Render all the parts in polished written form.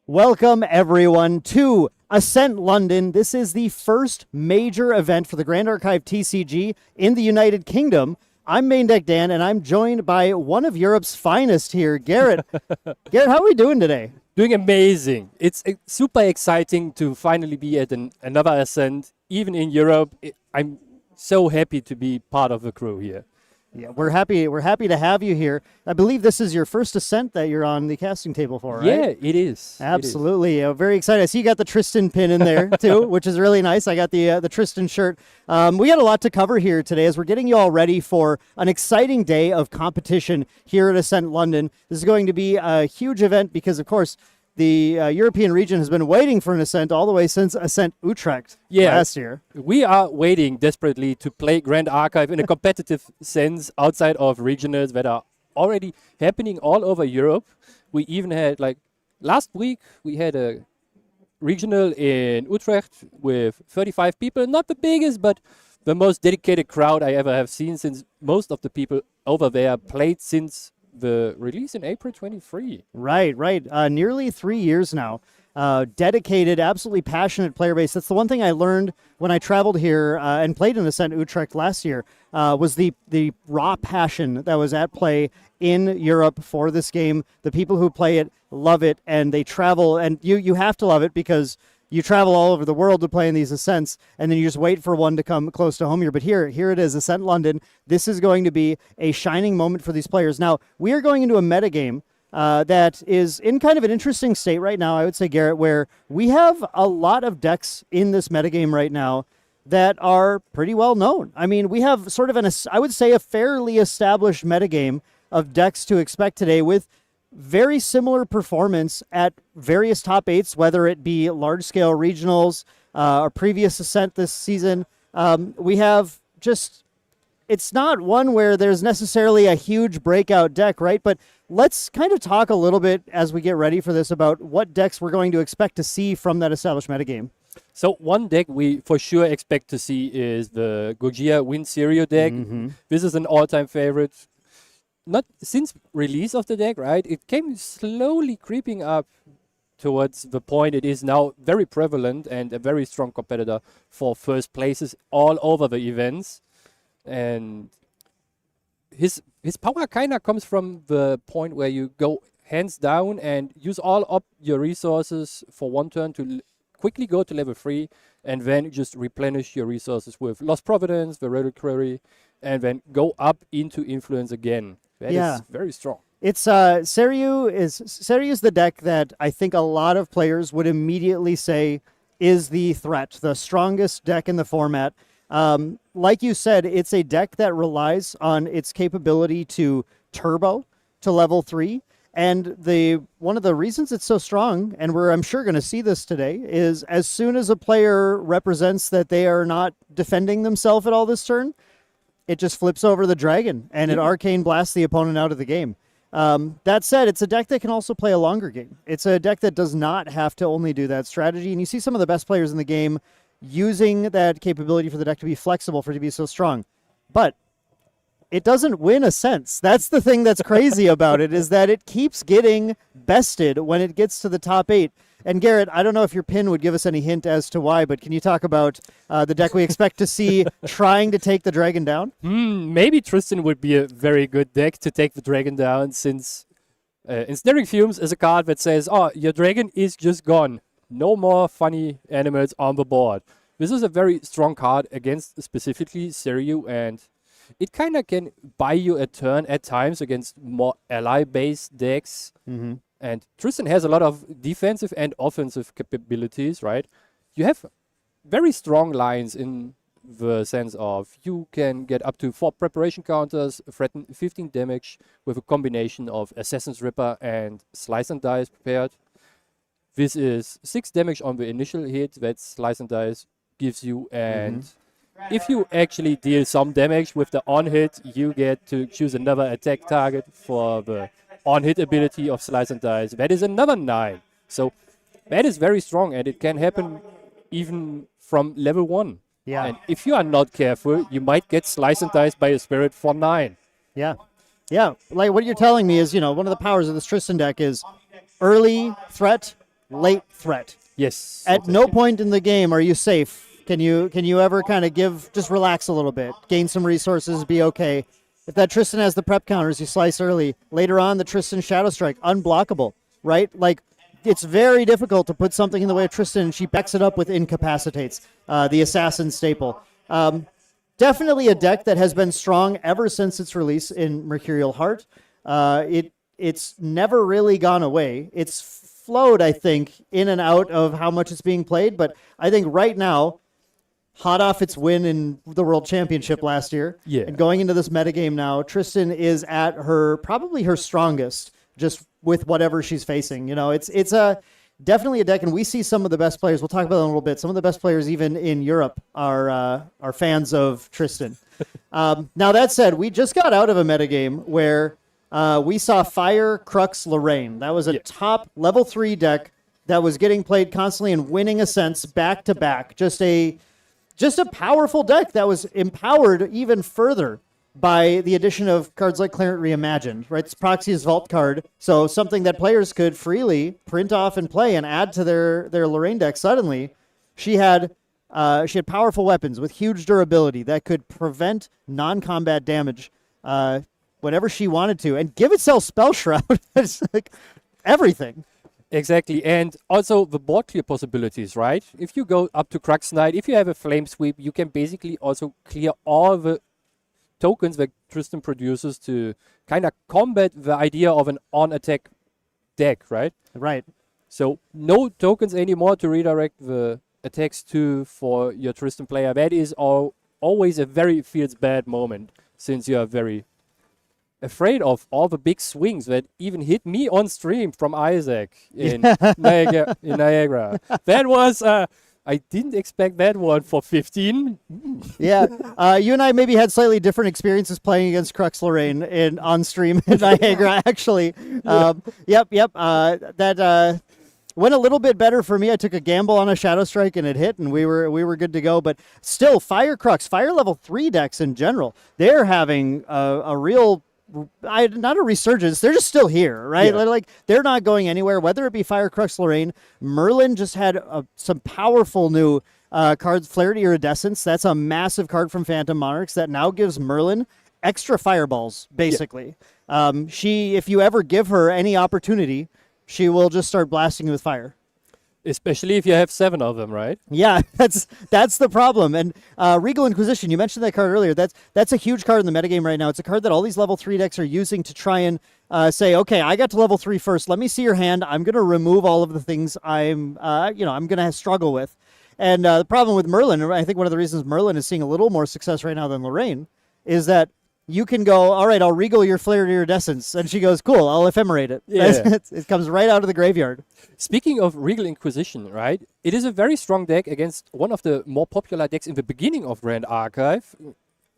Welcome, everyone, to Ascent London. This is the first major event for the Grand Archive TCG in the United Kingdom. I'm Main Deck Dan, and I'm joined by one of Europe's finest here, Garrett. Garrett, how are we doing today? Doing amazing. It's super exciting to finally be at another Ascent, even in Europe. I'm so happy to be part of the crew here. Yeah, we're happy to have you here. I believe this is your first Ascent that you're on the casting table for, right? Yeah, it is. Absolutely. Very excited. I see you got the Tristan pin in there too, which is really nice. I got the Tristan shirt. We got a lot to cover here today as we're getting you all ready for an exciting day of competition here at Ascent London. This is going to be a huge event because, of course, the European region has been waiting for an Ascent all the way since Ascent Utrecht last year. We are waiting desperately to play Grand Archive in a competitive sense outside of regionals that are already happening all over Europe. We even had, last week, we had a regional in Utrecht with 35 people. Not the biggest, but the most dedicated crowd I ever have seen, since most of the people over there played since the release in April 23. Right. Nearly 3 years now. Dedicated, absolutely passionate player base. That's the one thing I learned when I traveled here and played in Ascent Utrecht last year, was the raw passion that was at play in Europe for this game. The people who play it love it, and they travel, and you have to love it because you travel all over the world to play in these Ascents, and then you just wait for one to come close to home here. But here it is, Ascent London. This is going to be a shining moment for these players. Now, we are going into a metagame that is in kind of an interesting state right now, I would say, Garrett, where we have a lot of decks in this metagame right now that are pretty well known. I mean, we have sort of I would say, a fairly established metagame of decks to expect today with very similar performance at various top eights, whether it be large-scale regionals or previous Ascent this season. We have just, it's not one where there's necessarily a huge breakout deck, right? But let's kind of talk a little bit as we get ready for this about what decks we're going to expect to see from that established metagame. So one deck we for sure expect to see is the Gojira Win Serio deck. This is an all-time favorite. Not since release of the deck, right? It came slowly creeping up towards the point it is now very prevalent and a very strong competitor for first places all over the events. And his power kind of comes from the point where you go hands down and use all up your resources for one turn to quickly go to level 3, and then just replenish your resources with Lost Providence, the Reliquary, and then go up into Influence again. That is very strong. It's Seiryu is the deck that I think a lot of players would immediately say is the threat, the strongest deck in the format. Like you said, it's a deck that relies on its capability to turbo to level 3. And one of the reasons it's so strong, and we're I'm sure going to see this today, is as soon as a player represents that they are not defending themselves at all this turn, it just flips over the dragon, and it arcane blasts the opponent out of the game. That said, it's a deck that can also play a longer game. It's a deck that does not have to only do that strategy, and you see some of the best players in the game using that capability for the deck to be flexible, for it to be so strong. But it doesn't win Ascents. That's the thing that's crazy about it, is that it keeps getting bested when it gets to the top 8. And Garrett, I don't know if your pin would give us any hint as to why, but can you talk about the deck we expect to see trying to take the dragon down? Maybe Tristan would be a very good deck to take the dragon down, since Ensnaring Fumes is a card that says, oh, your dragon is just gone. No more funny animals on the board. This is a very strong card against specifically Seiryu, and it kind of can buy you a turn at times against more ally-based decks. And Tristan has a lot of defensive and offensive capabilities, right? You have very strong lines in the sense of you can get up to 4 preparation counters, threaten 15 damage with a combination of Assassin's Ripper and Slice and Dice prepared. This is 6 damage on the initial hit that Slice and Dice gives you, and if you actually deal some damage with the on-hit, you get to choose another attack target for the on-hit ability of Slice and Dice. That is another 9. So that is very strong, and it can happen even from level 1. Yeah. And if you are not careful, you might get Slice and Dice by a Spirit for 9. Yeah. Like what you're telling me is, one of the powers of this Tristan deck is early threat late threat. Yes. At no point in the game are you safe. Can you ever kind of just relax a little bit, gain some resources, be okay? If that Tristan has the prep counters, you slice early. Later on, the Tristan Shadow Strike, unblockable, right? Like, it's very difficult to put something in the way of Tristan, and she backs it up with Incapacitates, the Assassin staple. Definitely a deck that has been strong ever since its release in Mercurial Heart. It's never really gone away. It's flowed, I think, in and out of how much it's being played, but I think right now, hot off its win in the World Championship last year, and going into this metagame now, Tristan is at probably her strongest, just with whatever she's facing. You know, it's definitely a deck, and we see some of the best players. We'll talk about that in a little bit. Some of the best players, even in Europe, are fans of Tristan. Now that said, we just got out of a metagame where we saw Fire Crux Lorraine. That was a top level 3 deck that was getting played constantly and winning Ascents back to back. Just a powerful deck that was empowered even further by the addition of cards like Clarent Reimagined, right? It's Proxy's Vault card, so something that players could freely print off and play and add to their Lorraine deck. Suddenly, she had powerful weapons with huge durability that could prevent non-combat damage whenever she wanted to, and give itself Spell Shroud. It's like everything. Exactly, and also the board clear possibilities, right? If you go up to Crux Knight, if you have a Flame Sweep, you can basically also clear all the tokens that Tristan produces to kind of combat the idea of an on-attack deck, right? Right. So no tokens anymore to redirect the attacks to for your Tristan player. That is always a very feels bad moment, since you are very afraid of all the big swings that even hit me on stream from Isaac in Niagara. That was, I didn't expect that one for 15. Yeah, you and I maybe had slightly different experiences playing against Crux Lorraine on stream in Niagara, actually. That went a little bit better for me. I took a gamble on a Shadow Strike and it hit, and we were good to go. But still, Fire Crux, Fire level 3 decks in general, they're having a real... not a resurgence, they're just still here, right? Yeah. Like, they're not going anywhere, whether it be Fire Crux Lorraine. Merlin just had some powerful new cards, Flared Iridescence. That's a massive card from Phantom Monarchs that now gives Merlin extra fireballs, basically. Yeah. If you ever give her any opportunity, she will just start blasting you with fire. Especially if you have 7 of them, right? Yeah, that's the problem. And Regal Inquisition, you mentioned that card earlier. That's a huge card in the metagame right now. It's a card that all these level 3 decks are using to try and say, okay, I got to level 3 first. Let me see your hand. I'm going to remove all of the things I'm going to struggle with. And the problem with Merlin, I think one of the reasons Merlin is seeing a little more success right now than Lorraine, is that you can go, all right, I'll Regal your Flared Iridescence. And she goes, cool, I'll Ephemerate it. Yeah. It comes right out of the graveyard. Speaking of Regal Inquisition, right? It is a very strong deck against one of the more popular decks in the beginning of Grand Archive,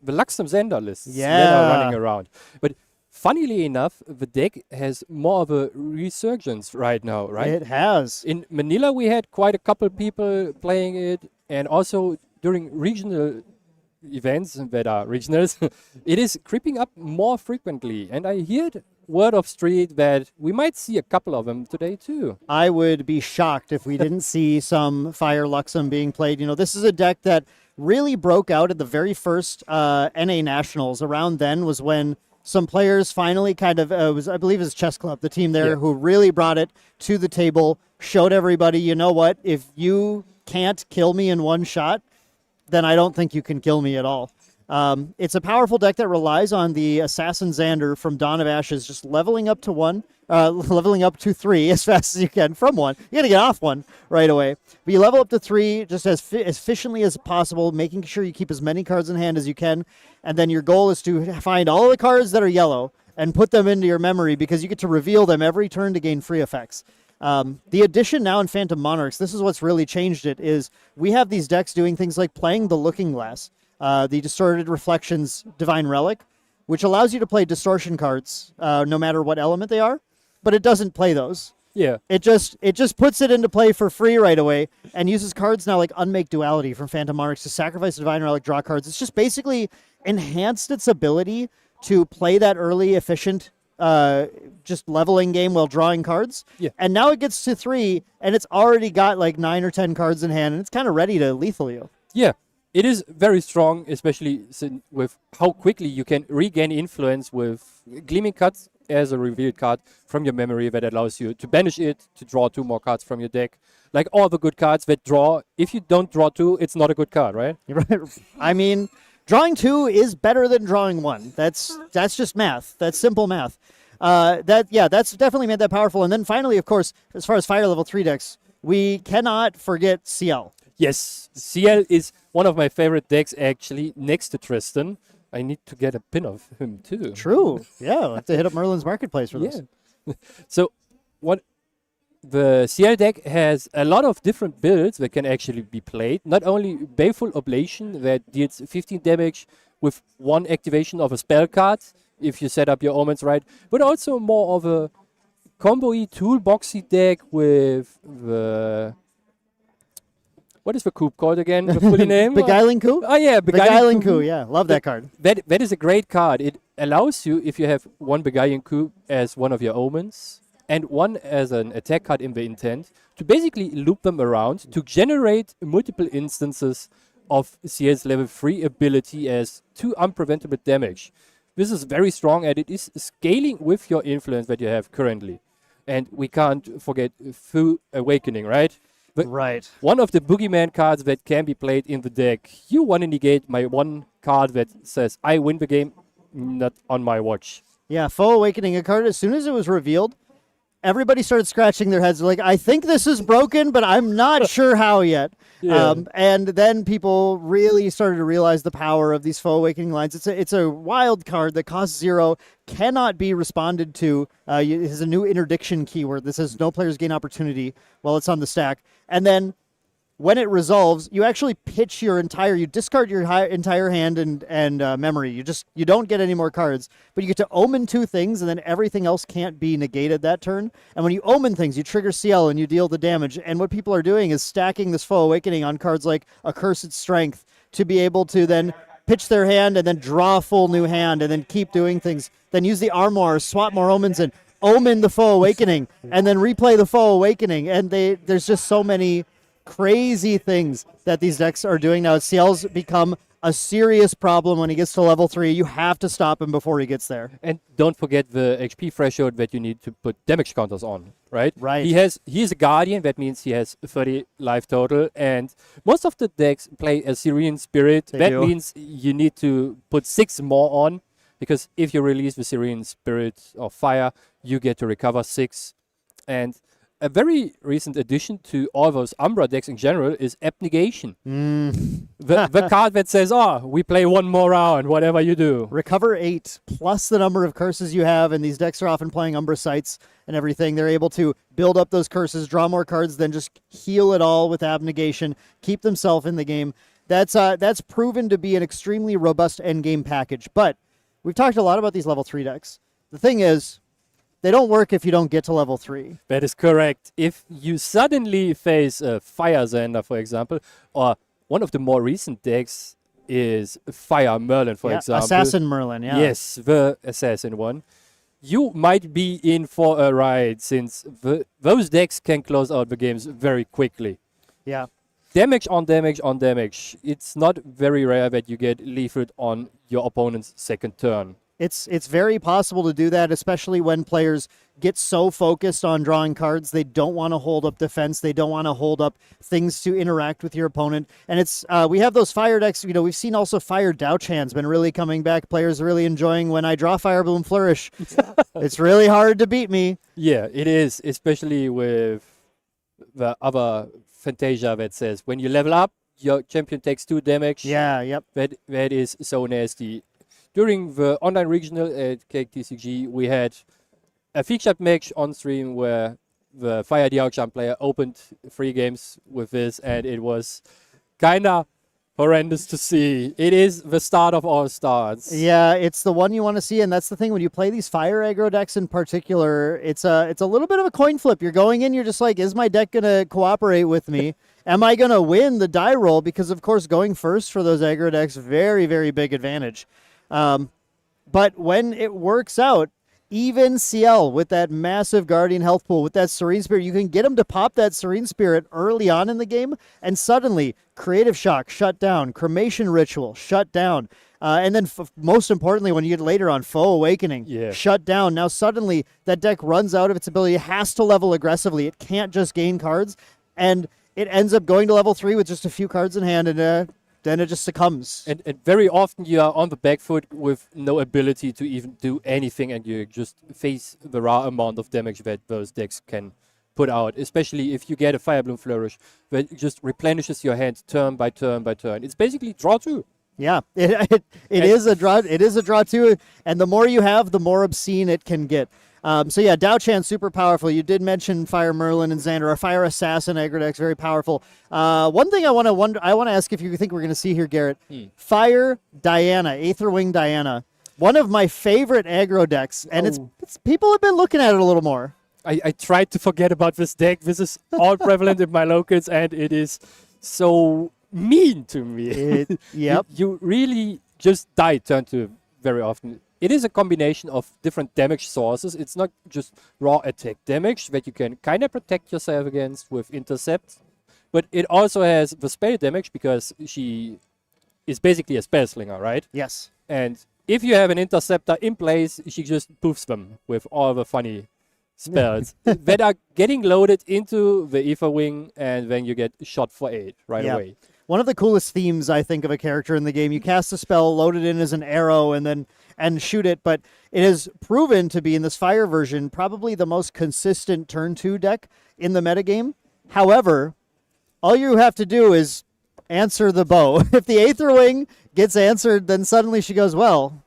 the Luxem Zender lists that are running around. But funnily enough, the deck has more of a resurgence right now, right? It has. In Manila, we had quite a couple people playing it, and also during regional events that are regionals, it is creeping up more frequently. And I heard word of street that we might see a couple of them today too. I would be shocked if we didn't see some Fire Luxem being played. You know, this is a deck that really broke out at the very first NA Nationals. Around then was when some players finally kind of, I believe it was Chess Club, the team there, who really brought it to the table, showed everybody, you know what, if you can't kill me in one shot, then I don't think you can kill me at all. It's a powerful deck that relies on the Assassin Xander from Dawn of Ashes, just leveling up to 1, leveling up to 3 as fast as you can from 1. You got to get off 1 right away. But you level up to 3 just as efficiently as possible, making sure you keep as many cards in hand as you can. And then your goal is to find all the cards that are yellow and put them into your memory, because you get to reveal them every turn to gain free effects. The addition now in Phantom Monarchs, this is what's really changed it, is we have these decks doing things like playing the Looking Glass, the Distorted Reflections Divine Relic, which allows you to play distortion cards no matter what element they are, but it doesn't play those. Yeah. It just puts it into play for free right away and uses cards now like Unmake Duality from Phantom Monarchs to sacrifice a Divine Relic, draw cards. It's just basically enhanced its ability to play that early efficient just leveling game while drawing cards. Yeah. And now it gets to 3, and it's already got like 9 or 10 cards in hand, and it's kind of ready to lethal you. Yeah, it is very strong, especially with how quickly you can regain influence with Gleaming Cuts as a revealed card from your memory that allows you to banish it, to draw 2 more cards from your deck. Like all the good cards that draw, if you don't draw 2, it's not a good card, right? I mean, drawing 2 is better than drawing 1. That's just math. That's simple math. That's definitely made that powerful. And then finally, of course, as far as fire level 3 decks, we cannot forget CL. Yes, CL is one of my favorite decks, actually, next to Tristan. I need to get a pin of him, too. True. Yeah, we'll have to hit up Merlin's Marketplace for this. So, the CL deck has a lot of different builds that can actually be played. Not only Baleful Oblation that deals 15 damage with 1 activation of a spell card, if you set up your omens right, but also more of a combo-y, toolboxy deck with the... What is the coup called again? The full name? Beguiling Coup? Oh, yeah, Beguiling Coup, yeah. Love that card. That is a great card. It allows you, if you have 1 Beguiling Coup as one of your omens, and 1 as an attack card in the intent, to basically loop them around to generate multiple instances of CL's level 3 ability as 2 unpreventable damage. This is very strong, and it is scaling with your influence that you have currently. And we can't forget Fu Awakening, right? But right. One of the boogeyman cards that can be played in the deck. You want to negate my 1 card that says, I win the game, not on my watch. Yeah, Foe Awakening, a card, as soon as it was revealed, everybody started scratching their heads like, I think this is broken, but I'm not sure how yet. Yeah. And then people really started to realize the power of these Foe Awakening lines. It's a wild card that costs 0, cannot be responded to. It has a new interdiction keyword that says no players gain opportunity while it's on the stack. And then when it resolves, you actually pitch you discard your entire hand and memory. You don't get any more cards, but you get to omen 2 things, and then everything else can't be negated that turn. And when you omen things, you trigger CL and you deal the damage. And what people are doing is stacking this Foe Awakening on cards like Accursed Strength to be able to then pitch their hand and then draw a full new hand and then keep doing things. Then use the Armoire, swap more omens, and omen the Foe Awakening, and then replay the Foe Awakening. And there's just so many crazy things that these decks are doing now. CL's become a serious problem when he gets to level 3. You have to stop him before he gets there. And don't forget the HP threshold that you need to put damage counters on, right? Right. He is a Guardian, that means he has 30 life total, and most of the decks play a Syrian Spirit. That means you need to put 6 more on, because if you release the Syrian Spirit of Fire, you get to recover 6. And a very recent addition to all those Umbra decks in general is Abnegation. The card that says, we play 1 more round, whatever you do. Recover 8, plus the number of curses you have, and these decks are often playing Umbra Sites and everything. They're able to build up those curses, draw more cards, then just heal it all with Abnegation, keep themselves in the game. That's proven to be an extremely robust endgame package. But we've talked a lot about these level 3 decks. The thing is, they don't work if you don't get to level 3. That is correct. If you suddenly face a Fire Xander, for example, or one of the more recent decks is Fire Merlin, for example. Assassin Merlin, yeah. Yes, the Assassin one. You might be in for a ride, since those decks can close out the games very quickly. Yeah. Damage on damage on damage. It's not very rare that you get lethal on your opponent's second turn. It's very possible to do that, especially when players get so focused on drawing cards. They don't want to hold up defense. They don't want to hold up things to interact with your opponent. And it's we have those fire decks. We've seen also Fire Douchan's been really coming back. Players are really enjoying when I draw Fire Bloom Flourish. It's really hard to beat me. Yeah, it is, especially with the other Fantasia that says when you level up, your champion takes 2 damage. Yeah, yep. That is so nasty. During the online regional at TCG, we had a featured match on stream where the Fire Diaochan player opened 3 games with this, and it was kind of horrendous to see. It is the start of all starts. Yeah, it's the one you want to see, and that's the thing. When you play these fire aggro decks in particular, it's a little bit of a coin flip. You're going in, you're just like, is my deck going to cooperate with me? Am I going to win the die roll? Because, of course, going first for those aggro decks, very, very big advantage. But when it works out, Even CL with that massive Guardian health pool, with that Serene Spirit, you can get him to pop that Serene Spirit early on in the game, and suddenly Creative Shock shut down, Cremation Ritual shut down, and then most importantly, when you get later on Foe Awakening, shut down. Now suddenly that deck runs out of its ability. It has to level aggressively. It can't just gain cards, and it ends up going to level 3 with just a few cards in hand, and then it just succumbs. And very often you are on the back foot with no ability to even do anything, and you just face the raw amount of damage that those decks can put out, especially if you get a Firebloom Flourish that just replenishes your hand turn by turn by turn. It's basically draw 2. Yeah, it is a draw. It is a draw 2, and the more you have, the more obscene it can get. So yeah, Dao-Chan, super powerful. You did mention Fire Merlin and Xander. Our Fire Assassin aggro deck's very powerful. One thing I want to ask if you think we're going to see here, Garrett. Fire Diana, Aetherwing Diana. One of my favorite aggro decks, and it's people have been looking at it a little more. I tried to forget about this deck. This is all prevalent in my locals, and it is so mean to me. Yep. You really just die turn 2 very often. It is a combination of different damage sources. It's not just raw attack damage that you can kind of protect yourself against with Intercept, but it also has the spell damage because she is basically a spell slinger, right? Yes. And if you have an Interceptor in place, she just poofs them with all the funny spells that are getting loaded into the Ether Wing, and then you get shot for 8 right away. One of the coolest themes, I think, of a character in the game. You cast a spell, load it in as an arrow, and shoot it, but it has proven to be, in this Fire version, probably the most consistent turn 2 deck in the metagame. However, all you have to do is answer the bow. If the Aetherwing gets answered, then suddenly she goes, well,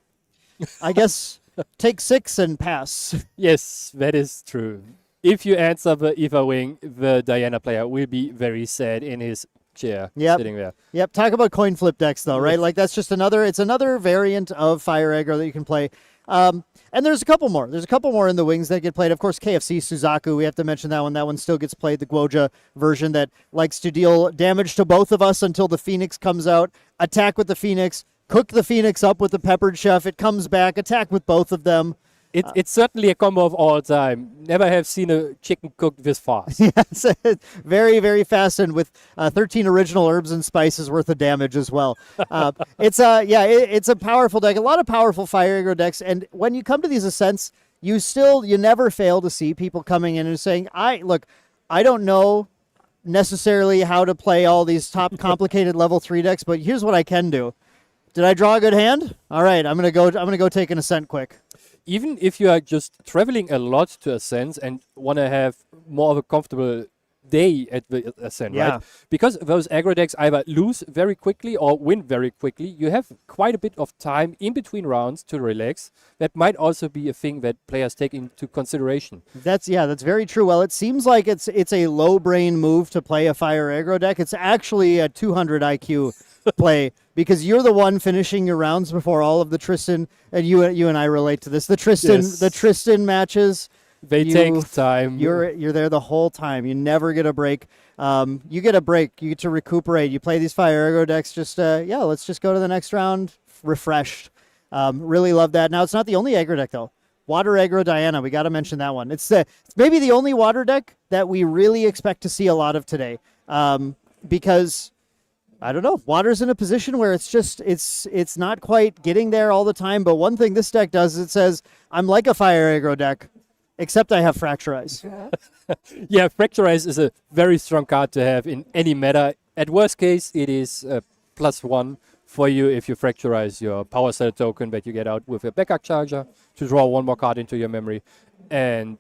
I guess take 6 and pass. Yes, that is true. If you answer the Aetherwing, the Diana player will be very sad in his chair sitting there. Yep. Talk about coin flip decks, though, right? Like, that's just it's another variant of Fire aggro that you can play. And there's a couple more. There's a couple more in the wings that get played. Of course, KFC Suzaku, we have to mention that one. That one still gets played, the Guoja version that likes to deal damage to both of us until the Phoenix comes out. Attack with the Phoenix, cook the Phoenix up with the Peppered Chef. It comes back, attack with both of them. It's certainly a combo of all time. Never have seen a chicken cooked this fast. Yes, very, very fast, and with 13 original herbs and spices worth of damage as well. It's a powerful deck. A lot of powerful Fire aggro decks, and when you come to these Ascents, you never fail to see people coming in and saying, I don't know necessarily how to play all these top complicated level 3 decks, but here's what I can do. Did I draw a good hand? All right, I'm gonna go take an Ascent quick. Even if you are just traveling a lot to Ascent and want to have more of a comfortable day at the Ascent, right? Because those aggro decks either lose very quickly or win very quickly, you have quite a bit of time in between rounds to relax. That might also be a thing that players take into consideration. That's very true. Well, it seems like it's a low brain move to play a Fire aggro deck. It's actually a 200 IQ play, because you're the one finishing your rounds before all of the Tristan, and you and I relate to this. The Tristan matches, they take time. You're there the whole time. You never get a break. You get a break. You get to recuperate. You play these Fire aggro decks. Let's just go to the next round refreshed. Really love that. Now, it's not the only aggro deck though. Water aggro Diana. We got to mention that one. It's maybe the only water deck that we really expect to see a lot of today, because I don't know. Water's in a position where it's not quite getting there all the time. But one thing this deck does is it says, I'm like a Fire aggro deck, except I have Fracturize. Yeah, Fracturize is a very strong card to have in any meta. At worst case, it is +1 for you if you Fracturize your Power Cell token that you get out with a backup charger to draw one more card into your memory. And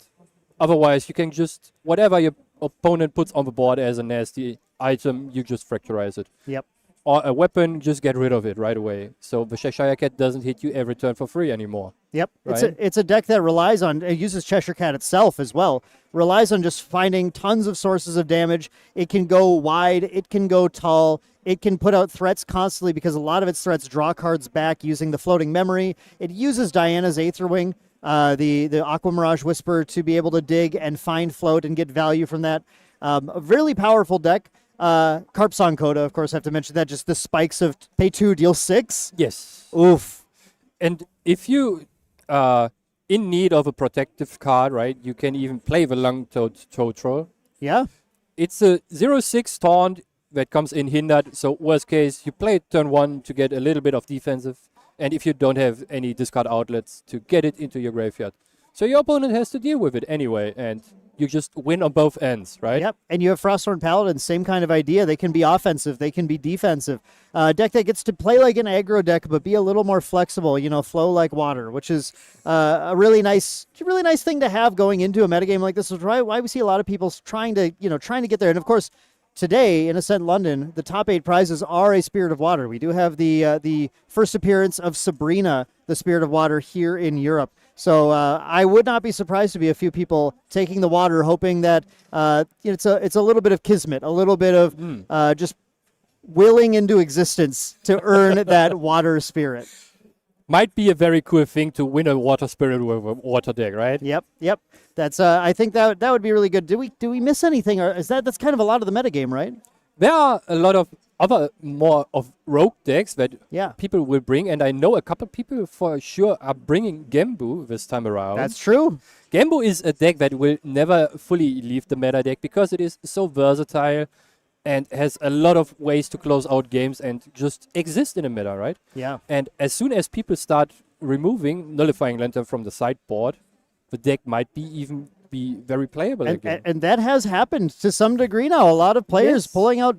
otherwise, you can just, whatever your opponent puts on the board as a nasty item, you just Fracturize it. Yep. Or a weapon, just get rid of it right away. So the Cheshire Cat doesn't hit you every turn for free anymore. Yep. Right? It's a deck that relies on, it uses Cheshire Cat itself as well, relies on just finding tons of sources of damage. It can go wide, it can go tall, it can put out threats constantly because a lot of its threats draw cards back using the floating memory. It uses Diana's Aetherwing, the Aqua Mirage Whisper, to be able to dig and find float and get value from that. A really powerful deck. Carpson Coda, of course, I have to mention that. Just the spikes of pay 2, deal 6. Yes. Oof. And if you in need of a protective card, right? You can even play the Long-Toed Totro. Yeah. It's a 0/6 taunt that comes in hindered. So worst case, you play it turn 1 to get a little bit of defensive. And if you don't have any discard outlets, to get it into your graveyard. So your opponent has to deal with it anyway, and you just win on both ends, right? Yep, and you have Frosthorn Paladin, same kind of idea. They can be offensive, they can be defensive. Deck that gets to play like an aggro deck, but be a little more flexible, flow like water, which is a really nice thing to have going into a metagame like this. Is why we see a lot of people trying to get there. And of course, today in Ascent London, the top 8 prizes are a Spirit of Water. We do have the first appearance of Sabrina, the Spirit of Water, here in Europe. So I would not be surprised to be a few people taking the water, hoping that it's a little bit of kismet, a little bit of just willing into existence to earn that water spirit. Might be a very cool thing to win a water spirit with a water deck, right? Yep. That's I think that would be really good. Do we miss anything, or that's kind of a lot of the metagame, right? There are a lot of other more of rogue decks that Yeah. people will bring, and I know a couple people for sure are bringing Gembu this time around. That's true. Gembu is a deck that will never fully leave the meta deck because it is so versatile and has a lot of ways to close out games and just exist in the meta, right? Yeah. And as soon as people start removing Nullifying Lantern from the sideboard, the deck might be very playable again. And that has happened to some degree now. A lot of players Yes. pulling out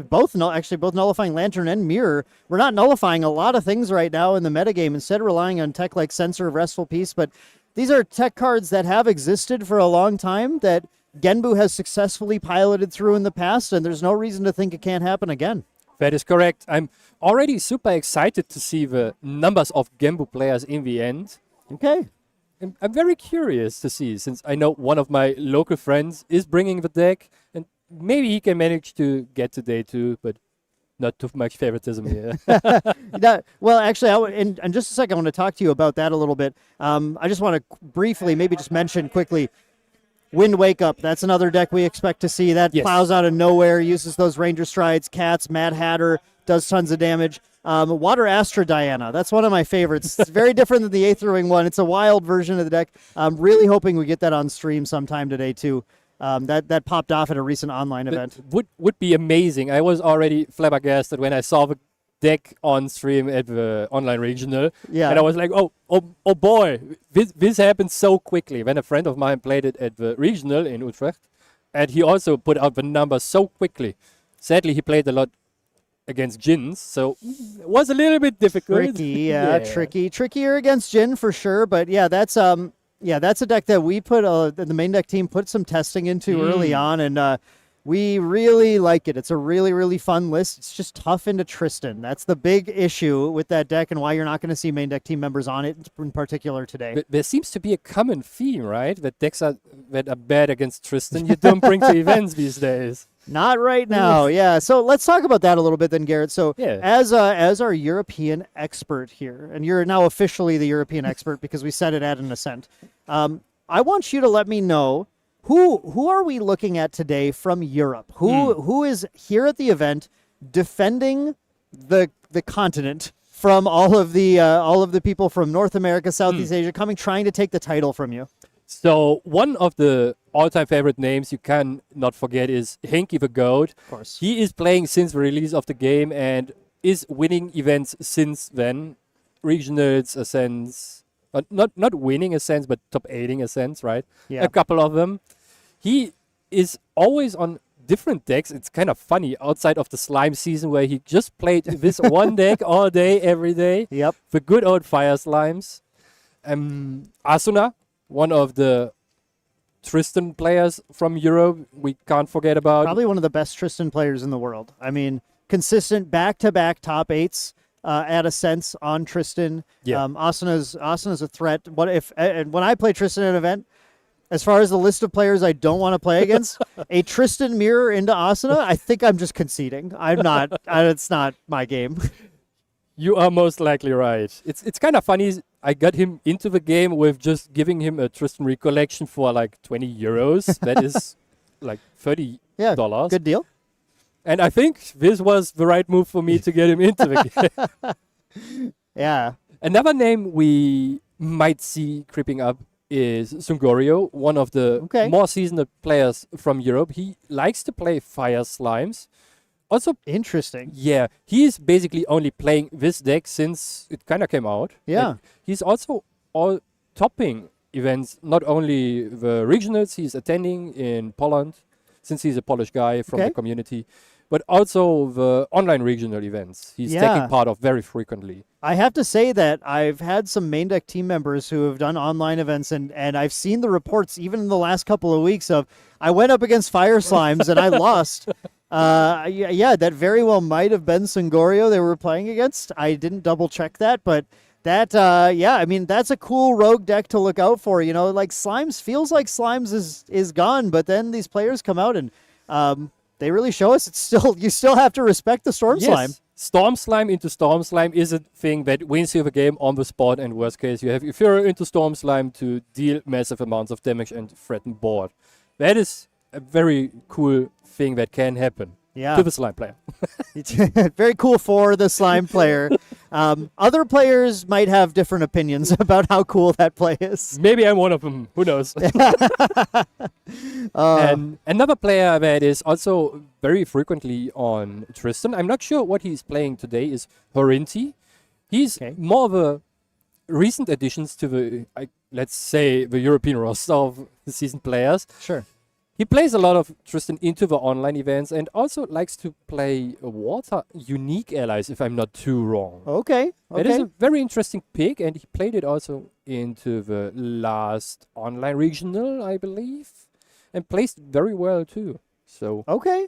both Nullifying Lantern and Mirror. We're not nullifying a lot of things right now in the metagame, instead relying on tech like Censor of Restful Peace. But these are tech cards that have existed for a long time that Genbu has successfully piloted through in the past, and there's no reason to think it can't happen again. That is correct. I'm already super excited to see the numbers of Gembu players in the end. Okay. I'm very curious to see, since I know one of my local friends is bringing the deck, and maybe he can manage to get to day 2, but not too much favoritism here. Well, actually, in just a second, I want to talk to you about that a little bit. I just want to briefly, maybe just mention quickly, Wind Wake Up. That's another deck we expect to see. That Yes. plows out of nowhere, uses those Ranger Strides, Cats, Mad Hatter, does tons of damage. Water Astra Diana. That's one of my favorites. It's very different than the Aetherwing one. It's a wild version of the deck. I'm really hoping we get that on stream sometime today, too. That popped off at a recent online event. Would be amazing. I was already flabbergasted when I saw the deck on stream at the online regional. Yeah. And I was like, oh boy, this happened so quickly. When a friend of mine played it at the regional in Utrecht, and he also put out the numbers so quickly. Sadly, he played a lot against Jins, so it was a little bit difficult. Tricky, trickier against Jin for sure. But yeah, that's a deck that we put the main deck team put some testing into early on, and we really like it. It's a really, really fun list. It's just tough into Tristan. That's the big issue with that deck, and why you're not going to see main deck team members on it in particular today. But there seems to be a common theme, right? That decks that are bad against Tristan, you don't bring to events these days. Not right now, yeah. So let's talk about that a little bit then, Garrett. So Yeah. as our European expert here, and you're now officially the European expert because we said it at an Ascent, I want you to let me know who are we looking at today from Europe? Who is here at the event defending the continent from all of the people from North America, Southeast Asia coming trying to take the title from you? So one of the all-time favorite names you can not forget is Henki the Goat. Of course. He is playing since the release of the game and is winning events since then. Regionals, Ascents, not winning Ascents, but top 8ing Ascents, right? Yeah. A couple of them. He is always on different decks. It's kind of funny outside of the slime season where he just played this one deck all day, every day. Yep. The good old fire slimes. Asuna, one of the Tristan players from Europe, we can't forget about. Probably one of the best Tristan players in the world. I mean, consistent back-to-back top 8s at Ascents on Tristan. Yeah. Asuna's a threat. What if and when I play Tristan at an event, as far as the list of players I don't want to play against, a Tristan mirror into Asuna, I think I'm just conceding. I'm not. It's not my game. You are most likely right. It's kind of funny. I got him into the game with just giving him a Tristan recollection for like 20 euros. That is like $30. Yeah, good deal. And I think this was the right move for me to get him into the game. Yeah. Another name we might see creeping up is Sungorio, one of the more seasoned players from Europe. He likes to play fire slimes. Also, interesting. Yeah, he's basically only playing this deck since it kind of came out. Yeah. And he's also all topping events, not only the regionals he's attending in Poland, since he's a Polish guy from the community, but also the online regional events he's taking part of very frequently. I have to say that I've had some main deck team members who have done online events, and I've seen the reports even in the last couple of weeks of, I went up against Fire Slimes and I lost. That very well might have been Sungorio they were playing against. I didn't double check that, but that, I mean, that's a cool rogue deck to look out for. You know, like Slimes, feels like Slimes is gone, but then these players come out and they really show us it's still, you still have to respect the Storm Slime. Storm Slime into Storm Slime is a thing that wins you the game on the spot, and worst case you have Ephira into Storm Slime to deal massive amounts of damage and threaten board. That is a very cool thing that can happen to the slime player. Very cool for the slime player. Other players might have different opinions about how cool that play is. Maybe I'm one of them. Who knows? And another player that is also very frequently on Tristan, I'm not sure what he's playing today, is Horinti. He's more of a recent additions to the, let's say, the European roster of the seasoned players. Sure. He plays a lot of Tristan into the online events and also likes to play water unique allies, if I'm not too wrong. Okay. It is a very interesting pick, and he played it also into the last online regional, I believe, and placed very well too. So Okay.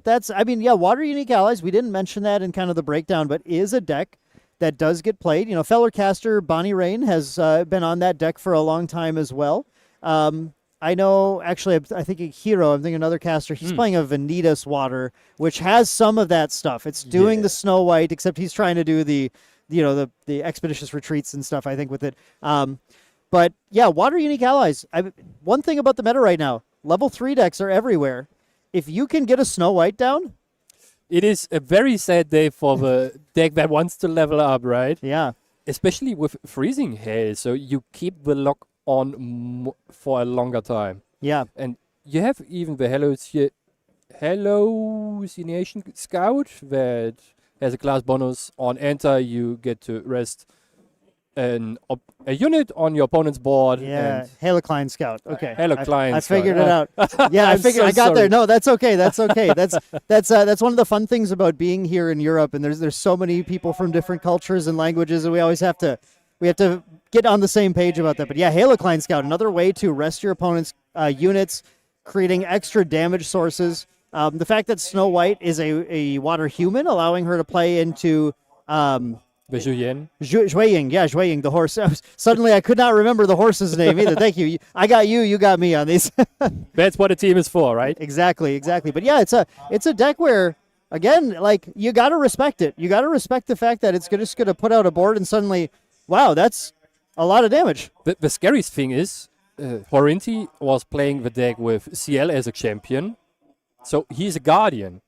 That's, I mean, water unique allies, we didn't mention that in kind of the breakdown, but is a deck that does get played. You know, Feller caster Bonnie Rain has been on that deck for a long time as well. I know, actually, I think I'm thinking another caster, he's playing a Vanitas water, which has some of that stuff. It's doing the Snow White, except he's trying to do the expeditious retreats and stuff, I think, with it. But yeah, water unique allies. One thing about the meta right now, level 3 decks are everywhere. If you can get a Snow White down, it is a very sad day for the deck that wants to level up, right? Yeah. Especially with Freezing Hail, so you keep the lock on for a longer time. Yeah. And you have even the Hallucination Scout that has a class bonus. On enter, you get to rest a unit on your opponent's board. Yeah, Halocline Scout. Okay. Halocline I figured it out. Yeah, I figured. I got there. No, that's okay. That's okay. That's one of the fun things about being here in Europe. And there's so many people from different cultures and languages, and we always have to get on the same page about that. But yeah, Halocline Scout, another way to rest your opponent's units, creating extra damage sources. The fact that Snow White is a water human, allowing her to play into Zhuiying, Zhuiying, the horse. Suddenly I could not remember the horse's name either. Thank you. I got you. You got me on these. That's what a team is for, right? Exactly. But yeah, it's a deck where, again, like, you got to respect it. You got to respect the fact that it's just going to put out a board and suddenly, wow, that's a lot of damage. The scariest thing is, Horinti was playing the deck with CL as a champion, so he's a guardian.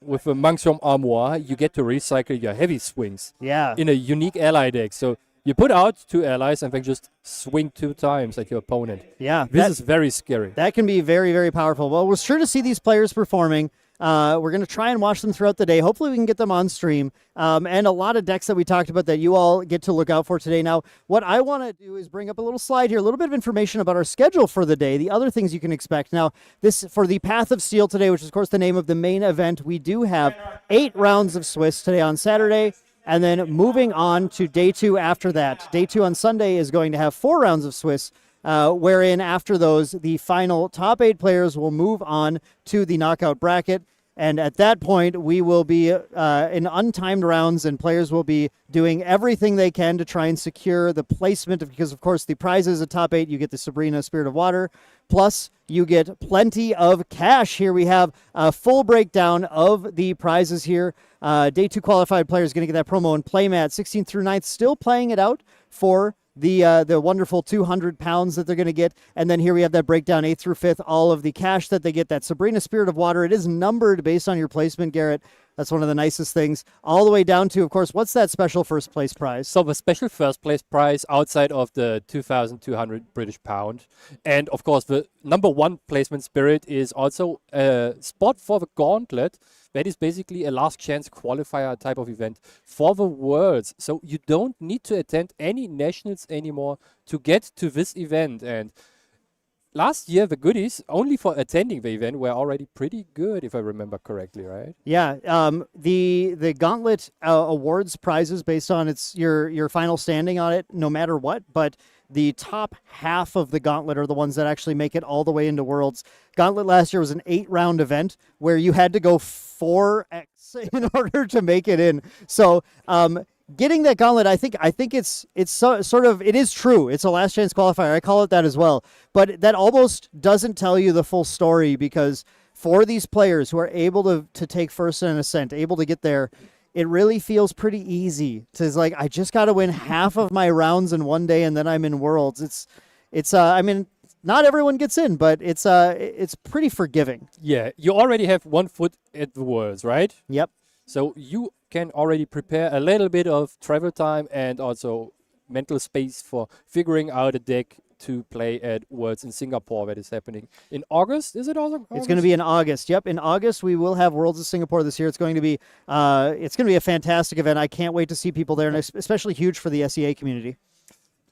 With a Manxiom Armoire, you get to recycle your heavy swings in a unique ally deck. So you put out 2 allies and then just swing 2 times at your opponent. Yeah. This is very scary. That can be very, very powerful. Well, we're sure to see these players performing. We're going to try and watch them throughout the day. Hopefully we can get them on stream. And a lot of decks that we talked about that you all get to look out for today. Now, what I want to do is bring up a little slide here, a little bit of information about our schedule for the day, the other things you can expect. Now, this for the Path of Steel today, which is, of course, the name of the main event, we do have 8 rounds of Swiss today on Saturday. And then moving on to day 2 after that. Day 2 on Sunday is going to have 4 rounds of Swiss, wherein after those, the final top 8 players will move on to the knockout bracket. And at that point, we will be in untimed rounds, and players will be doing everything they can to try and secure the placement. Because, of course, the prizes at top 8, you get the Sabrina Spirit of Water, plus you get plenty of cash. Here we have a full breakdown of the prizes here. Day 2 qualified players going to get that promo and playmat. 16th through 9th, still playing it out for the wonderful 200 pounds that they're going to get. And then here we have that breakdown, 8th through 5th, all of the cash that they get. That Sabrina Spirit of Water, it is numbered based on your placement, Garrett. That's one of the nicest things. All the way down to, of course, what's that special first place prize? So the special first place prize outside of the 2,200 British pound. And of course, the number one placement spirit is also a spot for the gauntlet. That is basically a last chance qualifier type of event for the Worlds. So you don't need to attend any nationals anymore to get to this event. And last year, the goodies only for attending the event were already pretty good, if I remember correctly, right? Yeah, the Gauntlet awards prizes based on your final standing on it, no matter what. But the top half of the Gauntlet are the ones that actually make it all the way into Worlds. Gauntlet last year was an 8-round event where you had to go 4x in order to make it in. So getting that Gauntlet, I think it's sort of, it is true. It's a last chance qualifier. I call it that as well. But that almost doesn't tell you the full story, because for these players who are able to take first in Ascent, able to get there, it really feels pretty easy. It's like, I just got to win half of my rounds in one day and then I'm in Worlds. It's I mean, not everyone gets in, but it's pretty forgiving. Yeah, you already have 1 foot at the Worlds, right? Yep. So you can already prepare a little bit of travel time and also mental space for figuring out a deck to play at Worlds in Singapore that is happening in August. Is it also August? It's going to be in August. Yep, in August we will have Worlds in Singapore this year. It's going to be a fantastic event. I can't wait to see people there, and especially huge for the SEA community.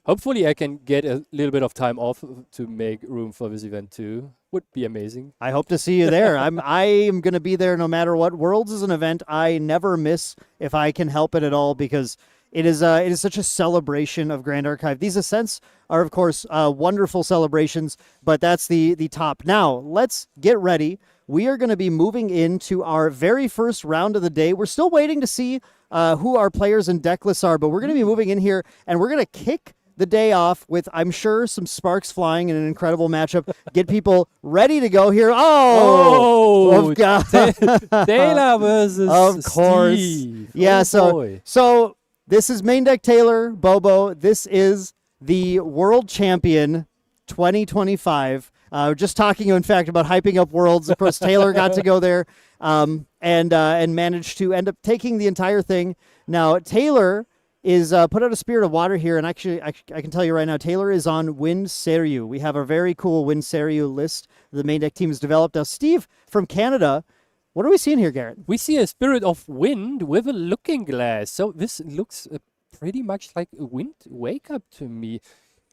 Hopefully I can get a little bit of time off to make room for this event too. Would be amazing. I hope to see you there. I am going to be there no matter what. Worlds is an event I never miss if I can help it at all, because it is such a celebration of Grand Archive. These Ascents are, of course, wonderful celebrations, but that's the top. Now, let's get ready. We are going to be moving into our very first round of the day. We're still waiting to see who our players and deck lists are, but we're going to be moving in here, and we're going to kick the day off with, I'm sure, some sparks flying in an incredible matchup. Get people ready to go here. Oh, God. Taylor versus of course. Steve. Yeah, boy. so this is main deck Taylor, Bobo. This is the World Champion 2025. Just talking, in fact, about hyping up Worlds. Of course, Taylor got to go there and managed to end up taking the entire thing. Now, Taylor is put out a Spirit of Water here, and actually, I can tell you right now, Taylor is on Wind Seiryu. We have a very cool Wind Seiryu list the main deck team has developed. Now, Steve from Canada, what are we seeing here, Garrett? We see a Spirit of Wind with a Looking Glass. So this looks pretty much like a Wind Wake Up to me.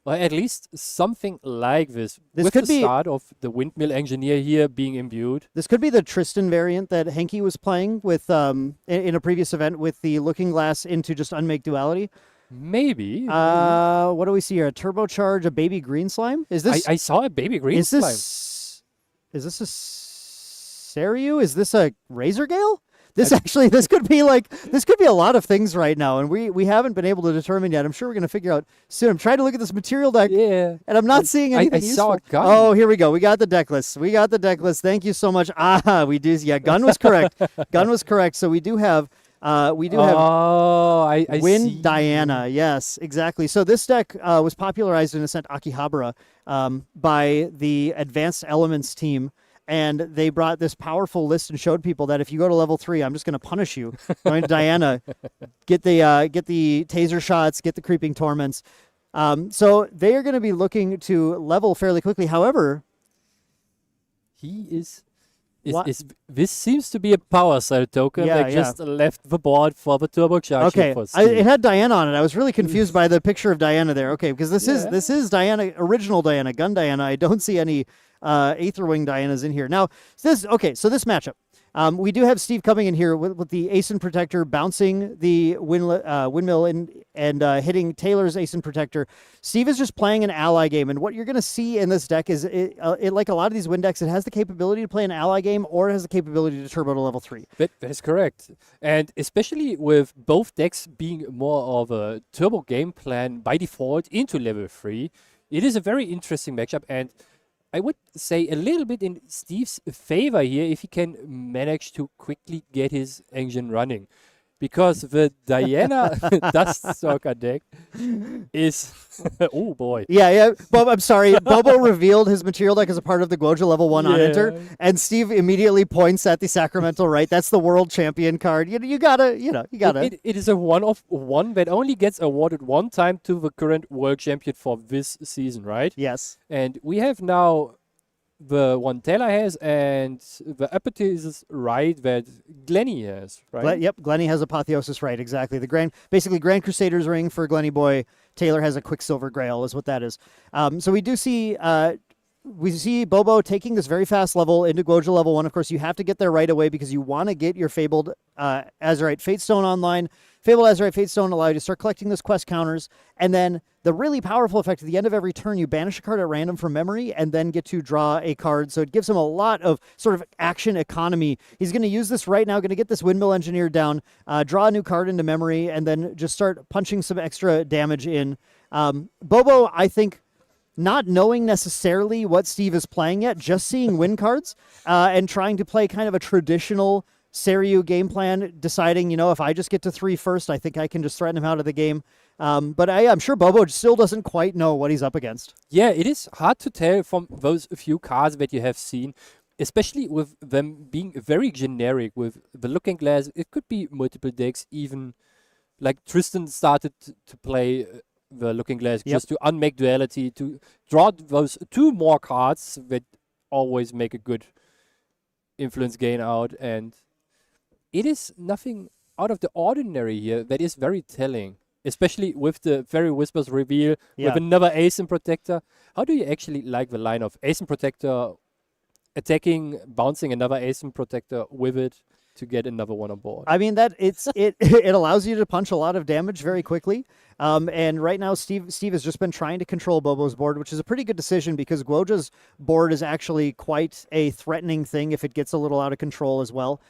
Or at least something like this. This with could the be start of the Windmill Engineer here being imbued. This could be the Tristan variant that Henke was playing with in a previous event with the Looking Glass into just Unmake Duality. Maybe. What do we see here? A Turbocharge, a Baby Green Slime? Is this? I saw a Baby Green slime. Is this a Seiryu? Is this a Razor Gale? This could be a lot of things right now, and we haven't been able to determine yet. I'm sure we're going to figure out soon. I'm trying to look at this material deck, yeah, and I'm not seeing anything I useful. saw a gun. Oh, here we go. We got the deck list. Thank you so much. We do. Yeah, gun was correct. Gun was correct. So we do have. I Wind see. Diana. Yes, exactly. So this deck was popularized in Ascent Akihabara by the Advanced Elements team. And they brought this powerful list and showed people that if you go to level 3, I'm just going to punish you. Going to Diana, get the taser shots, get the creeping torments. So they are going to be looking to level fairly quickly. However, this seems to be a power cell token that just left the board for the turbocharge. Okay, it had Diana on it. I was really confused by the picture of Diana there. Okay, because this is Diana, original Diana, Gun Diana. I don't see any Aetherwing Dianas in here. Now, so this matchup. We do have Steve coming in here with the Ascent Protector, bouncing the windmill and hitting Taylor's Ascent Protector. Steve is just playing an ally game, and what you're going to see in this deck is, it like a lot of these wind decks, it has the capability to play an ally game, or it has the capability to turbo to level 3. That is correct. And especially with both decks being more of a turbo game plan by default into level 3, it is a very interesting matchup, and I would say a little bit in Steve's favor here if he can manage to quickly get his engine running. because the Diana Duststalker deck is oh boy. Yeah. Bob, I'm sorry. Bobo revealed his material deck as a part of the Guoja level 1 on enter, and Steve immediately points at the Sacramento right. That's the world champion card. You gotta. It is a one of one that only gets awarded one time to the current world champion for this season, right? Yes. And we have now the one Taylor has and the Apotheosis right that Glenny has, right? Yep, Glenny has Apotheosis right, exactly. The Grand Crusader's ring for Glenny Boy. Taylor has a Quicksilver Grail, is what that is. So we do see Bobo taking this very fast level into Guoja level 1. Of course, you have to get there right away because you want to get your Fabled Azurite Fatestone online. Fabled Azurite Fatestone allow you to start collecting those quest counters, and then the really powerful effect at the end of every turn, you banish a card at random from memory and then get to draw a card. So it gives him a lot of sort of action economy. He's going to use this right now, going to get this Windmill Engineer down, draw a new card into memory, and then just start punching some extra damage in. Bobo, I think, not knowing necessarily what Steve is playing yet, just seeing win cards and trying to play kind of a traditional Seiryu game plan, deciding, if I just get to 3 first, I think I can just threaten him out of the game. But I'm sure Bobo still doesn't quite know what he's up against. Yeah, it is hard to tell from those few cards that you have seen, especially with them being very generic with the Looking Glass. It could be multiple decks, even like Tristan started to play the Looking Glass just to unmake duality, to draw those 2 more cards that always make a good influence gain out. And it is nothing out of the ordinary here that is very telling, especially with the Fairy Whispers reveal with another Ascent Protector. How do you actually like the line of Ascent Protector attacking, bouncing another Ascent Protector with it to get another one on board? I mean, it allows you to punch a lot of damage very quickly. And right now, Steve has just been trying to control Bobo's board, which is a pretty good decision because Guoja's board is actually quite a threatening thing if it gets a little out of control as well.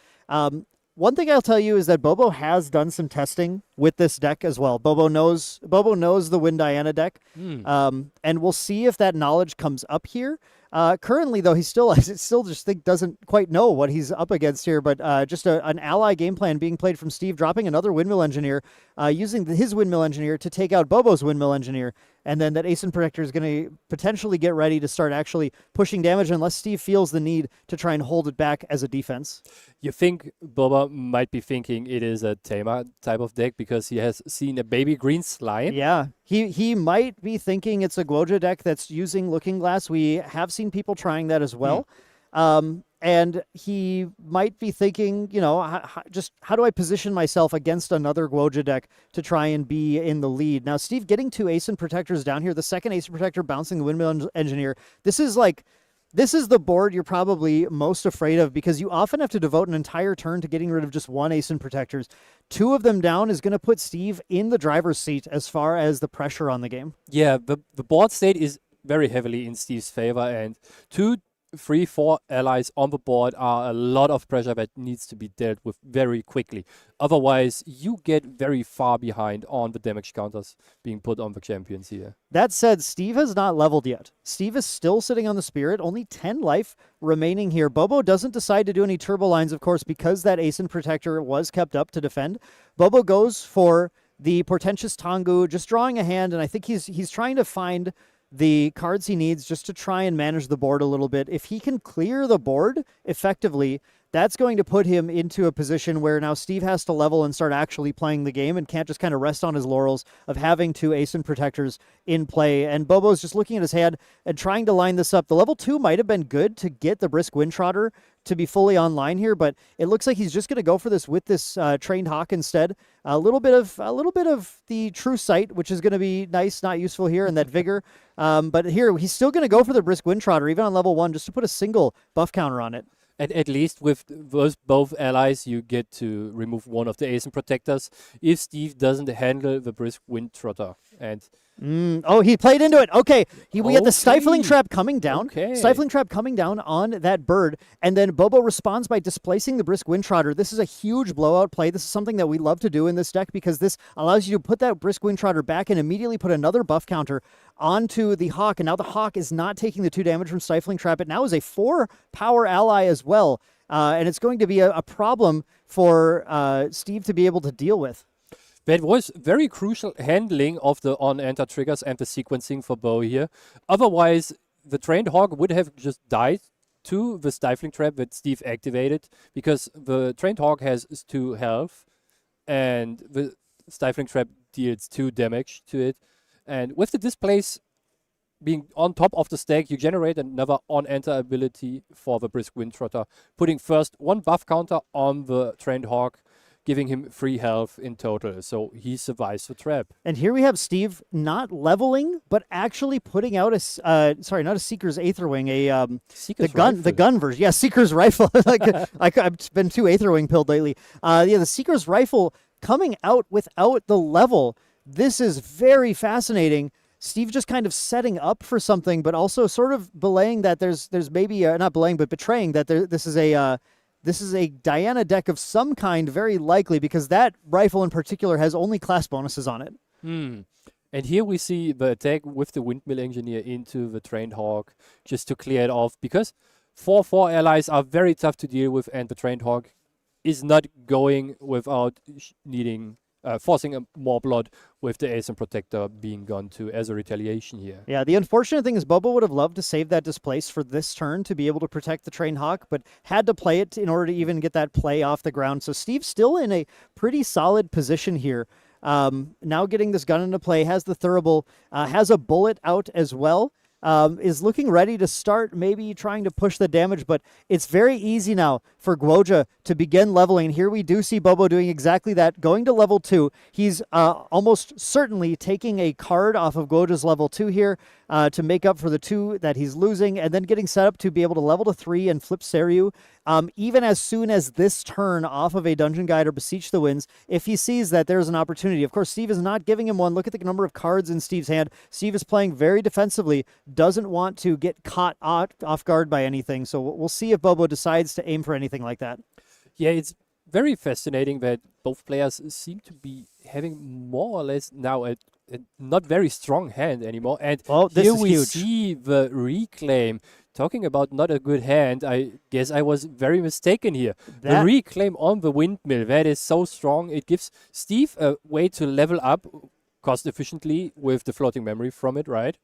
One thing I'll tell you is that Bobo has done some testing with this deck as well. Bobo knows the Wind Diana deck, and we'll see if that knowledge comes up here. Currently, though, he still just doesn't quite know what he's up against here. But just an ally game plan being played from Steve, dropping another Windmill Engineer, using his Windmill Engineer to take out Bobo's Windmill Engineer, and then that Ascent Protector is going to potentially get ready to start actually pushing damage unless Steve feels the need to try and hold it back as a defense. You think Bobo might be thinking it is a Tamer type of deck because he has seen a baby green slime? Yeah, he might be thinking it's a Guoja deck that's using Looking Glass. We have seen people trying that as well. And he might be thinking, just how do I position myself against another Guoja deck to try and be in the lead? Now, Steve getting 2 Ascent Protectors down here, the second Ascent Protector bouncing the Windmill Engineer. This is the board you're probably most afraid of because you often have to devote an entire turn to getting rid of just 1 Ascent Protectors. 2 of them down is going to put Steve in the driver's seat as far as the pressure on the game. Yeah, the board state is very heavily in Steve's favor, and 2, 3, 4 allies on the board are a lot of pressure that needs to be dealt with very quickly. Otherwise, you get very far behind on the damage counters being put on the champions here. That said, Steve has not leveled yet. Steve is still sitting on the Spirit, only 10 life remaining here. Bobo doesn't decide to do any turbo lines, of course, because that Ascent Protector was kept up to defend. Bobo goes for the Portentous Tengu, just drawing a hand, and I think he's trying to find the cards he needs just to try and manage the board a little bit. If he can clear the board effectively, that's going to put him into a position where now Steve has to level and start actually playing the game and can't just kind of rest on his laurels of having 2 Ascent Protectors in play. And Bobo's just looking at his hand and trying to line this up. The level 2 might have been good to get the Brisk Windtrotter to be fully online here, but it looks like he's just going to go for this with this Trained Hawk instead. A little bit of the True Sight, which is going to be nice, not useful here, and that Vigor. But here he's still going to go for the Brisk Windtrotter, even on level 1, just to put a single buff counter on it. And at least with both allies, you get to remove one of the Ascent Protectors if Steve doesn't handle the Brisk Windtrotter. And oh, he played into it. Okay. We had the Stifling Trap coming down. Okay. Stifling Trap coming down on that bird. And then Bobo responds by displacing the Brisk Windtrotter. This is a huge blowout play. This is something that we love to do in this deck because this allows you to put that Brisk Windtrotter back and immediately put another buff counter onto the Hawk, and now the Hawk is not taking the 2 damage from Stifling Trap. It now is a 4 power ally as well, and it's going to be a problem for Steve to be able to deal with. That was very crucial handling of the on-enter triggers and the sequencing for Bo here. Otherwise, the Trained Hawk would have just died to the Stifling Trap that Steve activated, because the Trained Hawk has 2 health, and the Stifling Trap deals 2 damage to it. And with the Displace being on top of the stack, you generate another on-enter ability for the Brisk Wind Trotter, putting first 1 buff counter on the Trained Hawk, giving him 3 health in total, so he survives the trap. And here we have Steve not leveling, but actually putting out a sorry, not a Seeker's Aetherwing, the gun version. Yeah, Seeker's Rifle. I've been too Aetherwing pilled lately. The Seeker's Rifle coming out without the level. This is very fascinating. Steve just kind of setting up for something, but also sort of belaying that there's maybe not belaying, but betraying that this is a Diana deck of some kind, very likely, because that rifle in particular has only class bonuses on it. And here we see the attack with the Windmill Engineer into the Trained Hawk, just to clear it off, because 4/4 allies are very tough to deal with, and the Trained Hawk is not going without needing forcing more blood, with the Ascent Protector being gone too as a retaliation here. Yeah, the unfortunate thing is Bobo would have loved to save that Displace for this turn to be able to protect the Trained Hawk, but had to play it in order to even get that play off the ground. So Steve's still in a pretty solid position here. Now getting this gun into play, has the Thurible, has a bullet out as well. Is looking ready to start maybe trying to push the damage, but it's very easy now for Guoja to begin leveling. Here we do see Bobo doing exactly that, going to level 2. He's almost certainly taking a card off of Guoja's level 2 here to make up for the 2 that he's losing, and then getting set up to be able to level to 3 and flip Seryu. Even as soon as this turn off of a Dungeon Guide or Beseech the Winds, if he sees that there's an opportunity. Of course, Steve is not giving him one. Look at the number of cards in Steve's hand. Steve is playing very defensively, doesn't want to get caught off guard by anything. So we'll see if Bobo decides to aim for anything like that. Yeah, it's very fascinating that both players seem to be having more or less now a not very strong hand anymore. And here we huge. see the Reclaim. Talking about not a good hand, I guess I was very mistaken here. The Reclaim on the Windmill, that is so strong. It gives Steve a way to level up cost efficiently with the floating memory from it, right?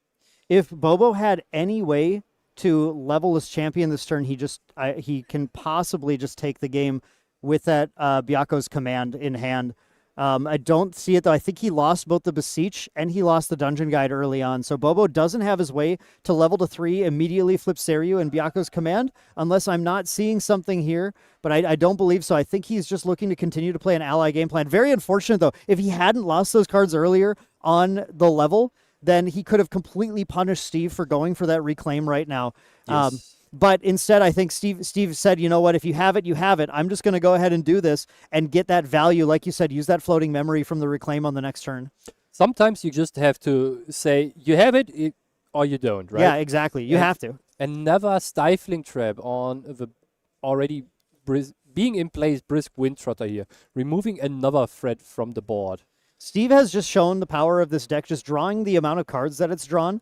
If Bobo had any way to level his champion this turn, he can possibly just take the game with that Byaku's command in hand. I don't see it, though. I think he lost both the Beseech and he lost the Dungeon Guide early on. So Bobo doesn't have his way to level to 3, immediately flip Seryu and Byaku's command, unless I'm not seeing something here. But I don't believe so. I think he's just looking to continue to play an ally game plan. Very unfortunate, though. If he hadn't lost those cards earlier on the level, then he could have completely punished Steve for going for that Reclaim right now. Yes. But instead, I think Steve said, you know what, if you have it, you have it. I'm just going to go ahead and do this and get that value. Like you said, use that floating memory from the Reclaim on the next turn. Sometimes you just have to say you have it or you don't, right? Yeah, exactly. You have to. Another Stifling Trap on the already being in place Brisk Wind Trotter here, removing another threat from the board. Steve has just shown the power of this deck, just drawing the amount of cards that it's drawn.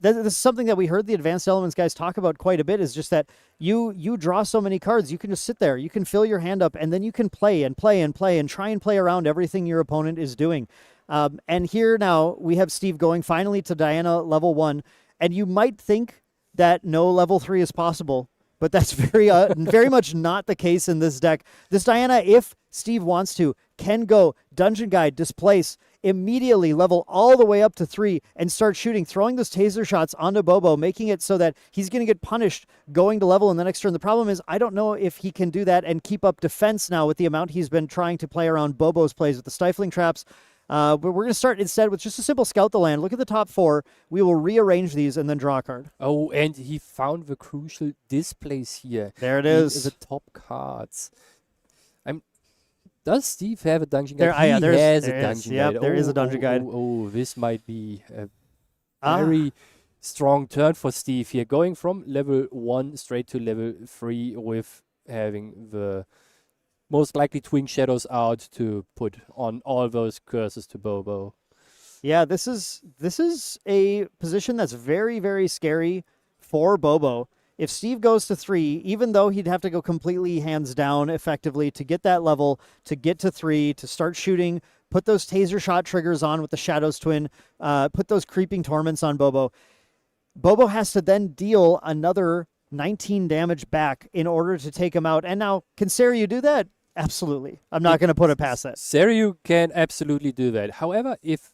This is something that we heard the Advanced Elements guys talk about quite a bit, is just that you draw so many cards, you can just sit there, you can fill your hand up, and then you can play and play and play and try and play around everything your opponent is doing. And here now we have Steve going finally to Diana level 1, and you might think that no level 3 is possible, but that's very much not the case in this deck. This Diana, if Steve wants to, can go Dungeon Guide, Displace, immediately level all the way up to 3 and start shooting, throwing those taser shots onto Bobo, making it so that he's going to get punished going to level in the next turn. The problem is I don't know if he can do that and keep up defense now with the amount he's been trying to play around Bobo's plays with the Stifling Traps. But we're going to start instead with just a simple Scout the Land. Look at the top 4. We will rearrange these and then draw a card. Oh, and he found the crucial Displace here. There it is. The top cards. Does Steve have a Dungeon Guide? He has a Dungeon Guide. Yep, there is a Dungeon Guide. This might be a very strong turn for Steve here. Going from level 1 straight to level 3 with having the most likely Twin Shadows out to put on all those curses to Bobo. Yeah, this is a position that's very, very scary for Bobo. If Steve goes to 3, even though he'd have to go completely hands down effectively to get that level, to get to 3, to start shooting, put those taser shot triggers on with the Shadows Twin, put those creeping torments on Bobo. Bobo has to then deal another 19 damage back in order to take him out. And now, can Seiryu do that? Absolutely. I'm not going to put it past that. Seiryu can absolutely do that. However, if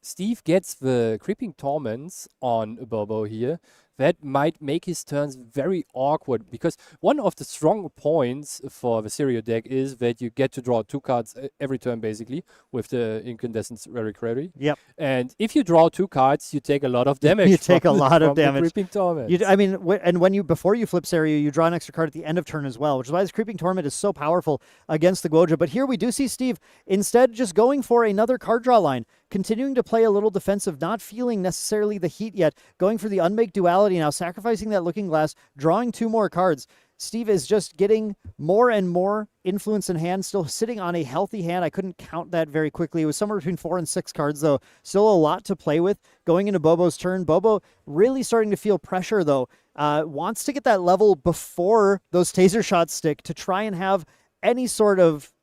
Steve gets the creeping torments on Bobo here, that might make his turns very awkward, because one of the strong points for the Seiryu deck is that you get to draw 2 cards every turn, basically, with the Incandescent Reliquary. Yep. And if you draw 2 cards, you take a lot of damage. You take a lot of the damage. Creeping Torment. I mean, and when before you flip Seiryu, you draw an extra card at the end of turn as well, which is why this Creeping Torment is so powerful against the Guoja. But here we do see Steve instead just going for another card draw line, continuing to play a little defensive, not feeling necessarily the heat yet, going for the Unmake Duality now, sacrificing that Looking Glass, drawing 2 more cards. Steve is just getting more and more influence in hand, still sitting on a healthy hand. I couldn't count that very quickly. It was somewhere between 4 and 6 cards, though. Still a lot to play with going into Bobo's turn. Bobo really starting to feel pressure, though. Wants to get that level before those taser shots stick to try and have any sort of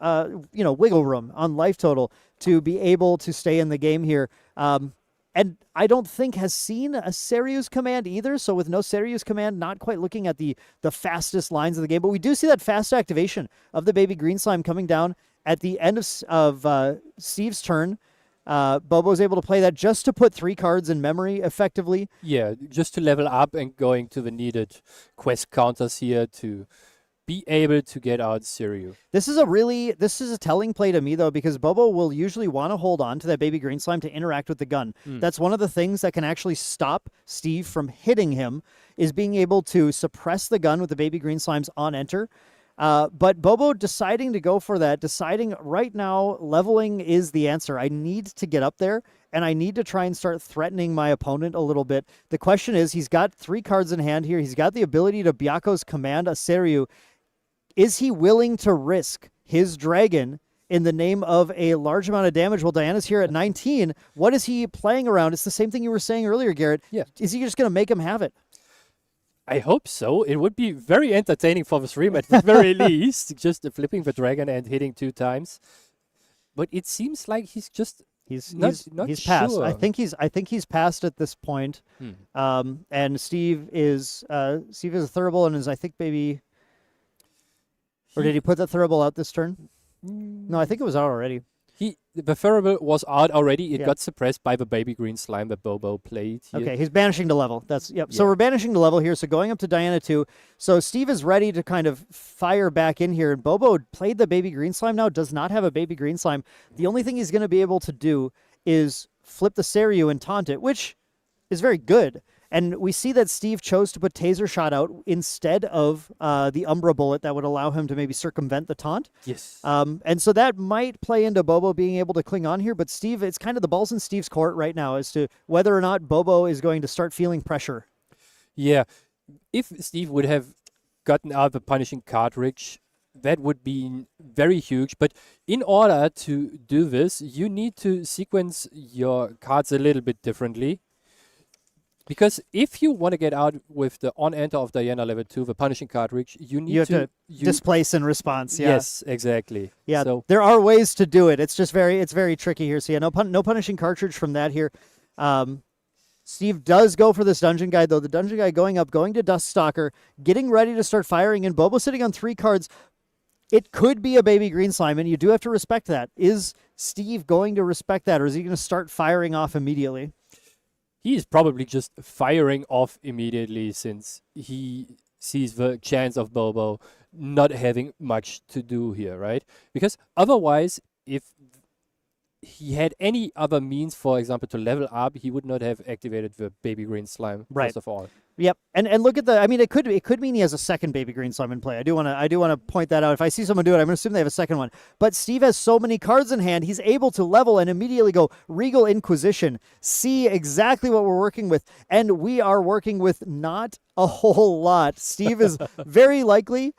wiggle room on life total to be able to stay in the game here. And I don't think has seen a Seiryu's Command either. So with no Seiryu's Command, not quite looking at the fastest lines of the game. But we do see that fast activation of the Baby Green Slime coming down at the end of Steve's turn. Bobo's able to play that just to put 3 cards in memory effectively. Yeah, just to level up and going to the needed quest counters here to be able to get out Seiryu. This is a telling play to me, though, because Bobo will usually want to hold on to that Baby Green Slime to interact with the gun. That's one of the things that can actually stop Steve from hitting him, is being able to suppress the gun with the Baby Green Slimes on enter. But Bobo deciding to go for that, deciding right now leveling is the answer. I need to get up there, and I need to try and start threatening my opponent a little bit. The question is, he's got 3 cards in hand here. He's got the ability to Byaku's Command a Seiryu. Is he willing to risk his dragon in the name of a large amount of damage? Well, Diana's here at 19. What is he playing around? It's the same thing you were saying earlier, Garrett. Yeah. Is he just going to make him have it? I hope so. It would be very entertaining for the stream at the very least, just flipping the dragon and hitting 2 times. But it seems like he's just not passed. sure. I think he's passed at this point. And Steve is a Thurible and is, I think, maybe. Or did he put the Thurible out this turn? No, I think it was out already. The Thurible was out already. It got suppressed by the Baby Green Slime that Bobo played here. Okay, he's banishing to level. So we're banishing to level here. So going up to Diana 2. So Steve is ready to kind of fire back in here. And Bobo played the Baby Green Slime now, does not have a Baby Green Slime. The only thing he's going to be able to do is flip the Seiryu and taunt it, which is very good. And we see that Steve chose to put Taser Shot out instead of the Umbra Bullet that would allow him to maybe circumvent the taunt. Yes. And so that might play into Bobo being able to cling on here. But Steve, it's kind of the ball's in Steve's court right now as to whether or not Bobo is going to start feeling pressure. Yeah. If Steve would have gotten out the Punishing Cartridge, that would be very huge. But in order to do this, you need to sequence your cards a little bit differently. Because if you want to get out with the on-enter of Diana level 2, the Punishing Cartridge, you need to displace in response. Yeah. Yes, exactly. Yeah, so there are ways to do it. It's just very tricky here. So yeah, no Punishing Cartridge from that here. Steve does go for this Dungeon Guide, though. The Dungeon Guide going up, going to Duststalker, getting ready to start firing, and Bobo sitting on 3 cards. It could be a Baby Green Slime, and you do have to respect that. Is Steve going to respect that, or is he going to start firing off immediately? He is probably just firing off immediately, since he sees the chance of Bobo not having much to do here, right? Because otherwise, if he had any other means, for example, to level up, he would not have activated the Baby Green Slime, first of all. Yep, and look at it could mean he has a second Baby Green Slime in play. I do want to point that out. If I see someone do it, I'm going to assume they have a second one. But Steve has so many cards in hand, he's able to level and immediately go Regal Inquisition, see exactly what we're working with, and we are working with not a whole lot. Steve is very likely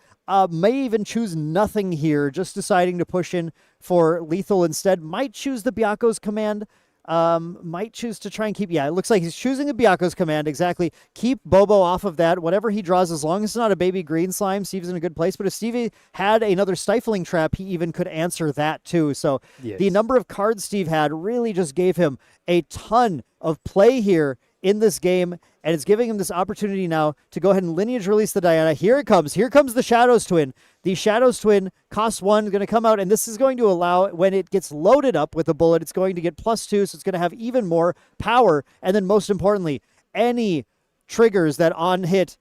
may even choose nothing here, just deciding to push in for lethal instead. Might choose the Byaku's Command. might choose to try and keep. Yeah, it looks like he's choosing a Byaku's command. Exactly. Keep Bobo off of that. Whatever he draws, as long as it's not a baby green slime, Steve's in a good place. But if Stevie had another stifling trap, he even could answer that too. So the number of cards Steve had really just gave him a ton of play here in this game, and it's giving him this opportunity now to go ahead and lineage release the Diana. Here it comes. Here comes the Shadows Twin. The Shadows Twin costs 1, going to come out, and this is going to allow, when it gets loaded up with a bullet, it's going to get +2, so it's going to have even more power. And then most importantly, any triggers that on hit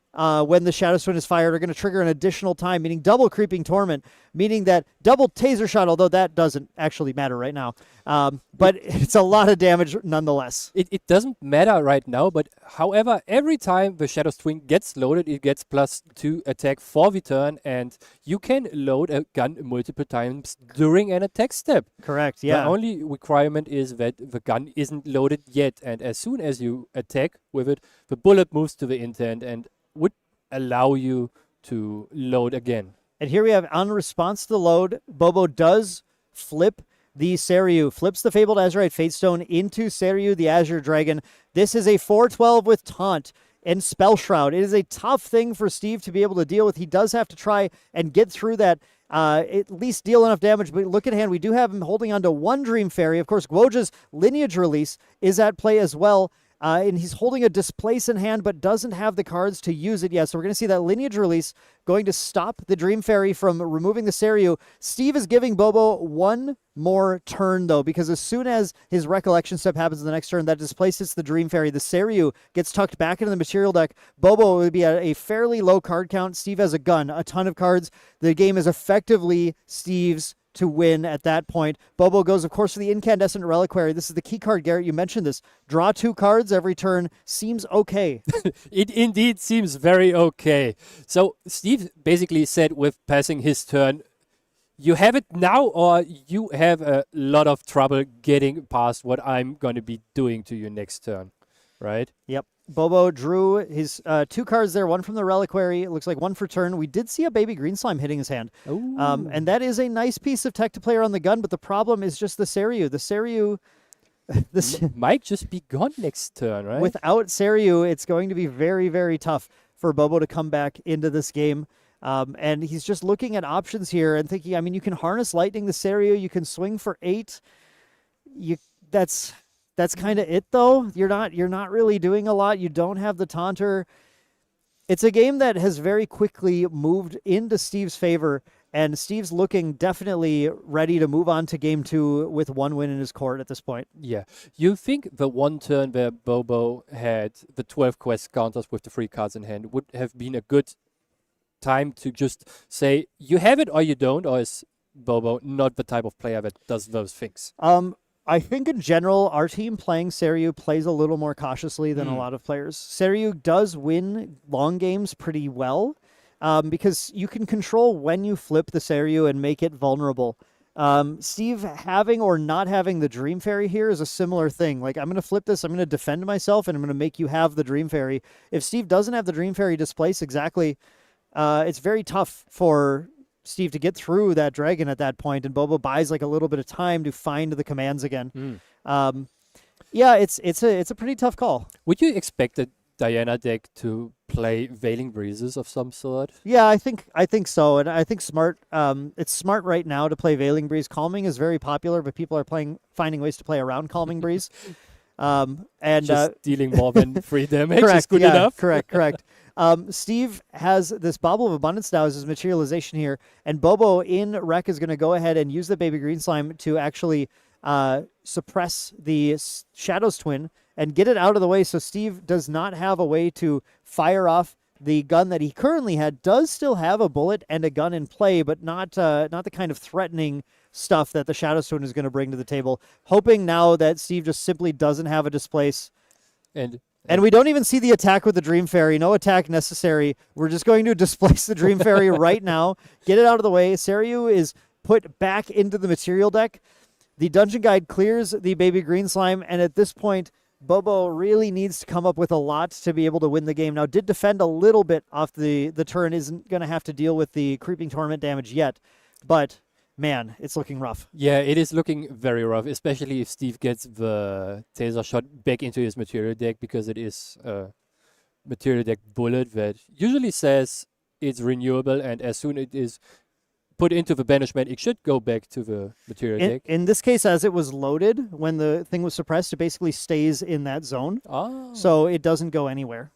when the Shadow Twin is fired are going to trigger an additional time, meaning double Creeping Torment, meaning that double Taser Shot, although that doesn't actually matter right now. But it's a lot of damage nonetheless. It doesn't matter right now, but however, every time the Shadow Twin gets loaded, it gets +2 attack for the turn, and you can load a gun multiple times during an attack step. Correct, yeah. The only requirement is that the gun isn't loaded yet, and as soon as you attack with it, the bullet moves to the intent and would allow you to load again. And here we have, on response to the load, Bobo does flip the Seiryu, flips the Fabled Azurite Fatestone into Seiryu, the Azure Dragon. This is a 4/12 with Taunt and Spell Shroud. It is a tough thing for Steve to be able to deal with. He does have to try and get through that, at least deal enough damage. But look at hand, we do have him holding on to 1 Dream Fairy. Of course, Gwoja's lineage release is at play as well. And he's holding a Displace in hand, but doesn't have the cards to use it yet. So we're going to see that lineage release going to stop the Dream Fairy from removing the Seiryu. Steve is giving Bobo 1 more turn, though, because as soon as his Recollection Step happens in the next turn, that displaces the Dream Fairy. The Seiryu gets tucked back into the material deck. Bobo would be at a fairly low card count. Steve has a gun, a ton of cards. The game is effectively Steve's to win at that point. Bobo goes, of course, for the Incandescent Reliquary. This is the key card, Garrett. You mentioned this. Draw 2 cards every turn. Seems okay. It indeed seems very okay. So Steve basically said with passing his turn, you have it now or you have a lot of trouble getting past what I'm going to be doing to you next turn, right? Yep. Bobo drew his 2 cards there, 1 from the Reliquary. It looks like 1 for turn. We did see a baby green slime hitting his hand. And that is a nice piece of tech to play around the gun, but the problem is just the Seiryu. The Seiryu... might just be gone next turn, right? Without Seiryu, it's going to be very, very tough for Bobo to come back into this game. And he's just looking at options here and thinking, I mean, you can harness Lightning the Seiryu, you can swing for 8. That's kind of it, though. You're not really doing a lot. You don't have the Taunter. It's a game that has very quickly moved into Steve's favor, and Steve's looking definitely ready to move on to game 2 with 1 win in his court at this point. Yeah. You think the one turn where Bobo had the 12 quest counters with the 3 cards in hand would have been a good time to just say, you have it or you don't, or is Bobo not the type of player that does those things? I think in general, our team playing Seiryu plays a little more cautiously than a lot of players. Seiryu does win long games pretty well because you can control when you flip the Seiryu and make it vulnerable. Steve having or not having the Dream Fairy here is a similar thing. Like, I'm going to flip this, I'm going to defend myself, and I'm going to make you have the Dream Fairy. If Steve doesn't have the Dream Fairy displaced exactly, it's very tough for Steve to get through that dragon at that point, and Bobo buys like a little bit of time to find the commands again. Yeah, it's a pretty tough call. Would you expect the Diana deck to play Veiling Breezes of some sort? Yeah, I think so, and I think smart. It's smart right now to play Veiling Breeze. Calming is very popular, but people are finding ways to play around Calming Breeze. And just dealing more than 3 damage correct, is good enough. Correct. Steve has this Bauble of Abundance now as his materialization here, and Bobo in Rec is going to go ahead and use the Baby Green Slime to actually suppress the Shadows Twin and get it out of the way, so Steve does not have a way to fire off the gun that he currently had. Does still have a bullet and a gun in play, but not the kind of threatening stuff that the Shadows Twin is going to bring to the table. Hoping now that Steve just simply doesn't have a displace. And we don't even see the attack with the Dream Fairy. No attack necessary. We're just going to displace the Dream Fairy right now. Get it out of the way. Seiryu is put back into the material deck. The Dungeon Guide clears the Baby Green Slime, and at this point, Bobo really needs to come up with a lot to be able to win the game. Now, did defend a little bit off the turn. Isn't going to have to deal with the Creeping Torment damage yet. But man, it's looking rough. Yeah, it is looking very rough, especially if Steve gets the taser shot back into his material deck, because it is a material deck bullet that usually says it's renewable, and as soon as it is put into the banishment, it should go back to the material deck. In this case, as it was loaded, when the thing was suppressed, it basically stays in that zone. Oh. So it doesn't go anywhere.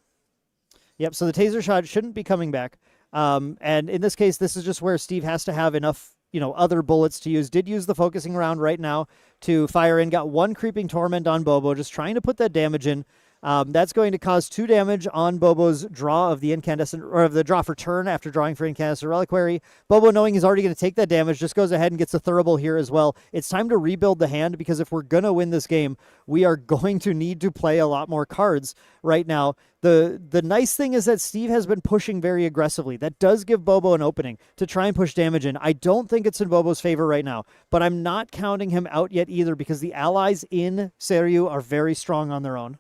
Yep, so the taser shot shouldn't be coming back. And in this case, this is just where Steve has to have enough, other bullets to use. Did use the focusing round right now to fire in. Got 1 Creeping Torment on Bobo, just trying to put that damage in. That's going to cause 2 damage on Bobo's draw of the incandescent, or of the draw for turn after drawing for incandescent reliquary. Bobo, knowing he's already going to take that damage, just goes ahead and gets a Thurible here as well. It's time to rebuild the hand, because if we're going to win this game, we are going to need to play a lot more cards right now. The nice thing is that Steve has been pushing very aggressively. That does give Bobo an opening to try and push damage in. I don't think it's in Bobo's favor right now, but I'm not counting him out yet either, because the allies in Seiryu are very strong on their own.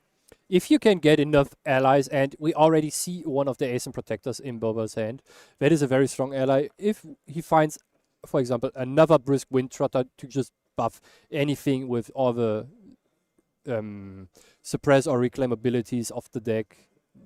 If you can get enough allies, and we already see one of the Ascent Protectors in Bobo's hand, that is a very strong ally. If he finds, for example, another Brisk Wind Trotter to just buff anything with all the suppress or reclaim abilities of the deck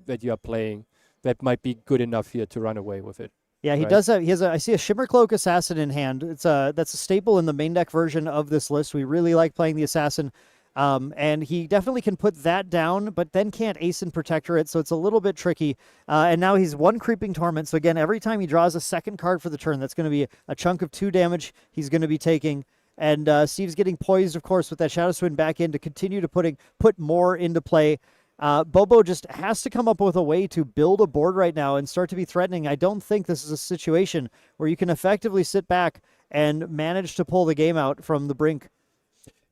that you are playing, that might be good enough here to run away with it. Yeah, he does have. I see a Shimmer Cloak Assassin in hand. That's a staple in the main deck version of this list. We really like playing the Assassin. And he definitely can put that down, but then can't Ascent Protector it, so it's a little bit tricky. And now he's 1 Creeping Torment, so again, every time he draws a second card for the turn, that's going to be a chunk of 2 damage he's going to be taking. And Steve's getting poised, of course, with that Shadow Twin back in to continue to put more into play. Bobo just has to come up with a way to build a board right now and start to be threatening. I don't think this is a situation where you can effectively sit back and manage to pull the game out from the brink.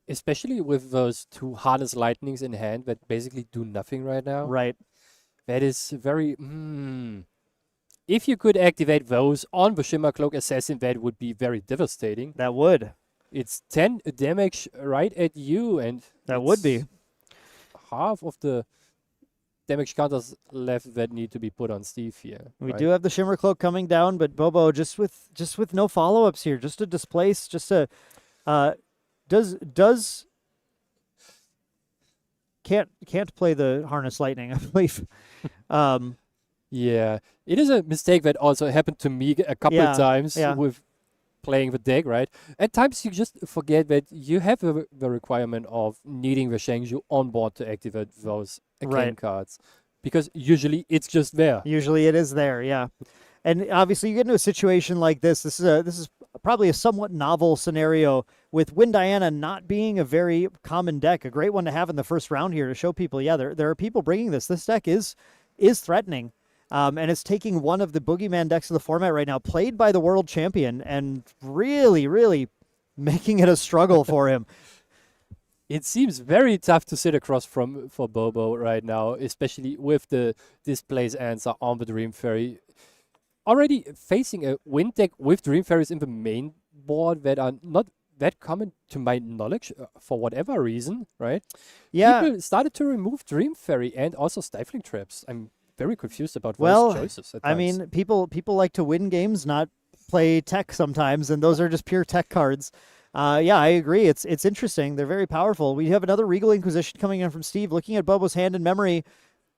Especially with those 2 Harness Lightnings in hand that basically do nothing right now. Right. That is very... If you could activate those on the Shimmer Cloak Assassin, that would be very devastating. That would. It's 10 damage right at you, and... That would be. Half of the damage counters left that need to be put on Steve here. We do have the Shimmer Cloak coming down, but Bobo just with no follow-ups here, just to displace, just to... Can't play the Harness Lightning, I believe. Yeah, it is a mistake that also happened to me a couple of times with playing the deck, right? At times you just forget that you have the requirement of needing the Shangju on board to activate those game cards, because usually it's just there. Usually it is there, yeah. And obviously you get into a situation like this. This is probably a somewhat novel scenario, with Wind Diana not being a very common deck. A great one to have in the first round here to show people, yeah, there are people bringing this. This deck is threatening. And it's taking one of the boogeyman decks of the format right now, played by the world champion, and really, really making it a struggle for him. It seems very tough to sit across for Bobo right now, especially with the Displace answer on the Dream Fairy. Already facing a Wind deck with Dream Fairies in the main board that are not that common to my knowledge for whatever reason, right? Yeah. People started to remove Dream Fairy and also Stifling Traps. I'm very confused about those choices at times. I mean, people like to win games, not play tech sometimes, and those are just pure tech cards. Yeah, I agree. It's interesting. They're very powerful. We have another Regal Inquisition coming in from Steve, looking at Bobo's hand in memory,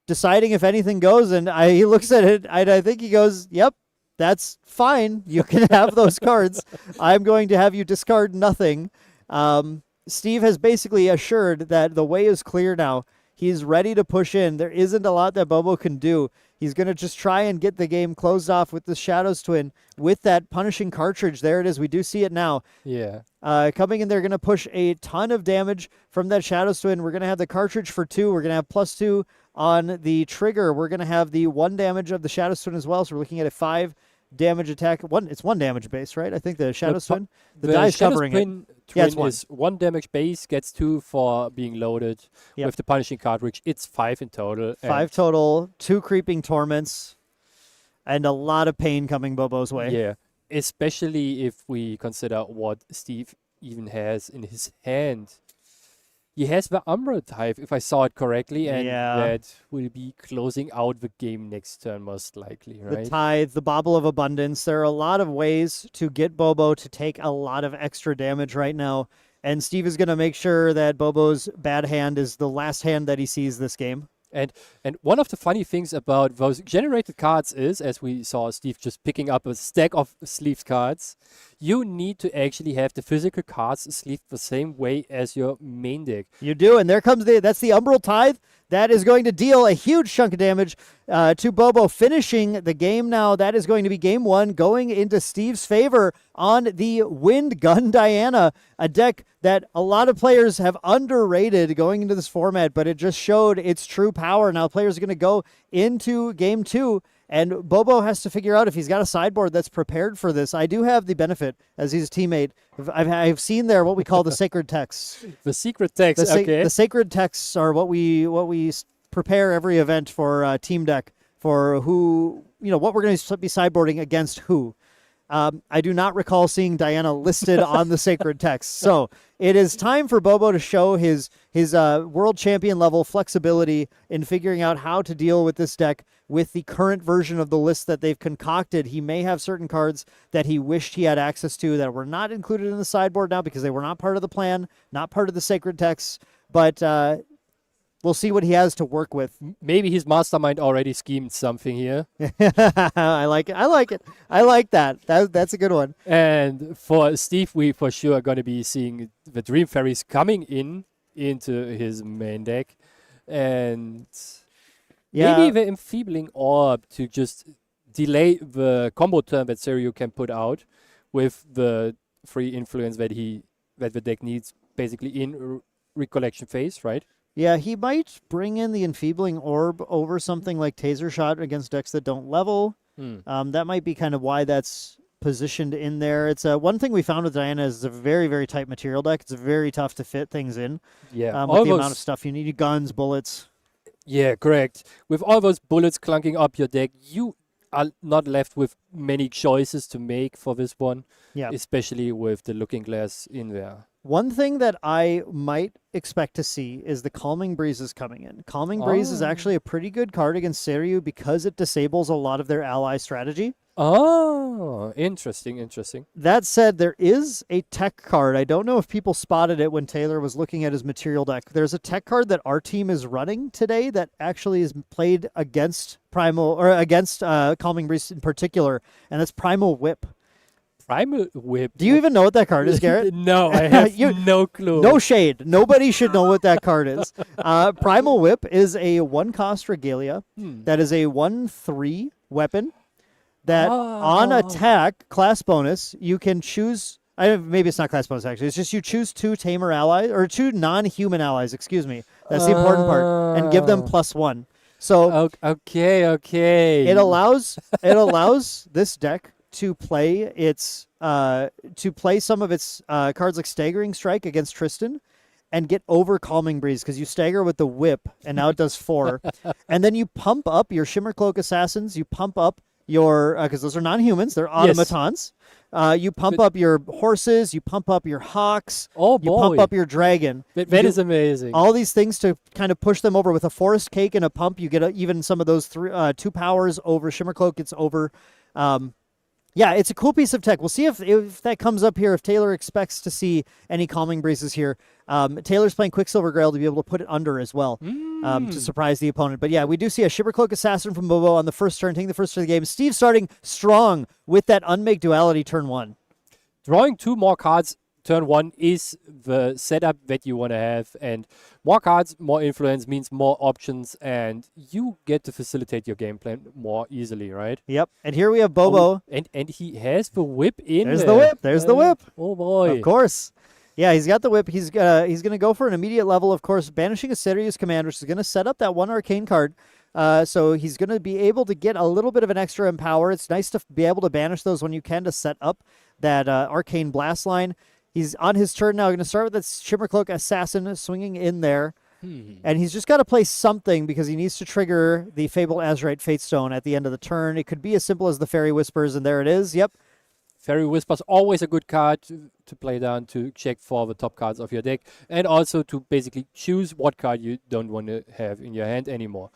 deciding if anything goes, and he looks at it, and I think he goes, yep, that's fine. You can have those cards. I'm going to have you discard nothing. Steve has basically assured that the way is clear now. He's ready to push in. There isn't a lot that Bobo can do. He's going to just try and get the game closed off with the Shadows Twin, with that punishing cartridge. There it is. We do see it now. Yeah. Coming in, they're going to push a ton of damage from that Shadows Twin. We're going to have the cartridge for 2. We're going to have +2 on the trigger. We're going to have the 1 damage of the Shadows Twin as well. So we're looking at a 5 damage attack. It's 1 damage base, right? I think the Shadows Twin. The die's covering it. Yeah, it's 1. Is 1 damage base, gets 2 for being loaded with the punishing cartridge. It's 5 in total. 5 total, 2 Creeping Torments, and a lot of pain coming Bobo's way. Yeah, especially if we consider what Steve even has in his hand. He has the Umbra type, if I saw it correctly, and Yeah. that will be closing out the game next turn, most likely, The right? Tithe, the Bauble of Abundance. There are a lot of ways to get Bobo to take a lot of extra damage right now. And Steve is going to make sure that Bobo's bad hand is the last hand that he sees this game. And one of the funny things about those generated cards is, as we saw Steve just picking up a stack of sleeved cards, you need to actually have the physical cards sleeved the same way as your main deck. You do, and there comes that's the Umbral Tithe. That is going to deal a huge chunk of damage to Bobo, finishing the game now. That is going to be game one, going into Steve's favor on the Wind Gun Diana, a deck that a lot of players have underrated going into this format, but it just showed its true power. Now players are going to go into game two, and Bobo has to figure out if he's got a sideboard that's prepared for this. I do have the benefit, as he's a teammate. I've seen there what we call the sacred texts. The secret text, okay. The sacred texts are what we prepare every event for team deck for who, what we're going to be sideboarding against who. I do not recall seeing Diana listed on the sacred text. So it is time for Bobo to show his world champion level flexibility in figuring out how to deal with this deck with the current version of the list that they've concocted. He may have certain cards that he wished he had access to that were not included in the sideboard now because they were not part of the plan, not part of the sacred texts, but we'll see what he has to work with. Maybe his mastermind already schemed something here. I like it. I like that. That's a good one. And for Steve, we for sure are going to be seeing the Dream Fairies coming into his main deck. And maybe the Enfeebling Orb to just delay the combo turn that Serio can put out with the free influence that the deck needs basically in recollection phase, right? Yeah, he might bring in the Enfeebling Orb over something like Taser Shot against decks that don't level. That might be kind of why that's positioned in there. It's one thing we found with Diana is it's a very, very tight material deck. It's very tough to fit things in. Yeah, with the amount of stuff you need, guns, bullets. Yeah, correct. With all those bullets clunking up your deck, you are not left with many choices to make for this one. Yeah, especially with the Looking Glass in there. One thing that I might expect to see is the Calming Breezes coming in. Calming Breeze is actually a pretty good card against Seiryu because it disables a lot of their ally strategy. Oh, interesting. That said, there is a tech card. I don't know if people spotted it when Taylor was looking at his material deck. There's a tech card that our team is running today that actually is played against Calming Breeze in particular, and that's Primal Whip. Primal Whip. Do you even know what that card is, Garrett? No, I have no clue. No shade. Nobody should know what that card is. Primal Whip is a 1-cost regalia that is a 1/3 weapon that on attack, class bonus, you can choose... maybe it's not class bonus, actually. It's just you choose 2 tamer allies, or 2 non-human allies, excuse me. That's the important part. And give them +1. So okay. It allows this deck to play some of its cards like Staggering Strike against Tristan and get over Calming Breeze because you stagger with the whip and now it does 4. And then you pump up your Shimmercloak Assassins, you pump up your, because those are non-humans, they're automatons. Yes. You pump up your horses, you pump up your hawks, you pump up your dragon. That is amazing. All these things to kind of push them over with a Forest Cake and a pump. You get even some of those 2 powers over Shimmercloak. It's over. Yeah, it's a cool piece of tech. We'll see if that comes up here, if Taylor expects to see any Calming Breezes here. Taylor's playing Quicksilver Grail to be able to put it under as well to surprise the opponent. But yeah, we do see a Shimmercloak Assassin from Bobo on the first turn, taking the first turn of the game. Steve starting strong with that Unmake Duality turn 1. Drawing 2 more cards turn 1 is the setup that you want to have, and more cards, more influence means more options, and you get to facilitate your game plan more easily, right? Yep. And here we have Bobo. And he has the whip in There's there. the whip. There's the whip. Oh boy. Of course. Yeah, he's got the whip. He's gonna go for an immediate level, of course, banishing a Serious Command, which is gonna set up that 1 arcane card. So he's going to be able to get a little bit of an extra empower. It's nice to be able to banish those when you can to set up that arcane blast line. He's on his turn now. Going to start with that Shimmercloak Assassin swinging in there. And he's just got to play something because he needs to trigger the Fabled Azurite Fatestone at the end of the turn. It could be as simple as the Fairy Whispers, and there it is. Yep. Fairy Whisper's always a good card to play down to check for the top cards of your deck, and also to basically choose what card you don't want to have in your hand anymore.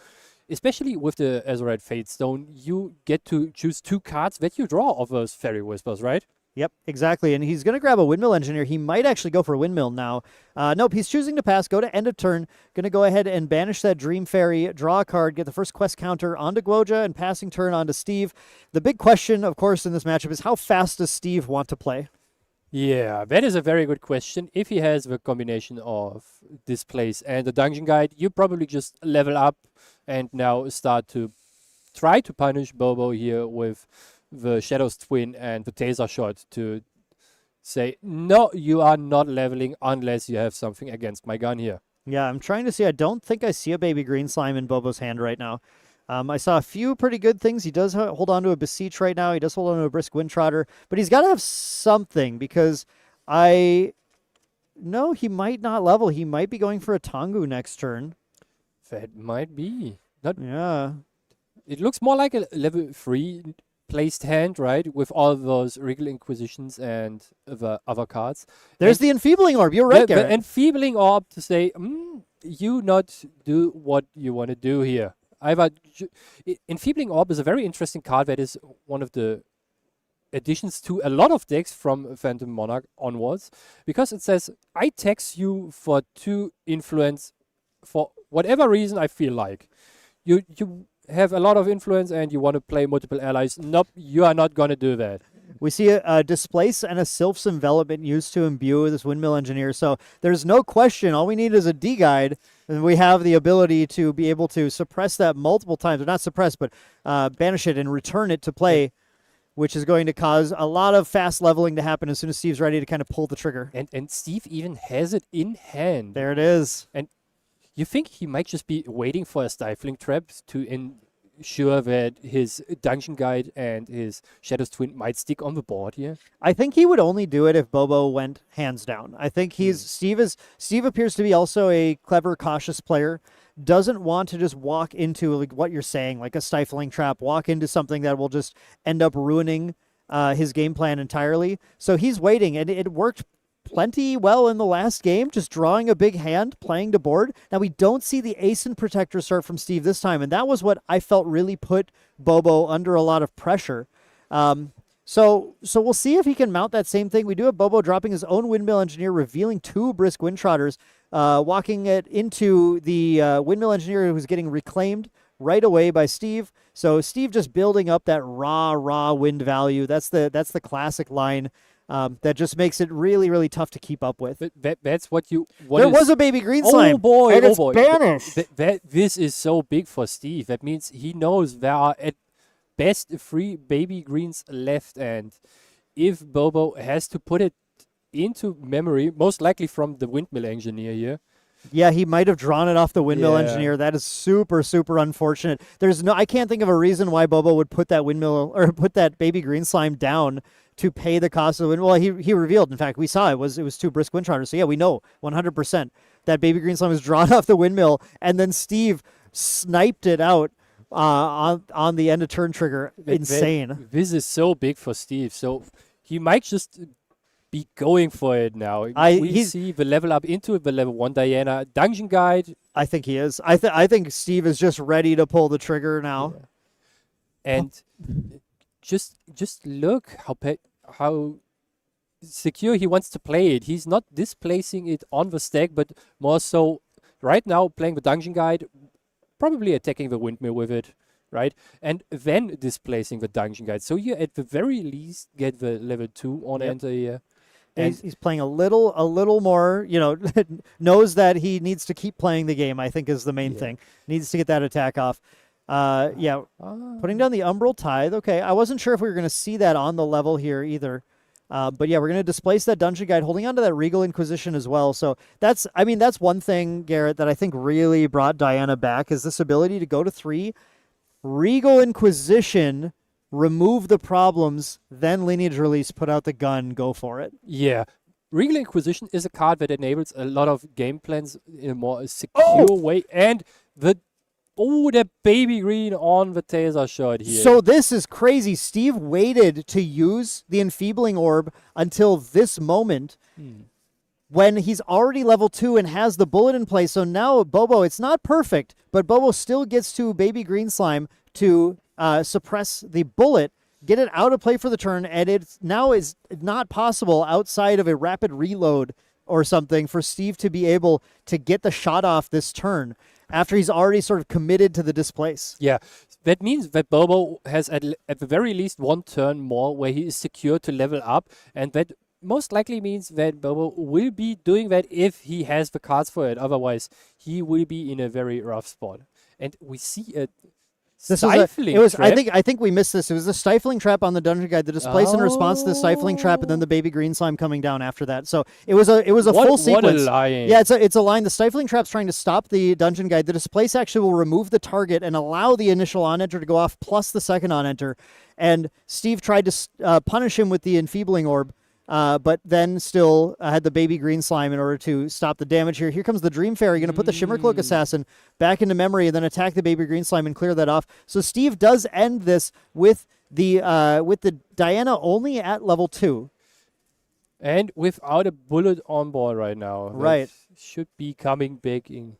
Especially with the Azurite Fate Stone, you get to choose 2 cards that you draw of those Fairy Whispers, right? Yep, exactly. And he's going to grab a Windmill Engineer. He might actually go for a Windmill now. Nope, he's choosing to pass, go to end of turn. Going to go ahead and banish that Dream Fairy, draw a card, get the first quest counter onto Guoja, and passing turn onto Steve. The big question, of course, in this matchup is how fast does Steve want to play? Yeah, that is a very good question. If he has the combination of Displace and the Dungeon Guide, you probably just level up and now start to try to punish Bobo here with the Shadow's Twin and the Taser Shot to say, no, you are not leveling unless you have something against my gun here. Yeah, I'm trying to see. I don't think I see a Baby Green Slime in Bobo's hand right now. I saw a few pretty good things. He does hold on to a Beseech right now. He does hold on to a Brisk Windtrotter. But he's got to have something because no, he might not level. He might be going for a Tengu next turn. That might be. Yeah. It looks more like a level 3 placed hand, right? With all those Regal Inquisitions and the other cards. There's the Enfeebling Orb. You're right, Garrett. The Enfeebling Orb to say, you not do what you want to do here. Enfeebling Orb is a very interesting card that is one of the additions to a lot of decks from Phantom Monarch onwards, because it says, I tax you for 2 influence for whatever reason I feel like. You have a lot of influence and you want to play multiple allies. Nope, you are not going to do that. We see a Displace and a Sylph's Envelopment used to imbue this Windmill Engineer. So there's no question. All we need is a D-Guide, and we have the ability to be able to suppress that multiple times. Or not suppress, but banish it and return it to play, which is going to cause a lot of fast leveling to happen as soon as Steve's ready to kind of pull the trigger. And Steve even has it in hand. There it is. And you think he might just be waiting for a Stifling Trap to ensure that his Dungeon Guide and his Shadow's Twin might stick on the board here? I think he would only do it if Bobo went hands down. I think Steve appears to be also a clever, cautious player. Doesn't want to just walk into like what you're saying, like a Stifling Trap, walk into something that will just end up ruining his game plan entirely. So he's waiting, and it worked plenty well in the last game, just drawing a big hand, playing to board. Now, we don't see the Ace and Protector start from Steve this time, and that was what I felt really put Bobo under a lot of pressure. So we'll see if he can mount that same thing. We do have Bobo dropping his own Windmill Engineer, revealing 2 Brisk Windtrotters, walking it into the Windmill Engineer who's getting reclaimed right away by Steve. So Steve just building up that raw wind value. That's the classic line. That just makes it really, really tough to keep up with. That's what you... There was a Baby Green Slime. Oh boy, and oh it's boy. banished. This is so big for Steve. That means he knows there are at best 3 Baby Greens left, and if Bobo has to put it into memory, most likely from the Windmill Engineer here. Yeah, he might have drawn it off the Windmill Engineer. That is super, super unfortunate. I can't think of a reason why Bobo would put that Windmill or put that Baby Green Slime down to pay the cost of the Windmill. Well, he revealed, in fact, we saw it was 2 Brisk Windtrotters. So yeah, we know 100% that Baby Green Slime was drawn off the Windmill, and then Steve sniped it out on the end of turn trigger. Insane. This is so big for Steve. So he might just be going for it now. We see the level up into the level 1 Diana Dungeon Guide. I think he is. I think Steve is just ready to pull the trigger now. Yeah. And just look how secure he wants to play it. He's not displacing it on the stack, but more so right now playing the Dungeon Guide, probably attacking the Windmill with it, right? And then displacing the Dungeon Guide. So you at the very least get the level 2 on enter here. And he's playing a little more, knows that he needs to keep playing the game, I think is the main thing. Needs to get that attack off. Putting down the Umbral Tithe. Okay, I wasn't sure if we were going to see that on the level here either. But yeah, we're going to displace that Dungeon Guide, holding on to that Regal Inquisition as well. So that's one thing, Garrett, that I think really brought Diana back, is this ability to go to 3, Regal Inquisition, remove the problems, then Lineage Release, put out the gun, go for it. Yeah. Regal Inquisition is a card that enables a lot of game plans in a more secure way. And the Oh, the baby green on the taser shot here. So this is crazy. Steve waited to use the Enfeebling Orb until this moment when he's already level 2 and has the bullet in place. So now Bobo, it's not perfect, but Bobo still gets to Baby Green Slime to suppress the bullet, get it out of play for the turn, and it now is not possible outside of a rapid reload or something for Steve to be able to get the shot off this turn after he's already sort of committed to the displace. Yeah, that means that Bobo has at the very least one turn more where he is secure to level up, and that most likely means that Bobo will be doing that if he has the cards for it. Otherwise, he will be in a very rough spot. And we see a stifling trap. I think we missed this. It was the stifling trap on the dungeon guide, the displace in response to the stifling trap, and then the baby green slime coming down after that. So it was a full sequence. What a line. Yeah, it's a line. The stifling trap's trying to stop the dungeon guide. The displace actually will remove the target and allow the initial on enter to go off plus the second on enter. And Steve tried to punish him with the enfeebling orb. But then still had the baby green slime in order to stop the damage here. Here comes the Dream Fairy, going to put the Shimmercloak Assassin back into memory and then attack the baby green slime and clear that off. So Steve does end this with the Diana only at level 2. And without a bullet on board right now. Right. That should be coming back in.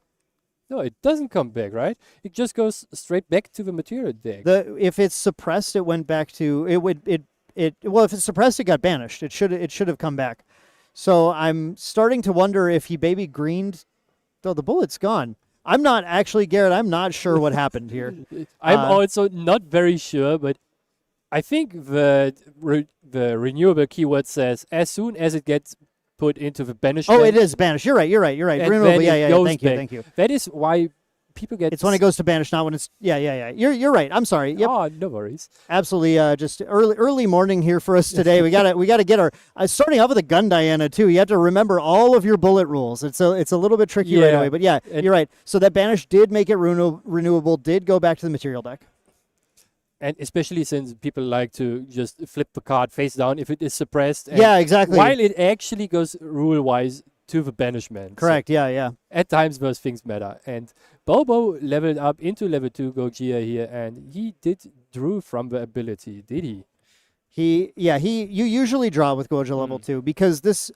No, it doesn't come back, right? It just goes straight back to the material deck. If it's suppressed, it went back to well, if it's suppressed, it got banished. It should have come back. So I'm starting to wonder if he baby greened. Though the bullet's gone. I'm not actually, Garrett. I'm not sure what happened here. I'm also not very sure, but I think the renewable keyword says as soon as it gets put into the banishment. Oh, it is banished. You're right. Renewable. Yeah. Thank you. That is why people get. It's when it goes to banish, not when it's. Yeah. You're right. I'm sorry. Yep. Oh, no worries. Absolutely. Just early morning here for us today. We gotta get our starting off with a gun Diana too. You have to remember all of your bullet rules. It's a little bit tricky right away, but yeah, you're right. So that banish did make it renewable. Did go back to the material deck. And especially since people like to just flip the card face down if it is suppressed. Yeah, exactly. While it actually goes rule-wise to the banishment. Correct, so yeah. At times those things matter. And Bobo leveled up into level 2 Gojira here, and he drew from the ability, did he? You usually draw with Goja level 2 because this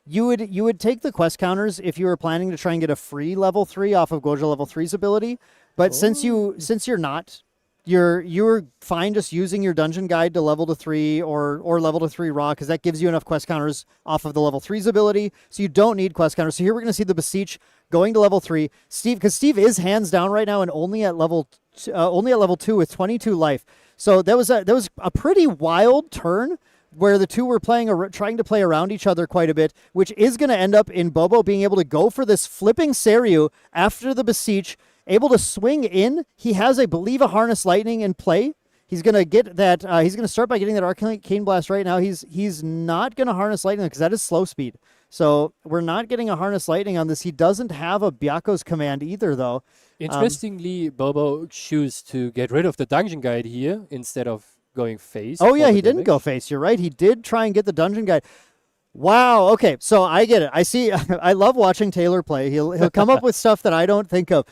you would take the quest counters if you were planning to try and get a free level 3 off of Goja level 3's ability. But since you're not, you're fine just using your dungeon guide to level to 3 or level to 3 raw, because that gives you enough quest counters off of the level 3's ability, so you don't need quest counters. So here we're going to see the Beseech going to level 3. Because Steve is hands down right now and only at level 2 with 22 life. So that was a pretty wild turn where the two were trying to play around each other quite a bit, which is going to end up in Bobo being able to go for this flipping Seiryu after the Beseech, able to swing in. He has, I believe, a Harness Lightning in play. He's going to get that. He's going to start by getting that Arcane Blast right now. He's not going to Harness Lightning because that is slow speed. So we're not getting a Harness Lightning on this. He doesn't have a Byaku's command either, though. Interestingly, Bobo chose to get rid of the Dungeon Guide here instead of going face. Oh, yeah, he didn't go face. You're right. He did try and get the Dungeon Guide. Wow. Okay. So I get it. I see. I love watching Taylor play. He'll come up with stuff that I don't think of.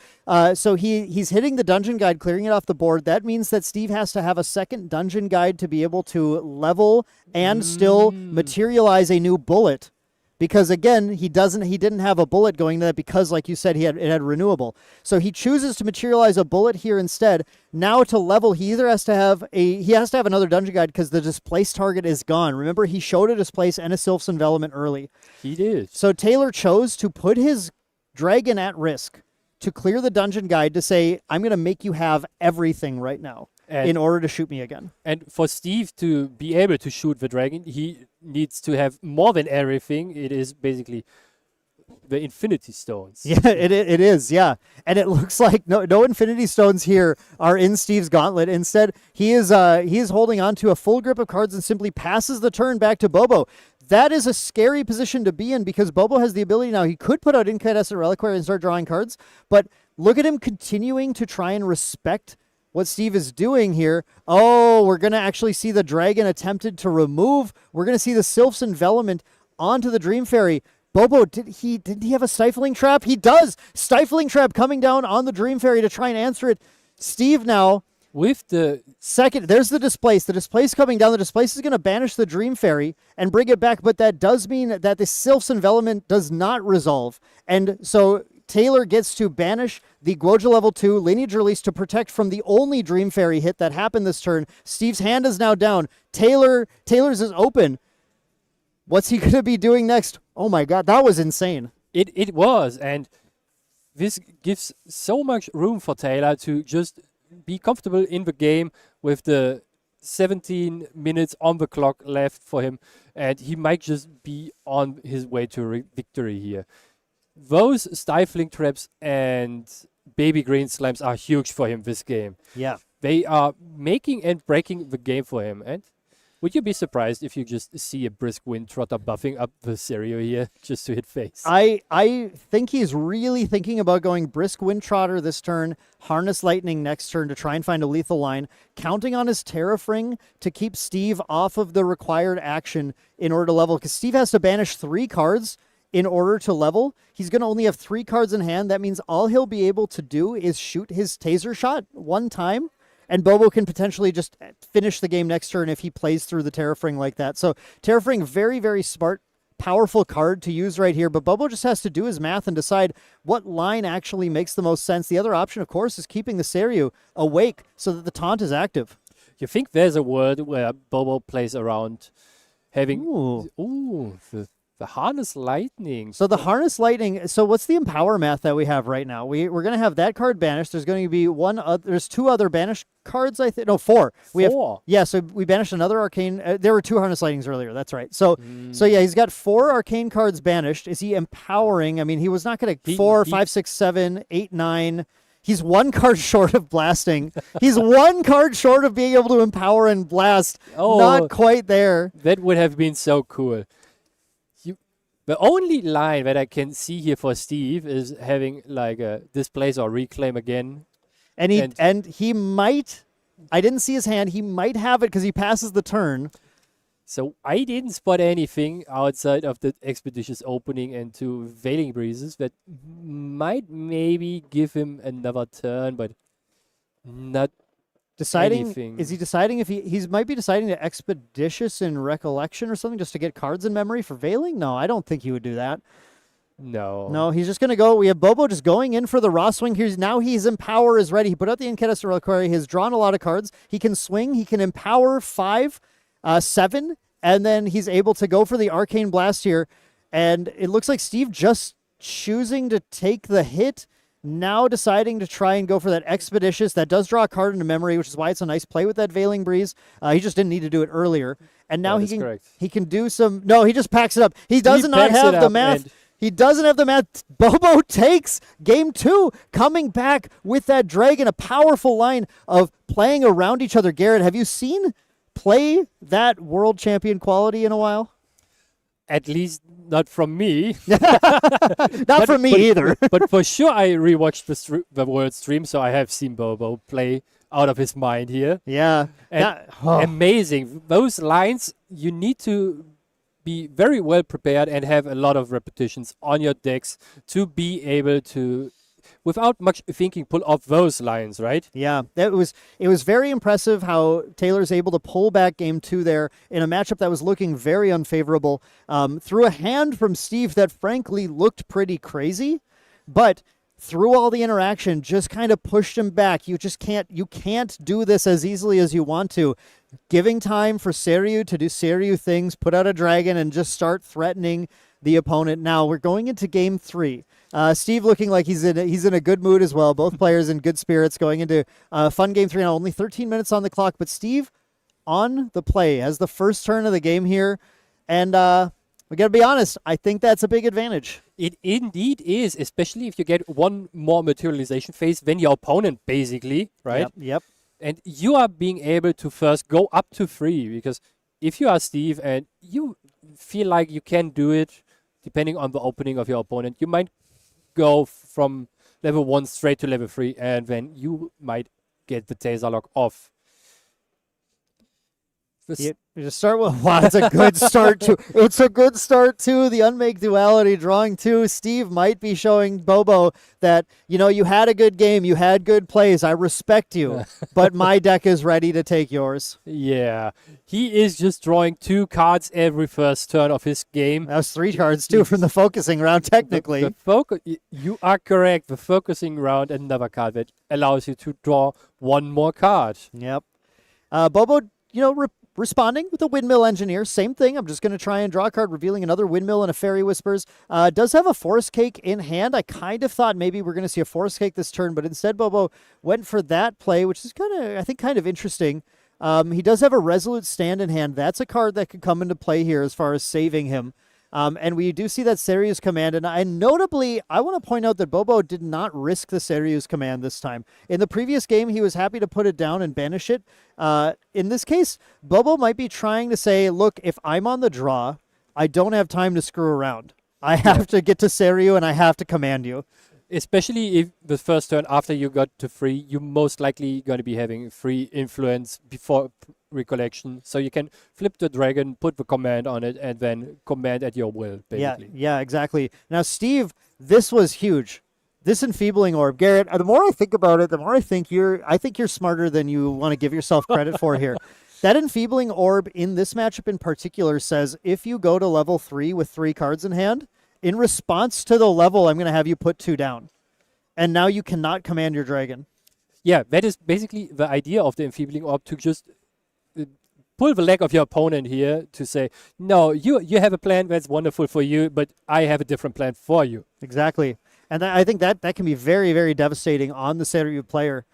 So he's hitting the dungeon guide, clearing it off the board. That means that Steve has to have a second dungeon guide to be able to level and still materialize a new bullet. Because again, he didn't have a bullet going to that because, like you said, it had renewable. So he chooses to materialize a bullet here instead. Now to level, he has to have another dungeon guide because the displaced target is gone. Remember, he showed a displace and a Sylph's Envelopment early. He did. So Taylor chose to put his dragon at risk to clear the dungeon guide to say, I'm going to make you have everything right now in order to shoot me again. And for Steve to be able to shoot the dragon, he needs to have more than everything. It is basically the Infinity Stones. Yeah, it is, yeah. And it looks like no Infinity Stones here are in Steve's gauntlet. Instead, he is holding on to a full grip of cards and simply passes the turn back to Bobo. That is a scary position to be in because Bobo has the ability now. He could put out Incandescent Reliquary and start drawing cards, but look at him continuing to try and respect what Steve is doing here. Oh, we're going to actually see the dragon attempted to remove. We're going to see the Sylph's Envelopment onto the Dream Fairy. Bobo, did he have a Stifling Trap? He does. Stifling Trap coming down on the Dream Fairy to try and answer it. Steve now With the second, there's the Displace. The Displace coming down. The Displace is going to banish the Dream Fairy and bring it back, but that does mean that the Sylph's Envelopment does not resolve. And so Taylor gets to banish the Guoja level 2 Lineage Release to protect from the only Dream Fairy hit that happened this turn. Steve's hand is now down. Taylor's is open. What's he going to be doing next? Oh my god, that was insane. it was, and this gives so much room for Taylor to just be comfortable in the game with the 17 minutes on the clock left for him, and he might just be on his way to victory here. Those Stifling Traps and Baby Green Slams are huge for him this game. Yeah. They are making and breaking the game for him. And would you be surprised if you just see a Brisk Wind Trotter buffing up the Serio here just to hit face? I think he's really thinking about going Brisk Wind Trotter this turn, Harness Lightning next turn to try and find a lethal line, counting on his Terrafring to keep Steve off of the required action in order to level, because Steve has to banish 3 cards in order to level. He's going to only have 3 cards in hand. That means all he'll be able to do is shoot his Taser Shot one time, and Bobo can potentially just finish the game next turn if he plays through the Terrafring like that. So Terrafring, very, very smart, powerful card to use right here, but Bobo just has to do his math and decide what line actually makes the most sense. The other option, of course, is keeping the Seiryu awake so that the taunt is active. You think there's a world where Bobo plays around having... The Harness Lightning. So the Harness Lightning, so what's the Empower math that we have right now? We're going to have that card banished. There's going to be there's 2 other banished cards, I think. No, 4. We have, yeah, so we banished another Arcane. There were 2 Harness Lightnings earlier. That's right. So yeah, he's got 4 Arcane cards banished. Is he empowering? I mean, he was not going to 4, 5, 6, 7, 8, 9. He's 1 card short of blasting. He's 1 card short of being able to empower and blast. Oh, not quite there. That would have been so cool. The only line that I can see here for Steve is having like a Displace or Reclaim again. And he might, I didn't see his hand, he might have it because he passes the turn. So I didn't spot anything outside of the Expeditious Opening and 2 Veiling Breezes that might maybe give him another turn, but not anything. Is he deciding if he might be deciding to Expeditious in Recollection or something just to get cards in memory for Veiling? No, I don't think he would do that. No, he's just going to go. We have Bobo just going in for the Raw Swing. His Empower is ready. He put out the Incandescent Reliquary. He has drawn a lot of cards. He can swing. He can Empower 5, 7, and then he's able to go for the Arcane Blast here. And it looks like Steve just choosing to take the hit, now deciding to try and go for that Expeditious. That does draw a card into memory, which is why it's a nice play with that Veiling Breeze. He just didn't need to do it earlier. And now he can do some... No, he just packs it up. He does not have the math. He doesn't have the math. Bobo takes game 2, coming back with that Dragon, a powerful line of playing around each other. Garrett, have you seen play that world champion quality in a while? At least not from me. Not from me either. But for sure, I rewatched the world stream, so I have seen Bobo play out of his mind here. Yeah. And amazing. Those lines, you need to be very well prepared and have a lot of repetitions on your decks to be able to, without much thinking, pull off those lines, right? Yeah, it was very impressive how Taylor's able to pull back game 2 there in a matchup that was looking very unfavorable, through a hand from Steve that frankly looked pretty crazy, but through all the interaction just kind of pushed him back. You can't do this as easily as you want to. Giving time for Seiryu to do Seiryu things, put out a Dragon, and just start threatening the opponent. Now we're going into game 3. Steve looking like he's in a good mood as well. Both players in good spirits going into fun game 3 now. Only 13 minutes on the clock, but Steve on the play has the first turn of the game here. And we got to be honest, I think that's a big advantage. It indeed is, especially if you get one more materialization phase than your opponent, basically, right? Yep. And you are being able to first go up to 3, because if you are Steve and you feel like you can do it, depending on the opening of your opponent, you might go from level 1 straight to level 3, and then you might get the Taser Lock off. You just start with, wow, it's a good start too. It's a good start too. The Unmake Duality drawing 2. Steve might be showing Bobo that, you had a good game. You had good plays. I respect you, but my deck is ready to take yours. Yeah, he is just drawing 2 cards every first turn of his game. That was 3 cards too from the focusing round, technically. You are correct. The focusing round, another card that allows you to draw 1 more card. Yep. Bobo, responding with a Windmill Engineer, same thing. I'm just going to try and draw a card, revealing another Windmill and a Fairy Whispers. Does have a Forest Cake in hand. I kind of thought maybe we're going to see a Forest Cake this turn, but instead Bobo went for that play, which is kind of interesting. He does have a Resolute Stand in hand. That's a card that could come into play here as far as saving him. And we do see that Serious Command. And notably, I want to point out that Bobo did not risk the Serious Command this time. In the previous game, he was happy to put it down and banish it. In this case, Bobo might be trying to say, look, if I'm on the draw, I don't have time to screw around. I have to get to Serious and I have to command you. Especially if the first turn after you got to 3, you're most likely going to be having 3 influence before recollection. So you can flip the dragon, put the command on it, and then command at your will, basically. Yeah, exactly. Now, Steve, this was huge. This Enfeebling Orb. Garrett, the more I think about it, the more I think you're smarter than you want to give yourself credit for here. That Enfeebling Orb in this matchup in particular says if you go to level 3 with 3 cards in hand, in response to the level, I'm going to have you put 2 down. And now you cannot command your dragon. Yeah, that is basically the idea of the Enfeebling Orb, to just pull the leg of your opponent here to say, no, you have a plan that's wonderful for you, but I have a different plan for you. Exactly. And I think that can be very, very devastating on the Seiryu player.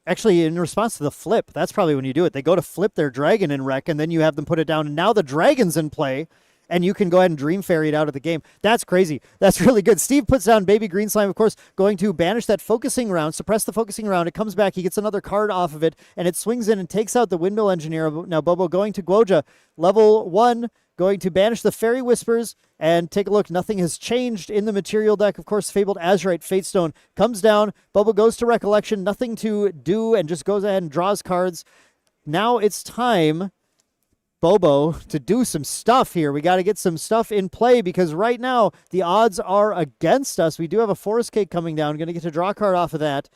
Actually, in response to the flip, that's probably when you do it. They go to flip their dragon in Wreck, and then you have them put it down, and now the dragon's in play. And you can go ahead and Dream Fairy it out of the game. That's crazy. That's really good. Steve puts down Baby Green Slime, of course, going to banish that focusing round, suppress the focusing round. It comes back. He gets another card off of it, and it swings in and takes out the Windmill Engineer. Now, Bobo going to Guoja. Level 1, going to banish the Fairy Whispers, and take a look. Nothing has changed in the material deck. Of course, Fabled Azurite Fatestone comes down. Bobo goes to Recollection. Nothing to do, and just goes ahead and draws cards. Now it's time, Bobo, to do some stuff here. We got to get some stuff in play because right now the odds are against us. We do have a Forest Cake coming down. Going to get to draw a card off of that.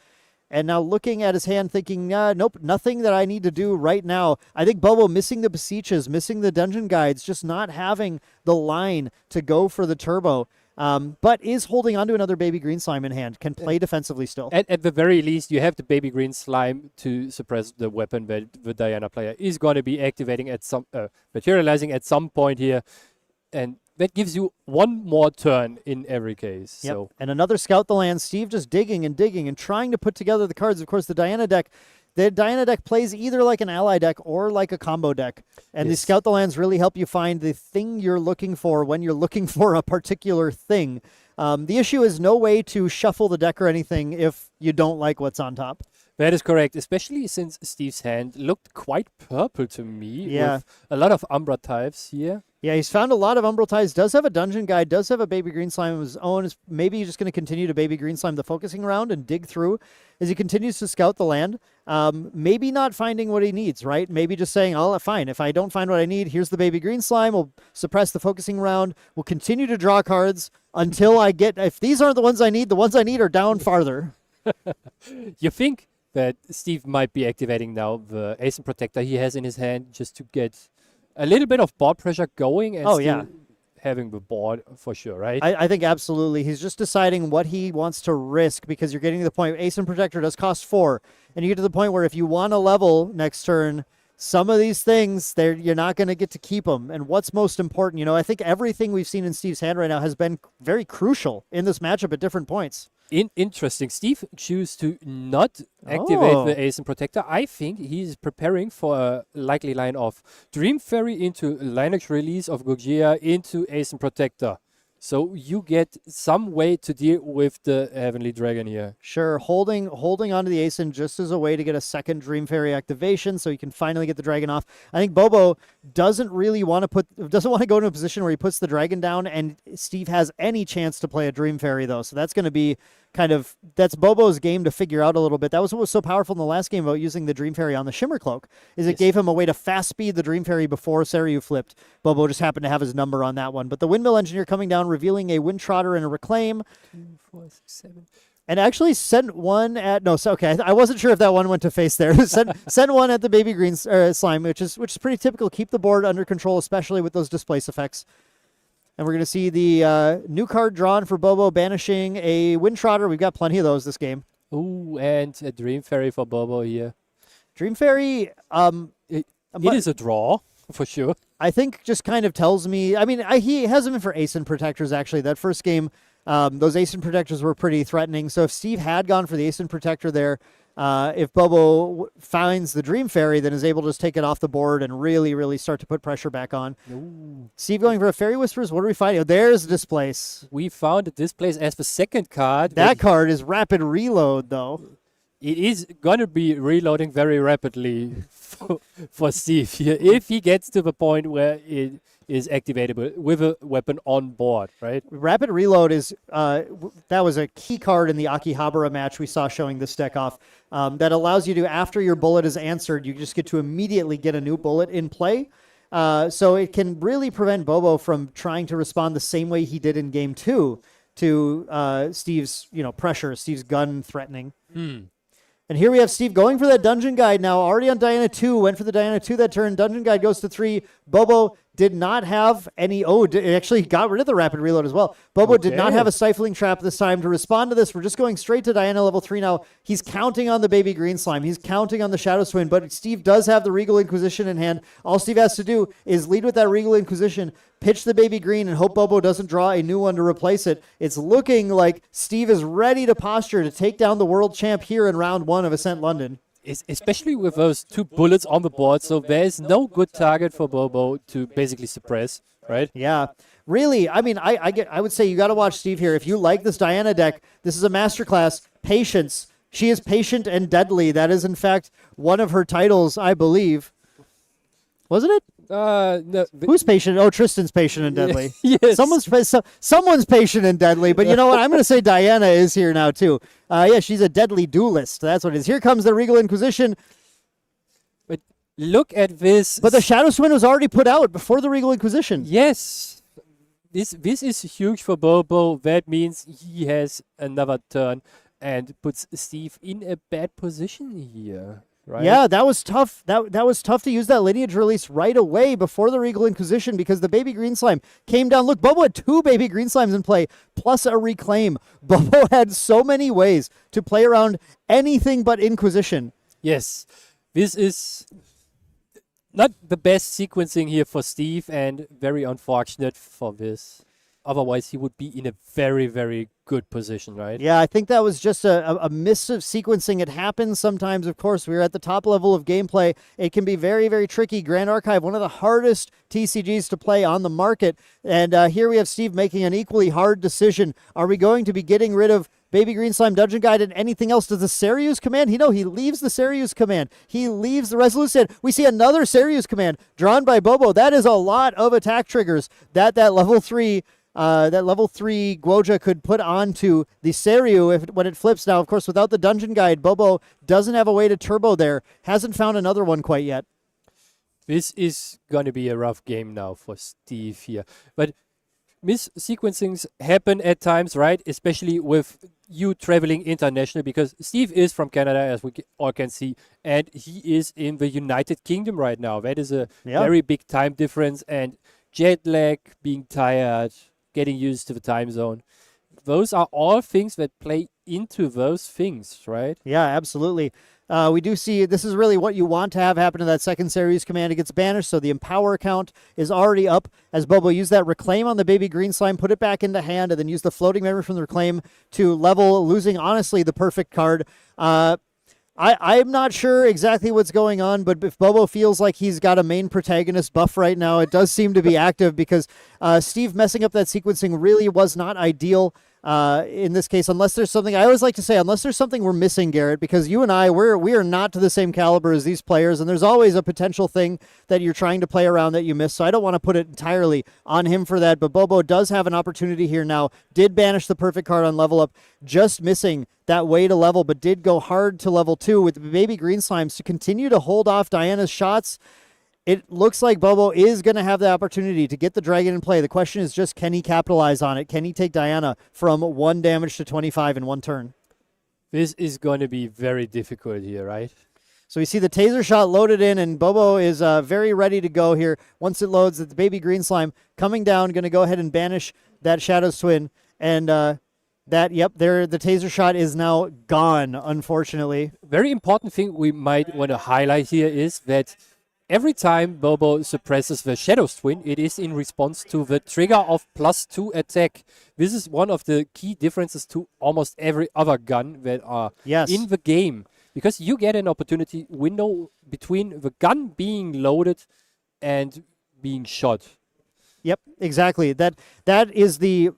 And now looking at his hand thinking, nope, nothing that I need to do right now. I think Bobo missing the Beseeches, missing the Dungeon Guides, just not having the line to go for the turbo. But is holding on to another Baby Green Slime in hand, can play defensively still. At the very least, you have the Baby Green Slime to suppress the weapon that the Diana player is going to be activating at some, materializing at some point here. And that gives you 1 more turn in every case. Yep. So. And another Scout the Land. Steve just digging and digging and trying to put together the cards. Of course, the Diana deck plays either like an ally deck or like a combo deck. And Yes. the Scout the Lands really help you find the thing you're looking for when you're looking for a particular thing. The issue is no way to shuffle the deck or anything if you don't like what's on top. That is correct, especially since Steve's hand looked quite purple to me. Yeah. With a lot of Umbra types here. Yeah, he's found a lot of Umbral Ties, does have a Dungeon Guide, does have a Baby Green Slime of his own. Is maybe just going to continue to Baby Green Slime the focusing round and dig through as he continues to scout the land. Maybe not finding what he needs, right? Maybe just saying, oh, fine, if I don't find what I need, here's the Baby Green Slime. We'll suppress the focusing round. We'll continue to draw cards until I get, if these aren't the ones I need are down farther. You think that Steve might be activating now the Ascent Protector he has in his hand just to get a little bit of board pressure going and still having the board for sure, right? I think absolutely. He's just deciding what he wants to risk because you're getting to the point, Ascent Protector does cost 4, and you get to the point where if you want to level next turn, some of these things, you're not going to get to keep them. And what's most important, I think everything we've seen in Steve's hand right now has been very crucial in this matchup at different points. Interesting. Steve chooses to not activate the Ascent Protector. I think he's preparing for a likely line of Dream Fairy into Lineage release of Goggia into Ascent Protector. So you get some way to deal with the Heavenly Dragon here. Sure, holding onto the Ascent just as a way to get a second Dream Fairy activation so you can finally get the dragon off. I think Bobo doesn't want to go into a position where he puts the dragon down and Steve has any chance to play a Dream Fairy though. So that's going to be that's Bobo's game to figure out a little bit. That was what was so powerful in the last game about using the Dream Fairy on the Shimmer Cloak, is it gave him a way to fast speed the Dream Fairy before Seiryu flipped. Bobo just happened to have his number on that one. But the Windmill Engineer coming down, revealing a Wind Trotter and a Reclaim. 2, 4, 6, 7. And actually sent one at I wasn't sure if that one went to face there. sent one at the Baby Green Slime, which is pretty typical. Keep the board under control, especially with those displace effects. And we're going to see the new card drawn for Bobo, banishing a Wind Trotter. We've got plenty of those this game. Ooh, and a Dream Fairy for Bobo here. Dream Fairy, it is a draw for sure. I think just kind of tells me. I mean, he has them in for Ascent Protectors. Actually, that first game. Those Ascent Protectors were pretty threatening. So if Steve had gone for the Ascent Protector there, if Bobo finds the Dream Fairy, then is able to just take it off the board and really, really start to put pressure back on. Ooh. Steve going for a Fairy Whispers. What are we finding? Oh, there's Displace. We found a Displace as the second card. That card is Rapid Reload, though. It is going to be reloading very rapidly for Steve here, if he gets to the point where it is activatable with a weapon on board, right? Rapid Reload is that was a key card in the Akihabara match we saw showing this deck off. That allows you to, after your bullet is answered, you just get to immediately get a new bullet in play. So it can really prevent Bobo from trying to respond the same way he did in Game 2 to Steve's pressure, Steve's gun threatening. And here we have Steve going for that Dungeon Guide now, already on Diana 2, went for the Diana 2 that turn. Dungeon Guide goes to 3. Bobo did not have any... it actually got rid of the Rapid Reload as well. Bobo did not have a Stifling Trap this time. To respond to this, we're just going straight to Diana level 3 now. He's counting on the Baby Green Slime. He's counting on the Shadow Twin, but Steve does have the Regal Inquisition in hand. All Steve has to do is lead with that Regal Inquisition, pitch the Baby Green, and hope Bobo doesn't draw a new one to replace it. It's looking like Steve is ready to posture to take down the world champ here in round 1 of Ascent London. Especially with those 2 bullets on the board, so there's no good target for Bobo to basically suppress, right? Yeah. Really, I mean, I would say you got to watch Steve here. If you like this Diana deck, this is a masterclass. Patience. She is patient and deadly. That is, in fact, one of her titles, I believe. Wasn't it? No. Who's patient? Oh, Tristan's patient and deadly. Yes. Someone's patient and deadly, but you know what? I'm going to say Diana is here now, too. Yeah, she's a deadly duelist. That's what it is. Here comes the Regal Inquisition. But look at this. But the Shadow Swing was already put out before the Regal Inquisition. Yes. This is huge for Bobo. That means he has another turn and puts Steve in a bad position here. Right? Yeah, that was tough. That was tough to use that lineage release right away before the Regal Inquisition because the Baby Green Slime came down. Look, Bobo had 2 Baby Green Slimes in play, plus a Reclaim. Bobo had so many ways to play around anything but Inquisition. Yes, this is not the best sequencing here for Steve and very unfortunate for this. Otherwise, he would be in a very, very good position, right? Yeah, I think that was just a miss of sequencing. It happens sometimes, of course. We're at the top level of gameplay. It can be very, very tricky. Grand Archive, one of the hardest TCGs to play on the market. And here we have Steve making an equally hard decision. Are we going to be getting rid of Baby Green Slime, Dungeon Guide, and anything else? Does the Seryus command? He leaves the Seryus command. He leaves the Resolute Stand. We see another Seryus command drawn by Bobo. That is a lot of attack triggers that level 3... that level 3 Guoja could put onto the Seiryu when it flips. Now, of course, without the Dungeon Guide, Bobo doesn't have a way to turbo there. Hasn't found another one quite yet. This is going to be a rough game now for Steve here. But mis-sequencings happen at times, right? Especially with you traveling international, because Steve is from Canada, as we all can see, and he is in the United Kingdom right now. That is a very big time difference, and jet lag, being tired, getting used to the time zone. Those are all things that play into those things, right? Yeah, absolutely. We do see this is really what you want to have happen to that second series command. It gets banished, so the Empower count is already up as Bobo used that Reclaim on the Baby Green Slime, put it back into hand, and then use the floating memory from the Reclaim to level, losing, honestly, the perfect card. I'm not sure exactly what's going on, but if Bobo feels like he's got a main protagonist buff right now, it does seem to be active because Steve messing up that sequencing really was not ideal. in this case, unless there's something. I always like to say, unless there's something we're missing, Garrett, because you and I, we are not to the same caliber as these players, and there's always a potential thing that you're trying to play around that you miss. So I don't want to put it entirely on him for that. But Bobo does have an opportunity here now. Did banish the perfect card on level up, just missing that way to level, but did go hard to level 2 with the baby green slimes to continue to hold off Diana's shots. It looks like Bobo is going to have the opportunity to get the dragon in play. The question is just, can he capitalize on it? Can he take Diana from 1 damage to 25 in 1 turn? This is going to be very difficult here, right? So we see the taser shot loaded in, and Bobo is very ready to go here. Once it loads, it's baby green slime coming down, going to go ahead and banish that Shadow's Twin. And the taser shot is now gone, unfortunately. Very important thing we might want to highlight here is that every time Bobo suppresses the Shadow's Twin, it is in response to the trigger of +2 attack. This is one of the key differences to almost every other gun that are in the game. Because you get an opportunity window between the gun being loaded and being shot. Yep, exactly. That is the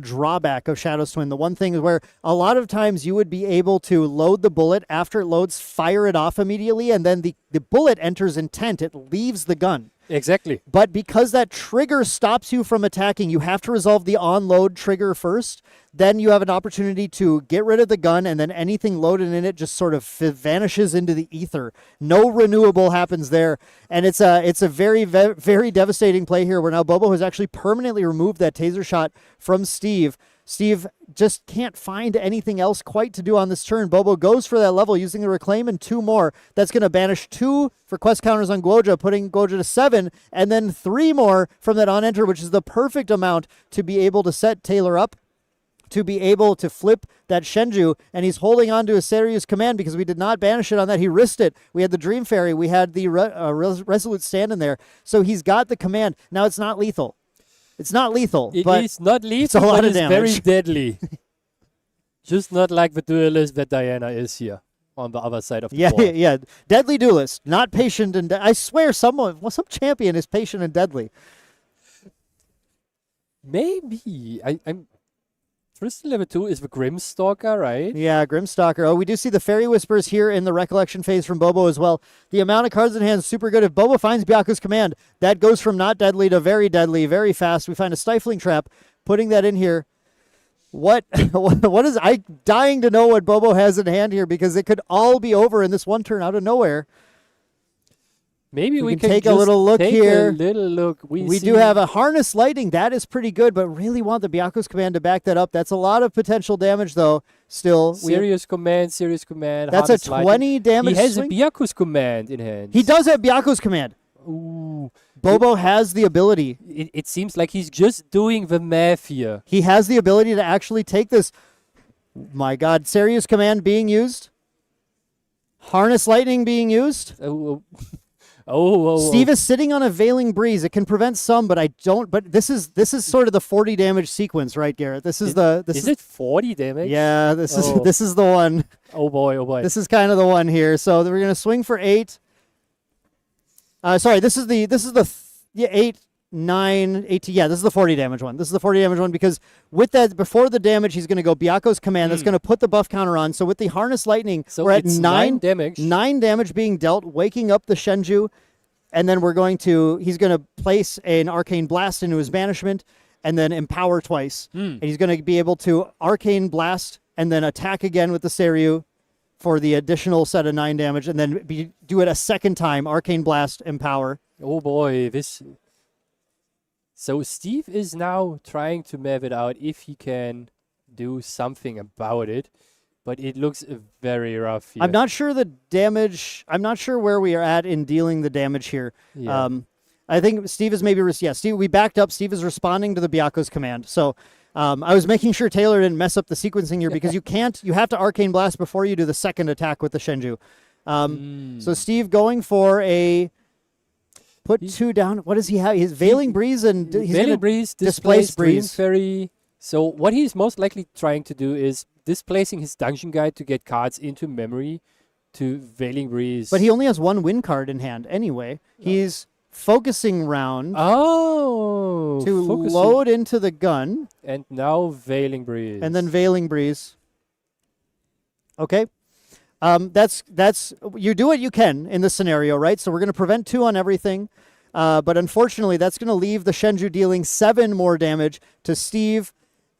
drawback of Shadow's Twin. The one thing is where a lot of times you would be able to load the bullet, after it loads, fire it off immediately, and then the bullet enters intent. It leaves the gun. Exactly. But because that trigger stops you from attacking, you have to resolve the on-load trigger first. Then you have an opportunity to get rid of the gun, and then anything loaded in it just sort of vanishes into the ether. No renewable happens there. And it's a very, very devastating play here where now Bobo has actually permanently removed that taser shot from Steve. Steve just can't find anything else quite to do on this turn. Bobo goes for that level using the Reclaim and 2 more. That's going to banish 2 for quest counters on Guoja, putting Guoja to 7, and then 3 more from that on-enter, which is the perfect amount to be able to set Taylor up, to be able to flip that Shenju, and he's holding on to a Serious Command because we did not banish it on that. He risked it. We had the Dream Fairy. We had the Resolute Stand in there. So he's got the command. Now it's not lethal. It's not lethal. It is not lethal, but it's very deadly. Just not like the duelist that Diana is here on the other side of the board. Yeah. Deadly duelist, not patient and I swear some champion is patient and deadly. Maybe. I'm Tristan level 2 is the Grimstalker, right? Yeah, Grimstalker. Oh, we do see the Fairy Whispers here in the Recollection phase from Bobo as well. The amount of cards in hand is super good. If Bobo finds Byaku's Command, that goes from not deadly to very deadly, very fast. We find a Stifling Trap, putting that in here. What is... I'm dying to know what Bobo has in hand here because it could all be over in this 1 turn out of nowhere. Maybe we can take a little look here. A little look. We do have a Harness Lightning. That is pretty good, but really want the Byaku's Command to back that up. That's a lot of potential damage, though, still. Serious Command. That's a 20 damage He has swing? a Byaku's Command in hand. He does have Byaku's Command. Ooh. Bobo has the ability. It seems like he's just doing the math here. He has the ability to actually take this. My God. Serious Command being used. Harness Lightning being used. Steve is sitting on a Veiling Breeze. It can prevent some, but I don't. But this is sort of the 40 damage sequence, right, Garrett? This is it 40 damage? Yeah, this is the one. Oh boy. This is kind of the one here. So we're gonna swing for 8. Sorry, this is the 8, 9, 18. Yeah, this is the 40 damage one. This is the 40 damage one because with that, before the damage, he's going to go Byaku's Command. That's going to put the buff counter on. So with the Harness Lightning, we're at 9 damage. 9 damage being dealt, waking up the Shenju. And then he's going to place an Arcane Blast into his banishment and then empower twice. And he's going to be able to Arcane Blast and then attack again with the Seiryu for the additional set of 9 damage and then do it a second time, Arcane Blast, empower. Oh boy, So Steve is now trying to map it out if he can do something about it, but it looks very rough here. I'm not sure the damage. I'm not sure where we are at in dealing the damage here. Yeah. I think Steve is maybe... Steve, we backed up. Steve is responding to the Byaku's Command. So I was making sure Taylor didn't mess up the sequencing here because you have to Arcane Blast before you do the second attack with the Shenju. So Steve going for a... Put 2 down. What does he have? His Veiling Breeze and Veiling Breeze, displace Dream Fairy. So what he's most likely trying to do is displacing his Dungeon Guide to get cards into memory to Veiling Breeze. But he only has 1 win card in hand anyway. He's focusing round Oh, to focusing. load into the gun, And now Veiling Breeze. and then Veiling Breeze. Okay. That's you do what you can in this scenario, right? So we're going to prevent 2 on everything. But unfortunately, that's going to leave the Shenju dealing 7 more damage to Steve.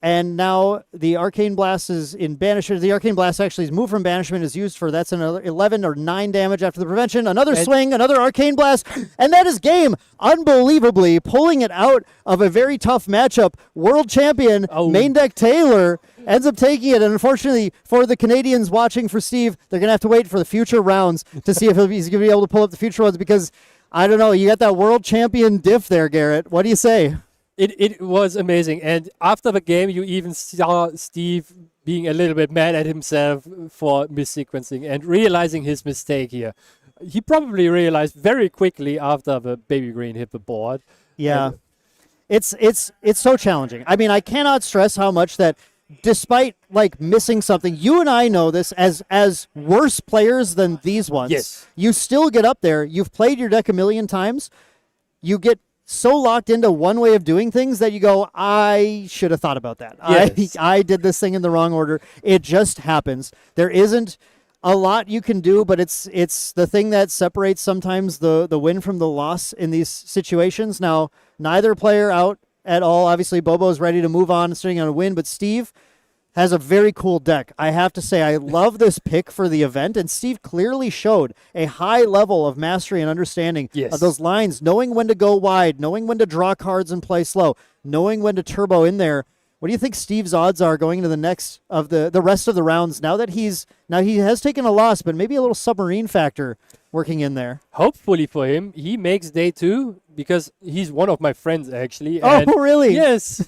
And now the Arcane Blast is in banishment. The Arcane Blast actually is moved from banishment, is used for, that's another 11 or 9 damage after the prevention. Another swing, another Arcane Blast. And that is game. Unbelievably pulling it out of a very tough matchup. World champion, main deck Taylor, ends up taking it. And unfortunately for the Canadians watching for Steve, they're going to have to wait for the future rounds to see if he's going to be able to pull up the future ones because, I don't know, you got that world champion diff there, Garrett. What do you say? It was amazing. And after the game, you even saw Steve being a little bit mad at himself for missequencing and realizing his mistake here. He probably realized very quickly after the baby green hit the board. Yeah. It's so challenging. I mean, I cannot stress how much that despite like missing something, you and I know this as worse players than these ones. Yes. You still get up there. You've played your deck a million times. You get so locked into one way of doing things that you go, I should have thought about that. Yes. I did this thing in the wrong order. It just happens. There isn't a lot you can do, but it's the thing that separates sometimes the win from the loss in these situations. Now, neither player out at all. Obviously, Bobo's ready to move on and starting on a win, but Steve has a very cool deck. I have to say, I love this pick for the event, and Steve clearly showed a high level of mastery and understanding of those lines, knowing when to go wide, knowing when to draw cards and play slow, knowing when to turbo in there. What do you think Steve's odds are going into the next of the rest of the rounds now that he has taken a loss, but maybe a little submarine factor working in there? Hopefully for him, he makes day 2 because he's one of my friends actually. Oh, and really? Yes.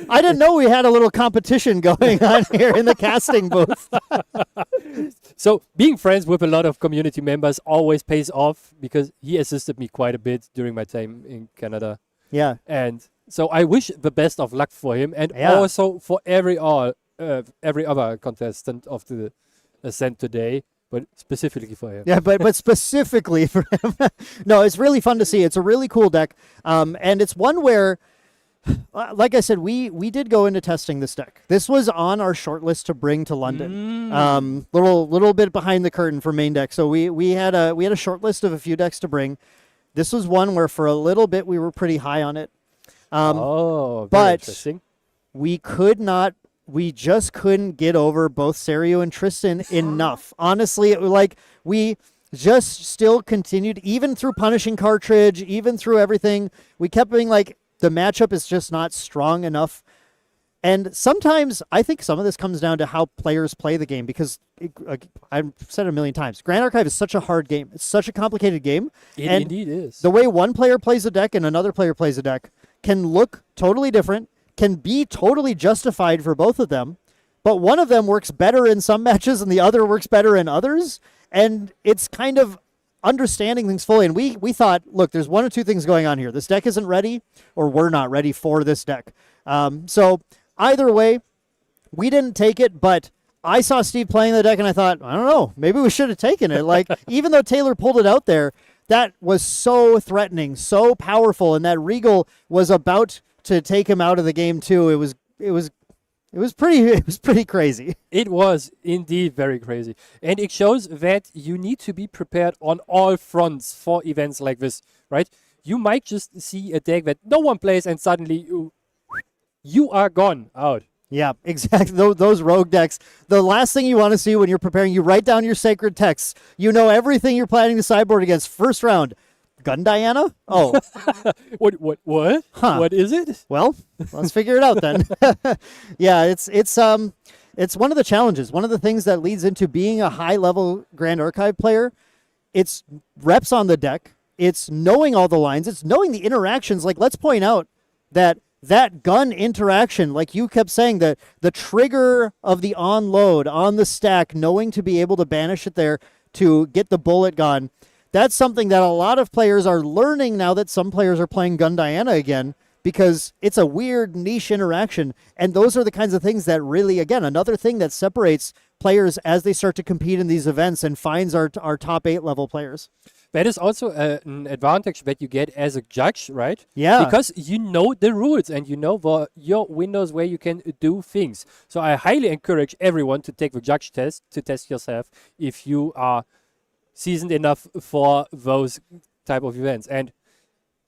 I didn't know we had a little competition going on here in the casting booth. So being friends with a lot of community members always pays off because he assisted me quite a bit during my time in Canada. Yeah. And so I wish the best of luck for him and also for every other contestant of the Ascent today, but specifically for him. Yeah, but specifically for him. No, it's really fun to see. It's a really cool deck. And it's one where, like I said, we did go into testing this deck. This was on our short list to bring to London. Little bit behind the curtain for main deck. So we had a short list of a few decks to bring. This was one where for a little bit we were pretty high on it. Very but interesting. We just couldn't get over both Serio and Tristan enough. Honestly, we just still continued, even through Punishing Cartridge, even through everything. We kept being like, the matchup is just not strong enough. And sometimes I think some of this comes down to how players play the game because I've said it a million times. Grand Archive is such a hard game. It's such a complicated game. It indeed is. The way one player plays a deck and another player plays a deck can look totally different, can be totally justified for both of them, but one of them works better in some matches and the other works better in others. And it's kind of understanding things fully. And we thought, look, there's one or two things going on here. This deck isn't ready or we're not ready for this deck. So either way, we didn't take it, but I saw Steve playing the deck and I thought, I don't know, maybe we should have taken it. Like, even though Taylor pulled it out there, that was so threatening, so powerful, and that Regal was about to take him out of the game too. It was pretty crazy. It was indeed very crazy. And it shows that you need to be prepared on all fronts for events like this, right? You might just see a deck that no one plays and suddenly you are gone out. Yeah, exactly. Those rogue decks, the last thing you want to see when you're preparing, you write down your sacred texts. You know everything you're planning to sideboard against. First round, Gun Diana? Oh. What? Huh. What is it? Well, let's figure it out then. Yeah, it's one of the challenges. One of the things that leads into being a high-level Grand Archive player. It's reps on the deck. It's knowing all the lines. It's knowing the interactions. Like, let's point out that gun interaction, like you kept saying, the trigger of the onload on the stack, knowing to be able to banish it there to get the bullet gone. That's something that a lot of players are learning now that some players are playing Gun Diana again, because it's a weird niche interaction. And those are the kinds of things that really, again, another thing that separates players as they start to compete in these events and finds our top 8 level players. That is also an advantage that you get as a judge, right? Yeah. Because you know the rules and you know your windows where you can do things. So I highly encourage everyone to take the judge test to test yourself if you are seasoned enough for those type of events. And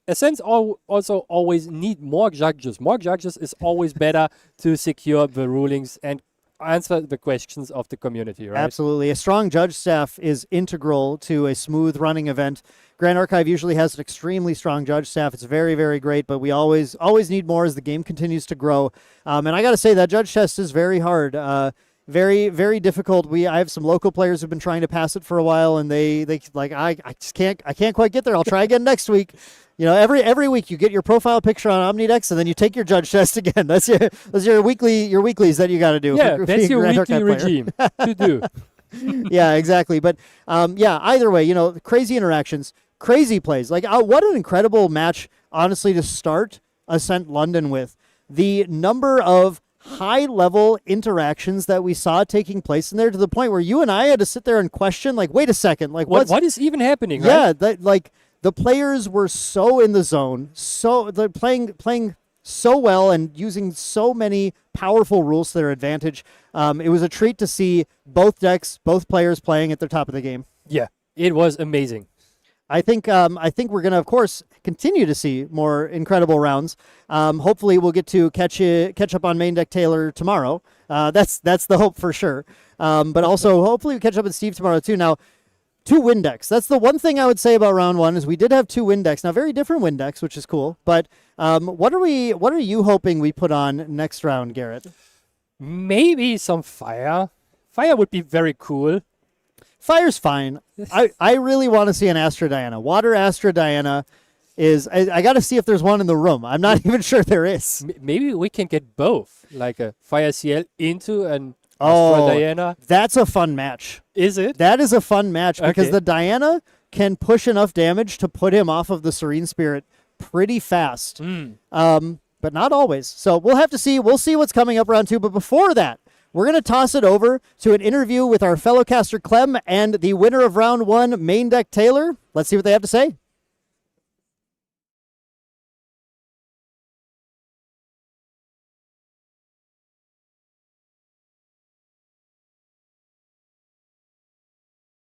Ascent also always need more judges. More judges is always better to secure the rulings and answer the questions of the community, right? Absolutely. A strong judge staff is integral to a smooth running event. Grand Archive usually has an extremely strong judge staff. It's very, very great, but we always need more as the game continues to grow. And I got to say that judge test is very hard. Very, very difficult. I have some local players who've been trying to pass it for a while, and they like I can't quite get there. I'll try again next week. You know, every week you get your profile picture on Omnidex, and then you take your judge test again. That's your weeklies that you got to do. Yeah, for that's being a your Grand weekly Archive player. regime to do. Yeah, exactly. But yeah, either way, you know, crazy interactions, crazy plays. Like, what an incredible match, honestly, to start Ascent London with. The number of high-level interactions that we saw taking place in there, to the point where you and I had to sit there and question, like, wait a second, like, What is even happening, yeah, right? the players were so in the zone, so they're playing so well and using so many powerful rules to their advantage. It was a treat to see both decks, both players playing at the top of the game. Yeah, it was amazing. I think we're going to, of course, continue to see more incredible rounds. Hopefully, we'll get to catch up on main deck Taylor tomorrow. That's the hope for sure. But also, hopefully, we catch up with Steve tomorrow too. Now, 2 win decks. That's the one thing I would say about round 1 is we did have 2 win decks. Now, very different win decks, which is cool. But what are you hoping we put on next round, Garrett? Maybe some fire. Fire would be very cool. Fire's fine. I really want to see an Astra Diana. Water Astra Diana is... I got to see if there's one in the room. I'm not even sure there is. Maybe we can get both, like a Fire CL into an Astra Diana. That's a fun match. Is it? That is a fun match because Okay. the Diana can push enough damage to put him off of the Serene Spirit pretty fast. But not always. So we'll have to see. We'll see what's coming up round 2. But before that, we're going to toss it over to an interview with our fellow caster Clem and the winner of round 1, main deck Taylor. Let's see what they have to say.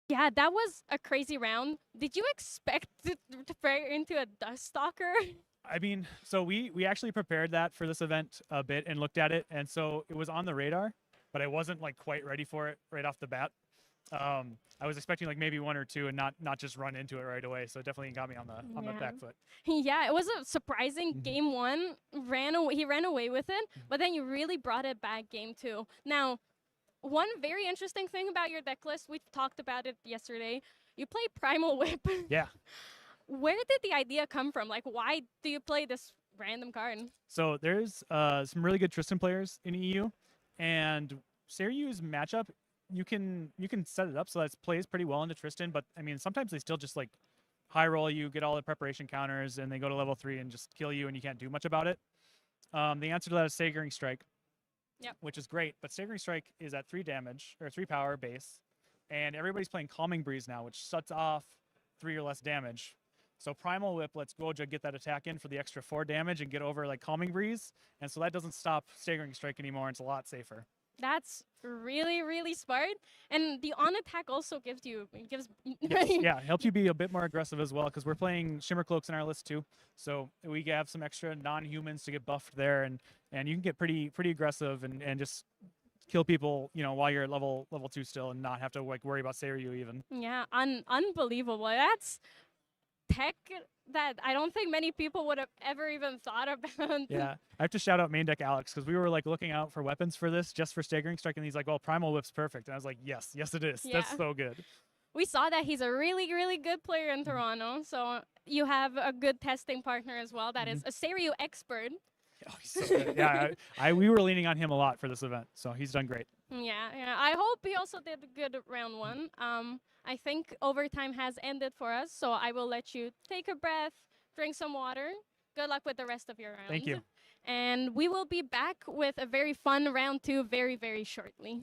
Yeah, that was a crazy round. Did you expect to fare into a Dust Stalker? I mean, so we actually prepared that for this event a bit and looked at it, and so it was on the radar, but I wasn't like quite ready for it right off the bat. I was expecting like maybe 1 or 2 and not just run into it right away. So it definitely got me on the back foot. Yeah, it was a surprising game 1. He ran away with it, but then you really brought it back game 2. Now, one very interesting thing about your deck list, we talked about it yesterday. You play Primal Whip. Yeah. Where did the idea come from? Like, why do you play this random card? So there's some really good Tristan players in EU, and Seryu's matchup, you can set it up so that it plays pretty well into Tristan. But I mean, sometimes they still just like high roll you, get all the preparation counters, and they go to level 3 and just kill you, and you can't do much about it. The answer to that is Staggering Strike. Yep. Which is great, but Staggering Strike is at 3 damage or 3 power base, and everybody's playing Calming Breeze now, which shuts off 3 or less damage. So Primal Whip lets Goja get that attack in for the extra 4 damage and get over like Calming Breeze, and so that doesn't stop Staggering Strike anymore. It's a lot safer. That's really, really smart. And the on attack also gives. Yes, yeah, it helps you be a bit more aggressive as well, because we're playing Shimmer Cloaks in our list too. So we have some extra non-humans to get buffed there, and you can get pretty aggressive and just kill people, you know, while you're at level 2 still, and not have to like worry about Seiryu even. Yeah, unbelievable. That's tech that I don't think many people would have ever even thought about. Yeah, I have to shout out main deck Alex, because we were like looking out for weapons for this just for Staggering Strike, and he's like, well, Primal Whip's perfect. And I was like, yes it is. Yeah. That's so good. We saw that he's a really, really good player in Toronto. So you have a good testing partner as well that is a Seiryu expert. Oh, he's so good. Yeah, we were leaning on him a lot for this event, so he's done great. Yeah. I hope he also did good round 1. I think overtime has ended for us, so I will let you take a breath, drink some water. Good luck with the rest of your round. Thank you. And we will be back with a very fun round 2 very, very shortly.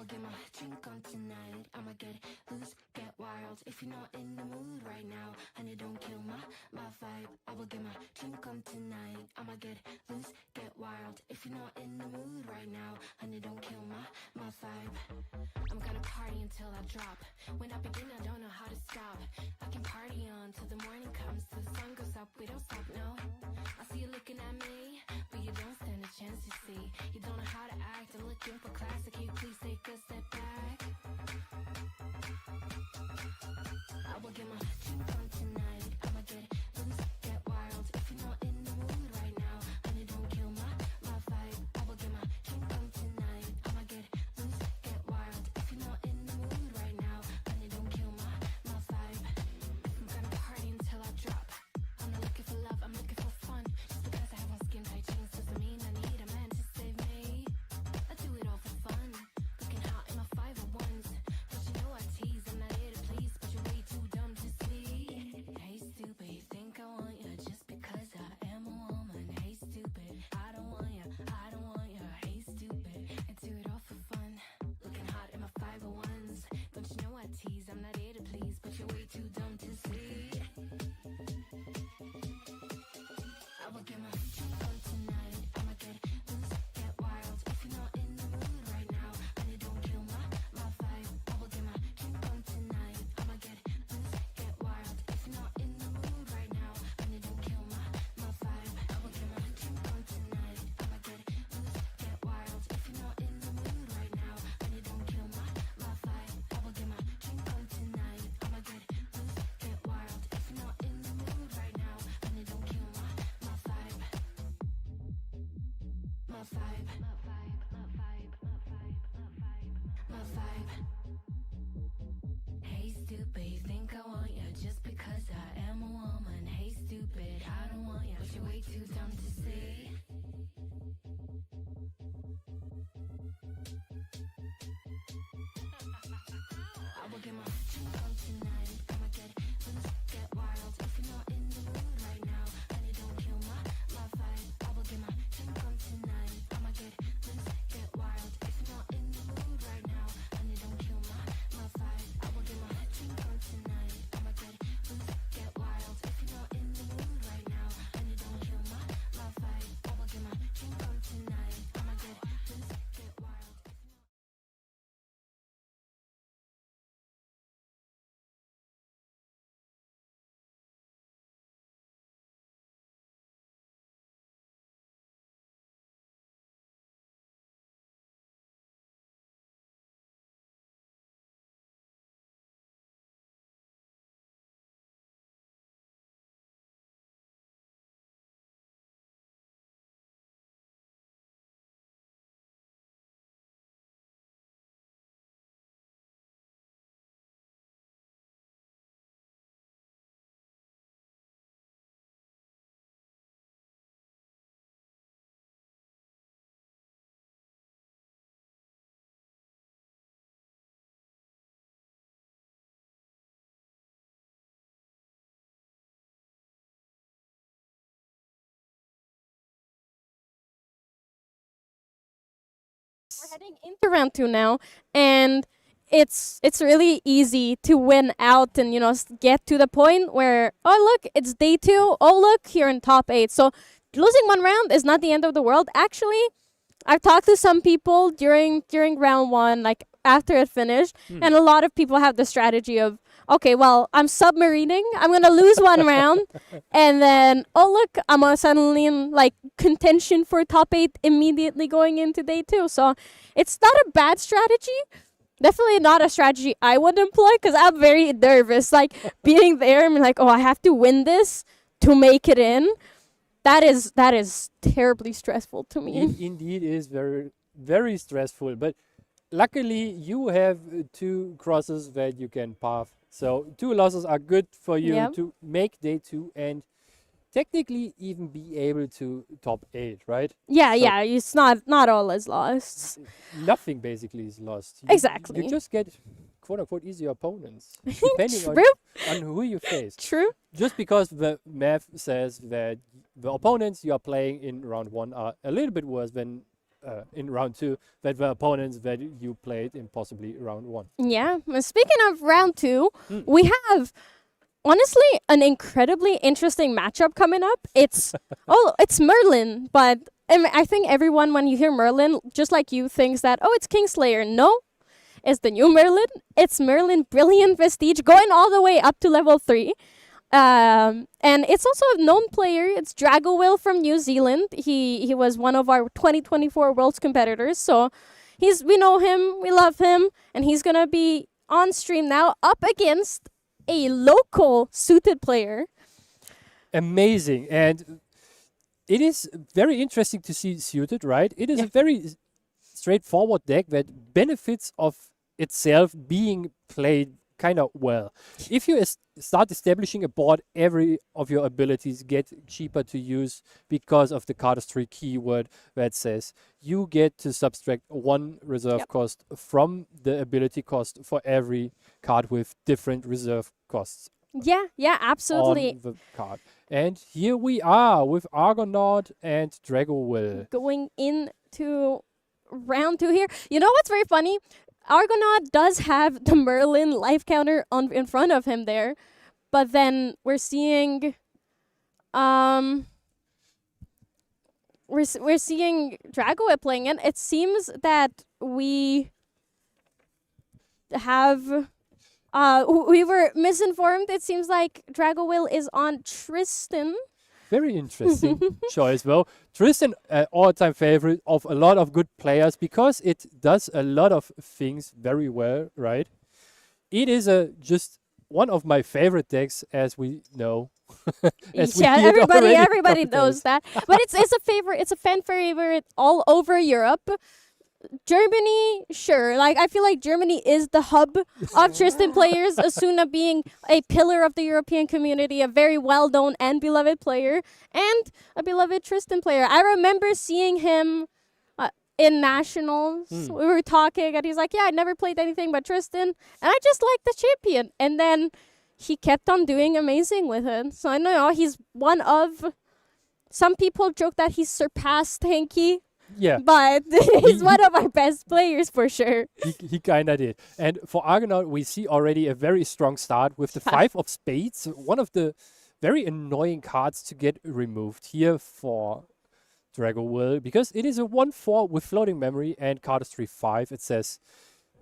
get my drink on tonight. I'ma get loose, get wild. If you're not in the mood right now, honey, don't kill my vibe. I will get my drink on tonight. I'ma get loose, get wild. If you're not in the mood right now, honey, don't kill my vibe. I'm gonna party until I drop. When I begin, I don't know how to stop. I can party on till the morning comes, till the sun goes up. We don't stop, no. I see you looking at me, but you don't stand a chance, you see. You don't know how to act. I'm looking for class. Can you please take a step back? I will get my drink on tonight. I'ma get loose, get wild. If you're not in the mood right now, honey, don't kill my vibe. I will get my drink on tonight. I'ma get loose, get wild. If you're not in the mood right now, honey, don't kill my vibe. I'm gonna party until I drop. I'm not looking for love, I'm looking for fun. Just because I have on skin tight jeans doesn't mean I need a man to save me. I do it all for fun. Looking hot in my 501s. But you know I tease, I'm not here to please, but you're way too dumb to see. Hey stupid, you think I want you just because I am a woman. Hey stupid, I don't want you, I don't want you. Hey stupid, I do it all for fun. Looking hot in my 501s. Don't you know I tease, I'm not here to please, but you're way too dumb to see. I will get my drink on tonight. I'ma get loose, get wild. If you're not in the mood right now, honey, don't kill my vibe. I will get my drink on tonight. I'ma get loose, get wild. If you're not in the mood right now, honey, don't kill my vibe. I will get my drink on tonight. I'ma get loose, get wild. If you're not in the mood right now, honey, don't kill my vibe. I will get my drink on tonight. I'ma get loose, get wild. If you're not in the mood right now, honey, don't kill my vibe. My vibe, my vibe, my vibe, my vibe, my vibe, my vibe. Hey stupid, you think I want you just because I am a woman. Hey stupid, I don't want you, but you're way too dumb to see. I will get my drink on tonight. I'ma get loose, get wild. If you're not in the mood right now, honey, don't kill my vibe. I will get my drink on tonight. I'ma get loose, get wild. If you're not in the mood right now, honey, don't kill my vibe. I will get my drink on tonight. I'ma get loose, get wild. If you're not in the mood right now, honey, don't kill my vibe. I will get my drink on tonight. I'ma get loose, get wild. We're heading into round 2 now, and it's really easy to win out and get to the point where, oh look, it's day 2. Oh look, you're in top 8. So losing one round is not the end of the world. Actually, I've talked to some people during round 1, like after it finished, and a lot of people have the strategy of, okay, well, I'm submarining. I'm gonna lose one round, and then oh look, I'm suddenly in like contention for top 8 immediately going into day 2. So it's not a bad strategy. Definitely not a strategy I would employ because I'm very nervous. Like being there, I'm like, oh, I have to win this to make it in. That is terribly stressful to me. Indeed, it is very, very stressful. But luckily, you have 2 crosses that you can path. So 2 losses are good for you to make day 2 and technically even be able to top 8, right? Yeah, So yeah. It's not all is lost. nothing basically is lost. Exactly. You just get quote unquote easier opponents depending True. on who you face. True. Just because the math says that the opponents you are playing in round 1 are a little bit worse than in round 2 that were opponents that you played in possibly round 1. Yeah. Speaking of round 2, we have honestly an incredibly interesting matchup coming up. It's it's Merlin, but I think everyone, when you hear Merlin, just like you, thinks that it's Kingslayer. No, it's the new Merlin. It's Merlin Brilliant Vestige, going all the way up to level 3. And it's also a known player. It's Drago from New Zealand. He was one of our 2024 Worlds competitors. So we know him, we love him, and he's gonna be on stream now up against a local suited player. Amazing. And it is very interesting to see suited, right? It is a very straightforward deck that benefits of itself being played kind of well. If you start establishing a board, every of your abilities get cheaper to use because of the cardistry keyword that says you get to subtract 1 reserve cost from the ability cost for every card with different reserve costs. Yeah, absolutely. On the card. And here we are with Argonaut and Drago. Going into round 2 here. You know what's very funny? Argonaut does have the Merlin life counter in front of him there, but then we're seeing we're seeing Drago playing it. It seems that we have we were misinformed. It seems like Drago is on Tristan. Very interesting choice. Well, Tristan, all-time favorite of a lot of good players because it does a lot of things very well, right? It is just one of my favorite decks, as we know. Everybody knows that. But it's a favorite. It's a fan favorite all over Europe. Germany, sure. Like, I feel like Germany is the hub of Tristan players, Asuna being a pillar of the European community, a very well-known and beloved player, and a beloved Tristan player. I remember seeing him in nationals. We were talking, and he's like, I never played anything but Tristan, and I just like the champion. And then he kept on doing amazing with it. So I know he's one of... Some people joke that he's surpassed Henki. Yeah. But he's one of our best players for sure. He kind of did. And for Argonaut, we see already a very strong start with the 5 of spades. One of the very annoying cards to get removed here for Drago because it is a 1/4 with floating memory and cardistry 5. It says,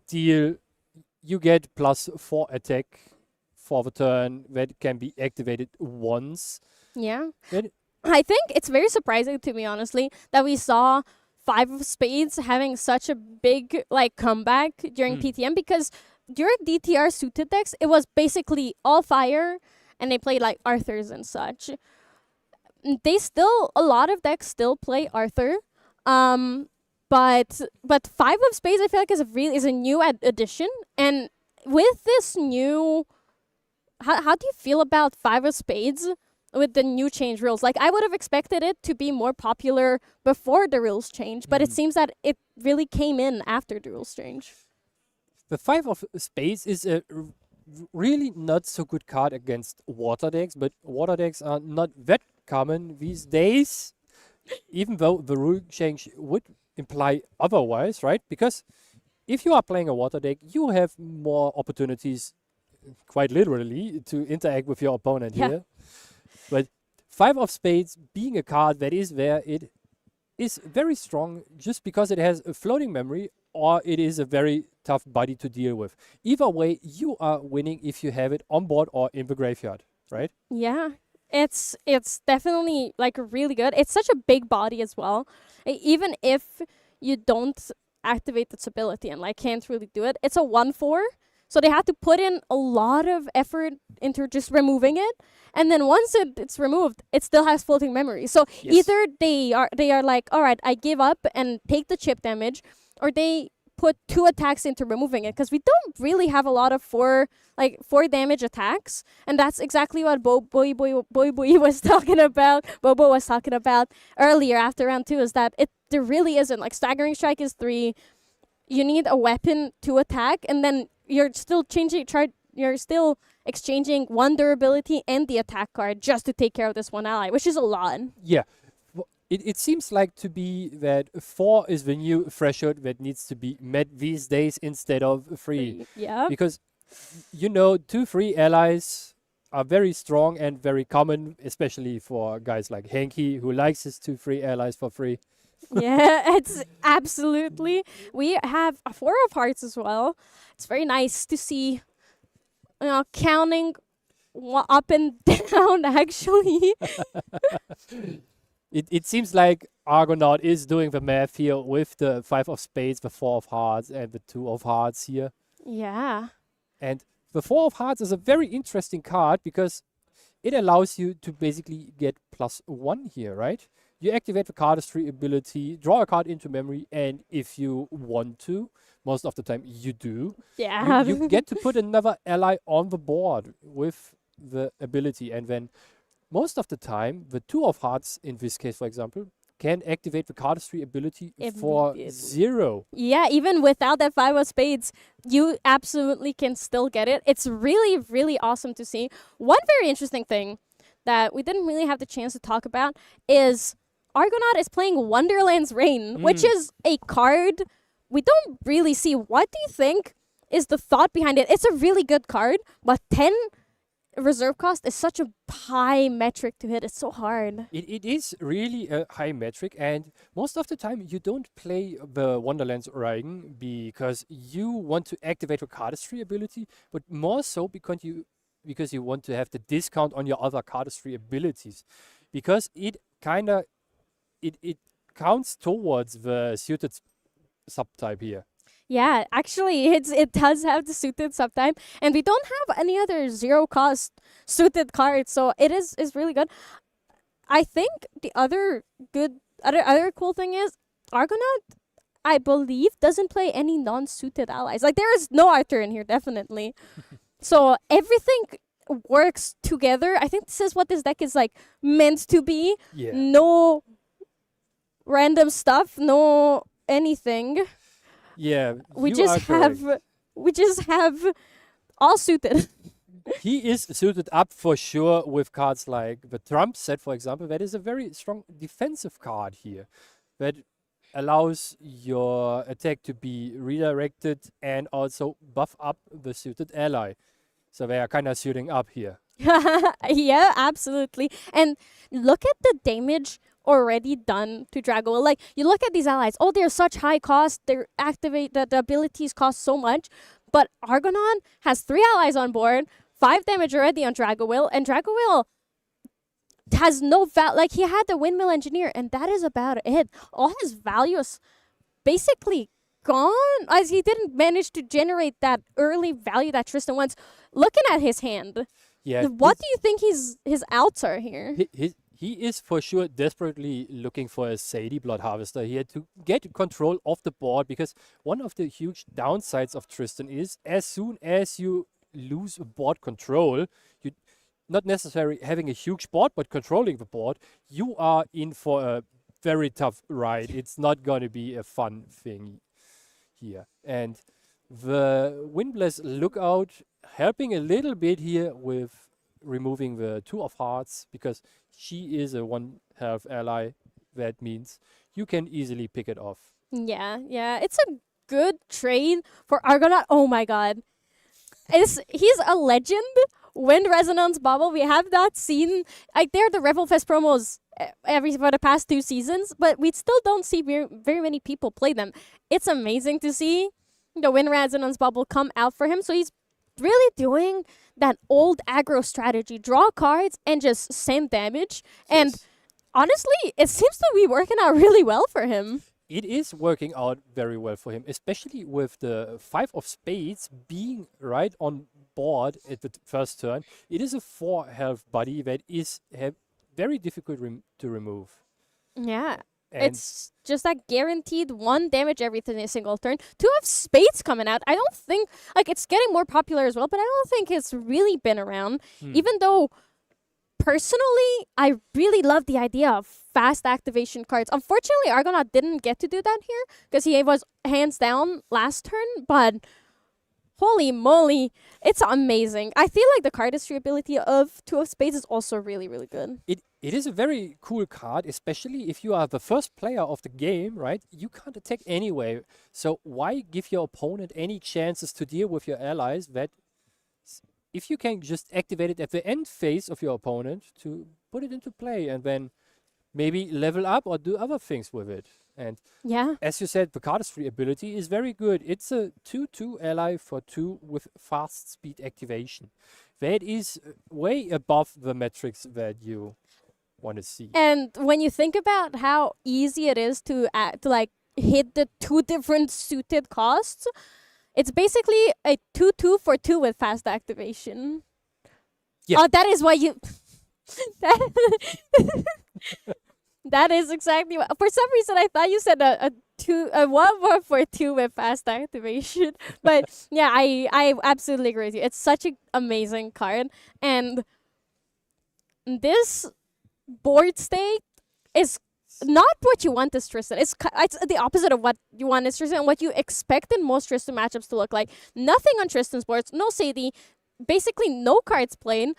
deal, you get +4 attack for the turn that can be activated once. Yeah. I think it's very surprising to me, honestly, that we saw 5 of spades having such a big comeback during PTM, because during DTR suited decks, it was basically all fire, and they played like Arthurs and such. A lot of decks still play Arthur, but 5 of spades I feel like is a new addition, and with this new, how do you feel about 5 of spades? With the new change rules? Like, I would have expected it to be more popular before the rules change, but it seems that it really came in after the rules change. The 5 of spades is a really not so good card against water decks, but water decks are not that common these days, even though the rule change would imply otherwise, right? Because if you are playing a water deck, you have more opportunities, quite literally, to interact with your opponent here. But 5 of spades being a card that is there, it is very strong just because it has a floating memory, or it is a very tough body to deal with. Either way, you are winning if you have it on board or in the graveyard, right? Yeah, it's definitely really good. It's such a big body as well. Even if you don't activate its ability and can't really do it, it's a 1/4. So they had to put in a lot of effort into just removing it, and then once it's removed, it still has floating memory. So either they are like, all right, I give up and take the chip damage, or they put 2 attacks into removing it, because we don't really have a lot of 4 damage attacks, and that's exactly what Boy was talking about. Bobo was talking about earlier after round 2, is that there really isn't. Staggering Strike is 3. You need a weapon to attack, and then you're still exchanging 1 durability and the attack card just to take care of this 1 ally, which is a lot. Yeah. It seems like to be that 4 is the new threshold that needs to be met these days instead of 3. Yeah. Because, 2-3 allies are very strong and very common, especially for guys like Henki, who likes his 2-3 allies for free. Yeah, it's absolutely. We have a 4 of Hearts as well. It's very nice to see, counting up and down, actually. It seems like Argonaut is doing the math here with the 5 of spades, the 4 of hearts, and the 2 of hearts here. Yeah. And the 4 of hearts is a very interesting card because it allows you to basically get +1 here, right? You activate the cardistry ability, draw a card into memory, and if you want to, most of the time you do, Yeah. you get to put another ally on the board with the ability. And then most of the time, the 2 of hearts, in this case, for example, can activate the cardistry ability for Immediately. 0. Yeah, even without that 5 of spades, you absolutely can still get it. It's really, really awesome to see. One very interesting thing that we didn't really have the chance to talk about is Argonaut is playing Wonderland's Reign, which is a card we don't really see. What do you think is the thought behind it? It's a really good card, but 10 reserve cost is such a high metric to hit. It's so hard. It is really a high metric, and most of the time you don't play the Wonderland's Reign because you want to activate your cardistry ability, but more so because you want to have the discount on your other cardistry abilities, because it counts towards the suited subtype here. Yeah, actually, it does have the suited subtype, and we don't have any other 0 cost suited cards, so it is really good. I think the other cool thing is Argonaut, I believe, doesn't play any non-suited allies. Like, there is no Arthur in here, definitely. So everything works together. I think this is what this deck is like meant to be. Yeah. No random stuff, no anything. Yeah. We you just are correct. have all suited. He is suited up for sure with cards like the Trump set, for example. That is a very strong defensive card here that allows your attack to be redirected and also buff up the suited ally. So they are kind of suiting up here. Yeah, absolutely. And look at the damage already done to Drago. Like, you look at these allies, oh, they're such high cost, the abilities cost so much, but Argonaut has 3 allies on board, 5 damage already on Drago, and Drago has no like, he had the Windmill Engineer, and that is about it. All his value is basically gone, as he didn't manage to generate that early value that Tristan wants. Looking at his hand, Yeah. what do you think his outs are here? He is for sure desperately looking for a Sadie Blood Harvester here to get control of the board, because one of the huge downsides of Tristan is as soon as you lose board control, you not necessarily having a huge board, but controlling the board, you are in for a very tough ride. It's not going to be a fun thing here. And the Windblast Lookout helping a little bit here with removing the 2 of hearts, because she is a 1 health ally. That means you can easily pick it off. Yeah, it's a good trade for Argonaut. Oh my god. He's a legend. Wind Resonance Bubble, we have not seen, like, they're the Revelfest promos for the past 2 seasons, but we still don't see very many people play them. It's amazing to see the Wind Resonance Bubble come out for him. So he's really doing that old aggro strategy, draw cards and just send damage. And Yes. honestly, it seems to be working out really well for him. It is working out very well for him, especially with the 5 of spades being right on board at the first turn. It is a 4 health buddy that is very difficult to remove. Yeah. And It's just that guaranteed 1 damage every single turn. 2 of spades coming out. I don't think, like, it's getting more popular as well, but I don't think it's really been around. Even though, personally, I really love the idea of fast activation cards. Unfortunately, Argonaut didn't get to do that here because he was hands down last turn, but holy moly, it's amazing. I feel like the cardistry ability of 2 of spades is also really, really good. It is a very cool card, especially if you are the first player of the game, right? You can't attack anyway. So why give your opponent any chances to deal with your allies that if you can just activate it at the end phase of your opponent to put it into play and then maybe level up or do other things with it. And Yeah. as you said, the cardistry ability is very good. It's a 2/2 ally for 2 with fast speed activation. That is way above the metrics that you want to see. And when you think about how easy it is to like hit the 2 different suited costs, it's basically a 2/2 for 2 with fast activation. Yeah. Oh, that is why you. that, that is exactly what. For some reason, I thought you said a 1 more for 2 with fast activation. But yeah, I absolutely agree with you. It's such an amazing card, and this board state is not what you want as Tristan. It's the opposite of what you want as Tristan and what you expect in most Tristan matchups to look like. Nothing on Tristan's boards, no Sadie, basically no cards playing.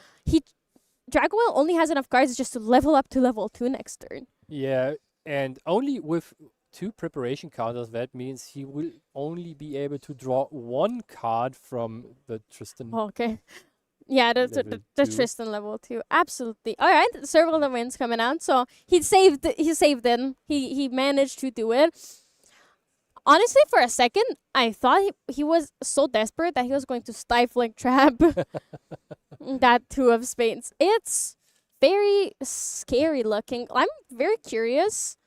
Drago only has enough cards just to level up to level 2 next turn. Yeah, and only with 2 preparation counters, that means he will only be able to draw 1 card from the Tristan. Okay. Yeah, the Level 2. Tristan level 2. Absolutely. All right, several of the wins coming out. So he saved it. He managed to do it. Honestly, for a second, I thought he was so desperate that he was going to stifling trap that 2 of spades. It's very scary looking. I'm very curious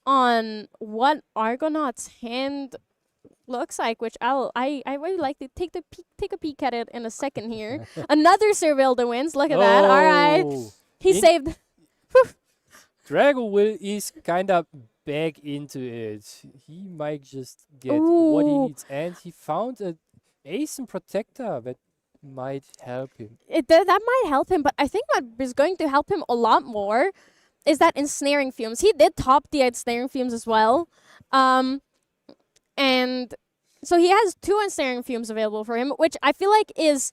on what Argonaut's hand looks like, which I would like to take a peek at it in a second here. Another Servilda wins. Look at that. All right, he saved. Drago is kind of back into it. He might just get what he Ooh. needs, and he found an Ascent protector that might help him. That might help him, but I think what is going to help him a lot more is that ensnaring fumes. He did top the ensnaring fumes as well. And so he has 2 ensnaring fumes available for him, which I feel like is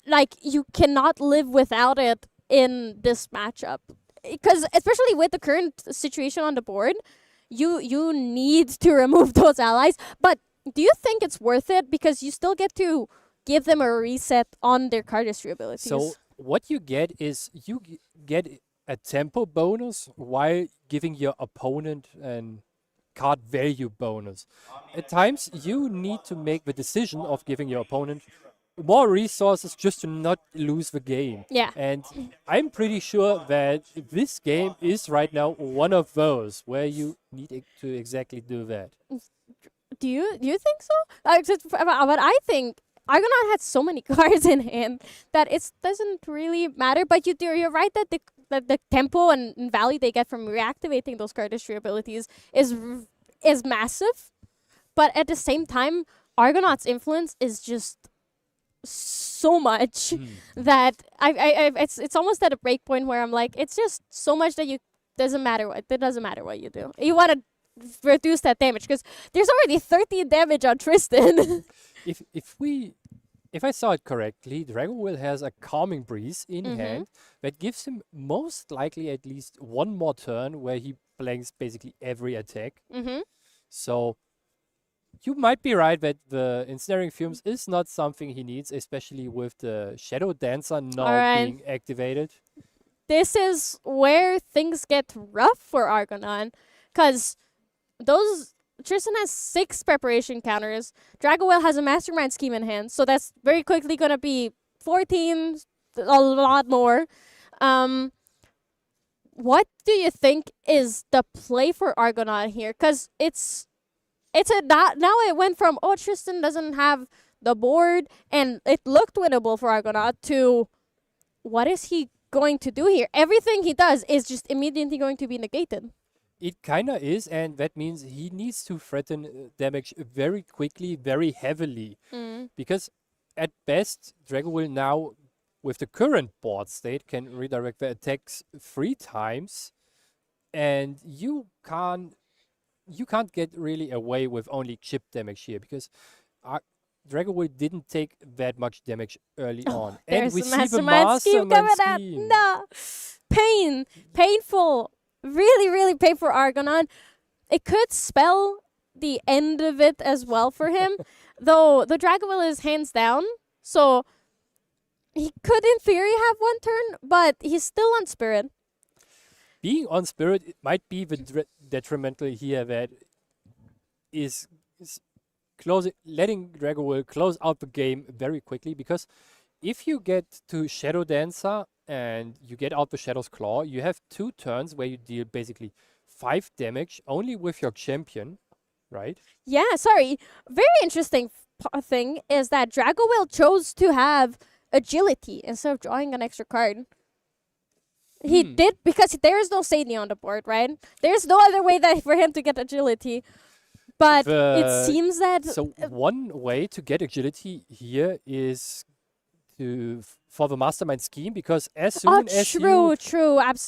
like you cannot live without it in this matchup. Because especially with the current situation on the board, you need to remove those allies. But do you think it's worth it? Because you still get to give them a reset on their cardistry abilities. So what you get is you get a tempo bonus while giving your opponent an card value bonus. At times you need to make the decision of giving your opponent more resources just to not lose the game. Yeah. And I'm pretty sure that this game is right now one of those where you need to exactly do that. Do you think so? But I think Argonaut had so many cards in hand that it doesn't really matter. But you're right that the tempo and value they get from reactivating those cardistry abilities is massive. But at the same time, Argonaut's influence is just so much that it's almost at a break point where I'm like, it's just so much that it doesn't matter what you do. You want to reduce that damage because there's already 13 damage on Tristan. If I saw it correctly, Drago has a Calming Breeze in hand that gives him most likely at least 1 more turn where he blanks basically every attack. So you might be right that the Ensnaring Fumes is not something he needs, especially with the Shadow Dancer now being activated. This is where things get rough for Argonaut because Tristan has 6 preparation counters. Drago has a Mastermind Scheme in hand, so that's very quickly going to be 14, a lot more. What do you think is the play for Argonaut here? Because now it went from, Tristan doesn't have the board, and it looked winnable for Argonaut, to what is he going to do here? Everything he does is just immediately going to be negated. It kinda is, and that means he needs to threaten damage very quickly, very heavily. Because at best, Drago will now, with the current board state, can redirect the attacks 3 times, and you can't get really away with only chip damage here, because Drago didn't take that much damage early on. And There's we a see the Mastermind Scheme coming Mastermind out. Scheme. No. painful, really painful Argonaut. It could spell the end of it as well for him, though the Drago Will is hands down, so he could in theory have one turn, but he's still on Spirit. Being on Spirit it might be the detrimental here that is letting Drago will close out the game very quickly, because if you get to Shadow Dancer and you get out the Shadow's Claw, you have 2 turns where you deal basically 5 damage only with your champion, right? Yeah, sorry. Very interesting thing is that Drago Will chose to have agility instead of drawing an extra card. He did, because there is no Sadie on the board, right? There's no other way that for him to get agility. But it seems that So one way to get agility here is for the mastermind scheme, because as soon as true.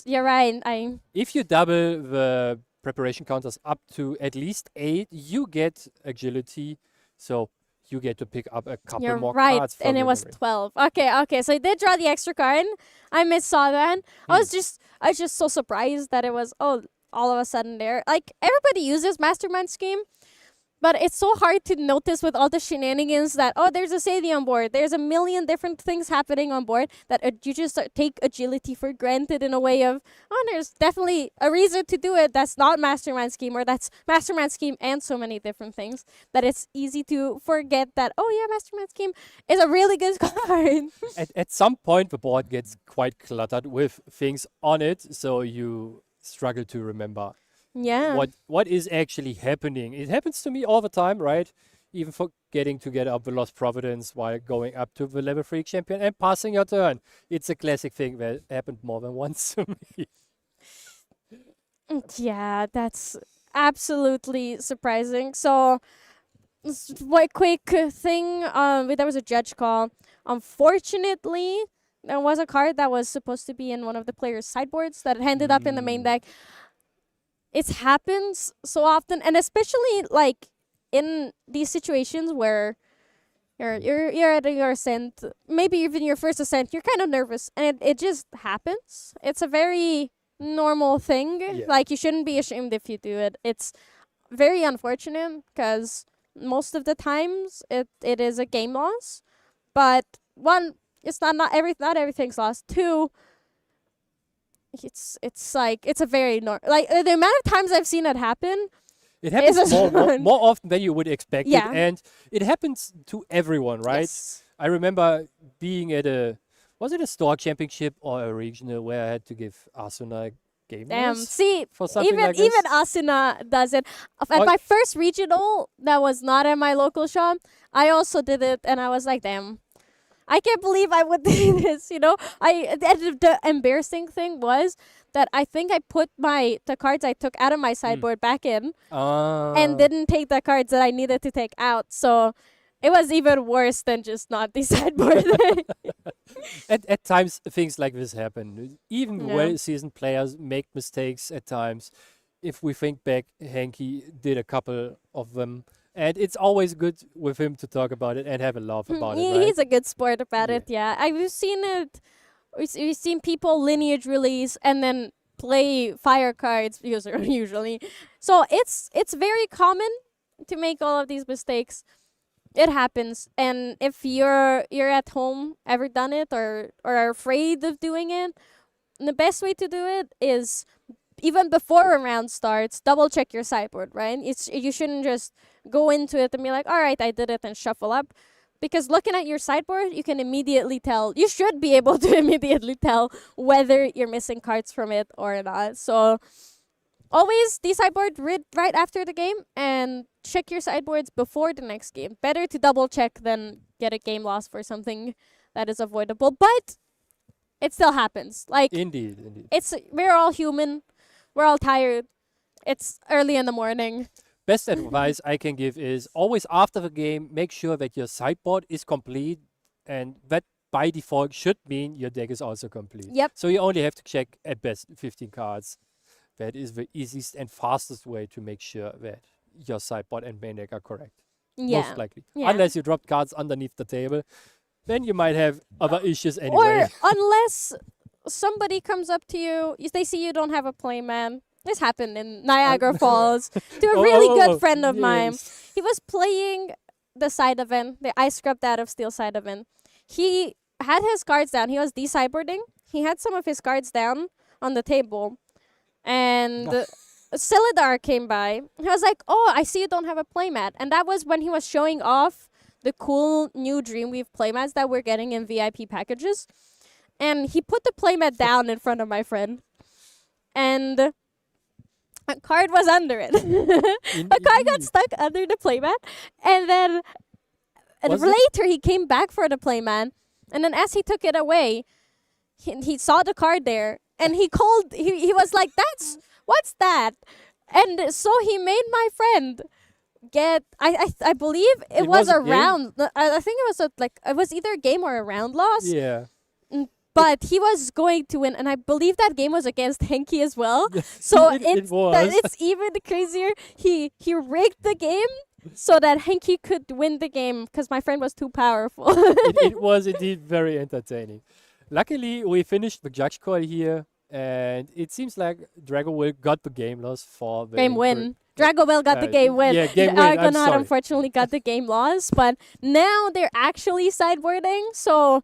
You're right. if you double the preparation counters up to at least 8, you get agility. So you get to pick up a couple You're more right, cards. From and it your was memory. 12. Okay. So he did draw the extra card. I saw that. I was just so surprised that it was all of a sudden there. Like, everybody uses mastermind scheme, but it's so hard to notice with all the shenanigans that, there's a Sadie on board. There's a million different things happening on board that you just take agility for granted in a way of, there's definitely a reason to do it that's not mastermind scheme, or that's mastermind scheme and so many different things that it's easy to forget that, mastermind scheme is a really good card. At some point, the board gets quite cluttered with things on it, so you struggle to remember Yeah. what is actually happening. It happens to me all the time, right? Even forgetting to get up the Lost Providence while going up to the level 3 champion and passing your turn. It's a classic thing that happened more than once to me. Yeah, that's absolutely surprising. So, what quick thing? There was a judge call. Unfortunately, there was a card that was supposed to be in one of the players' sideboards that ended up in the main deck. It happens so often, and especially like in these situations where you're at your Ascent, maybe even your first Ascent, you're kind of nervous, and it just happens. It's a very normal thing. Yeah. Like, you shouldn't be ashamed if you do it. It's very unfortunate because most of the times it is a game loss, but one, it's not everything's lost. Two, it's like it's a very like the amount of times I've seen it happen. It happens It's a more often than you would expect Yeah. it, and it happens to everyone, right? Yes. I remember being at was it a store championship or a regional where I had to give Asuna a game Damn. loss See, for something even like this? even Asuna does it. At Oh. my first regional, that was not at my local shop. I also did it, and I was like, damn. I can't believe I would do this, the embarrassing thing was that I think I put the cards I took out of my sideboard back in and didn't take the cards that I needed to take out. So it was even worse than just not the sideboard. At times, things like this happen. Even Yeah. well-seasoned players make mistakes at times. If we think back, Hanky did a couple of them. And it's always good with him to talk about it and have a laugh about it, right? He's a good sport about Yeah. it, yeah. I've seen it. We've seen people lineage release and then play fire cards usually. So it's very common to make all of these mistakes. It happens, and if you're at home, ever done it or are afraid of doing it, the best way to do it is even before a round starts, double check your sideboard, right? You shouldn't just go into it and be like, all right, I did it, and shuffle up. Because looking at your sideboard, you can immediately tell, you should be able to immediately tell whether you're missing cards from it or not. So always de-sideboard right after the game and check your sideboards before the next game. Better to double check than get a game loss for something that is avoidable. But it still happens. Like, Indeed. we're all human. We're all tired. It's early in the morning. Best advice I can give is always after the game, make sure that your sideboard is complete, and that by default should mean your deck is also complete. Yep. So you only have to check at best 15 cards. That is the easiest and fastest way to make sure that your sideboard and main deck are correct. Yeah. Most likely. Yeah. Unless you dropped cards underneath the table, then you might have other issues anyway. Or unless somebody comes up to you, they see you don't have a playmat. This happened in Niagara Falls to a really good friend of mine. yes. He was playing the side event, the I scrubbed out of steel side event. He had his cards down. He was de-sideboarding. He had some of his cards down on the table. And Celadar came by. He was like, oh, I see you don't have a playmat. And that was when he was showing off the cool new Dreamweave playmats that we're getting in VIP packages. And he put the playmat down in front of my friend. And a card was under it. A card got stuck under the playmat. And then Was it? later he came back for the playmat. And then as he took it away, he saw the card there. And he called, he was like, what's that? And so he made my friend get, I believe it was was a a game? round. I think it was it was either a game or a round loss. Yeah. But he was going to win, and I believe that game was against Henki as well. So It was. it's even crazier. He rigged the game so that Henki could win the game because my friend was too powerful. It was indeed very entertaining. Luckily, we finished the judge call here, and it seems like Drago will got the game loss for the Game win. Drago Bell got the game win. Yeah, game win. I'm Argonaut sorry. unfortunately got the game loss, but now they're actually sideboarding. So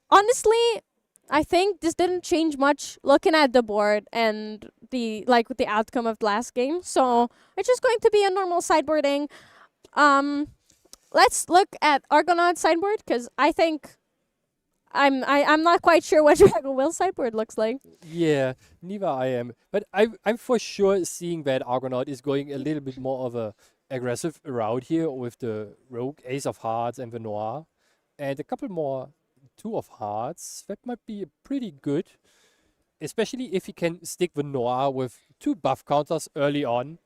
honestly, I think this didn't change much looking at the board and the outcome of the last game. So it's just going to be a normal sideboarding. Let's look at Argonaut sideboard because I think I'm not quite sure what Drago Will sideboard looks like. Yeah, neither I am. But I'm for sure seeing that Argonaut is going a little bit more of a aggressive route here with the Rogue, Ace of Hearts, and the Noir. And a couple more Two of Hearts. That might be pretty good. Especially if he can stick the Noir with 2 buff counters early on.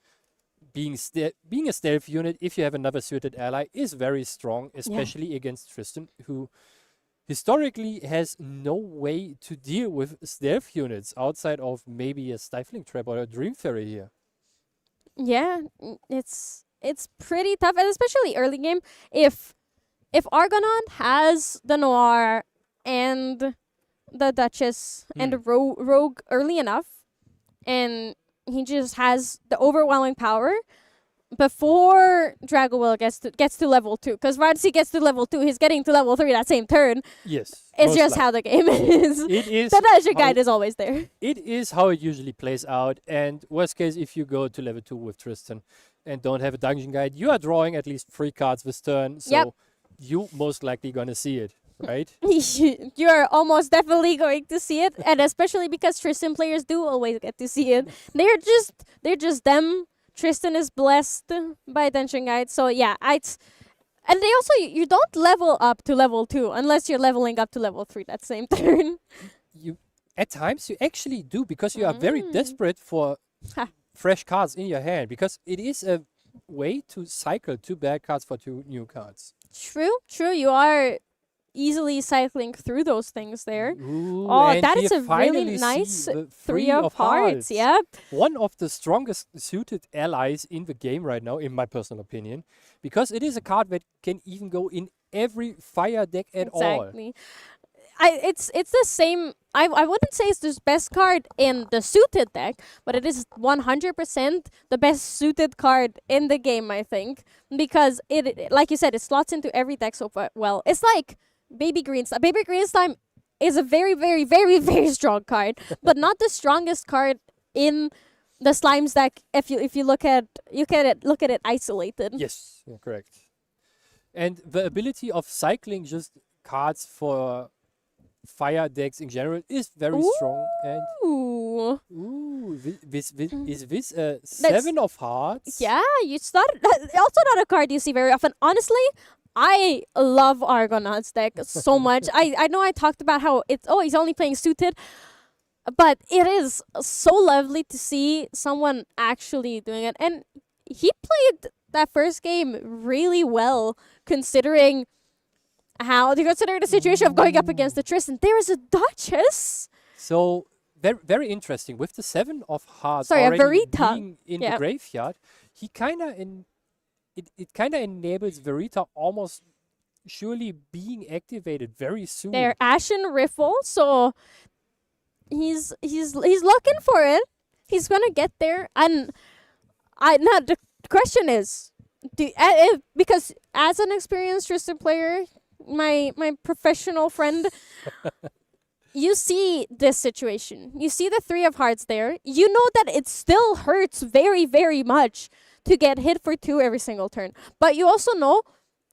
Being a stealth unit, if you have another suited ally, is very strong, especially against Tristan, who historically has no way to deal with stealth units outside of maybe a Stifling Trap or a Dream Fairy here. Yeah, it's pretty tough, and especially early game. If Argonaut has the Noir and the Duchess and the Rogue early enough, and he just has the overwhelming power before Drago Will gets to level 2, because once he gets to level 2, he's getting to level 3 that same turn. Yes. It's most just likely. how the game is. It is The dungeon how- guide is always there. It is how it usually plays out. And worst case, if you go to level 2 with Tristan and don't have a dungeon guide, you are drawing at least 3 cards this turn. So Yep. you most likely gonna see it, right? You're almost definitely going to see it, and especially because Tristan players do always get to see it. They're just them. Tristan is blessed by dungeon guide, so yeah, and they also you don't level up to level 2 unless you're leveling up to level 3 that same turn. You at times you actually do, because you are very desperate for Ha. fresh cards in your hand, because it is a way to cycle 2 bad cards for 2 new cards. True. You are easily cycling through those things there. Ooh, Oh, and that we is a finally really see nice the 3 of hearts. Yeah. One of the strongest suited allies in the game right now, in my personal opinion, because it is a card that can even go in every fire deck at all. Exactly. It's the same. I wouldn't say it's the best card in the suited deck, but it is 100% the best suited card in the game, I think, because it like you said, it slots into every deck so well. It's like Baby Green Slime. Baby Green Slime is a very, very, very, very strong card, but not the strongest card in the Slimes deck. If you look at it isolated. Yes, yeah, correct. And the ability of cycling just cards for fire decks in general is very strong. And Ooh. is this a 7 of Hearts? Yeah, it's not also not a card you see very often. Honestly, I love Argonaut's deck so much. I know I talked about how he's only playing suited, but it is so lovely to see someone actually doing it. And he played that first game really well, considering the situation of going up against the Tristan. There is a Duchess. So very, very interesting. With the 7 of Hearts Sorry, a already Verita. being in Yeah. the graveyard, he kind of it kind of enables Verita almost surely being activated very soon. They're Ashen Riffle, so he's looking for it. He's gonna get there, and the question is, because as an experienced Tristan player, my professional friend, you see this situation. You see the 3 of hearts there. You know that it still hurts very, very much to get hit for 2 every single turn. But you also know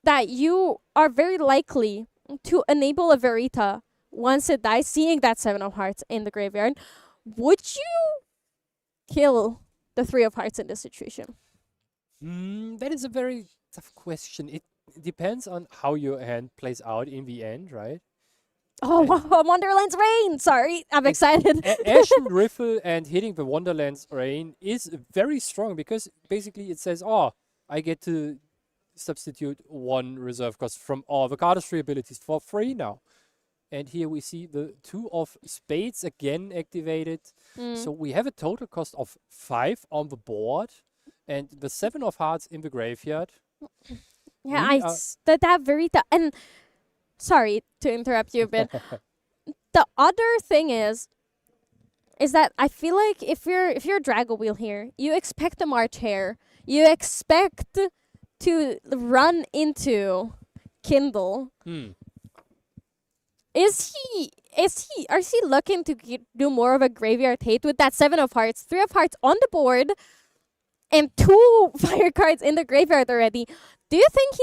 that you are very likely to enable a Verita once it dies, seeing that 7 of hearts in the graveyard. Would you kill the 3 of hearts in this situation? That is a very tough question. It depends on how your hand plays out in the end, right? Oh, Wonderland's Reign! Sorry, I'm excited. Ashen Riffle and hitting the Wonderland's Reign is very strong because basically it says, oh, I get to substitute 1 reserve cost from all the cardistry abilities for free now. And here we see the 2 of spades again activated. So we have a total cost of 5 on the board and the 7 of hearts in the graveyard. Yeah, that Verita, and sorry to interrupt you a bit. The other thing is that I feel like if you're a Drago wheel here, you expect a March Hare. You expect to run into Kindle. Is he looking to do more of a graveyard hate with that 7 of hearts, 3 of hearts on the board, and 2 fire cards in the graveyard already? Do you think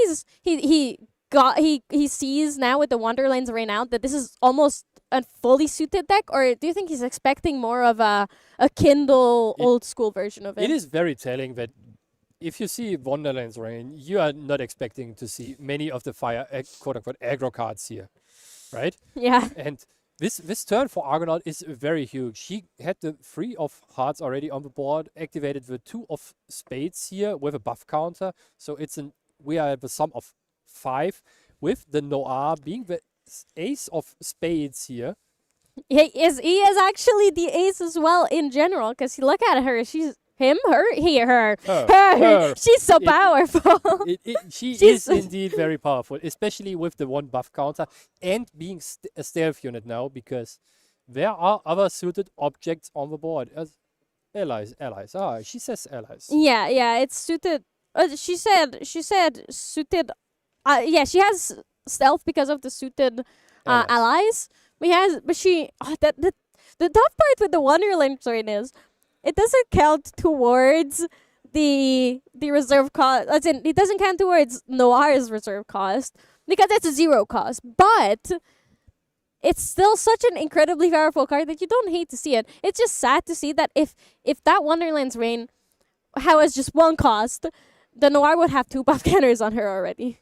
he sees now with the Wonderlands Reign out that this is almost a fully suited deck, or do you think he's expecting more of a Kindle old school version of it? It is very telling that if you see Wonderland's Reign, you are not expecting to see many of the fire quote-unquote aggro cards here, right? Yeah. And this turn for Argonaut is very huge. He had the 3 of hearts already on the board, activated the 2 of spades here with a buff counter. So we are at the sum of 5, with the Noir being the ace of spades here. He is actually the ace as well in general, because you look at her, she's her. She's so powerful. She is indeed very powerful, especially with the 1 buff counter and being a stealth unit now, because there are other suited objects on the board as allies. She says allies. Yeah, it's suited. She said suited. Yeah, she has stealth because of the suited allies. The tough part with the Wonderland Reign is it doesn't count towards the reserve cost. As in, it doesn't count towards Noir's reserve cost because it's a 0 cost. But it's still such an incredibly powerful card that you don't hate to see it. It's just sad to see that if that Wonderland's Reign has just 1 cost, the Noir would have 2 buff counters on her already.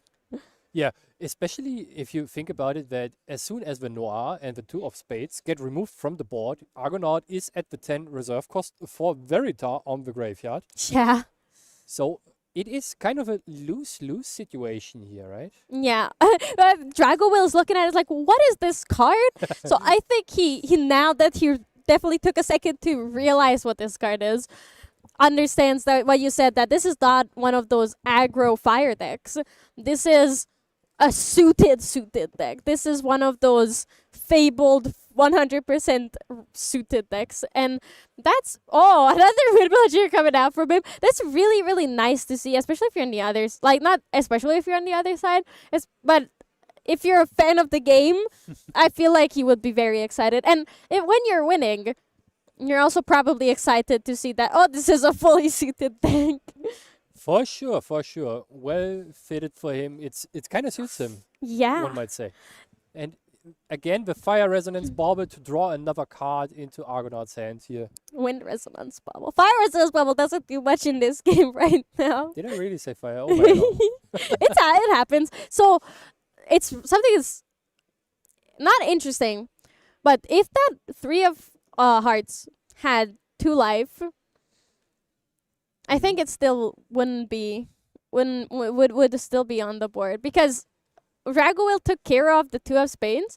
Yeah, especially if you think about it, that as soon as the Noir and the 2 of spades get removed from the board, Argonaut is at the 10 reserve cost for Verita on the graveyard. Yeah. So it is kind of a lose-lose situation here, right? Yeah. Drago Will's looking at it like, what is this card? So I think he now that he definitely took a second to realize what this card is, understands that what you said, that this is not one of those aggro fire decks. This is a suited deck. This is one of those fabled 100% suited decks, and that's another Red Villager coming out from him. That's really, really nice to see, especially if you're on the others. Like, not especially if you're on the other side, but if you're a fan of the game, I feel like he would be very excited. And when you're winning, you're also probably excited to see that, this is a fully suited deck. For sure. Well fitted for him. It's kind of suits him, Yeah. one might say. And again, the Fire Resonance Bauble to draw another card into Argonaut's hand here. Wind Resonance Bubble. Fire Resonance Bubble doesn't do much in this game right now. Did I really say fire? Oh my god. It happens. So it's something that's not interesting, but if that 3 of hearts had 2 life, I think it still would still be on the board, because Drago took care of the 2 of spades.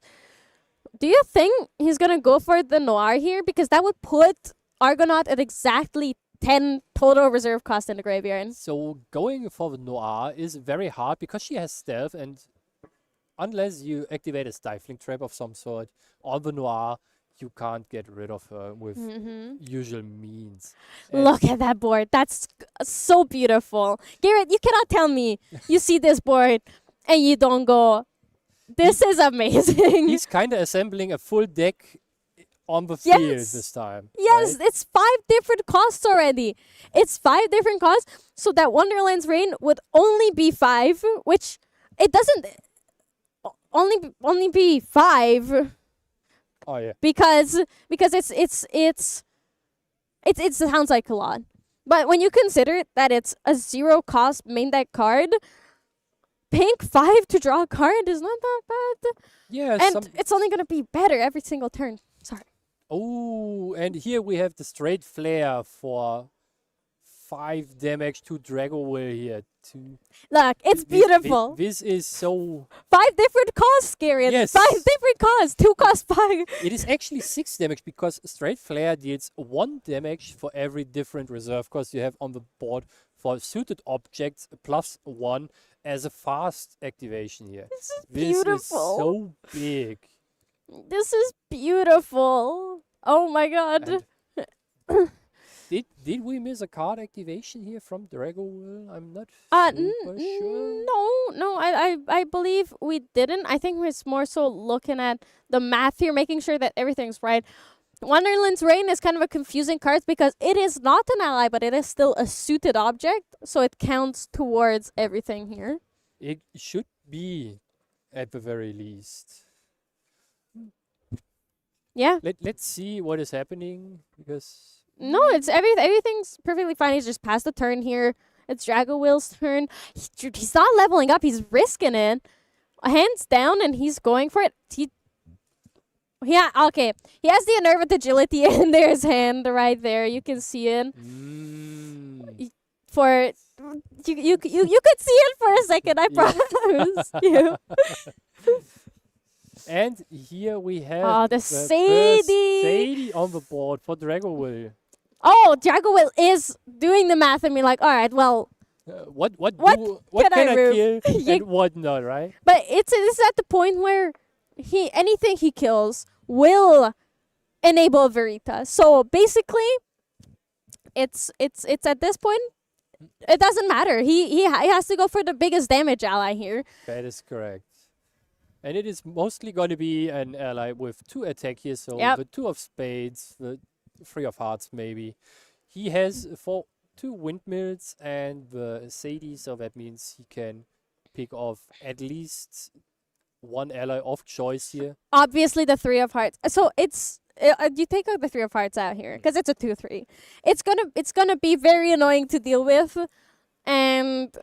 Do you think he's gonna go for the Noir here? Because that would put Argonaut at exactly 10 total reserve cost in the graveyard. So going for the Noir is very hard because she has stealth, and unless you activate a stifling trap of some sort on the Noir, you can't get rid of her with usual means. And Look at that board. That's so beautiful. Garrett, you cannot tell me you see this board and you don't go, this is amazing. he's kind of assembling a full deck on the field Yes. this time. Yes, right? it's 5 different costs already. It's 5 different costs. So that Wonderland's Reign would only be 5, which it doesn't only be 5 Oh yeah. because it sounds like a lot. But when you consider that it's a 0 cost main deck card, paying 5 to draw a card is not that bad. Yeah. And it's only gonna be better every single turn. Sorry. Oh, and here we have the straight flare for 5 damage to Drago will here. Look, it's beautiful. This is so. 5 different costs, Garrett. Yes. 5 different costs. 2 cost 5. It is actually 6 damage because straight flare deals 1 damage for every different reserve cost you have on the board for suited objects +1 as a fast activation here. This is This is beautiful. so big. This is beautiful. Oh my god. And did we miss a card activation here from Drago Will? I'm not super sure. No, I believe we didn't. I think it's more so looking at the math here, making sure that everything's right. Wonderland's Reign is kind of a confusing card because it is not an ally, but it is still a suited object, so it counts towards everything here. It should be at the very least. Yeah. Let's see what is happening because No, it's everything's perfectly fine. He's just passed the turn here. It's Drago Will's turn. He's not leveling up. He's risking it. Hands down, and he's going for it. Yeah, okay. He has the Unnerved Agility in his hand right there. You can see it. For you could see it for a second. I promise you. And here we have Oh, the first Sadie. Sadie on the board for Drago Will. Oh, Drago Will is doing the math and be like, all right, well, What can can I I remove? kill You- and what not, right? but it's at the point where anything he kills will enable Verita. So basically, it's at this point, it doesn't matter. He has to go for the biggest damage ally here. That is correct. And it is mostly going to be an ally with 2 attack here, so Yep. the 2 of spades, the 3 of hearts maybe. He has 2 windmills and the Sadie, so that means he can pick off at least 1 ally of choice here. Obviously, the 3 of hearts. So it's you take out the 3 of hearts out here because it's a 2/3. It's gonna be very annoying to deal with, and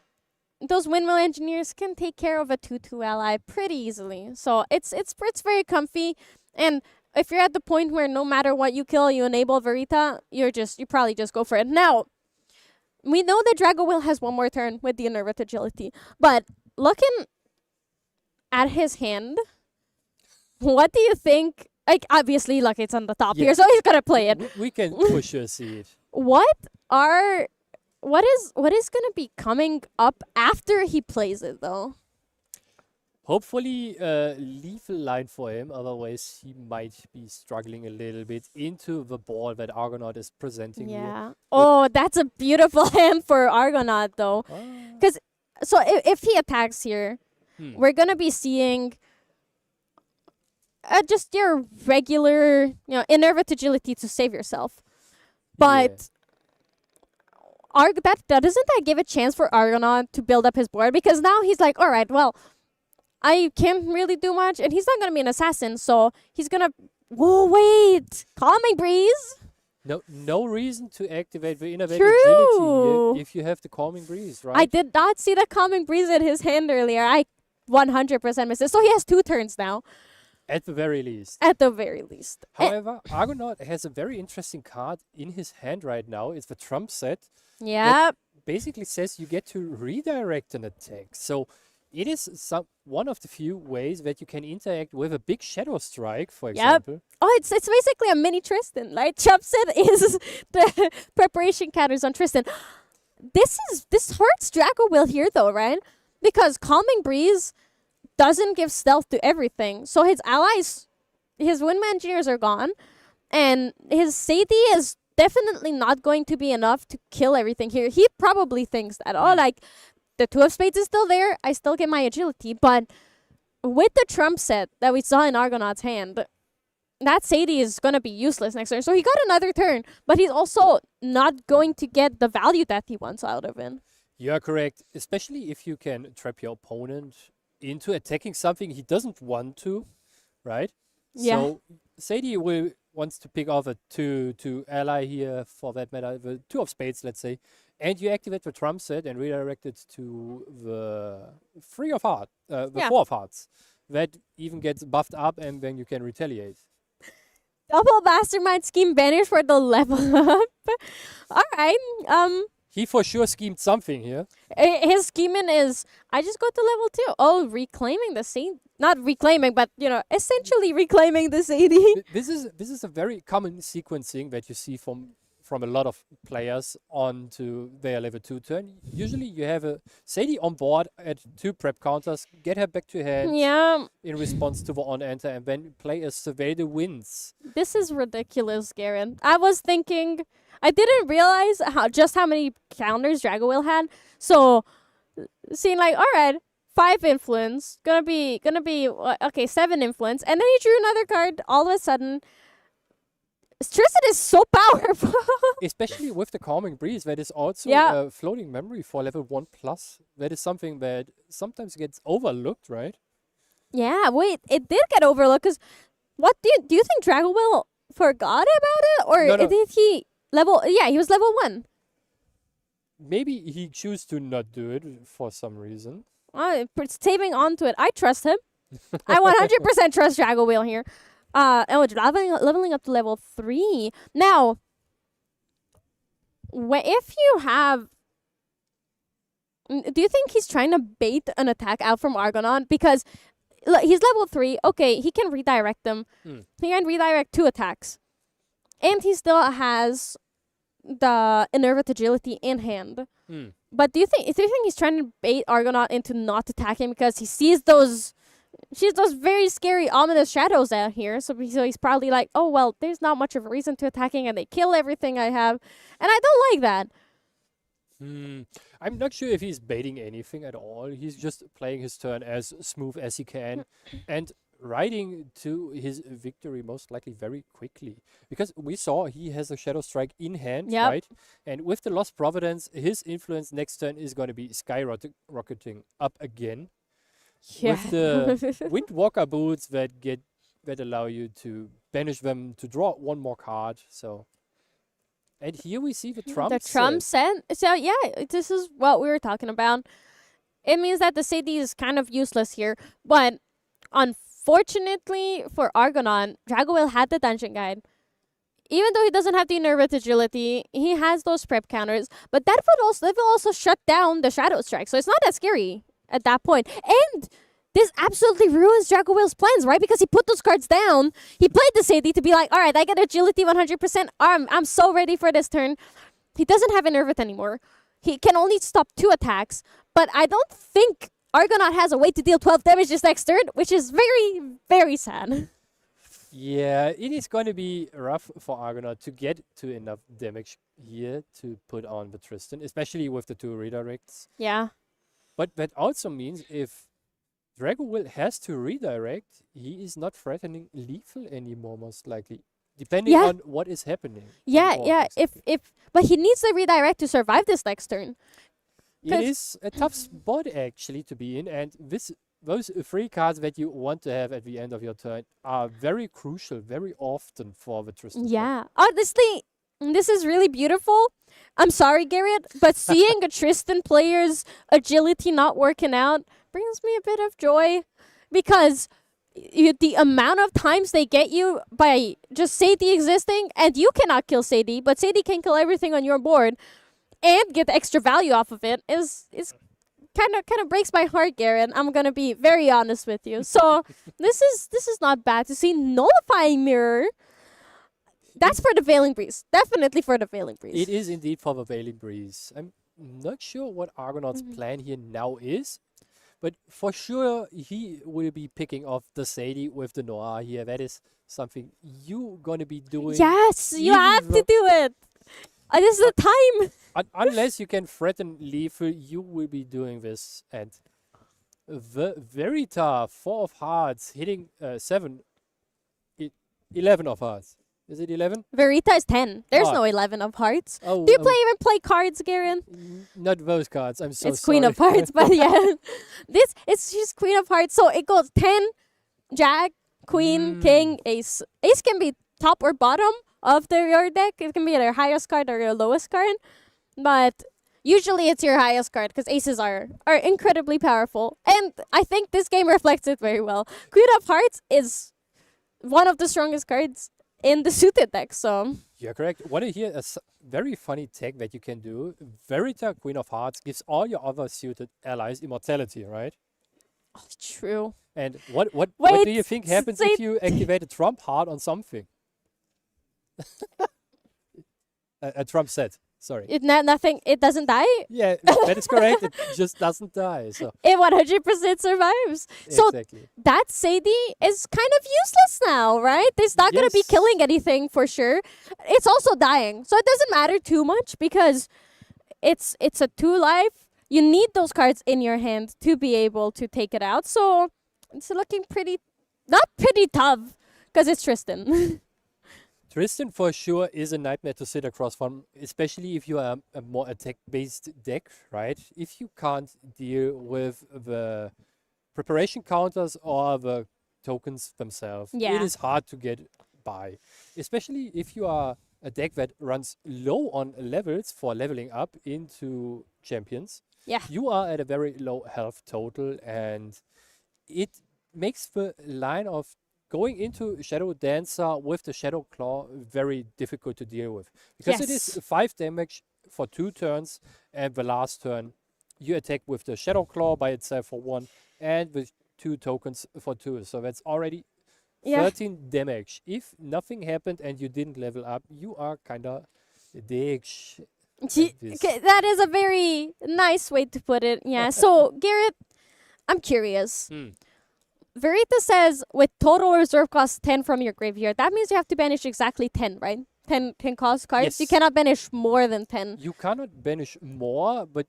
those windmill engineers can take care of a 2/2 ally pretty easily. So it's very comfy, and if you're at the point where no matter what you kill, you enable Verita, you probably just go for it. Now, we know that Drago Will has 1 more turn with the Unnerved Agility, but looking at his hand, what do you think? Like, obviously, like, it's on the top Yeah. here, so he's gonna play it. We can push a seed. What is gonna be coming up after he plays it, though? Hopefully, lethal line for him. Otherwise, he might be struggling a little bit into the ball that Argonaut is presenting here. Yeah. Oh, that's a beautiful hand for Argonaut, though. Ah, So if he attacks here, we're gonna be seeing just your regular, Unnerved Agility to save yourself. But doesn't that give a chance for Argonaut to build up his board? Because now he's like, all right, well, I can't really do much, and he's not gonna be an assassin, so he's gonna. Whoa, wait! Calming Breeze. No reason to activate the innovative True. agility if you have the calming breeze, right? I did not see the Calming Breeze in his hand earlier. I 100% missed it. So he has 2 turns now, At the very least. at the very least. However, Argonaut has a very interesting card in his hand right now. It's the Trump set. Yeah. Basically says you get to redirect an attack. So it is one of the few ways that you can interact with a big Shadow Strike, for example. Oh, it's basically a mini Tristan. Like, Chupset is the preparation counters on Tristan. This hurts Drago Will here, though, right? Because Calming Breeze doesn't give stealth to everything. So his allies, his Windman engineers are gone, and his Sadie is definitely not going to be enough to kill everything here. He probably thinks that, oh, like, the Two of Spades is still there, I still get my agility, but with the Trump set that we saw in Argonaut's hand, that Sadie is going to be useless next turn. So he got another turn, but he's also not going to get the value that he wants out of it. You are correct, especially if you can trap your opponent into attacking something he doesn't want to, right? Yeah. So Sadie wants to pick off a 2 ally here, for that matter, the 2 of spades, let's say, and you activate the trump set and redirect it to the 3 of hearts, the Yeah. 4 of hearts. That even gets buffed up, and then you can retaliate. Double mastermind scheme banish for the level up. All right. He for sure schemed something here. His scheming is, I just go to level 2. Oh, reclaiming the Sadie. Not reclaiming, but, essentially reclaiming the Sadie. This is a very common sequencing that you see from a lot of players onto their level 2 turn. Usually you have a Sadie on board at 2 prep counters, get her back to hand Yeah, in response to the on-enter, and then play a survey the wins. this is ridiculous, Garen. I was thinking, I didn't realize how many counters Drago will had. So, seeing like, all right, 5 influence, gonna be okay, 7 influence, and then he drew another card. All of a sudden, Tristan is so powerful. Especially with the Calming Breeze, that is also Yeah. a floating memory for level 1+. That is something that sometimes gets overlooked, right? Yeah, wait, it did get overlooked. Cause what do you think Drago will forgot about it, or No, no. did he level? Yeah, he was level 1. Maybe he choose to not do it for some reason. It's taping onto it. I trust him. I 100% trust Drago Wheel here. It's leveling up to level 3. Now, if you have... Do you think he's trying to bait an attack out from Argonaut? Because he's level 3. Okay, he can redirect them. He can redirect 2 attacks. And he still has the Innervate Agility in hand. But do you think he's trying to bait Argonaut into not attacking because he sees those very scary, ominous shadows out here? So he's probably like, oh, well, there's not much of a reason to attacking, and they kill everything I have. And I don't like that. I'm not sure if he's baiting anything at all. He's just playing his turn as smooth as he can and riding to his victory most likely very quickly. Because we saw he has a Shadow Strike in hand, Yep. right? And with the Lost Providence, his influence next turn is going to be skyrocketing up again. With the Windwalker boots that allow you to banish them to draw 1 more card. So, and here we see the Trump. The Trump set. So yeah, this is what we were talking about. It means that the Sadie is kind of useless here, but unfortunately for Argonaut, Drago had the dungeon guide. Even though he doesn't have the Innervate Agility, he has those prep counters, but that will also shut down the Shadow Strike, so it's not that scary at that point. And this absolutely ruins Drago Will's plans, right? Because he put those cards down. He played the Sadie to be like, all right, I get agility 100%. I'm so ready for this turn. He doesn't have Innervate anymore. He can only stop 2 attacks, but I don't think Argonaut has a way to deal 12 damage this next turn, which is very, very sad. Yeah, it is going to be rough for Argonaut to get to enough damage here to put on the Tristan, especially with the 2 redirects. Yeah. But that also means if Drago Will has to redirect, he is not threatening lethal anymore, most likely. Depending Yeah. on what is happening. Yeah, on yeah. board, But he needs the redirect to survive this next turn. It 'cause- is a tough spot actually to be in, and those 3 cards that you want to have at the end of your turn are very crucial, very often for the Tristan. deck. Yeah. Honestly, this is really beautiful. I'm sorry, Garrett, but seeing a Tristan player's agility not working out brings me a bit of joy, because the amount of times they get you by just Sadie existing, and you cannot kill Sadie, but Sadie can kill everything on your board and get extra value off of it is kind of breaks my heart, Garrett. I'm gonna be very honest with you. So this is not bad to see. Nullifying Mirror. That's for the Veiling Breeze. Definitely for the Veiling Breeze. It is indeed for the Veiling Breeze. I'm not sure what Argonaut's plan here now is, But for sure, he will be picking off the Sadie with the Noir here. That is something you gonna be doing. Yes, you even have to though- do it. This is the time. Unless you can threaten lethal, you will be doing this. And the very tough 4 of hearts hitting 7, 11 of hearts. Is it 11? Verita is 10. There's Oh. no 11 of hearts. Oh, Do you even play cards, Garen? not those cards. I'm so It's sorry. Queen of Hearts, but yeah. It's just Queen of Hearts. So it goes 10, Jack, Queen, King, Ace. Ace can be top or bottom of your deck. It can be your highest card or your lowest card. But usually it's your highest card because aces are incredibly powerful. And I think this game reflects it very well. Queen of Hearts is one of the strongest cards in the suited deck. So You're correct. Want to hear a very funny tech that you can do? Verita Queen of Hearts gives all your other suited allies immortality, right? true. And what do Wait, you think happens say- if you activate a trump heart on something? A trump set. Sorry. Nothing. It doesn't die. Yeah, that is correct. It just doesn't die. So It 100% survives. So exactly. that Sadie is kind of useless now, right? It's not going to be Yes. killing anything for sure. It's also dying. So it doesn't matter too much because it's a 2 life. You need those cards in your hand to be able to take it out. So it's looking not pretty tough because it's Tristan. Tristan for sure is a nightmare to sit across from, especially if you are a more attack-based deck, right? If you can't deal with the preparation counters or the tokens themselves, Yeah. it is hard to get by. Especially if you are a deck that runs low on levels for leveling up into champions. Yeah. You are at a very low health total, and it makes the line of going into Shadow Dancer with the Shadow Claw very difficult to deal with. Because it is Yes. 5 damage for 2 turns, and the last turn you attack with the Shadow Claw by itself for 1, and with 2 tokens for 2. So that's already Yeah. 13 damage. If nothing happened and you didn't level up, you are kinda dick. this. Okay, that is a very nice way to put it. Yeah. So Garrett, I'm curious. Verita says with total reserve cost 10 from your graveyard. That means you have to banish exactly 10, right? 10 cost cards. You Yes. cannot banish more than 10. You cannot banish more, but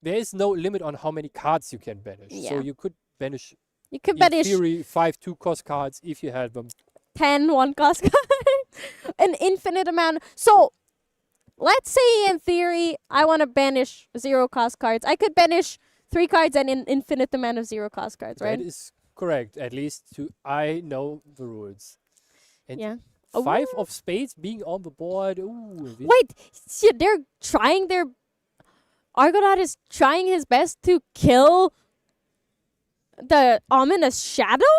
there is no limit on how many cards you can banish. So Yeah. you could banish, You can in banish theory, 5 2-cost cards if you had them. 10 1-cost card. An infinite amount. So let's say in theory I want to banish 0-cost cards. I could banish 3 cards and an infinite amount of 0-cost cards, right? That is correct. At least I know the rules. And Yeah. 5 of spades being on the board. Ooh, this- Wait, see, they're trying their... Argonaut is trying his best to kill the ominous shadow?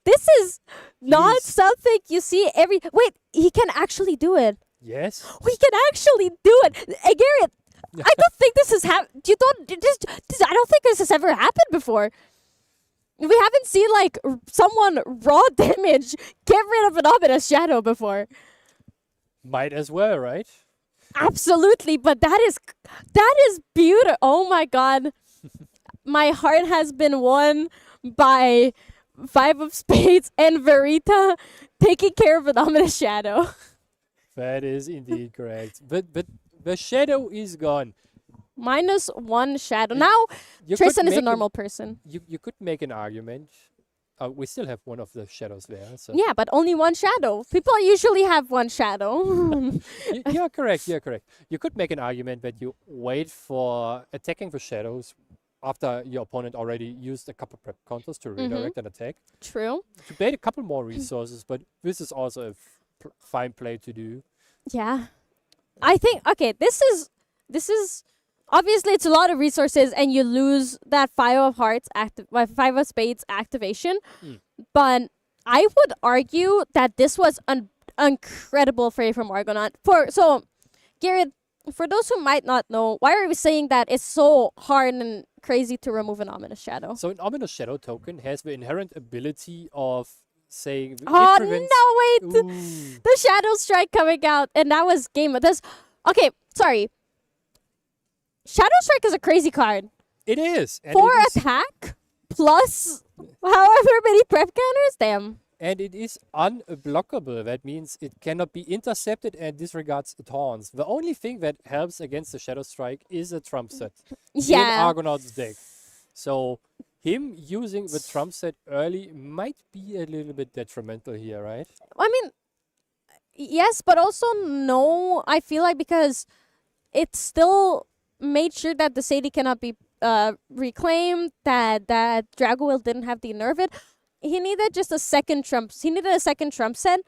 This is not He's- something you see every... Wait, he can actually do it. Yes. We can actually do it. Hey, Garrett, I don't think this has happened. I don't think this has ever happened before. We haven't seen like someone raw damage get rid of an ominous shadow before. Might as well, right? Absolutely, but that is beautiful. Oh my god. My heart has been won by 5 of spades and Verita taking care of an ominous shadow. That is indeed correct. But the shadow is gone. -1 shadow. Now You could Tristan is a make an- normal person. You could make an argument. We still have one of the shadows there. So Yeah, but only 1 shadow. People usually have 1 shadow. you're correct. You're correct. You could make an argument that you wait for attacking the shadows after your opponent already used a couple prep counters to redirect an attack. True. To bait a couple more resources, but this is also a fine play to do. Yeah. I think okay, this is obviously it's a lot of resources and you lose that 5 of hearts 5 of spades activation. But I would argue that this was an incredible play from Argonaut. So Garrett, for those who might not know, why are we saying that it's so hard and crazy to remove an ominous shadow? So an ominous shadow token has the inherent ability of saying it Oh prevents- no, wait. Ooh. The Shadow Strike coming out, and that was game. Okay, sorry. Shadow Strike is a crazy card. It is. And 4 it is, attack plus however many prep counters. Damn. and it is unblockable. That means it cannot be intercepted and disregards taunts. The only thing that helps against the Shadow Strike is a trump set in Yeah. Argonaut's deck. So him using the trump set early might be a little bit detrimental here, right? I mean, yes, but also no. I feel like because it still made sure that the Sadie cannot be reclaimed, that Drago Will didn't have the nerve it. He needed just a second trump. He needed a second trump set,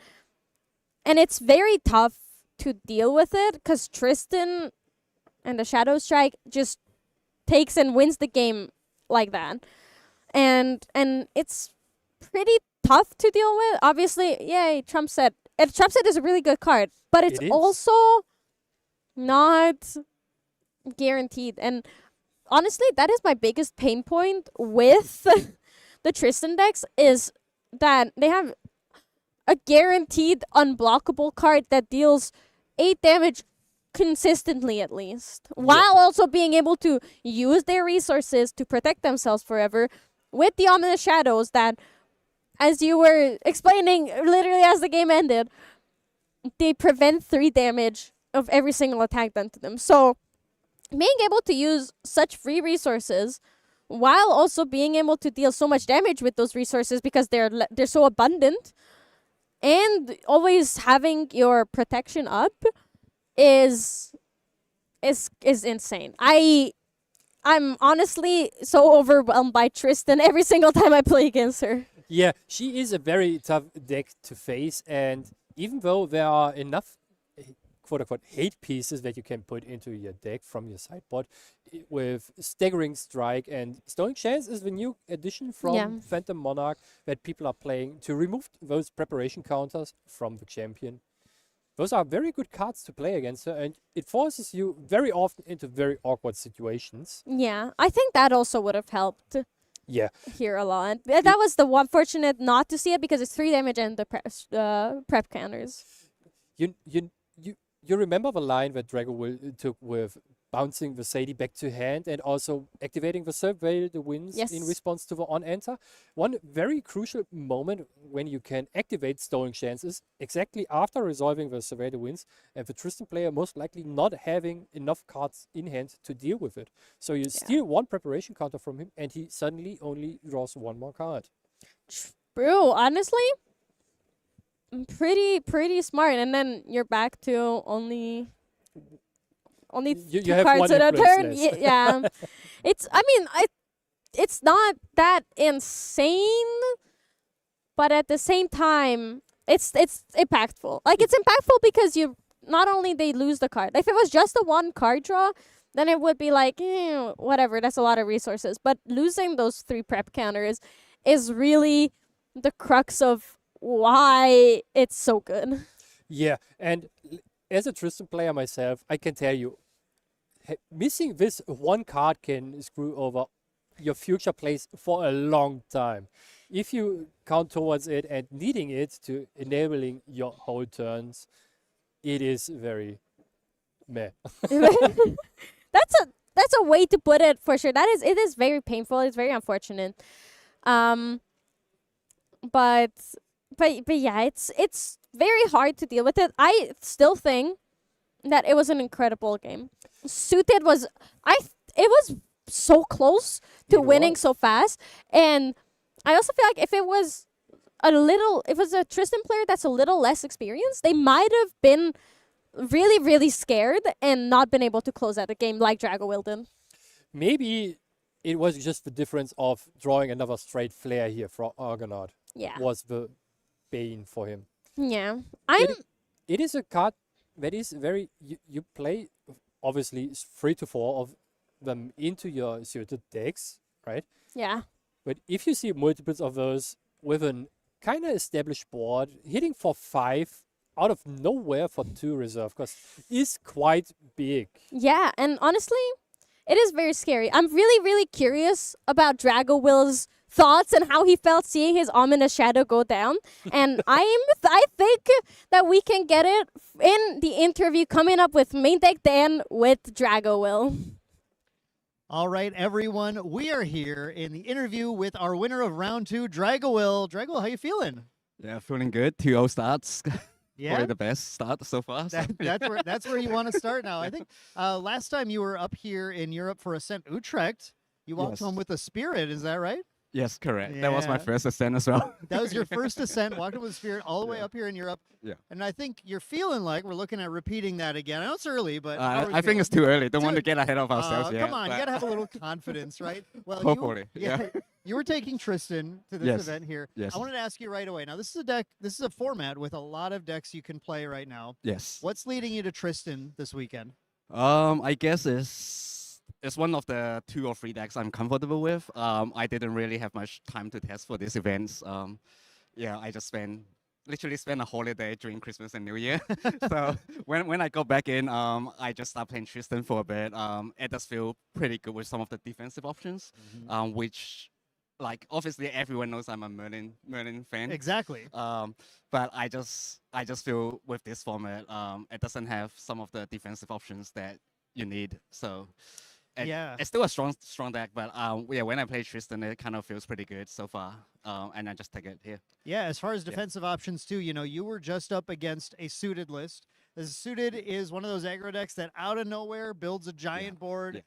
and it's very tough to deal with it because Tristan and the Shadow Strike just takes and wins the game like that, and it's pretty tough to deal with. Obviously, yay, trump set. And trump set is a really good card, but it's It is. also not guaranteed. And honestly, that is my biggest pain point with the Tristan decks is that they have a guaranteed unblockable card that deals 8 damage consistently at least, while also being able to use their resources to protect themselves forever with the ominous shadows that, as you were explaining literally as the game ended, they prevent 3 damage of every single attack done to them. So being able to use such free resources while also being able to deal so much damage with those resources because they're so abundant, and always having your protection up is insane. I'm honestly so overwhelmed by Tristan every single time I play against her. Yeah, she is a very tough deck to face, and even though there are enough quote-unquote hate pieces that you can put into your deck from your sideboard with Staggering Strike, and Stoning Chance is the new addition from Phantom Monarch that people are playing to remove those preparation counters from the champion. Those are very good cards to play against her, and it forces you very often into very awkward situations. Yeah, I think that also would have helped Yeah, here a lot. That was the one fortunate not to see it because it's 3 damage and the prep counters. you remember the line that Drago took with bouncing the Sadie back to hand and also activating the Surveil the Winds in Yes. response to the on-enter? One very crucial moment when you can activate Stoning Chance is exactly after resolving the Surveil the Winds and the Tristan player most likely not having enough cards in hand to deal with it. So you steal 1 preparation counter from him and he suddenly only draws 1 more card. Bro, honestly, pretty smart. And then you're back to only You 2 have cards 1 in a influence turn. less. Yeah. It's not that insane, but at the same time, it's impactful. Like, it's impactful because you not only they lose the card. If it was just a 1 card draw, then it would be like, whatever, that's a lot of resources. But losing those 3 prep counters is really the crux of why it's so good. Yeah, and as a Tristan player myself, I can tell you, missing this 1 card can screw over your future plays for a long time. If you count towards it and needing it to enabling your whole turns, it is very meh. That's a way to put it for sure. It is very painful. It's very unfortunate. But yeah, it's very hard to deal with it. I still think that it was an incredible game. Suited was it was so close to It winning was. so fast, and I also feel like if it was a Tristan player that's a little less experienced, they might have been really, really scared and not been able to close out a game like Drago Will did. Maybe it was just the difference of drawing another straight flare here for Argonaut Yeah. was the bane for him. Yeah. It is a card that is very... You play, obviously, 3 to 4 of them into your suited decks, right? Yeah. But if you see multiples of those with an kind of established board, hitting for 5 out of nowhere for 2 reserve cost is quite big. Yeah, and honestly, it is very scary. I'm really, really curious about Drago Will's thoughts and how he felt seeing his ominous shadow go down. And I think that we can get it in the interview coming up with Main Deck Dan with Drago Will. All right, everyone, we are here in the interview with our winner of round 2, Drago. Drago, how you feeling? Yeah, feeling good. 2-0 starts. Yeah, Probably the best start so far. So, that's where you want to start now. I think last time you were up here in Europe for Ascent Utrecht, you walked Yes. home with a spirit. Is that right? Yes, correct. That was my Yeah. first Ascent as well. That was your first Ascent, walking with a spirit all the way Yeah. up here in Europe. Yeah. And I think you're feeling like we're looking at repeating that again. I know it's early, but how are you I think feeling? it's too early. Don't want Too- to get ahead of ourselves yet. Come on, you but- gotta have a little confidence, right? Well, Hopefully, you were taking Tristan to this Yes, event here. yes. I wanted to ask you right away. Now, this is a deck. This is a format with a lot of decks you can play right now. Yes. What's leading you to Tristan this weekend? I guess it's one of the 2 or 3 decks I'm comfortable with. I didn't really have much time to test for these events. Yeah, I just literally spent a holiday during Christmas and New Year. So when I go back in, I just start playing Tristan for a bit. It does feel pretty good with some of the defensive options, which, like, obviously everyone knows I'm a Merlin fan. Exactly. But I just feel with this format, it doesn't have some of the defensive options that you need. So Yeah. it's still a strong deck, but yeah, when I play Tristan, it kind of feels pretty good so far, and I just take it here. Yeah, as far as defensive options too, you were just up against a suited list. This suited is one of those aggro decks that out of nowhere builds a giant board, yeah.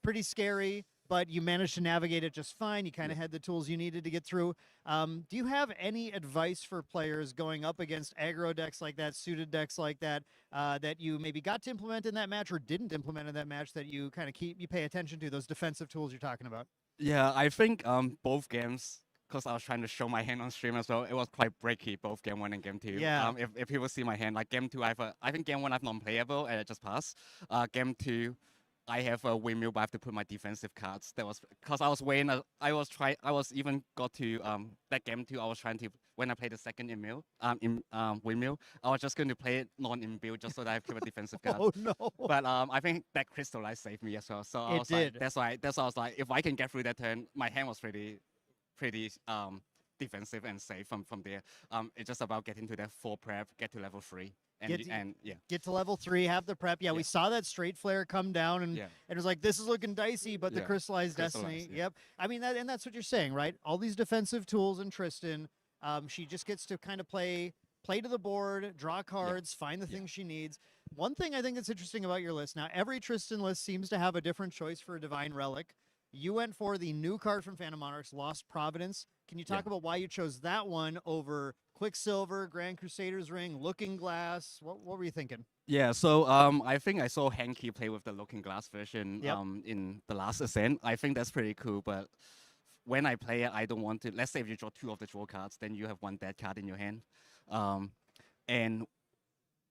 pretty scary, but you managed to navigate it just fine. You kind of had the tools you needed to get through. Do you have any advice for players going up against aggro decks like that, suited decks like that, that you maybe got to implement in that match or didn't implement in that match that you kind of you pay attention to, those defensive tools you're talking about? Yeah, I think both games, because I was trying to show my hand on stream as well, it was quite breaky, both game 1 and game 2. Yeah. If people see my hand, like game 2, I think game 1 I've non-playable and I just pass. Game 2, I have a windmill, but I have to put my defensive cards. That was because I was weighing. I was even got to that game 2. I was trying to, when I played the second windmill, I was just going to play it non-in-build just so that I keep a defensive card. Oh no. But I think that crystallized saved me as well. So I It was did. like, that's why I was like, if I can get through that turn, my hand was pretty defensive and safe from there. It's just about getting to that 4 prep, get to level 3, and yeah. Get to level 3, have the prep. Yeah, we Yeah. saw that straight flare come down, and Yeah. it was like, this is looking dicey, but the Yeah, crystallized destiny. crystallized, yeah. Yep. I mean, that's what you're saying, right? All these defensive tools in Tristan. She just gets to kind of play to the board, draw cards, find the Yeah. things she needs. One thing I think that's interesting about your list now, every Tristan list seems to have a different choice for a divine relic. You went for the new card from Phantom Monarchs, Lost Providence. Can you talk Yeah. about why you chose that one over Quicksilver, Grand Crusader's Ring, Looking Glass? What were you thinking? Yeah, so I think I saw Hanky play with the Looking Glass version Yep. in the last Ascent. I think that's pretty cool, but when I play it, I don't want to. Let's say if you draw 2 of the draw cards, then you have 1 dead card in your hand, and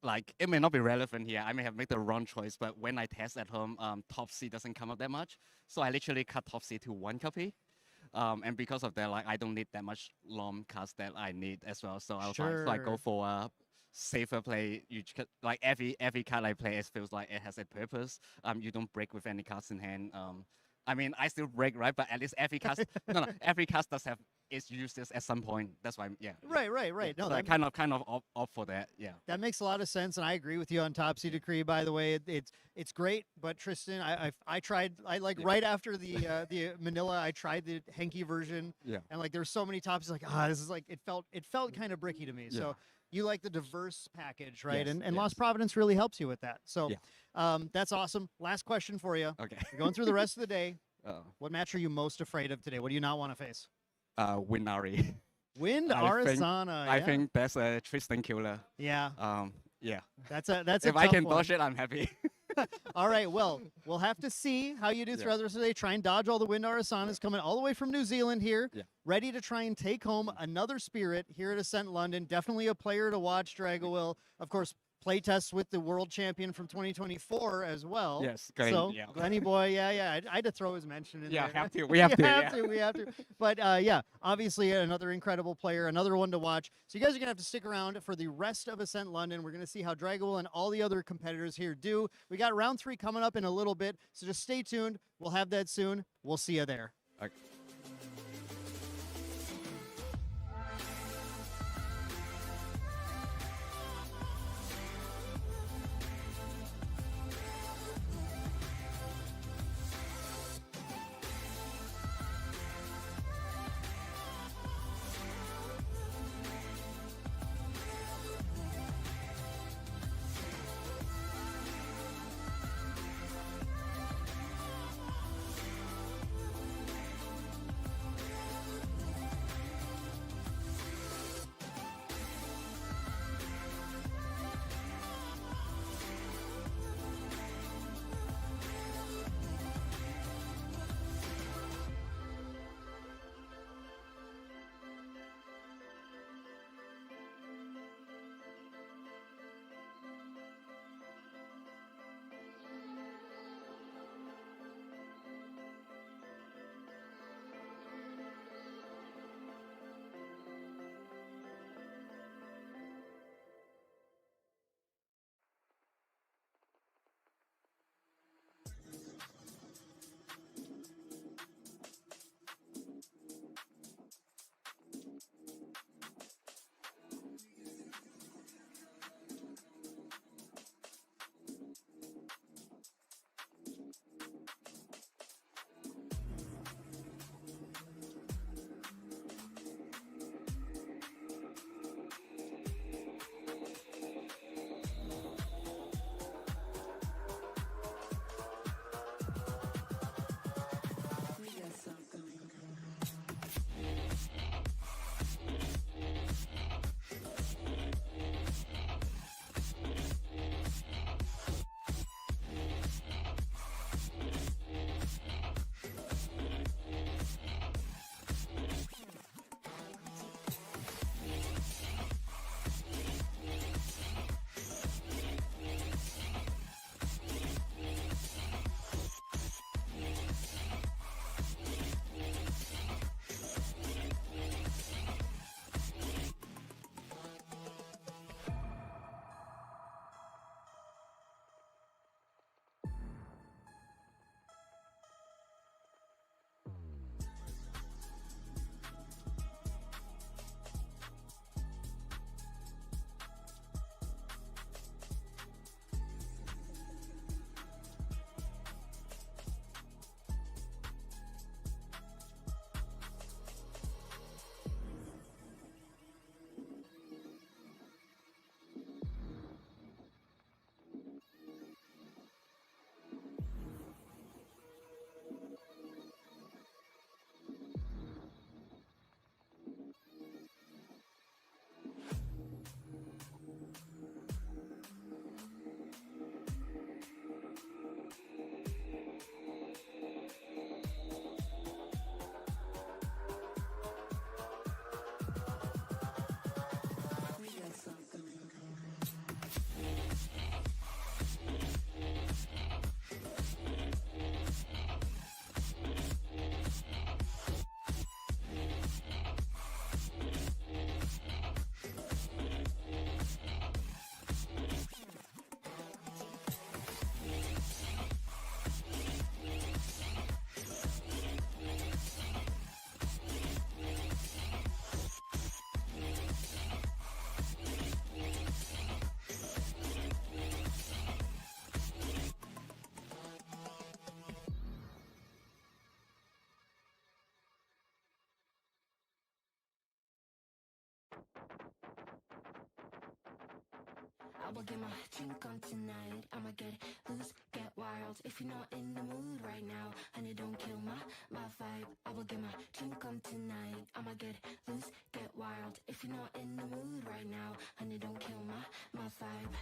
like it may not be relevant here. I may have made the wrong choice, but when I test at home, top C doesn't come up that much, so I literally cut top C to 1 copy. And because of that, like I don't need that much long cards that I need as well. So I was like, so I go Sure. for a safer play. Like every card I play, it feels like it has a purpose. You don't break with any cards in hand. I mean, I still break, right? But at least every card, every card does have its uses at some point. That's why, yeah. Right. Yeah, No, so I that, kind of opt for that. Yeah. that makes a lot of sense, and I agree with you on Topsy Decree. By the way, it's great, but Tristan, I tried. I like Yeah. right after the Manila, I tried the Henky version, Yeah. and like there were so many tops. Like this is like it felt kind of bricky to me. Yeah. So you like the diverse package, right? Yes, And yes. Lost Providence really helps you with that. So Yeah. that's awesome. Last question for you. Okay. You're going through the rest of the day. Uh, What match are you most afraid of today? What do you not want to face? Winari. Wind I think- Arisana. I yeah. think that's a Tristan killer. Yeah, Yeah. that's a If I tough can one. dodge it, I'm happy. All right, well, we'll have to see how you do throughout the rest of the day. Try and dodge all the Wind Arisanas coming all the way from New Zealand here, Yeah. ready to try and take home another Spirit here at Ascent London. Definitely a player to watch, Drago. Of course, play tests with the world champion from 2024 as well. Yes, great. So, Yeah. Glenny boy, yeah. I had to throw his mention in Yeah, there. have to. We have to. Yeah. We have to. But yeah, obviously another incredible player, another one to watch. So you guys are gonna have to stick around for the rest of Ascent London. We're gonna see how Drago and all the other competitors here do. We got round 3 coming up in a little bit, so just stay tuned. We'll have that soon. We'll see you there. Okay. will get my drink on tonight. I'ma get loose, get wild. If you're not in the mood right now, honey, don't kill my vibe. I will get my drink on tonight. I'ma get loose, get wild. If you're not in the mood right now, honey, don't kill my vibe.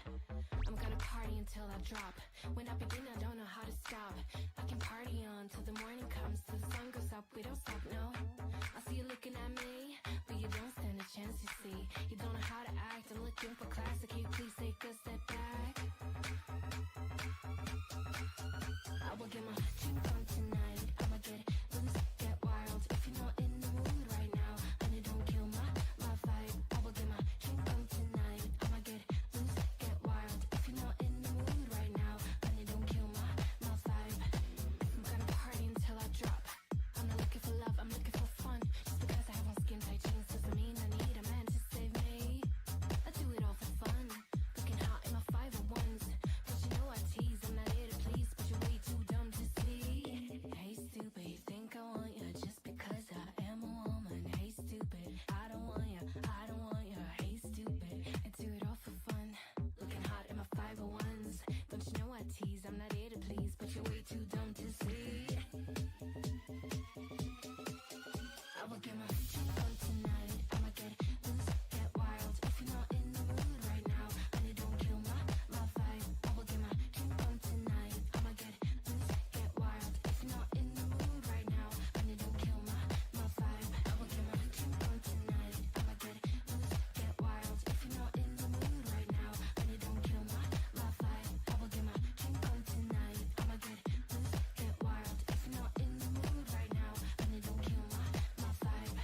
I'm gonna party until I drop. When I begin, I don't know how to stop. I can party on till the morning comes, till the sun goes up. We don't stop, no. I see you looking at me, but you don't stand a chance, you see. You don't know how to act. I'm looking for class. Can you please take a step back? I will get my drink on tonight. I'ma get loose, get wild. If you're not in the mood right now, honey, don't kill my vibe. I will get my drink on tonight. I'ma get loose, get wild. If you're not in the mood right now, honey, don't kill my vibe. I'm gonna party until I drop. I'm not looking for love, I'm looking for fun. Just because I have on skin tight jeans doesn't mean I need a man to save me. I do it all for fun. Looking hot in my 501s. Don't you know I tease? I'm not here to please, but you're way too dumb to see. Hey stupid, you think I want you just because I am a woman. Hey stupid, I don't want you, I don't want you. Hey stupid, I do it all for fun. Looking hot in my 501s. Don't you know I tease? I'm not here to please, but you're way too dumb to see. I will get my drink on tonight. I'ma get loose, get wild. If you're not in the mood right now, honey, don't kill my vibe. I will get my drink on tonight. I'ma get loose, get wild. If you're not in the mood right now, honey, don't kill my vibe. I will get my drink on tonight. I'ma get loose, get wild. If you're not in the mood right now, honey, don't kill my vibe. I will get my drink on tonight. I'ma get loose, get wild. If you're not in the mood right now, honey, don't kill my vibe.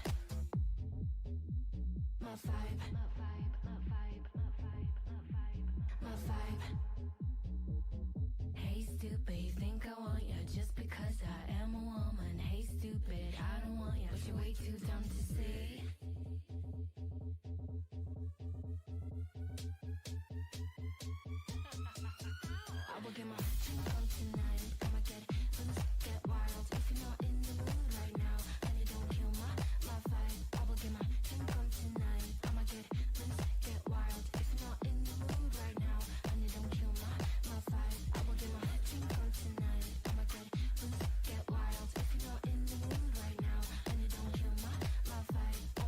My vibe, my vibe, my vibe, my vibe, my vibe, my vibe. Hey stupid, you think I want you just because I am a woman. Hey stupid, I don't want you, but you're way too dumb to see. I will get my drink on tonight. I'ma get loose, get wild. If you're not in the mood right now, honey, don't kill my vibe. I will get my drink on tonight. I'ma get loose, get wild. If you're not in the mood right now, honey, don't kill my vibe. I will get my drink on tonight. I'ma get loose, get wild. If you're not in the mood right now, honey, don't kill my vibe. I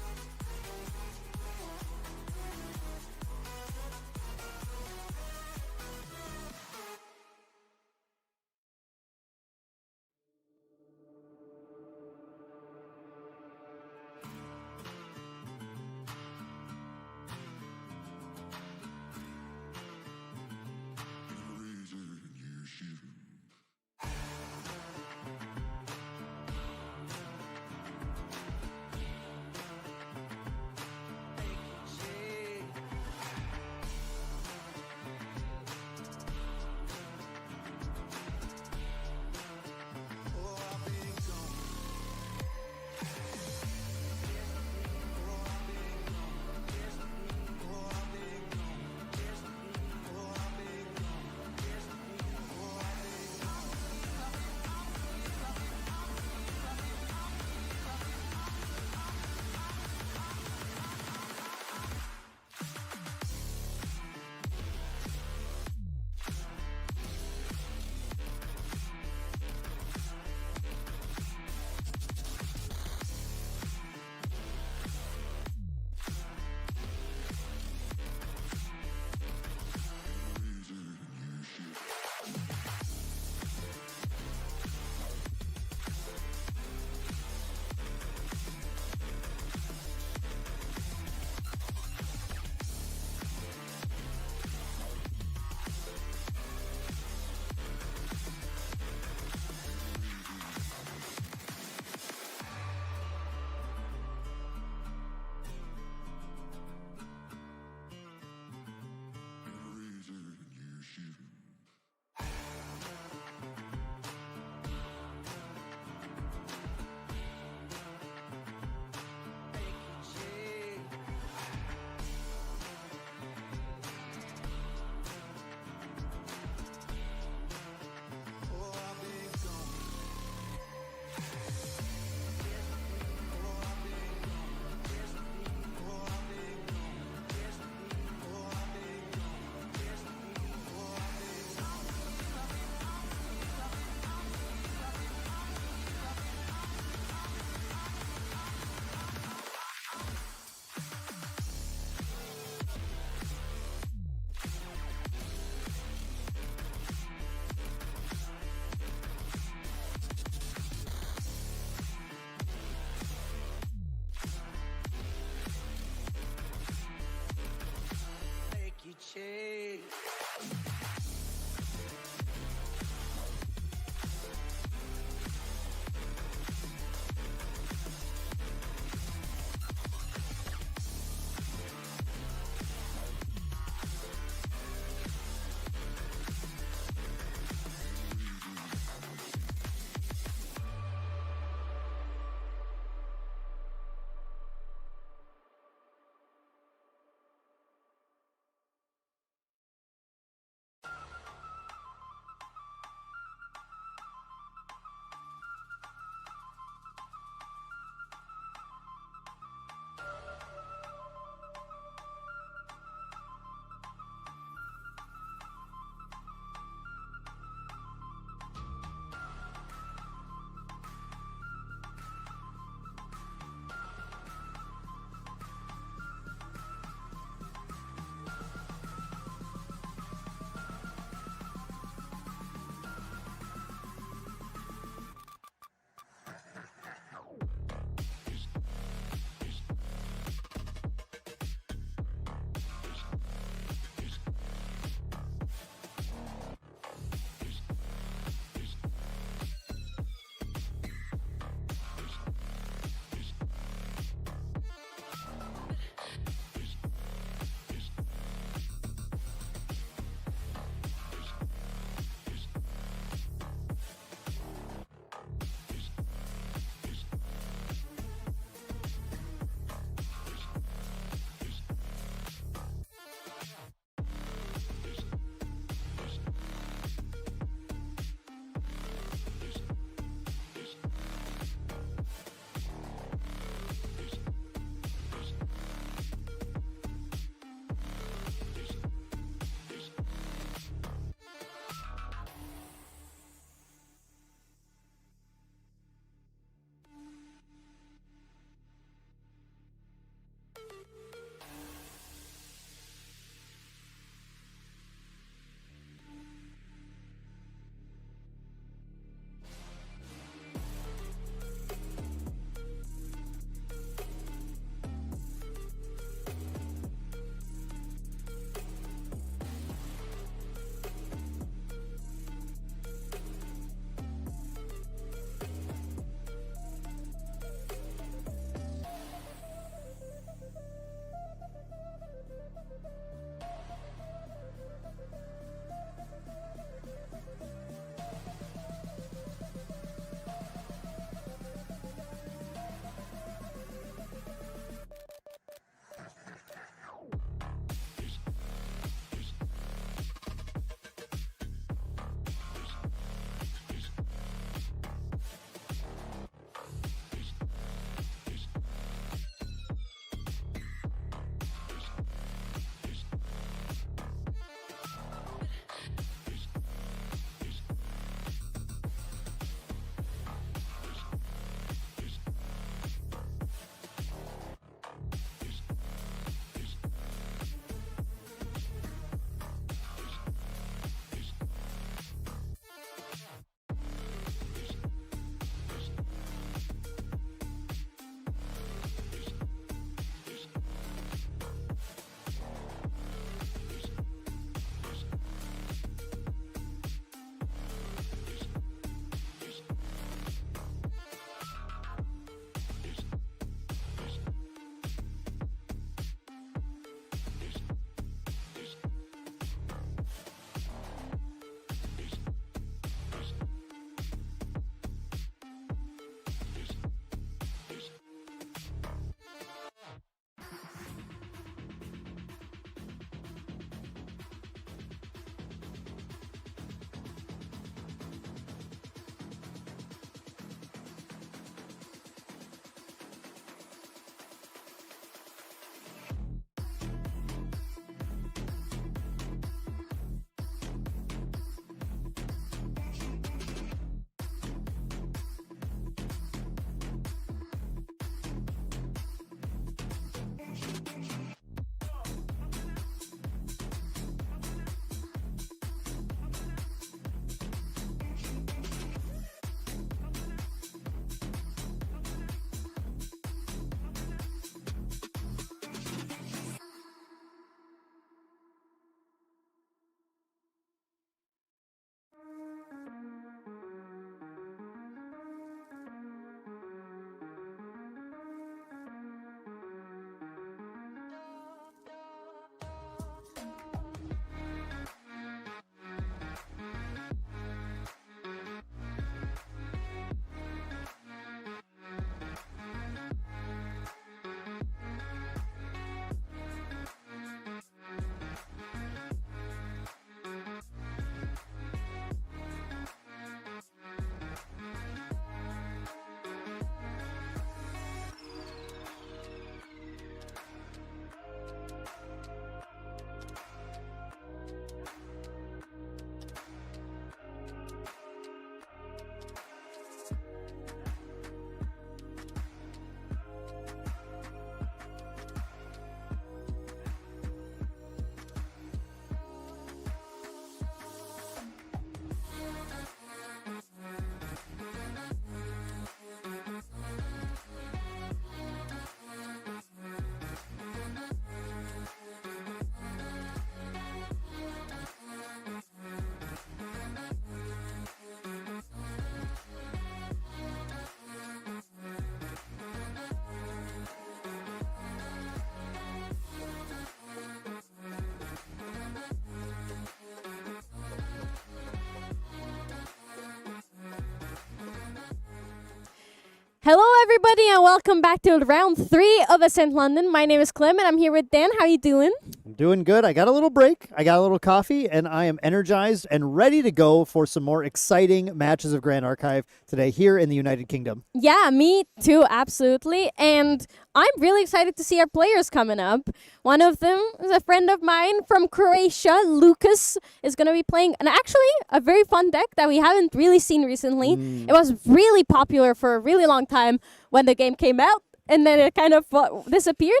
Hello, everybody, and welcome back to round 3 of Ascent London. My name is Clem, and I'm here with Dan. How you doing? I'm doing good. I got a little break. I got a little coffee, and I am energized and ready to go for some more exciting matches of Grand Archive today here in the United Kingdom. Yeah, me too, absolutely. And I'm really excited to see our players coming up. One of them is a friend of mine from Croatia, Lucas, is going to be playing a very fun deck that we haven't really seen recently. It was really popular for a really long time when the game came out, and then it kind of disappeared.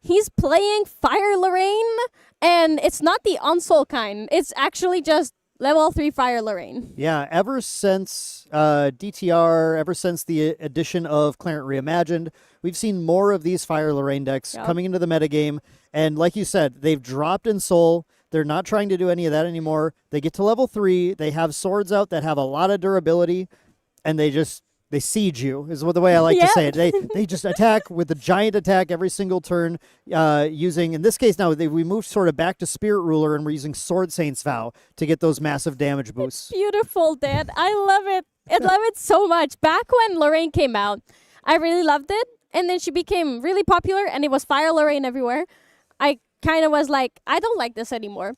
He's playing Fire Lorraine, and it's not the Unsoul kind. It's actually just level 3 Fire Lorraine. Yeah, ever since DTR, ever since the addition of Clarent Reimagined, we've seen more of these Fire Lorraine decks coming into the metagame. And like you said, they've dropped in Soul. They're not trying to do any of that anymore. They get to level 3. They have swords out that have a lot of durability, and they siege you, is the way I like to say it. They just attack with a giant attack every single turn, using, in this case now, we moved sort of back to Spirit Ruler, and we're using Sword Saint's Vow to get those massive damage boosts. Beautiful, Dad. I love it. I love it so much. Back when Lorraine came out, I really loved it, and then she became really popular, and it was Fire Lorraine everywhere. I kind of was like, I don't like this anymore.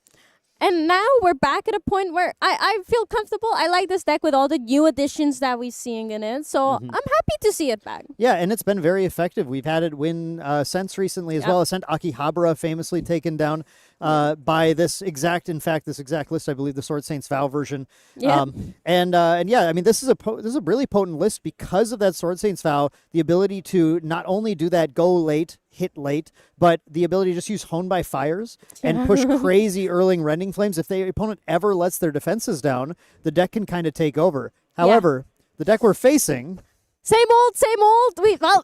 And now we're back at a point where I feel comfortable. I like this deck with all the new additions that we're seeing in it. So I'm happy to see it back. Yeah, and it's been very effective. We've had it win Ascents recently as well. Ascent Akihabara famously taken down by this exact list, I believe, the Sword Saint's Vow version. Yeah. I mean, this is a really potent list because of that Sword Saint's Vow, the ability to not only do that go late, hit late, but the ability to just use Hone by Fires and push crazy Erling Rending Flames. If the opponent ever lets their defenses down, the deck can kind of take over. However, the deck we're facing... Same old.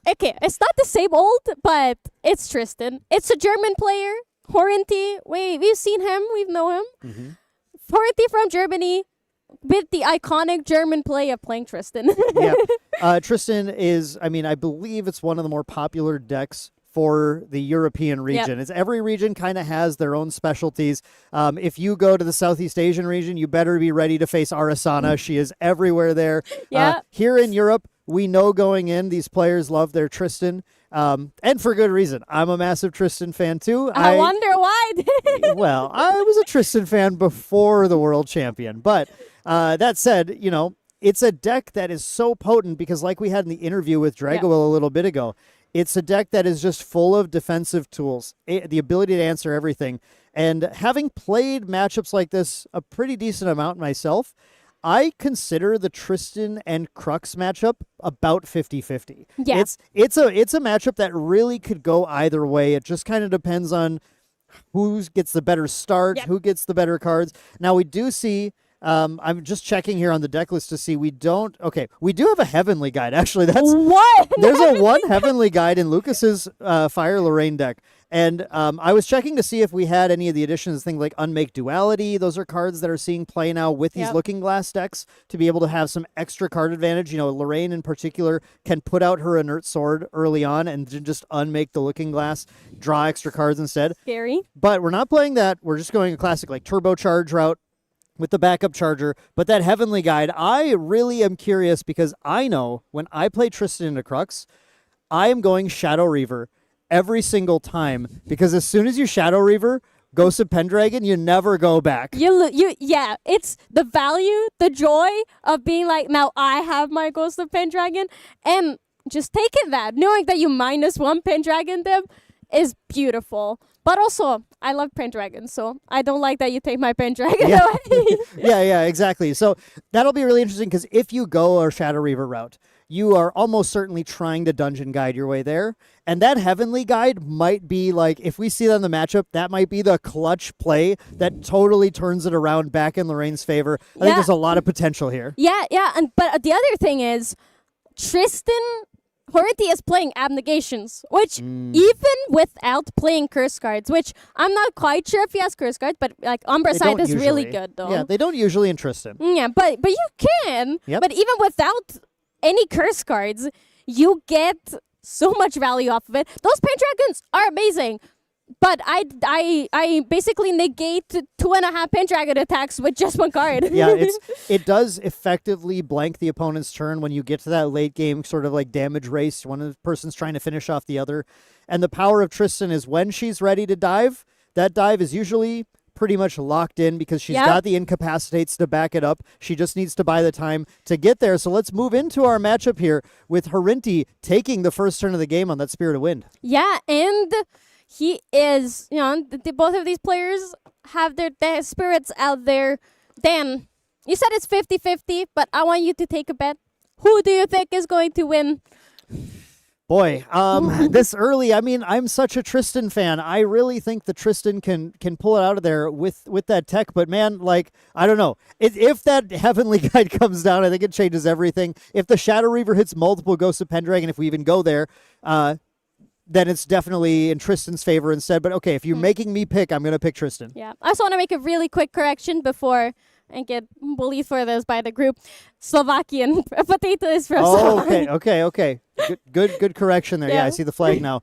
Okay, it's not the same old, but it's Tristan. It's a German player, Horinty. We've seen him. We know him. Horinty from Germany with the iconic German play of playing Tristan. Tristan is, I believe it's one of the more popular decks for the European region. It's every region kind of has their own specialties. If you go to the Southeast Asian region, you better be ready to face Arasana. She is everywhere there. Here in Europe, we know going in, these players love their Tristan, and for good reason. I'm a massive Tristan fan too. I wonder why. Well, I was a Tristan fan before the world champion, but that said, it's a deck that is so potent because, like we had in the interview with Drago a little bit ago, it's a deck that is just full of defensive tools, the ability to answer everything. And having played matchups like this a pretty decent amount myself, I consider the Tristan and Crux matchup about 50-50. Yeah. It's a matchup that really could go either way. It just kind of depends on who gets the better start, who gets the better cards. Now, we do see... I'm just checking here on the deck list to see we do have a Heavenly Guide. Actually, there's a one Heavenly Guide in Lucas's Fire Lorraine deck. And I was checking to see if we had any of the additions, things like Unmake Duality. Those are cards that are seeing play now with these Looking Glass decks to be able to have some extra card advantage. Lorraine in particular can put out her Inert Sword early on and just unmake the Looking Glass, draw extra cards instead. Scary. But we're not playing that. We're just going a classic like Turbocharge route with the backup charger. But that Heavenly Guide, I really am curious because I know when I play Tristan into Crux, I am going Shadow Reaver every single time because as soon as you Shadow Reaver Ghost of Pendragon, you never go back. It's the value, the joy of being like, now I have my Ghost of Pendragon, and just taking that, knowing that you -1 Pendragon them is beautiful. But also, I love Pendragon, so I don't like that you take my Pendragon away. Yeah, exactly. So that'll be really interesting because if you go a Shadow Reaver route, you are almost certainly trying to dungeon guide your way there. And that Heavenly Guide might be like, if we see that in the matchup, that might be the clutch play that totally turns it around back in Lorraine's favor. I think there's a lot of potential here. But the other thing is, Tristan Horinty is playing Abnegations, which even without playing curse cards, which I'm not quite sure if he has curse cards, but like Umbracide is really good though. Yeah, they don't usually in Tristan. Yeah, but you can. Yep. But even without any curse cards, you get so much value off of it. Those Pendragons are amazing. But I basically negate 2.5 Pendragon attacks with just one card. Yeah, it does effectively blank the opponent's turn when you get to that late game sort of like damage race. One of the person's trying to finish off the other. And the power of Tristan is when she's ready to dive, that dive is usually pretty much locked in because she's got the incapacitates to back it up. She just needs to buy the time to get there. So let's move into our matchup here with Harinti taking the first turn of the game on that Spirit of Wind. Yeah, and he is, both of these players have their spirits out there. Dan, you said it's 50-50, but I want you to take a bet. Who do you think is going to win? Boy, this early, I mean, I'm such a Tristan fan. I really think the Tristan can pull it out of there with that tech. But man, like, I don't know. If that Heavenly Guide comes down, I think it changes everything. If the Shadow Reaver hits multiple Ghosts of Pendragon, if we even go there, then it's definitely in Tristan's favor instead. But okay, if you're making me pick, I'm going to pick Tristan. Yeah, I just want to make a really quick correction before I get bullied for this by the group. Slovakian. Potato is from Slovakia. Okay. Good correction there. Yeah, I see the flag now.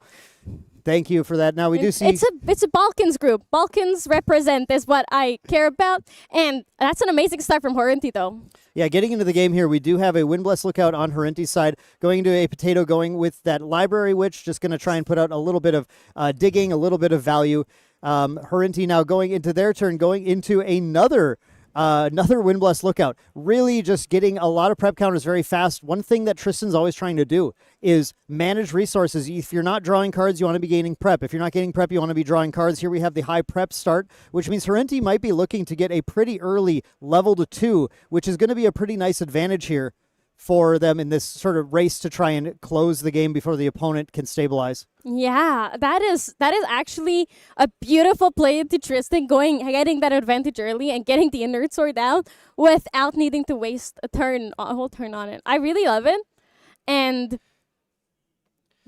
Thank you for that. Now we do see it's a Balkans group. Balkans represent is what I care about, and that's an amazing start from Harinti though. Yeah, getting into the game here, we do have a Windblessed Lookout on Harinti's side, going into a Potato, going with that Library Witch, just going to try and put out a little bit of digging, a little bit of value. Harinti now going into their turn, going into another Windblessed Lookout, really just getting a lot of prep counters very fast. One thing that Tristan's always trying to do is manage resources. If you're not drawing cards, you want to be gaining prep. If you're not getting prep, you want to be drawing cards. Here we have the high prep start, which means Harinti might be looking to get a pretty early level to 2, which is going to be a pretty nice advantage here for them in this sort of race to try and close the game before the opponent can stabilize. Yeah, that is actually a beautiful play into Tristan, getting that advantage early and getting the Inert Sword out without needing to waste a whole turn on it. I really love it. And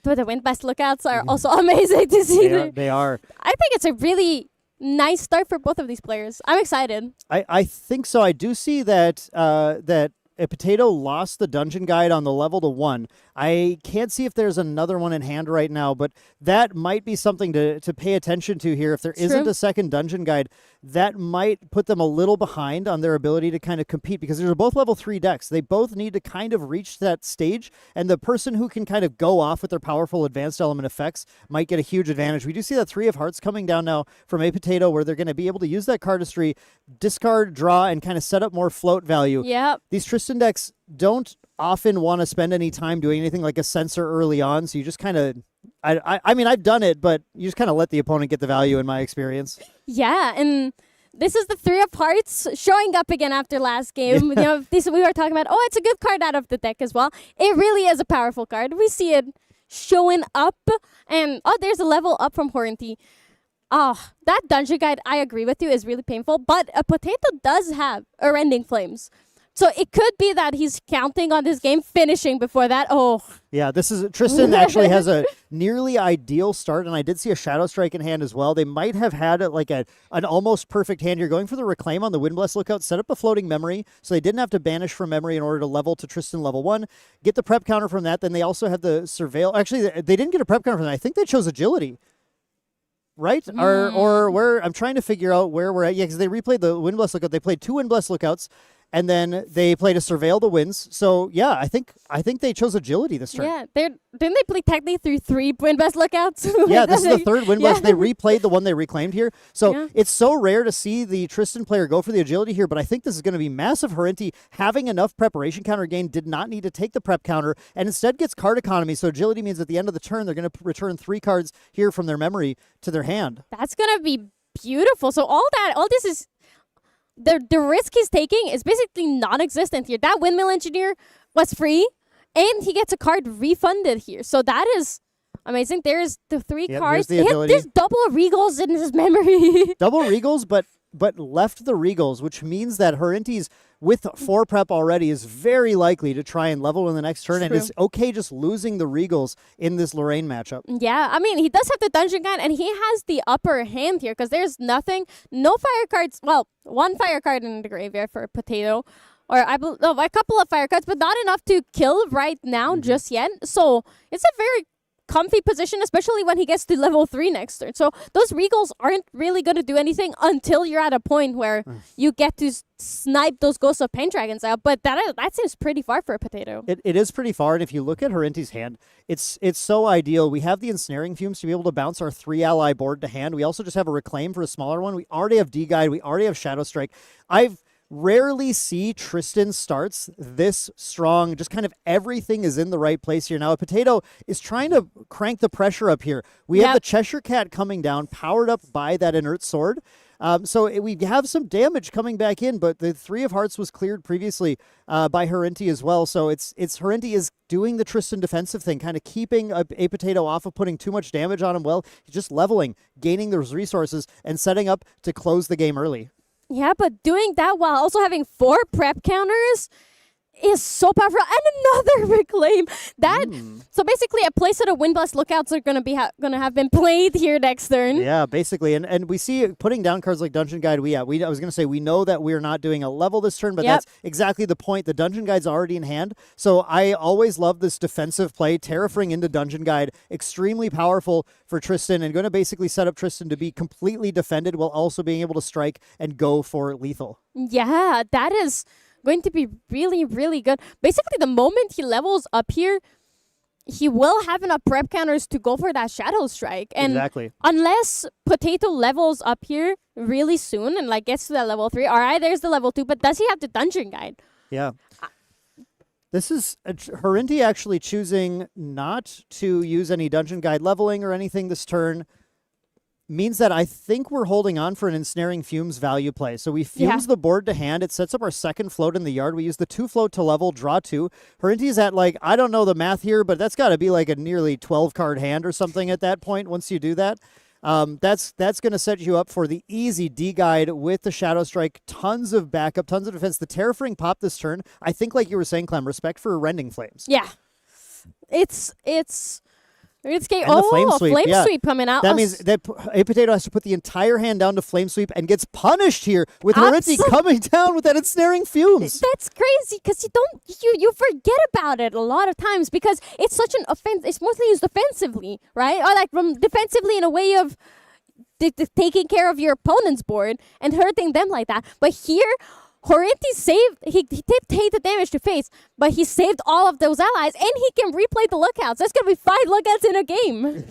the Windblessed Lookouts are also amazing to see. They are. I think it's a really nice start for both of these players. I'm excited. I think so. I do see that that a Potato lost the Dungeon Guide on the level to 1. I can't see if there's another one in hand right now, but that might be something to pay attention to here. If there isn't a second Dungeon Guide, that might put them a little behind on their ability to kind of compete, because they're both level 3 decks. They both need to kind of reach that stage, and the person who can kind of go off with their powerful advanced element effects might get a huge advantage. We do see that 3 of Hearts coming down now from a Potato, where they're going to be able to use that cardistry, discard, draw, and kind of set up more float value. Yep. These Tristan decks don't often want to spend any time doing anything like a Censor early on, so you just kind of, I mean, I've done it, but you just kind of let the opponent get the value in my experience. Yeah, and this is the 3 of Hearts showing up again after last game. Yeah. We were talking about, it's a good card out of the deck as well. It really is a powerful card. We see it showing up, and there's a level up from Harinti. That Dungeon Guide, I agree with you, is really painful, but a Potato does have a Rending Flames. So it could be that he's counting on this game finishing before that. Yeah, Tristan actually has a nearly ideal start, and I did see a Shadow Strike in hand as well. They might have had an almost perfect hand here. Going for the Reclaim on the Windblessed Lookout, set up a Floating Memory, so they didn't have to banish from memory in order to level to Tristan level 1. Get the prep counter from that. Then they also have the Surveil. Actually, they didn't get a prep counter from that. I think they chose Agility. Right? Or where, I'm trying to figure out where we're at. Yeah, because they replayed the Windblessed Lookout. They played 2 Windblessed Lookouts, and then they played a Surveil the Winds. So yeah, I think they chose Agility this turn. Yeah, didn't they play technically through 3 Windblessed Lookouts? Yeah, this is the 3rd Windblessed. They replayed the one they reclaimed here. So it's so rare to see the Tristan player go for the Agility here, but I think this is going to be massive. Harinti having enough preparation counter gain, did not need to take the prep counter, and instead gets card economy. So Agility means at the end of the turn, they're going to return 3 cards here from their memory to their hand. That's going to be beautiful. So all this is, the risk he's taking is basically non-existent here. That Windmill Engineer was free, and he gets a card refunded here. So that is amazing. There's the 3 cards. There's double Regals in his memory. Double Regals, but left the Regals, which means that Harinti's, with 4 prep already, is very likely to try and level in the next turn, and is okay just losing the Regals in this Lorraine matchup. Yeah, I mean, he does have the Dungeon Guide, and he has the upper hand here, because there's no fire cards. Well, 1 fire card in the graveyard for a Potato, or a couple of fire cards, but not enough to kill right now just yet. So it's a very comfy position, especially when he gets to level 3 next turn. So those Regals aren't really going to do anything until you're at a point where you get to snipe those Ghosts of Pendragons out. But that seems pretty far for a potato. It is pretty far, and if you look at Horinti's hand, it's so ideal. We have the Ensnaring Fumes to be able to bounce our 3 ally board to hand. We also just have a Reclaim for a smaller one. We already have D-Guide. We already have Shadow Strike. I've rarely see Tristan starts this strong. Just kind of everything is in the right place here. Now, a potato is trying to crank the pressure up here. We have the Cheshire Cat coming down, powered up by that Inert Sword. We have some damage coming back in, but the 3 of Hearts was cleared previously by Horinti as well. So it's Horinti is doing the Tristan defensive thing, kind of keeping a potato off of putting too much damage on him. Well, he's just leveling, gaining those resources, and setting up to close the game early. Yeah, but doing that while also having 4 prep counters is so powerful. And another Reclaim. So basically a place that a Windblast Lookouts are going to going to have been played here next turn. Yeah, basically. And we see putting down cards like Dungeon Guide. I was going to say we know that we're not doing a level this turn, but that's exactly the point. The Dungeon Guide's already in hand. So I always love this defensive play. Terrafring into Dungeon Guide. Extremely powerful for Tristan, and going to basically set up Tristan to be completely defended while also being able to strike and go for lethal. Yeah, that is going to be really, really good. Basically, the moment he levels up here, he will have enough prep counters to go for that Shadow Strike. And exactly. Unless Potato levels up here really soon and like gets to that level 3, all right, there's the level 2, but does he have the Dungeon Guide? Yeah. This is Horinti actually choosing not to use any Dungeon Guide leveling or anything this turn. Means that I think we're holding on for an Ensnaring Fumes value play. So we Fumes the board to hand. It sets up our second float in the yard. We use the 2 float to level, draw 2. Horinti's at I don't know the math here, but that's got to be like a nearly 12 card hand or something at that point once you do that. That's going to set you up for the easy D-Guide with the Shadow Strike. Tons of backup, tons of defense. The Terrafring pop this turn. I think like you were saying, Clem, respect for Rending Flames. Yeah. It's game. And the Flame Sweep, Flame Sweep coming out. That means that a potato has to put the entire hand down to Flame Sweep and gets punished here with Horinti coming down with that Ensnaring Fumes. That's crazy because you forget about it a lot of times because it's such an offense. It's mostly used offensively, right? Or like defensively in a way of taking care of your opponent's board and hurting them like that. But here, Horinti saved, he did take the damage to face, but he saved all of those allies, and he can replay the Lookouts. There's going to be 5 Lookouts in a game.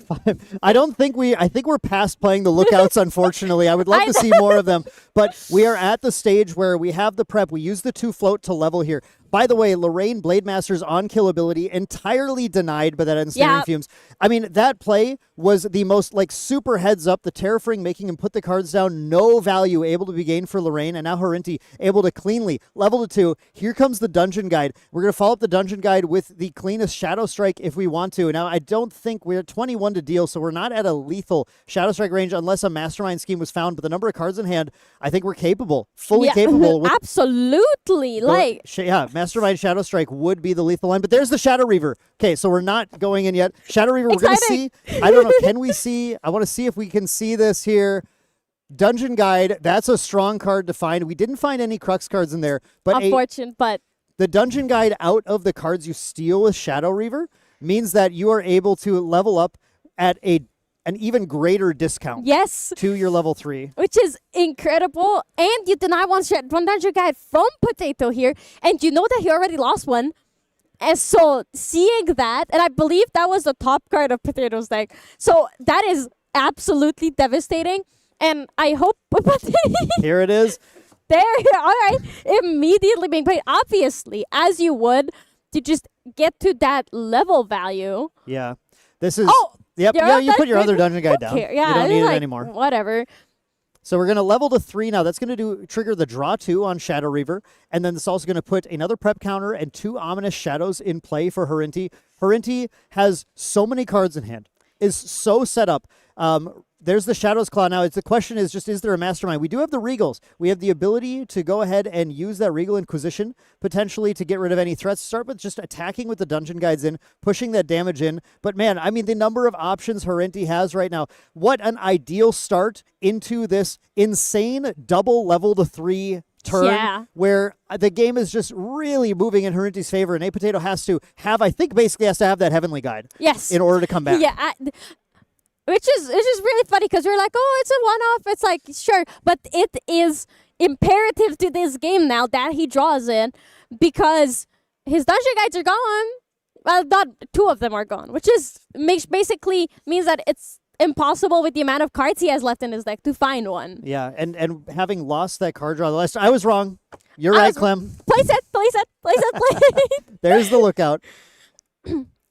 I think we're past playing the Lookouts, unfortunately. I would love to see more of them, but we are at the stage where we have the prep. We use the 2 float to level here. By the way, Lorraine Blademaster's on-kill ability entirely denied by that Ensnaring Fumes. I mean, that play was the most, super heads up. The Terrafring making him put the cards down. No value able to be gained for Lorraine. And now Horinti able to cleanly level to 2. Here comes the Dungeon Guide. We're going to follow up the Dungeon Guide with the cleanest Shadow Strike if we want to. Now, I don't think we're 21 to deal, so we're not at a lethal Shadow Strike range unless a Mastermind scheme was found. But the number of cards in hand, I think we're capable, fully capable. With absolutely. Mastermind Shadow Strike would be the lethal line, but there's the Shadow Reaver. Okay, so we're not going in yet. Shadow Reaver, we're going to see. I don't know. Can we see? I want to see if we can see this here. Dungeon Guide, that's a strong card to find. We didn't find any Crux cards in there, but unfortunate, but the Dungeon Guide out of the cards you steal with Shadow Reaver means that you are able to level up at an even greater discount. Yes. To your level 3. Which is incredible. And you deny one Dungeon Guide from Potato here. And you know that he already lost one. And so seeing that, and I believe that was the top card of Potato's deck. So that is absolutely devastating. And I hope here it is. There, all right. Immediately being played. Obviously, as you would to just get to that level value. Yeah. This is Yep. Yeah, you put your other Dungeon Guide down. Yeah, you don't need it anymore. Whatever. So we're going to level to 3 now. That's going to trigger the draw 2 on Shadow Reaver. And then this is also going to put another prep counter and 2 Ominous Shadows in play for Horinti. Horinti has so many cards in hand. Is so set up. There's the Shadow's Claw. Now, the question is just, is there a Mastermind? We do have the Regals. We have the ability to go ahead and use that Regal Inquisition, potentially to get rid of any threats. Start with just attacking with the Dungeon Guides in, pushing that damage in. But man, I mean, the number of options Horinti has right now. What an ideal start into this insane double level to 3 turn Yeah. where the game is just really moving in Harinti's favor, and A Potato has to have, I think, basically has to have that Heavenly Guide Yes. in order to come back. Yeah. Which is really funny because we're like, oh, it's a one-off. It's like, sure, but it is imperative to this game now that he draws in because his dungeon guides are gone. Well, not two of them are gone, which is basically means that it's impossible with the amount of cards he has left in his deck to find one. Yeah, and having lost that card draw the last, I was wrong. You're I right, was- Clem. Place it. There's the lookout.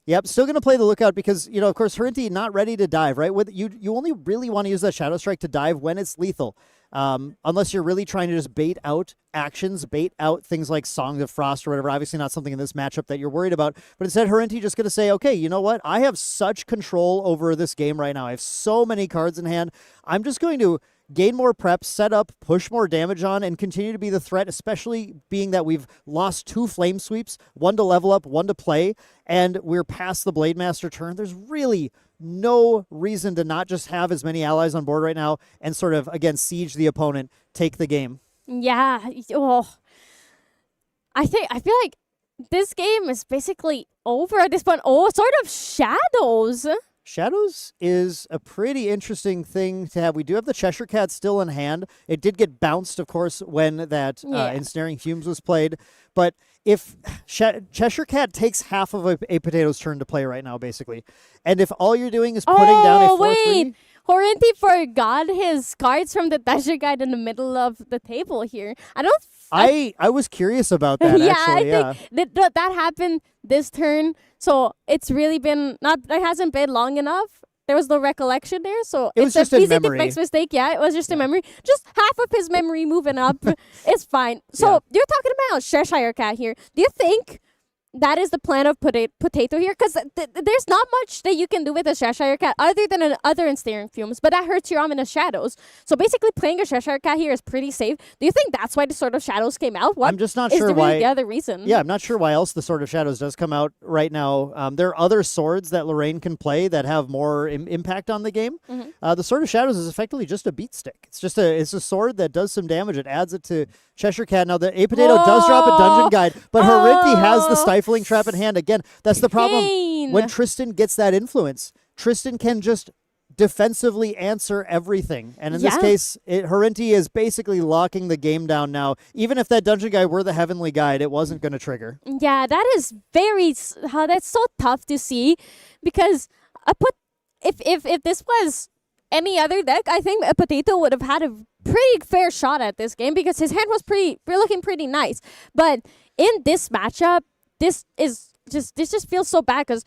Yep, still going to play the lookout because, of course, Harinti not ready to dive, right? With you only really want to use that Shadow Strike to dive when it's lethal. Unless you're really trying to just bait out actions, bait out things like Song of Frost or whatever. Obviously not something in this matchup that you're worried about. But instead, Harinti just going to say, okay, you know what? I have such control over this game right now. I have so many cards in hand. I'm just going to gain more prep, set up, push more damage on, and continue to be the threat, especially being that we've lost 2 flame sweeps, 1 to level up, 1 to play, and we're past the Blade Master turn. There's really no reason to not just have as many allies on board right now and sort of, again, siege the opponent, take the game. Yeah. Oh. I feel like this game is basically over at this point. Oh, sort of Shadows. Shadows is a pretty interesting thing to have. We do have the Cheshire Cat still in hand. It did get bounced, of course, when that Yeah. Ensnaring Fumes was played. But if Cheshire Cat takes half of a Potato's turn to play right now, basically, and if all you're doing is putting down a 4/3, wait. Horinti forgot his cards from the Dungeon Guide in the middle of the table here. I was curious about that, yeah, actually. I think that happened this turn. So it's really been it hasn't been long enough. There was no recollection there, so It was it's just in easy to memory. fix mistake. Yeah, it was just a memory. Just half of his memory moving up. It's fine. So Yeah. you're talking about Cheshire Cat here. Do you think that is the plan of Potato here? Because there's not much that you can do with a Cheshire Cat other than other Ensnaring Fumes, but that hurts your Ominous Shadows. So basically playing a Cheshire Cat here is pretty safe. Do you think that's why the Sword of Shadows came out? What I'm just not is sure the, really why. the other reason? Yeah, I'm not sure why else the Sword of Shadows does come out right now. There are other swords that Lorraine can play that have more impact on the game. Mm-hmm. The Sword of Shadows is effectively just a beat stick. It's a sword that does some damage. It adds it to Cheshire Cat. Now the A Potato does drop a Dungeon Guide, but Harinti has the Stifling Trap in hand. Again, that's the problem. Pain. When Tristan gets that influence, Tristan can just defensively answer everything. And in this Yeah. case, Harinti is basically locking the game down now. Even if that Dungeon Guide were the Heavenly Guide, it wasn't going to trigger. Yeah, that is that's so tough to see because if this was any other deck, I think a Potato would have had a pretty fair shot at this game because his hand was looking pretty nice. But in this matchup, this just feels so bad because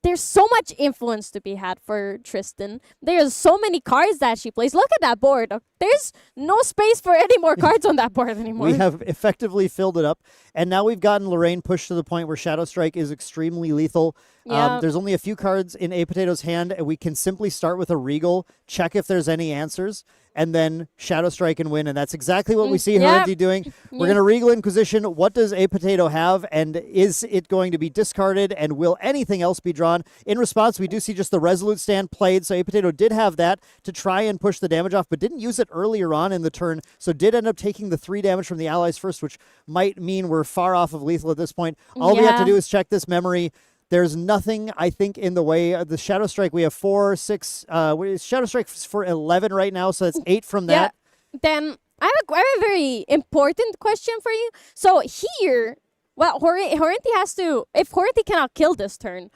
there's so much influence to be had for Tristan. There's so many cards that she plays. Look at that board. There's no space for any more cards on that board anymore. We have effectively filled it up. And now we've gotten Lorraine pushed to the point where Shadow Strike is extremely lethal. Yeah. There's only a few cards in A Potato's hand, and we can simply start with a Regal, check if there's any answers, and then Shadow Strike and win. And that's exactly what we see Yep. Harinti doing. We're Yeah. going to Regal Inquisition. What does A Potato have, and is it going to be discarded, and will anything else be drawn? In response, we do see just the Resolute Stand played, so A Potato did have that to try and push the damage off, but didn't use it earlier on in the turn, so did end up taking the 3 damage from the allies first, which might mean we're far off of lethal at this point. All we have to Yeah. do is check this memory. There's nothing, I think, in the way of the Shadow Strike. We have 4, 6. Shadow Strike for 11 right now, so that's 8 from that. Yeah. Then I have a very important question for you. So here, well, Horinti has to. If Horinti cannot kill this turn,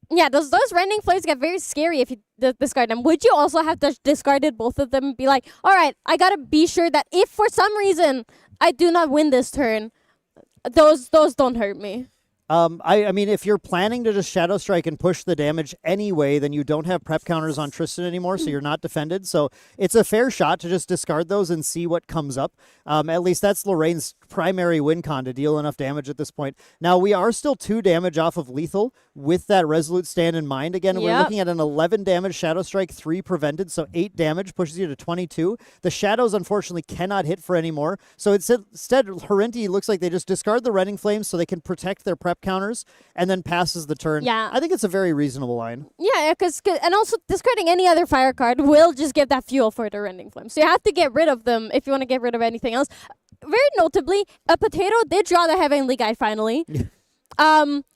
yeah, those Rending Flames get very scary if you discard them. Would you also have to discarded both of them and be like, all right, I gotta be sure that if for some reason I do not win this turn, those don't hurt me. I mean, if you're planning to just Shadow Strike and push the damage anyway, then you don't have prep counters on Tristan anymore, so you're not defended. So it's a fair shot to just discard those and see what comes up. At least that's Lorraine's primary win con, to deal enough damage at this point. Now, we are still 2 damage off of lethal with that Resolute Stand in mind. Again, we're Yep. looking at an 11 damage Shadow Strike, 3 prevented, so 8 damage pushes you to 22. The Shadows, unfortunately, cannot hit for any more. So instead, Harinti looks like they just discard the Rending Flames so they can protect their prep prep counters, and then passes the turn. Yeah. I think it's a very reasonable line. Yeah, and also discarding any other fire card will just give that fuel for the Rending Flame. So you have to get rid of them if you want to get rid of anything else. Very notably, a potato did draw the Heavenly Guide finally.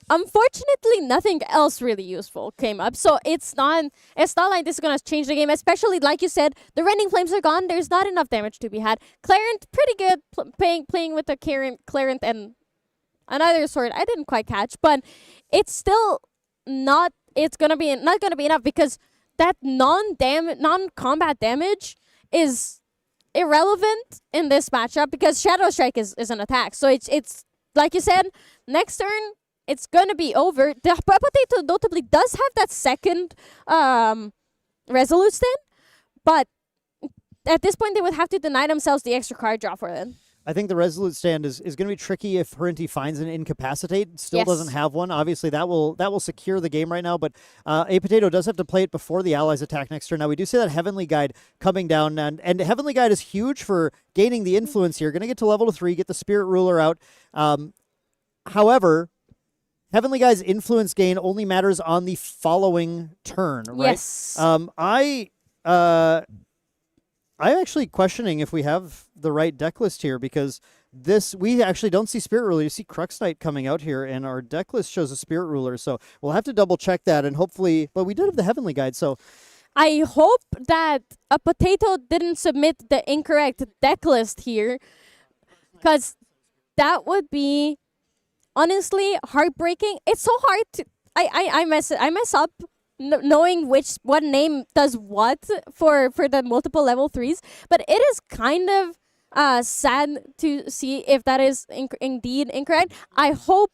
Unfortunately, nothing else really useful came up. So it's not like this is gonna change the game. Especially like you said, the Rending Flames are gone. There's not enough damage to be had. Clarent, pretty good playing with the Clarent and another sword. I didn't quite catch, but it's still not. It's not gonna be enough because that non-combat damage is irrelevant in this matchup because Shadow Strike is an attack. So it's like you said, next turn it's gonna be over. The potato notably does have that second Resolute Stand, but at this point they would have to deny themselves the extra card draw for it. I think the Resolute Stand is going to be tricky if Harinti finds an Incapacitate. Still Yes. doesn't have one. Obviously, that will secure the game right now, but A Potato does have to play it before the allies attack next turn. Now, we do see that Heavenly Guide coming down, and Heavenly Guide is huge for gaining the influence here. Going to get to level 3, get the Spirit Ruler out. However, Heavenly Guide's influence gain only matters on the following turn, right? Yes. I'm actually questioning if we have the right deck list here because we actually don't see Spirit Ruler. You see Crux Knight coming out here, and our deck list shows a Spirit Ruler. So we'll have to double check that, and hopefully, but we did have the Heavenly Guide. So I hope that a potato didn't submit the incorrect deck list here, because that would be honestly heartbreaking. It's so hard to I mess up knowing what name does what for the multiple level 3s, but it is kind of sad to see if that is indeed incorrect. I hope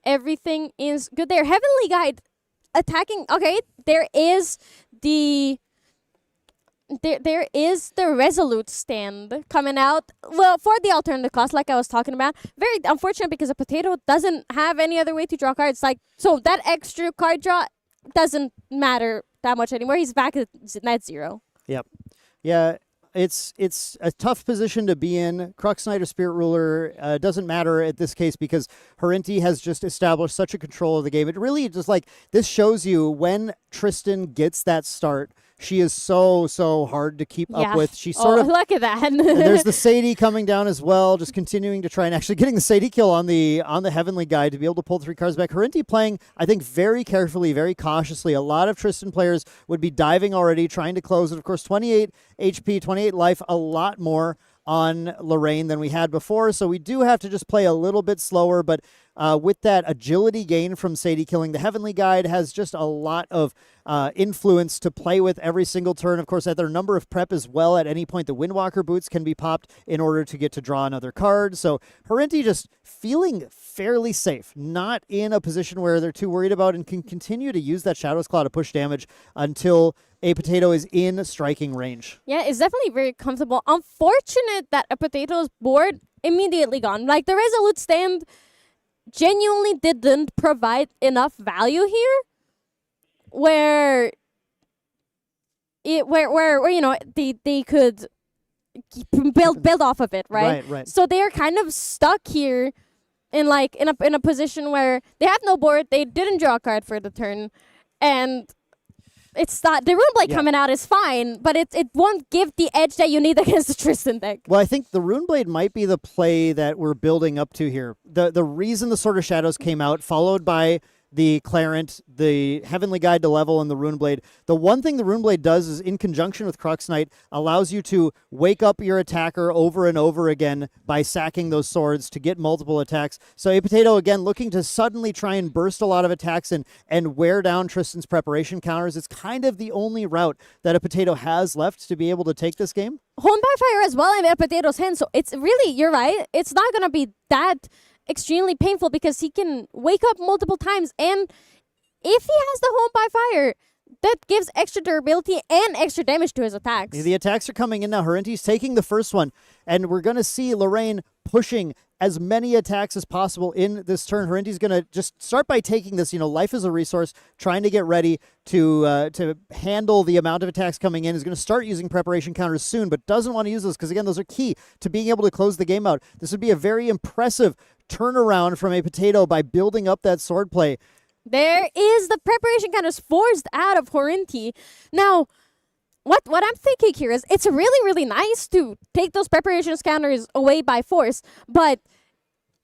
everything is good there. Heavenly Guide attacking. Okay, there is the Resolute Stand coming out. Well, for the alternative cost, like I was talking about. Very unfortunate because a potato doesn't have any other way to draw cards. So that extra card draw doesn't matter that much anymore. He's back at net 0. Yep. Yeah, it's a tough position to be in. Crux Knight or Spirit Ruler doesn't matter at this case because Harinti has just established such a control of the game. It really just this shows you when Tristan gets that start, she is so hard to keep up with. She sort of look at that. and there's the Sadie coming down as well, just continuing to try and actually getting the Sadie kill on the Heavenly Guide to be able to pull 3 cards back. Harinti playing, I think, very carefully, very cautiously. A lot of Tristan players would be diving already, trying to close it. Of course, 28 HP, 28 life, a lot more on Lorraine than we had before, so we do have to just play a little bit slower, but with that agility gain from Sadie killing the Heavenly Guide has just a lot of influence to play with every single turn. Of course, at their number of prep as well, at any point the Windwalker boots can be popped in order to get to draw another card. So Harinti just feeling fairly safe, not in a position where they're too worried about, and can continue to use that Shadow's Claw to push damage until A Potato is in striking range. Yeah, it's definitely very comfortable. Unfortunate that a potato's board immediately gone. Like, the Resolute Stand genuinely didn't provide enough value here where you know they could build off of it, right? Right. So they're kind of stuck here in a position where they have no board, they didn't draw a card for the turn, and it's not the Runeblade coming out is fine, but it won't give the edge that you need against the Tristan deck. Well, I think the Runeblade might be the play that we're building up to here. The reason the Sword of Shadows came out, followed by the Clarent, the Heavenly Guide to level, and the Runeblade. The one thing the Runeblade does is, in conjunction with Crux Knight, allows you to wake up your attacker over and over again by sacking those swords to get multiple attacks. So A Potato, again, looking to suddenly try and burst a lot of attacks and wear down Tristan's preparation counters. It's kind of the only route that A Potato has left to be able to take this game. Honed by Fire as well in A Potato's hand, so it's really, you're right, it's not going to be that extremely painful because he can wake up multiple times, and if he has the Home by Fire, that gives extra durability and extra damage to his attacks. The attacks are coming in now. Harinti's taking the first one, and we're going to see Lorraine pushing as many attacks as possible in this turn. Harinti's going to just start by taking this, life is a resource, trying to get ready to handle the amount of attacks coming in. Is going to start using preparation counters soon, but doesn't want to use those because, again, those are key to being able to close the game out. This would be a very impressive turnaround from a potato by building up that sword play. There is the preparation counters forced out of Horinti. Now, what I'm thinking here is it's really, really nice to take those preparations counters away by force, but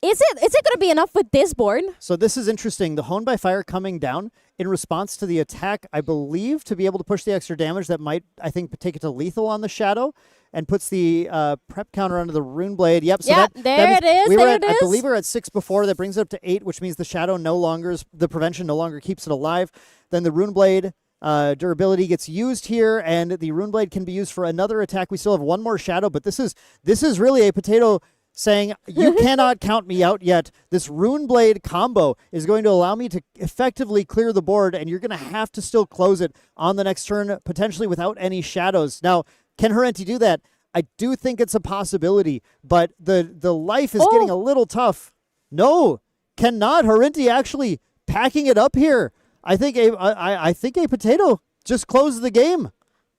is it going to be enough with this board? So this is interesting. The Honed by Fire coming down in response to the attack, I believe, to be able to push the extra damage that might, I think, take it to lethal on the Shadow and puts the prep counter onto the Rune Blade. Yep. So Yeah, that there means it is, We were there at, it I is. believe we were at 6 before. That brings it up to 8, which means the Shadow the prevention no longer keeps it alive. Then the Rune Blade durability gets used here, and the Rune Blade can be used for another attack. We still have one more Shadow, but this is really a potato saying, you cannot count me out yet. This Rune Blade combo is going to allow me to effectively clear the board, and you're going to have to still close it on the next turn, potentially without any shadows. Now, can Horenti do that? I do think it's a possibility, but the life is getting a little tough. No, cannot. Horenti actually packing it up here. I think a potato just closed the game.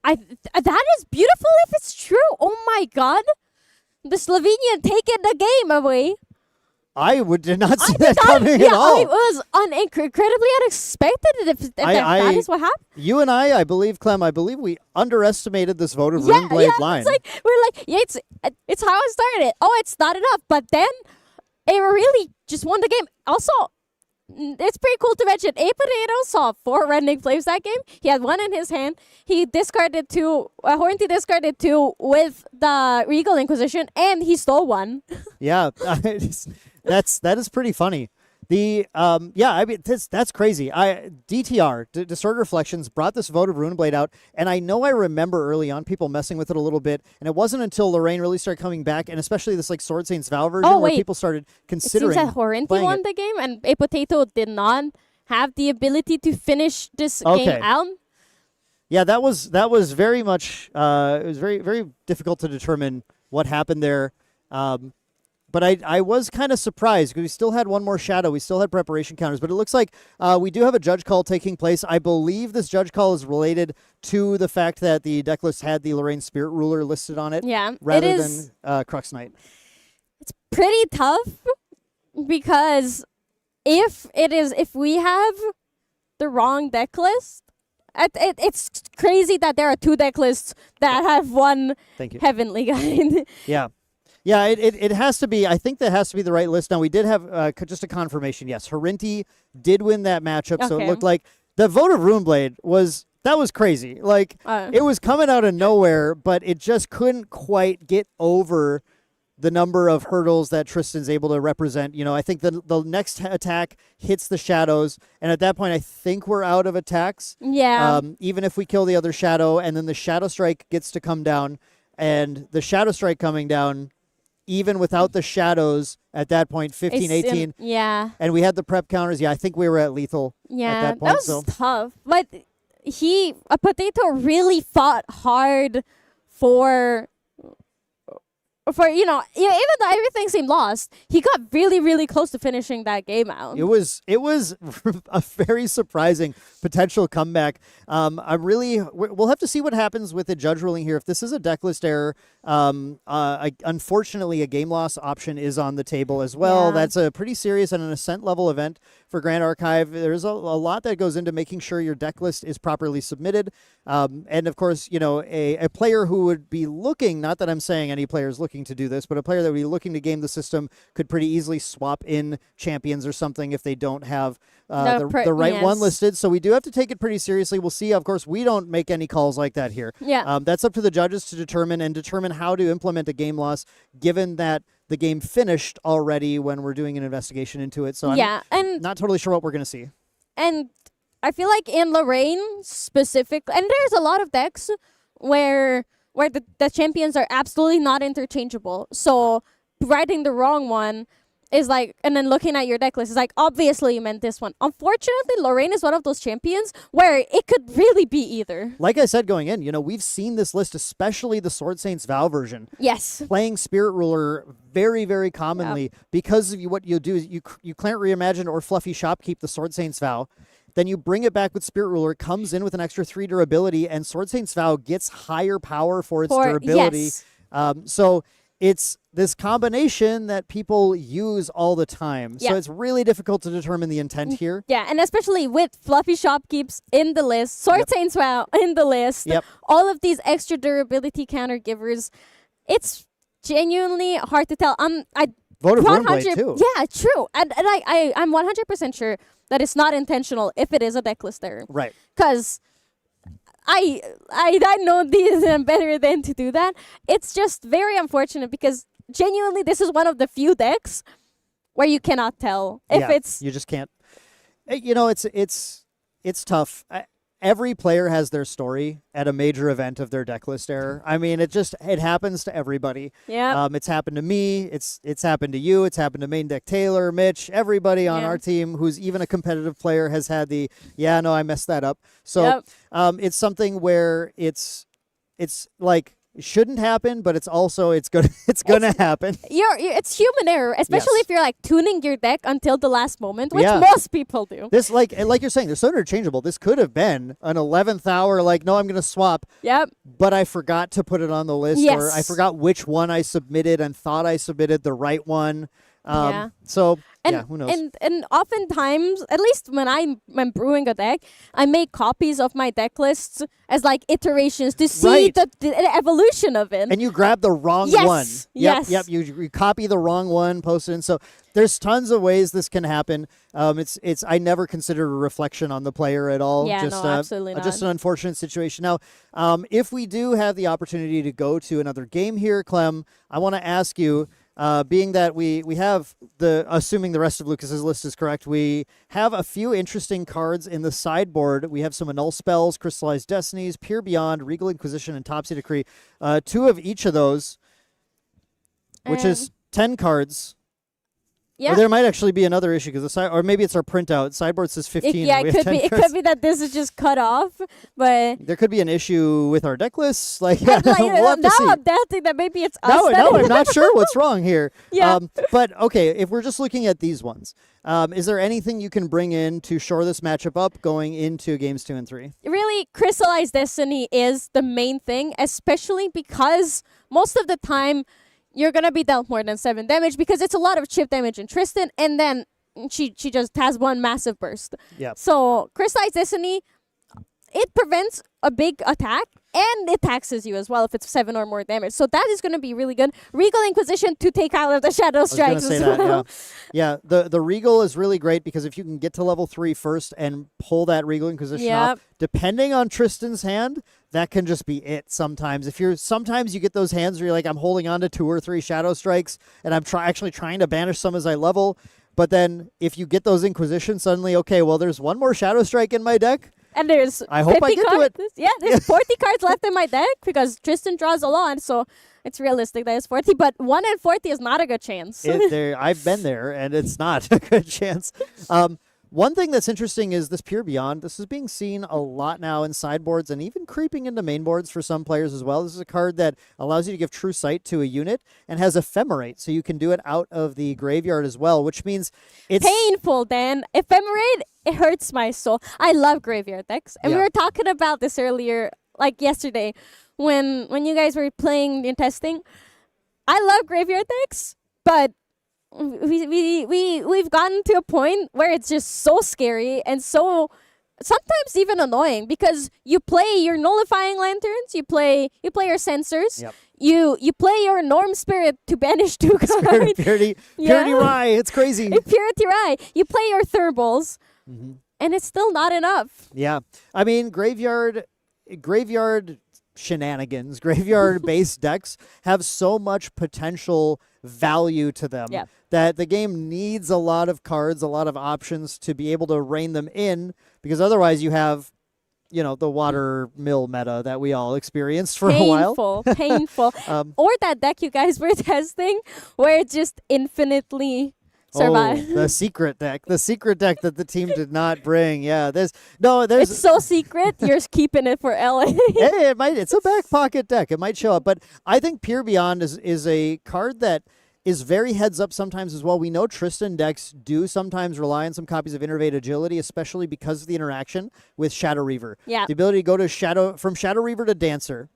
That is beautiful if it's true. Oh my god. The Slovenian taking the game away. I did not see I that did not- coming yeah, at all. it was incredibly unexpected if that is what happened. You and I believe, Clem, we underestimated this vote of Rune Blade line. It's like we're like, yeah, it's how I started it. Oh, it's not enough, but then it really just won the game. Also, it's pretty cool to mention. A Potato saw 4 rending flames that game. He had 1 in his hand. He discarded 2. Hornty discarded 2 with the Regal Inquisition, and he stole 1. Yeah, that is pretty funny. That's crazy. DTR, Distorted Reflections, brought this vote of Rune Blade out, and I know I remember early on people messing with it a little bit, and it wasn't until Lorraine really started coming back, and especially this like Sword Saints Vow version where wait. people started It considering seems that Hornty playing won it. the game, and A Potato did not have the ability to finish this game out. Yeah, that was very much. It was very, very difficult to determine what happened there. But I was kind of surprised because we still had one more Shadow. We still had preparation counters. But it looks like we do have a judge call taking place. I believe this judge call is related to the fact that the deck list had the Lorraine Spirit Ruler listed on it Yeah, rather it is. than Crux Knight. It's pretty tough because if we have the wrong deck list, it's crazy that there are 2 deck lists that have one Thank you. Heavenly Guide. Yeah. Yeah, it has to be. I think that has to be the right list. Now, we did have just a confirmation. Yes, Horenti did win that matchup, so it Okay. looked like the vote of Rune Blade was crazy. Like, it was coming out of nowhere, but it just couldn't quite get over the number of hurdles that Tristan's able to represent. You know, I think the next attack hits the shadows, and at that point, I think we're out of attacks. Yeah. Even if we kill the other shadow, and then the Shadow Strike gets to come down, and the Shadow Strike coming down, even without the shadows at that point, 15, 18, yeah. and we had the prep counters. Yeah, I think we were at lethal Yeah. at that point. was So tough. But A Potato really fought hard for even though everything seemed lost, he got really, really close to finishing that game out. it was a very surprising potential comeback. We'll have to see what happens with the judge ruling here. If this is a deck list error, unfortunately, a game loss option is on the table as well. Yeah. That's a pretty serious and an Ascent level event for Grand Archive. There's a lot that goes into making sure your deck list is properly submitted. And of course, a player who would be looking, not that I'm saying any player is looking to do this, but a player that would be looking to game the system could pretty easily swap in champions or something if they don't have the right one yes. listed. So we do have to take it pretty seriously. We'll see. Of course, we don't make any calls like that here. Yeah. That's up to the judges to determine how to implement a game loss, given that the game finished already when we're doing an investigation into it. So yeah, I'm and not totally sure what we're going to see. And I feel like in Lorraine specifically, and there's a lot of decks where the champions are absolutely not interchangeable. So writing the wrong one is like, and then looking at your deck list is like, obviously you meant this one. Unfortunately, Lorraine is one of those champions where it could really be either. Like I said going in, we've seen this list, especially the Sword Saints Vow version, Yes. playing Spirit Ruler very, very commonly because of what you'll do is you Clant Reimagine or Fluffy Shopkeep the Sword Saints Vow. Then you bring it back with Spirit Ruler, comes in with an extra 3 durability, and Sword Saints Vow gets higher power for its durability. Yes. So it's this combination that people use all the time. So Yeah. it's really difficult to determine the intent here. Yeah, and especially with Fluffy Shopkeeps in the list, Sword Yep. Saints Wow in the list, Yep. all of these extra durability counter givers, it's genuinely hard to tell. I Vote of 100 Runeblade too. Yeah, true. And I'm 100% sure that it's not intentional if it is a decklist error. Right. Because I know these better than to do that. It's just very unfortunate because genuinely this is one of the few decks where you cannot tell if Yeah, it's you just can't. You know, it's tough. Every player has their story at a major event of their decklist error. I mean, it happens to everybody. yeah. It's happened to me. It's happened to you. It's happened to Main Deck Taylor, Mitch, everybody on Yeah. our team who's even a competitive player has had the no, I messed that up. So Yep. it's something where it's like shouldn't happen, but it's gonna happen. It's human error, especially Yes. if you're like tuning your deck until the last moment, which Yeah. most people do. This like you're saying, they're so interchangeable. This could have been an 11th hour. Like, no, I'm gonna swap. Yep. But I forgot to put it on the list, or I Yes. forgot which one I submitted and thought I submitted the right one. Yeah. So, And, who knows? and oftentimes, at least when I'm brewing a deck, I make copies of my deck lists as like iterations to see Right. the evolution of it. And you grab the wrong Yes, one. yes. Yep. You copy the wrong one, post it in. So there's tons of ways this can happen. It's I never consider a reflection on the player at all. Yeah, just, no, absolutely Just not. an unfortunate situation. Now, if we do have the opportunity to go to another game here, Clem, I want to ask you. Being that we have assuming the rest of Lucas's list is correct, we have a few interesting cards in the sideboard. We have some Annul Spells, Crystallized Destinies, Peer Beyond, Regal Inquisition, and Topsy Decree. 2 of each of those, which is 10 cards. yeah. Or there might actually be another issue because or maybe it's our printout. Sideboard says 15. Yeah, and we it have could be. 10 It cards. could be that this is just cut off, but There could be an issue with our deck lists. Like, like, we'll have to now see. I'm doubting that maybe it's us. No, that- I'm not sure what's wrong here. Yeah. But okay, if we're just looking at these ones, is there anything you can bring in to shore this matchup up going into games 2 and 3? Really, Crystallized Destiny is the main thing, especially because most of the time you're gonna be dealt more than 7 damage because it's a lot of chip damage in Tristan, and then she just has one massive burst. Yeah. So Crystallized Destiny, it prevents a big attack and it taxes you as well if it's 7 or more damage. So that is gonna be really good. Regal Inquisition to take out of the Shadow I was going to Strikes say as that, well. yeah. The Regal is really great because if you can get to level 3 first and pull that Regal Inquisition off, Yep. depending on Tristan's hand, that can just be it sometimes. Sometimes you get those hands where you're like, I'm holding on to 2 or 3 Shadow Strikes and I'm actually trying to banish some as I level. But then if you get those Inquisitions, suddenly, okay, well, there's one more Shadow Strike in my deck. And there's I hope 50 I get to cards. it. Yeah, there's 40 cards left in my deck because Tristan draws a lot, so it's realistic that it's 40. But 1 in 40 is not a good chance. I've been there, and it's not a good chance. One thing that's interesting is this Peer Beyond. This is being seen a lot now in sideboards and even creeping into main boards for some players as well. This is a card that allows you to give True Sight to a unit and has Ephemerate, so you can do it out of the graveyard as well, which means it's Painful, Dan. Ephemerate, it hurts my soul. I love graveyard decks. And we Yeah. were talking about this earlier, like yesterday, when you guys were playing and testing. I love graveyard decks, but we've gotten to a point where it's just so scary and so sometimes even annoying because you play your nullifying lanterns, you play your sensors, Yep. you play your Norm Spirit to banish 2 cards. Purity Yeah. Rye. It's crazy. Purity Rai. You play your Thermals, Mhm. and it's still not enough. Yeah. I mean, graveyard shenanigans, graveyard-based decks have so much potential value to them Yeah. that the game needs a lot of cards, a lot of options to be able to rein them in, because otherwise you have, the water mill meta that we all experienced for a while. Painful. Or that deck you guys were testing where it just infinitely survives. Oh, the secret deck that the team did not bring. Yeah, there's It's so secret, you're keeping it for LA. hey, it's a back pocket deck. It might show up, but I think Peer Beyond is a card that is very heads up sometimes as well. We know Tristan decks do sometimes rely on some copies of Innervate Agility, especially because of the interaction with Shadow Reaver. Yeah. The ability to go to from Shadow Reaver to Dancer,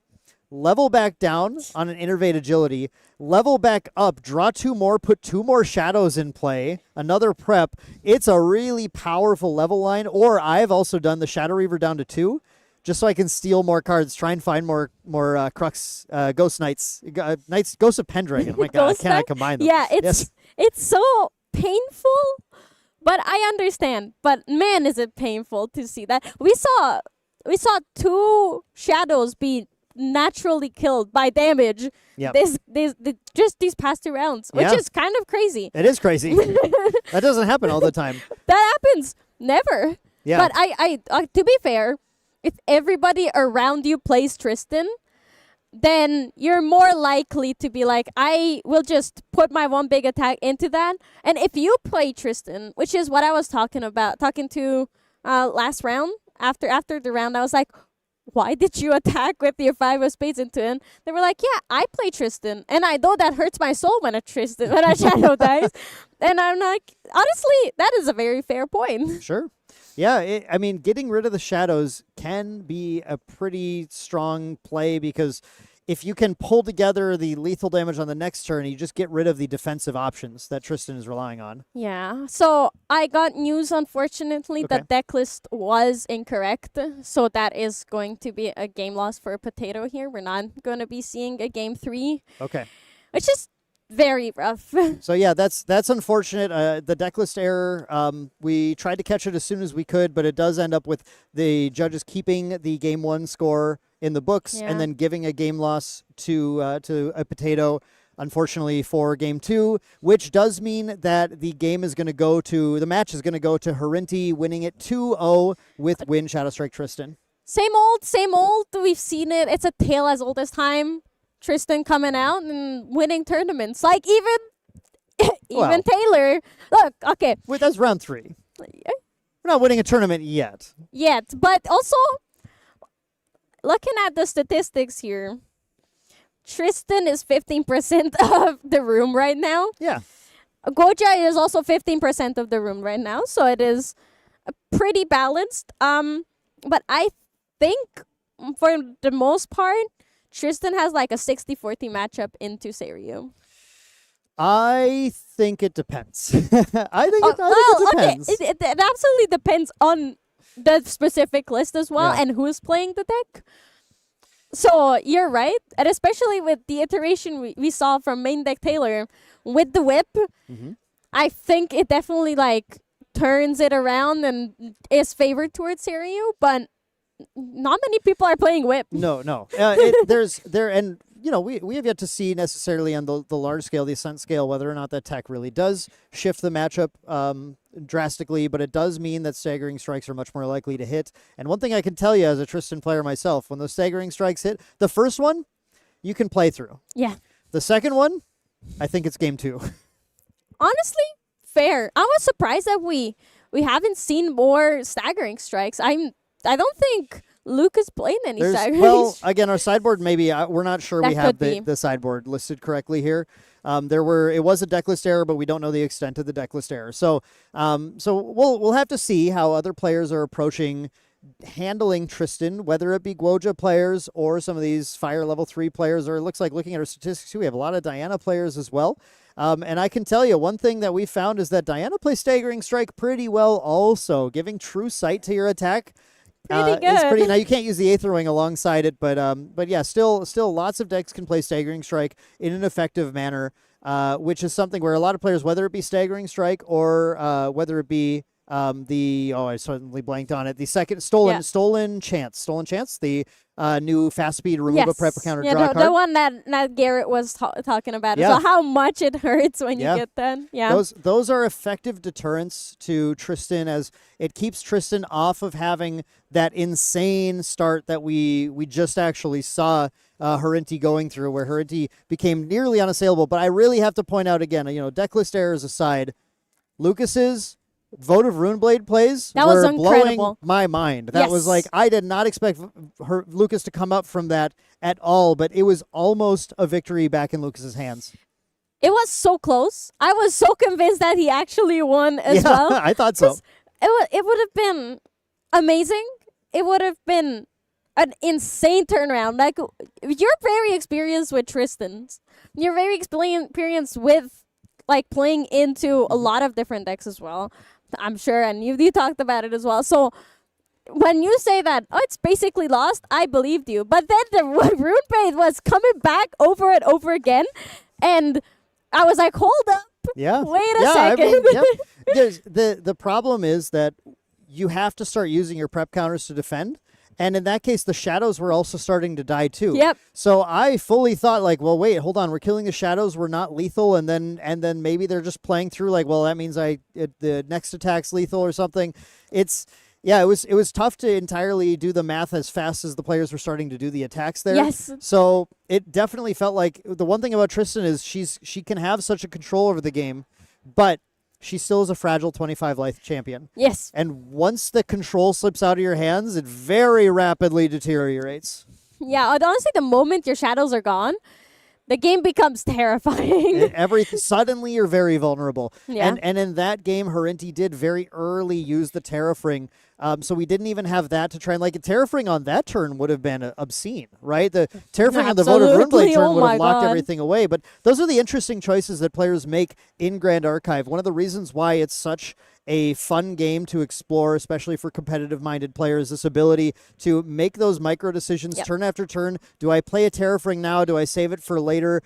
level back down on an Innervate Agility, level back up, draw 2 more, put 2 more shadows in play, another prep. It's a really powerful level line. Or I've also done the Shadow Reaver down to 2, just so I can steal more cards, try and find more Crux, Ghost Knights, Ghosts of Pendragon. Oh my God, I Ghost cannot Knight? combine them. Yeah, Yes. it's so painful, but I understand. But man, is it painful to see that. We saw 2 shadows be naturally killed by damage. Yep. Just these past 2 rounds, which Yeah. is kind of crazy. It is crazy. That doesn't happen all the time. That happens never. Yeah. But I to be fair, if everybody around you plays Tristan, then you're more likely to be like, I will just put my one big attack into that. And if you play Tristan, which is what I was talking to last round, after the round, I was like, why did you attack with your 5 of spades into him? They were like, yeah, I play Tristan, and I know that hurts my soul when a shadow dies. And I'm like, honestly, that is a very fair point. Sure. Yeah, I mean, getting rid of the shadows can be a pretty strong play, because if you can pull together the lethal damage on the next turn, you just get rid of the defensive options that Tristan is relying on. Yeah. So I got news, unfortunately, Okay. the deck list was incorrect. So that is going to be a game loss for Potato here. We're not going to be seeing a game 3, Okay. which is very rough. So yeah, that's unfortunate. The deck list error, we tried to catch it as soon as we could, but it does end up with the judges keeping the game 1 score in the books Yeah. and then giving a game loss to a Potato, unfortunately, for game 2, which does mean that the match is going to go to Harinti winning it 2-0 with win Shadowstrike Tristan. Same old. We've seen it. It's a tale as old as time. Tristan coming out and winning tournaments. Like even Well. Taylor. Look, okay. Wait, that's round 3. We're not winning a tournament yet. Yet. But also, looking at the statistics here, Tristan is 15% of the room right now. Yeah. Goja is also 15% of the room right now. So it is pretty balanced. But I think for the most part, Tristan has like a 60-40 matchup into Serio. I think it depends. I think it depends. Okay. It absolutely depends on the specific list as well, Yeah. and who's playing the deck. So you're right. And especially with the iteration we saw from main deck Taylor with the whip, Mhm. I think it definitely like turns it around and is favored towards Serio, but not many people are playing whip. No. And we have yet to see necessarily on the large scale, the Ascent scale, whether or not that tech really does shift the matchup drastically, but it does mean that staggering strikes are much more likely to hit. And one thing I can tell you as a Tristan player myself, when those staggering strikes hit, the first one you can play through. Yeah. The second one, I think it's game 2. Honestly, fair. I was surprised that we haven't seen more staggering strikes. I don't think Luke is playing any staggering strikes. Again, our sideboard, maybe we're not sure we That have could be. the sideboard listed correctly here. It was a decklist error, but we don't know the extent of the decklist error. So we'll have to see how other players are approaching handling Tristan, whether it be Guoja players or some of these Fire level 3 players, or it looks like, looking at our statistics too, we have a lot of Diana players as well. And I can tell you, one thing that we found is that Diana plays Staggering Strike pretty well also, giving true sight to your attack. Pretty It's good. now you can't use the Aether Wing alongside it, but yeah, still lots of decks can play Staggering Strike in an effective manner, which is something where a lot of players, whether it be Staggering Strike or whether it be I suddenly blanked on it. The second Stolen Chance, the new fast speed remove a prep counter draw the card. one that Garrett was talking about. Yeah. So how much it hurts when Yeah. you get that. Yeah. Those are effective deterrents to Tristan, as it keeps Tristan off of having that insane start that we just actually saw Harinti going through, where Harinti became nearly unassailable. But I really have to point out again, deck list errors aside, Lucas's Votive Runeblade plays That was were blowing incredible. my mind. That was Yes. like, I did not expect Lucas to come up from that at all, but it was almost a victory back in Lucas's hands. It was so close. I was so convinced that he actually won as well. I thought so. 'Cause it would have been amazing. It would have been an insane turnaround. Like, you're very experienced with Tristan's. You're very experienced with like playing into a lot of different decks as well. I'm sure, and you talked about it as well. So when you say that, oh, it's basically lost, I believed you. But then the Rune Bait was coming back over and over again, and I was like, hold up. Yeah. Wait a yeah, second. I mean, yep. The problem is that you have to start using your prep counters to defend. And in that case, the shadows were also starting to die too. Yep. So I fully thought like, well, wait, hold on, we're killing the shadows, we're not lethal, and then maybe they're just playing through like, well, that means the next attack's lethal or something. It was tough to entirely do the math as fast as the players were starting to do the attacks there. Yes. So it definitely felt like the one thing about Tristan is she can have such a control over the game, but she still is a fragile 25 life champion. Yes. And once the control slips out of your hands, it very rapidly deteriorates. Yeah, honestly, the moment your shadows are gone, the game becomes terrifying. Suddenly you're very vulnerable. Yeah. And in that game, Harinti did very early use the terrafring. So we didn't even have that to try and like a terrafring on that turn would have been obscene, right? The terrafring on the Votive Absolutely. Runeblade turn Oh would my have locked God. everything away. But those are the interesting choices that players make in Grand Archive. One of the reasons why it's such a fun game to explore, especially for competitive-minded players, this ability to make those micro decisions Yep. turn after turn. Do I play a terrafring now? Do I save it for later?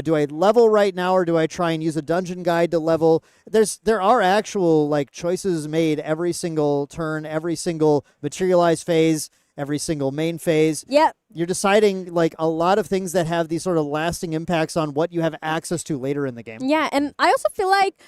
Do I level right now, or do I try and use a dungeon guide to level? There are actual like choices made every single turn, every single materialized phase, every single main phase. Yep. You're deciding like a lot of things that have these sort of lasting impacts on what you have access to later in the game. Yeah, and I also feel like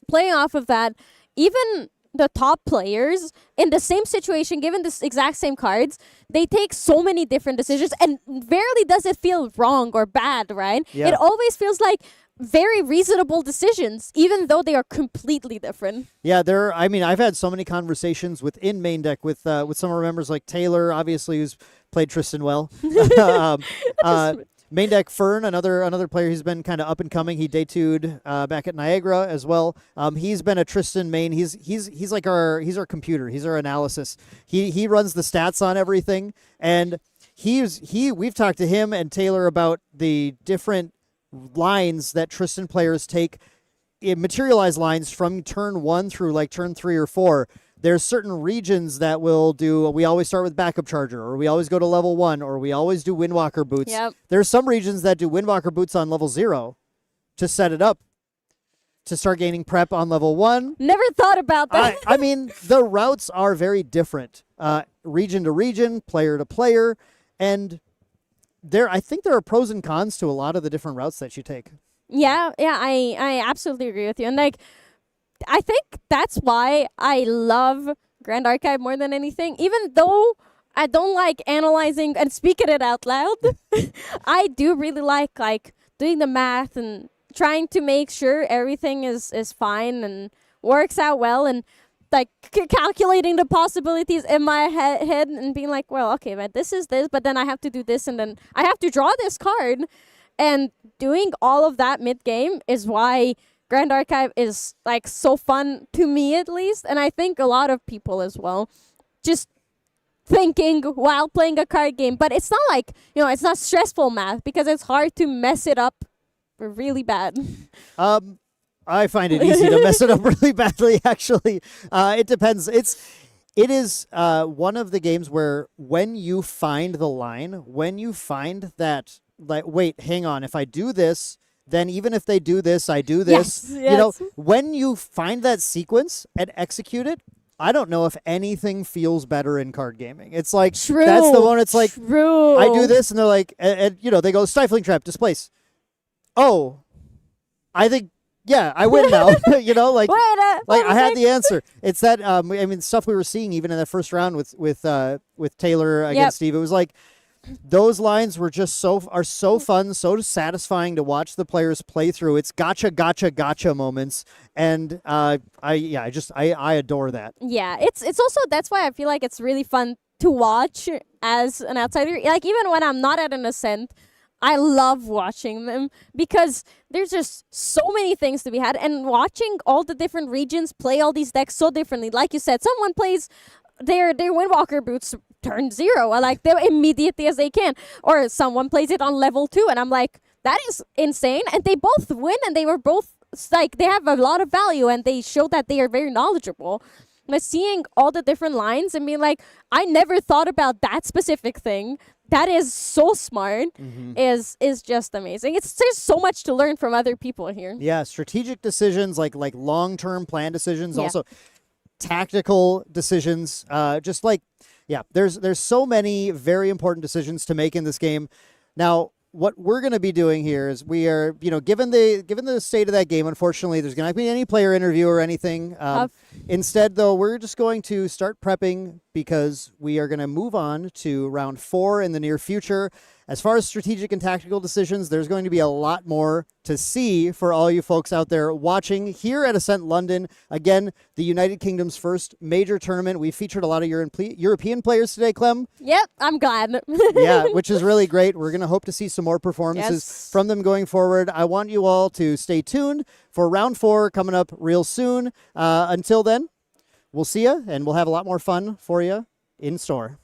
playing off of that, even the top players in the same situation, given the exact same cards, they take so many different decisions, and rarely does it feel wrong or bad, right? Yeah. It always feels like very reasonable decisions, even though they are completely different. Yeah, I've had so many conversations within main deck with some of our members like Taylor, obviously, who's played Tristan well. Main deck Fern, another player who's been kind of up and coming. He debuted back at Niagara as well. He's been a Tristan main. He's like our computer. He's our analysis. He runs the stats on everything, and we've talked to him and Taylor about the different lines that Tristan players take, materialized lines from turn 1 through like turn 3 or 4. There's certain regions that will do, we always start with backup charger, or we always go to level 1, or we always do Windwalker boots. Yep. There's some regions that do Windwalker boots on level 0 to set it up to start gaining prep on level 1. Never thought about that. I mean, the routes are very different, region to region, player to player, and I think there are pros and cons to a lot of the different routes that you take. Yeah, I absolutely agree with you. And like, I think that's why I love Grand Archive more than anything. Even though I don't like analyzing and speaking it out loud, I do really like doing the math and trying to make sure everything is fine and works out well, and like calculating the possibilities in my head and being like, well, okay, but this is this, but then I have to do this, and then I have to draw this card. And doing all of that mid-game is why Grand Archive is like so fun to me, at least, and I think a lot of people as well. Just thinking while playing a card game, but it's not like, it's not stressful math, because it's hard to mess it up really bad. I find it easy to mess it up really badly, actually. It depends. It is one of the games where when you find the line, when you find that, like, wait, hang on, if I do this, then even if they do this, I do this. Yes. When you find that sequence and execute it, I don't know if anything feels better in card gaming. It's like, True. that's the one, it's like, True. I do this, and they're like, and they go, Stifling Trap, displace. Oh, I think, yeah, I win now. Like, Wait, I had the answer. It's that, stuff we were seeing even in the first round with Taylor against Steve. It was like, those lines were just so fun, so satisfying to watch the players play through. It's gotcha moments, and I adore that. Yeah, it's also, that's why I feel like it's really fun to watch as an outsider. Like, even when I'm not at an Ascent, I love watching them, because there's just so many things to be had, and watching all the different regions play all these decks so differently. Like you said, someone plays their Windwalker boots turn 0, or like they're immediately as they can. Or someone plays it on level 2, and I'm like, that is insane. And they both win, and they were both like, they have a lot of value, and they show that they are very knowledgeable. But seeing all the different lines and being like, I never thought about that specific thing. That is so smart. Is just amazing. There's so much to learn from other people here. Yeah, strategic decisions, like long-term plan decisions, Yeah. also tactical decisions. Just like, yeah, there's so many very important decisions to make in this game. Now, what we're going to be doing here is we are, given the state of that game, unfortunately, there's going to not be any player interview or anything. Instead, though, we're just going to start prepping because we are going to move on to round 4 in the near future. As far as strategic and tactical decisions, there's going to be a lot more to see for all you folks out there watching here at Ascent London. Again, the United Kingdom's first major tournament. We featured a lot of European players today, Clem. Yep, I'm glad. Yeah, which is really great. We're going to hope to see some more performances Yes. from them going forward. I want you all to stay tuned for round 4 coming up real soon. Until then, we'll see you, and we'll have a lot more fun for you in store.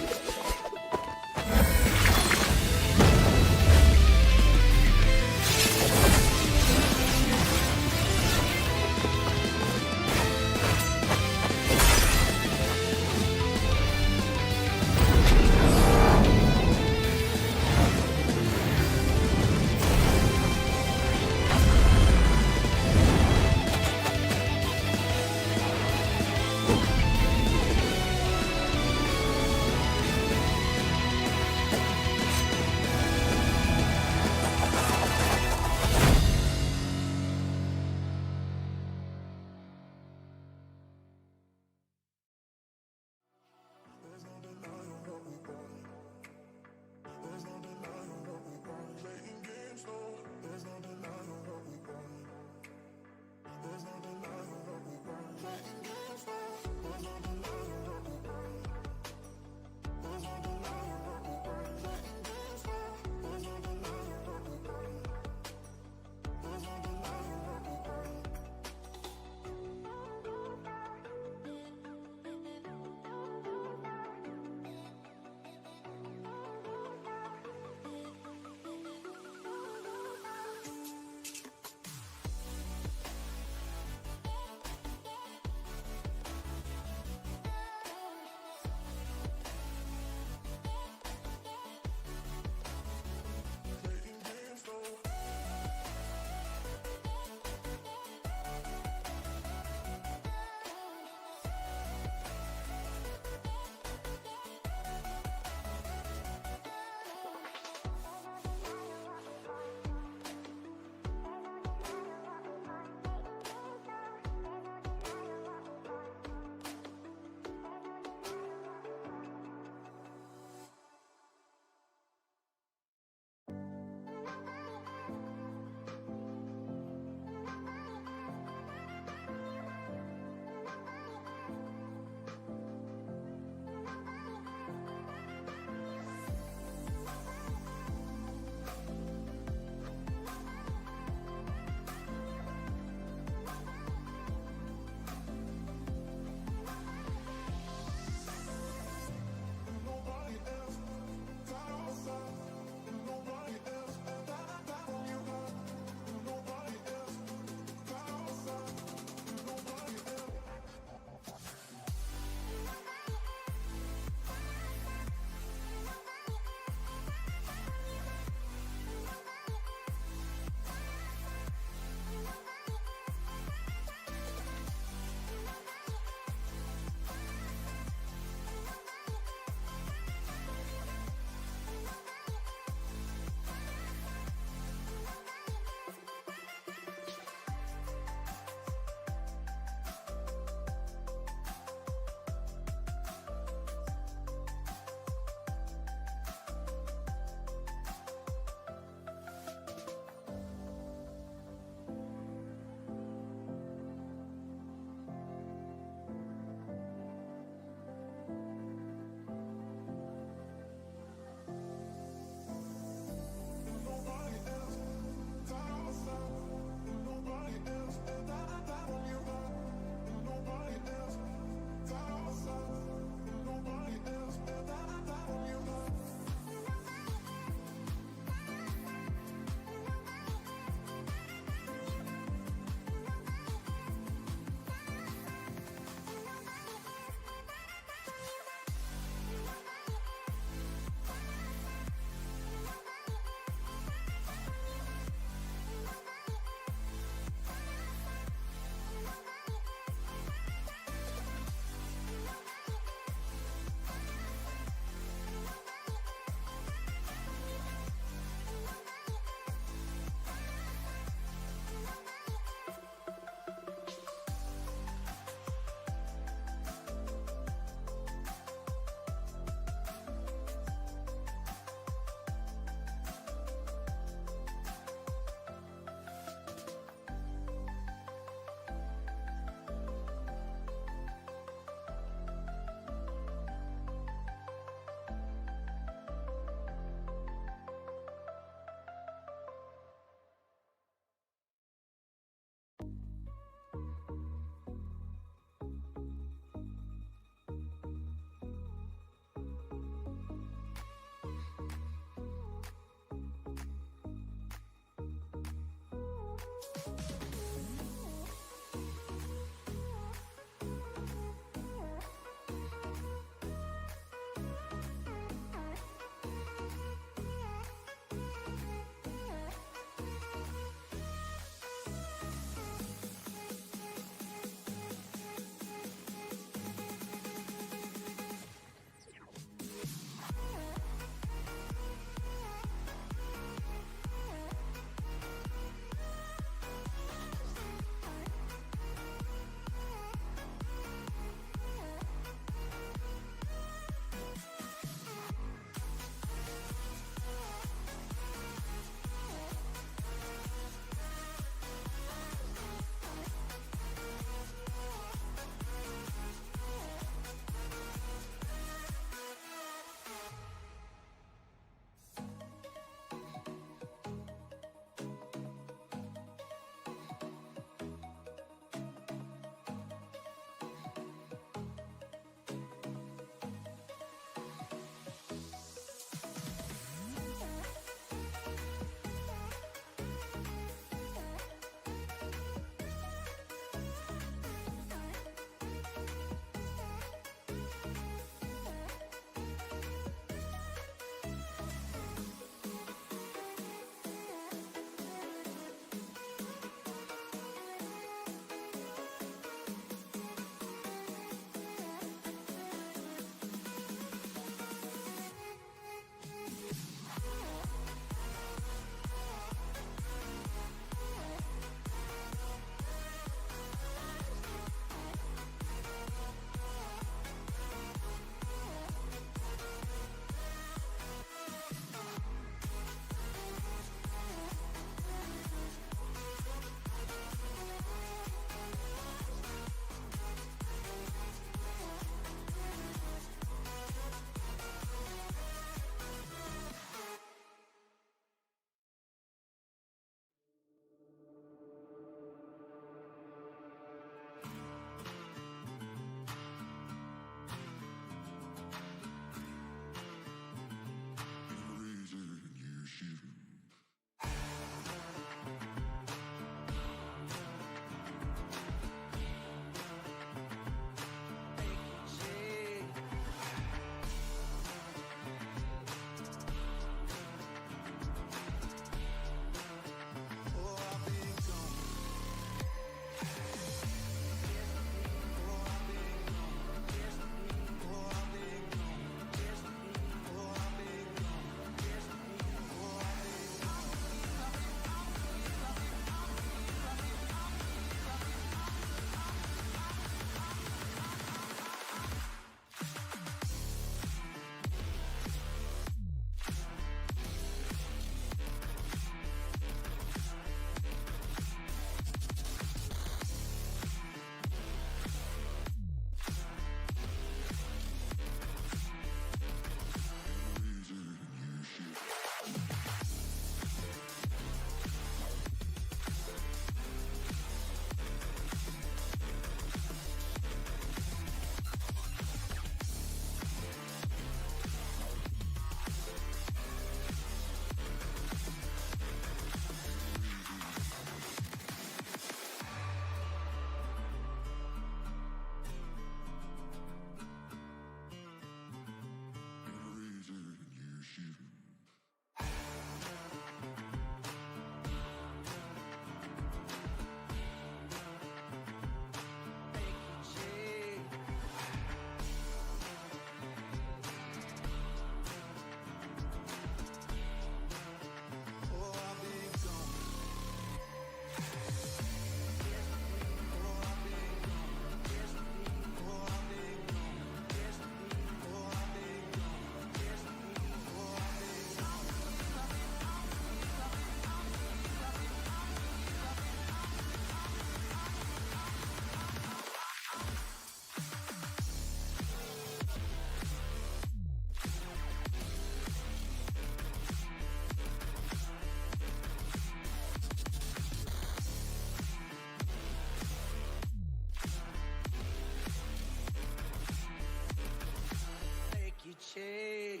shade.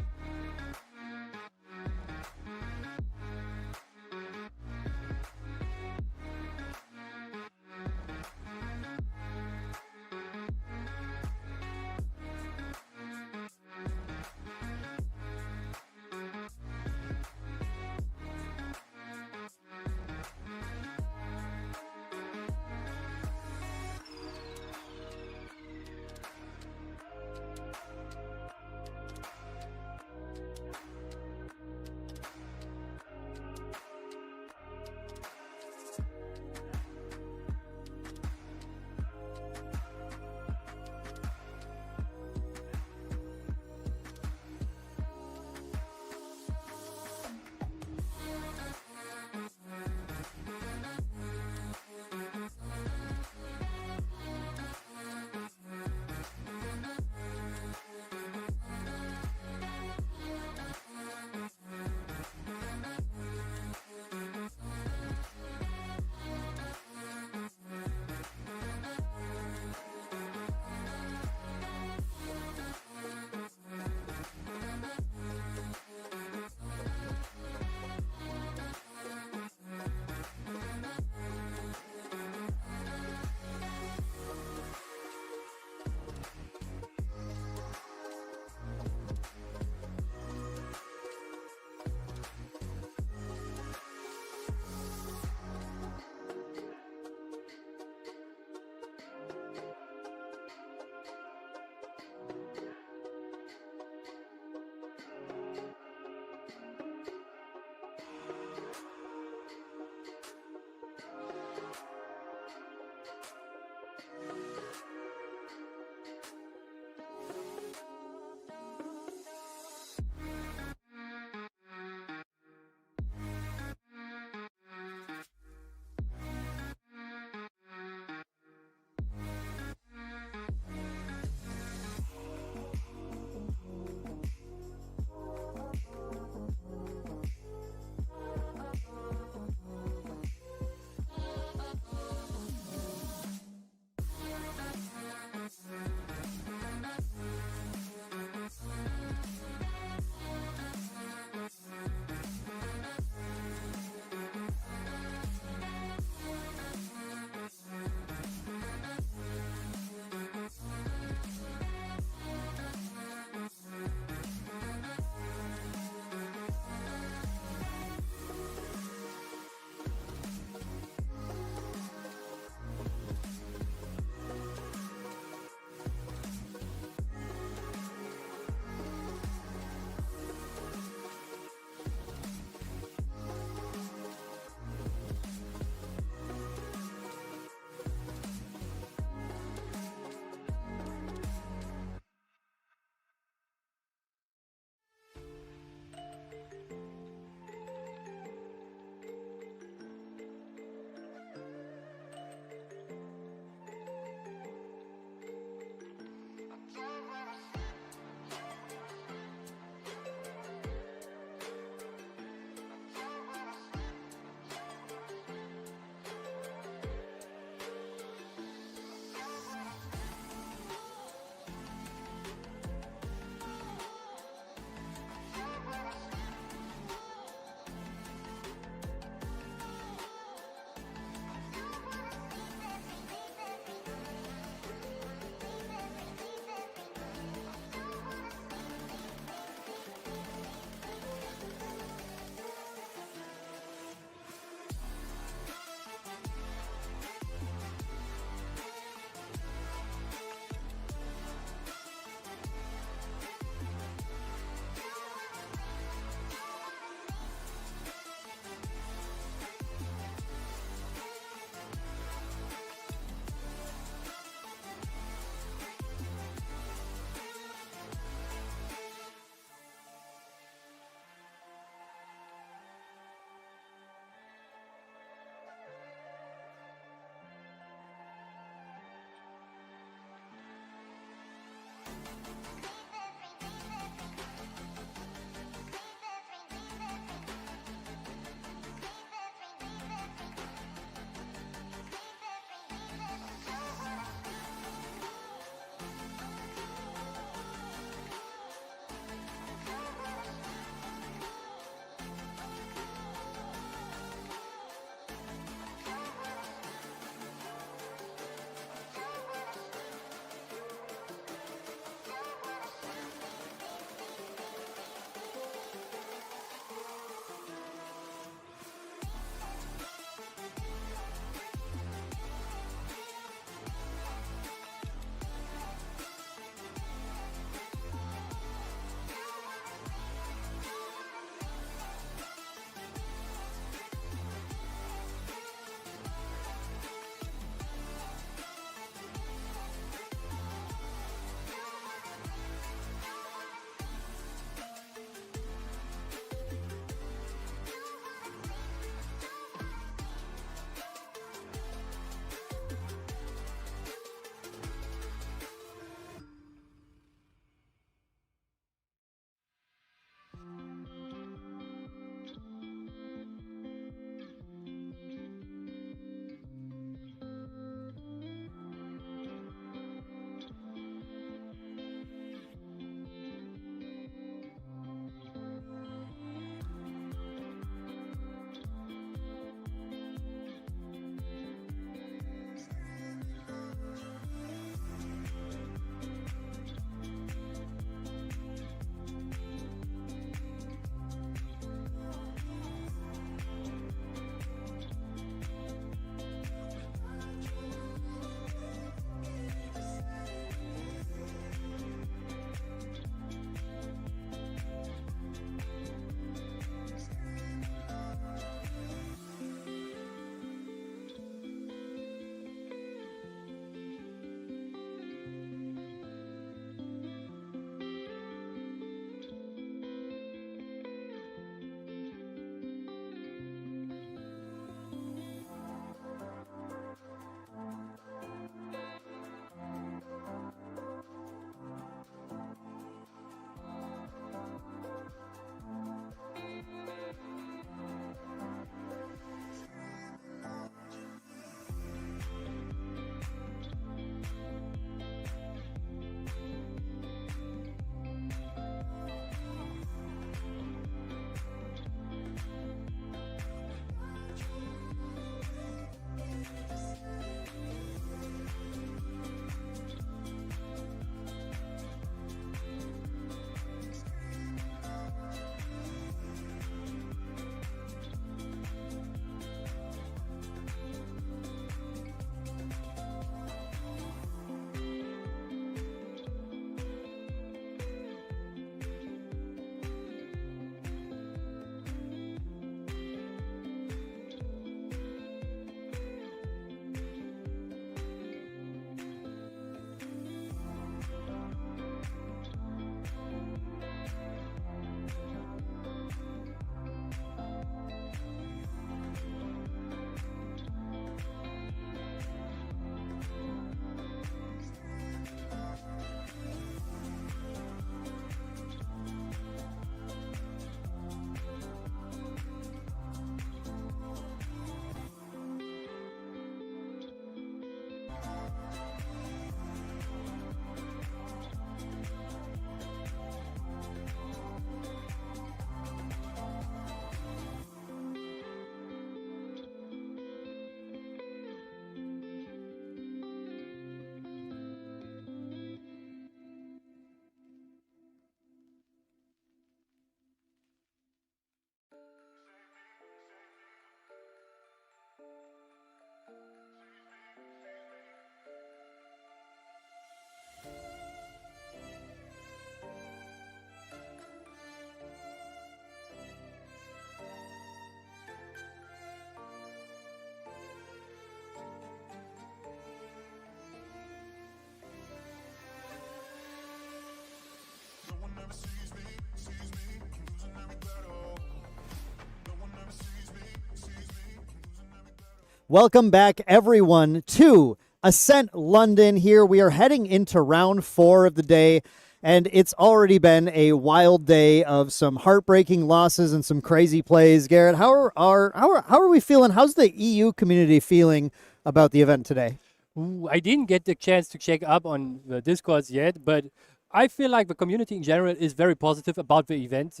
Welcome back, everyone, to Ascent London here. We are heading into round 4 of the day, and it's already been a wild day of some heartbreaking losses and some crazy plays. Garrett, how are we feeling? How's the EU community feeling about the event today? Ooh, I didn't get the chance to check up on the Discords yet, but I feel like the community in general is very positive about the event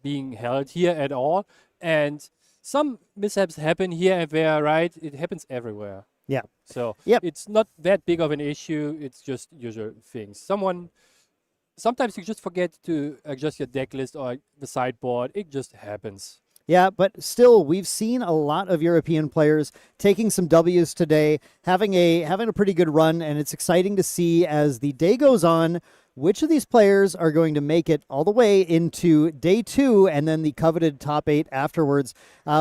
being held here at all. And some mishaps happen here and there, right? It happens everywhere. Yeah. So Yep. it's not that big of an issue. It's just usual things. Sometimes you just forget to adjust your deck list or the sideboard. It just happens. Yeah, but still, we've seen a lot of European players taking some W's today, having a pretty good run, and it's exciting to see as the day goes on which of these players are going to make it all the way into day 2 and then the coveted top 8 afterwards.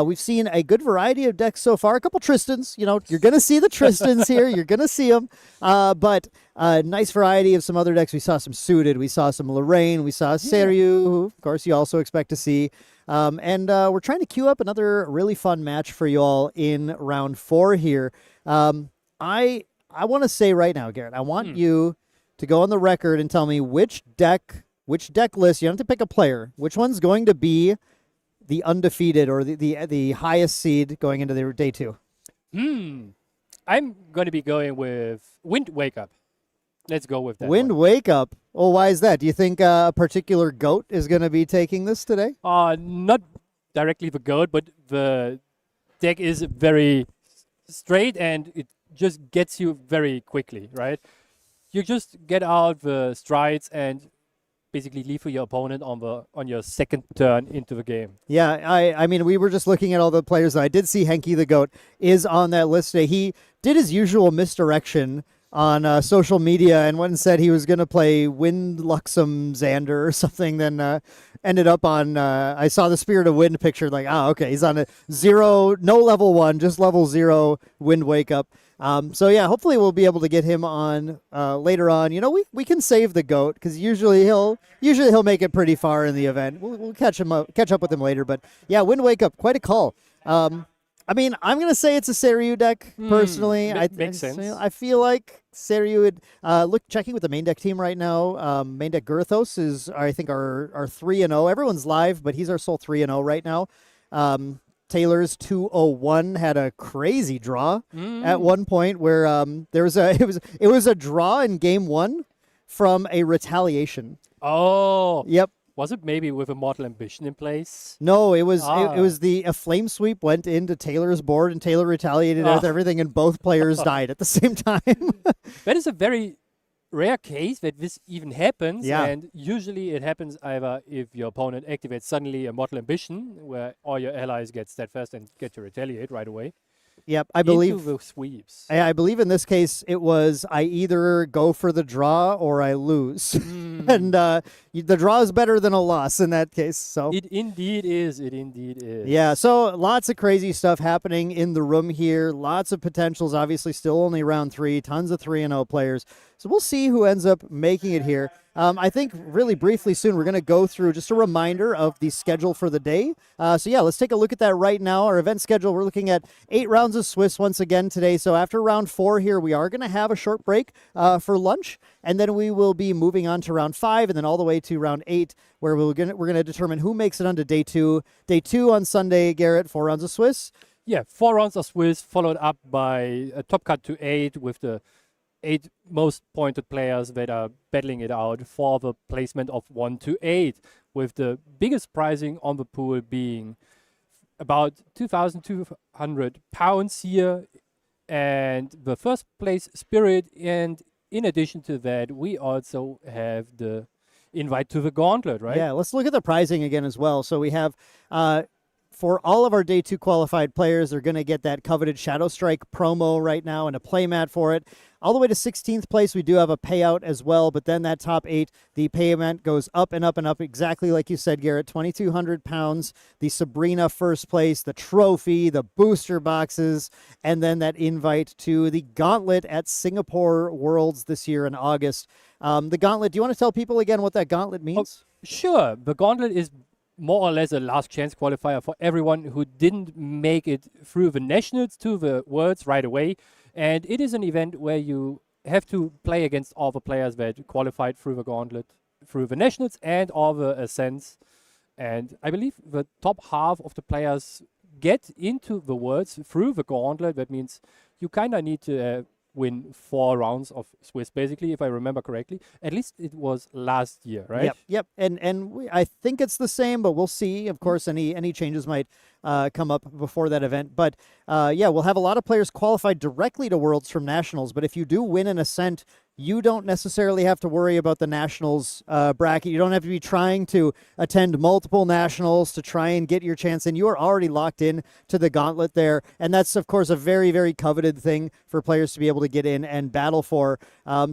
We've seen a good variety of decks so far. A couple Tristans, you're going to see the Tristans here. You're going to see them. But a nice variety of some other decks. We saw some Suited. We saw some Lorraine. We saw Seryu, who, of course, you also expect to see. And we're trying to queue up another really fun match for you all in round 4 here. I want to say right now, Garrett, I want you to go on the record and tell me which deck list, you don't have to pick a player, which one's going to be the undefeated or the highest seed going into the day 2. I'm going to be going with Wind Wake Up. Let's go with that Wind one. Wake Up. Oh, why is that? Do you think a particular GOAT is going to be taking this today? Not directly the GOAT, but the deck is very straight and it just gets you very quickly, right? You just get out the strides and basically leave for your opponent on your second turn into the game. Yeah, I mean, we were just looking at all the players. I did see Henki the GOAT is on that list today. He did his usual misdirection on social media and went and said he was going to play Wind Luxem Xander or something, then ended up on, I saw the Spirit of Wind picture, like, okay, he's on a 0, no level 1, just level 0 Wind Wake Up. So yeah, hopefully we'll be able to get him on later on. We can save the GOAT because usually he'll make it pretty far in the event. We'll catch up with him later. But yeah, Wind Wake Up, quite a call. I mean, I'm gonna say it's a Seryu deck personally. Makes sense. I feel like Seryu would checking with the main deck team right now. Main deck Girthos is I think our 3-0. Everyone's live, but he's our sole 3-0 right now. Taylor's 201 had a crazy draw at one point where it was a draw in game 1 from a retaliation. Oh. Yep. Was it maybe with a Mortal Ambition in place? No, it was a flame sweep went into Taylor's board and Taylor retaliated with everything and both players died at the same time. That is a very rare case that this even happens. Yeah. And usually it happens either if your opponent activates suddenly a Mortal Ambition where all your allies get steadfast and get to retaliate right away. Yep, I believe into the sweeps. I believe in this case it was I either go for the draw or I lose, and the draw is better than a loss in that case. So It indeed is. It indeed is. yeah, so lots of crazy stuff happening in the room here. Lots of potentials. Obviously, still only round 3. Tons of 3-0 players. So we'll see who ends up making it here. I think really briefly soon we're going to go through just a reminder of the schedule for the day. So yeah, let's take a look at that right now. Our event schedule, we're looking at 8 rounds of Swiss once again today. So after round 4 here, we are going to have a short break for lunch, and then we will be moving on to round 5 and then all the way to round 8 where we're going to determine who makes it onto day 2. Day 2 on Sunday, Garrett, 4 rounds of Swiss. Yeah, 4 rounds of Swiss followed up by a top cut to 8 with the 8 most pointed players that are battling it out for the placement of 1 to 8, with the biggest pricing on the pool being about £2,200 here, and the first place Spirit, and in addition to that, we also have the invite to the Gauntlet, right? Yeah, let's look at the pricing again as well. So we have for all of our day 2 qualified players, they're going to get that coveted Shadow Strike promo right now and a playmat for it. All the way to 16th place, we do have a payout as well, but then that top 8, the payment goes up and up and up, exactly like you said, Garrett, £2,200, the Sabrina first place, the trophy, the booster boxes, and then that invite to the Gauntlet at Singapore Worlds this year in August. The Gauntlet, do you want to tell people again what that Gauntlet means? Sure. The Gauntlet is more or less a last chance qualifier for everyone who didn't make it through the nationals to the Worlds right away. And it is an event where you have to play against all the players that qualified through the gauntlet, through the nationals and all the ascents. And I believe the top half of the players get into the worlds through the gauntlet. That means you kind of need to win 4 rounds of Swiss, basically, if I remember correctly. At least it was last year, right? Yep. I think it's the same, but we'll see. Of course, any changes might come up before that event. But we'll have a lot of players qualified directly to Worlds from Nationals. But if you do win an Ascent, you don't necessarily have to worry about the Nationals bracket. You don't have to be trying to attend multiple Nationals to try and get your chance in. You are already locked in to the gauntlet there. And that's, of course, a very, very coveted thing for players to be able to get in and battle for. A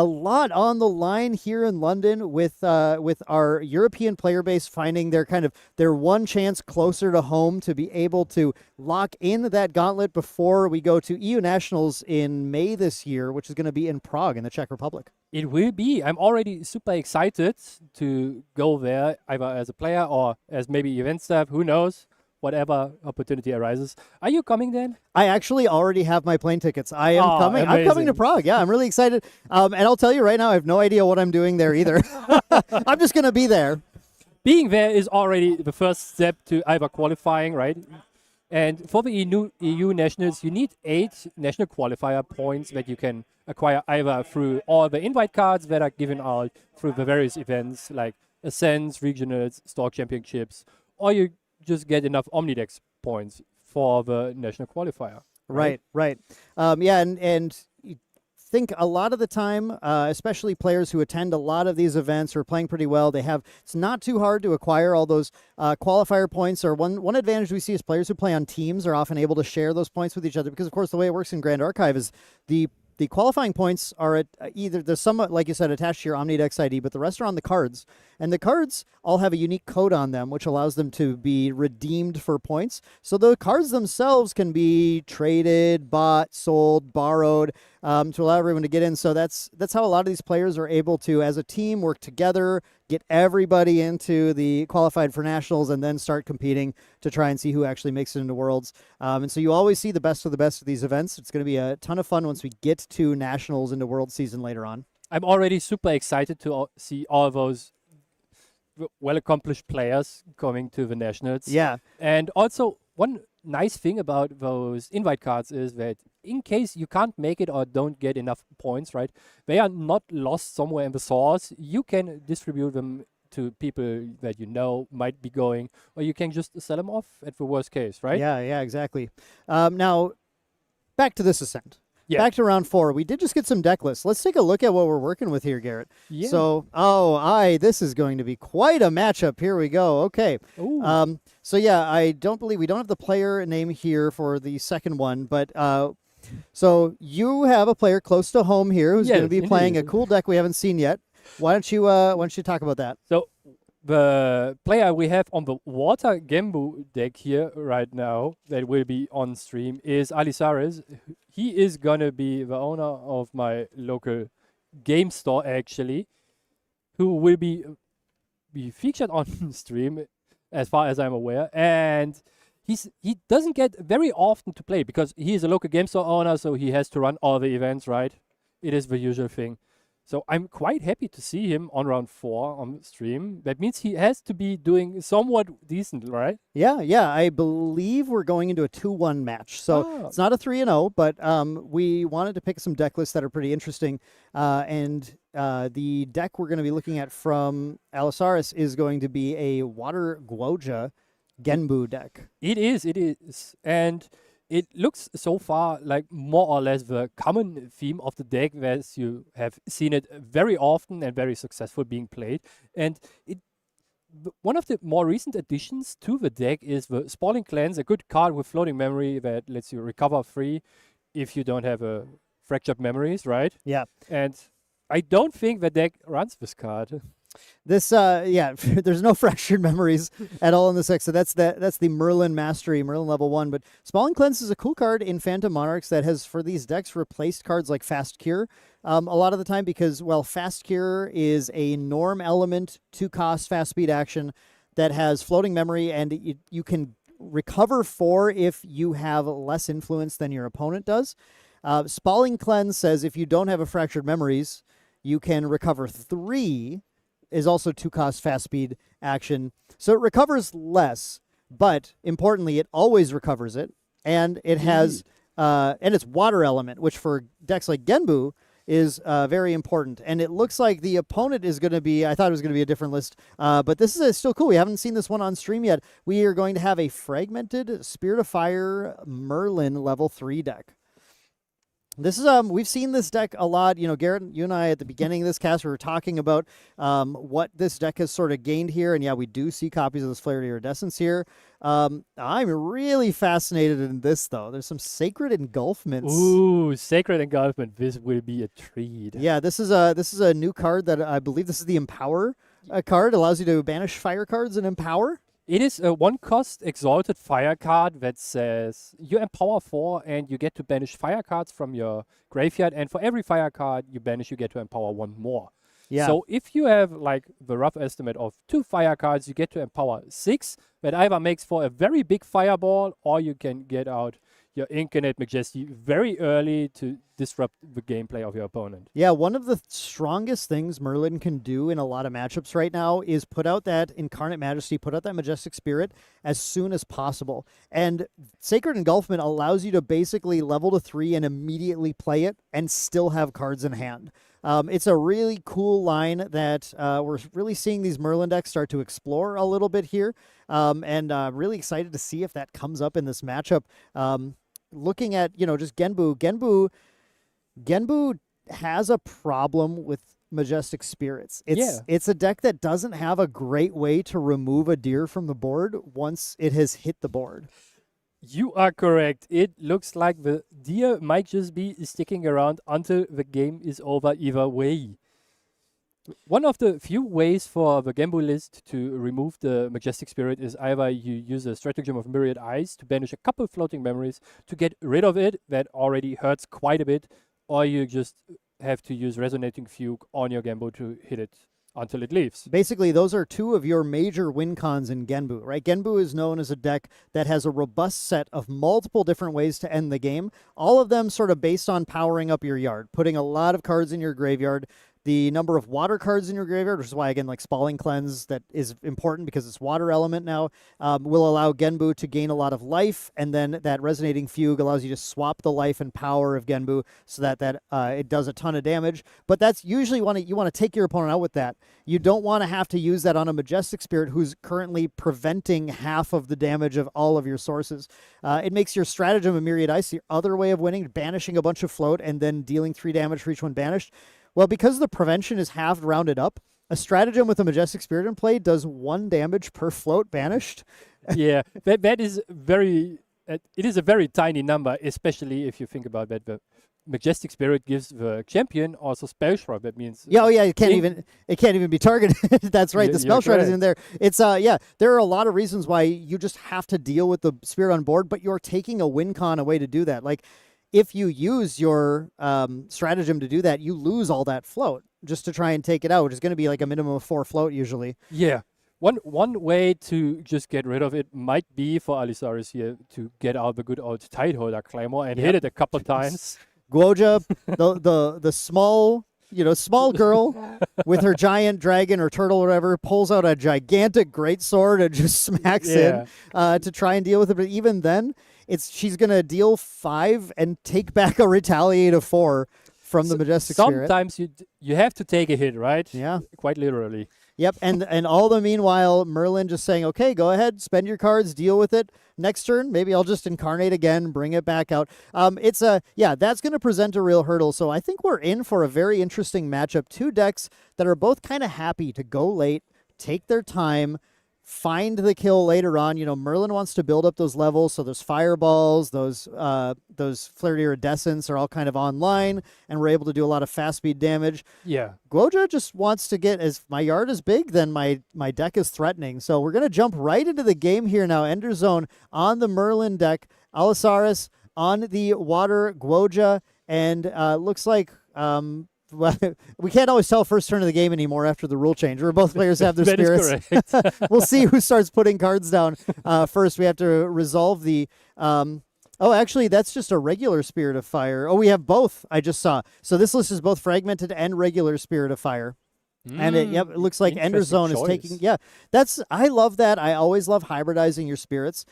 lot on the line here in London with our European player base finding their one chance closer to home to be able to lock in that gauntlet before we go to EU Nationals in May this year, which is going to be in Prague in the Czech Republic. It will be. I'm already super excited to go there, either as a player or as maybe event staff. Who knows? Whatever opportunity arises. Are you coming then? I actually already have my plane tickets. I am coming. I'm coming to amazing. Prague. Yeah, I'm really excited. And I'll tell you right now, I have no idea what I'm doing there either. I'm just going to be there. Being there is already the first step to either qualifying, right? And for the EU nationals, you need 8 national qualifier points that you can acquire either through all the invite cards that are given out through the various events like Ascents, Regionals, Store Championships, or you just get enough Omnidex points for the national qualifier. Right. And you think a lot of the time, especially players who attend a lot of these events are playing pretty well. It's not too hard to acquire all those qualifier points. Or one advantage we see is players who play on teams are often able to share those points with each other because, of course, the way it works in Grand Archive is the qualifying points are at either there's some, like you said, attached to your Omnidex ID, but the rest are on the cards. And the cards all have a unique code on them, which allows them to be redeemed for points. So the cards themselves can be traded, bought, sold, borrowed to allow everyone to get in. So that's how a lot of these players are able to, as a team, work together, get everybody into the qualified for nationals, and then start competing to try and see who actually makes it into Worlds. And so you always see the best of the best of these events. It's going to be a ton of fun once we get to nationals into World season later on. I'm already super excited to see all those well-accomplished players coming to the nationals. Yeah. And also, one nice thing about those invite cards is that in case you can't make it or don't get enough points, right, they are not lost somewhere in the source. You can distribute them to people that you know might be going, or you can just sell them off at the worst case, right? Yeah, exactly. Now, back to this Ascent. Yeah. Back to round 4. We did just get some deck lists. Let's take a look at what we're working with here, Garrett. Yeah. So, this is going to be quite a matchup. Here we go. Okay. Ooh. I don't believe we don't have the player name here for the second one, but so you have a player close to home here who's going to Yes, be playing a indeed. cool deck we haven't seen yet. Why don't you talk about that? So the player we have on the Water Gembu deck here right now that will be on stream is Alisaris. He is gonna be the owner of my local game store actually, who will be featured on stream as far as I'm aware. And he doesn't get very often to play because he is a local game store owner, so he has to run all the events, right? It is the usual thing. So I'm quite happy to see him on round 4 on stream. That means he has to be doing somewhat decent, right? Yeah. I believe we're going into a 2-1 match. So it's not a 3-0, but we wanted to pick some deck lists that are pretty interesting. And the deck we're going to be looking at from Alisaris is going to be a Water Gwoja Genbu deck. It is. And it looks so far like more or less the common theme of the deck, as you have seen it very often and very successful being played. And one of the more recent additions to the deck is the Spalling Cleanse, a good card with floating memory that lets you recover free if you don't have fractured memories, right? Yeah. And I don't think the deck runs this card. This, there's no fractured memories at all in this deck. So that's the Merlin Mastery, Merlin level 1. But Spalling Cleanse is a cool card in Phantom Monarchs that has, for these decks, replaced cards like Fast Cure a lot of the time because, well, Fast Cure is a norm element, 2-cost fast speed action that has floating memory, and you can recover 4 if you have less influence than your opponent does. Spalling Cleanse says if you don't have a Fractured Memories, you can recover 3, is also 2-cost fast speed action. So it recovers less, but importantly, it always recovers it. And it has, and it's water element, which for decks like Genbu is very important. And it looks like the opponent is going to be, I thought it was going to be a different list, but this is still cool. We haven't seen this one on stream yet. We are going to have a fragmented Spirit of Fire Merlin level 3 deck. This is we've seen this deck a lot. You know, Garrett, you and I at the beginning of this cast, we were talking about what this deck has sort of gained here, and yeah, we do see copies of this Flared Iridescence here. I'm really fascinated in this though. There's some Sacred Engulfments. Ooh, Sacred Engulfment. This will be a treat. Yeah, this is a new card that I believe this is the Empower card. Allows you to banish fire cards and empower. It is a 1-cost Exalted Fire card that says you empower 4 and you get to banish fire cards from your graveyard. And for every fire card you banish, you get to empower 1 more. Yeah. So if you have like the rough estimate of 2 fire cards, you get to empower 6. That either makes for a very big fireball, or you can get out your Incarnate Majesty very early to disrupt the gameplay of your opponent. Yeah, one of the strongest things Merlin can do in a lot of matchups right now is put out that Incarnate Majesty, put out that Majestic Spirit as soon as possible. And Sacred Engulfment allows you to basically level to 3 and immediately play it and still have cards in hand. It's a really cool line that we're really seeing these Merlin decks start to explore a little bit here. And really excited to see if that comes up in this matchup. Looking at, just Genbu has a problem with Majestic Spirits. It's a deck that doesn't have a great way to remove a deer from the board once it has hit the board. You are correct. It looks like the deer might just be sticking around until the game is over either way. One of the few ways for the Genbu list to remove the Majestic Spirit is either you use a Stratagem of Myriad Eyes to banish a couple floating memories to get rid of it, that already hurts quite a bit, or you just have to use Resonating Fugue on your Genbu to hit it until it leaves. Basically, those are two of your major win cons in Genbu, right? Genbu is known as a deck that has a robust set of multiple different ways to end the game, all of them sort of based on powering up your yard, putting a lot of cards in your graveyard, the number of water cards in your graveyard, which is why, again, like Spalling Cleanse, that is important because it's water element now, will allow Genbu to gain a lot of life, and then that Resonating Fugue allows you to swap the life and power of Genbu so that it does a ton of damage. But that's usually you want to take your opponent out with that. You don't want to have to use that on a Majestic Spirit who's currently preventing half of the damage of all of your sources. It makes your Stratagem of Myriad Ice the other way of winning, banishing a bunch of float and then dealing 3 damage for each one banished. Well, because the prevention is halved rounded up, a Stratagem with a Majestic Spirit in play does 1 damage per float banished. Yeah, that is very... it is a very tiny number, especially if you think about that. The Majestic Spirit gives the champion also Spell Shrug. That means... Yeah, it can't even be targeted. That's right. The Spell Shroud is in there. It's there are a lot of reasons why you just have to deal with the Spirit on board, but you're taking a win con away to do that. Like, if you use your Stratagem to do that, you lose all that float just to try and take it out, which is going to be like a minimum of 4 float usually. Yeah. One way to just get rid of it might be for Alisaris here to get out the good old Tideholder Claymore and hit it a couple times. Guoja, the small girl with her giant dragon or turtle or whatever, pulls out a gigantic greatsword and just smacks in to try and deal with it. But even then, she's going to deal 5 and take back a retaliate of 4 from the Majestic Spirit. Sometimes you have to take a hit, right? Yeah. Quite literally. Yep, and all the meanwhile, Merlin just saying, okay, go ahead, spend your cards, deal with it. Next turn, maybe I'll just incarnate again, bring it back out. That's going to present a real hurdle. So I think we're in for a very interesting matchup. 2 decks that are both kind of happy to go late, take their time, find the kill later on. Merlin wants to build up those levels, so those fireballs, those Flared Iridescence are all kind of online, and we're able to do a lot of fast speed damage. Yeah. Guoja just wants to get, as my yard is big, then my deck is threatening. So we're going to jump right into the game here now. Ender Zone on the Merlin deck, Alisaris on the water Guoja, and looks like... well, we can't always tell first turn of the game anymore after the rule change, where both players have their That spirits. is correct. We'll see who starts putting cards down first. We have to resolve the Oh, actually, that's just a regular Spirit of Fire. Oh, we have both. I just saw. So this list is both fragmented and regular Spirit of Fire. And it looks like Ender Zone is taking. Yeah, I love that. I always love hybridizing your spirits.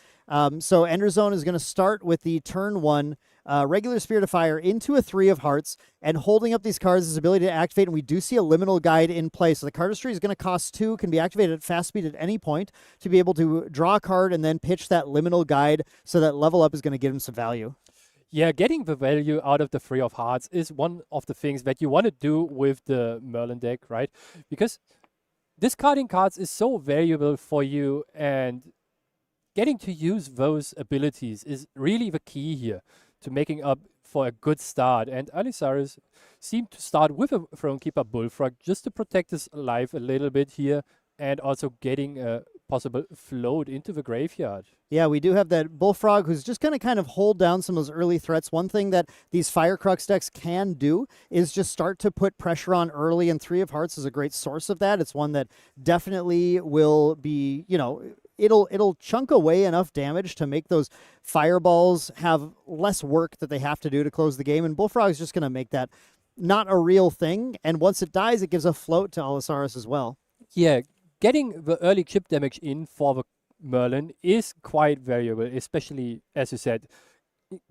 So Ender Zone is going to start with the turn 1 regular Spirit of Fire into a 3 of Hearts, and holding up these cards, his ability to activate. And we do see a liminal guide in play. So the cardistry is going to cost 2, can be activated at fast speed at any point to be able to draw a card and then pitch that liminal guide. So that level up is going to give him some value. Yeah, getting the value out of the 3 of Hearts is one of the things that you want to do with the Merlin deck, right? Because discarding cards is so valuable for you, and getting to use those abilities is really the key here to making up for a good start. And Alisaris seemed to start with a Thronekeeper Bullfrog just to protect his life a little bit here, and also getting a possible float into the graveyard. Yeah, we do have that Bullfrog who's just going to kind of hold down some of those early threats. One thing that these Firecrux decks can do is just start to put pressure on early, and 3 of Hearts is a great source of that. It's one that definitely will be, it'll chunk away enough damage to make those fireballs have less work that they have to do to close the game, and Bullfrog is just going to make that not a real thing, and once it dies, it gives a float to Alisaris as well. Yeah, getting the early chip damage in for the Merlin is quite variable, especially, as you said,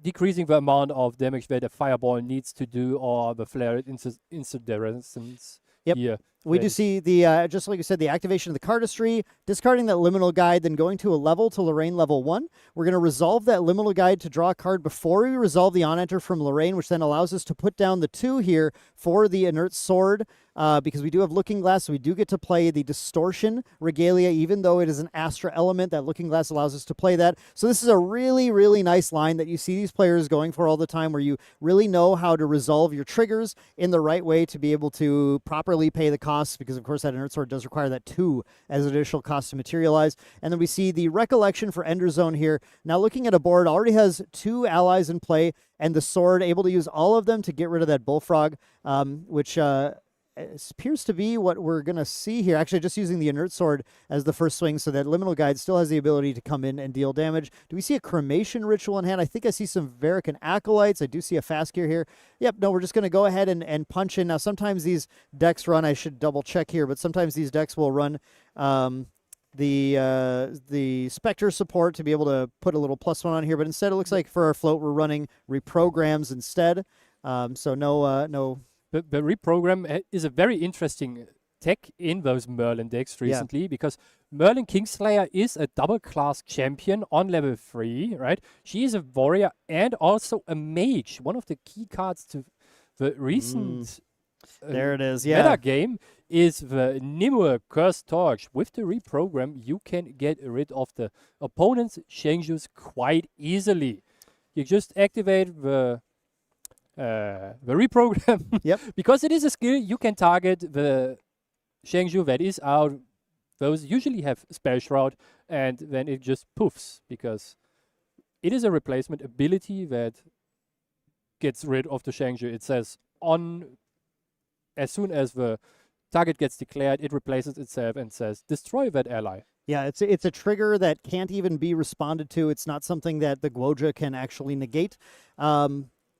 decreasing the amount of damage that a fireball needs to do, or the flare incineration. Yep. We do see the, just like you said, the activation of the cardistry, discarding that liminal guide, then going to a level to Lorraine level 1. We're going to resolve that liminal guide to draw a card before we resolve the on-enter from Lorraine, which then allows us to put down the 2 here for the inert sword, because we do have Looking Glass, so we do get to play the Distortion Regalia, even though it is an Astra element. That Looking Glass allows us to play that. So this is a really, really nice line that you see these players going for all the time, where you really know how to resolve your triggers in the right way to be able to properly pay the costs, because of course that inert sword does require that 2 as additional cost to materialize. And then we see the Recollection for Ender Zone here. Now looking at a board, already has 2 allies in play, and the sword able to use all of them to get rid of that Bullfrog, which appears to be what we're going to see here. Actually, just using the inert sword as the first swing, so that liminal guide still has the ability to come in and deal damage. Do we see a cremation ritual in hand? I think I see some Verican Acolytes. I do see a fast gear here. Yep, no, we're just going to go ahead and punch in. Now, sometimes these decks run, I should double check here, but sometimes these decks will run the Spectre support to be able to put a little +1 on here, but instead it looks like for our float we're running reprograms instead. So no. The reprogram is a very interesting tech in those Merlin decks recently, because Merlin Kingslayer is a double class champion on level 3, right? She is a warrior and also a mage. One of the key cards to the recent there it is, yeah. Metagame is the Nimue Cursed Torch. With the reprogram, you can get rid of the opponent's Shengjus quite easily. You just activate the reprogram. Yep. Because it is a skill, you can target the Shengju that is out. Those usually have Spell Shroud, and then it just poofs, because it is a replacement ability that gets rid of the Shengju. It says as soon as the target gets declared, it replaces itself and says, destroy that ally. Yeah, it's a trigger that can't even be responded to. It's not something that the Guoja can actually negate.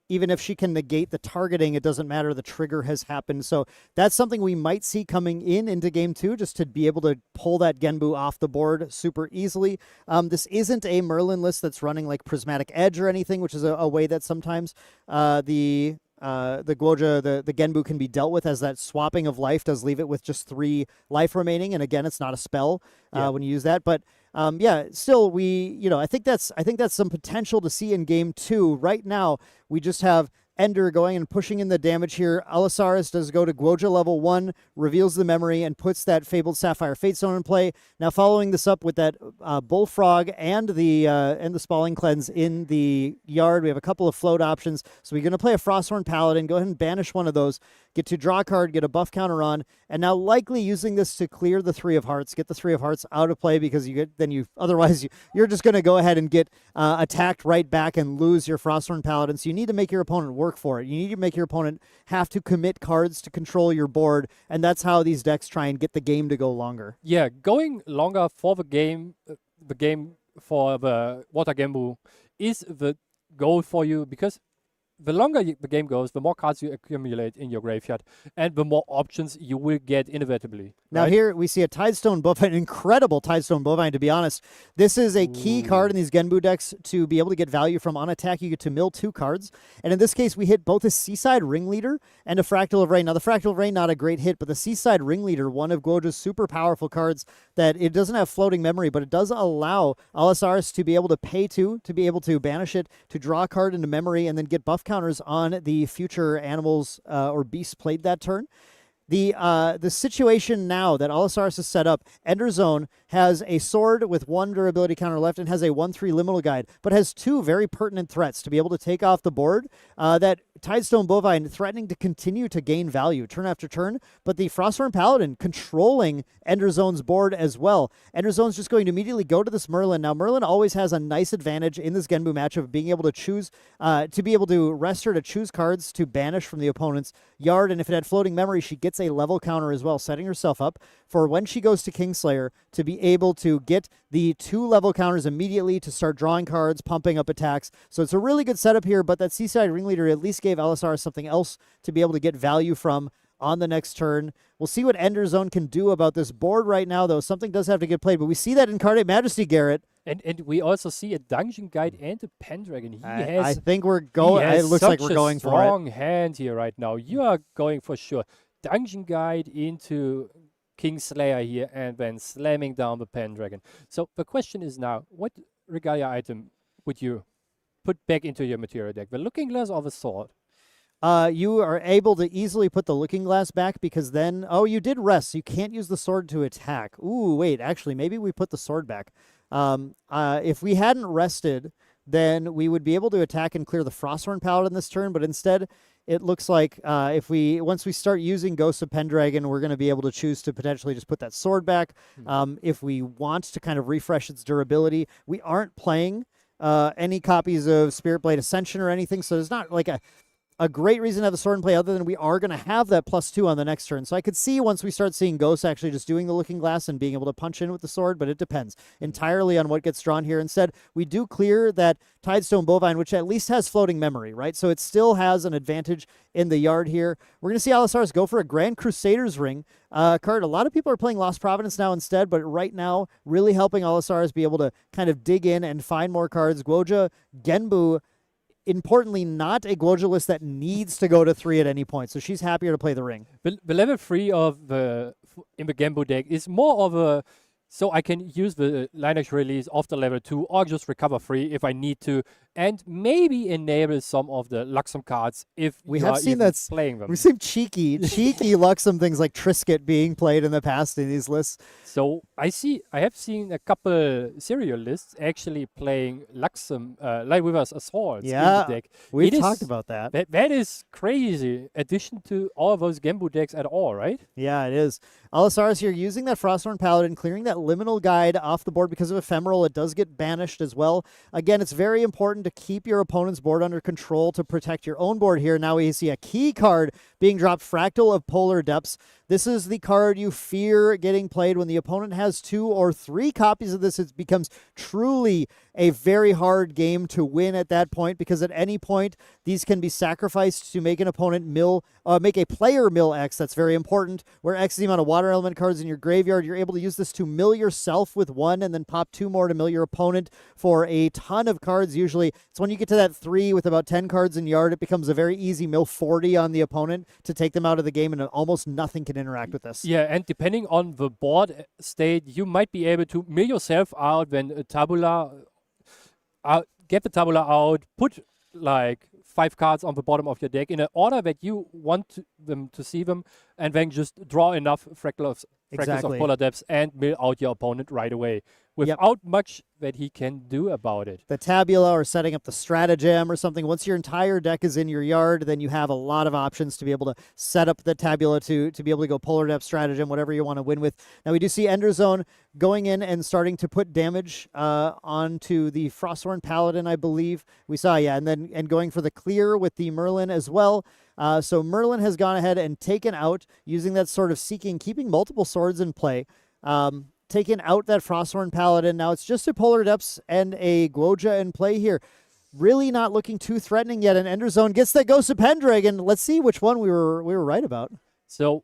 Even if she can negate the targeting, it doesn't matter. The trigger has happened. So that's something we might see coming into Game 2, just to be able to pull that Genbu off the board super easily. This isn't a Merlin list that's running like Prismatic Edge or anything, which is a way that sometimes the Guoja, the Genbu can be dealt with, as that swapping of life does leave it with just 3 life remaining. And again, it's not a spell when you use that. But still, I think that's some potential to see in Game 2. Right now, we just have Ender going and pushing in the damage here. Alisaris does go to Guoja level 1, reveals the memory, and puts that Fabled Sapphire Fatestone in play. Now following this up with that Bullfrog and the Spalling Cleanse in the yard, we have a couple of float options. So we're going to play a Frosthorn Paladin, go ahead and banish one of those, get to draw a card, get a buff counter on, and now likely using this to clear the 3 of Hearts, get the 3 of Hearts out of play, because otherwise you're just going to go ahead and get attacked right back and lose your Frosthorn Paladin. So you need to make your opponent work for it. You need to make your opponent have to commit cards to control your board, and that's how these decks try and get the game to go longer. Yeah, going longer for the game for the Water Genbu is the go for you because the longer the game goes, the more cards you accumulate in your graveyard, and the more options you will get inevitably. Now right? here we see a Tidestone Bovine, an incredible Tidestone Bovine, to be honest. This is a key card in these Genbu decks to be able to get value from. On attack, you get to mill 2 cards. And in this case, we hit both a Seaside Ringleader and a Fractal of Rain. Now, the Fractal of Rain, not a great hit, but the Seaside Ringleader, one of Guoja's super powerful cards that it doesn't have floating memory, but it does allow Allosaurus to be able to pay 2, to be able to banish it, to draw a card into memory, and then get buff counters on the future animals or beasts played that turn. The situation now that Allosaurus is set up, Ender Zone has a sword with 1 durability counter left and has a 1/3 liminal guide, but has 2 very pertinent threats to be able to take off the board. That Tidestone Bovine threatening to continue to gain value turn after turn, but the Frosthorn Paladin controlling Ender Zone's board as well. Ender Zone's just going to immediately go to this Merlin. Now, Merlin always has a nice advantage in this Genbu matchup of being able to choose, to be able to rest her to choose cards to banish from the opponent's yard, and if it had floating memory, she gets a level counter as well, setting herself up for when she goes to Kingslayer to be able to get the 2 level counters immediately to start drawing cards, pumping up attacks. So it's a really good setup here, but that Seaside Ringleader at least gave Allosaurus something else to be able to get value from on the next turn. We'll see what Ender Zone can do about this board right now, though. Something does have to get played, but we see that Incarnate Majesty, Garrett. And we also see a Dungeon Guide and a Pendragon. I think we're going. It looks like we're going for it. Strong hand here right now. You are going for sure. Dungeon Guide into Kingslayer here, and then slamming down the Pendragon. So the question is now, what Regalia item would you put back into your material deck? The Looking Glass or the Sword? You are able to easily put the Looking Glass back because then, you did rest. So you can't use the sword to attack. Ooh, wait, actually, maybe we put the sword back. If we hadn't rested, then we would be able to attack and clear the Frosthorn Paladin this turn, but instead, it looks like once we start using Ghosts of Pendragon, we're going to be able to choose to potentially just put that sword back. If we want to kind of refresh its durability, we aren't playing any copies of Spirit Blade Ascension or anything, so there's not like a great reason to have the sword in play other than we are going to have that +2 on the next turn. So I could see once we start seeing Ghosts actually just doing the Looking Glass and being able to punch in with the sword, but it depends entirely on what gets drawn here. Instead, we do clear that Tidestone Bovine, which at least has floating memory, right? So it still has an advantage in the yard here. We're going to see Allosaurus go for a Grand Crusader's Ring card. A lot of people are playing Lost Providence now instead, but right now, really helping Allosaurus be able to kind of dig in and find more cards. Guoja, Genbu, importantly, not a Guoja list that needs to go to 3 at any point, so she's happier to play the ring. The level 3 of the Genbu deck is more of a, so I can use the Lineage release of the level 2 or just recover 3 if I need to, and maybe enable some of the Luxem cards if we you have are seen even that playing them. We've seen cheeky Luxem things like Trisket being played in the past in these lists. So I have seen a couple serial lists actually playing Luxem, Light Weaver's Assaults in the deck. We've talked about that. That is crazy addition to all of those Genbu decks at all, right? Yeah, it is. Allosaurus here using that Frosthorn Paladin, clearing that Liminal Guide off the board because of Ephemeral. It does get banished as well. Again, it's very important to keep your opponent's board under control to protect your own board here. Now we see a key card being dropped, Fractal of Polar Depths. This is the card you fear getting played. When the opponent has 2 or 3 copies of this, it becomes truly a very hard game to win at that point, because at any point, these can be sacrificed to make an opponent make a player mill X. That's very important. Where X is the amount of water element cards in your graveyard, you're able to use this to mill yourself with 1 and then pop 2 more to mill your opponent for a ton of cards. Usually, it's when you get to that 3 with about 10 cards in yard, it becomes a very easy mill 40 on the opponent to take them out of the game, and almost nothing can interact with this. Yeah, and depending on the board state, you might be able to mill yourself out when a tabula, get the tabula out, put like 5 cards on the bottom of your deck in an order that you want them to see them, and then just draw enough fractals of Polar Depths and mill out your opponent right away without much that he can do about it. The Tabula or setting up the Stratagem or something. Once your entire deck is in your yard, then you have a lot of options to be able to set up the Tabula to be able to go Polar Depth, Stratagem, whatever you want to win with. Now we do see Ender Zone going in and starting to put damage onto the Frosthorn Paladin, I believe. We saw, and going for the clear with the Merlin as well. So Merlin has gone ahead and taken out, using that sort of keeping multiple swords in play, taken out that Frosthorn Paladin. Now it's just a Polar Depths and a Guoja in play here. really not looking too threatening yet. And Ender Zone gets that Ghost of Pendragon. Let's see which one we were right about. So,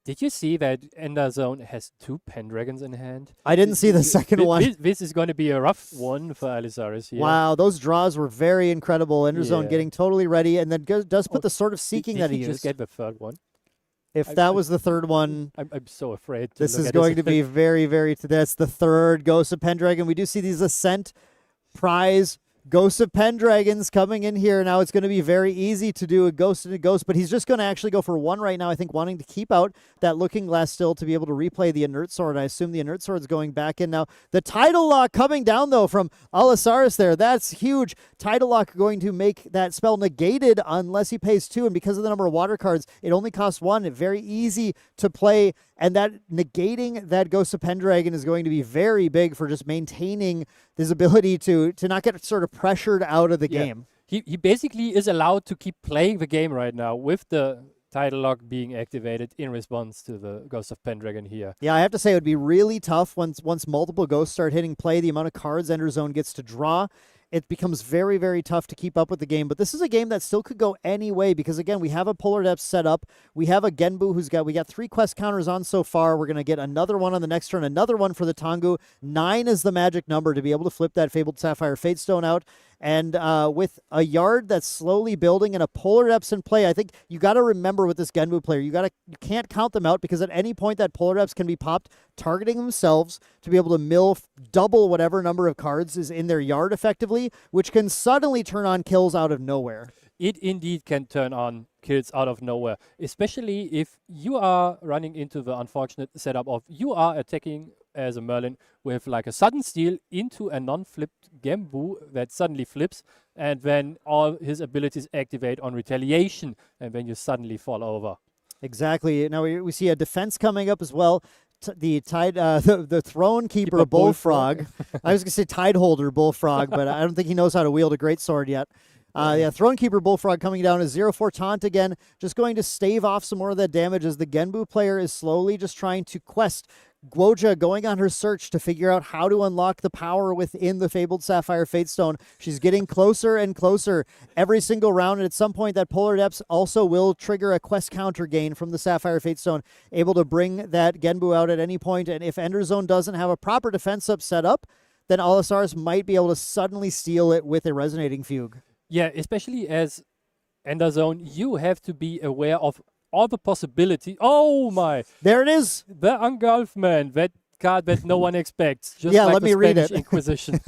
did you see that Ender Zone has 2 Pendragons in hand? I didn't see the second one. This is going to be a rough one for Alisaris here. Wow, those draws were very incredible. Ender Zone Yeah. getting totally ready, and then does put Oh, the Sword of Seeking Did that he he just used. get the third one? If I- that was the third one, I'm so afraid. To this look is at going to be very, very. That's the third Ghost of Pendragon. We do see these Ascent prize Ghosts of Pendragons coming in here. Now it's going to be very easy to do a Ghost and a Ghost, but he's just going to actually go for one right now, I think, wanting to keep out that Looking Glass still to be able to replay the Inert Sword. I assume the Inert Sword's going back in now. The Tidal Lock coming down, though, from Alisaris there. That's huge. Tidal Lock going to make that spell negated unless he pays 2, and because of the number of water cards, it only costs 1. Very easy to play, and that negating that Ghost of Pendragon is going to be very big for just maintaining his ability to not get sort of pressured out of the Yeah. game. He basically is allowed to keep playing the game right now with the title lock being activated in response to the Ghost of Pendragon here. Yeah, I have to say it would be really tough once multiple ghosts start hitting play. The amount of cards Ender Zone gets to draw, it becomes very, very tough to keep up with the game. But this is a game that still could go any way because, again, we have a Polar Depths set up. We have a Genbu we got 3 quest counters on so far. We're going to get another one on the next turn, another one for the Tengu. 9 is the magic number to be able to flip that Fabled Sapphire Fatestone out. And with a yard that's slowly building and a Polar Depths in play, I think you got to remember with this Genbu player, you can't count them out because at any point that Polar Depths can be popped, targeting themselves to be able to mill double whatever number of cards is in their yard effectively, which can suddenly turn on kills out of nowhere. It indeed can turn on kills out of nowhere, especially if you are running into the unfortunate setup of you are attacking as a Merlin with like a sudden steal into a non-flipped Gembu that suddenly flips, and then all his abilities activate on retaliation, and then you suddenly fall over. Exactly. Now we see a defense coming up as well. The Throne Keeper Keeper Bullfrog. I was going to say Tide Holder Bullfrog, but I don't think he knows how to wield a great sword yet. Yeah, Throne Keeper Bullfrog coming down is 0-4 taunt again, just going to stave off some more of that damage as the Genbu player is slowly just trying to quest. Guoja going on her search to figure out how to unlock the power within the Fabled Sapphire Fatestone. She's getting closer and closer every single round, and at some point that Polar Depths also will trigger a quest counter gain from the Sapphire Fatestone, able to bring that Genbu out at any point, and if Ender Zone doesn't have a proper defense set up, then Alisaris might be able to suddenly steal it with a Resonating Fugue. Yeah, especially as Ender Zone, you have to be aware of all the possibility. Oh my! There it is. The Engulfment, that card that no one expects. Just Yeah, like let the me read Spanish it. Inquisition.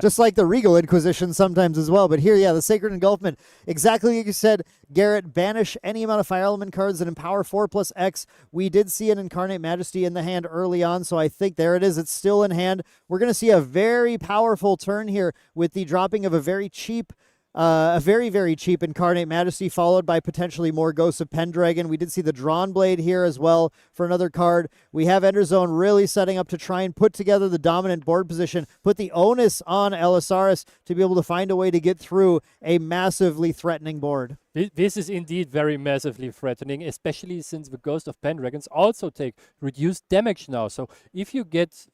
Just like the Regal Inquisition sometimes as well. But here, yeah, the Sacred Engulfment. Exactly like you said, Garrett, banish any amount of Fire Element cards that empower 4+X. We did see an Incarnate Majesty in the hand early on, so I think there it is. It's still in hand. We're going to see a very powerful turn here with the dropping of a very cheap a very, very cheap Incarnate Majesty, followed by potentially more Ghosts of Pendragon. We did see the Drawn Blade here as well for another card. We have Ender Zone really setting up to try and put together the dominant board position, put the onus on Alisaris to be able to find a way to get through a massively threatening board. This is indeed very massively threatening, especially since the Ghost of Pendragons also take reduced damage now. So if you get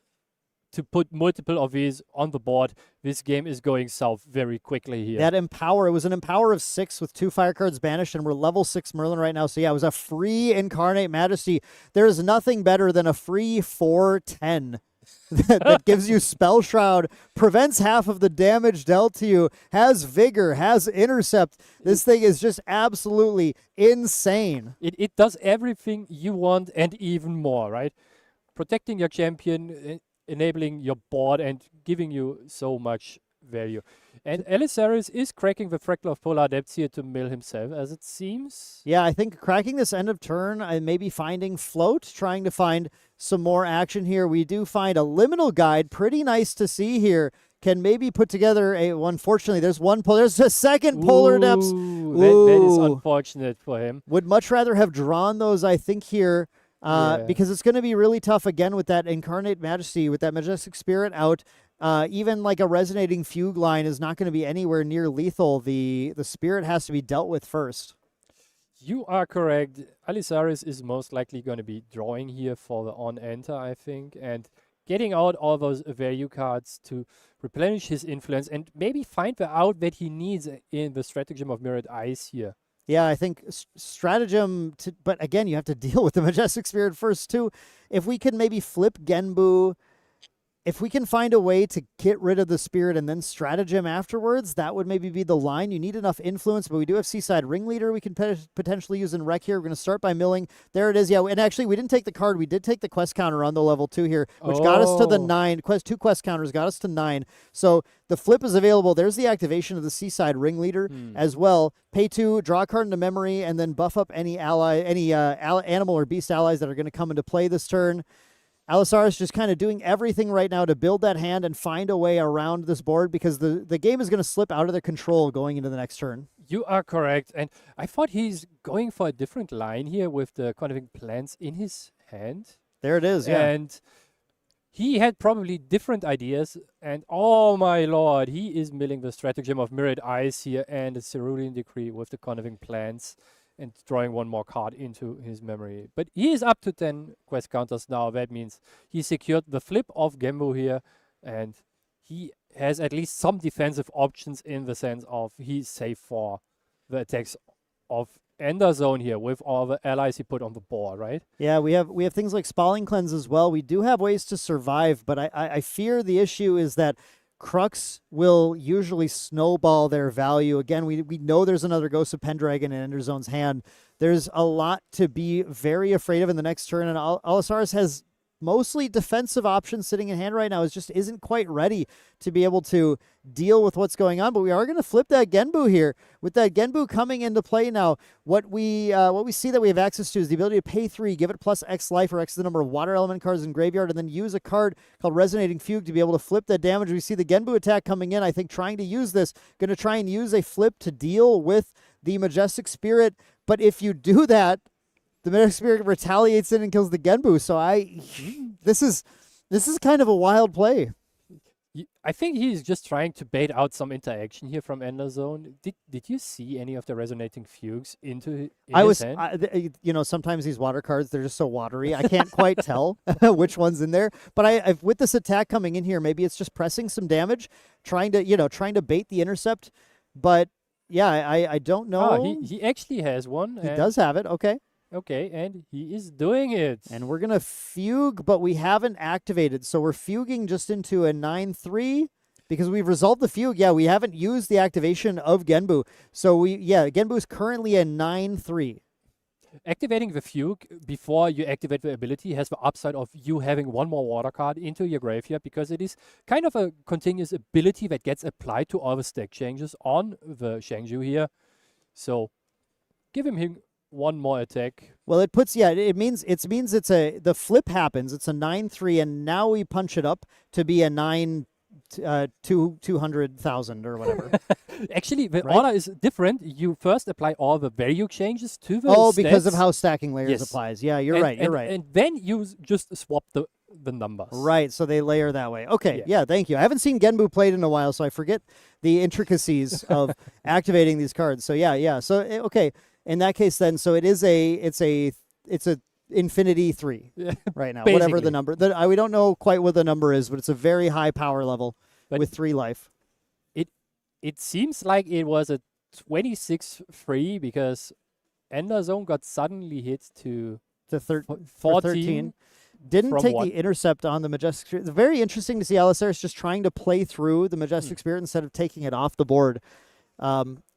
to put multiple of these on the board, this game is going south very quickly here. That Empower, it was an Empower of 6 with 2 fire cards banished, and we're level 6 Merlin right now. So yeah, it was a free Incarnate Majesty. There is nothing better than a free 4/10 that gives you Spell Shroud, prevents half of the damage dealt to you, has Vigor, has Intercept. This thing is just absolutely insane. It does everything you want and even more, right? Protecting your champion, enabling your board, and giving you so much value. And Alisaris is cracking the Fractal of Polar Depths here to mill himself, as it seems. Yeah, I think cracking this end of turn and maybe finding Float, trying to find some more action here. We do find a Liminal Guide, pretty nice to see here. Can maybe put together unfortunately, there's a second Polar Depths. That is unfortunate for him. Would much rather have drawn those, I think, here. Yeah. Because it's going to be really tough again with that Incarnate Majesty, with that Majestic Spirit out. Even like a Resonating Fugue line is not going to be anywhere near lethal. The Spirit has to be dealt with first. You are correct. Alisaris is most likely going to be drawing here for the on-enter, I think. And getting out all those value cards to replenish his influence and maybe find the out that he needs in the stratagem of Mirrored Eyes here. Yeah, I think stratagem, but again, you have to deal with the Majestic Spirit first, too. If we can maybe flip Genbu, if we can find a way to get rid of the Spirit and then stratagem afterwards, that would maybe be the line. You need enough influence, but we do have Seaside Ringleader we can potentially use in Rec here. We're going to start by milling. There it is. Yeah, and actually, we didn't take the card. We did take the quest counter on the level 2 here, which got us to the 9. Two quest counters got us to 9. So the flip is available. There's the activation of the Seaside Ringleader as well. Pay 2, draw a card into memory, and then buff up any animal or beast allies that are going to come into play this turn. Allosaurus just kind of doing everything right now to build that hand and find a way around this board because the game is going to slip out of their control going into the next turn. You are correct. And I thought he's going for a different line here with the Conving Plants in his hand. There it is, yeah. And he had probably different ideas. And oh my lord, he is milling the stratagem of Mirrored Eyes here and the Cerulean Decree with the Conving Plants and drawing one more card into his memory. But he is up to 10 quest counters now. That means he secured the flip of Genbu here, and he has at least some defensive options in the sense of he's safe for the attacks of Ender Zone here with all the allies he put on the board, right? Yeah, we have things like Spalling Cleanse as well. We do have ways to survive, but I fear the issue is that Crux will usually snowball their value. Again, we know there's another Ghost of Pendragon in Enderzone's hand. There's a lot to be very afraid of in the next turn, and Allosaurus has mostly defensive options sitting in hand right now. It just isn't quite ready to be able to deal with what's going on. But we are going to flip that Genbu here. With that Genbu coming into play now, what we see that we have access to is the ability to pay 3, give it plus X life or X the number of water element cards in graveyard, and then use a card called Resonating Fugue to be able to flip that damage. We see the Genbu attack coming in, I think, trying to use this. Going to try and use a flip to deal with the Majestic Spirit. But if you do that, the Majestic Spirit retaliates in and kills the Genbu. So this is kind of a wild play. I think he's just trying to bait out some interaction here from Ender Zone. Did you see any of the Resonating Fugues into his hand? Sometimes these water cards, they're just so watery. I can't quite tell which one's in there. But with this attack coming in here, maybe it's just pressing some damage, trying to bait the intercept. But yeah, I don't know. He actually has one. He does have it. Okay. Okay, and he is doing it. And we're going to fugue, but we haven't activated. So we're fuging just into a 9-3 because we've resolved the fugue. Yeah, we haven't used the activation of Genbu. So Genbu is currently a 9-3. Activating the fugue before you activate the ability has the upside of you having one more water card into your graveyard because it is kind of a continuous ability that gets applied to all the stack changes on the Shangju here. So give him one more attack. Well, it means the flip happens. It's a 9-3, and now we punch it up to be a 200,000 or whatever. Actually, the order is different. You first apply all the value changes to the stats. Because of how how stacking layers applies. Yeah, you're right. And then you just swap the numbers. Right, so they layer that way. Okay, yeah, thank you. I haven't seen Genbu played in a while, so I forget the intricacies of activating these cards. So yeah. So okay. In that case, then, so it's a infinity 3 right now. Whatever the number. We don't know quite what the number is, but it's a very high power level with 3 life. It seems like it was a 26-3 because Ender Zone got suddenly hit to 14. Didn't take the intercept on the Majestic Spirit. It's very interesting to see Allosaurus just trying to play through the Majestic Spirit instead of taking it off the board.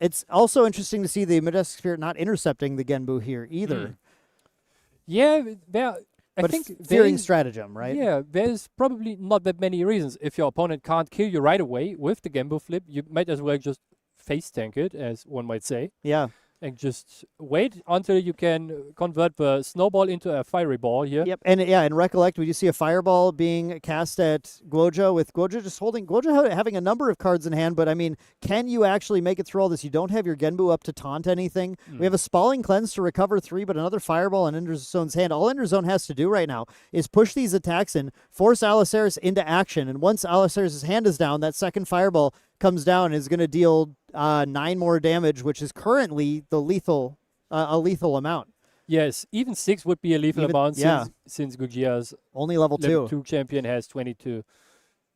It's also interesting to see the Majestic Spirit not intercepting the Genbu here either. Yeah, I think fearing stratagem, right? Yeah, there's probably not that many reasons. If your opponent can't kill you right away with the Genbu flip, you might as well just face tank it, as one might say. Yeah. And just wait until you can convert the snowball into a fiery ball here. Yep, and recollect, we do see a fireball being cast at Guoja, with Guoja having a number of cards in hand, but I mean, can you actually make it through all this? You don't have your Genbu up to taunt anything. We have a Spalling Cleanse to recover 3, but another fireball on Enderzone's hand. All Enderzone has to do right now is push these attacks in, force Allosaurus into action, and once Allosaurus' hand is down, that second fireball comes down and is going to deal 9 more damage, which is currently the lethal amount. Yes, even 6 would be a lethal Even- amount yeah. since Gugia's Only level level 2. 2 champion has 22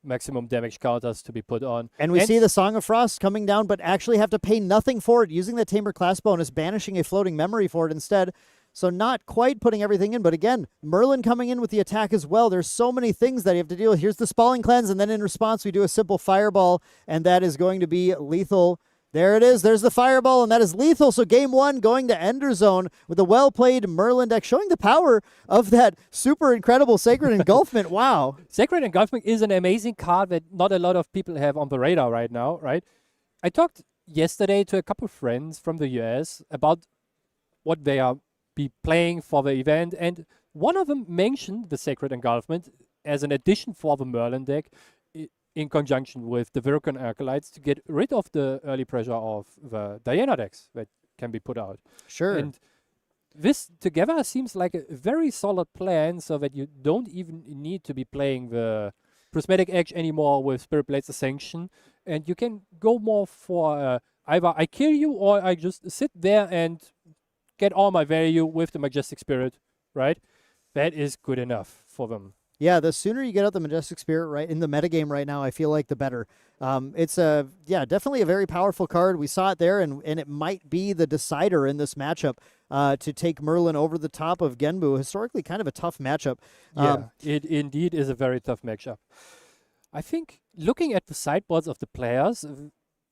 maximum damage counters to be put on. And we see the Song of Frost coming down, but actually have to pay nothing for it, using the Tamer class bonus, banishing a floating memory for it instead. So not quite putting everything in, but again, Merlin coming in with the attack as well. There's so many things that you have to deal with. Here's the Spalling Cleanse, and then in response, we do a simple Fireball, and that is going to be lethal. There it is. There's the Fireball, and that is lethal. So game 1 going to Ender Zone with a well-played Merlin deck, showing the power of that super incredible Sacred Engulfment. Wow. Sacred Engulfment is an amazing card that not a lot of people have on the radar right now, right? I talked yesterday to a couple of friends from the US about what they are be playing for the event, and one of them mentioned the Sacred Engulfment as an addition for the Merlin deck in conjunction with the Virgon Acolytes to get rid of the early pressure of the Diana decks that can be put out. Sure. And this together seems like a very solid plan, so that you don't even need to be playing the Prismatic Edge anymore with Spirit Blades Ascension, and you can go more for either I kill you or I just sit there and get all my value with the Majestic Spirit, right? That is good enough for them. Yeah, the sooner you get out the Majestic Spirit right in the metagame right now, I feel like the better. It's definitely a very powerful card. We saw it there, and it might be the decider in this matchup to take Merlin over the top of Genbu. Historically, kind of a tough matchup. It indeed is a very tough matchup. I think looking at the sideboards of the players,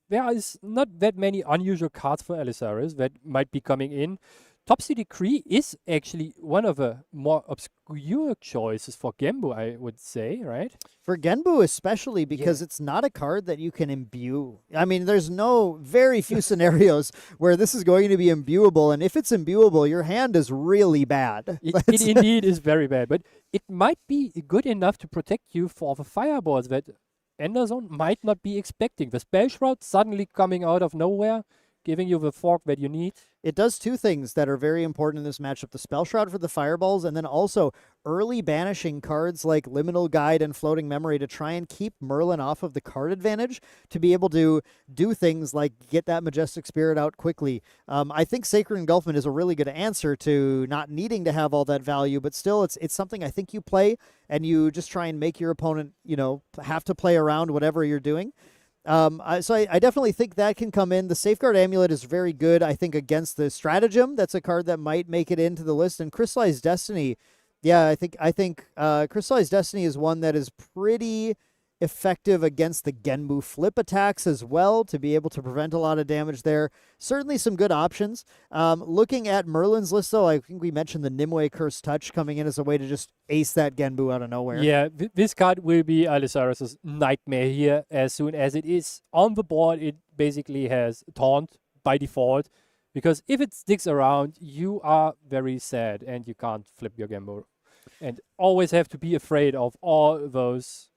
there is not that many unusual cards for Alisaris that might be coming in. Topsy Decree is actually one of the more obscure choices for Genbu, I would say, right? For Genbu especially, because it's not a card that you can imbue. I mean, there's very few scenarios where this is going to be imbuable, and if it's imbuable, your hand is really bad. It indeed is very bad, but it might be good enough to protect you for the fireboards that Enderzone might not be expecting. The Spell Shroud suddenly coming out of nowhere, giving you the fork that you need. It does two things that are very important in this matchup. The Spell Shroud for the fireballs, and then also early banishing cards like Liminal Guide and Floating Memory to try and keep Merlin off of the card advantage to be able to do things like get that Majestic Spirit out quickly. I think Sacred Engulfment is a really good answer to not needing to have all that value, but still it's something I think you play and you just try and make your opponent, have to play around whatever you're doing. So I definitely think that can come in. The Safeguard Amulet is very good, I think, against the Stratagem. That's a card that might make it into the list. And Crystallized Destiny, yeah, I think Crystallized Destiny is one that is pretty effective against the Genbu flip attacks as well, to be able to prevent a lot of damage there. Certainly some good options. Looking at Merlin's list, though, I think we mentioned the Nimue Curse Touch coming in as a way to just ace that Genbu out of nowhere. Yeah, this card will be Alisaris' nightmare here. As soon as it is on the board, it basically has Taunt by default, because if it sticks around, you are very sad and you can't flip your Genbu. And always have to be afraid of all those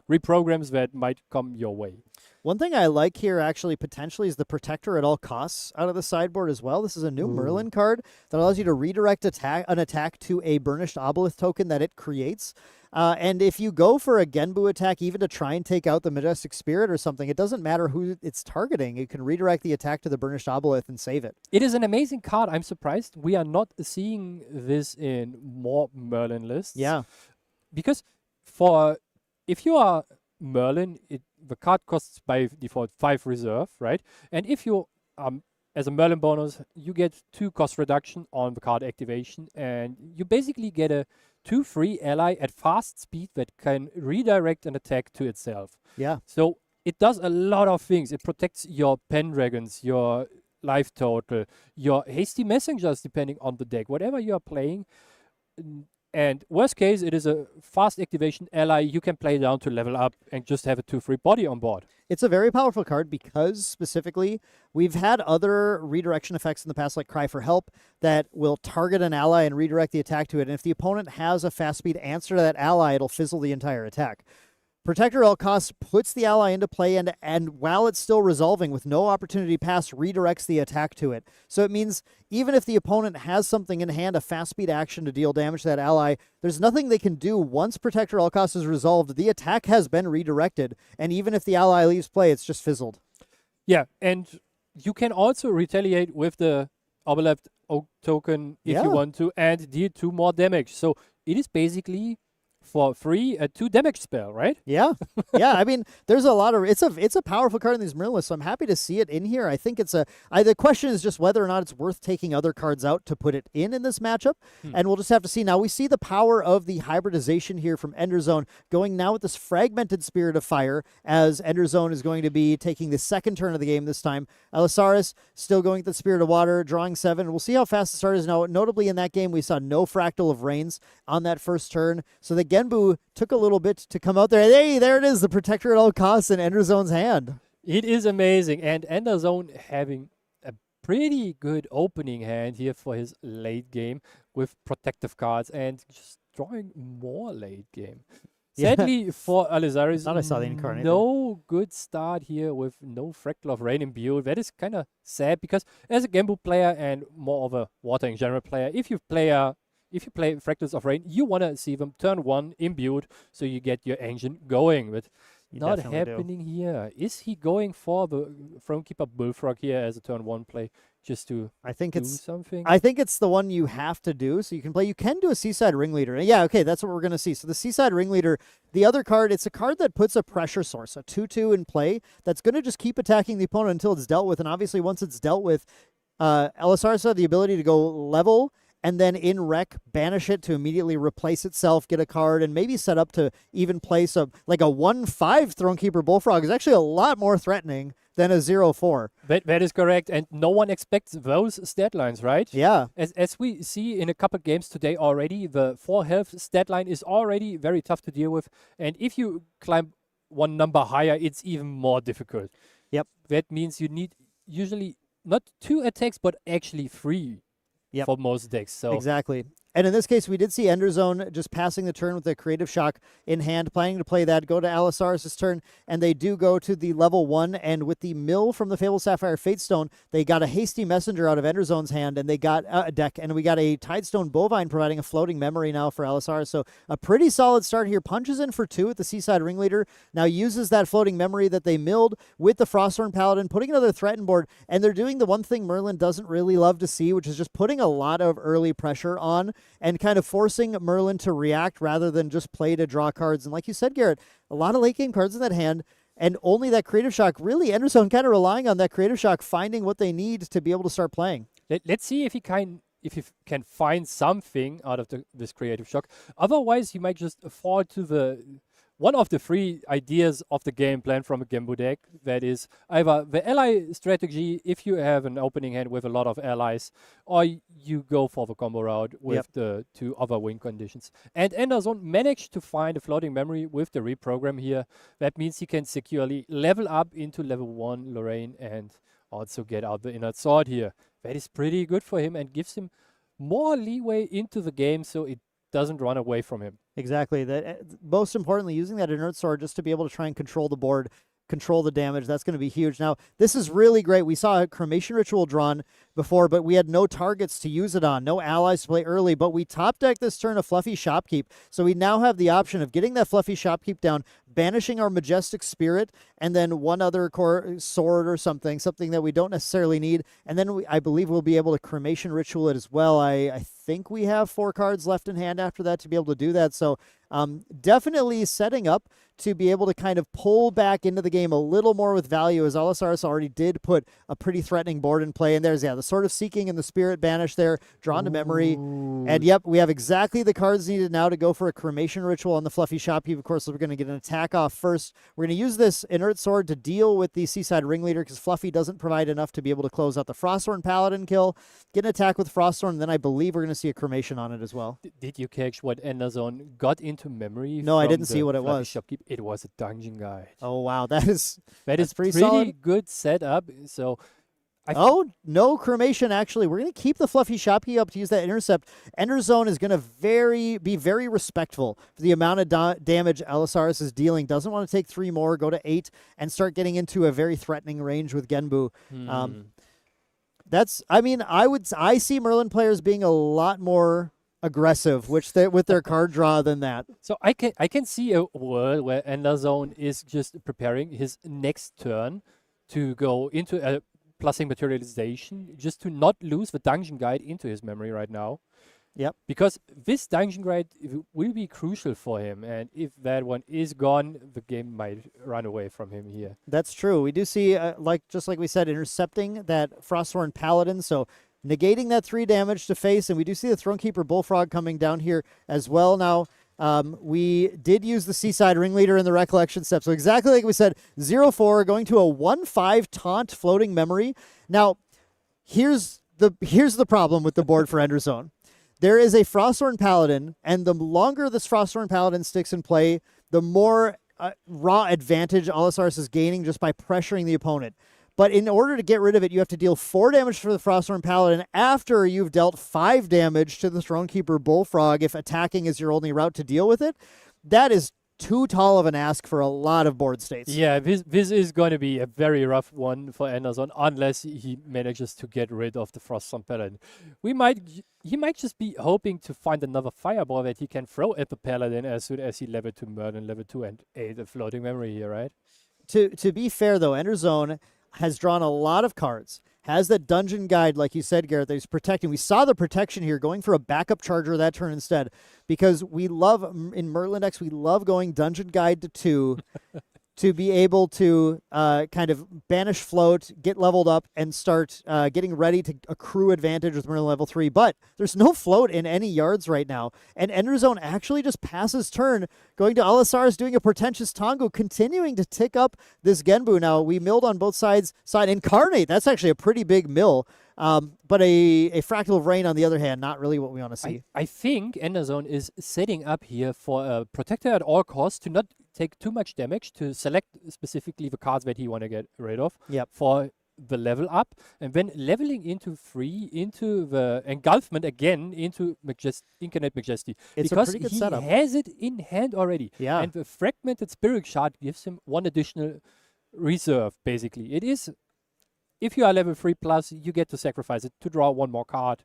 reprograms that might come your way. One thing I like here actually potentially is the Protector at all costs out of the sideboard as well. This is a new Merlin card that allows you to redirect an attack to a Burnished Obelisk token that it creates. And if you go for a Genbu attack, even to try and take out the Majestic Spirit or something, it doesn't matter who it's targeting. You can redirect the attack to the Burnished Obelisk and save it. It is an amazing card. I'm surprised we are not seeing this in more Merlin lists. Yeah. Because if you are Merlin, the card costs by default 5 reserve, right? And if you, as a Merlin bonus, you get 2 cost reduction on the card activation, and you basically get a 2/3 ally at fast speed that can redirect an attack to itself. Yeah. So it does a lot of things. It protects your Pendragons, your life total, your hasty messengers, depending on the deck, whatever you are playing. And worst case, it is a fast activation ally you can play down to level up and just have a 2/3 body on board. It's a very powerful card because specifically we've had other redirection effects in the past, like Cry for Help, that will target an ally and redirect the attack to it. And if the opponent has a fast speed answer to that ally, it'll fizzle the entire attack. Protector at all costs puts the ally into play, and while it's still resolving with no opportunity pass, redirects the attack to it. So it means even if the opponent has something in hand, a fast speed action to deal damage to that ally, there's nothing they can do. Once Protector at all costs is resolved, the attack has been redirected, and even if the ally leaves play, it's just fizzled. Yeah, and you can also retaliate with the Oak token if Yeah. you want to, and deal 2 more damage. So it is basically for free a 2 damage spell, right? Yeah, yeah. I mean, there's a lot of it's a powerful card in these Merlin lists, so I'm happy to see it in here. I think the question is just whether or not it's worth taking other cards out to put it in this matchup, and we'll just have to see. Now we see the power of the hybridization here from Enderzone going now with this fragmented Spirit of Fire, as Enderzone is going to be taking the second turn of the game this time. Elisaris still going with the Spirit of Water, drawing 7. We'll see how fast the start is now. Notably in that game, we saw no Fractal of Rains on that first turn, so the Genbu took a little bit to come out there. Hey, there it is, the Protector at all costs in Enderzone's hand. It is amazing, and Enderzone having a pretty good opening hand here for his late game with protective cards and just drawing more late game. Yeah. Sadly for Alizaris, Thought I saw the incarnate. no good start here with no Fractal of Rain imbued. That is kind of sad because as a Genbu player and more of a Water in general player, if you play Fractals of Rain, you want to see them turn 1 imbued so you get your engine going. But You not definitely do. happening here. Is he going for the Thronekeeper Bullfrog here as a turn 1 play just to I think do it's something? I think it's the one you have to do, so you can play. You can do a Seaside Ringleader. Yeah, okay, that's what we're going to see. So the Seaside Ringleader, the other card, it's a card that puts a pressure source, a 2/2 in play, that's going to just keep attacking the opponent until it's dealt with. And obviously, once it's dealt with, Elisar's have the ability to go level and then in rec, banish it to immediately replace itself, get a card, and maybe set up to even place a 1/5 Thronekeeper Bullfrog is actually a lot more threatening than a 0/4. That is correct, and no one expects those stat lines, right? Yeah. As we see in a couple games today already, the 4 health stat line is already very tough to deal with, and if you climb one number higher, it's even more difficult. Yep. That means you need usually not 2 attacks, but actually 3 Yep. for most decks. So Exactly. And in this case, we did see Enderzone just passing the turn with a Creative Shock in hand, planning to play that, go to Alisaris' turn, and they do go to the level 1, and with the mill from the Fabled Sapphire Fatestone, they got a Hasty Messenger out of Enderzone's hand, and they got a deck, and we got a Tidestone Bovine providing a floating memory now for Alisaris. So a pretty solid start here. Punches in for 2 with the Seaside Ringleader, now uses that floating memory that they milled with the Frosthorn Paladin, putting another threat on board, and they're doing the one thing Merlin doesn't really love to see, which is just putting a lot of early pressure on and kind of forcing Merlin to react rather than just play to draw cards. And like you said, Garrett, a lot of late game cards in that hand, and only that Creative Shock. Really, Enderzone kind of relying on that Creative Shock, finding what they need to be able to start playing. let's see if he can find something out of this Creative Shock. Otherwise, he might just fall to the one of the 3 ideas of the game plan from a Genbu deck. That is either the ally strategy, if you have an opening hand with a lot of allies, or you go for the combo route with the 2 other win conditions. And Enderzone managed to find a floating memory with the reprogram here. That means he can securely level up into level 1 Lorraine and also get out the Inner Sword here. That is pretty good for him and gives him more leeway into the game so it doesn't run away from him. Exactly. That most importantly, using that Inert Sword just to be able to try and control the board, control the damage. That's going to be huge. Now, this is really great. We saw a Cremation Ritual drawn before, but we had no targets to use it on, no allies to play early, but we top decked this turn a Fluffy Shopkeep. So we now have the option of getting that Fluffy Shopkeep down, banishing our Majestic Spirit, and then one other sword or something that we don't necessarily need. And then I believe we'll be able to Cremation Ritual it as well. I think we have 4 cards left in hand after that to be able to do that. So definitely setting up to be able to kind of pull back into the game a little more with value, as Alisaris already did put a pretty threatening board in play. And there's, the Sword of Seeking and the Spirit Banish there, drawn to memory. And yep, we have exactly the cards needed now to go for a Cremation Ritual on the Fluffy Shopkeep. Of course, we're going to get an attack off first. We're going to use this Inert Sword to deal with the Seaside Ringleader because Fluffy doesn't provide enough to be able to close out the Frosthorn Paladin kill, get an attack with Frosthorn, and then I believe we're going to see a Cremation on it as well. Did you catch what Enderzone got into memory? No, I from didn't see the what it Fluffy was. Shopkeep? It was a dungeon guide. Oh, wow. That's That's pretty pretty solid. good setup. So Oh, no Cremation, actually. We're going to keep the Fluffy Shopkeep up to use that intercept. Enderzone is going to be very respectful for the amount of damage Alisaris is dealing. Doesn't want to take 3 more, go to 8, and start getting into a very threatening range with Genbu. I see Merlin players being a lot more aggressive with their card draw than that. So I can see a world where Enderzone is just preparing his next turn to go into a plusing materialization just to not lose the dungeon guide into his memory right now. Yep. Because this dungeon guide will be crucial for him, and if that one is gone, the game might run away from him here. That's true. We do see, just like we said, intercepting that Frosthorn Paladin, so negating that 3 damage to face, and we do see the Thronekeeper Bullfrog coming down here as well. Now, we did use the Seaside Ringleader in the Recollection step, so exactly like we said, 0-4 going to a 1-5 taunt floating memory. Now, here's the problem with the board for Ender Zone. There is a Frosthorn Paladin, and the longer this Frosthorn Paladin sticks in play, the more raw advantage Allosaurus is gaining just by pressuring the opponent. But in order to get rid of it, you have to deal 4 damage for the Frosthorn Paladin after you've dealt 5 damage to the Thronekeeper Bullfrog if attacking is your only route to deal with it. That is too tall of an ask for a lot of board states. Yeah, this is going to be a very rough one for Anderson unless he manages to get rid of the Frosthorn Paladin. He might just be hoping to find another fireball that he can throw at the Paladin as soon as he level to Merlin, level 2 and 8, a floating memory here, right? To be fair, though, Ender Zone has drawn a lot of cards, has that dungeon guide, like you said, Garrett, that he's protecting. We saw the protection here, going for a backup charger that turn instead, because we love, in Merlin decks, we love going dungeon guide to 2 to be able to kind of banish float, get leveled up, and start getting ready to accrue advantage with Merlin level 3. But there's no float in any yards right now, and Ender Zone actually just passes turn, going to Allosaurus, doing a Portentous Tongu, continuing to tick up this Genbu. Now, we milled on both sides. Incarnate, that's actually a pretty big mill. But a Fractal of Rain, on the other hand, not really what we want to see. I think Enderzone is setting up here for a Protector at all costs to not take too much damage, to select specifically the cards that he want to get rid of for the level up, and then leveling into 3 into the engulfment again into Incarnate Majesty. It's because a pretty good he setup. has it in hand already. Yeah. And the Fragmented Spirit Shard gives him 1 additional reserve, basically. It is, if you are level 3 plus, you get to sacrifice it to draw 1 more card.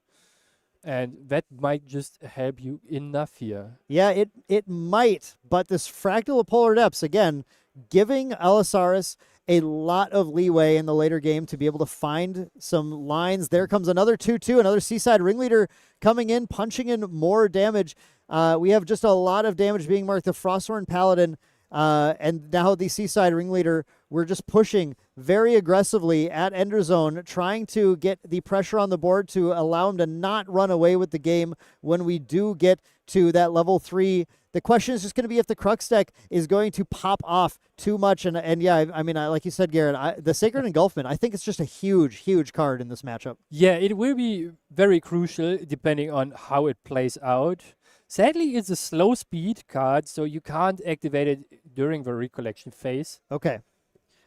And that might just help you enough here. Yeah, it might, but this Fractal of Polar Depths, again, giving Allosaurus a lot of leeway in the later game to be able to find some lines. There comes another 2-2, another Seaside Ringleader coming in, punching in more damage. We have just a lot of damage being marked. The Frosthorn Paladin and now the Seaside Ringleader, we're just pushing very aggressively at Ender Zone, trying to get the pressure on the board to allow him to not run away with the game when we do get to that level 3. The question is just going to be if the Crux deck is going to pop off too much. And yeah, I mean, like you said, Garrett, the Sacred Engulfment, I think it's just a huge, huge card in this matchup. Yeah, it will be very crucial depending on how it plays out. Sadly, it's a slow speed card, so you can't activate it during the recollection phase. Okay.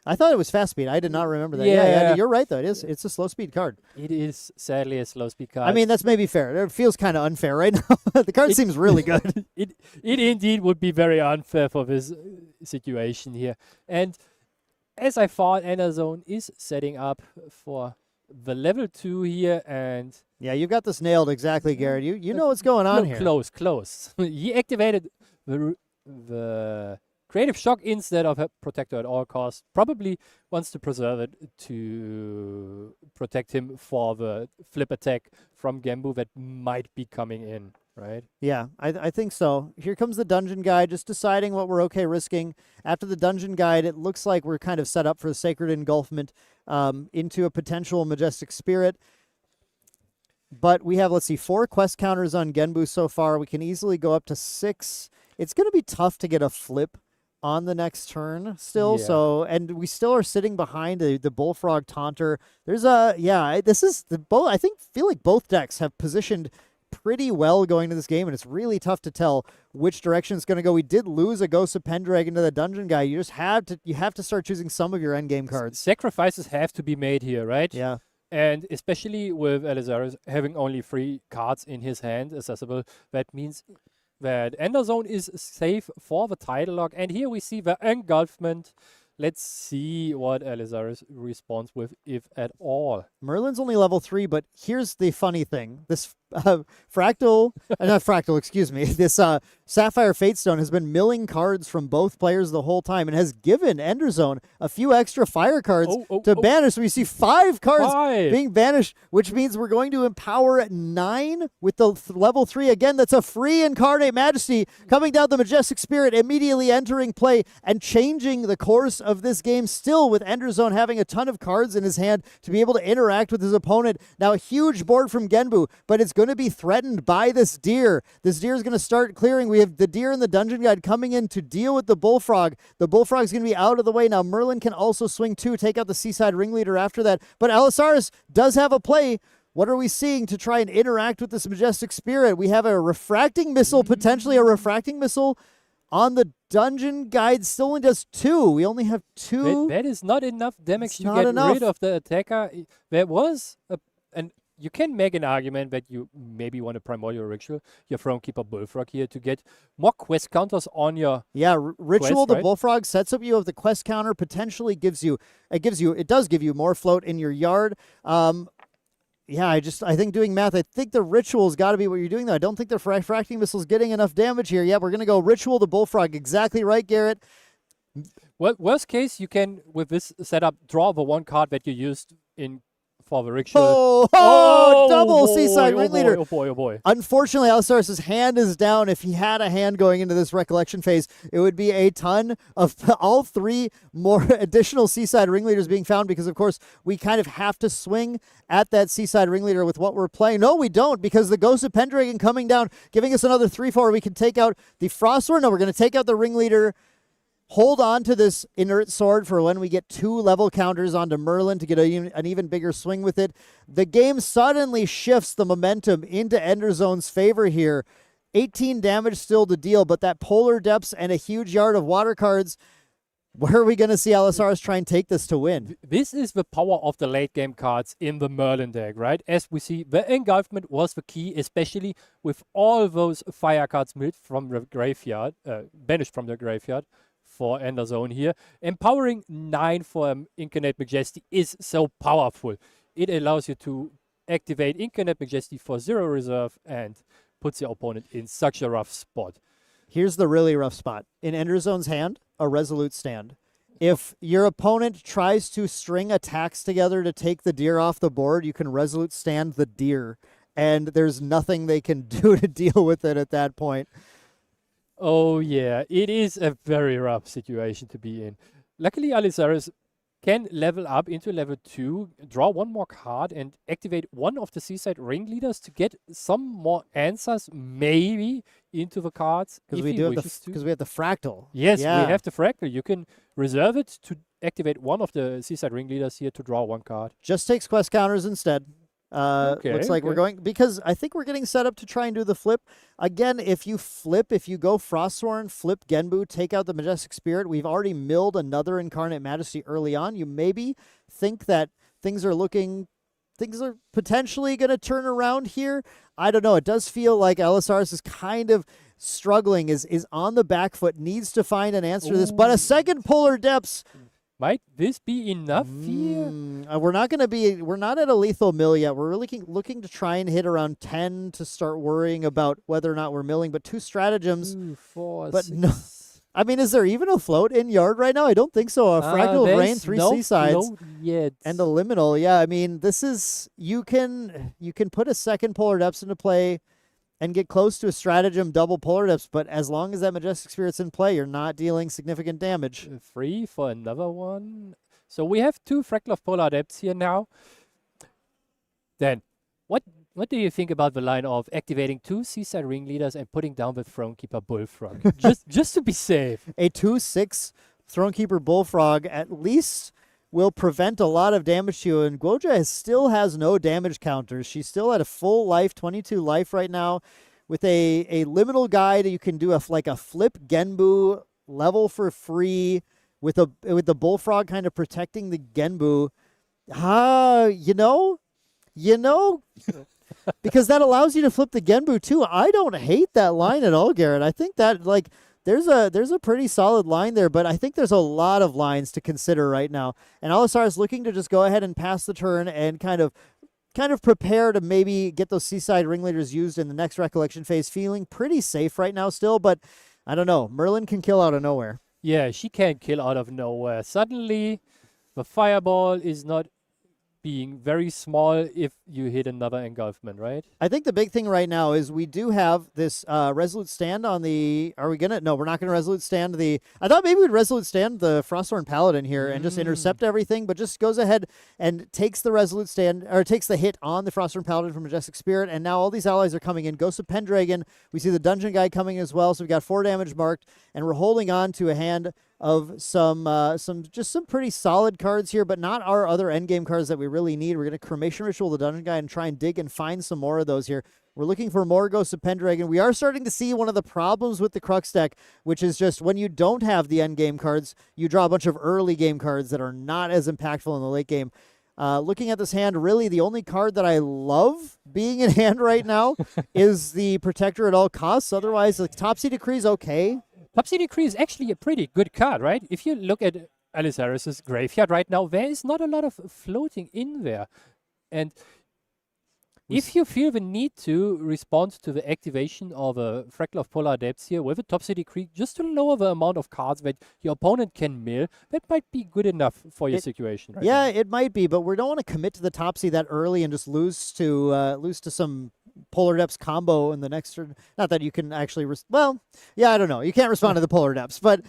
I thought it was fast speed. I did not remember that. Yeah. Yeah, you're right, though. It's a slow speed card. It is sadly a slow speed card. I mean, that's maybe fair. It feels kind of unfair right now. The card seems really good. It indeed would be very unfair for this situation here. And as I thought, Enderzone is setting up for the level 2 here, and Yeah, you've got this nailed exactly, Garrett. You know what's going on here. Close. He activated the Creative Shock instead of a Protector at all costs. Probably wants to preserve it to protect him for the flip attack from Genbu that might be coming in, right? Yeah, I think so. Here comes the Dungeon Guide, just deciding what we're okay risking. After the Dungeon Guide, it looks like we're kind of set up for the Sacred Engulfment into a potential Majestic Spirit. But we have, let's see, 4 quest counters on Genbu so far. We can easily go up to 6. It's going to be tough to get a flip on the next turn still. Yeah. So, and we still are sitting behind the Bullfrog Taunter. There's a, yeah, this is the both. I feel like both decks have positioned pretty well going into this game, and it's really tough to tell which direction it's going to go. We did lose a Ghost of Pendragon to the Dungeon Guy. You just have to start choosing some of your endgame cards. Sacrifices have to be made here, right? Yeah. And especially with Elizaris having only 3 cards in his hand accessible, that means that Enderzone is safe for the title lock. And here we see the engulfment. Let's see what Elizaris responds with, if at all. Merlin's only level 3, but here's the funny thing. This excuse me. This Sapphire Fatestone has been milling cards from both players the whole time and has given Enderzone a few extra fire cards to banish. So we see 5 cards being banished, which means we're going to empower 9 with the level 3. Again, that's a free Incarnate Majesty coming down the Majestic Spirit, immediately entering play and changing the course of this game, still with Enderzone having a ton of cards in his hand to be able to interact with his opponent. Now, a huge board from Genbu, but it's going to be threatened by this deer. This deer is going to start clearing. We have the deer in the dungeon guide coming in to deal with the bullfrog. The bullfrog is going to be out of the way. Now, Merlin can also swing 2, take out the Seaside Ringleader after that. But Allosaurus does have a play. What are we seeing to try and interact with this Majestic Spirit? We have a refracting missile, potentially a refracting missile on the dungeon guide. Still only does 2. We only have 2. That is not enough damage to not get enough. rid of the attacker. There was and you can make an argument that you maybe want a Primordial Ritual, your Thronekeeper Bullfrog here, to get more quest counters on your Ritual, quest, the right? bullfrog sets up you of the quest counter, potentially it does give you more float in your yard. I think doing math, I think the Ritual's got to be what you're doing, though. I don't think the refracting missile's getting enough damage here. Yeah, we're going to go Ritual the bullfrog. Exactly right, Garrett. Well, worst case, you can, with this setup, draw the 1 card that you used in for the ritual. Double Seaside Ringleader. Oh boy. Unfortunately, Allosaurus' hand is down. If he had a hand going into this recollection phase, it would be a ton of all 3 more additional Seaside Ringleaders being found, because, of course, we kind of have to swing at that Seaside Ringleader with what we're playing. No, we don't, because the Ghost of Pendragon coming down, giving us another 3/4. We can take out the Frostward. No, we're going to take out the Ringleader. Hold on to this inert sword for when we get 2 level counters onto Merlin to get an even bigger swing with it. The game suddenly shifts the momentum into Enderzone's favor here. 18 damage still to deal, but that Polar Depths and a huge yard of water cards. Where are we going to see Allosaurus try and take this to win? This is the power of the late game cards in the Merlin deck, right? As we see, the Engulfment was the key, especially with all those fire cards moved from the graveyard, banished from the graveyard for Enderzone here. Empowering 9 for Incarnate Majesty is so powerful. It allows you to activate Incarnate Majesty for 0 reserve and puts your opponent in such a rough spot. Here's the really rough spot. In Enderzone's hand, a Resolute Stand. If your opponent tries to string attacks together to take the deer off the board, you can Resolute Stand the deer, and there's nothing they can do to deal with it at that point. Oh yeah, it is a very rough situation to be in. Luckily, Allosaurus can level up into level 2, draw 1 more card, and activate 1 of the Seaside Ringleaders to get some more answers, maybe, into the cards. Because we have the Fractal. Yes, Yeah. we have the Fractal. You can reserve it to activate 1 of the Seaside Ringleaders here to draw 1 card. Just takes quest counters instead. Looks like we're going, because I think we're getting set up to try and do the flip. Again, if you go Frostsworn, flip Genbu, take out the Majestic Spirit, we've already milled another Incarnate Majesty early on. You maybe think that things are potentially going to turn around here. I don't know. It does feel like Allosaurus is kind of struggling, is on the back foot, needs to find an answer to this. But a second Polar Depths. Might this be enough here? We're not at a lethal mill yet. We're looking to try and hit around 10 to start worrying about whether or not we're milling. But 2 stratagems. 2, 4, but 6. no. I mean, is there even a float in yard right now? I don't think so. A Fractal of Rain, 3 Seasides, yet. and a Liminal. Yeah, I mean, this is you can put a second Polar Depths into play and get close to a stratagem double Polar Depths, but as long as that Majestic Spirit's in play, you're not dealing significant damage. 3 for another one. So we have 2 Fractal of Polar Depths here now. Then, what do you think about the line of activating 2 Seaside Ringleaders and putting down the Thronekeeper Bullfrog? just to be safe. A 2/6 Thronekeeper Bullfrog at least will prevent a lot of damage to you, and Guoja still has no damage counters. She's still at a full life, 22 life right now. With a liminal guide, you can do a flip Genbu level for free with the Bullfrog kind of protecting the Genbu. You know, because that allows you to flip the Genbu too. I don't hate that line at all, Garrett. I think that there's a pretty solid line there, but I think there's a lot of lines to consider right now. And Allosaurus looking to just go ahead and pass the turn and kind of kind of prepare to maybe get those Seaside Ringleaders used in the next Recollection phase, feeling pretty safe right now still, but I don't know. Merlin can kill out of nowhere. Yeah, she can kill out of nowhere. Suddenly, the fireball is not being very small if you hit another engulfment, right? I think the big thing right now is we do have this Resolute Stand on the... Are we going to... No, we're not going to Resolute Stand the... I thought maybe we'd Resolute Stand the Frostthorn Paladin here and just intercept everything, but just goes ahead and takes the Resolute Stand, or takes the hit on the Frostthorn Paladin from Majestic Spirit, and now all these allies are coming in. Ghost of Pendragon, we see the Dungeon Guy coming as well, so we've got 4 damage marked, and we're holding on to a hand of some pretty solid cards here, but not our other endgame cards that we really need. We're going to Cremation Ritual the Dungeon Guy and try and dig and find some more of those here. We're looking for more Ghosts of Pendragon. We are starting to see one of the problems with the Crux deck, which is just when you don't have the endgame cards, you draw a bunch of early game cards that are not as impactful in the late game. Looking at this hand, really the only card that I love being in hand right now is the Protector at all costs. Otherwise, the Topsy Decree is okay. Topsy Decree is actually a pretty good card, right? If you look at Alisaris's graveyard right now, there is not a lot of floating in there. And if you feel the need to respond to the activation of a Fractal of Polar Depths here with a Topsy Decree, just to lower the amount of cards that your opponent can mill, that might be good enough for your situation right now. It might be, but we don't want to commit to the Topsy that early and just lose to some Polar Depths combo in the next turn. Not that you can actually... I don't know. You can't respond to the Polar Depths, but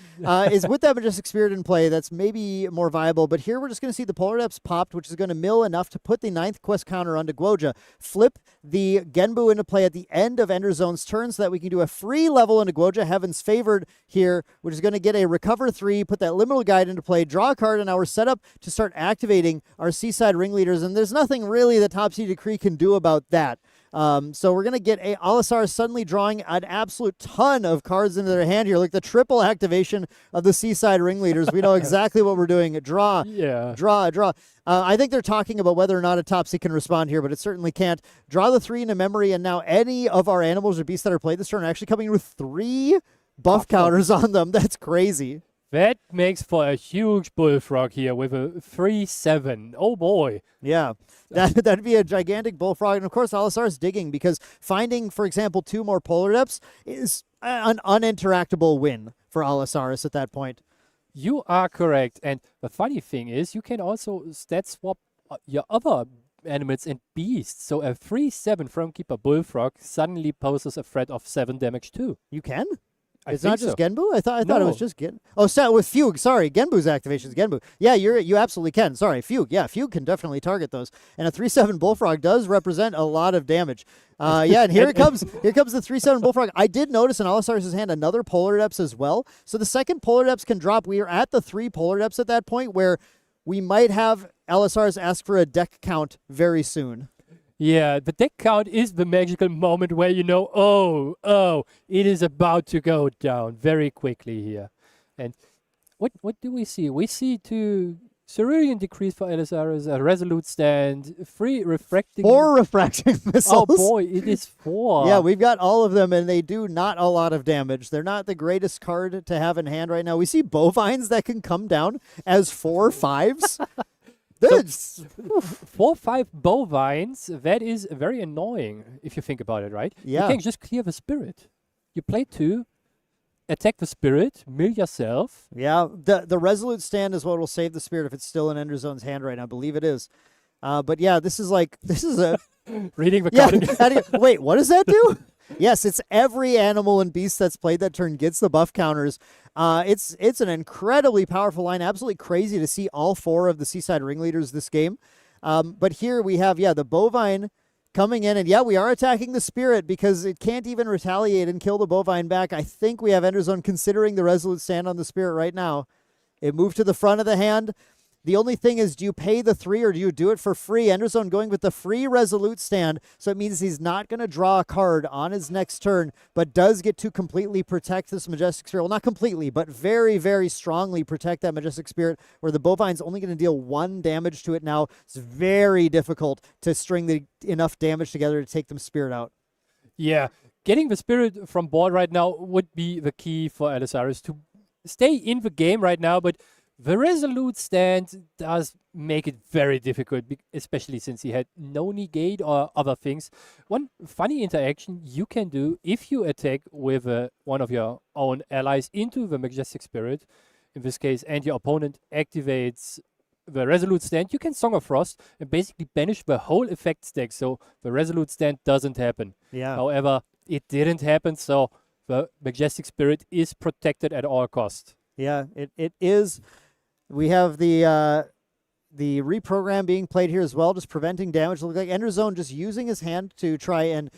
is with that Majestic Spirit in play, that's maybe more viable. But here we're just going to see the Polar Depths popped, which is going to mill enough to put the 9th quest counter onto Guoja, flip the Genbu into play at the end of Ender Zone's turn so that we can do a free level into Guoja, Heaven's Favored here, which is going to get a Recover 3, put that Liminal Guide into play, draw a card, and now we're set up to start activating our Seaside Ringleaders, and there's nothing really that Topsy Decree can do about that. So we're going to get Alisar suddenly drawing an absolute ton of cards into their hand here, like the triple activation of the Seaside Ringleaders. We know exactly what we're doing. Draw, draw. I think they're talking about whether or not a Topsy can respond here, but it certainly can't. Draw the 3 into memory, and now any of our animals or beasts that are played this turn are actually coming in with 3 buff counters on them. That's crazy. That makes for a huge bullfrog here with a 3/7. Oh boy. Yeah, that'd be a gigantic bullfrog. And of course, Alisar's digging because finding, for example, 2 more Polar Depths is an uninteractable win for Alisaris at that point. You are correct. And the funny thing is, you can also stat swap your other animals and beasts. So a 3/7 Thronekeeper Bullfrog suddenly poses a threat of 7 damage too. You can? I It's think not just so. Genbu? I thought it was just Gen. Oh, with Fugue. Sorry, Genbu's activation is Genbu. Yeah, you absolutely can. Sorry, Fugue. Yeah, Fugue can definitely target those. And a 3/7 Bullfrog does represent a lot of damage. And here it comes. Here comes the 3/7 Bullfrog. I did notice in Alisar's hand another Polar Depths as well. So the second Polar Depths can drop. We are at the 3 Polar Depths at that point where we might have Alisar's ask for a deck count very soon. Yeah, the deck count is the magical moment where you know, oh, it is about to go down very quickly here. And what do we see? We see 2 Cerulean Decrees for Alisaris, a Resolute Stand, 3 Refracting... 4 Refracting Missiles. Oh boy, it is 4. Yeah, we've got all of them, and they do not a lot of damage. They're not the greatest card to have in hand right now. We see Bovines that can come down as 4/5s. That's 4/5 Bovines, that is very annoying if you think about it, right? Yeah. You can just clear the spirit. You play 2, attack the spirit, mill yourself. Yeah, the Resolute Stand is what will save the spirit if it's still in Ender Zone's hand right now. I believe it is. But yeah, this is a... Reading the card. Yeah, wait, what does that do? Yes, it's every animal and beast that's played that turn gets the buff counters. It's an incredibly powerful line. Absolutely crazy to see all 4 of the Seaside Ringleaders this game. But here we have, the Bovine coming in. And we are attacking the Spirit because it can't even retaliate and kill the Bovine back. I think we have Ender Zone considering the Resolute Stand on the Spirit right now. It moved to the front of the hand. The only thing is, do you pay the 3 or do you do it for free? Ender Zone going with the free Resolute Stand, so it means he's not going to draw a card on his next turn, but does get to completely protect this Majestic Spirit. Well, not completely, but very, very strongly protect that Majestic Spirit, where the Bovine's only going to deal 1 damage to it now. It's very difficult to string enough damage together to take them Spirit out. Yeah, getting the spirit from board right now would be the key for Alisaris to stay in the game right now, but The Resolute stand does make it very difficult, especially since he had no negate or other things. One funny interaction you can do if you attack with one of your own allies into the Majestic Spirit, in this case, and your opponent activates the Resolute stand, you can Song of Frost and basically banish the whole effect stack, so the Resolute stand doesn't happen. Yeah. However, it didn't happen, so the Majestic Spirit is protected at all costs. Yeah, it is. We have the reprogram being played here as well, just preventing damage. Look like Enderzone just using his hand to try and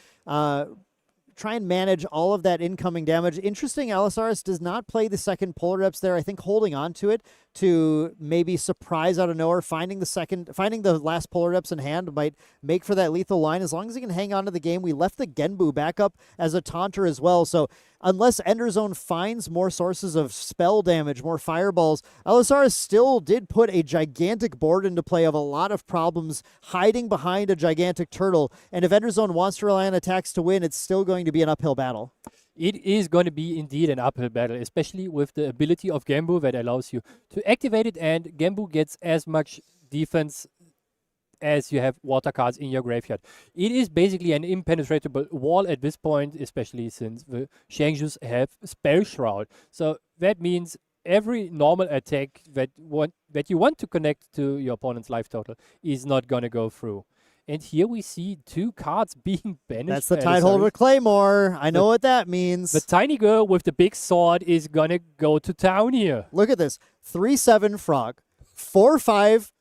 manage all of that incoming damage. Interesting, Allosaurus does not play the second Polar Depths there. I think holding on to it to maybe surprise out of nowhere, finding the last Polar Depths in hand might make for that lethal line. As long as he can hang on to the game, we left the Genbu back up as a taunter as well. So unless Enderzone finds more sources of spell damage, more fireballs, Allosaurus still did put a gigantic board into play of a lot of problems hiding behind a gigantic turtle. And if Enderzone wants to rely on attacks to win, it's still going to be an uphill battle. It is going to be indeed an uphill battle, especially with the ability of Genbu that allows you to activate it, and Genbu gets as much defense as you have water cards in your graveyard. It is basically an impenetrable wall at this point, especially since the Xiangjus have Spell Shroud. So that means every normal attack that you want to connect to your opponent's life total is not going to go through. And here we see 2 cards being banished. That's the Tideholder Claymore. I know what that means. The tiny girl with the big sword is going to go to town here. Look at this. 3/7 frog, 4/5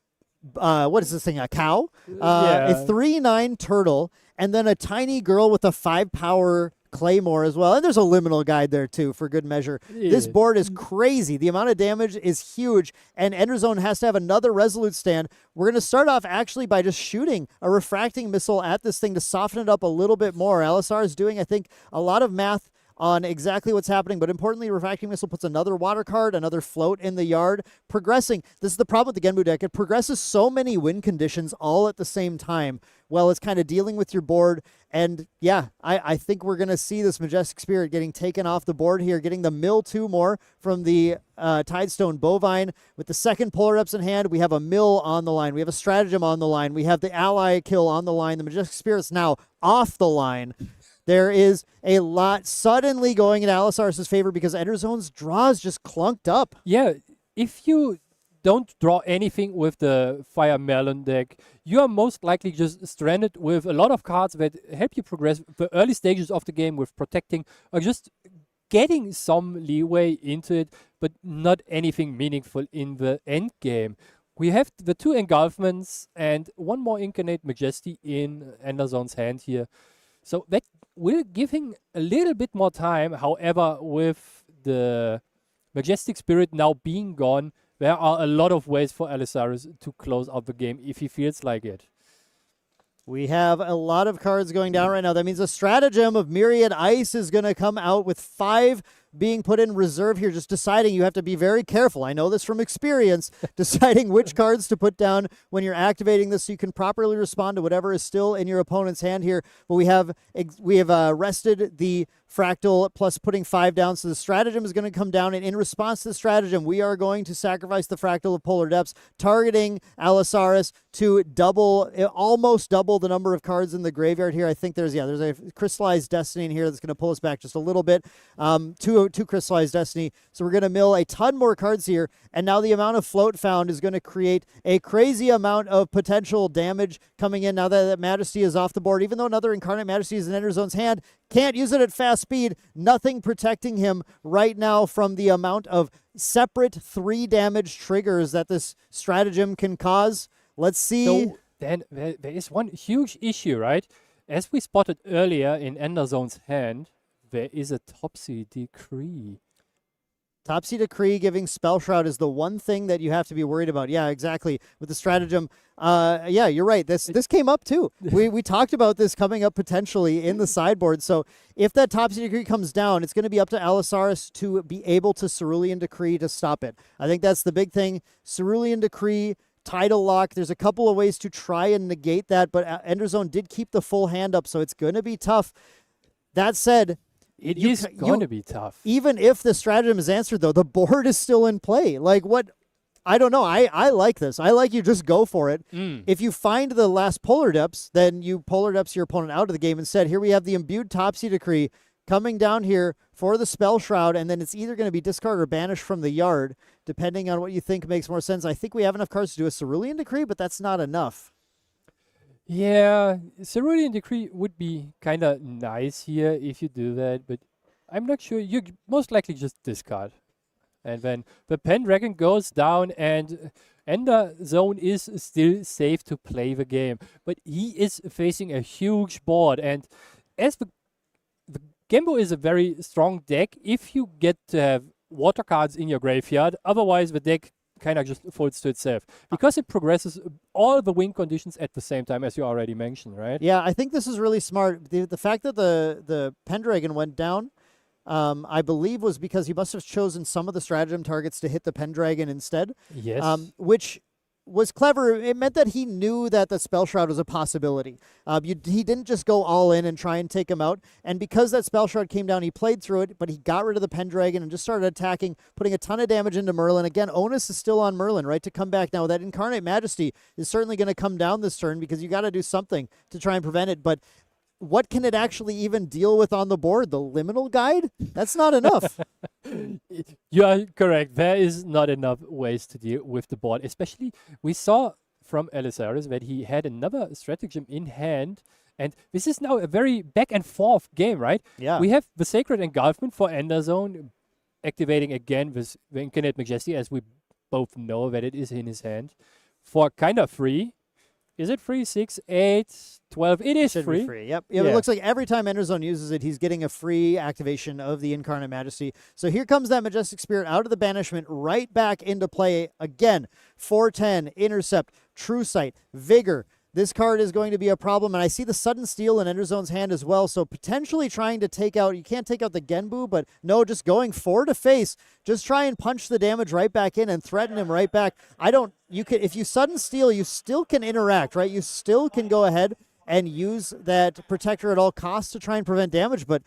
what is this thing, a cow? A 3/9 turtle, and then a tiny girl with a 5-power Claymore as well. And there's a liminal guide there too, for good measure. Yeah. This board is crazy. The amount of damage is huge, and Enderzone has to have another Resolute stand. We're going to start off actually by just shooting a refracting missile at this thing to soften it up a little bit more. LSR is doing, I think, a lot of math on exactly what's happening, but importantly, Refracting Missile puts another water card, another float in the yard, progressing. This is the problem with the Genbu deck. It progresses so many win conditions all at the same time. Well, it's kind of dealing with your board, and yeah, I think we're going to see this Majestic Spirit getting taken off the board here, getting the mill 2 more from the Tidestone Bovine. With the second Polar Depths in hand, we have a mill on the line. We have a stratagem on the line. We have the ally kill on the line. The Majestic Spirit's now off the line. There is a lot suddenly going in Allosaurus' favor because Enderzone's draws just clunked up. Yeah, if you don't draw anything with the Fire Melon deck, you are most likely just stranded with a lot of cards that help you progress the early stages of the game with protecting or just getting some leeway into it, but not anything meaningful in the end game. We have the 2 engulfments and 1 more Incarnate Majesty in Enderzone's hand here. So that will give him a little bit more time. However, with the Majestic Spirit now being gone, there are a lot of ways for Allosaurus to close out the game if he feels like it. We have a lot of cards going down right now. That means a stratagem of Myriad Ice is going to come out with 5 being put in reserve here, just deciding. You have to be very careful. I know this from experience, deciding which cards to put down when you're activating this so you can properly respond to whatever is still in your opponent's hand here. But we have rested the Fractal plus putting 5 down, so the stratagem is going to come down, and in response to the stratagem, we are going to sacrifice the Fractal of Polar Depths, targeting Allosaurus to almost double the number of cards in the graveyard here. I think there's a Crystallized Destiny in here that's going to pull us back just a little bit. Two Crystallized Destiny. So we're going to mill a ton more cards here, and now the amount of float found is going to create a crazy amount of potential damage coming in now that Majesty is off the board. Even though another Incarnate Majesty is in Enderzone's hand, can't use it at fast speed. Nothing protecting him right now from the amount of separate 3 damage triggers that this stratagem can cause. Let's see. So then there is one huge issue, right? As we spotted earlier in Enderzone's hand, there is a Topsy Decree. Topsy Decree giving Spell Shroud is the one thing that you have to be worried about. Yeah, exactly. With the stratagem, yeah, you're right. This came up too. We talked about this coming up potentially in the sideboard. So if that Topsy Decree comes down, it's going to be up to Allosaurus to be able to Cerulean Decree to stop it. I think that's the big thing. Cerulean Decree, Tidal Lock. There's a couple of ways to try and negate that, but Enderzone did keep the full hand up, so it's going to be tough. That said, It is going to be tough. Even if the stratagem is answered, though, the board is still in play. Like, what I don't know. I like this. I like you just go for it. If you find the last Polar Depths, then you Polar Depths your opponent out of the game. Instead, here we have the Imbued Topsy Decree coming down here for the Spell Shroud, and then it's either going to be discard or banish from the yard, depending on what you think makes more sense. I think we have enough cards to do a Cerulean Decree, but that's not enough. Yeah, Cerulean Decree would be kind of nice here if you do that, but I'm not sure. You most likely just discard. And then the Pendragon goes down, and Ender Zone is still safe to play the game. But he is facing a huge board, and as the Gembo is a very strong deck if you get to have water cards in your graveyard. Otherwise, the deck kind of just folds to itself because it progresses all the win conditions at the same time, as you already mentioned, right? Yeah, I think this is really smart. The fact that the Pendragon went down, I believe, was because he must have chosen some of the stratagem targets to hit the Pendragon instead. Yes. Which was clever. It meant that he knew that the Spell Shroud was a possibility. He didn't just go all in and try and take him out. And because that Spell Shroud came down, he played through it, but he got rid of the Pendragon and just started attacking, putting a ton of damage into Merlin. Again, onus is still on Merlin, right, to come back. Now, that Incarnate Majesty is certainly going to come down this turn because you got to do something to try and prevent it. But what can it actually even deal with on the board? The Liminal Guide? That's not enough. You are correct. There is not enough ways to deal with the board. Especially, we saw from Elisaris that he had another stratagem in hand. And this is now a very back and forth game, right? Yeah. We have the Sacred Engulfment for Ender Zone activating again with the Incarnate Majesty, as we both know that it is in his hand, for kind of free. Is it free? 6, 8, 12. It is Should free. be free. Yep. It looks like every time Enderzone uses it, he's getting a free activation of the Incarnate Majesty. So here comes that Majestic Spirit out of the banishment, right back into play again. 410, Intercept, True Sight, Vigor. This card is going to be a problem, and I see the Sudden Steal in Enderzone's hand as well, so potentially trying to take out, you can't take out the Genbu, but no, just going 4 to face, just try and punch the damage right back in and threaten him right back. If you Sudden Steal, you still can interact, right? You still can go ahead and use that Protector at all costs to try and prevent damage, but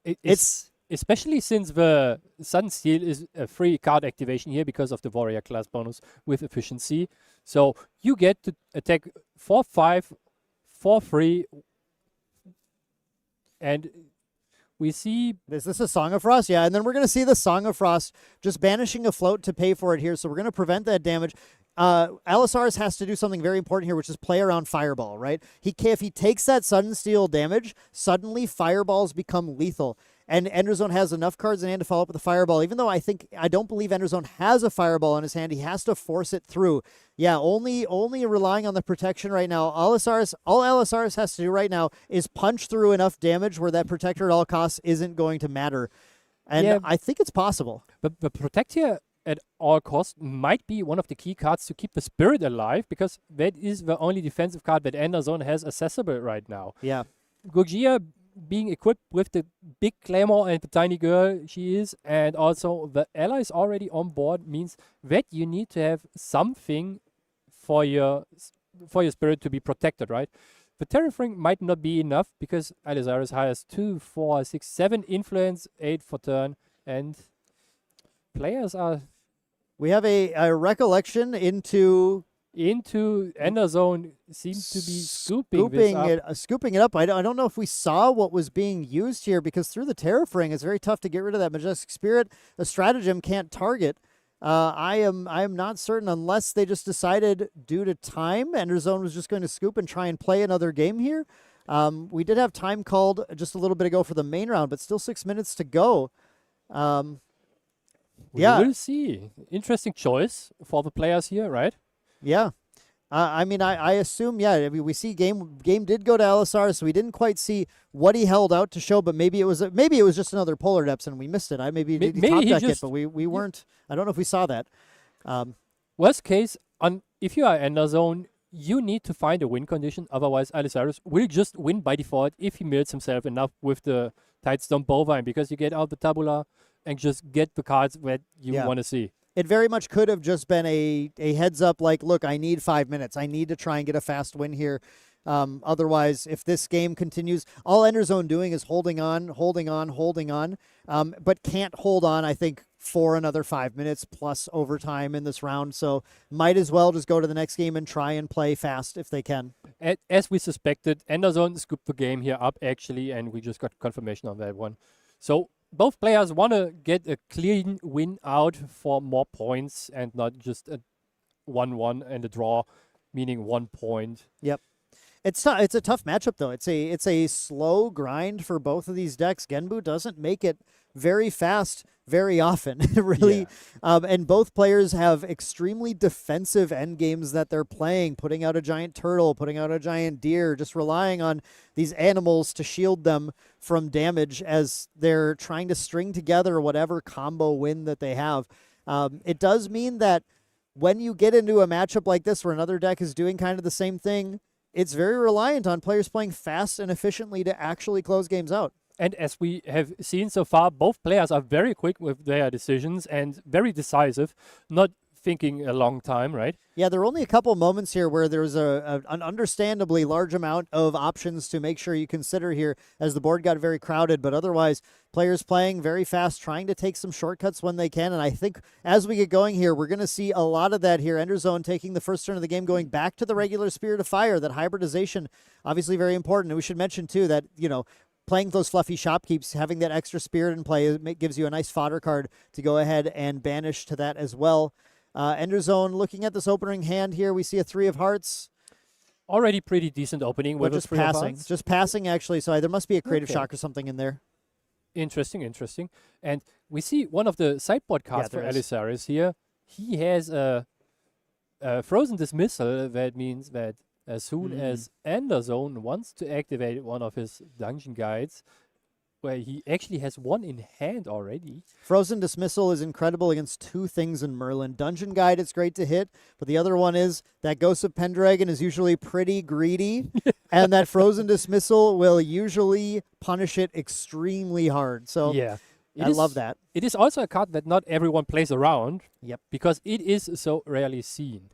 it's especially since the Sudden Steal is a free card activation here because of the Warrior class bonus with efficiency. So you get to attack 4/5 for free. And we see... Is this a Song of Frost? Yeah, and then we're going to see the Song of Frost just banishing a float to pay for it here. So we're going to prevent that damage. Alisars has to do something very important here, which is play around Fireball, right? If he takes that Sudden Steal damage, suddenly Fireballs become lethal. And Enderzone has enough cards in hand to follow up with the Fireball. Even though I don't believe Enderzone has a Fireball in his hand, he has to force it through. Yeah, only relying on the protection right now. All Alisars has to do right now is punch through enough damage where that Protector at all costs isn't going to matter. And yeah, I think it's possible. But the Protector at all costs might be one of the key cards to keep the Spirit alive, because that is the only defensive card that Enderzone has accessible right now. Yeah. Gurgia being equipped with the big Claymore and the tiny girl she is, and also the allies already on board, means that you need to have something for your Spirit to be protected, right? The Terraforming might not be enough because Alisarius has 2, 4, 6, 7 influence, 8 for turn, and players are... We have a recollection into Enderzone seems to be scooping it up. I don't know if we saw what was being used here, because through the Terraforming, it's very tough to get rid of that Majestic Spirit. A stratagem can't target. I am not certain, unless they just decided due to time, Enderzone was just going to scoop and try and play another game here. We did have time called just a little bit ago for the main round, but still 6 minutes to go. We will see. Interesting choice for the players here, right? Yeah. I assume, we see game did go to Alisar, so we didn't quite see what he held out to show, but maybe it was just another Polar Depths and we missed it. Maybe he top deck it, but we weren't. I don't know if we saw that. Worst case, if you are Enderzone, you need to find a win condition. Otherwise, Alisarius will just win by default if he mills himself enough with the Tidestone Bovine, because you get out the Tabula and just get the cards that you want to see. It very much could have just been a heads up, like, look, I need 5 minutes. I need to try and get a fast win here. Otherwise, if this game continues, all Enderzone doing is holding on, but can't hold on, I think, for another 5 minutes plus overtime in this round. So might as well just go to the next game and try and play fast if they can. As we suspected, Enderzone scooped the game here up, actually, and we just got confirmation on that one. So both players want to get a clean win out for more points and not just a 1-1 and a draw, meaning 1 point. Yep. It's a tough matchup, though. It's a slow grind for both of these decks. Genbu doesn't make it very fast very often, really. Yeah. And both players have extremely defensive end games that they're playing, putting out a giant turtle, putting out a giant deer, just relying on these animals to shield them from damage as they're trying to string together whatever combo win that they have. It does mean that when you get into a matchup like this where another deck is doing kind of the same thing, it's very reliant on players playing fast and efficiently to actually close games out. And as we have seen so far, both players are very quick with their decisions and very decisive, not thinking a long time, right? Yeah, there are only a couple moments here where there's an understandably large amount of options to make sure you consider here as the board got very crowded, but otherwise players playing very fast, trying to take some shortcuts when they can, and I think as we get going here, we're going to see a lot of that here. Enderzone taking the first turn of the game, going back to the regular Spirit of Fire, that hybridization, obviously very important, and we should mention too that, playing those fluffy shopkeeps, having that extra spirit in play gives you a nice fodder card to go ahead and banish to that as well. Enderzone, looking at this opening hand here, we see a 3 of hearts. Already pretty decent opening. We're with just a 3 of passing. hearts. Just passing, actually. So there must be a creative Okay. shock or something in there. Interesting. And we see one of the sideboard cards for there is. Alisaris here. He has a frozen dismissal. That means that as soon as Enderzone wants to activate one of his dungeon guides, where he actually has one in hand already. Frozen Dismissal is incredible against 2 things in Merlin. Dungeon Guide, it's great to hit, but the other one is that Ghost of Pendragon is usually pretty greedy, and that Frozen Dismissal will usually punish it extremely hard. So Yeah. I love that. It is also a card that not everyone plays around. Yep. Because it is so rarely seen.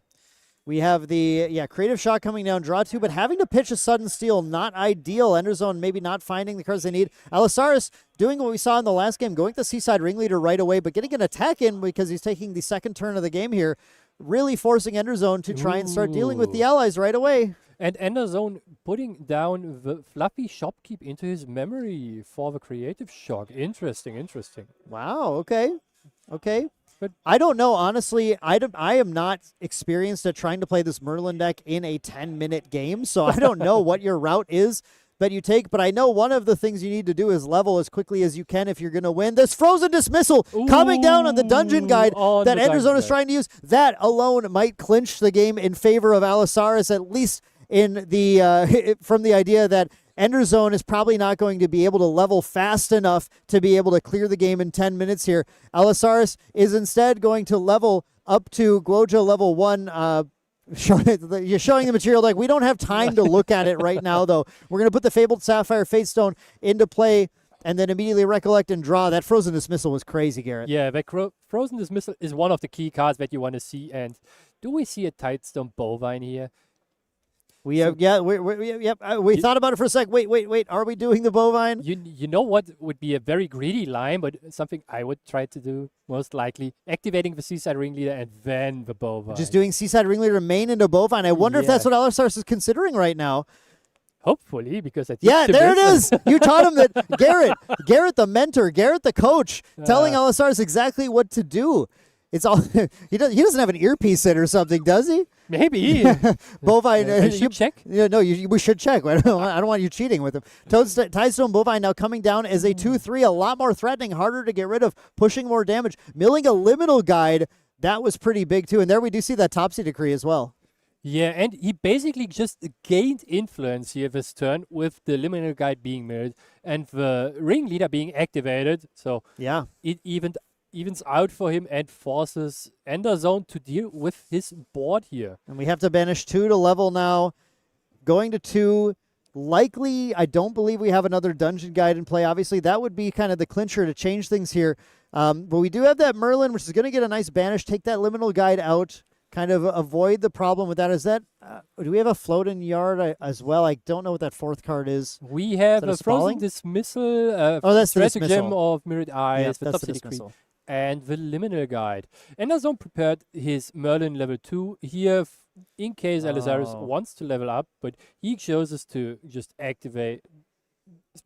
We have the creative shot coming down, draw 2, but having to pitch a sudden steal, not ideal. Enderzone maybe not finding the cards they need. Alisaris doing what we saw in the last game, going to Seaside Ringleader right away, but getting an attack in because he's taking the second turn of the game here, really forcing Enderzone to try and start dealing with the allies right away. And Enderzone putting down the fluffy shopkeep into his memory for the creative shock. Interesting. Wow, okay. But I don't know, honestly. I am not experienced at trying to play this Merlin deck in a 10-minute game, so I don't know what your route is that you take, but I know one of the things you need to do is level as quickly as you can if you're going to win. This Frozen Dismissal coming down on the Dungeon Guide on that the Dungeon Enderzone is Guide. trying to use. That alone might clinch the game in favor of Alisaris, at least in the from the idea that Enderzone is probably not going to be able to level fast enough to be able to clear the game in 10 minutes here. Alisaris is instead going to level up to Guojo level 1. You're showing the material deck. We don't have time to look at it right now, though. We're going to put the Fabled Sapphire Fatestone into play and then immediately recollect and draw. That Frozen Dismissal was crazy, Garrett. yeah, that Frozen Dismissal is one of the key cards that you want to see. And do we see a Tidestone Bovine here? We have, we thought about it for a sec. Wait. Are we doing the Bovine? You know what would be a very greedy line, but something I would try to do most likely, activating the Seaside Ringleader and then the Bovine. Just doing Seaside Ringleader main into Bovine. I wonder if that's what Alisaris is considering right now. Hopefully, because I think Yeah, there it is. You taught him that. Garrett the mentor, Garrett the coach, telling Alisaris exactly what to do. It's all he doesn't have an earpiece in or something, does he? Maybe. Bovine. I should check. No, we should check. I don't want you cheating with him. Tidestone Bovine now coming down as a 2/3, a lot more threatening, harder to get rid of, pushing more damage, milling a liminal guide. That was pretty big too, and there we do see that Topsy Decree as well. Yeah, and he basically just gained influence here this turn with the Liminal Guide being milled and the Ringleader being activated. So Yeah. it evens out for him and forces Enderzone to deal with his board here. And we have to banish 2 to level now. Going to 2. Likely, I don't believe we have another Dungeon Guide in play. Obviously, that would be kind of the clincher to change things here. But we do have that Merlin, which is going to get a nice banish. Take that Liminal Guide out. kind of avoid the problem with that. Is that do we have a float in yard as well? I don't know what that fourth card is. We have that a a frozen spalling? dismissal, Oh, that's the stratagem dismissal. of Mirrored Eyes, Yep, the that's top the city queen, dismissal. and the liminal guide. Enderzone prepared his Merlin level 2 here in case Alisaris Oh. wants to level up, but he chooses to just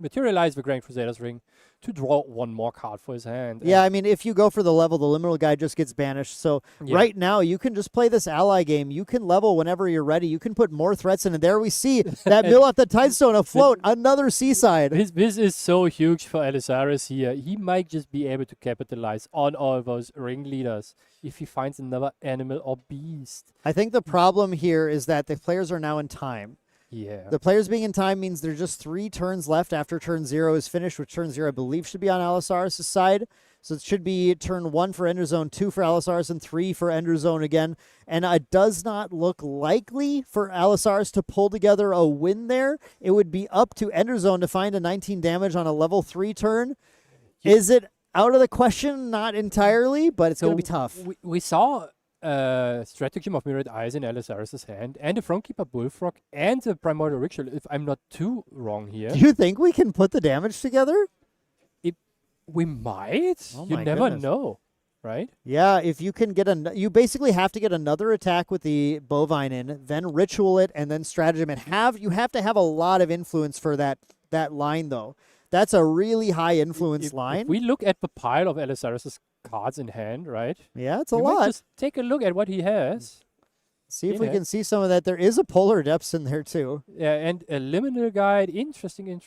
materialize the Grand Crusader's Ring to draw one more card for his hand. Yeah, I mean, if you go for the level, the liminal guide just gets banished. So Yeah. right now, you can just play this ally game. You can level whenever you're ready. You can put more threats in, and there we see that mill off the Tidestone afloat, another seaside. This is so huge for Alisaris here. He might just be able to capitalize on all those ringleaders if he finds another animal or beast. I think the problem here is that the players are now in time. Yeah. The players being in time means there's just 3 turns left after turn 0 is finished, which turn 0 I believe should be on Alisaris' side. So it should be turn 1 for Enderzone, 2 for Alisaris, and 3 for Enderzone again. And it does not look likely for Alisaris to pull together a win there. It would be up to Enderzone to find a 19 damage on a level 3 turn. Is it out of the question? Not entirely, but it's going to be tough. We saw stratagem of Mirrored Eyes in Alisaris' hand, and the Thronekeeper Bullfrog, and the Primordial Ritual, if I'm not too wrong here. Do you think we can put the damage together? We might. Oh You my never goodness. know, right? Yeah, if you can get you basically have to get another attack with the bovine in, then ritual it, and then stratagem it. You have to have a lot of influence for that line though. That's a really high influence If line. we look at the pile of Alisaris' cards in hand, right? Yeah, it's a we might lot. just take a look at what he has. See if in we it. can see some of that. There is a polar depths in there too. Yeah, and a liminal guide. Interesting.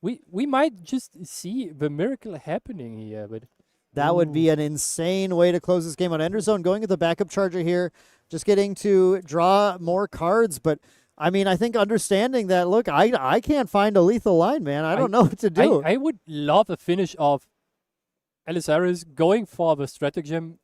We might just see the miracle happening here, but That would be an insane way to close this game on Enderzone. Going with the backup charger here, just getting to draw more cards. But I mean, I think understanding that, look, I can't find a lethal line, man. I don't know what to do. I would love a finish of Alisaris going for the stratagem.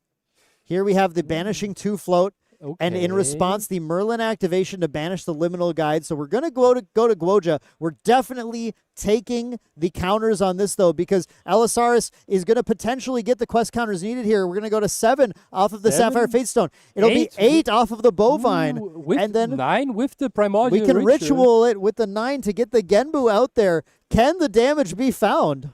Here we have the banishing 2 float. Okay. And in response, the Merlin activation to banish the liminal guide. So we're going to go to Guoja. We're definitely taking the counters on this, though, because Alisaris is going to potentially get the quest counters needed here. We're going to go to 7 off of the 7, Sapphire Fatestone. It'll be 8 off of the bovine. Ooh, with and then 9 with the Primordial we can Ritual. ritual it with the 9 to get the Genbu out there. Can the damage be found?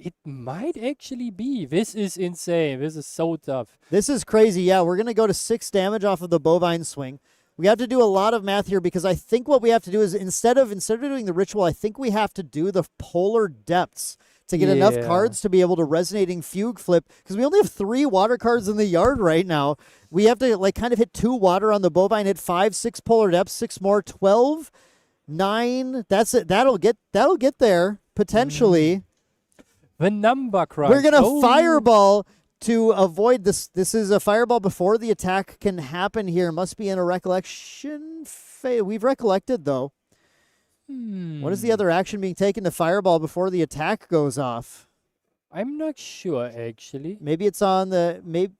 It might actually be. This is insane. This is so tough. This is crazy. Yeah, we're going to go to 6 damage off of the bovine swing. We have to do a lot of math here because I think what we have to do is instead of doing the ritual, I think we have to do the polar depths to get enough Yeah. cards to be able to resonating fugue flip because we only have 3 water cards in the yard right now. We have to kind of hit 2 water on the bovine, hit 5, 6 polar depths, 6 more, 12, 9. That's it. That'll get there potentially. The number crunch. We're going to Oh. fireball to avoid this. This is a fireball before the attack can happen here. Must be in a recollection phase. We've recollected, though. What is the other action being taken to fireball before the attack goes off? I'm not sure, actually. Maybe it's on the...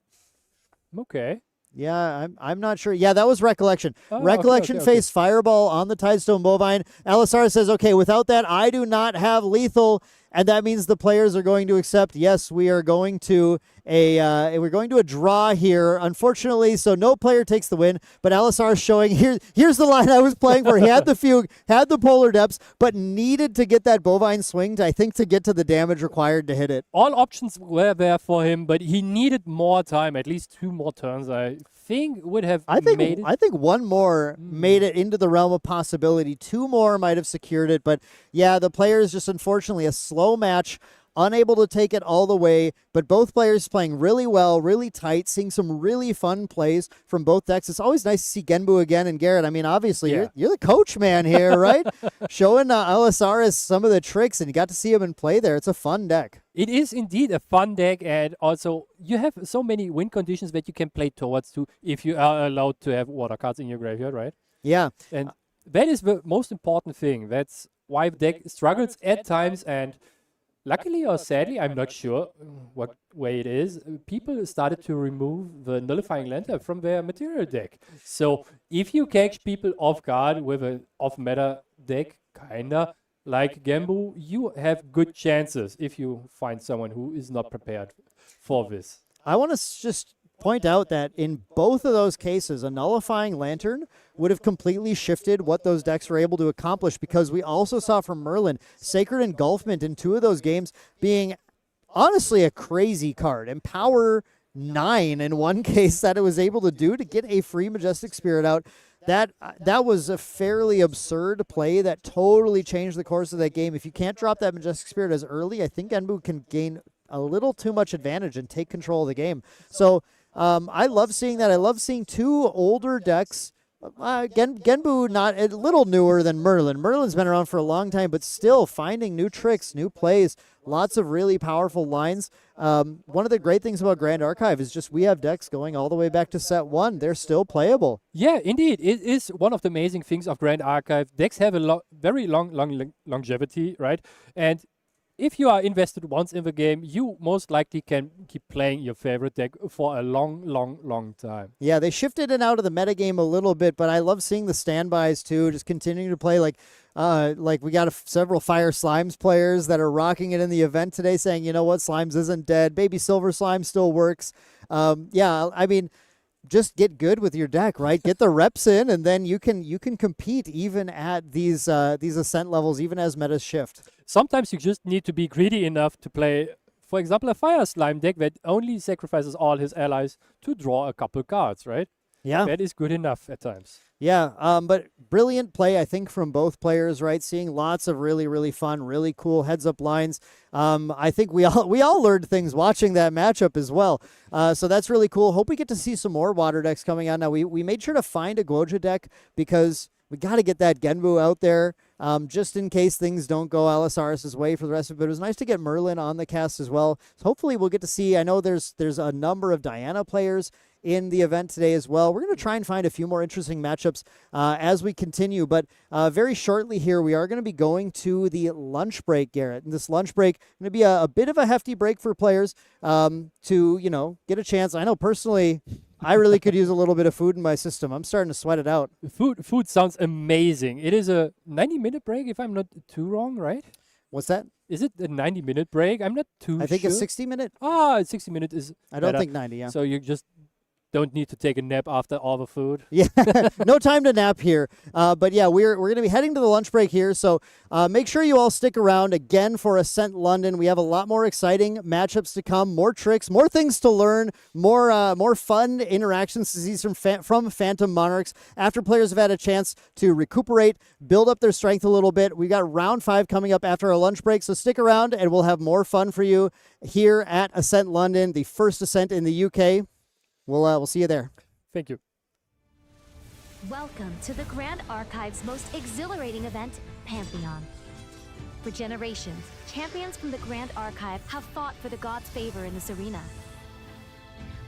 Okay. Yeah, I'm not sure. Yeah, that was recollection. Oh, okay, Recollection okay. phase fireball on the Tidestone bovine. Alisar says, okay, without that, I do not have lethal. And that means the players are going to accept, yes, we are going to a draw here, unfortunately, so no player takes the win, but Alisar is showing, here's the line I was playing for. He had the fugue, had the polar depths, but needed to get that bovine swing, to get to the damage required to hit it. All options were there for him, but he needed more time, at least 2 more turns. I think would have made it. I think 1 more made it into the realm of possibility. 2 more might have secured it, but yeah, the players just unfortunately a slow match, unable to take it all the way, but both players playing really well, really tight, seeing some really fun plays from both decks. It's always nice to see Genbu again. And Garrett, I mean, obviously, Yeah. you're the coach man here, right? Showing Alisaris some of the tricks, and you got to see him in play there. It's a fun deck. It is indeed a fun deck, and also you have so many win conditions that you can play towards to if you are allowed to have water cards in your graveyard, right? Yeah. And that is the most important thing. That's why the deck struggles at times, and luckily or sadly, I'm not sure what way it is, people started to remove the nullifying lantern from their material deck. So if you catch people off guard with an off-meta deck, kinda like Genbu, you have good chances if you find someone who is not prepared for this. I want to just point out that in both of those cases, a nullifying lantern would have completely shifted what those decks were able to accomplish, because we also saw from Merlin Sacred Engulfment in 2 of those games being honestly a crazy card. And Power 9 in one case that it was able to do to get a free Majestic Spirit out. That was a fairly absurd play that totally changed the course of that game. If you can't drop that Majestic Spirit as early, I think Genbu can gain a little too much advantage and take control of the game. So I love seeing that. I love seeing 2 older decks. Genbu not a little newer than Merlin. Merlin's been around for a long time, but still finding new tricks, new plays, lots of really powerful lines. One of the great things about Grand Archive is just we have decks going all the way back to set 1. They're still playable. Yeah, indeed. It is one of the amazing things of Grand Archive. Decks have a very long longevity, right? And if you are invested once in the game, you most likely can keep playing your favorite deck for a long time. Yeah, they shifted it out of the metagame a little bit, but I love seeing the standbys too, just continuing to play like we got several Fire Slimes players that are rocking it in the event today, saying, you know what, Slimes isn't dead. Baby Silver Slime still works. Yeah, I mean, just get good with your deck, right? Get the reps in, and then you can compete even at these Ascent levels, even as metas shift. Sometimes you just need to be greedy enough to play, for example, a Fire Slime deck that only sacrifices all his allies to draw a couple cards, right? Yeah. That is good enough at times. Yeah, but brilliant play, I think, from both players, right? Seeing lots of really fun, really cool heads-up lines. I think we all learned things watching that matchup as well. So that's really cool. Hope we get to see some more water decks coming on. Now, we made sure to find a Guoja deck because we got to get that Genbu out there just in case things don't go Alisaris' way for the rest of it. It was nice to get Merlin on the cast as well. So hopefully we'll get to see, I know there's a number of Diana players in the event today as well. We're going to try and find a few more interesting matchups as we continue. But very shortly here, we are going to be going to the lunch break, Garrett. And this lunch break going to be a bit of a hefty break for players to, get a chance. I know personally, I really could use a little bit of food in my system. I'm starting to sweat it out. Food sounds amazing. It is a 90-minute break, if I'm not too wrong, right? What's that? Is it a 90-minute break? I'm not too sure. I think a 60-minute. 60 minutes is I don't better. think 90, yeah. So you just don't need to take a nap after all the food. Yeah, no time to nap here. But yeah, we're going to be heading to the lunch break here. So make sure you all stick around again for Ascent London. We have a lot more exciting matchups to come, more tricks, more things to learn, more fun interactions to see from Phantom Monarchs after players have had a chance to recuperate, build up their strength a little bit. We got round 5 coming up after our lunch break. So stick around and we'll have more fun for you here at Ascent London, the first Ascent in the UK. We'll see you there. Thank you. Welcome to the Grand Archive's most exhilarating event, Pantheon. For generations, champions from the Grand Archive have fought for the gods' favor in this arena.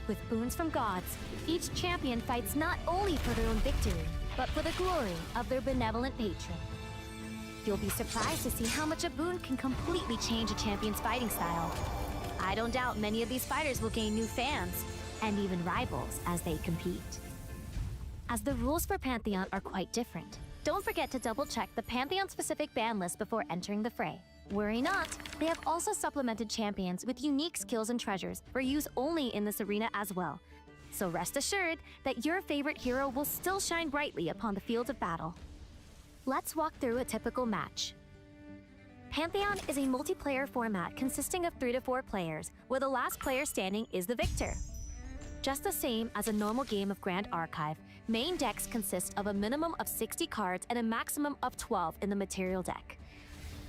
With boons from gods, each champion fights not only for their own victory, but for the glory of their benevolent patron. You'll be surprised to see how much a boon can completely change a champion's fighting style. I don't doubt many of these fighters will gain new fans, and even rivals as they compete. As the rules for Pantheon are quite different, don't forget to double-check the Pantheon-specific ban list before entering the fray. Worry not, they have also supplemented champions with unique skills and treasures for use only in this arena as well. So rest assured that your favorite hero will still shine brightly upon the field of battle. Let's walk through a typical match. Pantheon is a multiplayer format consisting of 3 to 4 players, where the last player standing is the victor. Just the same as a normal game of Grand Archive, main decks consist of a minimum of 60 cards and a maximum of 12 in the material deck.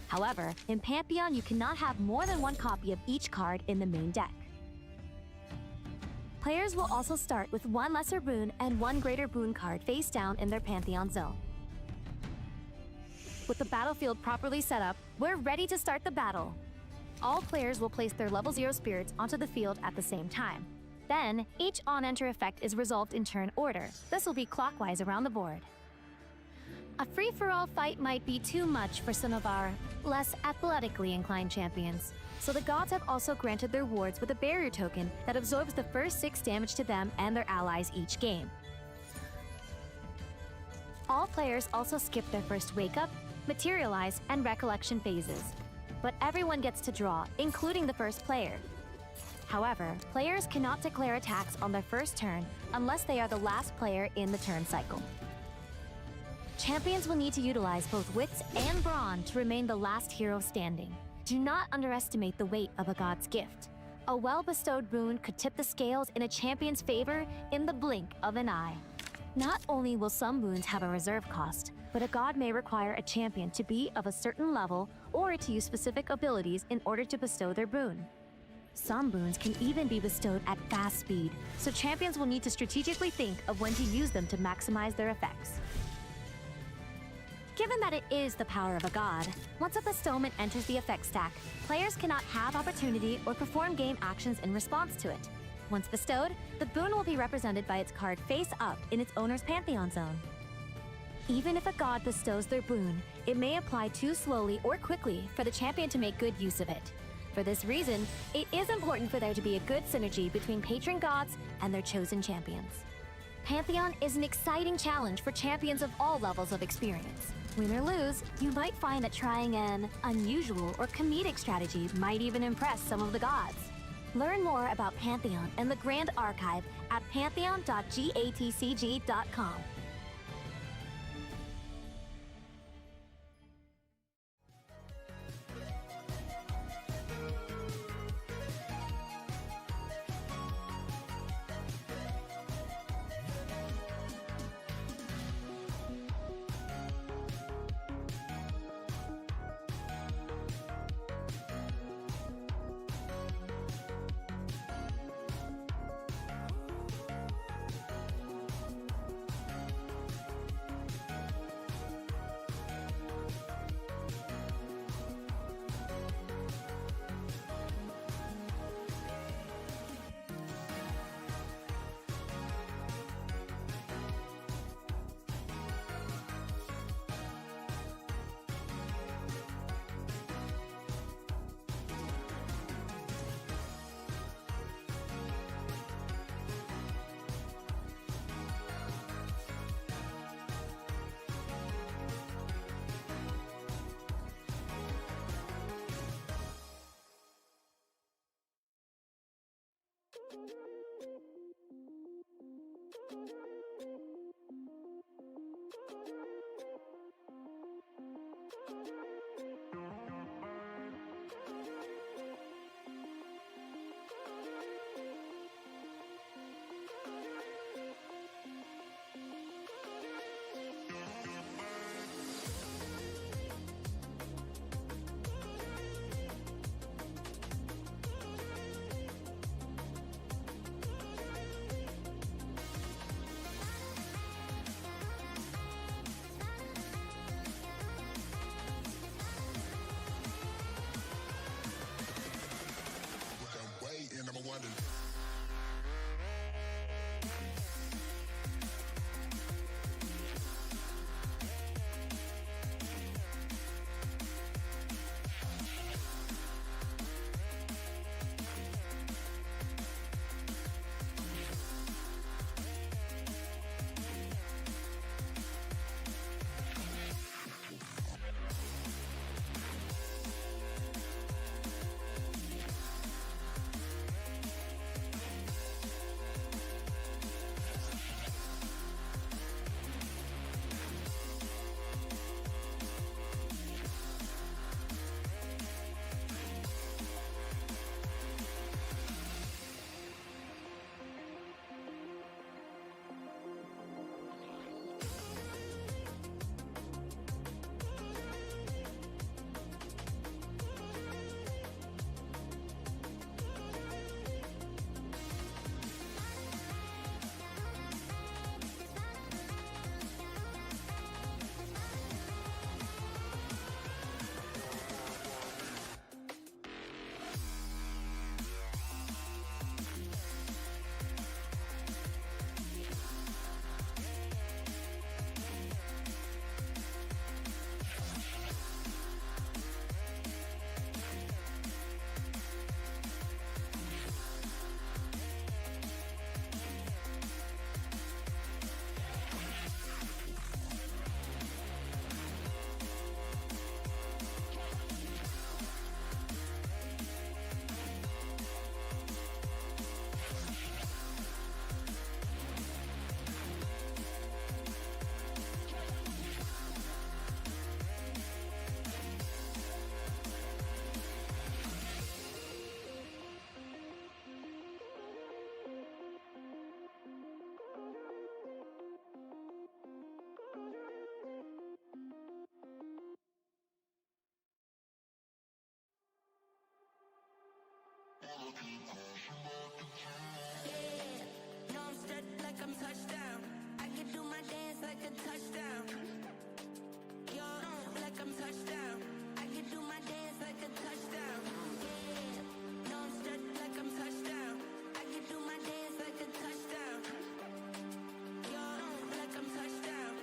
However, in Pantheon, you cannot have more than 1 copy of each card in the main deck. Players will also start with 1 lesser boon and 1 greater boon card face down in their Pantheon zone. With the battlefield properly set up, we're ready to start the battle. All players will place their level 0 spirits onto the field at the same time. Then, each on-enter effect is resolved in turn order. This will be clockwise around the board. A free-for-all fight might be too much for some of our less athletically inclined champions, so the gods have also granted their wards with a barrier token that absorbs the first 6 damage to them and their allies each game. All players also skip their first wake-up, materialize, and recollection phases, but everyone gets to draw, including the first player. However, players cannot declare attacks on their first turn unless they are the last player in the turn cycle. Champions will need to utilize both wits and brawn to remain the last hero standing. Do not underestimate the weight of a god's gift. A well-bestowed boon could tip the scales in a champion's favor in the blink of an eye. Not only will some boons have a reserve cost, but a god may require a champion to be of a certain level or to use specific abilities in order to bestow their boon. Some boons can even be bestowed at fast speed, so champions will need to strategically think of when to use them to maximize their effects. Given that it is the power of a god, once a bestowment enters the effect stack, players cannot have opportunity or perform game actions in response to it. Once bestowed, the boon will be represented by its card face up in its owner's Pantheon zone. Even if a god bestows their boon, it may apply too slowly or quickly for the champion to make good use of it. For this reason, it is important for there to be a good synergy between patron gods and their chosen champions. Pantheon is an exciting challenge for champions of all levels of experience. Win or lose, you might find that trying an unusual or comedic strategy might even impress some of the gods. Learn more about Pantheon and the Grand Archive at pantheon.gatcg.com. Yeah, no, I'm strut like I'm touchdown. I can do my dance like a touchdown. Young, like I'm touchdown. I can do my dance like a touchdown. Yeah, no, I'm strut like I'm touchdown. I can do my dance like a touchdown. Young, like I'm touchdown.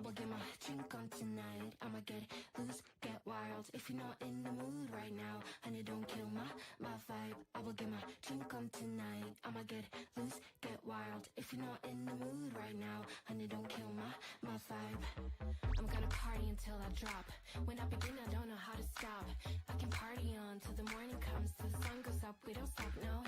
will get my drink on tonight. I'ma get loose, get wild. If you're not in the mood right now, honey, don't kill my vibe. I will get my drink on tonight. I'ma get loose, get wild. If you're not in the mood right now, honey, don't kill my vibe. I'm gonna party until I drop. When I begin, I don't know how to stop. I can party on till the morning comes, till the sun goes up. We don't stop, no.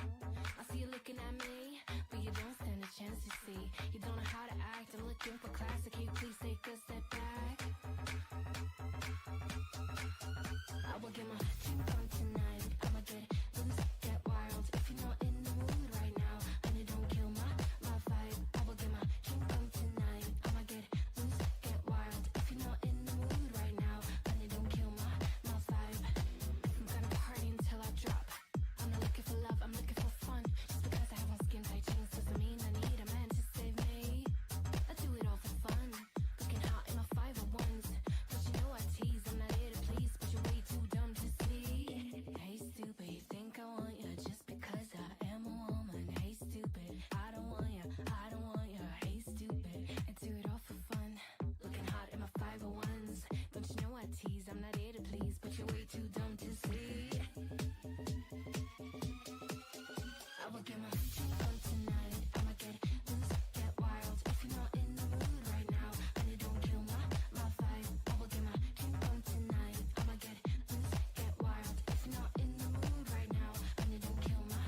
I see you looking at me, but you don't stand a chance, you see. You don't know how to act. I'm looking for class. Can you please take a step back? I will get my drink on tonight. I'ma get loose, get wild. If you're not in the mood right now, honey, don't kill my vibe. I will get my drink on tonight. I'ma get loose, get wild. If you're not in the mood right now, honey, don't kill my vibe. I'm gonna party until I drop. I'm not looking for love, I'm looking for fun. Just because I have on skin tight jeans doesn't mean I need a man to save me. I do it all for fun. Looking hot in my 501s. Don't you know I tease? I'm not here to please, but you're way too dumb to see. Hey stupid, you think I want you just because I am a woman. Hey stupid, I don't want you, I don't want you. Hey stupid, I do it all for fun. Looking hot in my 501s. Don't you know I tease? I'm not here to please, but you're way too dumb to see. I will get my drink on tonight. I'ma get loose, get wild. If you're not in the mood right now, honey, don't kill my vibe. I will get my drink on tonight. I'ma get loose, get wild. If you're not in the mood right now, honey, don't kill my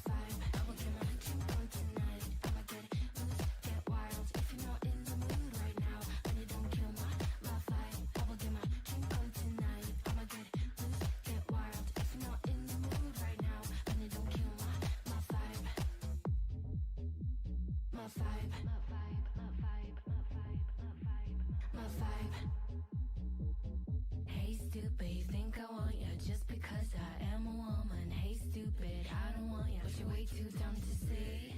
vibe. I will get my drink on tonight. I'ma get loose, get wild. If you're not in the mood right now, honey, don't kill my vibe. I will get my drink on tonight. I'ma get loose, get wild. If you're not in the mood right now, honey, don't kill my vibe. My vibe. My vibe. My vibe. My vibe. My vibe. Hey stupid, you think I want you just because I am a woman. Hey stupid, I don't want you, but you're way too dumb to see.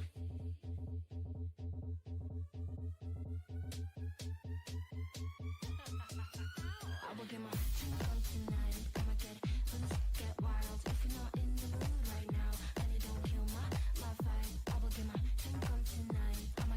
I will get my drink on tonight. I'ma get loose, get wild. If you're not in the mood right now, honey, don't kill my vibe. I will get my drink on tonight. I'ma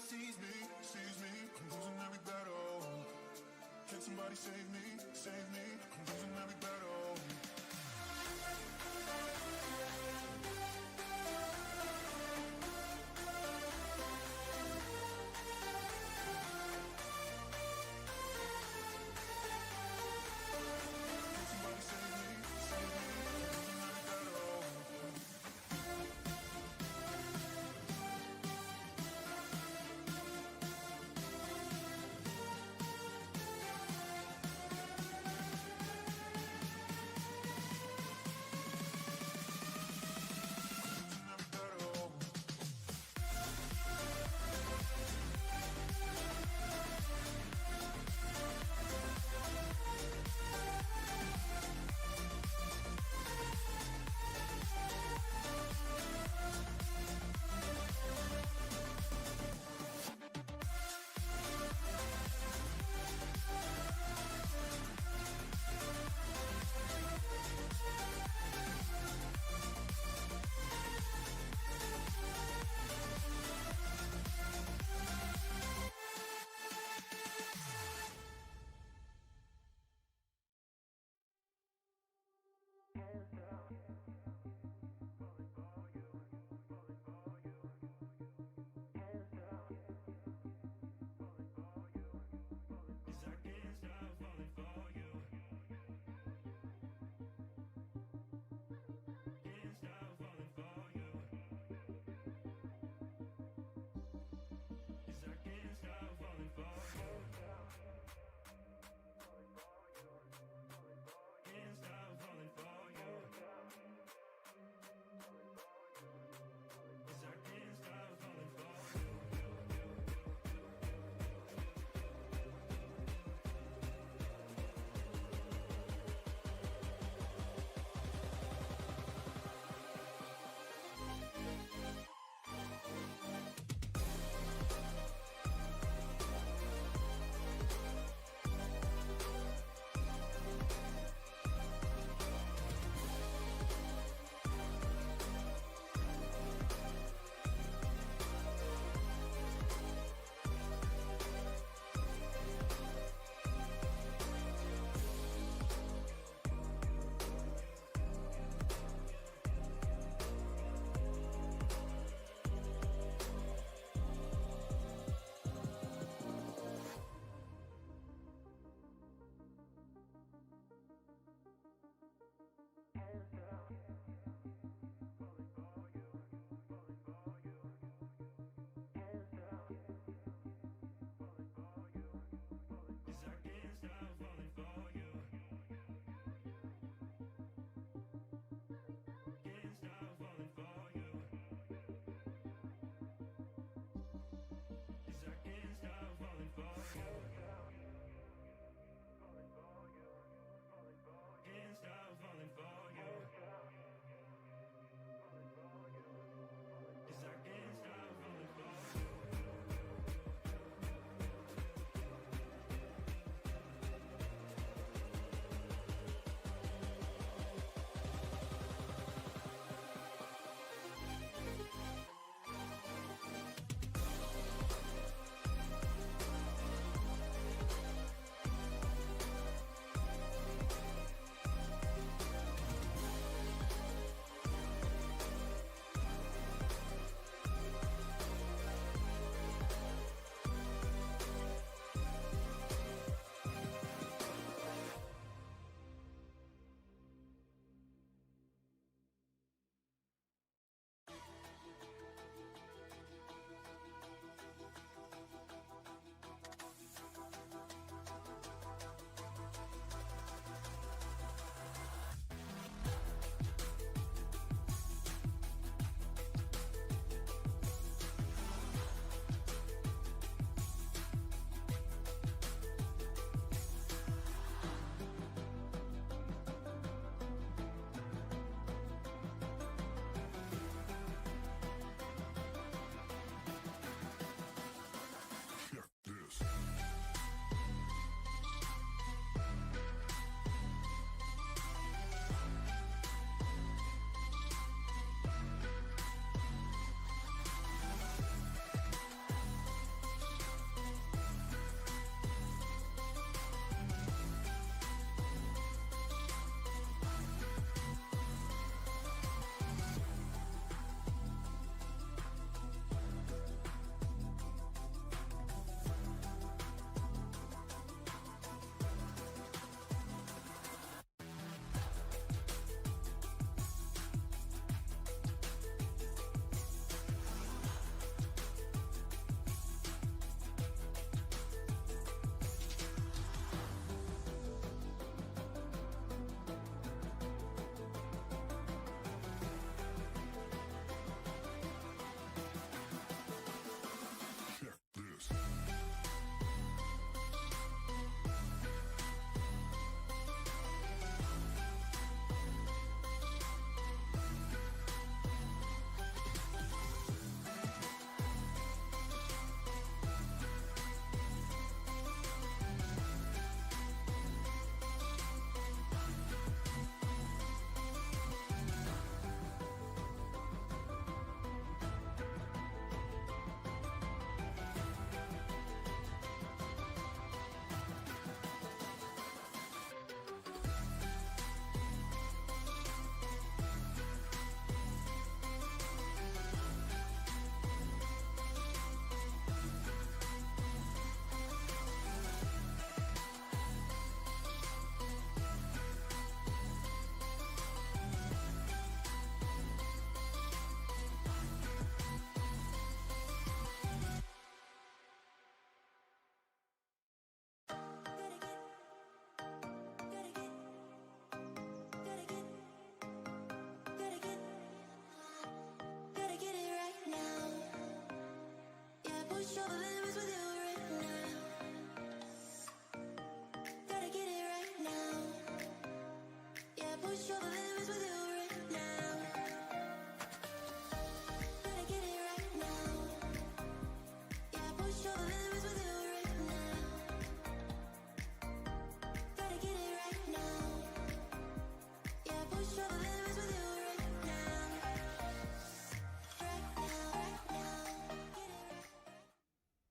sees me, I'm losing every battle. Can somebody save me, I'm losing every battle.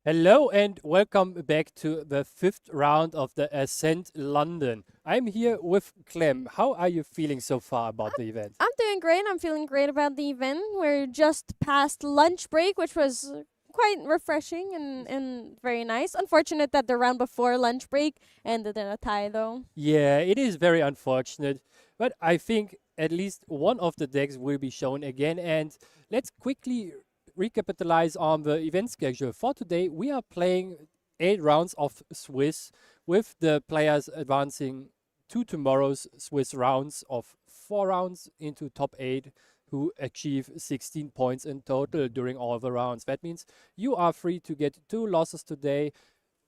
Hello and welcome back to the 5th round of the Ascent London. I'm here with Clem. How are you feeling so far about the event? I'm doing great. I'm feeling great about the event. We're just past lunch break, which was quite refreshing and very nice. Unfortunate that the round before lunch break ended in a tie, though. Yeah, it is very unfortunate, but I think at least one of the decks will be shown again. And let's quickly recapitalize on the event schedule. For today, we are playing 8 rounds of Swiss, with the players advancing to tomorrow's Swiss rounds of 4 rounds into top 8, who achieve 16 points in total during all the rounds. That means you are free to get 2 losses today,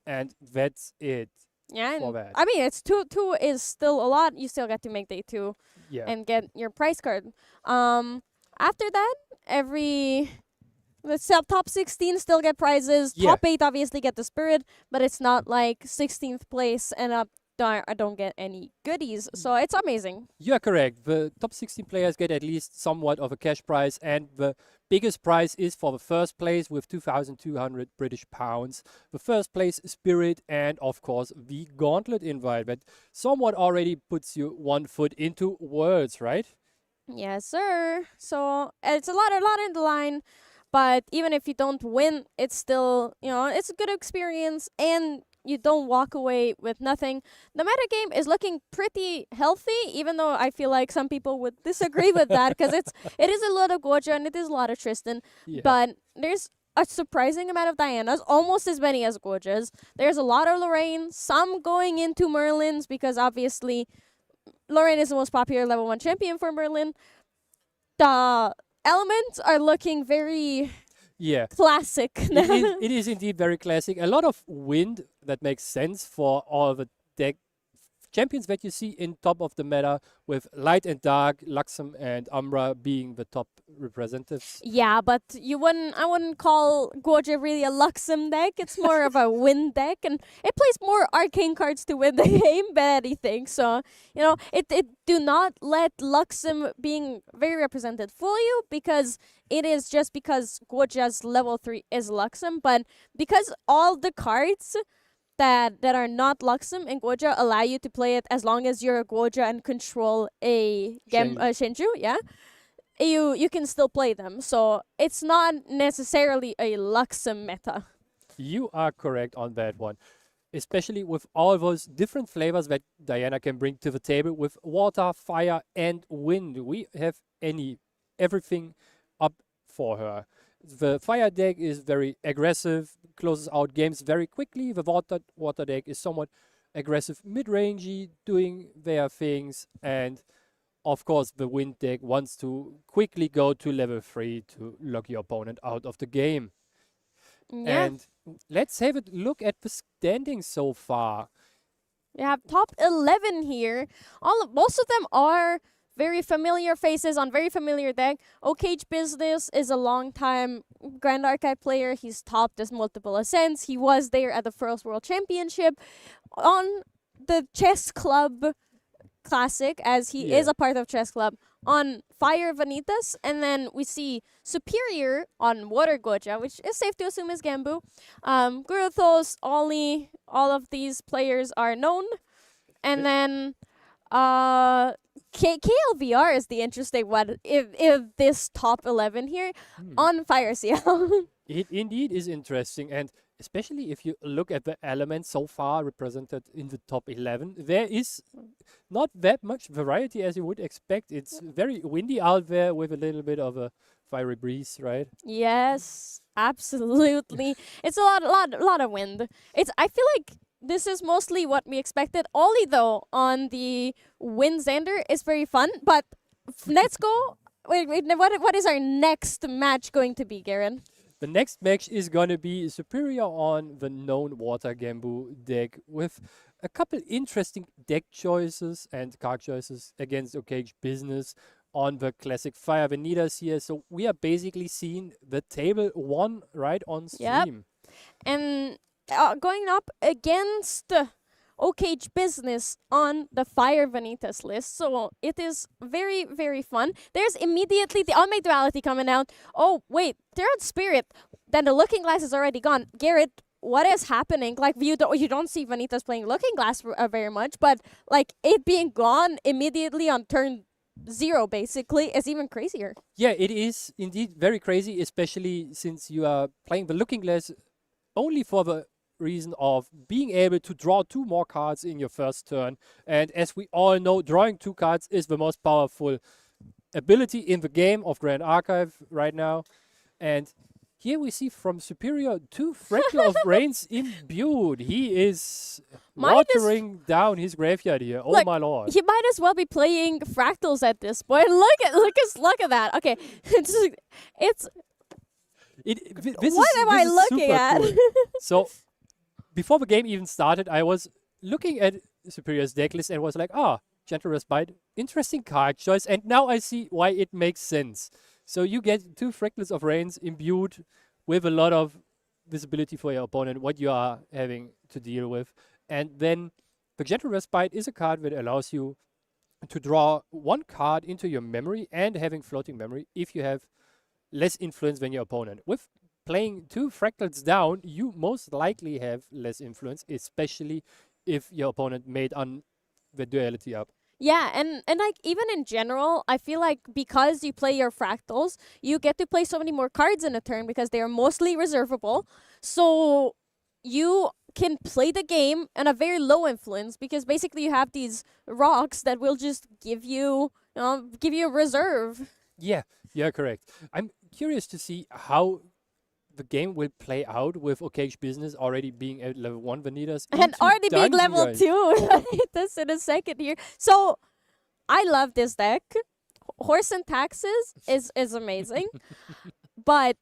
and that's it. Yeah, For and that. I mean, it's two is still a lot. You still get to make day 2 Yeah. and get your prize card. After that, the top 16 still get prizes. Yeah. Top 8 obviously get the spirit, but it's not like 16th place and up. I don't get any goodies, so it's amazing. You are correct. The top 16 players get at least somewhat of a cash prize, and the biggest prize is for the first place with 2,200 British pounds. The first place spirit, and of course the gauntlet invite that somewhat already puts you 1 foot into Worlds, right? Yes, sir. So it's a lot in the line, but even if you don't win, it's still, it's a good experience, and you don't walk away with nothing. The metagame is looking pretty healthy, even though I feel like some people would disagree with that, because it is a lot of Goja and it is a lot of Tristan, Yeah. but there's a surprising amount of Dianas, almost as many as Gojas. There's a lot of Lorraine, some going into Merlins, because obviously Lorraine is the most popular level 1 champion for Merlin. The elements are looking very Yeah. classic. It is indeed very classic. A lot of wind that makes sense for all the deck champions that you see in top of the meta, with Light and Dark, Luxem and Umbra being the top representatives. Yeah, but I wouldn't call Goja really a Luxem deck. It's more of a win deck, and it plays more arcane cards to win the game than anything. So, it do not let Luxem being very represented fool you, because it is just because Goja's level 3 is Luxem, but because all the cards that are not Luxem and Goja allow you to play it as long as you're a Goja and control a Shenju, yeah, you can still play them. So it's not necessarily a Luxem meta. You are correct on that one. Especially with all those different flavors that Diana can bring to the table with water, fire, and wind. We have everything up for her. The fire deck is very aggressive, closes out games very quickly. The water deck is somewhat aggressive, mid-rangey, doing their things. And of course, the wind deck wants to quickly go to level 3 to lock your opponent out of the game. Yeah. And let's have a look at the standings so far. We have top 11 here. Most of them are very familiar faces on very familiar deck. Oakage Business is a long-time Grand Archive player. He's topped as multiple Ascents. He was there at the First World Championship on the Chess Club Classic, as he is a part of Chess Club, on Fire Vanitas. And then we see Superior on Water Goja, which is safe to assume is Gambu. Guruthos, Oli, all of these players are known. And then KLVR is the interesting one, if this top 11 here on Fire CL. It indeed is interesting, and especially if you look at the elements so far represented in the top 11, there is not that much variety as you would expect. It's very windy out there with a little bit of a fiery breeze, right? Yes, absolutely. It's a lot of wind. I feel like this is mostly what we expected. Oli, though, on the Wind Xander is very fun, but let's go. Wait, what is our next match going to be, Garen? The next match is going to be Superior on the known Water Gambu deck, with a couple interesting deck choices and card choices against Oakage Business on the classic Fire Vanitas here. So we are basically seeing the table 1 right on stream. And going up against Oakage Business on the Fire Vanitas list. So it is very, very fun. There's immediately the Unmade Duality coming out. Oh, wait, they're on Spirit. Then the Looking Glass is already gone. Garrett, what is happening. Like you don't see Vanitas playing Looking Glass very much, but like it being gone immediately on turn 0 basically is even crazier. Yeah, it is indeed very crazy, especially since you are playing the Looking Glass only for the reason of being able to draw 2 more cards in your first turn. And as we all know, drawing 2 cards is the most powerful ability in the game of Grand Archive right now. And here we see from Superior 2 Fractal of Rains imbued. He is watering down his graveyard here. Oh Look, my lord. He might as well be playing Fractals at this point. Look at that. Okay, it's This what is, am this I is looking super at? cool. So before the game even started, I was looking at Superior's deck list and was like, Gentle Respite, interesting card choice. And now I see why it makes sense. So you get 2 Fractals of Rains imbued with a lot of visibility for your opponent, what you are having to deal with. And then the Gentle Respite is a card that allows you to draw 1 card into your memory and having floating memory if you have less influence than your opponent. With playing 2 Fractals down, you most likely have less influence, especially if your opponent made the duality up. Yeah, and like even in general, I feel like because you play your Fractals, you get to play so many more cards in a turn because they are mostly reservable. So you can play the game in a very low influence because basically you have these rocks that will just give you a reserve. Yeah, you're correct. I'm curious to see how the game will play out with Oakage Business already being at level 1 Vanitas. And already being Dungeon level Guide. 2. That's in a second here. So I love this deck. Horse and Taxes is amazing. But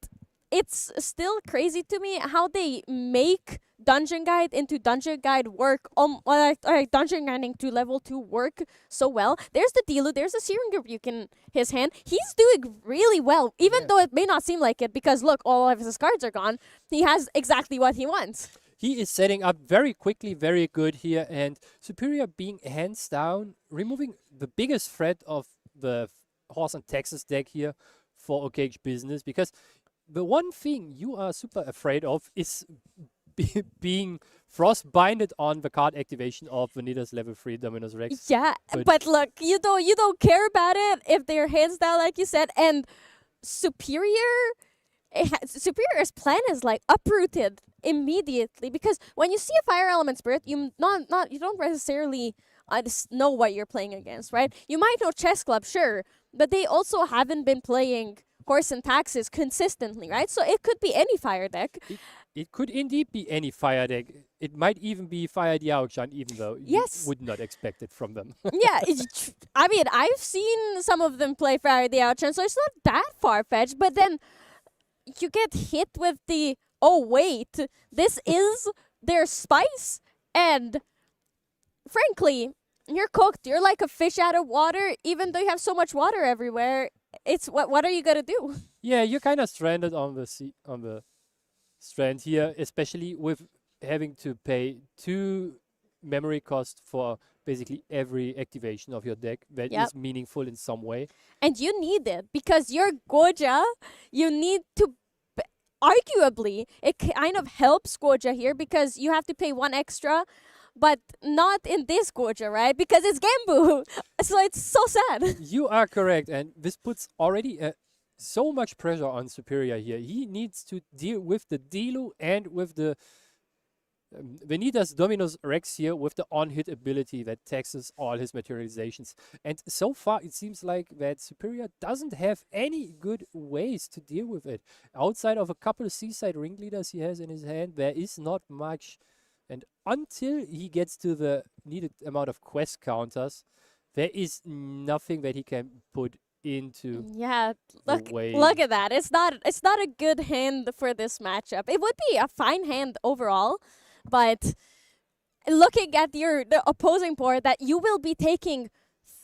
it's still crazy to me how they make Dungeon Guide into Dungeon Guide work, Dungeon Guiding to level 2 work so well. There's the Dilu, there's the Searing Rebuke in his hand. He's doing really well, even though it may not seem like it, because look, all of his cards are gone. He has exactly what he wants. He is setting up very quickly, very good here, and Superior being hands down, removing the biggest threat of the Horse and Texas deck here for Oakage Business, because the one thing you are super afraid of is being frostbinded on the card activation of Vanitas level 3 Dominus Rex. Yeah, but look, you don't care about it if they're hands down, like you said, and Superior's plan is like uprooted immediately, because when you see a Fire Element Spirit, you don't necessarily know what you're playing against, right? You might know Chess Club, sure, but they also haven't been playing Horse and Taxes consistently, right? So it could be any fire deck. It could indeed be any fire deck. It might even be Fire Diaochan, even though Yes. you would not expect it from them. Yeah, I mean, I've seen some of them play Fire the Outchan, so it's not that far-fetched, but then you get hit with the, oh wait, this is their spice, and frankly, you're cooked. You're like a fish out of water, even though you have so much water everywhere. It's what are you gonna do? Yeah, you're kind of stranded on the strand here, especially with having to pay 2 memory cost for basically every activation of your deck that Yep. is meaningful in some way. And you need it because you're Goja. You need to. Arguably, it kind of helps Goja here because you have to pay 1 extra, but not in this Goja, right? Because it's Gembu. So it's so sad. You are correct, and this puts already so much pressure on Superior here. He needs to deal with the Dilu and with the Vanitas Dominus Rex here with the on-hit ability that taxes all his materializations. And so far, it seems like that Superior doesn't have any good ways to deal with it. Outside of a couple of Seaside Ringleaders he has in his hand, there is not much. And until he gets to the needed amount of quest counters, there is nothing that he can put into Yeah, the way. look at that. It's not a good hand for this matchup. It would be a fine hand overall, but looking at the opposing board, that you will be taking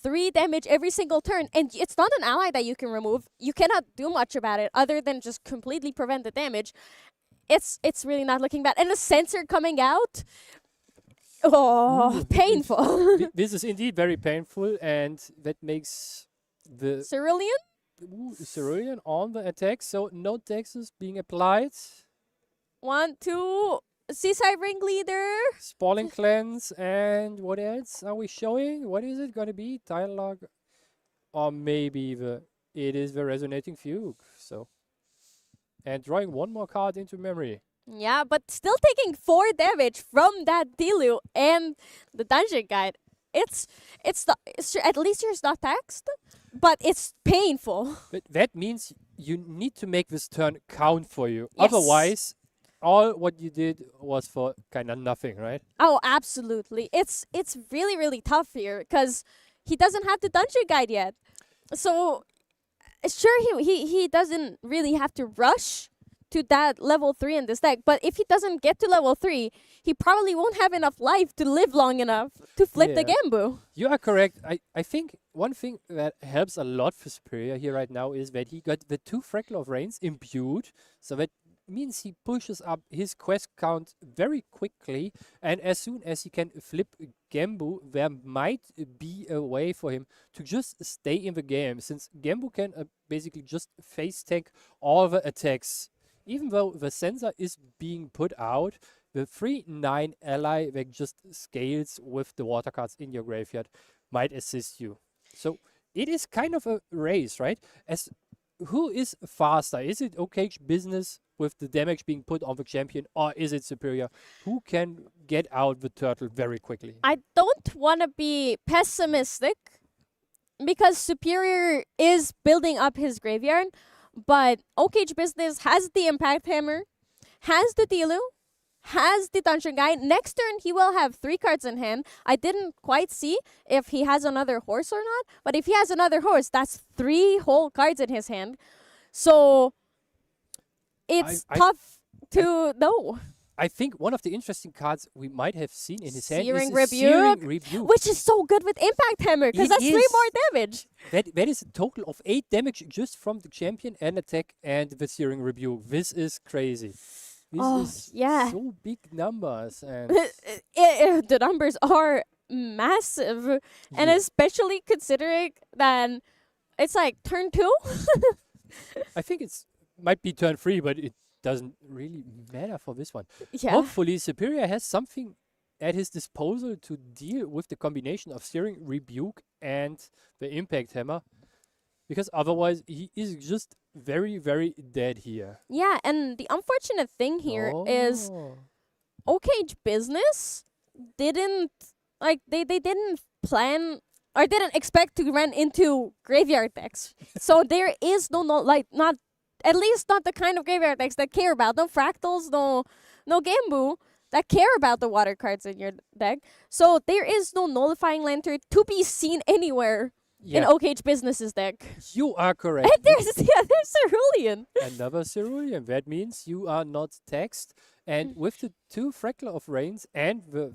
3 damage every single turn, and it's not an ally that you can remove. You cannot do much about it other than just completely prevent the damage. It's really not looking bad. And the sensor coming out, oh, painful. This is indeed very painful, and that makes the Cerulean? Cerulean on the attack, so no taxes being applied. 1, 2. Seaside Ringleader. Spalling Cleanse, and what else are we showing? What is it gonna be? Dialogue, or maybe it is the Resonating Fugue. So, and drawing one more card into memory. Yeah, but still taking 4 damage from that Dilu and the Dungeon Guide. It's at least you're not taxed, but it's painful. But that means you need to make this turn count for you. Yes. Otherwise, all what you did was for kind of nothing, right? Oh, absolutely. It's really, really tough here because he doesn't have the Dungeon Guide yet. So sure, he doesn't really have to rush to that level 3 in this deck, but if he doesn't get to level 3, he probably won't have enough life to live long enough to flip the Yeah. Gambu. You are correct. I think one thing that helps a lot for Superior here right now is that he got the 2 Fractal of Rains imbued, so that means he pushes up his quest count very quickly, and as soon as he can flip Gambu, there might be a way for him to just stay in the game, since Gambu can basically just face tank all the attacks. Even though the sensor is being put out, the 3/9 ally that just scales with the water cards in your graveyard might assist you. So it is kind of a race, right? As who is faster? Is it Oakage Business with the damage being put on the champion, or is it Superior who can get out the turtle very quickly? I don't want to be pessimistic because Superior is building up his graveyard, but Oakage Business has the Impact Hammer, has the Dilu, has the Dungeon Guide. Next turn, he will have 3 cards in hand. I didn't quite see if he has another horse or not, but if he has another horse, that's 3 whole cards in his hand. So it's tough to know. I think one of the interesting cards we might have seen in his hand Searing is a Searing Rebuke, Rebuke. which is so good with Impact Hammer because It that's 3 is. more damage. That is a total of 8 damage just from the champion and attack and the Searing Rebuke. This is crazy. This Oh, is yeah. so big numbers. And The numbers are massive, and Yeah. especially considering that it's like turn 2. I think it's might be turn 3, but it doesn't really matter for this one. Yeah. Hopefully Superior has something at his disposal to deal with the combination of Searing Rebuke and the Impact Hammer, because otherwise he is just very, very dead here. Yeah, and the unfortunate thing here is Oh. Oakage Business didn't they didn't plan or didn't expect to run into graveyard decks. So there is not at least not the kind of graveyard decks that care about no fractals, no Gambu that care about the water cards in your deck. So there is no Nullifying Lantern to be seen anywhere in Yeah, Oakage Business's deck. you are correct. And there's Cerulean. Another Cerulean. That means you are not taxed. And with the 2 Fractal of Rains and the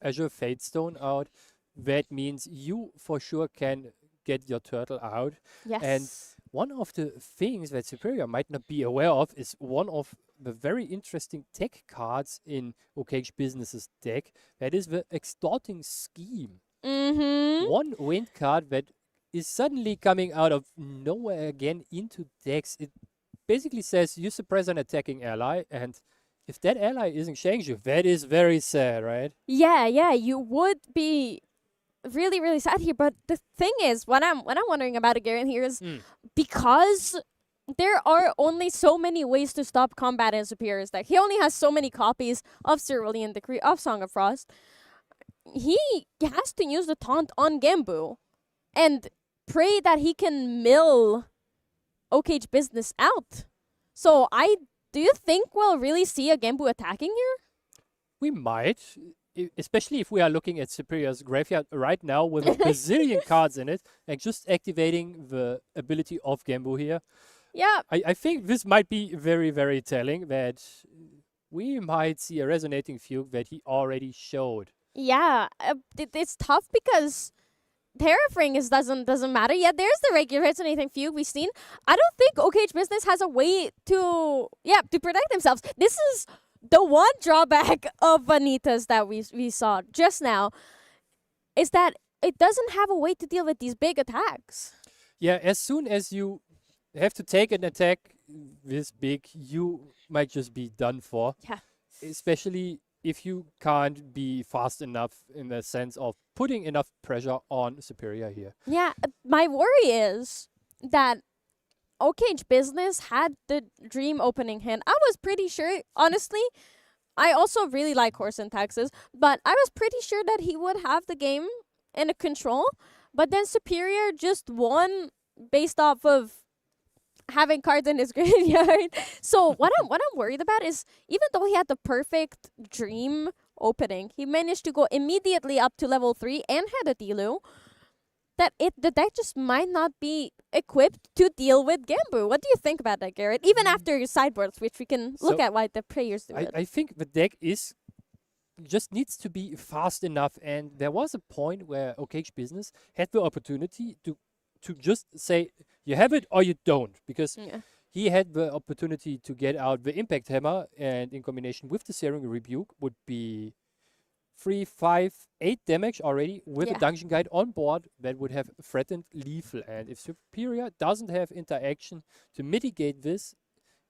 Azure Fate Stone out, that means you for sure can get your turtle out. Yes. And one of the things that Superior might not be aware of is one of the very interesting tech cards in Oakage Business's deck. That is the Extorting Scheme. Mm-hmm. One wind card that is suddenly coming out of nowhere again into decks. It basically says you suppress an attacking ally, and if that ally isn't Shangju, that is very sad, right? Yeah, you would be really, really sad here. But the thing is, what I'm wondering about again here is because there are only so many ways to stop combat in Superior's deck. He only has so many copies of Cerulean Decree, of Song of Frost. He has to use the taunt on Gambu and pray that he can mill Oakage Business out. So do you think we'll really see a Gambu attacking here? We might, especially if we are looking at Superior's graveyard right now with a bazillion cards in it and just activating the ability of Gambu here. Yeah. I think this might be very, very telling that we might see a Resonating Fugue that he already showed. Yeah, it's tough because Terrafring doesn't matter. Yeah, there's the regular Resonating Fugue we've seen. I don't think Oakage Business has a way to protect themselves. This is the one drawback of Vanitas that we saw just now, is that it doesn't have a way to deal with these big attacks. Yeah, as soon as you have to take an attack this big, you might just be done for. Yeah. especially if you can't be fast enough in the sense of putting enough pressure on Superior here. Yeah, my worry is that Oakage Business had the dream opening hand. I was pretty sure, honestly, I also really like Horse and Taxes, but I was pretty sure that he would have the game in a control. But then Superior just won based off of having cards in his graveyard. So what I'm worried about is even though he had the perfect dream opening, he managed to go immediately up to level 3 and had a Dilu. The deck just might not be equipped to deal with Gambu. What do you think about that, Garrett? Even after your sideboards, which we can look So, at why the players do it. I think the deck just needs to be fast enough, and there was a point where Oakage Business had the opportunity to just say you have it or you don't, because Yeah. he had the opportunity to get out the Impact Hammer, and in combination with the Searing Rebuke would be 3, 5, 8 damage already with Yeah. a Dungeon Guide on board that would have threatened lethal. And if Superior doesn't have interaction to mitigate this,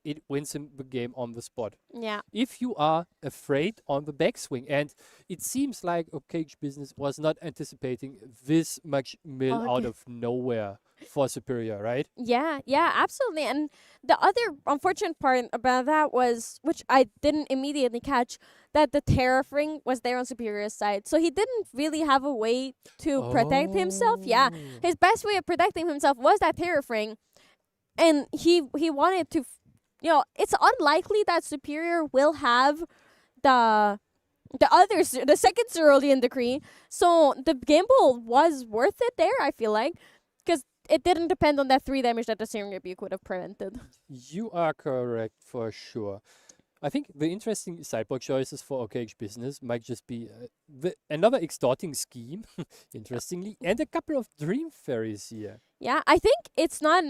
it wins him the game on the spot. Yeah. If you are afraid on the backswing, and it seems like Oakage Business was not anticipating this much mill out Okay. of nowhere for Superior, right? Yeah, absolutely. And the other unfortunate part about that was, which I didn't immediately catch, that the Tariff Ring was there on Superior's side. So he didn't really have a way to protect himself. Yeah. Oh. His best way of protecting himself was that Tariff Ring. And he wanted to, it's unlikely that Superior will have the second Cerulean Decree. So the gamble was worth it there, I feel like. Because it didn't depend on that 3 damage that the Searing Rebuke would have prevented. You are correct for sure. I think the interesting sideboard choices for Oakage Business might just be another extorting scheme, interestingly, and a couple of Dream Fairies here. Yeah, I think it's not.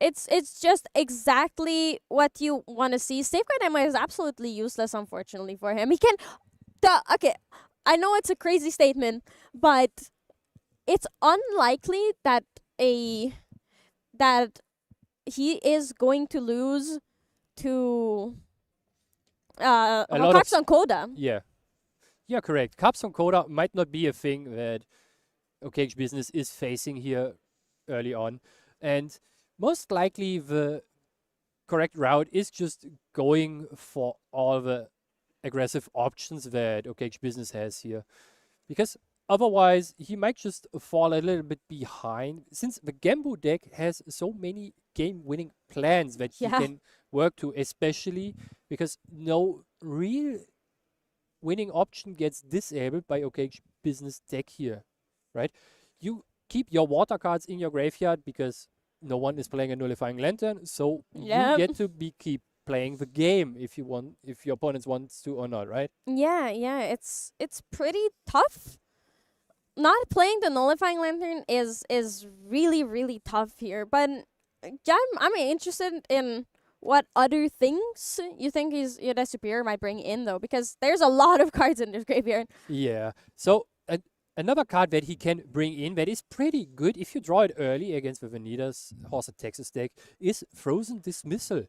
It's just exactly what you want to see. Safeguard Ammo is absolutely useless, unfortunately, for him. He can. Okay, I know it's a crazy statement, but it's unlikely that he is going to lose to lot of Cards on Coda. Yeah. Yeah, correct. Caps on Coda might not be a thing that Oakage Business is facing here early on. And most likely the correct route is just going for all the aggressive options that Oakage Business has here. Because otherwise, he might just fall a little bit behind, since the Gambu deck has so many game-winning plans that he Yeah. can work to, especially because no real winning option gets disabled by Oakage Business deck here, right? You keep your water cards in your graveyard because no one is playing a Nullifying Lantern, so Yep. you get to keep playing the game if your opponents wants to or not, right? Yeah, it's pretty tough. Not playing the Nullifying Lantern is really, really tough here. But I'm interested in what other things you think that Superior might bring in, though, because there's a lot of cards in this graveyard. Yeah. So another card that he can bring in that is pretty good if you draw it early against the Vanitas Horse of Texas deck is Frozen Dismissal.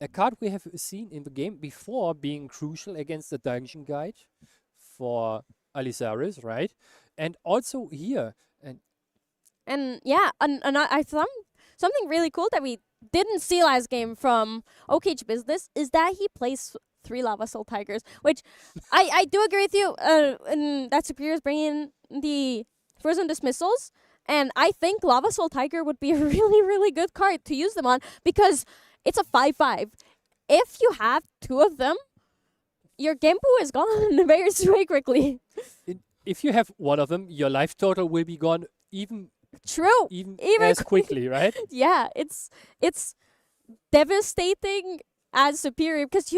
A card we have seen in the game before being crucial against the Dungeon Guide for Alisaris, right? And also here. And yeah, and I thought something really cool that we didn't see last game from Oakage Business is that he plays 3 Lava Soul Tigers, which I do agree with you. And that Superior's bringing the Frozen Dismissals, and I think Lava Soul Tiger would be a really, really good card to use them on because it's a 5/5. If you have 2 of them, your Genpu is gone very quickly. If you have one of them, your life total will be gone even True. as quickly, right? Yeah, it's devastating as Superior because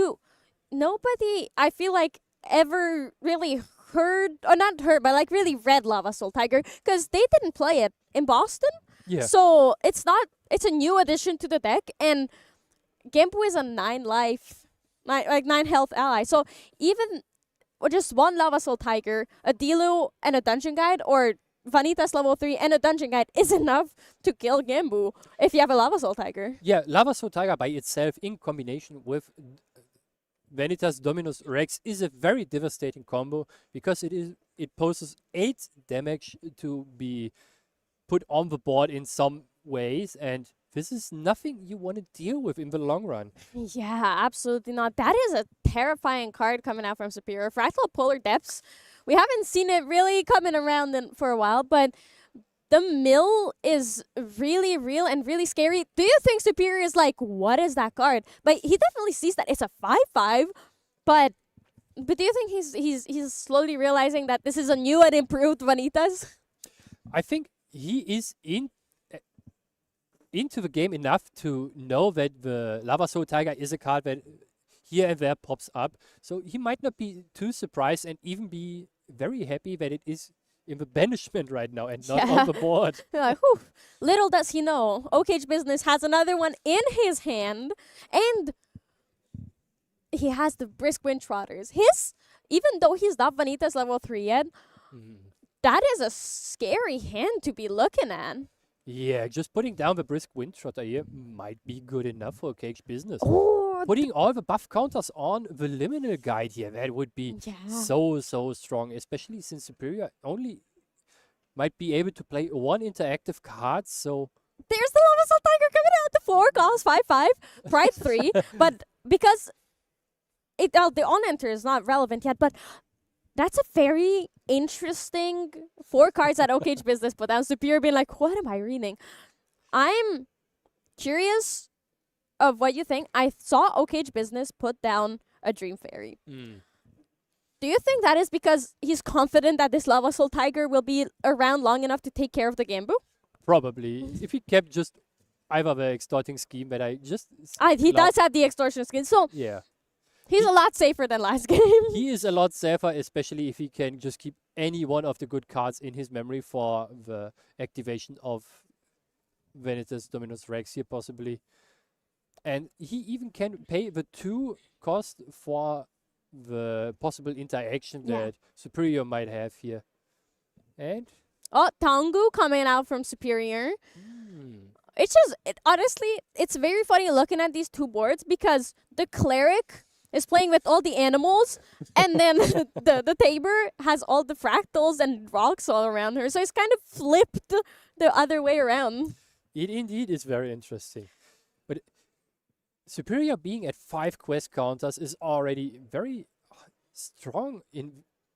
nobody, I feel like, ever really heard, or not heard, but like really read Lava Soul Tiger because they didn't play it in Boston. Yeah. So it's a new addition to the deck, and Genpu is a 9 life, 9 health ally. So even with just 1 Lava Soul Tiger, a Dilu, and a Dungeon Guide, or Vanitas level 3 and a Dungeon Guide is enough to kill Genbu if you have a Lava Soul Tiger. Yeah, Lava Soul Tiger by itself in combination with Vanitas Dominus Rex is a very devastating combo because it poses 8 damage to be put on the board in some ways, and this is nothing you want to deal with in the long run. Yeah, absolutely not. That is a terrifying card coming out from Superior. Fractal Polar Depths. We haven't seen it really coming around for a while, but the mill is really real and really scary. Do you think Superior is like, what is that card? But he definitely sees that it's a 5/5. But do you think he's slowly realizing that this is a new and improved Vanitas? I think he is into the game enough to know that the Lava Soul Tiger is a card that here and there pops up. So he might not be too surprised and even be very happy that it is in the banishment right now and not on the board. Like, whew. Little does he know, Oakage Business has another one in his hand, and he has the Brisk Wind Trotters. Even though he's not Vanitas level 3 yet, that is a scary hand to be looking at. Yeah, just putting down the Brisk Wind Trotter here might be good enough for Oakage Business. Oh, Putting all the buff counters on the Liminal Guide here, that would be so strong, especially since Superior only might be able to play 1 interactive card, so... There's the Lava Soul Tiger coming out. The 4 costs 5/5, Pride 3, but because the on-enter is not relevant yet, but that's a very interesting 4 cards at Oakage Business, but down Superior being like, what am I reading? I'm curious of what you think. I saw Oakage Business put down a Dream Fairy. Do you think that is because he's confident that this Lava Soul Tiger will be around long enough to take care of the Gambu? Probably. If he kept just either the extorting scheme that I just... He does have the extortion skin, so Yeah. he's a lot safer than last game. He is a lot safer, especially if he can just keep any one of the good cards in his memory for the activation of Vanitas Dominus Rex here, possibly. And he even can pay the 2 cost for the possible interaction that Superior might have here. And... Oh, Tangu coming out from Superior. It's just, honestly, it's very funny looking at these 2 boards because the Cleric is playing with all the animals, and then the Tabor has all the fractals and rocks all around her. So it's kind of flipped the other way around. It indeed is very interesting. But Superior being at 5 quest counters is already very strong.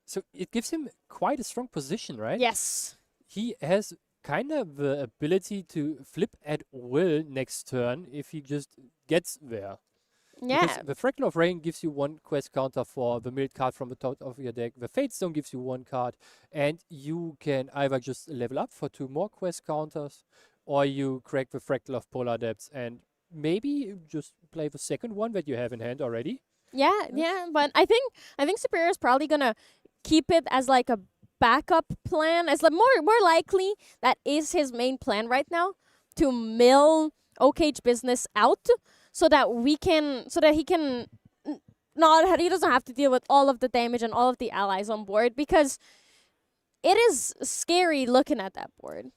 So it gives him quite a strong position, right? Yes. He has kind of the ability to flip at will next turn if he just gets there. Yeah. Because the Fractal of Rain gives you 1 quest counter for the milled card from the top of your deck. The Fate Stone gives you 1 card. And you can either just level up for 2 more quest counters, or you crack the Fractal of Polar Depths and maybe just play the second one that you have in hand already. Yeah, but I think Superior is probably gonna keep it as like a backup plan. It's like more likely that is his main plan right now, to mill Oakage Business out so that he doesn't have to deal with all of the damage and all of the allies on board, because it is scary looking at that board.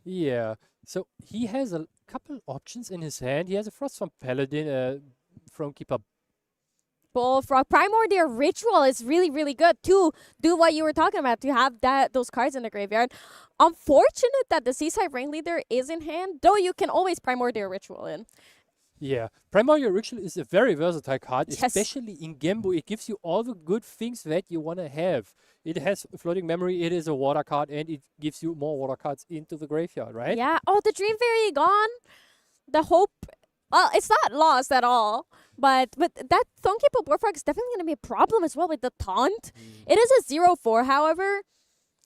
Yeah. So he has a couple options in his hand. He has a Frostform Paladin, Thronekeeper. Bullfrog Primordial Ritual is really, really good to do what you were talking about, to have those cards in the graveyard. Unfortunate that the Seaside Ringleader is in hand, though you can always Primordial Ritual in. Yeah, Primordial Ritual is a very versatile card, Yes. especially in Gembu. It gives you all the good things that you want to have. It has floating memory, it is a water card, and it gives you more water cards into the graveyard, right? Yeah. Oh, the Dream Fairy gone. The hope. Well, it's not lost at all. But that Thronekeeper Bullfrog is definitely going to be a problem as well with the taunt. It is a 0/4, however.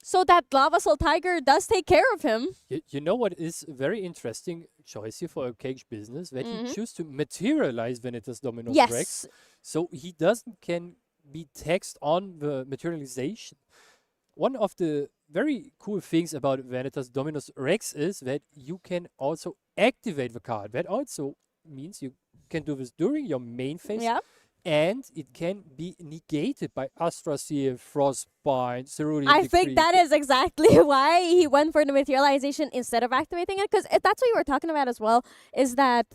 So that Lava Soul Tiger does take care of him. You know what is a very interesting choice here for Oakage Business? That he chooses to materialize Vanitas Dominus Rex. Yes. So he can be taxed on the materialization. One of the very cool things about Vanitas Dominus Rex is that you can also activate the card. That also means you can do this during your main phase. Yeah. And it can be negated by Astrasiel, Frostbind, Cerulean I Decree. think that is exactly why he went for the materialization instead of activating it. Because that's what you were talking about as well, is that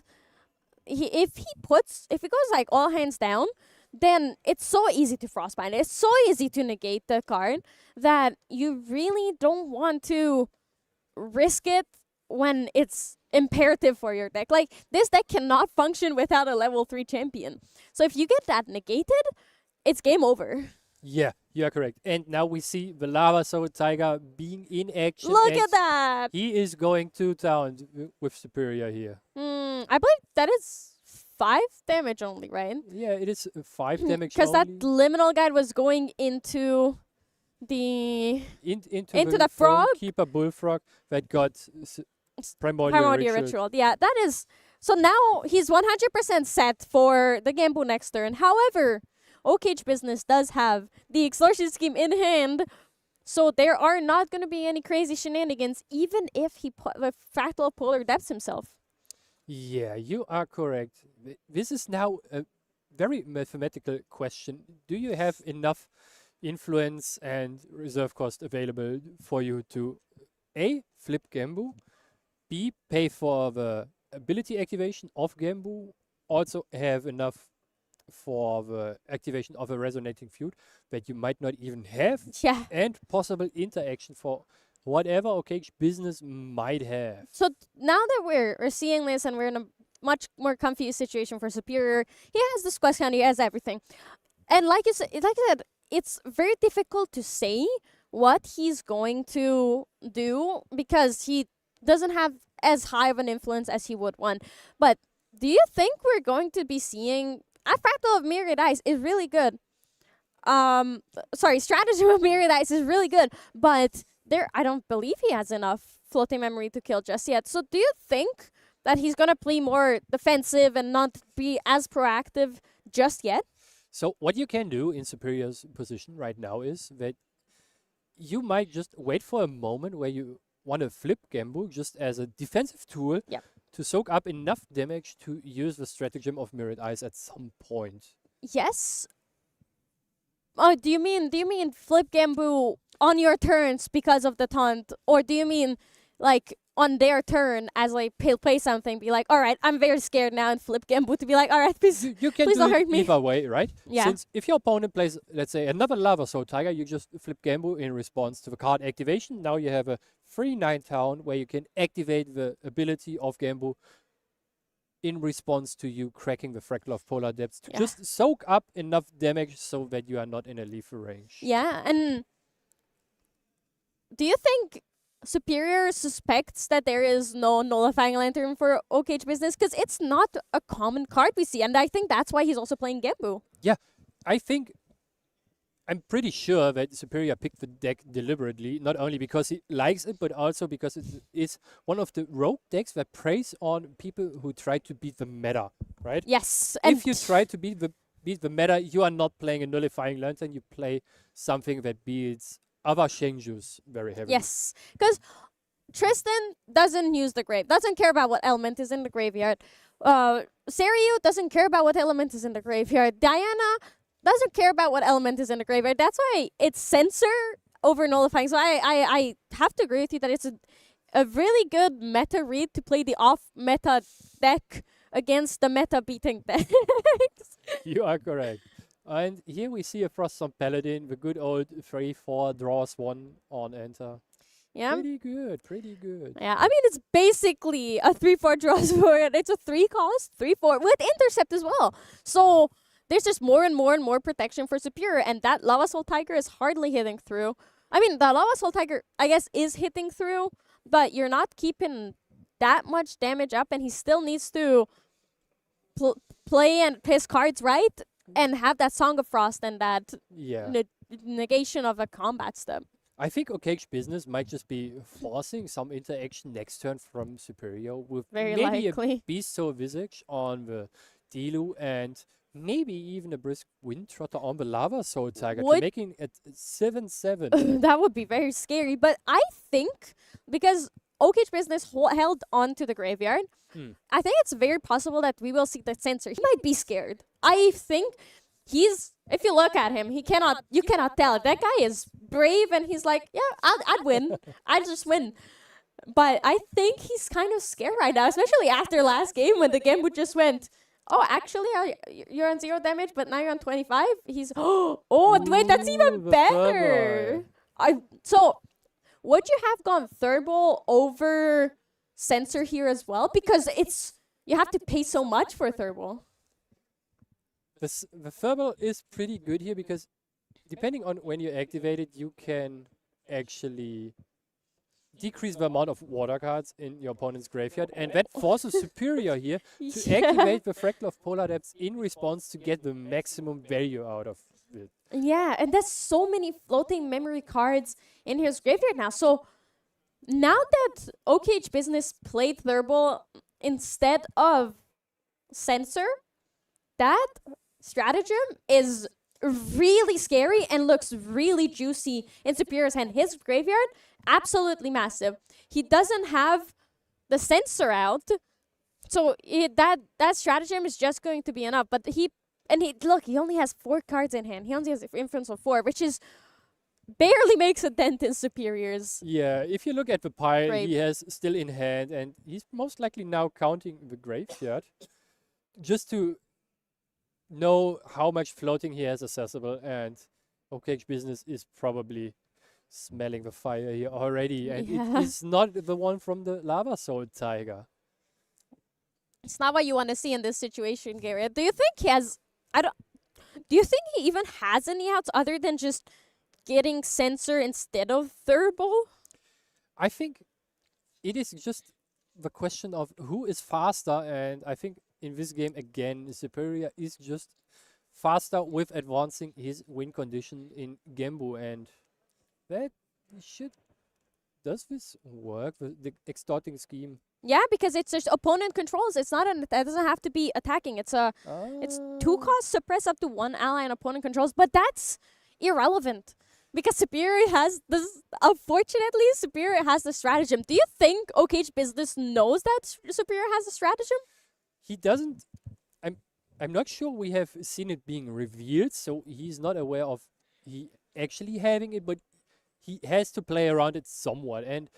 if he goes like all hands down, then it's so easy to frostbind. It's so easy to negate the card that you really don't want to risk it when it's imperative for your deck. Like, this deck cannot function without a level 3 champion. So if you get that negated, it's game over. Yeah, you are correct. And now we see the Lava Soul Tiger being in action. Look and at that! He is going to town with Superior here. I believe that is 5 damage only, right? Yeah, it is 5 damage Because that only. liminal guide was going into the into the frog? Keeper Bullfrog that got Primordial Primordial Ritual. Ritual. Yeah, that is. So now he's 100% set for the Gambu next turn. However, Oakage Business does have the Extortion Scheme in hand. So there are not going to be any crazy shenanigans, even if he the Fractal of Polar Depths himself. Yeah, you are correct. This is now a very mathematical question. Do you have enough influence and reserve cost available for you to A, flip Gambu, B, pay for the ability activation of Gambu, also have enough for the activation of a resonating feud that you might not even have, Yeah. and possible interaction for whatever Oakage Business might have. So now that we're seeing this and we're in a much more comfy situation for Superior, he has this quest counter, he has everything. And like I said, it's very difficult to say what he's going to do because he doesn't have as high of an influence as he would want. But do you think we're going to be seeing a Fractal of Myriad Eyes is really good. Stratagem of Myriad Eyes is really good, but I don't believe he has enough floating memory to kill just yet. So do you think that he's gonna play more defensive and not be as proactive just yet? So what you can do in Superior's position right now is that you might just wait for a moment where you want to flip Gambu just as a defensive tool to soak up enough damage to use the Stratagem of Mirrored Eyes at some point. Yes. Oh, do you mean flip Gambu on your turns because of the taunt, or do you mean like on their turn as like play something, be like, all right, I'm very scared now, and flip Gambu to be like, all right, please, You can please do don't it hurt me. either way, right? Yeah. Since if your opponent plays, let's say, another Lava Soul Tiger, you just flip Gambu in response to the card activation. Now you have a free 9 town where you can activate the ability of Gambu in response to you cracking the Fractal of Polar Depths to just soak up enough damage so that you are not in a lethal range. Yeah, and do you think Superior suspects that there is no Nullifying Lantern for Oakage Business? Because it's not a common card we see, and I think that's why he's also playing Gambu. Yeah, I'm pretty sure that Superior picked the deck deliberately, not only because he likes it, but also because it is one of the rogue decks that preys on people who try to beat the meta, right? Yes. And If you try to beat the meta, you are not playing a Nullifying Lantern, you play something that beats other Shenjus very heavily. yes, because Tristan doesn't use the grave, doesn't care about what element is in the graveyard. Seiryu doesn't care about what element is in the graveyard. Diana doesn't care about what element is in the graveyard. That's why it's censor over nullifying. So I have to agree with you that it's a really good meta read to play the off-meta deck against the meta-beating decks. You are correct. And here we see a Froststone Paladin, the good old 3/4 draws 1 on enter. Yeah. Pretty good. Yeah, I mean, it's basically a 3/4 draws for it. It's a 3 cost, 3/4 with intercept as well. So there's just more and more protection for Superior, and that Lava Soul Tiger is hardly hitting through. I mean, the Lava Soul Tiger, I guess, is hitting through, but you're not keeping that much damage up, and he still needs to play and his cards right and have that Song of Frost and that negation of a combat step. I think Oakage Business might just be forcing some interaction next turn from Superior with Very maybe likely. a Beast Soul Visage on the Dilu and maybe even a Brisk Wind Trotter on the Lava Soul Tiger, to making it 7/7. That would be very scary, but I think because Oakage Business held on to the graveyard, I think it's very possible that we will see the censor. He might be scared. I think if you look at him, you cannot tell. That guy is brave, and he's like, yeah, I'd win. I'd just win. But I think he's kind of scared right now, especially after last game when the Gambu just went, Oh, actually, you're on 0 damage, but now you're on 25. He's oh wait, that's even Ooh, the better. So would you have gone Thermal over Sensor here as well? Because you have to pay so much for Thermal. The thermal is pretty good here because depending on when you activate it, you can actually decrease the amount of water cards in your opponent's graveyard, and that forces Superior here to activate the Fractal of Polar Depths in response to get the maximum value out of it. Yeah, and there's so many floating memory cards in his graveyard now. So now that Oakage Business played Thermal instead of Sensor, that stratagem is really scary and looks really juicy in Superior's hand. His graveyard, absolutely massive. He doesn't have the Sensor out, so that stratagem is just going to be enough. But he only has 4 cards in hand. He only has Influence of 4, which is barely makes a dent in Superior's. Yeah, if you look at the pile Grave. he has still in hand, and he's most likely now counting the graveyard just to know how much floating he has accessible, and Oakage Business is probably smelling the fire here already, and Yeah. it is not the one from the Lava Soul Tiger. It's not what you want to see in this situation, Garrett. Do you think he has? Do you think he even has any outs other than just getting Sensor instead of Thermal? I think it is just the question of who is faster, and I think in this game again, Superior is just faster with advancing his win condition in Gembu, and that should. Does this work? The extorting scheme? Yeah, because it's just opponent controls. It's not that doesn't have to be attacking. It's 2 cost suppress up to 1 ally and opponent controls, but that's irrelevant because Superior has this. Unfortunately, Superior has the stratagem. Do you think Oakage Business knows that Superior has a stratagem? He doesn't. I'm not sure we have seen it being revealed, so he's not aware of he actually having it, but he has to play around it somewhat. And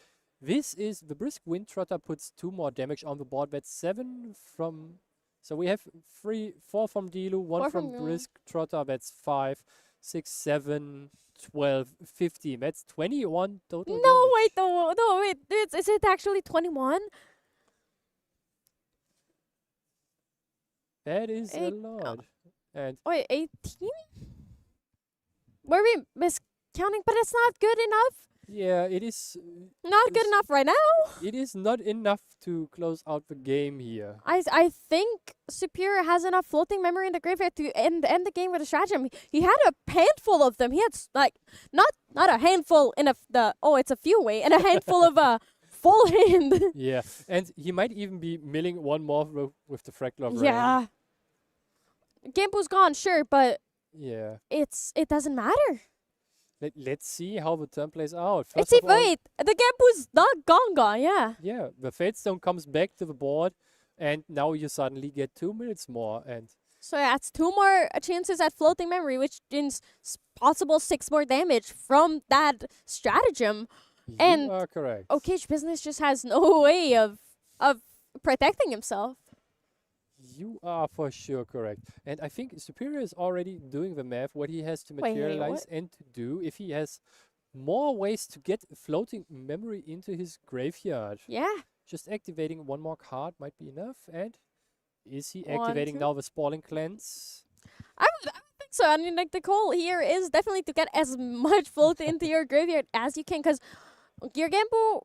this is the Brisk Wind Trotter puts 2 more damage on the board. That's 7 from. So we have 4 from Dilu, 1 4 from from Brisk Trotter. That's 5, 6, 7, 12, 15. That's 21 total. No, damage. wait, no, wait. Is it actually 21? That is a Eight- lot. And Wait, 18? Were we miscounting? But it's not good enough. yeah, it is. Not good It's- enough right now. It is not enough to close out the game here. I think Superior has enough floating memory in the graveyard to end the game with a stratagem. He had a handful of them. He had not a handful in it's a few way, and a handful of full hand. Yeah, and he might even be milling 1 more with the Fractal of Rain. Yeah. Gimpu's gone, sure, but Yeah. it doesn't matter. Let's see how the turn plays out. It's First of all, wait, the Gimpu's not gone, yeah. yeah, the Fate Stone comes back to the board, and now you suddenly get 2 minutes more. And So that's 2 more chances at floating memory, which means possible 6 more damage from that stratagem. And you are correct. Oakage Business just has no way of protecting himself. You are for sure correct. And I think Superior is already doing the math, what he has to Wait, materialize what? and to do if he has more ways to get floating memory into his graveyard. Yeah. Just activating 1 more card might be enough. And is he 1, activating 2. now the Spalling Cleanse? I don't think so. I mean, like, the goal here is definitely to get as much float into your graveyard as you can, because your Gembu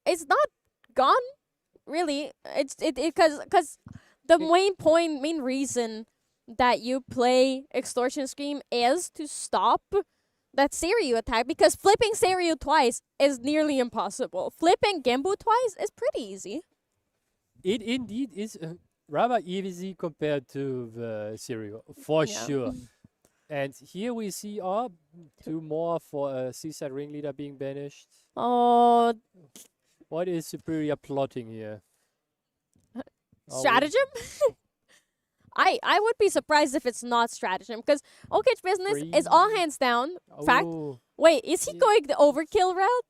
is not gone, really. It's because the main reason that you play Extortion Scream is to stop that Seiryu attack, because flipping Seiryu twice is nearly impossible. Flipping Gembu twice is pretty easy. It indeed is rather easy compared to the Serial, for Yeah. sure. And here we see 2 more for a Seaside Ringleader being banished. Oh, What is Superior plotting here? Are we- stratagem? I would be surprised if it's not stratagem, because Oakage Business is all hands down. Fact. Oh, Wait, is he Yeah. going the overkill route?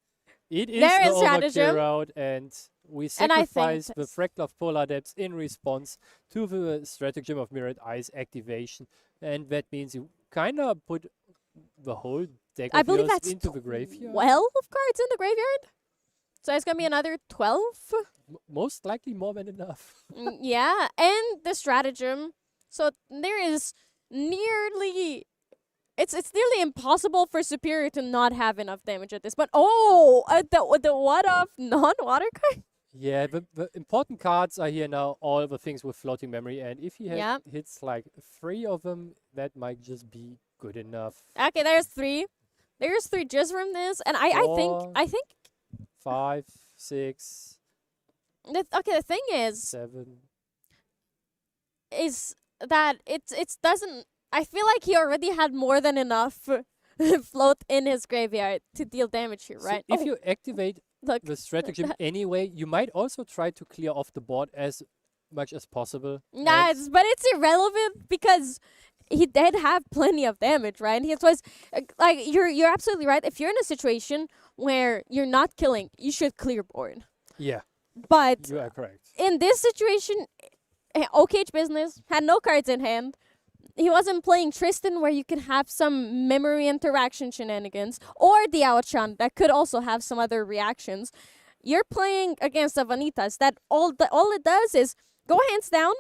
it is There the is overkill stratagem. route, and We And I think sacrifice the that's- Fractal of Polar Depths in response to the Stratagem of Mirrored Eyes activation, and that means you kind of put the whole deck I of believe yours that's into the graveyard. 12 cards in the graveyard. So it's gonna be another 12. Most likely more than enough. Yeah, and the stratagem. So there is nearly. It's nearly impossible for Superior to not have enough damage at this. But the what of non-water card? Yeah, the important cards are here now, all the things with floating memory, and if he Yeah. hits like 3 of them, that might just be good enough. Okay, there's 3. There's 3 just from this, and I Four. think 5, 6, the thing is 7. that it doesn't. I feel like he already had more than enough float in his graveyard to deal damage here, So right? if you activate Look, the stratagem anyway, you might also try to clear off the board as much as possible. nah, and but it's irrelevant because he did have plenty of damage, right? He was like you're absolutely right. If you're in a situation where you're not killing, you should clear board. yeah, But you are correct. in this situation, Oakage business had no cards in hand. He wasn't playing Tristan, where you could have some memory interaction shenanigans, or the Aochan that could also have some other reactions. You're playing against a Vanitas that all it does is go hands down,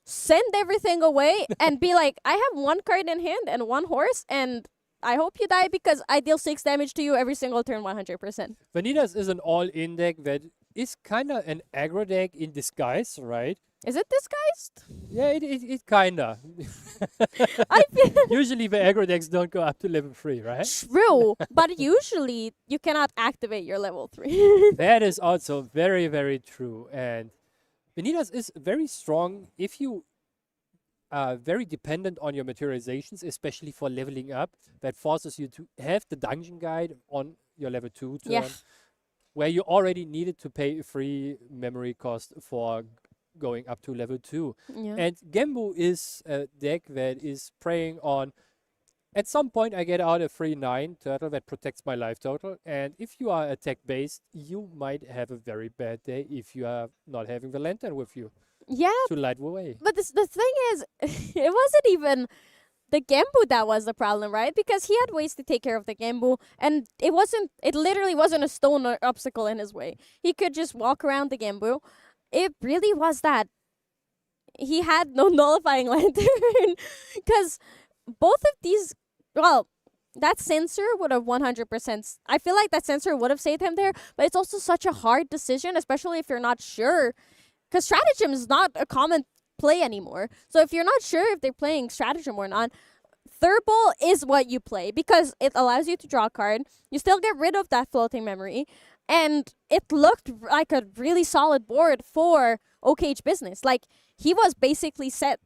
send everything away, and be like, I have 1 card in hand and 1 horse, and I hope you die because I deal 6 damage to you every single turn 100%. Vanitas is an all-in deck that is kind of an aggro deck in disguise, right? Is it disguised? Yeah, it kind of. I feel Usually the aggro decks don't go up to level 3, right? true, but usually you cannot activate your level 3. That is also very, very true. And Vanitas is very strong if you are very dependent on your materializations, especially for leveling up. That forces you to have the dungeon guide on your level 2 turn, Yeah. where you already needed to pay 3 memory cost for going up to level 2. Yeah. And Gembu is a deck that is preying on, at some point I get out a free 9 turtle that protects my life total, and if you are attack based, you might have a very bad day if you are not having the lantern with you Yeah, to light the way. but the thing is, it wasn't even the Gembu that was the problem, right? Because he had ways to take care of the Gembu, and it literally wasn't a stone or obstacle in his way. He could just walk around the Gembu. It really was that he had no nullifying lantern. Because both of these, well, that sensor would have 100%. I feel like that sensor would have saved him there, but it's also such a hard decision, especially if you're not sure. Because stratagem is not a common play anymore. So if you're not sure if they're playing stratagem or not, Thurble is what you play because it allows you to draw a card. You still get rid of that floating memory. And it looked like a really solid board for Oakage business. Like, he was basically set.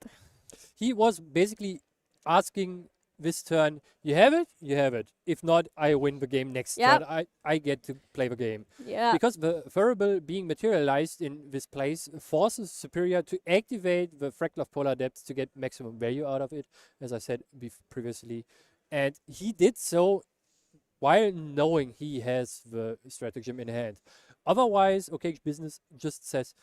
He was basically asking this turn, you have it, you have it. If not, I win the game next Yep. turn. I get to play the game. Yeah. Because the variable being materialized in this place forces Superior to activate the Fractal of Polar Depths to get maximum value out of it, as I said previously. And he did so while knowing he has the stratagem in hand. Otherwise, Oakage business just says,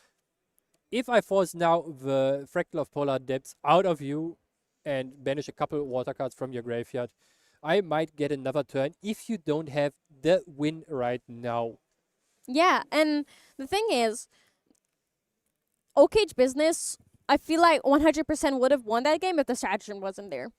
if I force now the Fractal of Polar Depths out of you and banish a couple water cards from your graveyard, I might get another turn if you don't have the win right now. Yeah, and the thing is, Oakage business, I feel like 100% would have won that game if the stratagem wasn't there.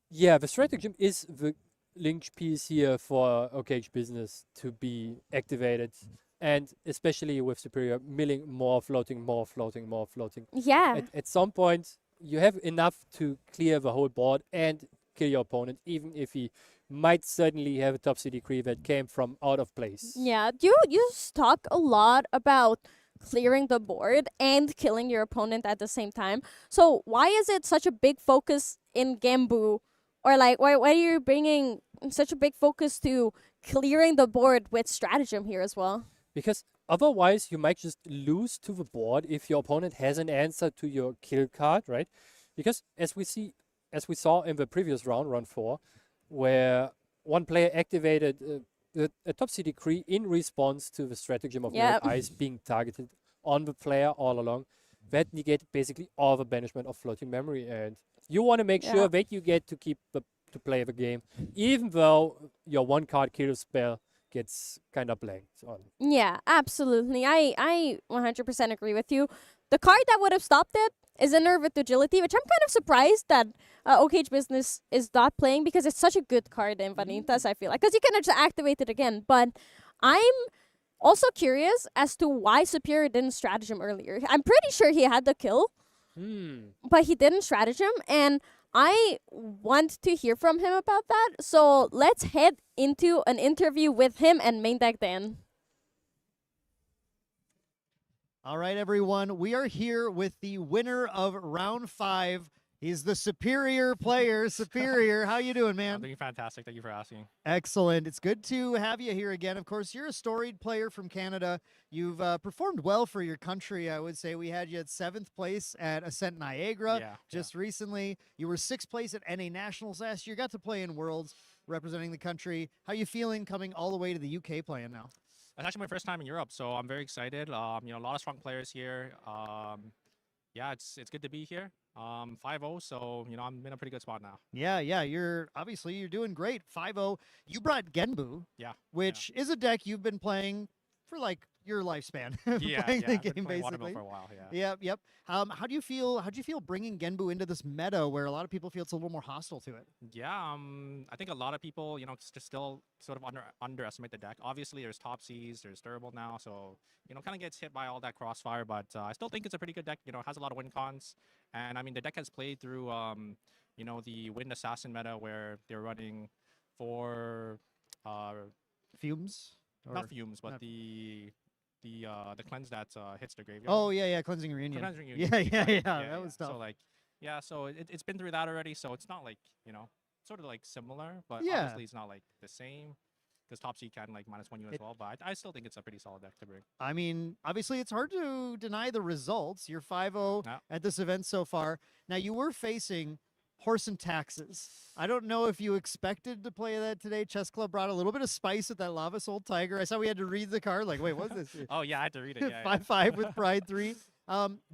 Yeah, the stratagem is the link piece here for Oakage business to be activated, and especially with Superior milling more floating, more floating, more floating. Yeah. At some point, you have enough to clear the whole board and kill your opponent, even if he might certainly have a top C decree that came from out of place. Yeah, you talk a lot about clearing the board and killing your opponent at the same time. So why is it such a big focus in Gembu? Or like, why are you bringing such a big focus to clearing the board with stratagem here as well? Because otherwise, you might just lose to the board if your opponent has an answer to your kill card, right? Because as we saw in the previous round, round 4, where one player activated a Topsy decree in response to the stratagem of Yep. Mirror Eyes being targeted on the player all along. That negated basically all the banishment of floating memory, and you want to make Yeah. sure that you get to keep to play the game, even though your one card kill spell gets kind of blanked on. Yeah, absolutely. I 100% agree with you. The card that would have stopped it is a Nerve with Agility, which I'm kind of surprised that Oakage Business is not playing because it's such a good card in Vanitas, I feel like. Because you can just activate it again. But I'm also curious as to why Superior didn't stratagem earlier. I'm pretty sure he had the kill, but he didn't stratagem. And I want to hear from him about that. So let's head into an interview with him and Main Deck Dan. All right, everyone. We are here with the winner of round 5. He's the superior player. Superior, how you doing, I'm man? doing fantastic. Thank you for asking. Excellent. It's good to have you here again. Of course, you're a storied player from Canada. You've performed well for your country, I would say. We had you at 7th place at Ascent Niagara just recently. You were 6th place at NA Nationals last year. Got to play in Worlds representing the country. How you feeling coming all the way to the UK playing now? It's actually my first time in Europe, so I'm very excited. A lot of strong players here. Yeah, it's good to be here. 5-0, so I'm in a pretty good spot now. Yeah, you're doing great. 5-0. You brought Genbu, Yeah, which is a deck you've been playing for like your lifespan. yeah, playing yeah. the I've been game playing Watermill basically. for a while. Yeah. Yep. How do you feel bringing Genbu into this meta where a lot of people feel it's a little more hostile to it? Yeah. I think a lot of people, just still sort of underestimate the deck. Obviously, there's Topsies, there's Durable now, so kind of gets hit by all that crossfire. But I still think it's a pretty good deck. It has a lot of win cons, and I mean the deck has played through the Wind Assassin meta where they're running 4 Fumes? not fumes, but not- the cleanse that hits the graveyard. Oh yeah, Cleansing Reunion. Cleansing Reunion. Yeah. Right. That was tough. So so it's been through that already. So it's not like sort of like similar, but Yeah. obviously it's not like the same because Topsy can like -1 you as well. But I still think it's a pretty solid deck to bring. I mean, obviously, it's hard to deny the results. You're 5-0 Yeah. at this event so far. Now, you were facing Horse and Taxes. I don't know if you expected to play that today. Chess Club brought a little bit of spice with that Lava Soul Tiger. I saw we had to read the card. Like, wait, what's this? Oh yeah, I had to read it. Yeah. 5-5 with Pride 3.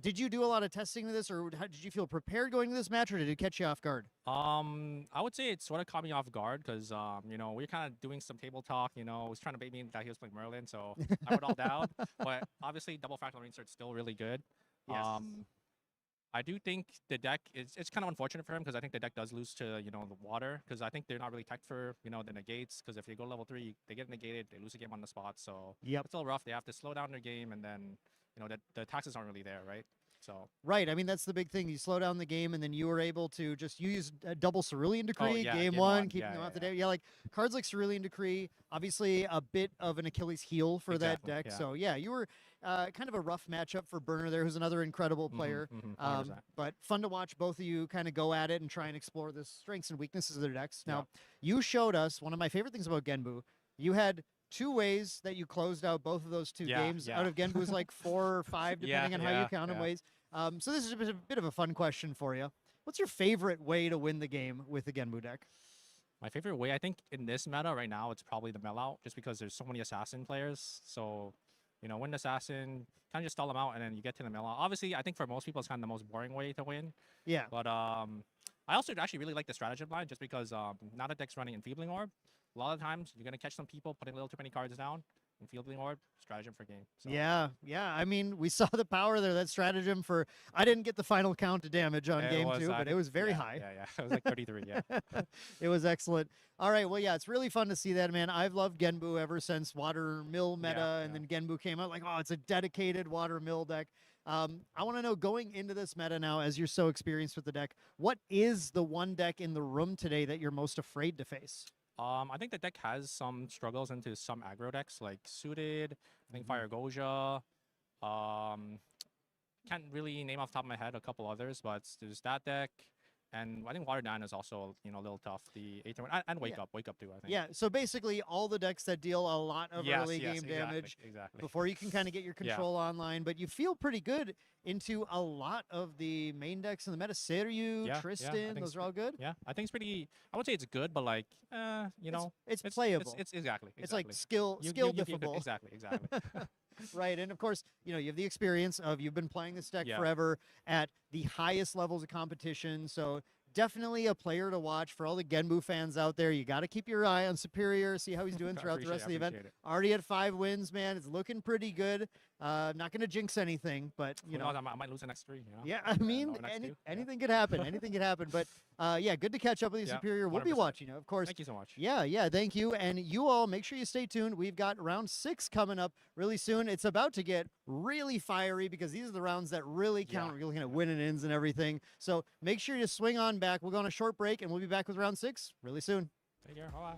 Did you do a lot of testing to this, or did you feel prepared going to this match, or did it catch you off guard? I would say it sort of caught me off guard because we were kind of doing some table talk. Was trying to bait me that he was playing Merlin, so I went all down. But obviously, double fractal reinsert still really good. Yes. I do think the deck it's kind of unfortunate for him because I think the deck does lose to the water because I think they're not really teched for the negates because if they go level 3 they get negated, they lose a game on the spot, so Yep. it's a little rough. They have to slow down their game and then the taxes aren't really there, right? So Right. I mean, that's the big thing. You slow down the game, and then you were able to just use a double Cerulean Decree, yeah, game game one, one. keeping Yeah, them yeah, off the yeah. day. Yeah, like cards like Cerulean Decree, obviously a bit of an Achilles heel for Exactly, that deck. yeah. So, yeah, you were kind of a rough matchup for Burner there, who's another incredible player. 100%. But fun to watch both of you kind of go at it and try and explore the strengths and weaknesses of their decks. Now, you showed us one of my favorite things about Genbu. You had 2 ways that you closed out both of those 2 games. Yeah. Out of Genbu's like 4 or 5, depending on how you count them yeah. ways. So this is a bit of a fun question for you. What's your favorite way to win the game with the Genbu deck? My favorite way, I think, in this meta right now, it's probably the mill out, just because there's so many assassin players. So, win assassin, kind of just stall them out, and then you get to the mill out. Obviously, I think for most people, it's kind of the most boring way to win. Yeah. But I also actually really like the stratagem line, just because now the deck's running Enfeebling Orb. A lot of times, you're gonna catch some people putting a little too many cards down. Enfeebling Orb, stratagem for game. So. Yeah. I mean, we saw the power there. That stratagem for I didn't get the final count of damage on It game was, 2, but it was very yeah, high. Yeah, it was like 33. Yeah. It was excellent. All right, well, yeah, it's really fun to see that, man. I've loved Genbu ever since Water Mill meta, and then Genbu came out. Like, oh, it's a dedicated Water Mill deck. I want to know, going into this meta now, as you're so experienced with the deck, what is the one deck in the room today that you're most afraid to face? I think the deck has some struggles into some aggro decks, like Suited, I think Fire Goja. Can't really name off the top of my head a couple others, but there's that deck. And I think Water Down is also, a little tough. The Aether one, and Wake Up too, I think. Yeah, so basically all the decks that deal a lot of Yes, early yes, game exactly, damage exactly. before you can kind of get your control online, but you feel pretty good into a lot of the main decks in the meta. Seiryu, Yeah, I Tristan, think those it's are all good. Yeah, I think it's pretty. I would say it's good, but like, It's playable. It's exactly. It's like exactly. skill you could- diffable. Exactly. Right, and of course, you have the experience of you've been playing this deck Yeah. forever at the highest levels of competition, so definitely a player to watch for all the Genbu fans out there. You got to keep your eye on Superior, see how he's doing I throughout the appreciate rest of the it, I event. appreciate it. Already at 5 wins, man. It's looking pretty good. Not going to jinx anything, but Who knows, I might lose the next 3. yeah, I mean, or next 2. Yeah. anything could happen. Anything could happen. But yeah, good to catch up with you, Yeah, Superior. We'll be 100%. watching you, of course. Thank you so much. Yeah, thank you. And you all, make sure you stay tuned. We've got round 6 coming up really soon. It's about to get really fiery because these are the rounds that really count. Yeah. We're looking at winning ins and everything. So make sure you swing on back. We'll go on a short break and we'll be back with round 6 really soon. Take care. Bye.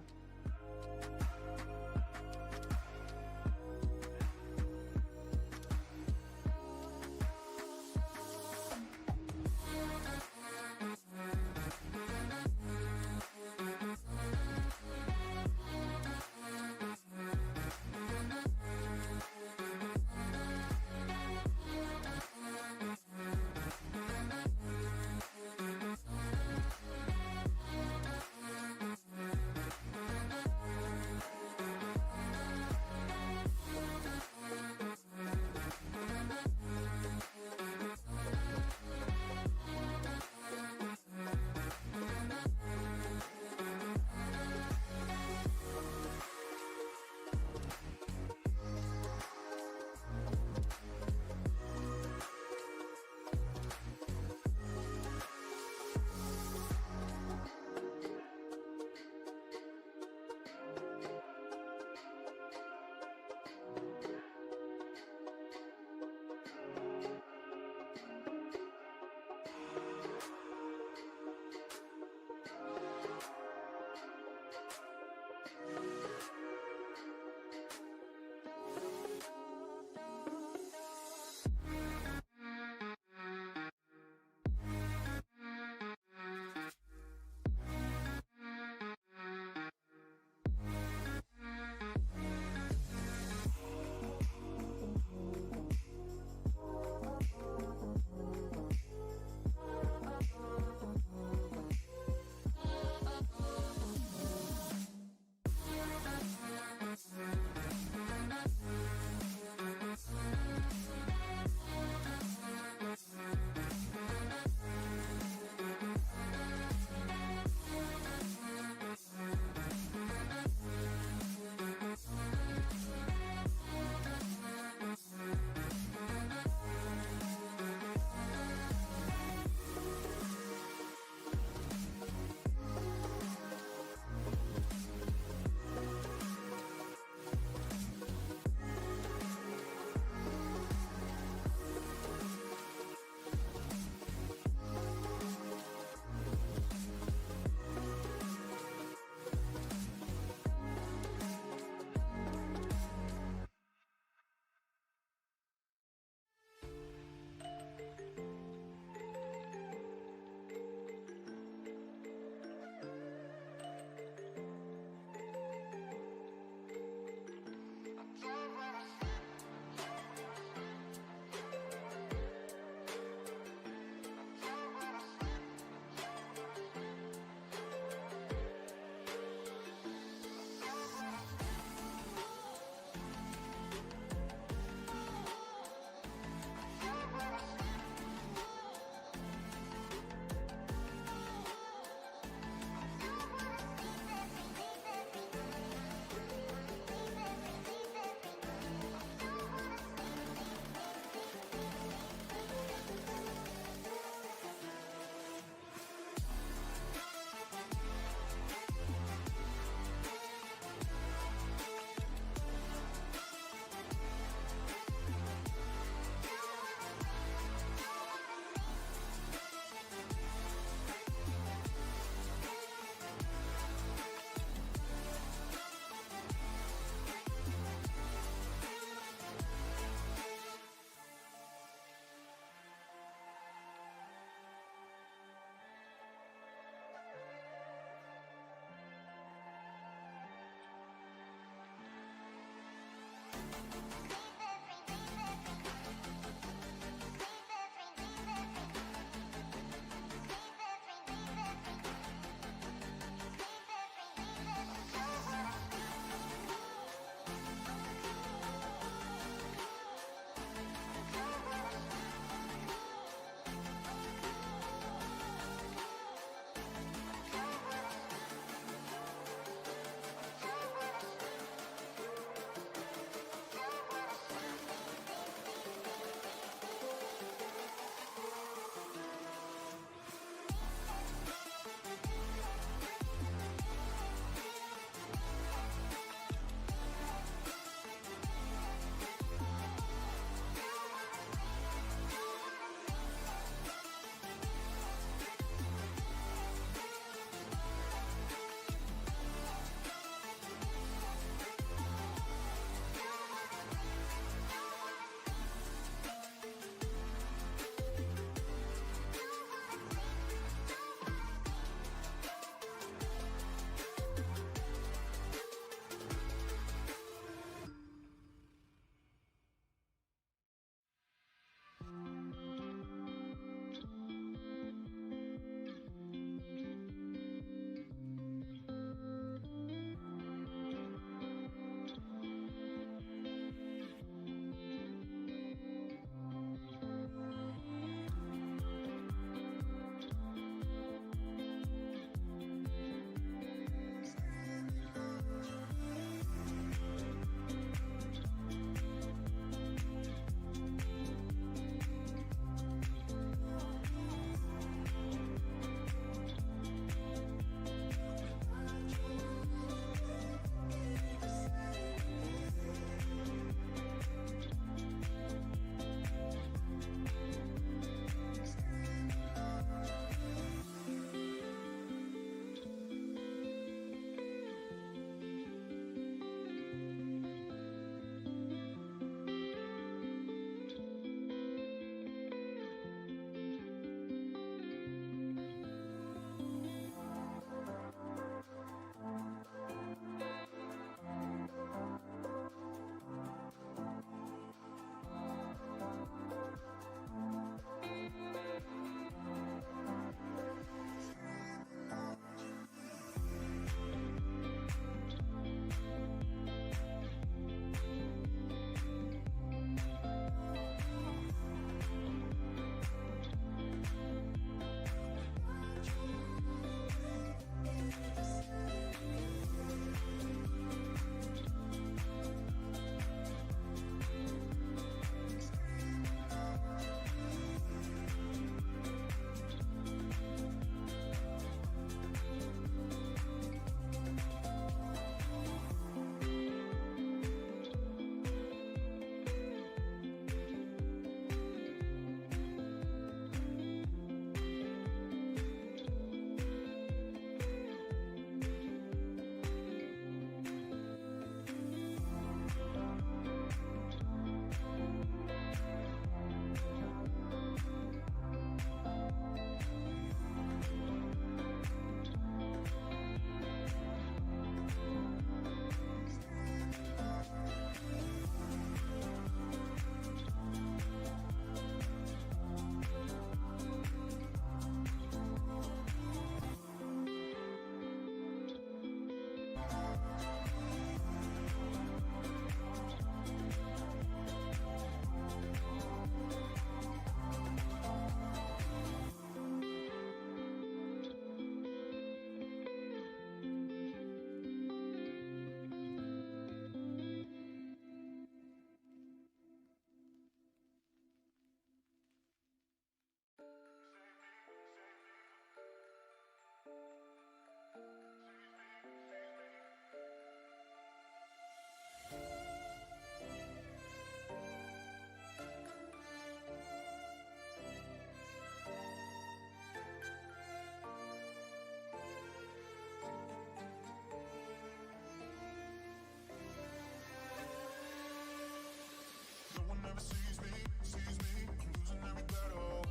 ever sees me, I'm losing every battle.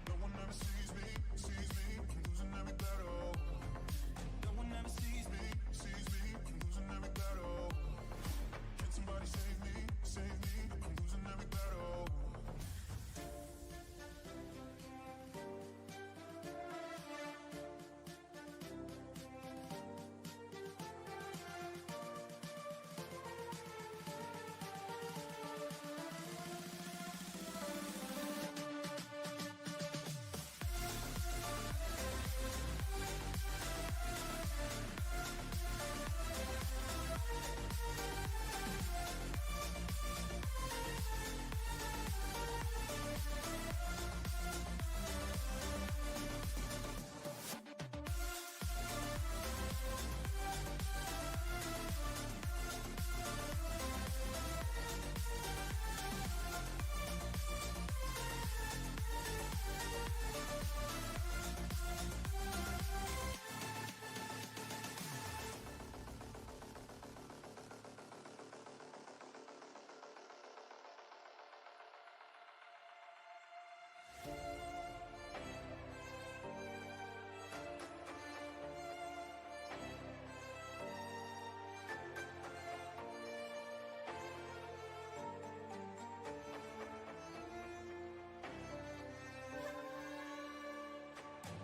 No one ever sees me, I'm losing every battle. No one ever sees me, I'm losing every battle. Can somebody save me, I'm losing every battle.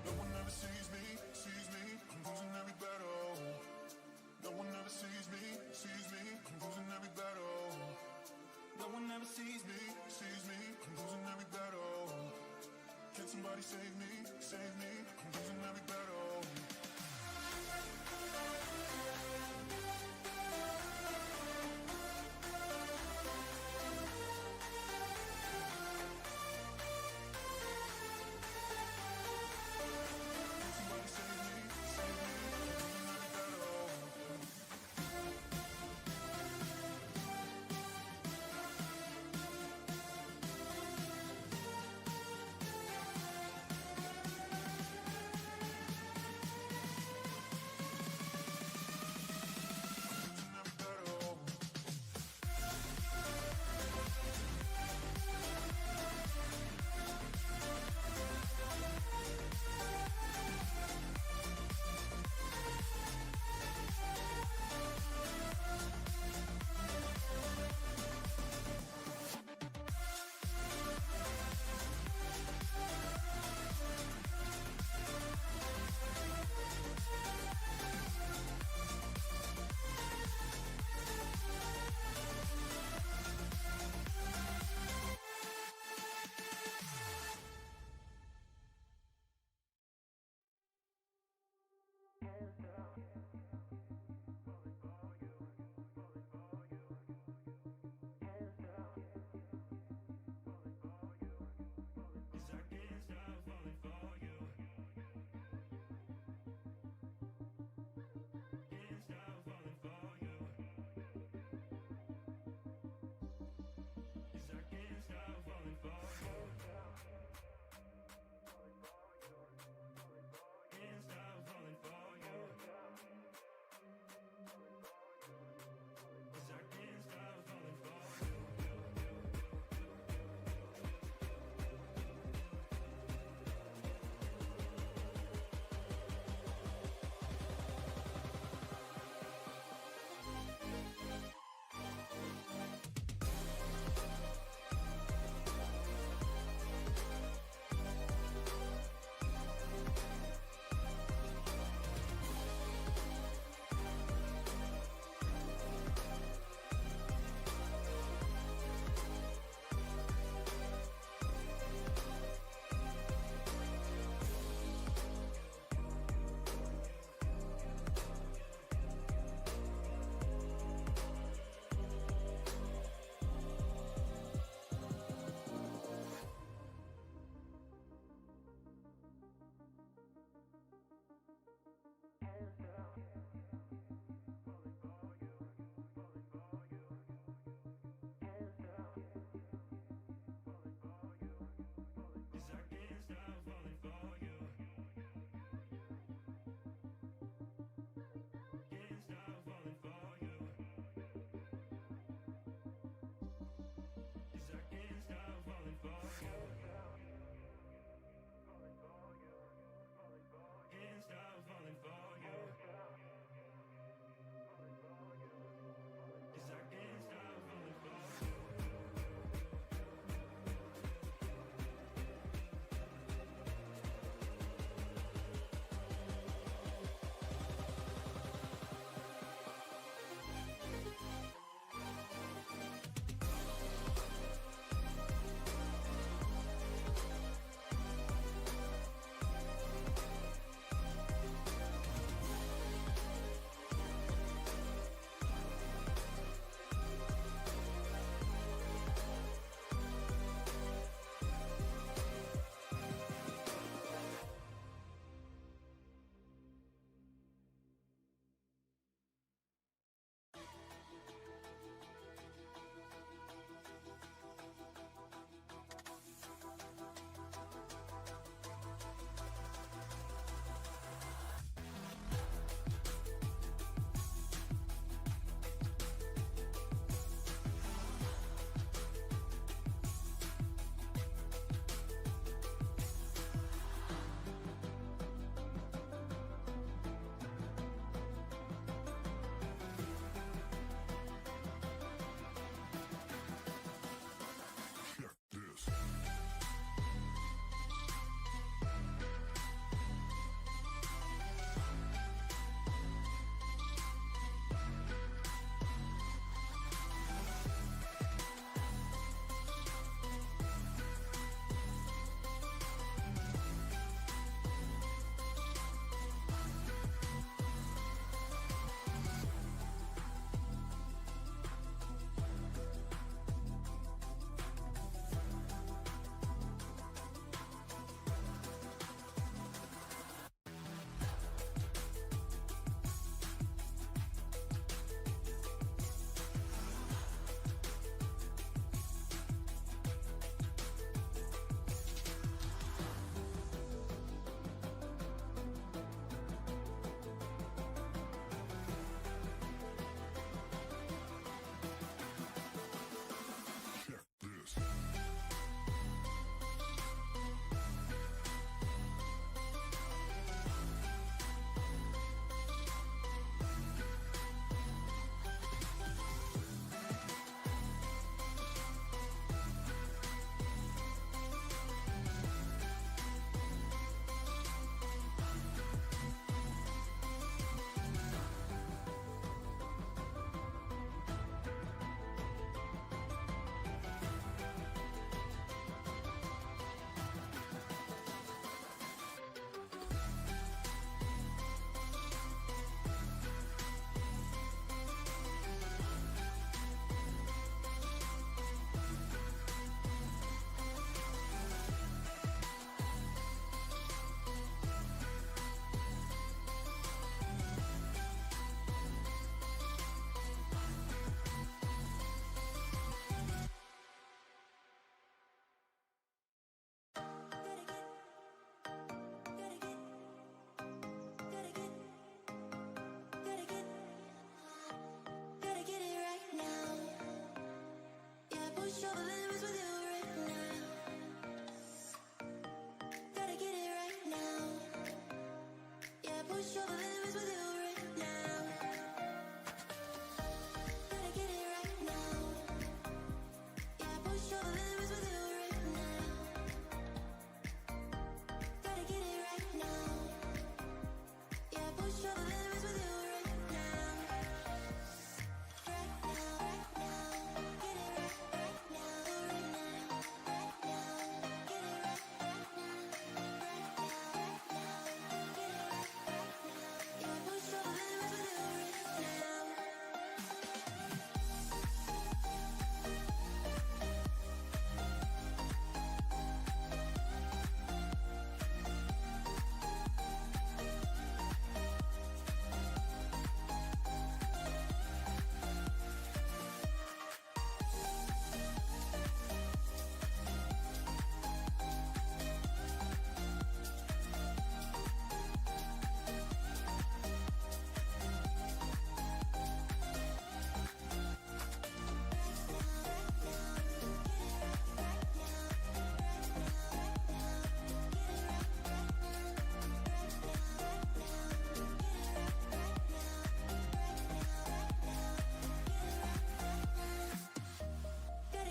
No one ever sees me, I'm losing every battle. No one ever sees me, I'm losing every battle. No one ever sees me, I'm losing every battle. Can somebody save me, I'm losing every battle. Somebody save me, I'm losing every battle. push all the limits with you right now. Gotta get it right now. Yeah, push all the limits with you right now. Gotta get it right now. Yeah, push all the limits with you right now. Gotta get it right now. Yeah, push all the limits with you right now. Right now, right now. Get it right now. Right now, right now. Get it right now. Right now, right now.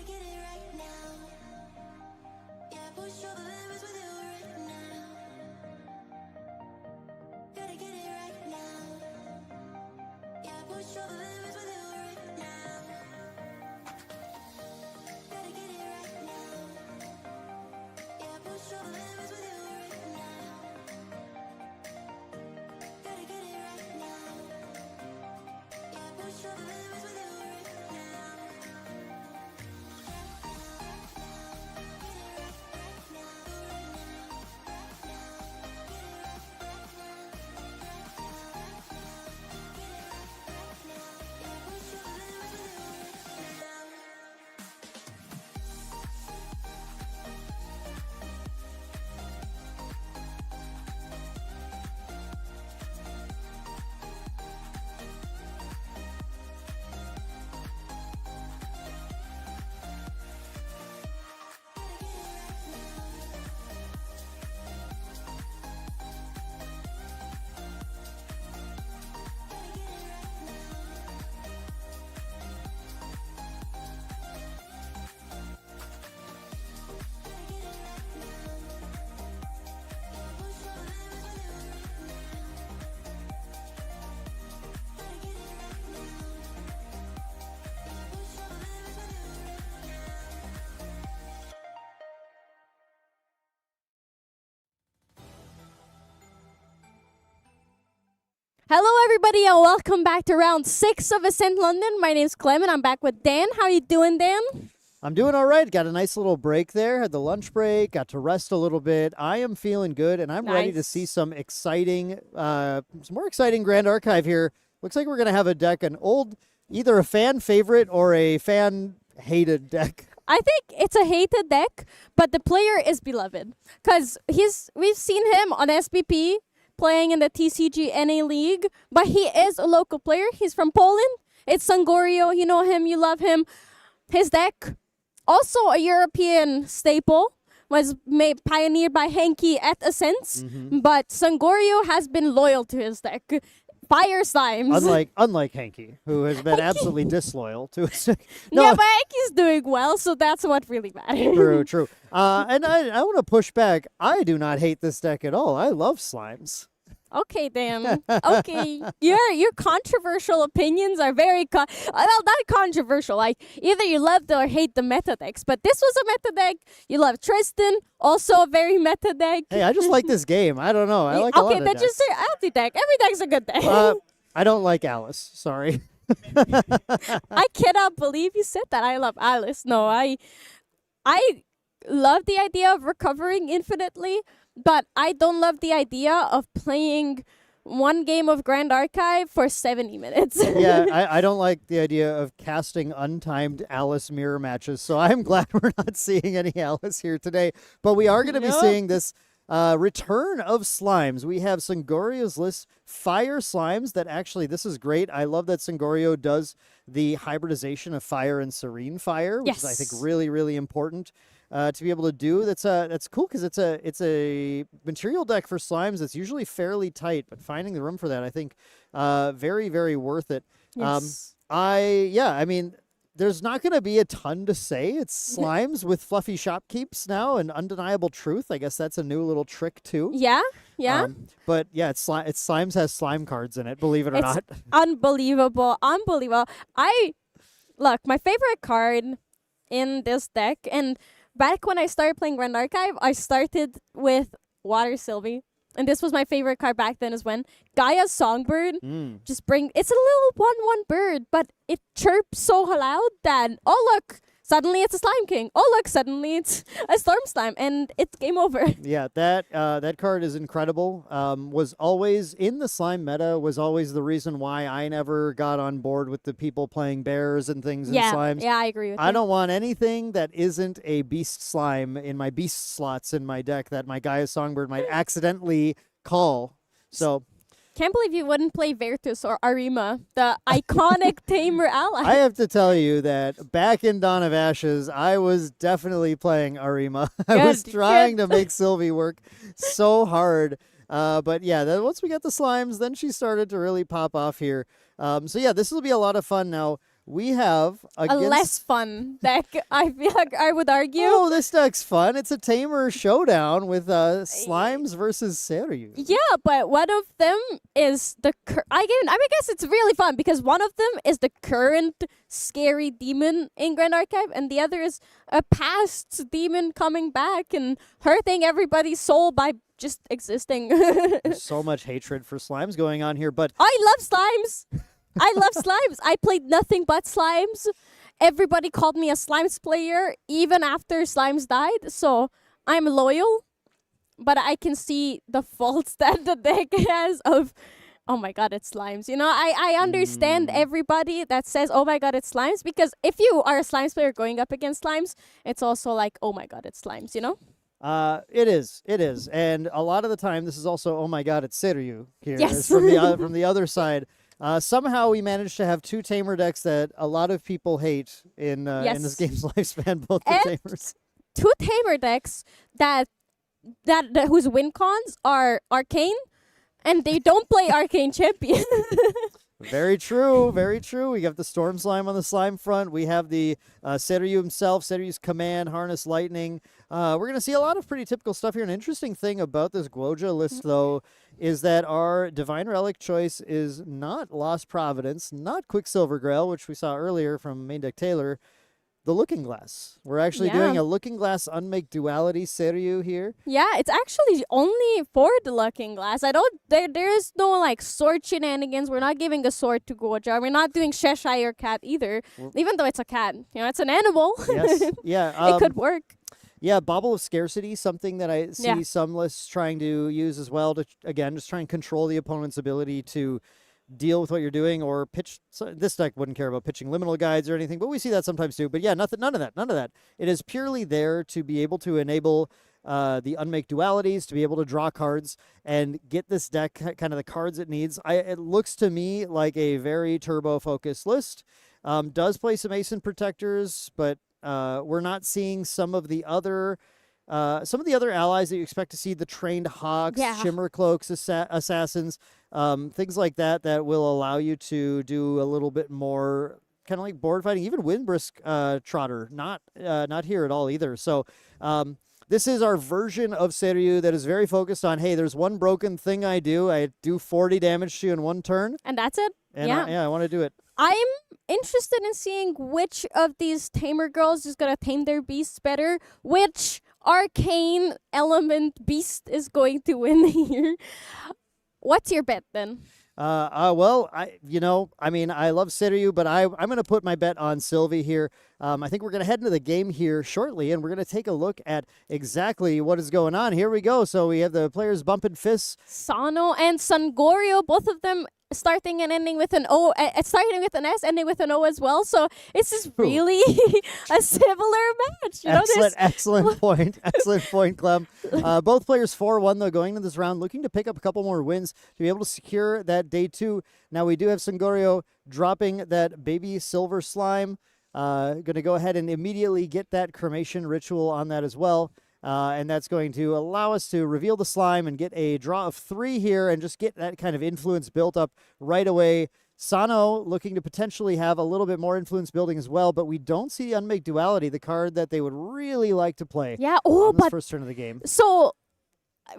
Get it right now. Yeah, push all the limits with you right now. Gotta get it right now. Yeah, push all the limits with you right now. Gotta get it right now. Yeah, push all the limits with you right now. Gotta get it right now. Yeah, push all the limits with you right now. Gotta get it right now. Yeah, push all the limits with you right now. Hello, everybody, and welcome back to round 6 of Ascent London. My name's Clem, and I'm back with Dan. How are you doing, Dan? I'm doing all right. Got a nice little break there. Had the lunch break. Got to rest a little bit. I am feeling good, and I'm ready to Nice. see some more exciting Grand Archive here. Looks like we're gonna have a deck, an old, either a fan favorite or a fan hated deck. I think it's a hated deck, but the player is beloved. Because we've seen him on SBP playing in the TCG NA League, but he is a local player. He's from Poland. It's Sangorio. You know him. You love him. His deck, also a European staple, was pioneered by Henki at Ascent, but Sangorio has been loyal to his deck. Fire Slimes. Unlike Henki, who has been absolutely disloyal to his deck. Yeah, but Henki's doing well, so that's what really matters. True. And I want to push back. I do not hate this deck at all. I love slimes. Okay, Dan. Okay, your controversial opinions are very well, not controversial. Like either you love or hate the meta decks, but this was a meta deck. You love Tristan, also a very meta deck. Hey, I just like this game. I don't know. I like a lot okay, of then decks. just say every deck. Every deck's a good deck. I don't like Alice. Sorry. I cannot believe you said that. I love Alice. No, I love the idea of recovering infinitely, but I don't love the idea of playing one game of Grand Archive for 70 minutes. Yeah, I don't like the idea of casting untimed Alice mirror matches, so I'm glad we're not seeing any Alice here today. But we are going to be No. seeing this Return of slimes. We have Sangorio's list. Fire slimes that actually, this is great. I love that Sangorio does the hybridization of fire and serene fire, which is, I think, Yes. really, really important to be able to do. That's cool because it's a material deck for slimes that's usually fairly tight, but finding the room for that, I think, very, very worth it. Yes. I mean, there's not going to be a ton to say. It's slimes with fluffy shopkeeps now, an undeniable truth. I guess that's a new little trick too. Yeah. Yeah. But yeah, it's slimes has slime cards in it. Believe it or It's not. unbelievable. Unbelievable. Look, my favorite card in this deck, and back when I started playing Grand Archive, I started with Water Sylvie. And this was my favorite card back then as when Gaia's Songbird it's a little 1/1 bird, but it chirps so loud that, oh look, suddenly it's a Slime King. Oh look, suddenly it's a Storm Slime, and it's game over. Yeah, that card is incredible. Was always in the slime meta. Was always the reason why I never got on board with the people playing bears and things and slimes. Yeah, I agree with I you. don't want anything that isn't a beast slime in my beast slots in my deck that my Gaia Songbird might accidentally call. So Can't believe you wouldn't play Vertus or Arima, the iconic tamer ally. I have to tell you that back in Dawn of Ashes, I was definitely playing Arima. I was Good, trying good. to make Sylvie work so hard. But yeah, then once we got the slimes, then she started to really pop off here. So yeah, this will be a lot of fun now. We have a against... less fun deck, I feel like I would argue. Oh, this deck's fun. It's a tamer showdown with slimes versus Seryu. Yeah, but one of them is I guess it's really fun because one of them is the current scary demon in Grand Archive, and the other is a past demon coming back and hurting everybody's soul by just existing. There's so much hatred for slimes going on here, but I love slimes. I love slimes. I played nothing but slimes. Everybody called me a slimes player even after slimes died, so I'm loyal. But I can see the faults that the deck has of, oh my god, it's slimes. You know, I understand everybody that says, oh my god, it's slimes, because if you are a slimes player going up against slimes, it's also like, oh my god, it's slimes, you know? It is, and a lot of the time, this is also, oh my god, it's Seryu here. Yes. It's from the other side. Somehow we managed to have two tamer decks that a lot of people hate in this Yes. game's lifespan. Both the And tamers. Two tamer decks that whose win cons are arcane, and they don't play arcane champion. Very true, very true. We have the Storm Slime on the slime front. We have the Seryu himself, Seryu's command, Harness Lightning. We're going to see a lot of pretty typical stuff here. An interesting thing about this Guoja list, though, is that our Divine Relic choice is not Lost Providence, not Quicksilver Grail, which we saw earlier from Main Deck Taylor, the Looking Glass. We're actually doing Yeah. a Looking Glass Unmake Duality Seryu here. Yeah, it's actually only for the Looking Glass. There is no like sword shenanigans. We're not giving a sword to Goja. We're not doing Cheshire Cat either. Even though it's a cat, you know, it's an animal. Yes, yeah. It could work. Yeah, Bauble of Scarcity, something that I see Yeah. some lists trying to use as well to, again, just try and control the opponent's ability to deal with what you're doing or pitch. So this deck wouldn't care about pitching liminal guides or anything, but we see that sometimes too. But yeah, none of that. It is purely there to be able to enable the unmake dualities, to be able to draw cards and get this deck kind of the cards it needs. It looks to me like a very turbo-focused list. Does play some Ace and Protectors, but we're not seeing some of the other allies that you expect to see, the Trained Hawks, Yeah. Shimmer Cloaks, Assassins, things like that will allow you to do a little bit more kind of like board fighting, even Windbrisk Trotter, not here at all either. So this is our version of Seryu that is very focused on, hey, there's one broken thing I do 40 damage to you in one turn, And that's it. and Yeah. I want to do it. I'm interested in seeing which of these tamer girls is gonna tame their beasts better. Which arcane element beast is going to win here? What's your bet then? Well, I love Seryu, but I'm going to put my bet on Sylvie here. I think we're going to head into the game here shortly, and we're going to take a look at exactly what is going on. Here we go. So we have the players bumping fists. Sano and Sangorio, both of them starting and ending with an O, starting with an S, ending with an O as well. So it's just really a similar match. You know, Excellent point. Excellent point, Clem. Both players 4-1, though, going into this round, looking to pick up a couple more wins to be able to secure that day 2. Now, we do have Songorio dropping that baby silver slime. Going to go ahead and immediately get that cremation ritual on that as well. And that's going to allow us to reveal the slime and get a draw of 3 here and just get that kind of influence built up right away. Sano looking to potentially have a little bit more influence building as well, but we don't see Unmake Duality, the card that they would really like to play Yeah. on this But first turn of the game. so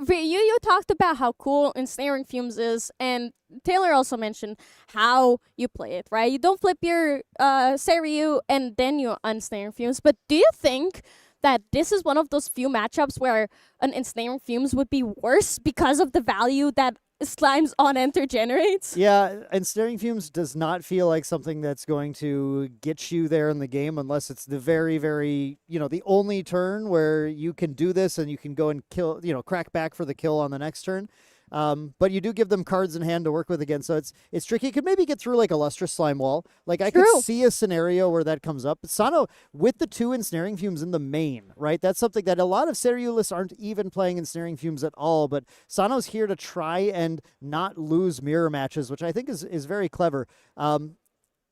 you talked about how cool Ensnaring Fumes is, and Taylor also mentioned how you play it, right? You don't flip your Seiryu and then you Ensnaring Fumes. But do you think that this is one of those few matchups where an Ensnaring Fumes would be worse because of the value that Slime's on enter generates? Yeah, and Snaring Fumes does not feel like something that's going to get you there in the game unless it's the very, very, the only turn where you can do this and you can go and kill, crack back for the kill on the next turn. But you do give them cards in hand to work with again, so it's tricky. You could maybe get through like a Lustrous Slime Wall. Like I could see a scenario where that comes up. But Sano with the 2 Ensnaring Fumes in the main, right? That's something that a lot of Seiryu lists aren't even playing Ensnaring Fumes at all. But Sano's here to try and not lose mirror matches, which I think is very clever.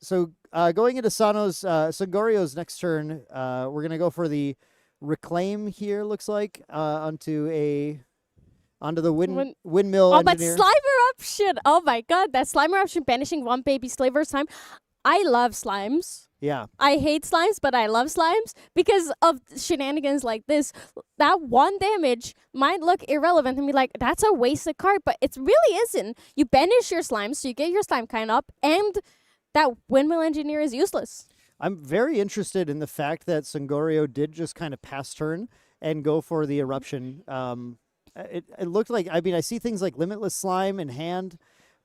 So going into Sano's Sangorio's next turn, we're gonna go for the Reclaim here. Looks like onto the windmill Oh, but engineer. Slime Eruption! Oh my god, that Slime Eruption banishing 1 baby slaver slime. I love slimes. Yeah. I hate slimes, but I love slimes because of shenanigans like this. That 1 damage might look irrelevant and be like, that's a wasted card, but it really isn't. You banish your slimes, so you get your slime kind up, and that windmill engineer is useless. I'm very interested in the fact that Sangorio did just kind of pass turn and go for the eruption. It looked like, I see things like Limitless Slime in hand,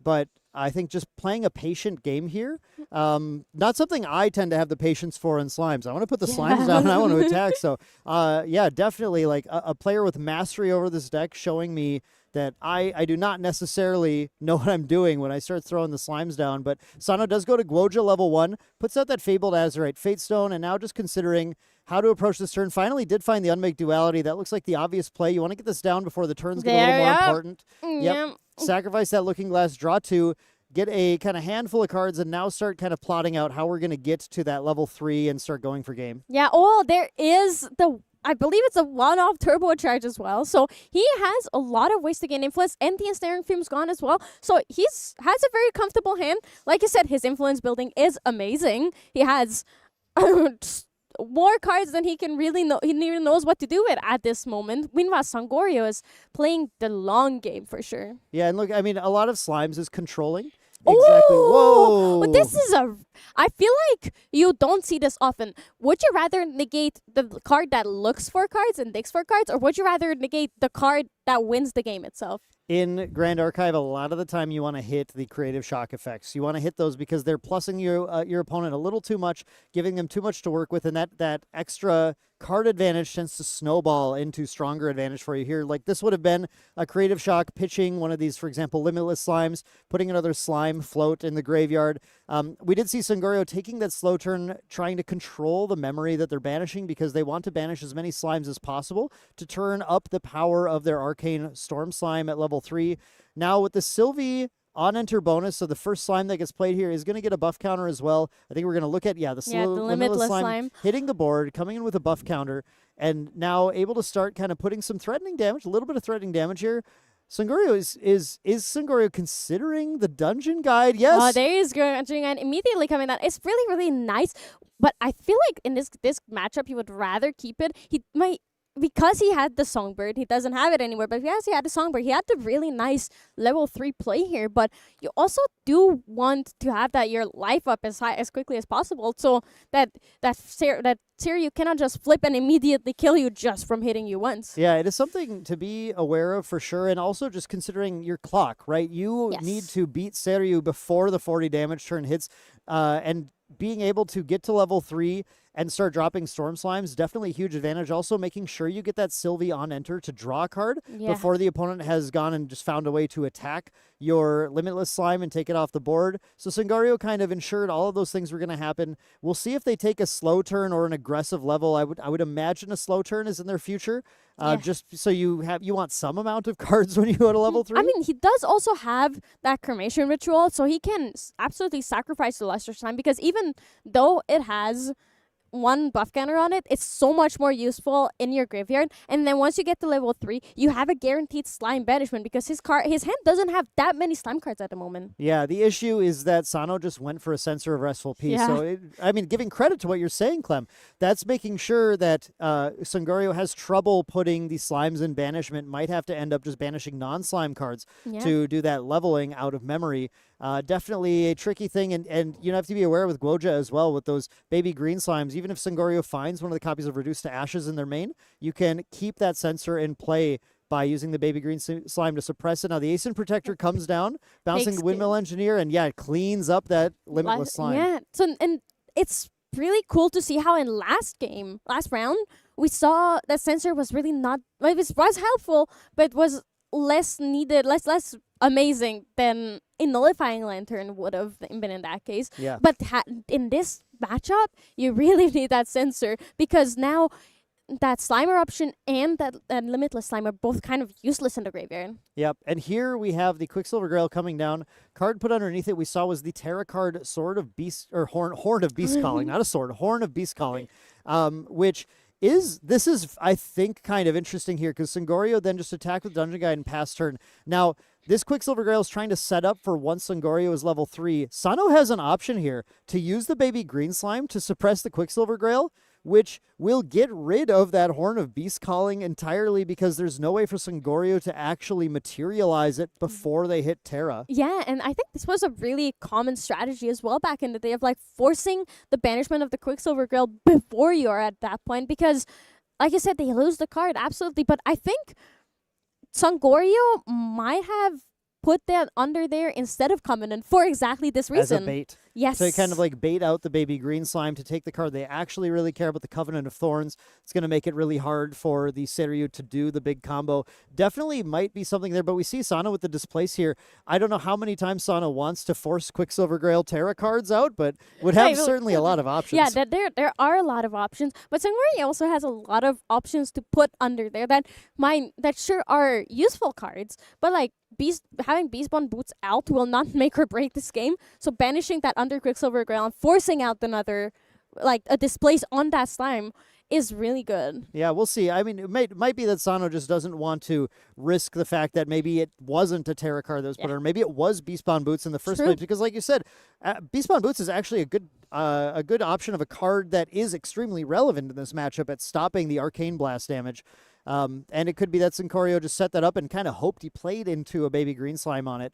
but I think just playing a patient game here, not something I tend to have the patience for in slimes. I want to put the slimes down and I want to attack. So, yeah, definitely like a player with mastery over this deck showing me that I do not necessarily know what I'm doing when I start throwing the slimes down. But Sano does go to Guoja level 1, puts out that Fabled Azurite Fate Stone, and now just considering how to approach this turn. Finally did find the Unmake Duality. That looks like the obvious play. You want to get this down before the turns get a little more important. Yep. Sacrifice that Looking Glass, draw 2, get a kind of handful of cards, and now start kind of plotting out how we're going to get to that level 3 and start going for game. Yeah, there is I believe it's a one-off turbocharge as well. So he has a lot of ways to gain influence, and the Ensnaring Fume's gone as well. So has a very comfortable hand. Like you said, his influence building is amazing. He has more cards than he can really know. He even knows what to do with at this moment. Meanwhile, Sangorio is playing the long game for sure. Yeah, and look, a lot of slimes is controlling. Exactly. Whoa. But this is I feel like you don't see this often. Would you rather negate the card that looks for cards and digs for cards, or would you rather negate the card that wins the game itself? In Grand Archive, a lot of the time you want to hit the creative shock effects. You want to hit those because they're plussing your opponent a little too much, giving them too much to work with, and that extra card advantage tends to snowball into stronger advantage for you here. Like this would have been a creative shock pitching one of these, for example, Limitless Slimes, putting another slime float in the graveyard. We did see Sangorio taking that slow turn, trying to control the memory that they're banishing because they want to banish as many slimes as possible to turn up the power of their Arcane Storm Slime at level 3. Now with the Sylvie on enter bonus, so the first slime that gets played here is going to get a buff counter as well. I think we're going to look at, the Limitless slime hitting the board, coming in with a buff counter, and now able to start kind of putting some threatening damage, a little bit of threatening damage here. Sangorio is Sangorio considering the dungeon guide? Yes. Oh, there is dungeon guide immediately coming down. It's really, really nice, but I feel like in this matchup, he would rather keep it. Because he had the Songbird, he doesn't have it anymore, but because he had the Songbird, he had the really nice level 3 play here, but you also do want to have your life up as quickly as possible, so that Seiryu cannot just flip and immediately kill you just from hitting you once. Yeah, it is something to be aware of for sure, and also just considering your clock, right? You need to beat Seiryu before the 40 damage turn hits, and being able to get to level 3 and start dropping Storm Slimes, definitely a huge advantage. Also, making sure you get that Sylvie on enter to draw a card Yeah. before the opponent has gone and just found a way to attack your Limitless Slime and take it off the board. So Sangario kind of ensured all of those things were going to happen. We'll see if they take a slow turn or an aggressive level. I would imagine a slow turn is in their future. Yeah. Just so you want some amount of cards when you go to level 3. I mean, he does also have that cremation ritual, so he can absolutely sacrifice the Luster Slime, because even though it has one buff counter on it, it's so much more useful in your graveyard. And then once you get to level 3, you have a guaranteed slime banishment, because his hand doesn't have that many slime cards at the moment. Yeah, the issue is that Sano just went for a Censor of Restful Peace. Yeah. So, giving credit to what you're saying, Clem, that's making sure that Sangario has trouble putting the slimes in banishment, might have to end up just banishing non-slime cards Yeah. to do that leveling out of memory. Definitely a tricky thing, and you have to be aware with Guoja as well, with those baby green slimes. Even if Sangario finds one of the copies of Reduced to Ashes in their main, you can keep that Censor in play by using the baby green slime to suppress it. Now, the Ascent Protector comes down, bouncing Takes the Windmill Engineer, and it cleans up that Limitless Slime. Yeah. So, and it's really cool to see how in last round, we saw that Censor was really not, well, it was helpful, but was less needed, less amazing than a Nullifying Lantern would have been in that case. Yeah. But in this matchup, you really need that Censor, because now that Slimer option and that Limitless Slime are both kind of useless in the graveyard. Yep, and here we have the Quicksilver Grail coming down. Card put underneath it we saw was the Terra card Sword of Beast, or Horn of Beast Calling, not a sword, Horn of Beast Calling, which is I think kind of interesting here, because Sangorio then just attacked with Dungeon Guide and pass turn. Now, this Quicksilver Grail is trying to set up for once Sangorio is level 3. Sano has an option here to use the baby green slime to suppress the Quicksilver Grail, which will get rid of that Horn of Beast Calling entirely, because there's no way for Sangorio to actually materialize it before they hit Terra. Yeah, and I think this was a really common strategy as well back in the day, of like forcing the banishment of the Quicksilver Grail before you are at that point, because like you said, they lose the card, absolutely. But I think Sangorio might have put that under there instead of Covenant for exactly this reason. As a bait. Yes. So kind of like bait out the baby green slime to take the card they actually really care about, the Covenant of Thorns. It's going to make it really hard for the Seiryu to do the big combo. Definitely might be something there, but we see Sano with the Displace here. I don't know how many times Sano wants to force Quicksilver Grail Terra cards out, but would have certainly a lot of options. Yeah, there are a lot of options, but Sangorio also has a lot of options to put under there that sure are useful cards, but like having Beastborn Boots out will not make or break this game. So banishing that under Quicksilver Grail and forcing out another, like a Displace on that slime, is really good. Yeah, we'll see. I mean, it might be that Sano just doesn't want to risk the fact that maybe it wasn't a Terra card that was put on, or maybe it was Beastborn Boots in the first place. Because, like you said, Beastborn Boots is actually a good option of a card that is extremely relevant in this matchup at stopping the Arcane Blast damage. And it could be that Sangorio just set that up and kind of hoped he played into a baby green slime on it.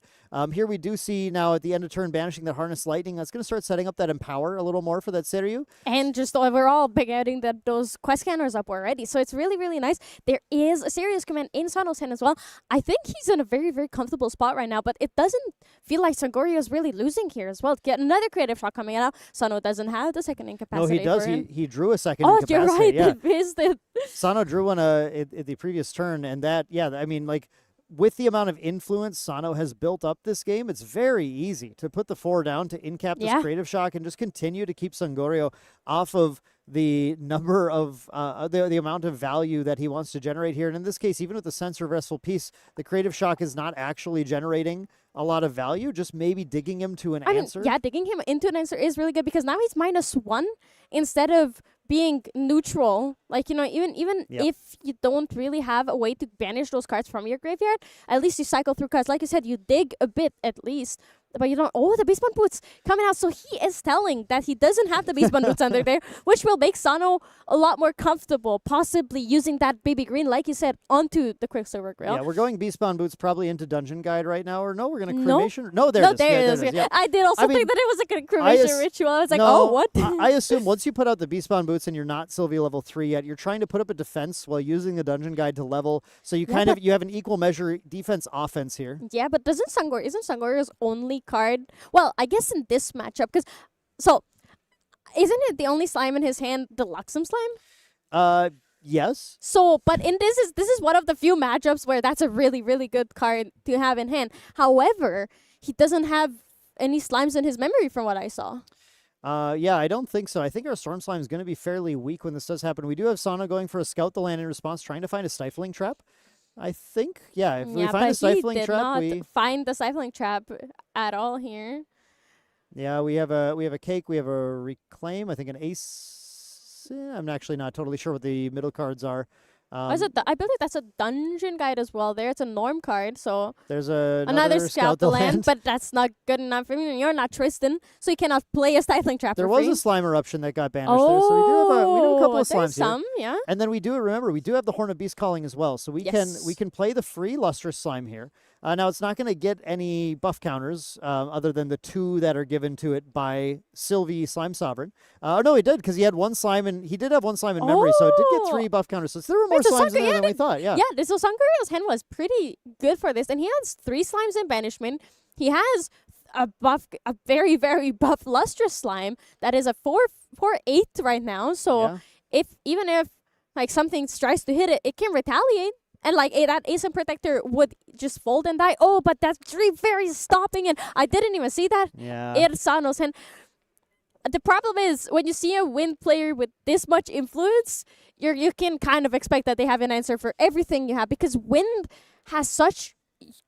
Here we do see now at the end of turn banishing that Harness Lightning. That's going to start setting up that Empower a little more for that Seiryu. And just overall getting those quest counters up already. So it's really, really nice. There is a serious command in Sano's hand as well. I think he's in a very, very comfortable spot right now, but it doesn't feel like Sangorio is really losing here as well. Get another creative shot coming out. Sano doesn't have the second incapacity. No, he does. He drew a second Oh, incapacity. you're right. Yeah. He missed it. Sano drew one at the previous turn, and that, I mean, like, with the amount of influence Sano has built up this game, it's very easy to put the 4 down to incap this creative shock and just continue to keep Sangorio off of the number of the amount of value that he wants to generate here. And in this case, even with the Censor of Restful Peace, the creative shock is not actually generating a lot of value, just maybe digging him to an answer. Yeah, digging him into an answer is really good, because now he's -1 instead of being neutral. Like, even if you don't really have a way to banish those cards from your graveyard, at least you cycle through cards. Like you said, you dig a bit at least. But you don't. Oh, the Beastborn Boots coming out. So he is telling that he doesn't have the Beastborn Boots under there, which will make Sano a lot more comfortable, possibly using that baby green, like you said, onto the Quicksilver Grail. Yeah, we're going Beastborn Boots probably into Dungeon Guide right now, or no, we're going to Cremation. No, there it is. Yeah. I did also think that it was like a cremation ritual. I was like, oh, what? I assume once you put out the Beastborn Boots and you're not Sylvie level 3 yet, you're trying to put up a defense while using the Dungeon Guide to level. So you you have an equal measure defense offense here. Yeah, but isn't Sangorio's only card? Well, I guess in this matchup, because isn't it the only slime in his hand, the Luxem slime? Yes. So, but in this is one of the few matchups where that's a really, really good card to have in hand. However, he doesn't have any slimes in his memory from what I saw. Yeah, I don't think so. I think our Storm Slime is going to be fairly weak when this does happen. We do have Sano going for a Scout the Land in response, trying to find a Stifling Trap. I think, yeah, if we find a Stifling did Trap, not we... find the Stifling Trap at all here. Yeah, we have a Cake, we have a Reclaim, I think an Ace. I'm actually not totally sure what the middle cards are. I believe that's a Dungeon Guide as well. There, it's a Norm card, so There's another Scout the Land, but that's not good enough. I mean, you're not Tristan, so you cannot play a Stifling Trap There for was free. a Slime Eruption that got banished there, so we do have a couple of there's Slimes here. some, yeah. And then we do have the Horn of Beast Calling as well, so we can play the free Lustrous Slime here. Now it's not going to get any buff counters other than the 2 that are given to it by Sylvie Slime Sovereign. No, he did because he had 1 slime and he did have 1 slime in memory, so it did get 3 buff counters. So there were more slimes in there than we thought. Yeah. Yeah. So Sangorio's hand was pretty good for this, and he has 3 slimes in banishment. He has a very, very buff Lustrous Slime that is a 4/8 right now. So even if like something tries to hit it, it can retaliate. And like that Ascent Protector would just fold and die. Oh, but that Dream Fairy is stopping it. I didn't even see that. Yeah. It's Sano's hand. The problem is when you see a Wind player with this much influence, you can kind of expect that they have an answer for everything you have, because Wind has such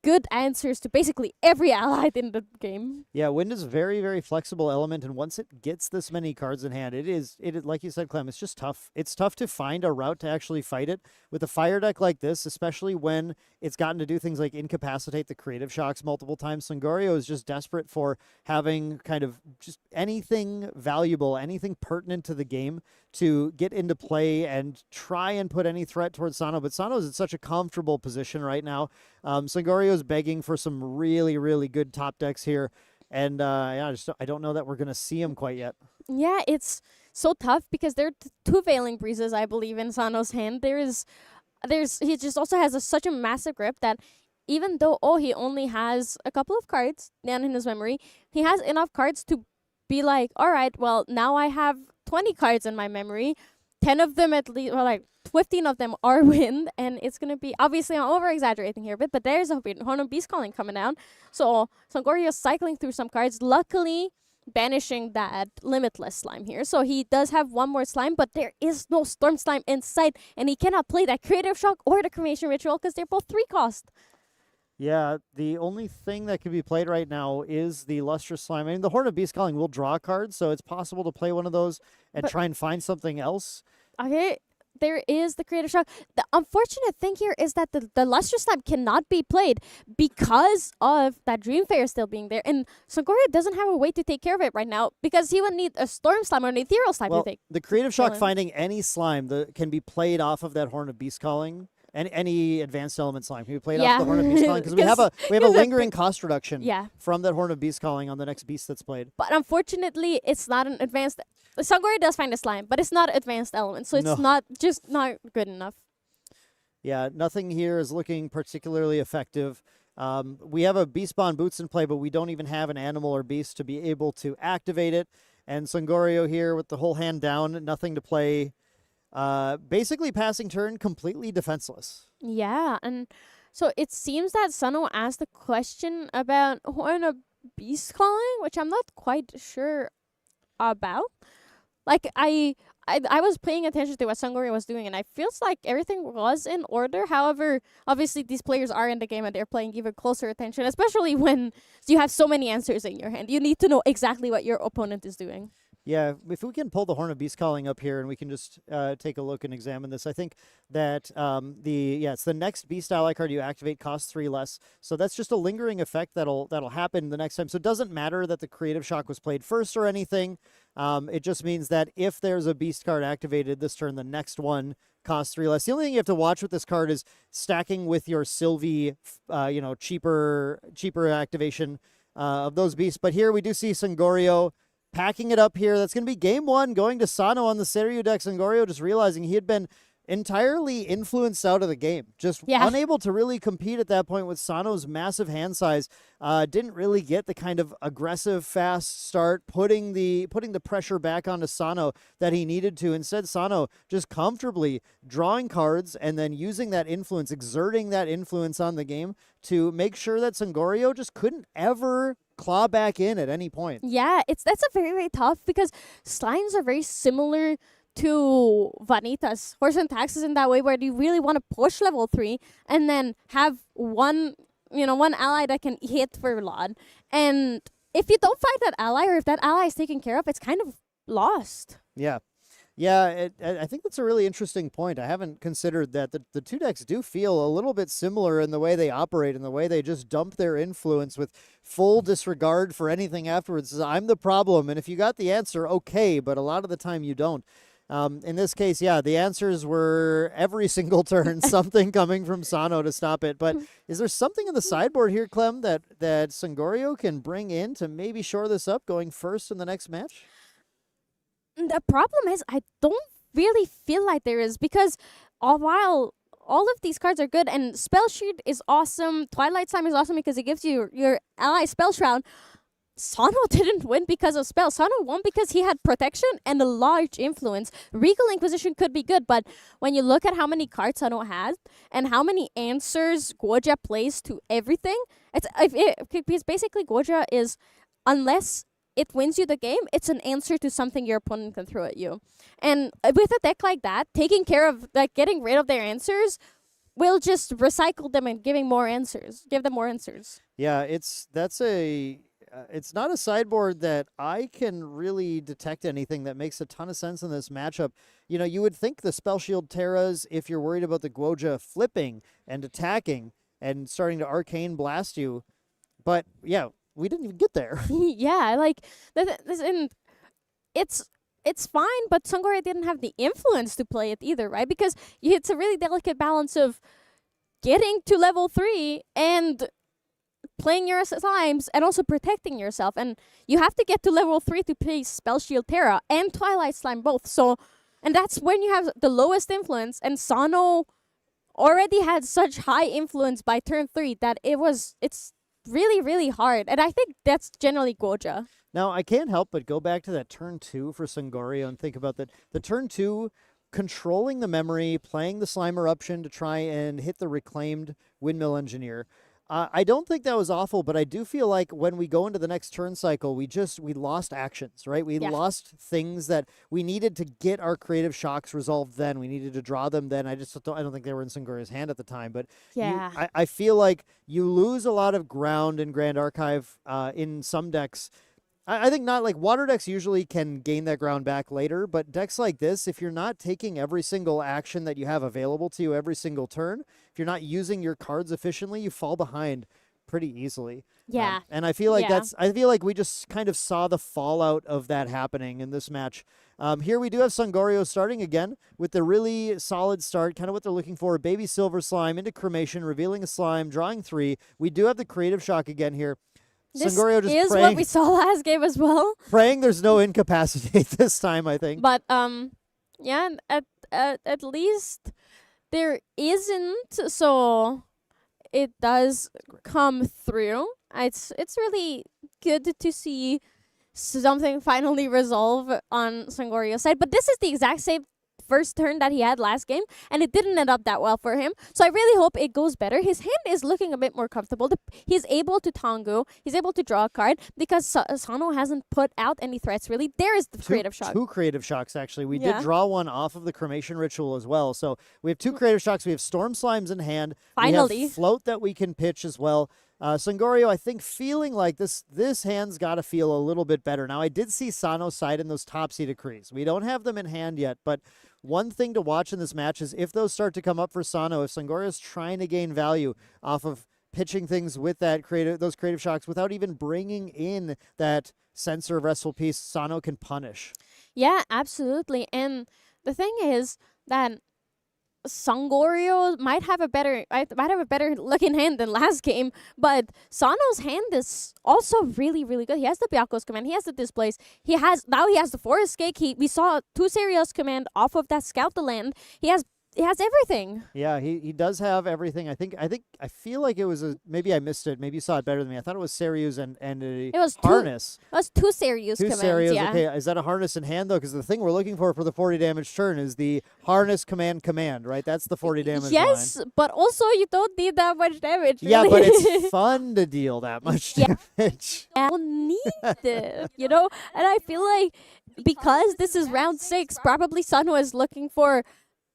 good answers to basically every allied in the game. Yeah, Wind is a very, very flexible element, and once it gets this many cards in hand, it is like you said, Clem, it's just tough. It's tough to find a route to actually fight it. With a fire deck like this, especially when it's gotten to do things like incapacitate the creative shocks multiple times, Sangorio is just desperate for having kind of just anything valuable, anything pertinent to the game to get into play and try and put any threat towards Sano. But Sano's in such a comfortable position right now. Sangorio's begging for some really, really good top decks here. And I don't know that we're going to see him quite yet. Yeah, it's so tough because there are 2 Veiling Breezes, I believe, in Sano's hand. He just also has such a massive grip that even though, he only has a couple of cards down in his memory, he has enough cards to be like, all right, well, now I have 20 cards in my memory. 10 of them at least, 15 of them are Wind, and it's going to be, obviously I'm over-exaggerating here a bit, but there's a Horn of Beast Calling coming down. So Sangorio is cycling through some cards, luckily banishing that Limitless Slime here. So he does have 1 more slime, but there is no Storm Slime in sight, and he cannot play that Creative Shock or the Cremation Ritual because they're both 3 cost. Yeah, the only thing that can be played right now is the Lustrous Slime. I mean, the Horn of Beast Calling will draw cards, so it's possible to play one of those and try and find something else. Okay, there is the Creative Shock. The unfortunate thing here is that the Lustrous Slime cannot be played because of that Dream Fair still being there. And Sangorio doesn't have a way to take care of it right now because he would need a Storm Slime or an Ethereal Slime to take. The Creative Shock him. finding any slime that can be played off of that Horn of Beast Calling. And any advanced element slime can be played off the Horn of Beast Calling because we have a lingering cost reduction from that Horn of Beast Calling on the next beast that's played. But unfortunately, it's not an advanced. Sangorio does find a slime, but it's not advanced element, so it's not good enough. Yeah, nothing here is looking particularly effective. We have a Beast Spawn Boots in play, but we don't even have an animal or beast to be able to activate it. And Sangorio here with the whole hand down, nothing to play. Basically passing turn completely defenseless. Yeah, and so it seems that Sano asked a question about Horn of Beast Calling, which I'm not quite sure about. Like I was paying attention to what Sangorio was doing, and I feels like everything was in order. However, obviously these players are in the game and they're playing even closer attention, especially when you have so many answers in your hand. You need to know exactly what your opponent is doing. Yeah, if we can pull the Horn of Beast Calling up here and we can just take a look and examine this, I think that it's the next Beast ally card you activate costs 3 less. So that's just a lingering effect that'll happen the next time. So it doesn't matter that the Creative Shock was played first or anything. It just means that if there's a Beast card activated this turn, the next one costs 3 less. The only thing you have to watch with this card is stacking with your Sylvie, cheaper activation of those beasts. But here we do see Sangorio packing it up here. That's going to be game 1 going to Sano on the Seiryu deck. Sangorio just realizing he had been entirely influenced out of the game. Just unable to really compete at that point with Sano's massive hand size. Didn't really get the kind of aggressive, fast start, putting the pressure back onto Sano that he needed to. Instead, Sano just comfortably drawing cards and then using that influence, exerting that influence on the game to make sure that Sangorio just couldn't ever claw back in at any point. Yeah, that's a very, very tough because slimes are very similar to Vanitas. Horse and Taxes in that way where you really want to push level 3 and then have one ally that can hit for a lot. And if you don't find that ally or if that ally is taken care of, it's kind of lost. Yeah. Yeah, I think that's a really interesting point. I haven't considered that the two decks do feel a little bit similar in the way they operate and the way they just dump their influence with full disregard for anything afterwards. I'm the problem, and if you got the answer, okay, but a lot of the time you don't. In this case, yeah, the answers were every single turn, something coming from Sano to stop it. But is there something in the sideboard here, Clem, that Sangorio can bring in to maybe shore this up going first in the next match? The problem is I don't really feel like there is because while all of these cards are good and Spell Sheet is awesome, Twilight Slime is awesome because it gives you your ally Spell Shroud, Sano didn't win because of spell. Sano won because he had protection and a large influence. Regal Inquisition could be good, but when you look at how many cards Sano has and how many answers Goja plays to everything, because basically Goja is, unless it wins you the game, it's an answer to something your opponent can throw at you. And with a deck like that, taking care of, like, getting rid of their answers will just recycle them and give them more answers. Yeah, it's not a sideboard that I can really detect anything that makes a ton of sense in this matchup. You know, you would think the Spell Shield Terras, if you're worried about the Guoja flipping and attacking and starting to Arcane Blast you, but yeah, we didn't even get there. Yeah, like, and it's fine, but Sangoria didn't have the influence to play it either, right? Because it's a really delicate balance of getting to level 3 and playing your slimes and also protecting yourself. And you have to get to level 3 to play Spell Shield Terra and Twilight Slime both. So, and that's when you have the lowest influence. And Sano already had such high influence by turn 3 that it's really, really hard. And I think that's generally Goja. Now, I can't help but go back to that turn 2 for Sangorio and think about that. The turn 2, controlling the memory, playing the Slime Eruption to try and hit the reclaimed Windmill Engineer. I don't think that was awful, but I do feel like when we go into the next turn cycle, we lost actions, right? We lost things that we needed to get our creative shocks resolved then. We needed to draw them then. I don't think they were in Sangoria's hand at the time, but yeah. I feel like you lose a lot of ground in Grand Archive in some decks. I think not, like, water decks usually can gain that ground back later, but decks like this, if you're not taking every single action that you have available to you every single turn, if you're not using your cards efficiently, you fall behind pretty easily. Yeah. And I feel like I feel like we just kind of saw the fallout of that happening in this match. Here we do have Sangorio starting again with the really solid start, kind of what they're looking for. Baby Silver Slime into Cremation, revealing a slime, drawing 3. We do have the Creative Shock again here. This Sangorio just is praying, what we saw last game as well. Praying there's no incapacitate this time, I think. But yeah, at least there isn't, so it does come through. It's really good to see something finally resolve on Sangoria's side. But this is the exact same first turn that he had last game, and it didn't end up that well for him. So I really hope it goes better. His hand is looking a bit more comfortable. He's able to Tango. He's able to draw a card because Sano hasn't put out any threats, really. There is the Creative Shock. 2 Creative Shocks, actually. We did draw one off of the Cremation Ritual as well. So we have 2 Creative Shocks. We have Storm Slimes in hand. Finally. We have Float that we can pitch as well. Sangorio, I think, feeling like this hand's got to feel a little bit better. Now, I did see Sano side in those Topsy Decrees. We don't have them in hand yet, but one thing to watch in this match is if those start to come up for Sano, if Sangorio's trying to gain value off of pitching things with those creative shocks without even bringing in that Censor of Restful Peace, Sano can punish. Yeah, absolutely. And the thing is that Sangorio might have a better looking hand than last game, but Sano's hand is also really, really good. He has the Byaku's command, he has the displays, he has the Forest Gate. We saw 2 Serious command off of that Scout the Land. He has has everything. Yeah, he does have everything. I feel like it was maybe I missed it. Maybe you saw it better than me. I thought it was Saryu's and a It was harness. It was two serious Two commands. Saryus. Yeah. Okay, is that a harness in hand though? Because the thing we're looking for the 40 damage turn is the harness command, right? That's the 40 damage Yes, line. but also you don't need that much damage. Yeah, really. but it's fun to deal that much Yeah. damage. I don't need it, you know? And I feel like because this is round 6, probably Sunwo is looking for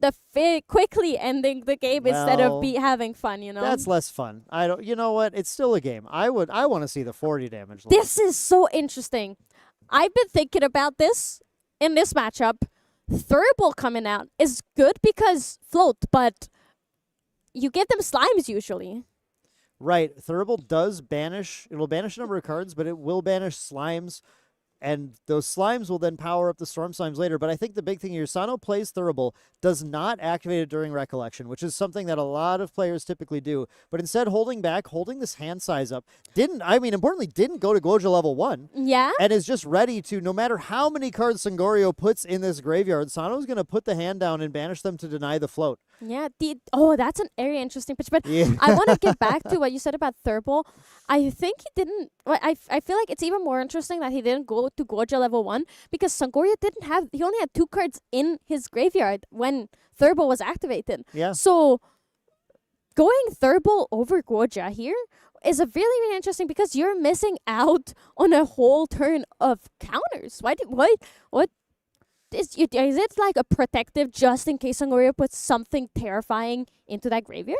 the quickly ending the game instead of Well, having fun, you know? That's less fun. I don't. You know what? It's still a game. I want to see the 40 damage line. This is so interesting. I've been thinking about this in this matchup. Thurible coming out is good because float, but you get them slimes usually. Right. Thurible does banish. It will banish a number of cards, but it will banish slimes. And those slimes will then power up the storm slimes later. But I think the big thing here, Sano plays Thurible, does not activate it during Recollection, which is something that a lot of players typically do. But instead, holding this hand size up, importantly, didn't go to Goja level 1. Yeah. And is just ready to, no matter how many cards Sangorio puts in this graveyard, Sano's going to put the hand down and banish them to deny the float. Yeah. That's an very interesting pitch. But Yeah. I want to get back to what you said about Thurible. I think he didn't. Well, I feel like it's even more interesting that he didn't go to Goja level 1 because Sangoria he only had 2 cards in his graveyard when Thurible was activated. Yeah. So going Thurible over Goja here is a really, really interesting because you're missing out on a whole turn of counters. What is it like a protective just in case Sangoria puts something terrifying into that graveyard?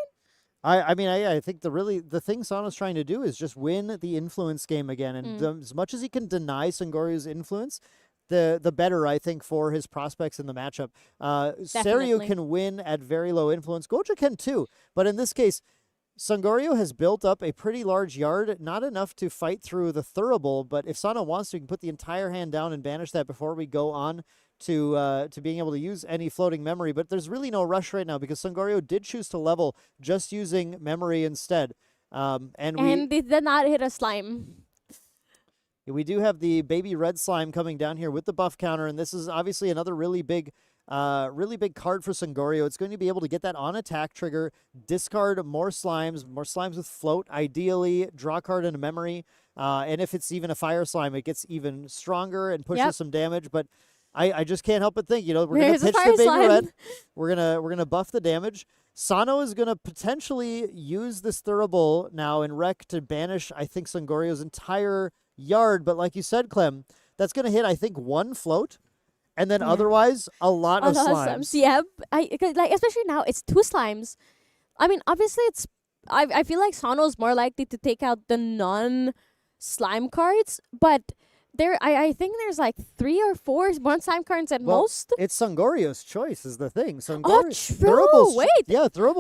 I think the thing Sano's trying to do is just win the influence game again, and as much as he can deny Sangorio's influence, the better I think for his prospects in the matchup. Saryu can win at very low influence. Goja can too, but in this case, Sangorio has built up a pretty large yard, not enough to fight through the Thurible, but if Sano wants to, he can put the entire hand down and banish that before we go on to being able to use any floating memory. But there's really no rush right now because Sangorio did choose to level just using memory instead. And they did not hit a slime. we do have the baby red slime coming down here with the buff counter, and this is obviously another really big card for Sangorio. It's going to be able to get that on attack trigger, discard more slimes with float, ideally draw card and a memory. And if it's even a fire slime, it gets even stronger and pushes some damage. But I just can't help but think, we're going to pitch the baby red. We're gonna buff the damage. Sano is going to potentially use this Thurible now in Rec to banish, I think, Sangorio's entire yard. But like you said, Clem, that's going to hit, I think, 1 float. And then otherwise, a lot of slimes. Yeah, especially now, it's 2 slimes. I mean, obviously, I feel like Sano's more likely to take out the non-slime cards, but I think there's like 3 or 4 one-slime cards at most. It's Sangorio's choice is the thing. True. Thurible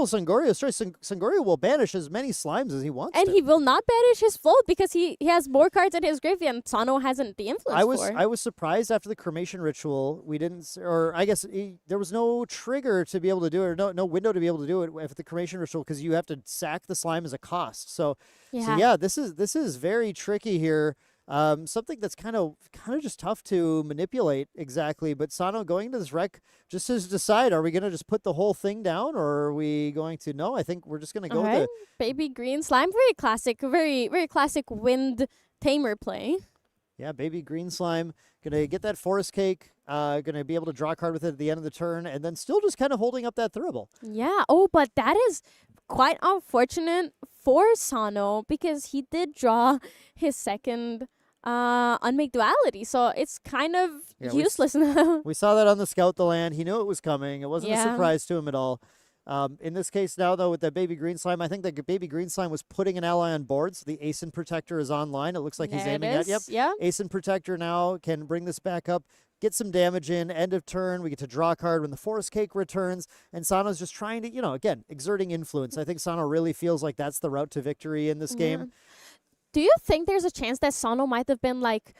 Sangorio's choice. Sangorio will banish as many slimes as he wants And to. he will not banish his float because he has more cards in his graveyard and Sano hasn't the influence for. I was surprised after the cremation ritual we didn't, or I guess there was no trigger to be able to do it, or no window to be able to do it with the cremation ritual because you have to sack the slime as a cost. So this is very tricky here. Something that's kind of just tough to manipulate exactly. But Sano going into this Rec just to decide, are we going to just put the whole thing down, or are we going to? No, I think we're just going to go with it. Baby green slime, very classic, very very classic wind tamer play. Yeah, baby green slime, gonna get that forest cake. Gonna be able to draw a card with it at the end of the turn, and then still just kind of holding up that Thurible. Yeah. Oh, but that is quite unfortunate for Sano because he did draw his second unmake duality, so it's kind of useless now. We saw that on the Scout the Land. He knew it was coming. It wasn't a surprise to him at all. In this case now, though, with that baby green slime, I think that baby green slime was putting an ally on board, so the Ascent Protector is online. It looks like he's aiming at. Yeah. Ascent Protector now can bring this back up, get some damage in, end of turn. We get to draw a card when the Forest Cake returns, and Sano's just trying to, again, exerting influence. I think Sano really feels like that's the route to victory in this game. Do you think there's a chance that Sano might have been like,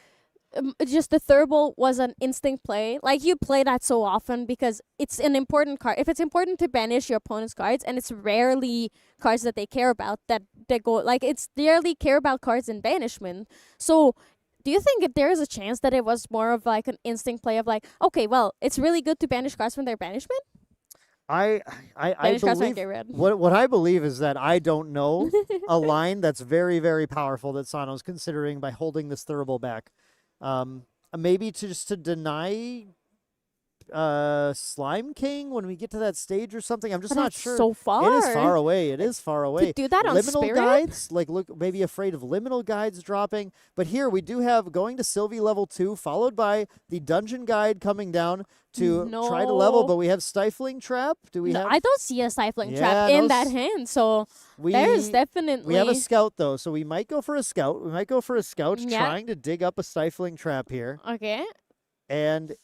just the Thurible was an instinct play? Like, you play that so often because it's an important card. If it's important to banish your opponent's cards, and it's rarely cards that they care about, that they go, like, it's rarely care about cards in banishment. So, do you think if there is a chance that it was more of like an instinct play of like, okay, well, it's really good to banish cards from their banishment? I Banish cards might believe get red. what I believe is that I don't know a line that's very, very powerful that Sano's considering by holding this Thurible back. Maybe to deny Slime King when we get to that stage or something. I'm just But not that's sure. so far. It is far away. It is far away. To do that on liminal Spirit? guides, like look, maybe afraid of liminal guides dropping. But here we do have going to Sylvie level 2, followed by the dungeon guide coming down to try to level. No. But we have Stifling Trap. Do we No, have? I don't see a stifling Yeah, trap no in that s- hand, so we, there's definitely we have a scout though, so we might go for a scout. We might go for a scout Yeah. trying to dig up a Stifling Trap here. okay. And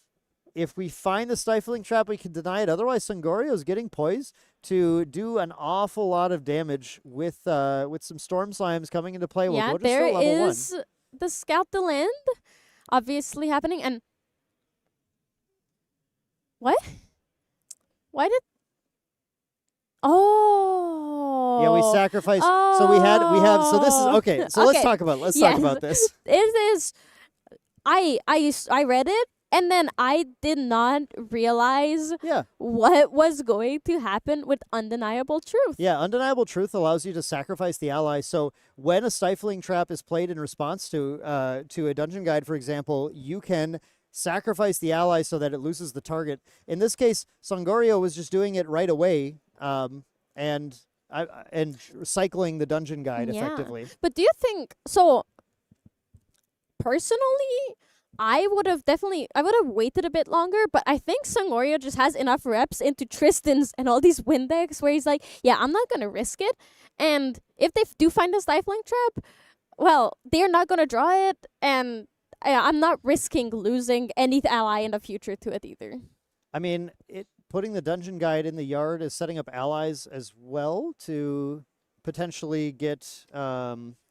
if we find the Stifling Trap, we can deny it. Otherwise, Sangorio is getting poised to do an awful lot of damage with some Storm Slimes coming into play. We'll Yeah, go to there still level 1. is the scout the land obviously happening, and what? Why did? Oh. Yeah, we sacrificed. So we have. So this is okay. So let's Okay. talk about. Let's Yes. talk about this. It is. I read it, and then I did not realize Yeah. what was going to happen with Undeniable Truth. Yeah, Undeniable Truth allows you to sacrifice the ally. So when a Stifling Trap is played in response to a dungeon guide, for example, you can sacrifice the ally so that it loses the target. In this case, Sangorio was just doing it right away, and cycling the dungeon guide Yeah. effectively. But do you think so? Personally, I would have waited a bit longer, but I think Sangorio just has enough reps into Tristan's and all these win decks where he's like, yeah, I'm not gonna risk it. And if they do find a Stifling Trap, well, they're not gonna draw it, and I'm not risking losing any ally in the future to it either. I mean, putting the dungeon guide in the yard is setting up allies as well to potentially get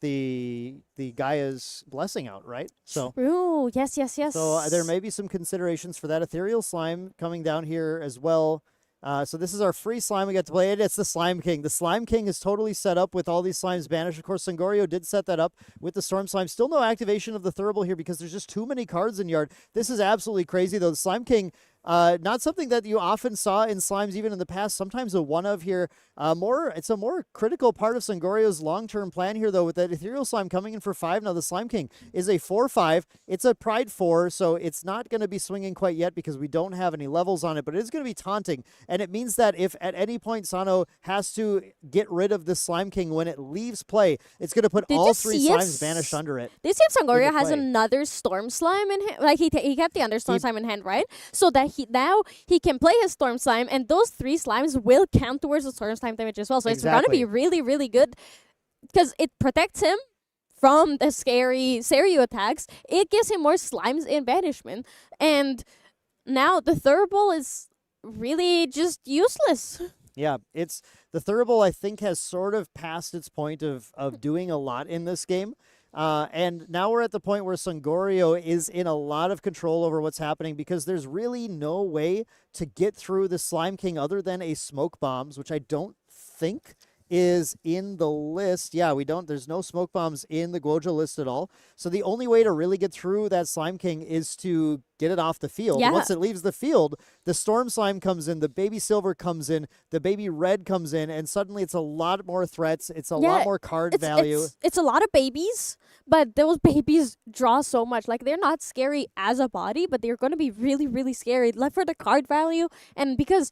the Gaia's blessing out, right? So True. Yes. So there may be some considerations for that. Ethereal Slime coming down here as well. So this is our free slime we get to play. It's the Slime King. The Slime King is totally set up with all these slimes banished. Of course, Sangorio did set that up with the Storm Slime. Still no activation of the Thurible here because there's just too many cards in yard. This is absolutely crazy, though. The Slime King, not something that you often saw in slimes even in the past. Sometimes a one of here. It's a more critical part of Sangorio's long-term plan here, though, with that Ethereal Slime coming in for 5. Now the Slime King is a 4/5. It's a Pride 4, so it's not going to be swinging quite yet because we don't have any levels on it, but it is going to be taunting. And it means that if at any point Sano has to get rid of the Slime King when it leaves play, it's going to put Did all you 3 see slimes banished under it. This seems Sangorio into has play. another Storm Slime in hand. Like he kept the other Storm He- Slime in hand, right? So that he can play his Storm Slime, and those 3 slimes will count towards the Storm Slime damage as well. So it's going to be Exactly. really, really good because it protects him from the scary Seiryu attacks. It gives him more slimes in banishment, and now the Thurible is really just useless. Yeah, it's the Thurible, I think, has sort of passed its point of doing a lot in this game. And now we're at the point where Sangorio is in a lot of control over what's happening because there's really no way to get through the Slime King other than a Smoke Bombs, which I don't think is in the list. Yeah, there's no Smoke Bombs in the Guoja list at all. So the only way to really get through that Slime King is to get it off the field. Yeah. Once it leaves the field, the Storm Slime comes in, the Baby Silver comes in, the Baby Red comes in, and suddenly it's a lot more threats. It's a lot more card value. It's a lot of babies, but those babies draw so much. Like, they're not scary as a body, but they're going to be really, really scary. Left for the card value, and because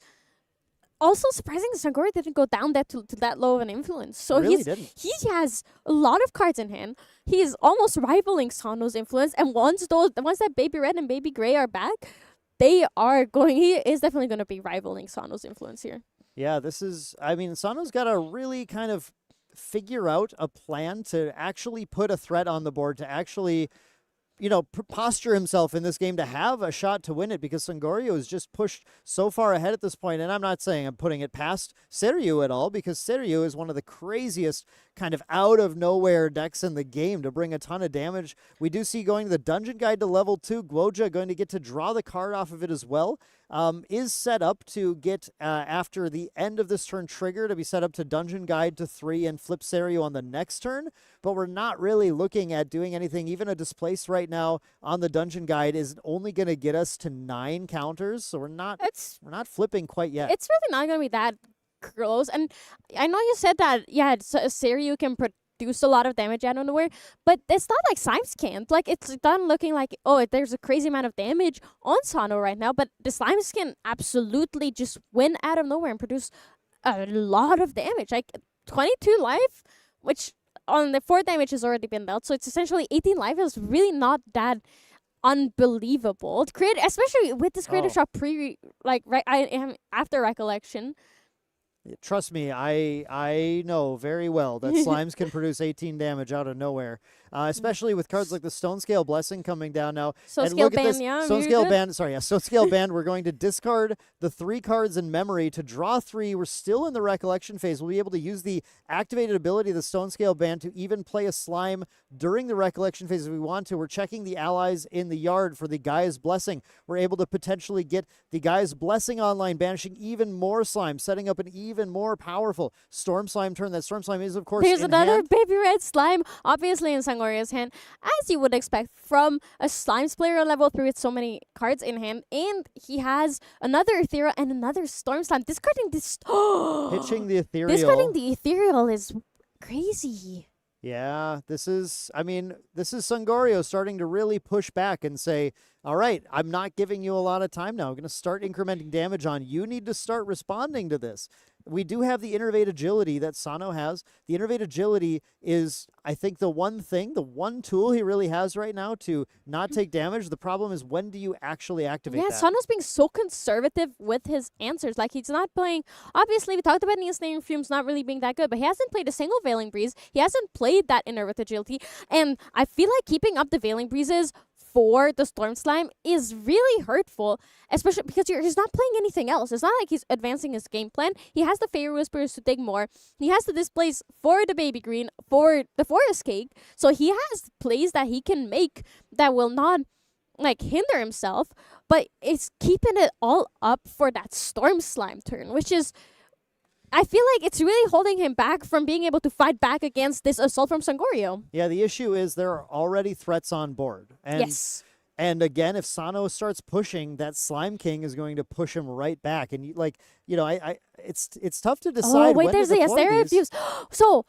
also surprising, Sangorio didn't go down to that low of an influence. So Really didn't. he has a lot of cards in hand. He's almost rivaling Sano's influence, and once that Baby Red and Baby Gray are back, he is definitely going to be rivaling Sano's influence here. Yeah, Sano's got to really kind of figure out a plan to actually put a threat on the board, to actually, posture himself in this game to have a shot to win it, because Sangorio is just pushed so far ahead at this point. And I'm not saying I'm putting it past Seiryu at all, because Seiryu is one of the craziest kind of out of nowhere decks in the game to bring a ton of damage. We do see going to the Dungeon Guide to level 2, Guoja going to get to draw the card off of it as well. is set up to get, after the end of this turn trigger, to be set up to Dungeon Guide to 3 and flip Serio on the next turn. But we're not really looking at doing anything. Even a Displace right now on the Dungeon Guide is only going to get us to 9 counters. So we're not flipping quite yet. It's really not going to be that close. And I know you said that, yeah, Serio can produce a lot of damage out of nowhere, but it's not like Slimes can't. Like, it's done looking like, oh, there's a crazy amount of damage on Sano right now, but the Slimes can absolutely just win out of nowhere and produce a lot of damage. Like, 22 life, which on the 4 damage has already been dealt, so it's essentially 18 life. Is really not that unbelievable. Especially with this creative shot after recollection. Trust me, I know very well that Slimes can produce 18 damage out of nowhere, especially with cards like the Stone Scale Blessing coming down now. Stone Scale Band, yeah. Stone Scale Band, Stone Scale Band, we're going to discard the 3 cards in memory to draw 3. We're still in the recollection phase. We'll be able to use the activated ability of the Stone Scale Band to even play a slime during the recollection phase if we want to. We're checking the allies in the yard for the Gaia's Blessing. We're able to potentially get the Gaia's Blessing online, banishing even more slime, setting up an even more powerful Storm Slime turn. That Storm Slime is, of course, there's in another hand. baby red slime, obviously in Sangoria's hand, as you would expect from a Slimes player on level 3 with so many cards in hand. And he has another Ethereal and another Storm Slime. Discarding this... Pitching the Ethereal. Discarding the Ethereal is crazy. Yeah, this is Sangorio starting to really push back and say, all right, I'm not giving you a lot of time now. I'm going to start incrementing damage on. You need to start responding to this. We do have the Innervate Agility that Sano has. The Innervate Agility is, I think, the one tool he really has right now to not take damage. The problem is, when do you actually activate that? Sano's being so conservative with his answers. Like, he's not playing... Obviously, we talked about Ensnaring Fumes not really being that good, but he hasn't played a single Veiling Breeze. He hasn't played that Innervate Agility. And I feel like keeping up the Veiling Breezes for the Storm Slime is really hurtful, especially because he's not playing anything else. It's not like he's advancing his game plan. He has the Fairy Whispers to dig more. He has the Displace for the Baby Green, for the Forest Cake. So he has plays that he can make that will not like hinder himself, but it's keeping it all up for that Storm Slime turn, which is... I feel like it's really holding him back from being able to fight back against this assault from Sangorio. Yeah, the issue is there are already threats on board. And, yes. And again, if Sano starts pushing, that Slime King is going to push him right back. And it's tough to decide. Oh wait, when there's to the deploy Astera these. Fuse. So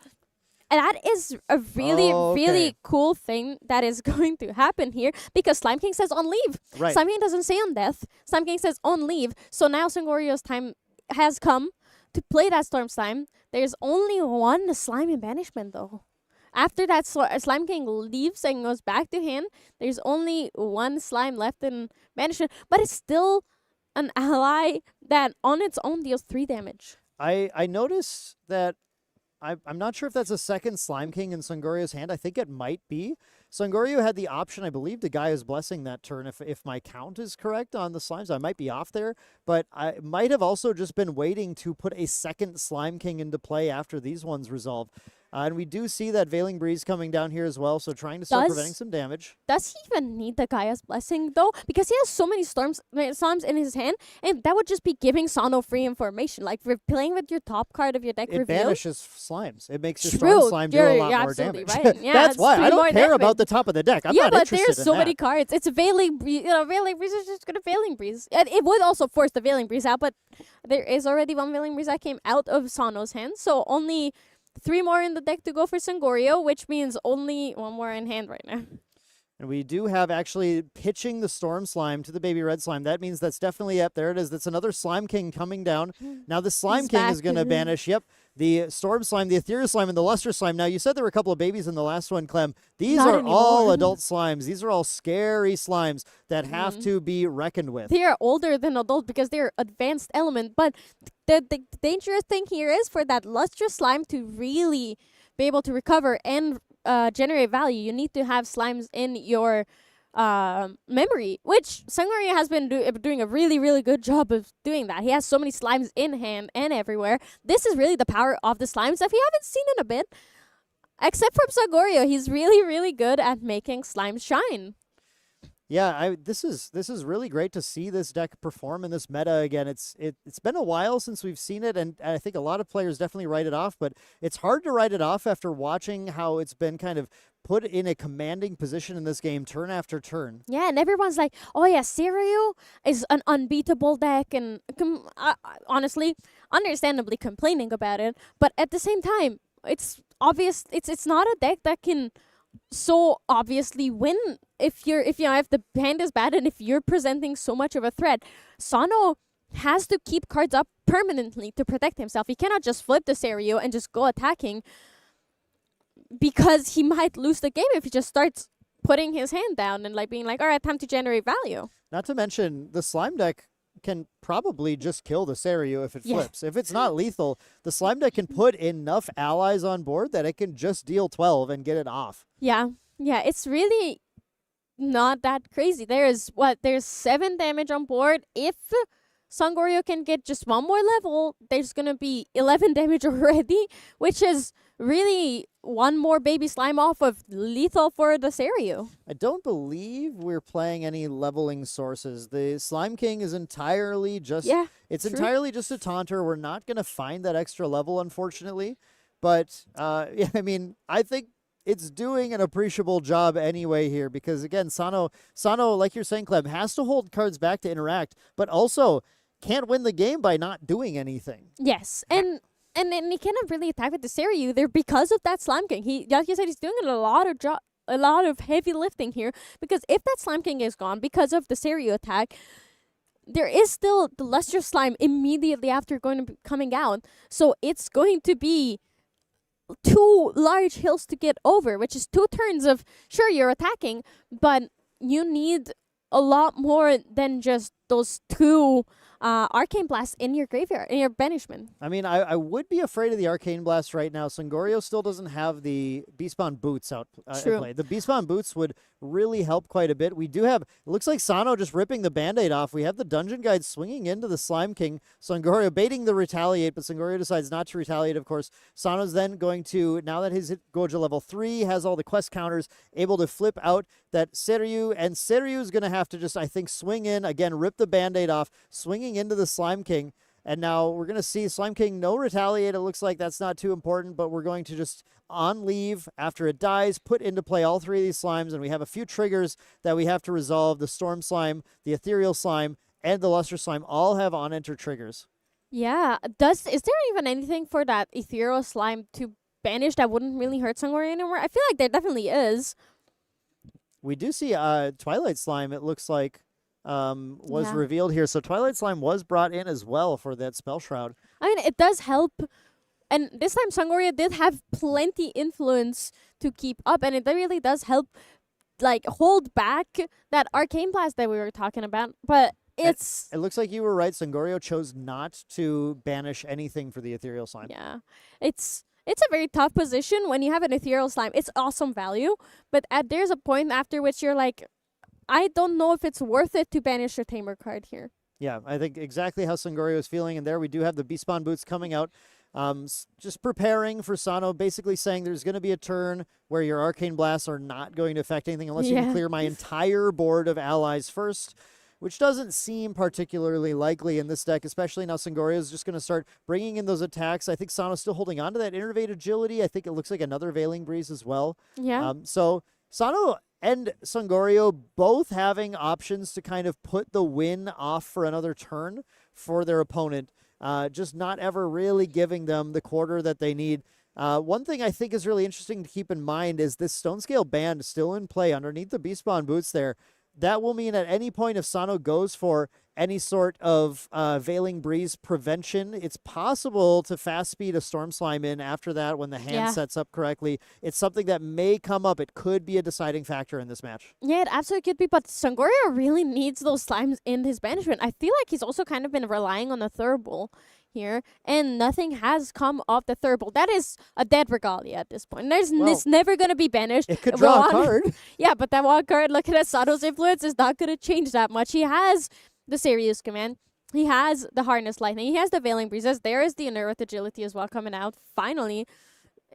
that is a really cool thing that is going to happen here, because Slime King says on leave. Right. Slime King doesn't say on death. Slime King says on leave. So now Sangorio's time has come to play that Storm Slime. There's only one slime in banishment, though. After that Slime King leaves and goes back to hand, there's only one slime left in banishment, but it's still an ally that on its own deals 3 damage. I noticed that I'm not sure if that's a second Slime King in Sangorio's hand. I think it might be. Sangorio had the option, I believe, to Gaia's Blessing that turn, if my count is correct on the slimes. I might be off there, but I might have also just been waiting to put a second Slime King into play after these ones resolve. And we do see that Veiling Breeze coming down here as well, so trying to start preventing some damage. Does he even need the Gaia's Blessing, though? Because he has so many slimes in his hand, and that would just be giving Sano free information. Like, playing with your top card of your deck it reveal. banishes slimes. It makes your strong slime do a lot more damage. Right. Yeah, that's why I don't care about the top of the deck. I'm not interested in that. Yeah, but there's so many cards. It's a Veiling Breeze. Veiling Breeze is just going to Veiling Breeze. And it would also force the Veiling Breeze out, but there is already one Veiling Breeze that came out of Sano's hand, so only 3 more in the deck to go for Sangorio, which means only 1 more in hand right now. And we do have actually pitching the Storm Slime to the Baby Red Slime. That means that's definitely up there. It is. That's another Slime King coming down. Now the Slime King is going to banish. Yep. The Storm Slime, the Ethereal Slime, and the Luster Slime. Now, you said there were a couple of babies in the last one, Clem. These Not are anymore. all adult slimes. These are all scary slimes that have to be reckoned with. They are older than adult because they're advanced element. But the dangerous thing here is for that Lustrous Slime to really be able to recover and generate value, you need to have slimes in your memory, which Sangoria has been doing a really, really good job of doing that. He has so many slimes in hand and everywhere. This is really the power of the slimes that we haven't seen in a bit. Except from Sangorio, he's really, really good at making slimes shine. Yeah, this is really great to see this deck perform in this meta again. It's been a while since we've seen it, and I think a lot of players definitely write it off, but it's hard to write it off after watching how it's been kind of put in a commanding position in this game turn after turn. Yeah, and everyone's like, "Oh yeah, Serio is an unbeatable deck," and honestly, understandably complaining about it. But at the same time, it's obvious it's not a deck that can so obviously win if the hand is bad and if you're presenting so much of a threat. Sano has to keep cards up permanently to protect himself. He cannot just flip the Serio and just go attacking, because he might lose the game if he just starts putting his hand down and like being like, all right, time to generate value. Not to mention, the Slime deck can probably just kill the Serio if it Yeah. flips. If it's not lethal, the Slime deck can put enough allies on board that it can just deal 12 and get it off. Yeah, it's really not that crazy. There's 7 damage on board. If Sangorio can get just one more level, there's gonna be 11 damage already, which is really one more baby slime off of lethal for the Serio. I don't believe we're playing any leveling sources. The Slime King is entirely just it's true. entirely just a taunter. We're not going to find that extra level, unfortunately. But yeah, I mean, I think it's doing an appreciable job anyway here, because again, Sano, like you're saying, Clem, has to hold cards back to interact, but also can't win the game by not doing anything. Yes, and he cannot really attack with the Serio either because of that Slime King. He, like you said, he's doing a lot of heavy lifting here, because if that Slime King is gone because of the Serio attack, there is still the Luster Slime immediately after going to be coming out. So it's going to be 2 large hills to get over, which is 2 turns of, sure, you're attacking, but you need a lot more than just those 2 Arcane Blasts in your graveyard, in your banishment. I mean, I would be afraid of the Arcane Blast right now. Sangorio still doesn't have the Beastbound Boots out at True. play. The Beastbound Boots would really help quite a bit. We do have, it looks like Sano just ripping the Band-Aid off. We have the Dungeon Guide swinging into the Slime King. Sangorio baiting the retaliate, but Sangorio decides not to retaliate, of course. Sano's then going to, now that his Goja level 3, has all the quest counters, able to flip out that Seiryu, and Seiryu's going to have to just, I think, swing in, again, rip the Band-Aid off, swinging into the Slime King. And now we're going to see Slime King no retaliate. It looks like that's not too important, but we're going to just on leave after it dies, put into play all 3 of these slimes, and we have a few triggers that we have to resolve. The Storm Slime, the Ethereal Slime, and the Luster Slime all have on-enter triggers. Yeah, is there even anything for that Ethereal Slime to banish that wouldn't really hurt Sangorio anymore? I feel like there definitely is. We do see Twilight Slime, it looks like, was Yeah. revealed here. So Twilight Slime was brought in as well for that Spell Shroud. I mean, it does help. And this time, Sangorio did have plenty influence to keep up, and it really does help, like, hold back that Arcane Blast that we were talking about. But it's... It looks like you were right. Sangorio chose not to banish anything for the Ethereal Slime. Yeah. It's a very tough position when you have an Ethereal Slime. It's awesome value, but there's a point after which you're like, I don't know if it's worth it to banish your Tamer card here. Yeah, I think exactly how Sangorio is feeling. And there we do have the Beastbound Boots coming out. Just preparing for Sano, basically saying there's going to be a turn where your Arcane Blasts are not going to affect anything unless you can clear my entire board of allies first, which doesn't seem particularly likely in this deck, especially now Sangorio is just going to start bringing in those attacks. I think Sano's still holding on to that Innervate Agility. I think it looks like another Veiling Breeze as well. Yeah. So Sano and Sangorio both having options to kind of put the win off for another turn for their opponent, just not ever really giving them the quarter that they need. One thing I think is really interesting to keep in mind is this Stone Scale Band still in play underneath the Beastbound Boots there. That will mean at any point if Sano goes for any sort of Veiling Breeze prevention, it's possible to fast speed a Storm Slime in after that when the hand sets up correctly. It's something that may come up. It could be a deciding factor in this match. Yeah, it absolutely could be, but Sangorio really needs those slimes in his banishment. I feel like he's also kind of been relying on the Thurible here, and nothing has come off the Thurible. That is a dead Regalia at this point. It's never going to be banished. It could draw a card. Yeah, but that one card, looking at Sano's influence, is not going to change that much. He has the Serious Command. He has the Harness Lightning. He has the Veiling Breezes. There is the Inert Agility as well coming out. Finally,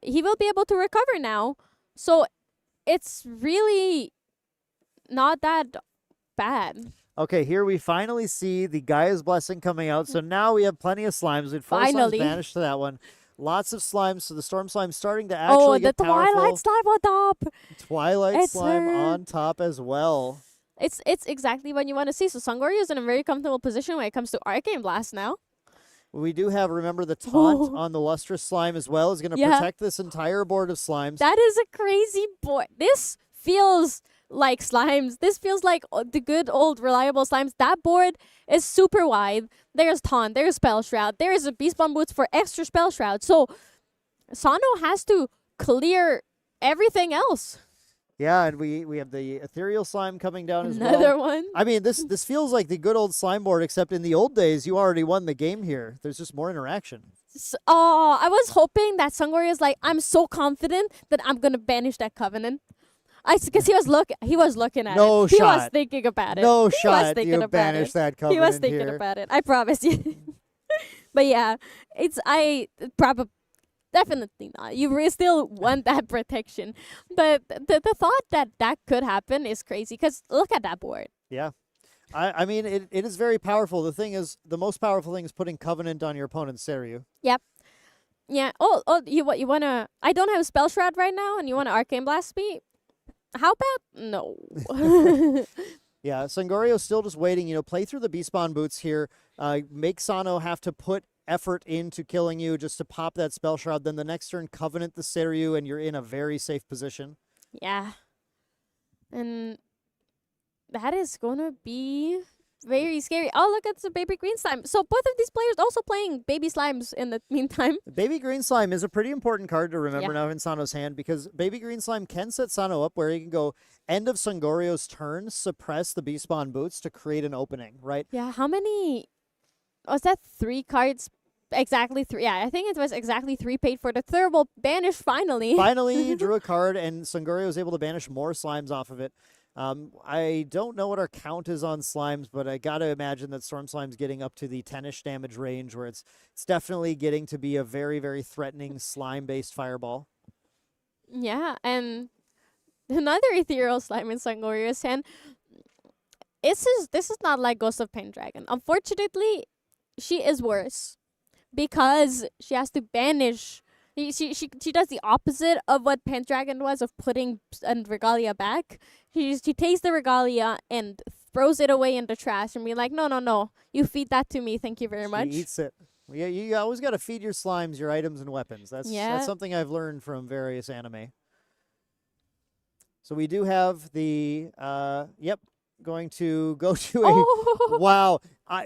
he will be able to recover now. So it's really not that bad. Okay, here we finally see the Gaia's Blessing coming out. So now we have plenty of slimes. We had 4 slimes Finally. banished to that one. Lots of slimes. So the Storm Slime's starting to actually The get powerful. Twilight slime on top. Twilight It's Slime her. on top as well. It's exactly what you want to see. So Sangoria is in a very comfortable position when it comes to Arcane Blast now. We do have, remember, the taunt Oh. on the Lustrous Slime as well is going to Yeah. protect this entire board of slimes. That is a crazy board. This feels like slimes. This feels like the good old reliable slimes. That board is super wide. There's Taunt, there's Spell Shroud, there's a Beast Bomb Boots for extra Spell Shroud. So Sano has to clear everything else. Yeah, and we have the Ethereal Slime coming down as well. Another one. I mean, this feels like the good old slime board, except in the old days, you already won the game here. There's just more interaction. Oh, I was hoping that Sangoria is like, I'm so confident that I'm gonna banish that Covenant. Because he was looking at No it. He was shot. thinking about it. No He was shot. thinking You about banish it. that He covenant was thinking here. about it. I promise you. But yeah, probably definitely not. You still want that protection, but the thought that that could happen is crazy. Because look at that board. Yeah. I mean, it is very powerful. The thing is, the most powerful thing is putting Covenant on your opponent's Seryu. Yep. Yeah. Oh, you wanna? I don't have Spell Shroud right now, and you wanna Arcane Blast me? How about no? Yeah, Sangorio's still just waiting. Play through the Beast Bond Boots here. Make Sano have to put effort into killing you just to pop that Spell Shroud. Then the next turn, Covenant the Seryu, and you're in a very safe position. Yeah. And that is gonna be very scary. Oh, look at the baby green slime. So both of these players also playing baby slimes in the meantime. Baby Green Slime is a pretty important card to remember Yeah. now in Sano's hand, because Baby Green Slime can set Sano up where he can go end of Sangorio's turn, suppress the Beast Bond Boots to create an opening, right? Yeah, how many? Was that 3 cards? Exactly 3. Yeah, I think it was exactly 3 paid for the Thurible banish finally. Finally, he drew a card, and Sangorio was able to banish more slimes off of it. I don't know what our count is on slimes, but I gotta imagine that Storm Slime's getting up to the 10-ish damage range, where it's definitely getting to be a very, very threatening slime-based fireball. Yeah, and another ethereal slime in Sangoria's hand. This is not like Ghost of Pendragon. Unfortunately, she is worse because she has to banish. She does the opposite of what Pendragon was, of putting Regalia back. She takes the Regalia and throws it away in the trash and be like, no, you feed that to me, thank you very much. She eats it. Yeah, you always got to feed your slimes your items and weapons. That's something I've learned from various anime. So we do have the going to go to a Oh. wow.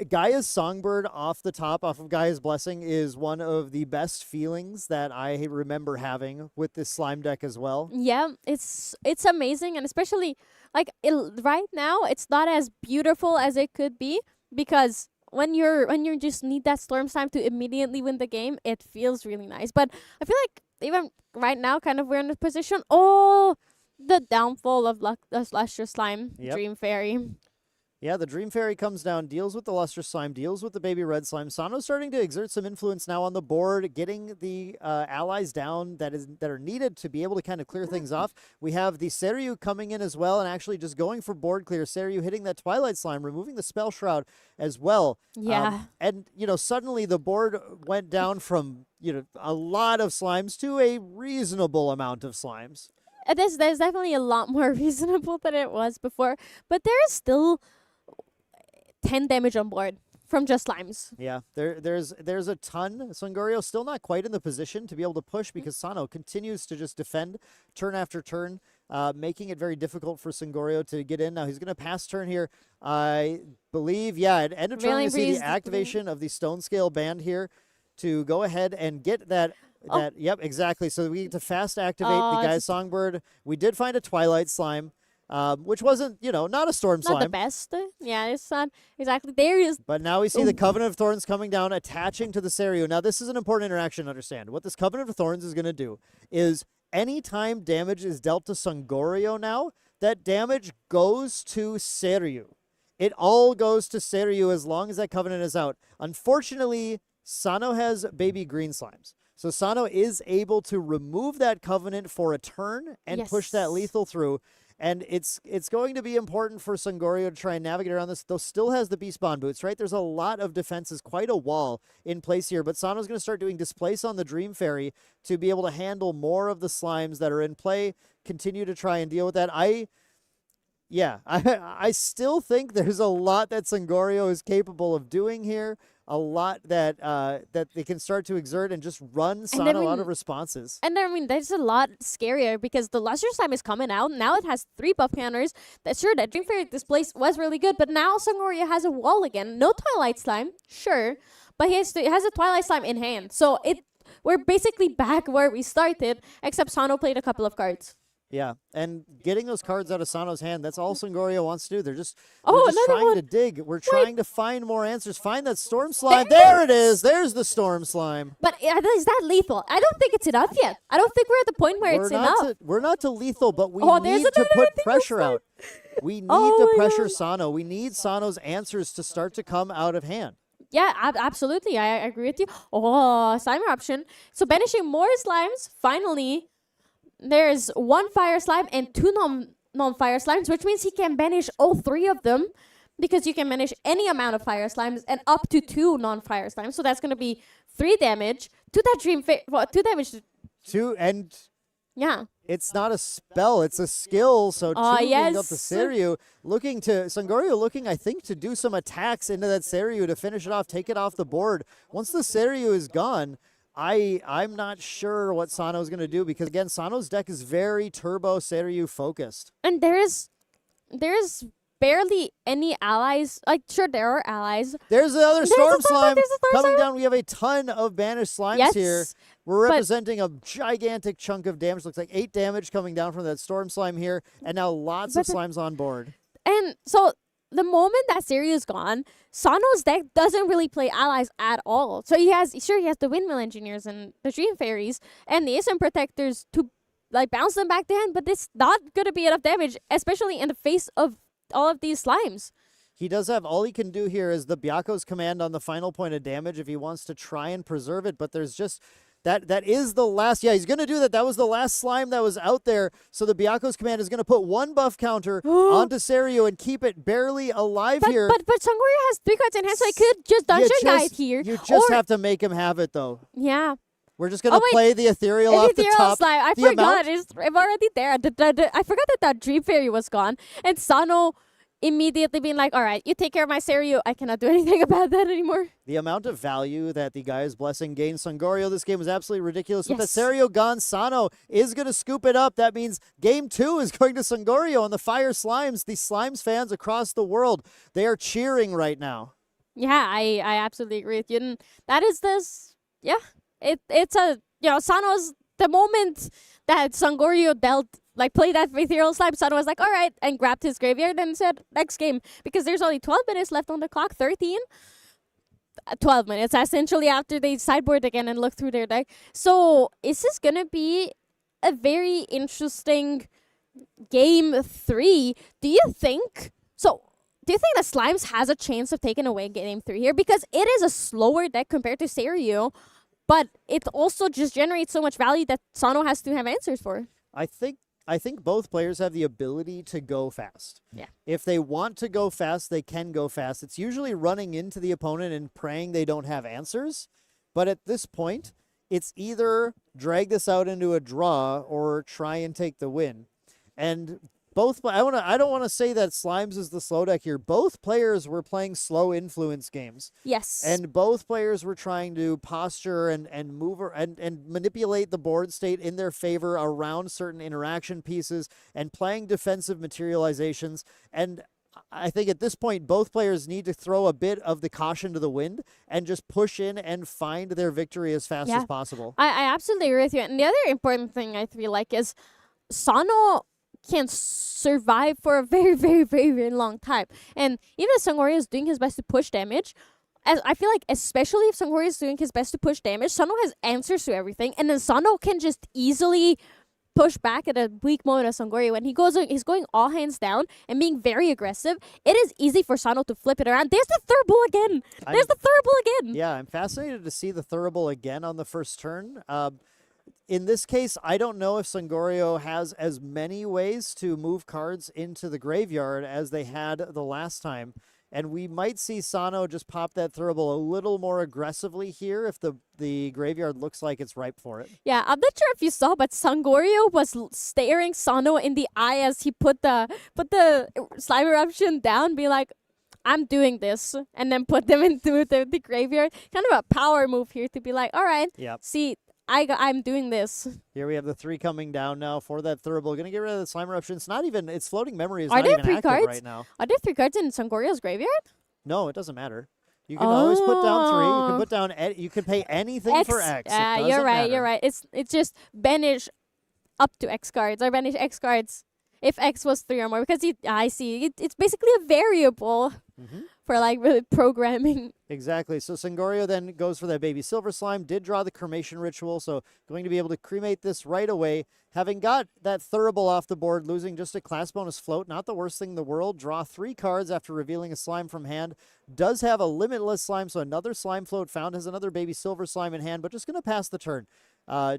Gaia's Songbird off of Gaia's Blessing is one of the best feelings that I remember having with this slime deck as well. Yeah, it's amazing, and especially like right now, it's not as beautiful as it could be, because when you just need that Storm Slime to immediately win the game, it feels really nice. But I feel like even right now, kind of we're in a position. Oh, the downfall of Lustrous Slime, Yep. Dream Fairy. Yeah, the Dream Fairy comes down, deals with the Lustrous Slime, deals with the Baby Red Slime. Sano's starting to exert some influence now on the board, getting the allies down that are needed to be able to kind of clear things off. We have the Seryu coming in as well and actually just going for board clear. Seryu hitting that Twilight Slime, removing the Spell Shroud as well. Yeah. And, suddenly the board went down from, a lot of slimes to a reasonable amount of slimes. There's definitely a lot more reasonable than it was before, but there is still 10 damage on board from just slimes. Yeah, there's a ton. Sangorio's still not quite in the position to be able to push because Sano continues to just defend turn after turn, making it very difficult for Sangorio to get in. Now he's going to pass turn here. I believe, at end of turn, Really you see breezed the activation of the Stone Scale Band here to go ahead and get that. Oh. Yep, exactly. So we get to fast activate Oh, the Guy's it's- Songbird. We did find a Twilight Slime, which wasn't, not a Storm Not the Slime. best. Yeah, it's not exactly. There is. But now we see the Ooh. Covenant of Thorns coming down, attaching to the Seryu. Now, this is an important interaction to understand. What this Covenant of Thorns is going to do is anytime damage is dealt to Sangorio now, that damage goes to Seryu. It all goes to Seryu as long as that Covenant is out. Unfortunately, Sano has baby green slimes. So Sano is able to remove that Covenant for a turn and push that Yes. lethal through. And it's going to be important for Songorio to try and navigate around this, though still has the Beast Bond boots, right? There's a lot of defenses, quite a wall in place here. But Sano's going to start doing Displace on the Dream Fairy to be able to handle more of the slimes that are in play, continue to try and deal with that. I still think there's a lot that Songorio is capable of doing here. A lot that that they can start to exert and just run Sano out of responses. And I mean, that's a lot scarier because the Luster Slime is coming out. Now it has 3 buff counters. That's sure that Dream Fairy Displace was really good, but now Songorio has a wall again. No Twilight Slime, sure, but he has a Twilight Slime in hand. So we're basically back where we started, except Sano played a couple of cards. Yeah, and getting those cards out of Sano's hand, that's all Songorio wants to do. They're just Oh, trying another to dig. We're trying to find more answers. Find that Storm Slime. There it is. There's the Storm Slime. But is that lethal? I don't think it's enough yet. I don't think we're at the point where it's enough. We're not to lethal, but we Oh, there's need to another put lethal pressure slime. out. We need Oh to my pressure God. Sano. We need Sano's answers to start to come out of hand. Yeah, absolutely. I agree with you. Oh, Slime Eruption. So banishing more slimes. Finally, there's 1 fire slime and 2 non-fire slimes, which means he can banish all 3 of them because you can banish any amount of fire slimes and up to 2 non-fire slimes. So that's going to be 3 damage to that Dream Fairy. 2 damage. And Yeah. it's not a spell, it's a skill. So two being up to yes. Seiryu, Songorio looking, I think, to do some attacks into that Seiryu to finish it off, take it off the board. Once the Seiryu is gone, I'm not sure what Sano's going to do because, again, Sano's deck is very turbo Seiryu focused. And there's barely any allies. Like, sure, there are allies. There's the other There's Storm a Storm Slime there's a Storm coming Slime. down. We have a ton of banished slimes Yes, here. We're but- representing a gigantic chunk of damage. Looks like 8 damage coming down from that Storm Slime here. And now lots of But the- slimes on board. And so the moment that Seiryu is gone, Sano's deck doesn't really play allies at all. So he has the Windmill Engineers and the Dream Fairies and the Ascent Protectors to like bounce them back to hand, but it's not gonna be enough damage, especially in the face of all of these slimes. He does have, all he can do here is the Byako's command on the final point of damage if he wants to try and preserve it, but there's just, that is the last, yeah, he's going to do that. That was the last slime that was out there, so the Byako's command is going to put 1 buff counter onto Seiryu and keep it barely alive here. But Songorio has 3 cards in hand, so he could just Dungeon Guide here. You just or, have to make him have it, though. Yeah. We're just going to wait. play the Ethereal off the Ethereal top. slime. I The forgot. amount- I'm already there. I forgot that Dream Fairy was gone. And Sano immediately being like, all right, you take care of my Seiryu. I cannot do anything about that anymore. The amount of value that the Gaia's Blessing gained Songorio this game was absolutely ridiculous. With the Yes. Seiryu gone, Sano is going to scoop it up. That means game 2 is going to Songorio on the Fire Slimes. The Slimes fans across the world, they are cheering right now. Yeah, I absolutely agree with you. And that is this. Yeah, it's a, Sano's, the moment that Songorio played that ethereal slime, Sano was like, all right, and grabbed his graveyard and said, next game. Because there's only 12 minutes left on the clock, 13. 12 minutes, essentially, after they sideboard again and look through their deck. So, is this going to be a very interesting game 3? Do you think that Slimes has a chance of taking away game 3 here? Because it is a slower deck compared to Seiryu, but it also just generates so much value that Sano has to have answers for. I think both players have the ability to go fast. Yeah. If they want to go fast, they can go fast. It's usually running into the opponent and praying they don't have answers. But at this point, it's either drag this out into a draw or try and take the win. And I don't want to say that Slimes is the slow deck here. Both players were playing slow influence games. Yes. And both players were trying to posture and move and manipulate the board state in their favor around certain interaction pieces and playing defensive materializations. And I think at this point, both players need to throw a bit of the caution to the wind and just push in and find their victory as fast as possible. I absolutely agree with you. And the other important thing I feel like is Sano can survive for a very, very, very, very long time. And even if Songorio is doing his best to push damage, as I feel like especially if Songorio is doing his best to push damage, Sano has answers to everything, and then Sano can just easily push back at a weak moment of Songorio. When he's going all hands down and being very aggressive, it is easy for Sano to flip it around. There's the Thurible again. There's the Thurible again. Yeah, I'm fascinated to see the Thurible again on the first turn. In this case, I don't know if Sangorio has as many ways to move cards into the graveyard as they had the last time. And we might see Sano just pop that Thurible a little more aggressively here if the graveyard looks like it's ripe for it. Yeah, I'm not sure if you saw, but Sangorio was staring Sano in the eye as he put the slime eruption down, be like, I'm doing this, and then put them into the graveyard. Kind of a power move here to be like, all right, Yep. see, I'm doing this. Here we have the 3 coming down now for that Thurible. Going to get rid of the Slime Eruption. It's not even, its floating memory is Are not there even 3 active cards? right now. Are there 3 cards in Sangoria's graveyard? No, it doesn't matter. You can always put down 3. You can put down, you can pay anything for X. Yeah, It you're doesn't right, matter. you're right. It's just banish up to X cards, or banish X cards if X was 3 or more, because I see, it's basically a variable for like really programming. Exactly. So Sangorio then goes for that baby silver slime, did draw the cremation ritual, so going to be able to cremate this right away. Having got that Thurible off the board, losing just a class bonus float, not the worst thing in the world. Draw 3 cards after revealing a slime from hand. Does have a limitless slime, so another slime float found, has another baby silver slime in hand, but just going to pass the turn.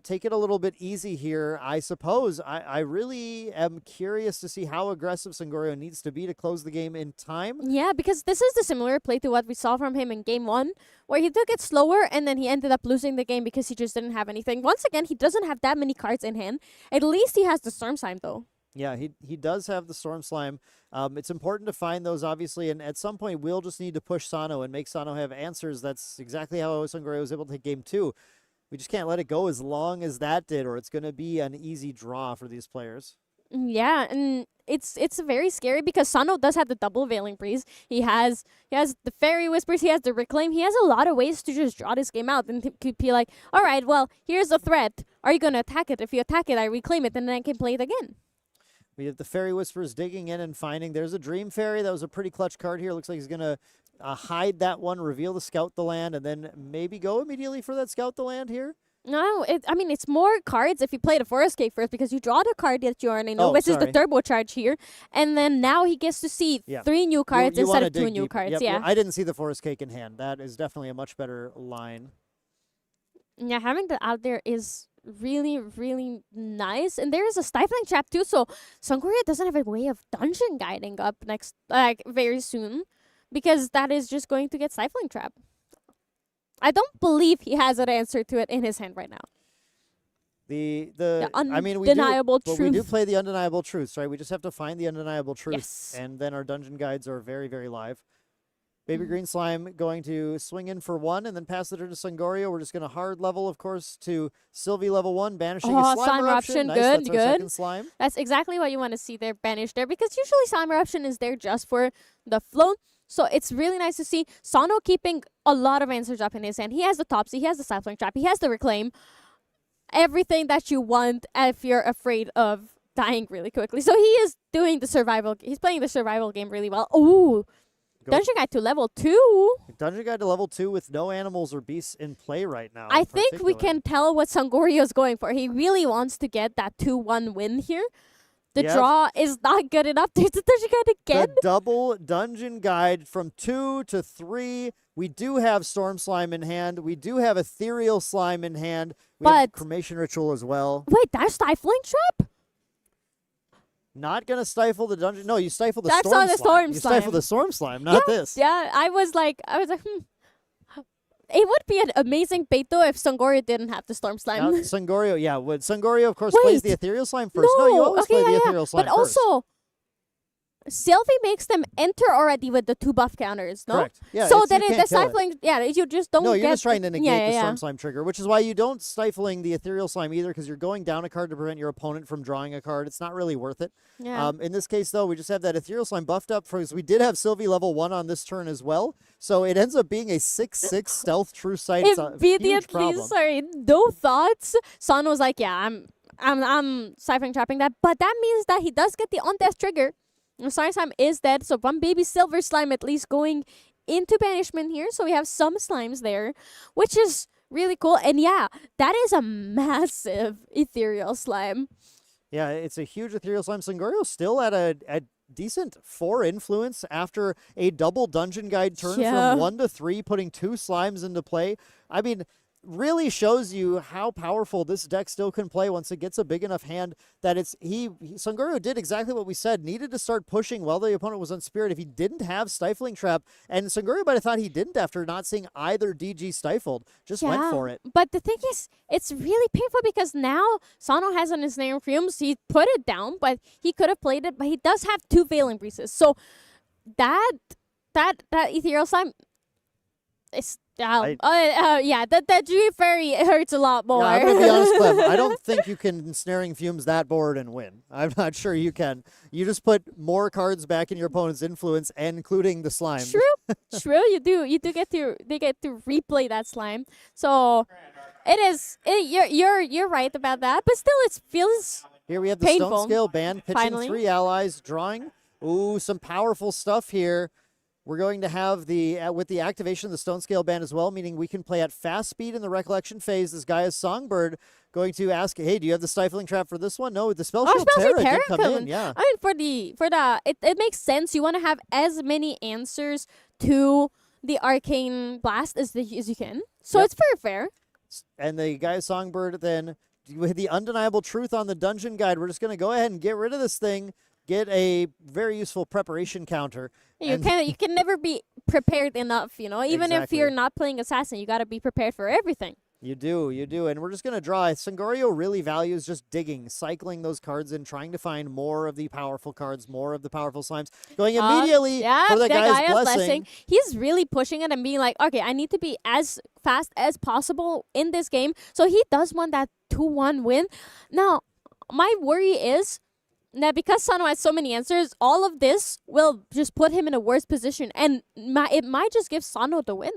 Take it a little bit easy here, I suppose. I really am curious to see how aggressive Sangorio needs to be to close the game in time. Yeah, because this is the similar play to what we saw from him in game 1, where he took it slower and then he ended up losing the game because he just didn't have anything. Once again, he doesn't have that many cards in hand. At least he has the Storm Slime, though. Yeah, he does have the Storm Slime. It's important to find those, obviously, and at some point we'll just need to push Sano and make Sano have answers. That's exactly how Sangorio was able to take game 2. We just can't let it go as long as that did, or it's going to be an easy draw for these players. Yeah, and it's very scary because Sano does have the double Veiling Breeze. He has the Fairy Whispers, he has the Reclaim. He has a lot of ways to just draw this game out and could be like, all right, well, here's a threat. Are you going to attack it? If you attack it, I reclaim it, and then I can play it again. We have the Fairy Whispers digging in and finding. There's a Dream Fairy. That was a pretty clutch card here. Looks like he's going to hide that one, reveal the Scout the Land, and then maybe go immediately for that Scout the Land here. No, I mean, it's more cards if you play the Forest Cave first, because you draw the card that you already know, which is the turbocharge here. And then now he gets to see 3 new cards instead of 2 new cards. Yep, yeah. I didn't see the Forest Cake in hand. That is definitely a much better line. Yeah, having that out there is really, really nice. And there is a Stifling Trap too, so Sangoria doesn't have a way of dungeon guiding up next, very soon, because that is just going to get Stifling Trap. I don't believe he has an answer to it in his hand right now. I mean, undeniable truth. But we do play the undeniable truths, right? We just have to find the undeniable truths, Yes. and then our dungeon guides are very, very live. Baby Green Slime going to swing in for 1 and then pass the turn to Sangorio. We're just going to hard level, of course, to Sylvie level 1, banishing a Slime Eruption. Nice, good, that's our good. second slime. That's exactly what you want to see there, banished there, because usually Slime Eruption is there just for the float. So it's really nice to see Sano keeping a lot of answers up in his hand. He has the Topsy, he has the Stifling Trap, he has the Reclaim. Everything that you want if you're afraid of dying really quickly. So he is doing the survival. He's playing the survival game really well. Ooh, Dungeon Guide to level 2. Dungeon Guide to level 2 with no animals or beasts in play right now. I think we can tell what Sangorio is going for. He really wants to get that 2-1 win here. The draw is not good enough. There's the Dungeon Guide again. The double Dungeon Guide from 2 to 3. We do have Storm Slime in hand. We do have Ethereal Slime in hand. We have Cremation Ritual as well. Wait, that's Stifling Trap? Not going to stifle the dungeon. No, you stifle the That's Storm on the Slime. Storm You Slime. stifle the Storm Slime, not this. Yeah, I was like, It would be an amazing bait though if Sangorio didn't have the Storm Slime. Now, Sangorio, yeah. Sangorio, of course, plays the Ethereal Slime first. No, you always play the Ethereal Slime but also, Sylvie makes them enter already with the 2 buff counters, no? Correct. Yeah, so you then can't the kill it. Stifling, you just don't No, get... you're just trying to negate the Storm yeah. Slime trigger, which is why you don't stifling the Ethereal Slime either, because you're going down a card to prevent your opponent from drawing a card. It's not really worth it. Yeah. In this case, though, we just have that Ethereal Slime buffed up because we did have Sylvie level 1 on this turn as well. So it ends up being a 6/6 stealth True Sight. It's a huge problem. Sorry, no thoughts. Son was like, yeah, I'm siphoning trapping that, but that means that he does get the on-death trigger. Sorry, Slime is dead, so 1 baby silver slime at least going into banishment here. So we have some slimes there, which is really cool. And yeah, that is a massive ethereal slime. Yeah, it's a huge Ethereal Slime. Sangorio still at a decent 4 influence after a double Dungeon Guide turn from 1 to 3, putting 2 slimes into play. I mean, really shows you how powerful this deck still can play once it gets a big enough hand that Sangorio did exactly what we said, needed to start pushing while the opponent was unspirited. If he didn't have Stifling Trap, and Sangorio might have thought he didn't after not seeing either DG stifled, just went for it. But the thing is, it's really painful because now Sano has an Ensnaring Fumes. He put it down, but he could have played it, but he does have 2 Veiling Breezes. So that Ethereal Slime is that Dream Fairy hurts a lot more. Yeah, I'm gonna be honest, Clem. I don't think you can Snaring Fumes that board and win. I'm not sure you can. You just put more cards back in your opponent's influence, including the slime. True. You do get to replay that slime. So you're right about that, but still it feels Here we have the painful. Stone Scale Band pitching Finally. 3 allies, drawing. Ooh, some powerful stuff here. We're going to have with the activation of the Stone Scale Band as well, meaning we can play at fast speed in the Recollection phase. This guy is Songbird going to ask, hey, do you have the Stifling Trap for this one? No, the Spell Shield Terra did come in. Yeah. I mean, it makes sense. You want to have as many answers to the Arcane Blast as you can. So it's very fair. And the guy is Songbird then, with the Undeniable Truth on the Dungeon Guide, we're just going to go ahead and get rid of this thing, get a very useful preparation counter. You can never be prepared enough, Even if you're not playing Assassin, you got to be prepared for everything. You do. And we're just going to draw. Sangorio really values just digging, cycling those cards in, trying to find more of the powerful cards, more of the powerful slimes. Going immediately for the guy's blessing. He's really pushing it and being like, okay, I need to be as fast as possible in this game. So he does want that 2-1 win. Now, my worry is that because Sano has so many answers, all of this will just put him in a worse position, and it might just give Sano the win.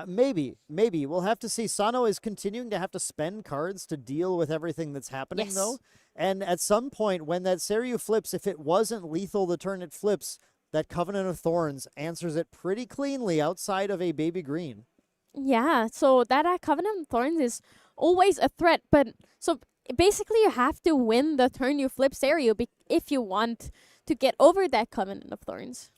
Maybe. We'll have to see. Sano is continuing to have to spend cards to deal with everything that's happening, though. And at some point, when that Seiryu flips, if it wasn't lethal the turn it flips, that Covenant of Thorns answers it pretty cleanly outside of a baby green. Yeah, so that Covenant of Thorns is always a threat, but so basically you have to win the turn you flip Seiryu if you want to get over that Covenant of Thorns.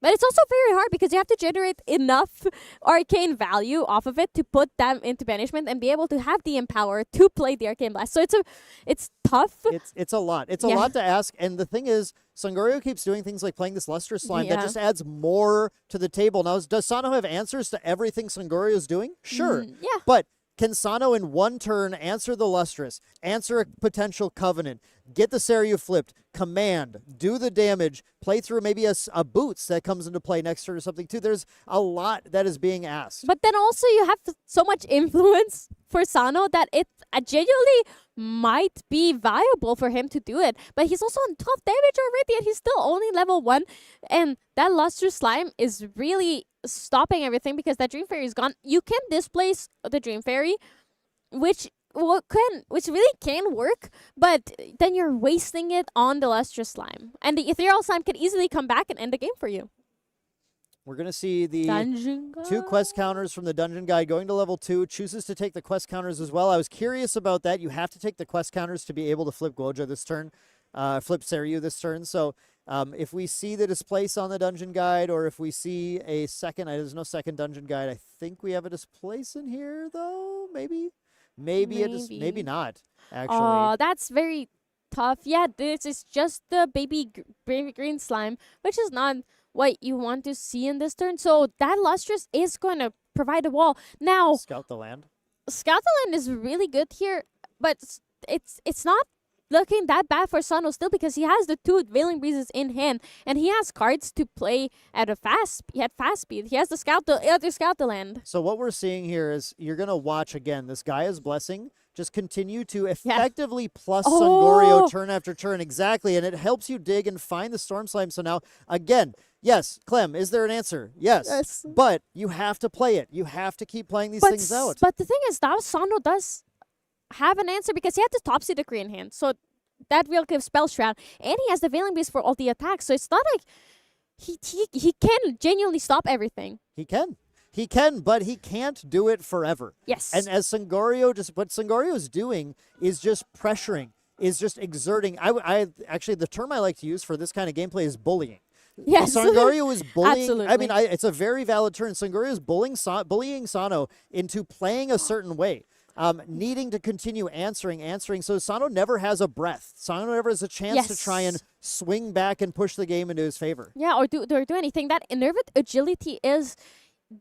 But it's also very hard because you have to generate enough arcane value off of it to put them into banishment and be able to have the empower to play the Arcane Blast. So it's tough. It's a lot. It's a lot to ask. And the thing is, Sangorio keeps doing things like playing this Lustrous Slime that just adds more to the table. Now, does Sano have answers to everything Sangorio's doing? Sure. Yeah. But can Sano in one turn answer the Lustrous, answer a potential Covenant, get the Seiryu flipped, command, do the damage, play through maybe a Boots that comes into play next turn or something too? There's a lot that is being asked. But then also you have so much influence for Sano that it genuinely might be viable for him to do it. But he's also on 12 damage already and he's still only level 1. And that Lustrous Slime is really stopping everything because that Dream Fairy is gone. You can displace the Dream Fairy, which really can work, but then you're wasting it on the Lustrous Slime. And the Ethereal Slime can easily come back and end the game for you. We're going to see the Dungeon 2 quest counters from the Dungeon Guide going to level 2. Chooses to take the quest counters as well. I was curious about that. You have to take the quest counters to be able to flip Goja this turn, flip Seiryu this turn. So if we see the displace on the Dungeon Guide, or if we see a second, there's no second Dungeon Guide. I think we have a displace in here, though. Maybe not, actually. Oh, that's very tough. Yeah, this is just the baby green slime, which is not what you want to see in this turn. So that Lustrous is going to provide a wall. Now, Scout the Land is really good here, but it's not looking that bad for Sano still because he has the 2 Veiling Breezes in hand and he has cards to play at fast speed. He has the Scout the Land. So what we're seeing here is you're going to watch again this Gaia's Blessing just continue to effectively plus Sangorio turn after turn. Exactly. And it helps you dig and find the Storm Slime. So now, again, yes, Clem, is there an answer? Yes. But you have to play it. You have to keep playing these things out. But the thing is, now Sano does have an answer because he had the Topsy Decree in hand. So that will give Spell Shroud. And he has the Veiling Beast for all the attacks. So it's not like he can genuinely stop everything. He can, but he can't do it forever. Yes. And as Sangorio, what Sangorio is doing is just pressuring, is just exerting. I actually, the term I like to use for this kind of gameplay is bullying. Yes. Sangorio is bullying. I mean, Absolutely. it's a very valid turn. Sangorio is bullying Sano into playing a certain way, needing to continue answering. So Sano never has a breath. Sano never has a chance to try and Yes. swing back and push the game into his favor. Yeah, or do anything. That innervate agility is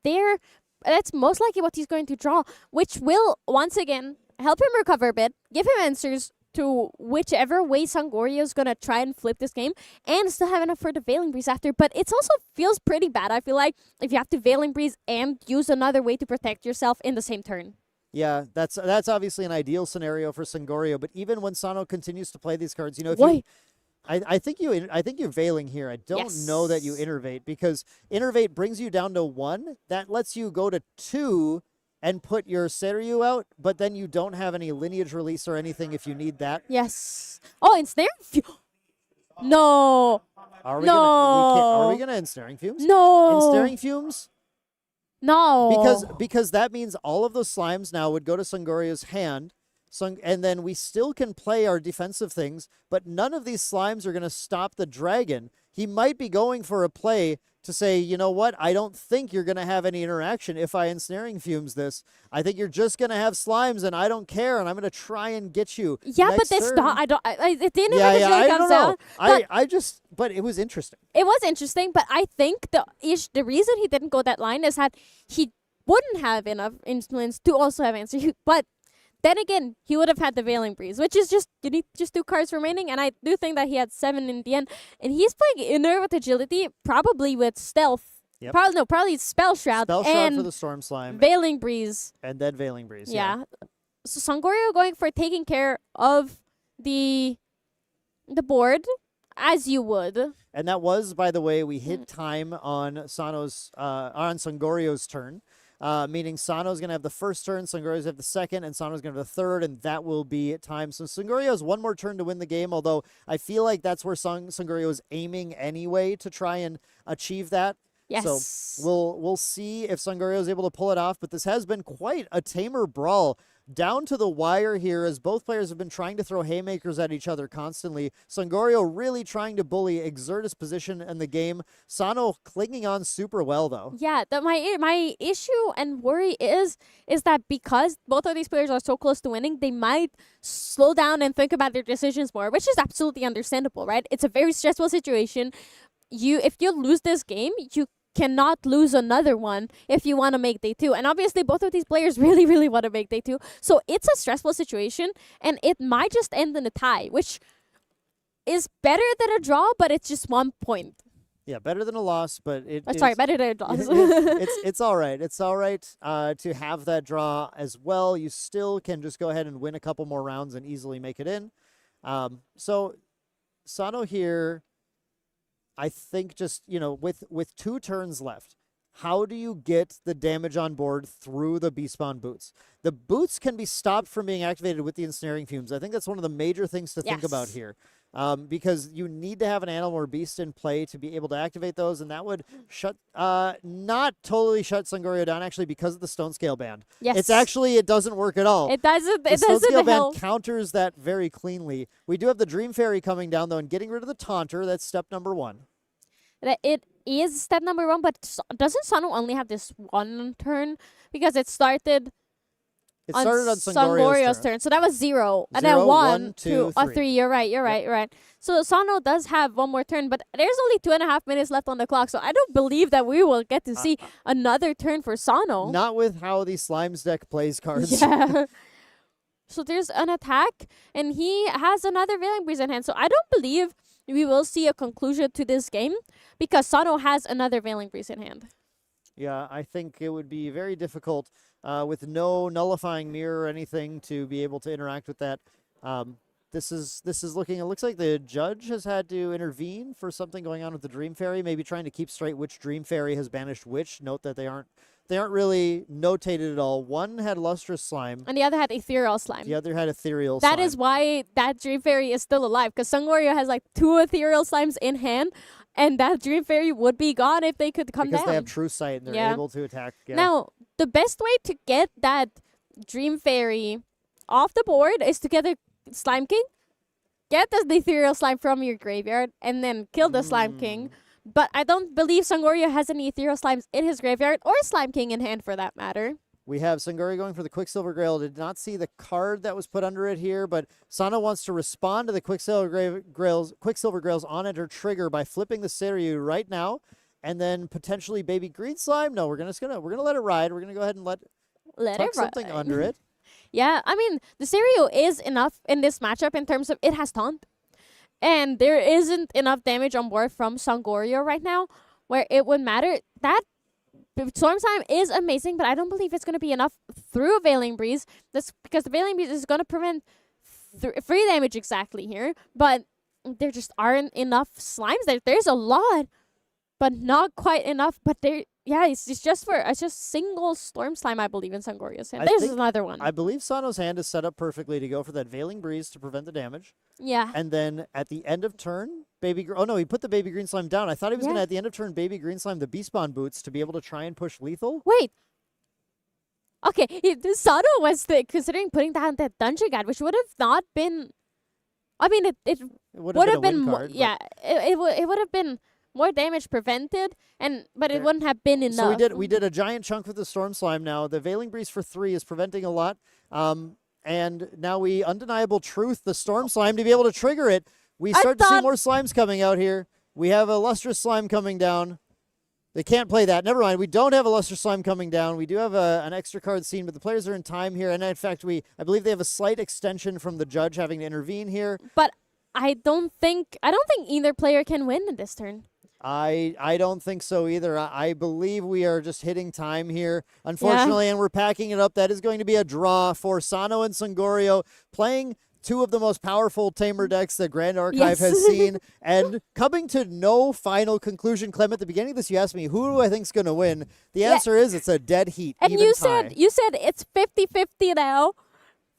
there. That's most likely what he's going to draw, which will once again help him recover a bit, give him answers to whichever way Sangorio is gonna try and flip this game, and still have enough for the Veiling Breeze after. But it also feels pretty bad. I feel like if you have to Veiling Breeze and use another way to protect yourself in the same turn. Yeah, that's obviously an ideal scenario for Sangorio. But even when Sano continues to play these cards, if Why? you, I think you're veiling here. I don't know that you Yes. innervate, because innervate brings you down to 1. That lets you go to 2 and put your Seiryu out, but then you don't have any lineage release or anything if you need that. Yes. Oh, ensnaring fumes. No. Are we No. are we gonna ensnaring fumes? No. Ensnaring fumes? No. Because that means all of those slimes now would go to Sangoria's hand, and then we still can play our defensive things, but none of these slimes are going to stop the dragon. He might be going for a play to say, you know what, I don't think you're going to have any interaction if I ensnaring fumes this. I think you're just going to have slimes, and I don't care, and I'm going to try and get you. Yeah, but next that's turn. not. I don't. It didn't Yeah, even I really don't comes know. out. But it was interesting. It was interesting, but I think the reason he didn't go that line is that he wouldn't have enough influence to also have answer. But then again, he would have had the Veiling Breeze, which is just, you need just 2 cards remaining, and I do think that he had 7 in the end. And he's playing Inner with Agility, probably with Stealth. Yep. Probably Spell Shroud Spell Shroud and for the Storm Slime, Veiling Breeze. and then Veiling Breeze. Yeah. So Sangorio going for taking care of the board, as you would. And that was, by the way, we hit time on Sangorio's turn, meaning Sano's going to have the first turn, Sangorio's have the second, and Sano's going to have the third, and that will be time. So Sangorio has 1 more turn to win the game, although I feel like that's where Sangorio is aiming anyway to try and achieve that. Yes. So we'll see if Sangorio is able to pull it off, but this has been quite a tamer brawl. Down to the wire here, as both players have been trying to throw haymakers at each other constantly. Sangorio really trying to exert his position in the game. Sano clinging on super well, though. Yeah, my issue and worry is that because both of these players are so close to winning, they might slow down and think about their decisions more, which is absolutely understandable, right? It's a very stressful situation. If you lose this game, you cannot lose another one if you want to make day 2. And obviously both of these players really, really want to make day 2. So it's a stressful situation, and it might just end in a tie, which is better than a draw, but it's just 1 point. Yeah, better than a loss, but Better than a loss. it's all right. It's all right to have that draw as well. You still can just go ahead and win a couple more rounds and easily make it in. So Sano here, I think just, with 2 turns left, how do you get the damage on board through the Beastpawn boots? The boots can be stopped from being activated with the ensnaring fumes. I think that's one of the major things to think about Yes. here. Because you need to have an animal or beast in play to be able to activate those, and that would not totally shut Sangorio down, actually, because of the Stone Scale Band. Yes. It doesn't work at all. It doesn't. The It Stone Scale doesn't Band help. counters that very cleanly. We do have the Dream Fairy coming down, though, and getting rid of the Taunter. That's step number 1. It is step number 1, but doesn't Sano only have this 1 turn? Because it started It started on Sangorio's turn. So that was 0. And then 0, 1, 1, 2, 3. 3. You're right. So Sano does have 1 more turn, but there's only 2.5 minutes left on the clock. So I don't believe that we will get to see another turn for Sano. Not with how the Slimes deck plays cards. Yeah. So there's an attack, and he has another Veiling Breeze in hand. So I don't believe we will see a conclusion to this game because Sano has another Veiling Breeze in hand. Yeah, I think it would be very difficult with no nullifying mirror or anything to be able to interact with that. This is looking. It looks like the judge has had to intervene for something going on with the Dream Fairy. Maybe trying to keep straight which Dream Fairy has banished which. Note that they aren't really notated at all. One had Lustrous Slime. And the other had Ethereal Slime. The other had Ethereal Slime. That is why that Dream Fairy is still alive, because Sangorio has like 2 Ethereal Slimes in hand, and that Dream Fairy would be gone if they could come because down. they have True Sight and they're able to attack. Yeah. Now, the best way to get that Dream Fairy off the board is to get a Slime King, get the Ethereal Slime from your graveyard, and then kill the Slime King. But I don't believe Sangoria has any Ethereal Slimes in his graveyard, or Slime King in hand for that matter. We have Sangoria going for the Quicksilver Grail. Did not see the card that was put under it here, but Sano wants to respond to the Quicksilver Grails on enter trigger by flipping the Seiryu right now, and then potentially Baby Green Slime. No, we're gonna let it ride. We're gonna go ahead and let Let tuck it something ride. under it. Yeah, I mean, the Seiryu is enough in this matchup in terms of it has taunt. And there isn't enough damage on board from Sangoria right now where it would matter. That Storm Slime is amazing, but I don't believe it's going to be enough through Veiling Breeze. That's because the Veiling Breeze is going to prevent free damage exactly here. But there just aren't enough slimes there. There's a lot, but not quite enough. But it's just single Storm Slime, I believe, in Sangoria's hand. There's another one. I believe Sano's hand is set up perfectly to go for that Veiling Breeze to prevent the damage. Yeah. And then at the end of turn, oh no, he put the Baby Green Slime down. I thought he was going to, at the end of turn, Baby Green Slime the Beast Spawn Boots to be able to try and push lethal. Wait. Okay, Sano was considering putting down that Dungeon Guide, which would have not been... I mean, it would have been more... Yeah, it would have been more damage prevented, but it wouldn't have been enough. So we did a giant chunk with the Storm Slime now. The Veiling Breeze for 3 is preventing a lot. And now we undeniable truth the Storm Slime to be able to trigger it. We start to see more slimes coming out here. We have a Lustrous Slime coming down. They can't play that. Never mind. We don't have a Lustrous Slime coming down. We do have an extra card scene, but the players are in time here. And in fact, I believe they have a slight extension from the judge having to intervene here. But I don't think either player can win in this turn. I don't think so either. I believe we are just hitting time here, unfortunately, and we're packing it up. That is going to be a draw for Sano and Sangorio playing two of the most powerful Tamer decks that Grand Archive has seen, and coming to no final conclusion. Clem, at the beginning of this, you asked me, who do I think is going to win? The answer is it's a dead heat. And you said it's 50-50 now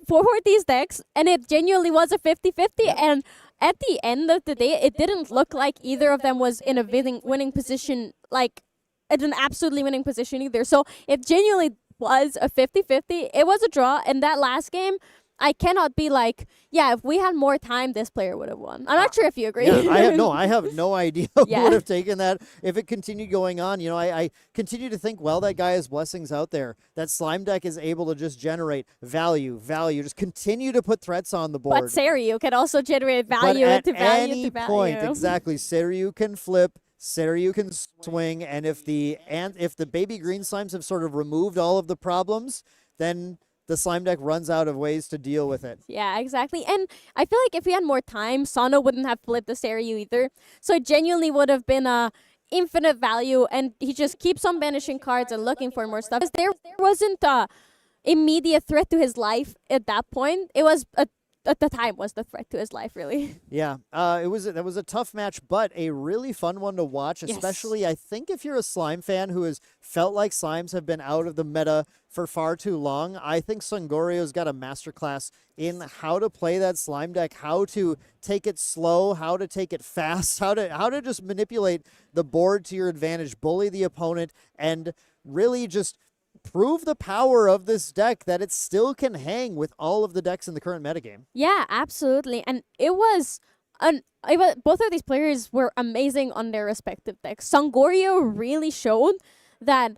for these decks, and it genuinely was a 50-50, and at the end of the day, it didn't look like either of them was in a winning position, like in an absolutely winning position either. So it genuinely was a 50-50. It was a draw. In that last game, I cannot be like, if we had more time, this player would have won. I'm not sure if you agree. Yeah, I have no idea who would have taken that if it continued going on. You know, I continue to think, well, that guy has blessings out there. That Slime deck is able to just generate value. Just continue to put threats on the board. But Seiryu can also generate value at into value any to value. point, exactly. Seiryu can flip. Seiryu can swing, and if the Baby Green Slimes have sort of removed all of the problems, then the Slime deck runs out of ways to deal with it. Yeah, exactly. And I feel like if we had more time, Sano wouldn't have flipped the Seiryu either. So it genuinely would have been a infinite value, and he just keeps on banishing cards and looking for more stuff. There wasn't a immediate threat to his life at that point. It was at the time was the threat to his life, really. Yeah, that was a tough match, but a really fun one to watch, especially I think if you're a Slime fan who has felt like Slimes have been out of the meta for far too long. I think Sangorio's got a masterclass in how to play that Slime deck, how to take it slow, how to take it fast, how to just manipulate the board to your advantage, bully the opponent, and really just prove the power of this deck, that it still can hang with all of the decks in the current metagame. Yeah, absolutely. And both of these players were amazing on their respective decks. Sangorio really showed that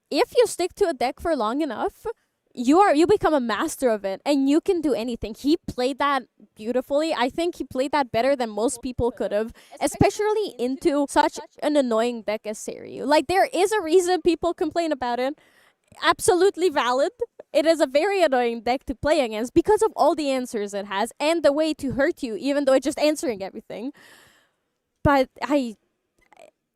if you stick to a deck for long enough, you become a master of it, and you can do anything. He played that beautifully. I think he played that better than most people could have, especially into such an annoying deck as Seiryu. Like, there is a reason people complain about it. Absolutely valid. It is a very annoying deck to play against because of all the answers it has and the way to hurt you, even though it's just answering everything. But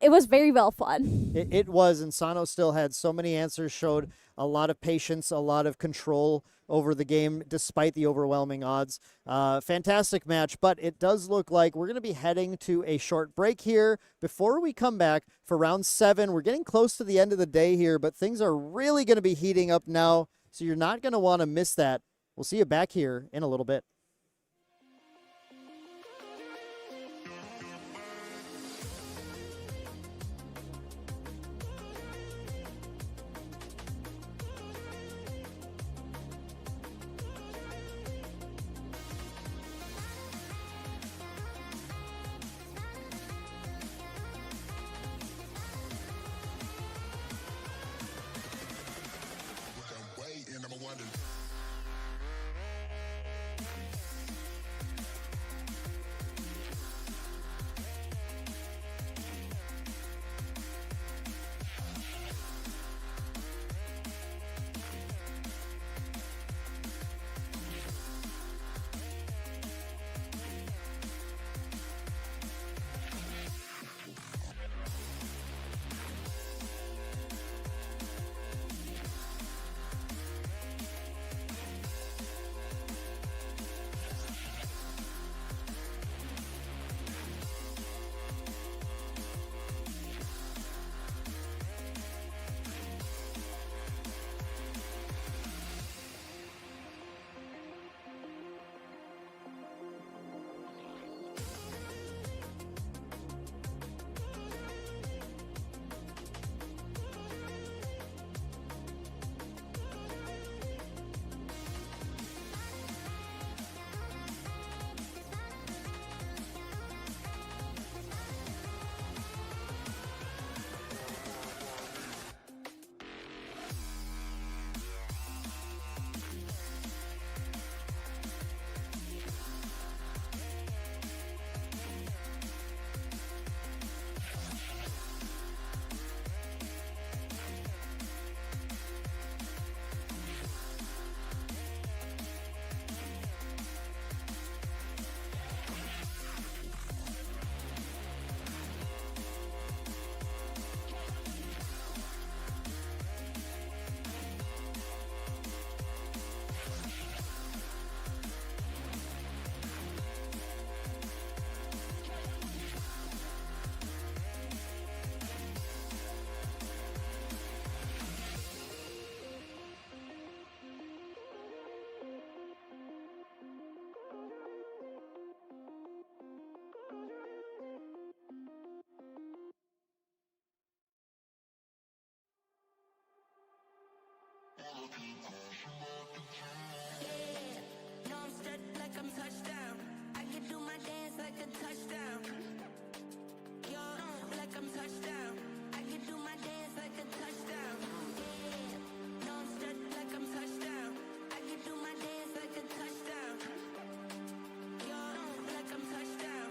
it was very well fun. It was, and Sano still had so many answers, showed a lot of patience, a lot of control over the game, despite the overwhelming odds. Fantastic match, but it does look like we're going to be heading to a short break here before we come back for round 7. We're getting close to the end of the day here, but things are really going to be heating up now, so you're not going to want to miss that. We'll see you back here in a little bit. Yeah, no, I'm straight like I'm touchdown. I can do my dance like a touchdown. Yo, like I'm touchdown. I can do my dance like a touchdown. Yeah, no, I'm straight like I'm touchdown. I can do my dance like a touchdown. Yo, like I'm touchdown.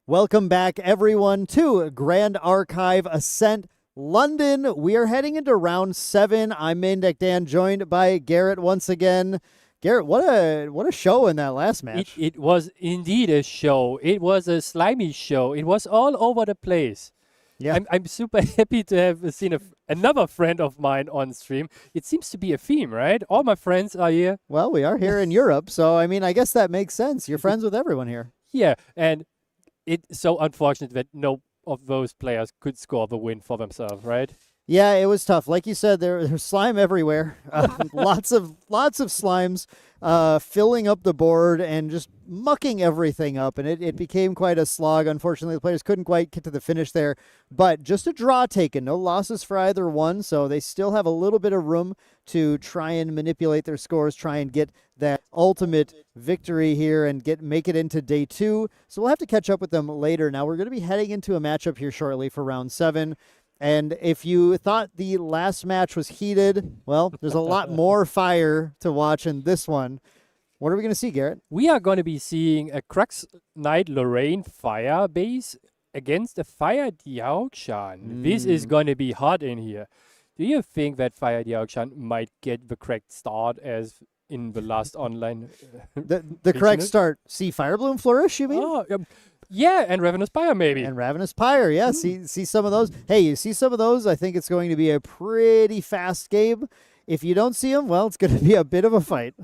Welcome back, everyone, to Grand Archive Ascent London. We are heading into round 7. I'm Main Deck Dan, joined by Garrett once again. Garrett, what a show in that last match. It was indeed a show. It was a slimy show. It was all over the place. Yeah. I'm super happy to have seen another friend of mine on stream. It seems to be a theme, right? All my friends are here. Well, we are here in Europe, so I mean, I guess that makes sense. You're friends with everyone here. Yeah, and it's so unfortunate that no of those players could score the win for themselves, right? Yeah, it was tough. Like you said, there's slime everywhere. Lots of slimes filling up the board and just mucking everything up. And it became quite a slog. Unfortunately, the players couldn't quite get to the finish there. But just a draw taken. No losses for either one. So they still have a little bit of room to try and manipulate their scores, try and get that ultimate victory here and make it into day 2. So we'll have to catch up with them later. Now we're going to be heading into a matchup here shortly for round 7. And if you thought the last match was heated, well, there's a lot more fire to watch in this one. What are we going to see, Garrett? We are going to be seeing a Crux Knight Lorraine Fire base against a Fire Diaoxan. This is going to be hot in here. Do you think that Fire Diaoxan might get the correct start as in the last online? The correct start. See Firebloom Flourish, you mean? Oh, yeah, and Ravenous Pyre maybe. And Ravenous Pyre, yeah. See some of those. Hey, you see some of those, I think it's going to be a pretty fast game. If you don't see them, well, it's going to be a bit of a fight.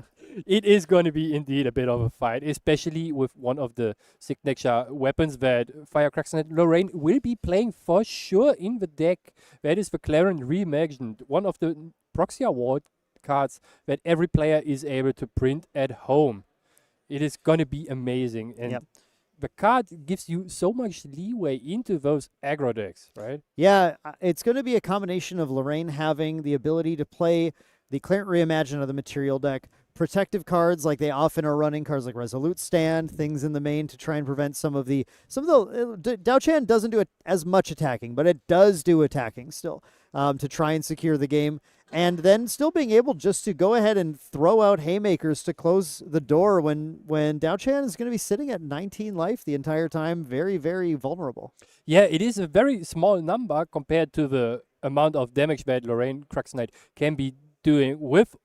It is going to be indeed a bit of a fight, especially with one of the signature weapons that Firecracker and Lorraine will be playing for sure in the deck. That is the Claren Reimagined, one of the proxy award cards that every player is able to print at home. It is going to be amazing. And the card gives you so much leeway into those aggro decks, right? Yeah, it's going to be a combination of Lorraine having the ability to play the Clarent Reimagine of the material deck, protective cards like they often are running, cards like Resolute Stand, things in the main to try and prevent some of the Dao-Chan doesn't do as much attacking, but it does do attacking still to try and secure the game. And then still being able just to go ahead and throw out haymakers to close the door when Dao-Chan is going to be sitting at 19 life the entire time. Very, very vulnerable. Yeah, it is a very small number compared to the amount of damage that Lorraine Crux Knight can be doing with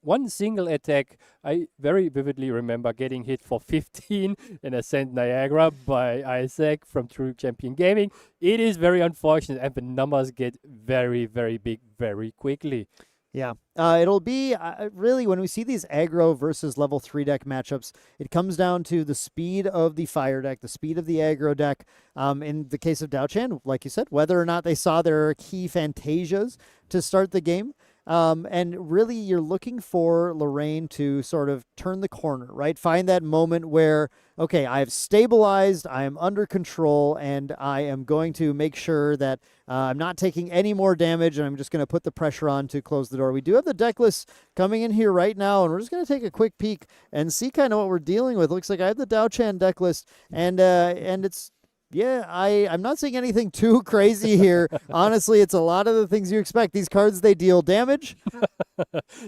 one single attack. I very vividly remember getting hit for 15 in Ascent Niagara by Isaac from True Champion Gaming. It is very unfortunate, and the numbers get very, very big very quickly. Yeah, it'll be really when we see these aggro versus level 3 deck matchups, it comes down to the speed of the fire deck, the speed of the aggro deck. In the case of Dao-Chan, like you said, whether or not they saw their key Fantasias to start the game. And really, you're looking for Lorraine to sort of turn the corner, right? Find that moment where, okay, I've stabilized, I am under control, and I am going to make sure that I'm not taking any more damage, and I'm just going to put the pressure on to close the door. We do have the deck list coming in here right now, and we're just going to take a quick peek and see kind of what we're dealing with. Looks like I have the Dao-Chan deck list, and it's... Yeah, I'm not seeing anything too crazy here. Honestly, it's a lot of the things you expect. These cards, they deal damage.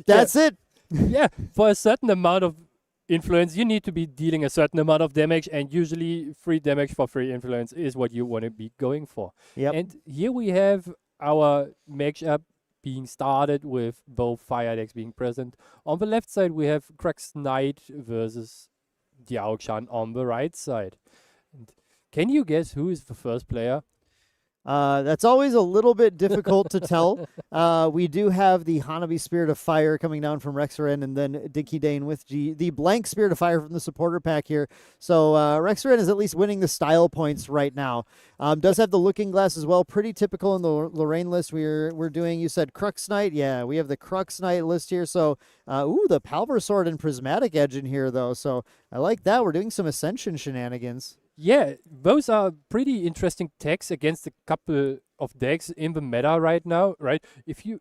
That's it. Yeah, for a certain amount of influence, you need to be dealing a certain amount of damage, and usually free damage for free influence is what you want to be going for. Yep. And here we have our matchup being started with both fire decks being present. On the left side, we have Crux Knight versus Diaoxan on the right side. And can you guess who is the first player? That's always a little bit difficult to tell. We do have the Hanabi Spirit of Fire coming down from Rexaren, and then Dinky Dane with the blank Spirit of Fire from the supporter pack here. So Rexaren is at least winning the style points right now. Does have the Looking Glass as well. Pretty typical in the Lorraine list we're doing. You said Crux Knight. Yeah, we have the Crux Knight list here. So, the Palver Sword and Prismatic Edge in here, though. So I like that. We're doing some Ascension shenanigans. Yeah, those are pretty interesting techs against a couple of decks in the meta right now, right? If you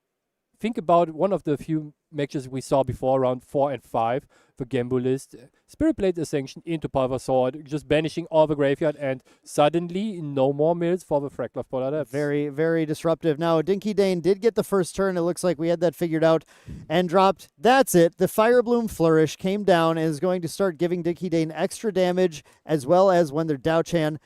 think about one of the few matches we saw before, around 4 and 5, the Gembu list. Spirit Blade Ascension into Pulver Sword, just banishing all the graveyard, and suddenly no more mills for the Fractal of Polar Depths. Very, very disruptive. Now, Dinky Dane did get the first turn. It looks like we had that figured out and dropped. That's it. The Firebloom Flourish came down and is going to start giving Dinky Dane extra damage, as well as when they're Dao-Chan,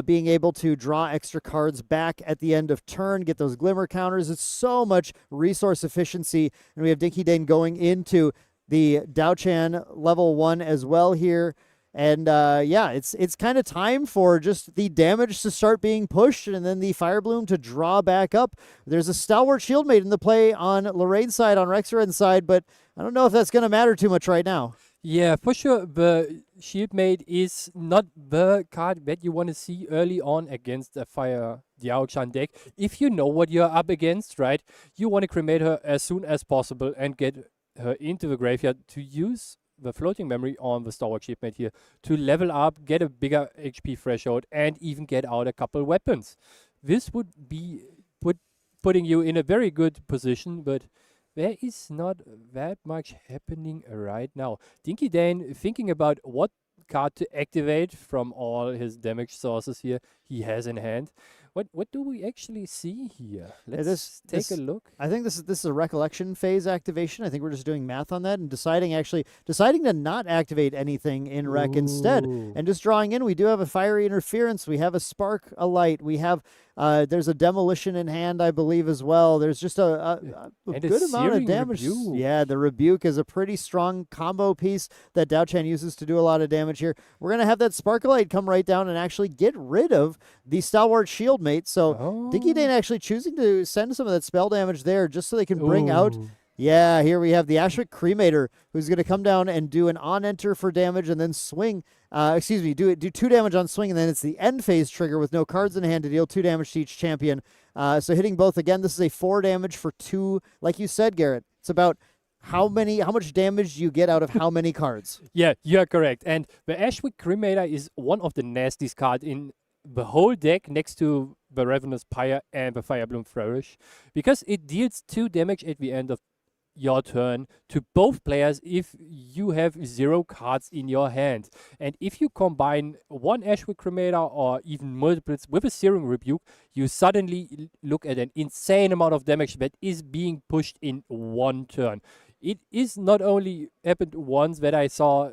being able to draw extra cards back at the end of turn, get those Glimmer counters. It's so much resource efficiency. And we have Dinky Dane going into the Dao-Chan level 1 as well here. And yeah, it's kind of time for just the damage to start being pushed and then the Firebloom to draw back up. There's a Stalwart Shieldmate in the play on Lorraine's side, on Rexared's side, but I don't know if that's going to matter too much right now. Yeah, for sure. The Shieldmate is not the card that you want to see early on against a Fire Diao-Chan deck. If you know what you're up against, right, you want to cremate her as soon as possible and get her into the graveyard to use the floating memory on the Stalwart Shipmate here to level up, get a bigger HP threshold, and even get out a couple weapons. This would be putting you in a very good position, but there is not that much happening right now. Dinky Dane thinking about what card to activate from all his damage sources here he has in hand. What do we actually see here? Let's take a look. I think this is a recollection phase activation. I think we're just doing math on that and deciding to not activate anything in rec instead, and just drawing in. We do have a Fiery Interference. We have a Spark, a Light. We have there's a Demolition in hand, I believe, as well. There's just a good amount of damage. Rebuke. Yeah, the Rebuke is a pretty strong combo piece that Dao-Chan uses to do a lot of damage here. We're gonna have that Sparklight come right down and actually get rid of the Stalwart Shieldmate. So Dinky Dane actually choosing to send some of that spell damage there just so they can bring out. Yeah, here we have the Ashwick Cremator, who's going to come down and do an on-enter for damage and then swing. Do 2 damage on swing, and then it's the end phase trigger with no cards in hand to deal 2 damage to each champion. So hitting both again, this is a 4 damage for 2. Like you said, Garrett, it's about how much damage you get out of how many cards. Yeah, you are correct. And the Ashwick Cremator is one of the nastiest cards in the whole deck next to the Ravenous Pyre and the Firebloom Flourish, because it deals 2 damage at the end of your turn to both players if you have 0 cards in your hand. And if you combine one Ashwick Cremator or even multiples with a Searing Rebuke, you suddenly look at an insane amount of damage that is being pushed in 1 turn. It is not only happened once that I saw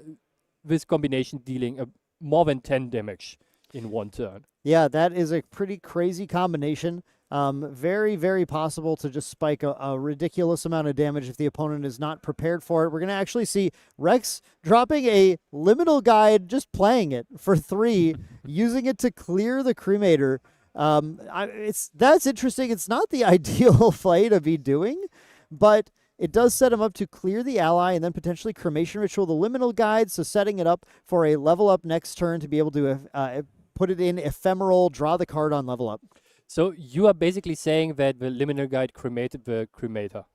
this combination dealing more than 10 damage in 1 turn. Yeah, that is a pretty crazy combination. Very, very possible to just spike a ridiculous amount of damage if the opponent is not prepared for it. We're going to actually see Rex dropping a Liminal Guide, just playing it for 3, using it to clear the Cremator. That's interesting. It's not the ideal play to be doing, but it does set him up to clear the ally and then potentially Cremation Ritual the Liminal Guide, so setting it up for a level up next turn to be able to put it in Ephemeral, draw the card on level up. So you are basically saying that the Liminal Guide cremated the Cremator.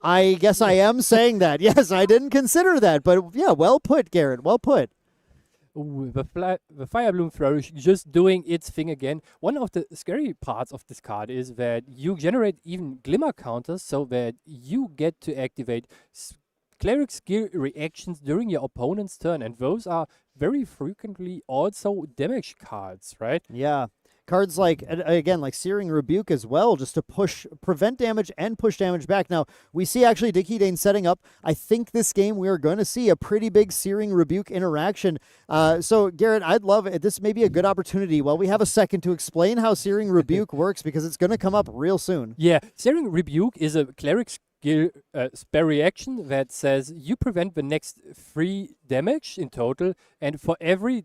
I guess I am saying that. Yes, I didn't consider that, but yeah, well put, Garrett. Well put. Ooh, the Firebloom Flourish just doing its thing again. One of the scary parts of this card is that you generate even Glimmer counters so that you get to activate Cleric skill reactions during your opponent's turn, and those are very frequently also damage cards, right? Yeah. Cards like, again, like Searing Rebuke as well, just to prevent damage and push damage back. Now, we see actually Dinky Dane setting up. I think this game we are going to see a pretty big Searing Rebuke interaction. So, Garrett, I'd love it. This may be a good opportunity while we have a second to explain how Searing Rebuke works, because it's going to come up real soon. Yeah, Searing Rebuke is a Cleric skill spell reaction that says you prevent the next 3 damage in total, and for every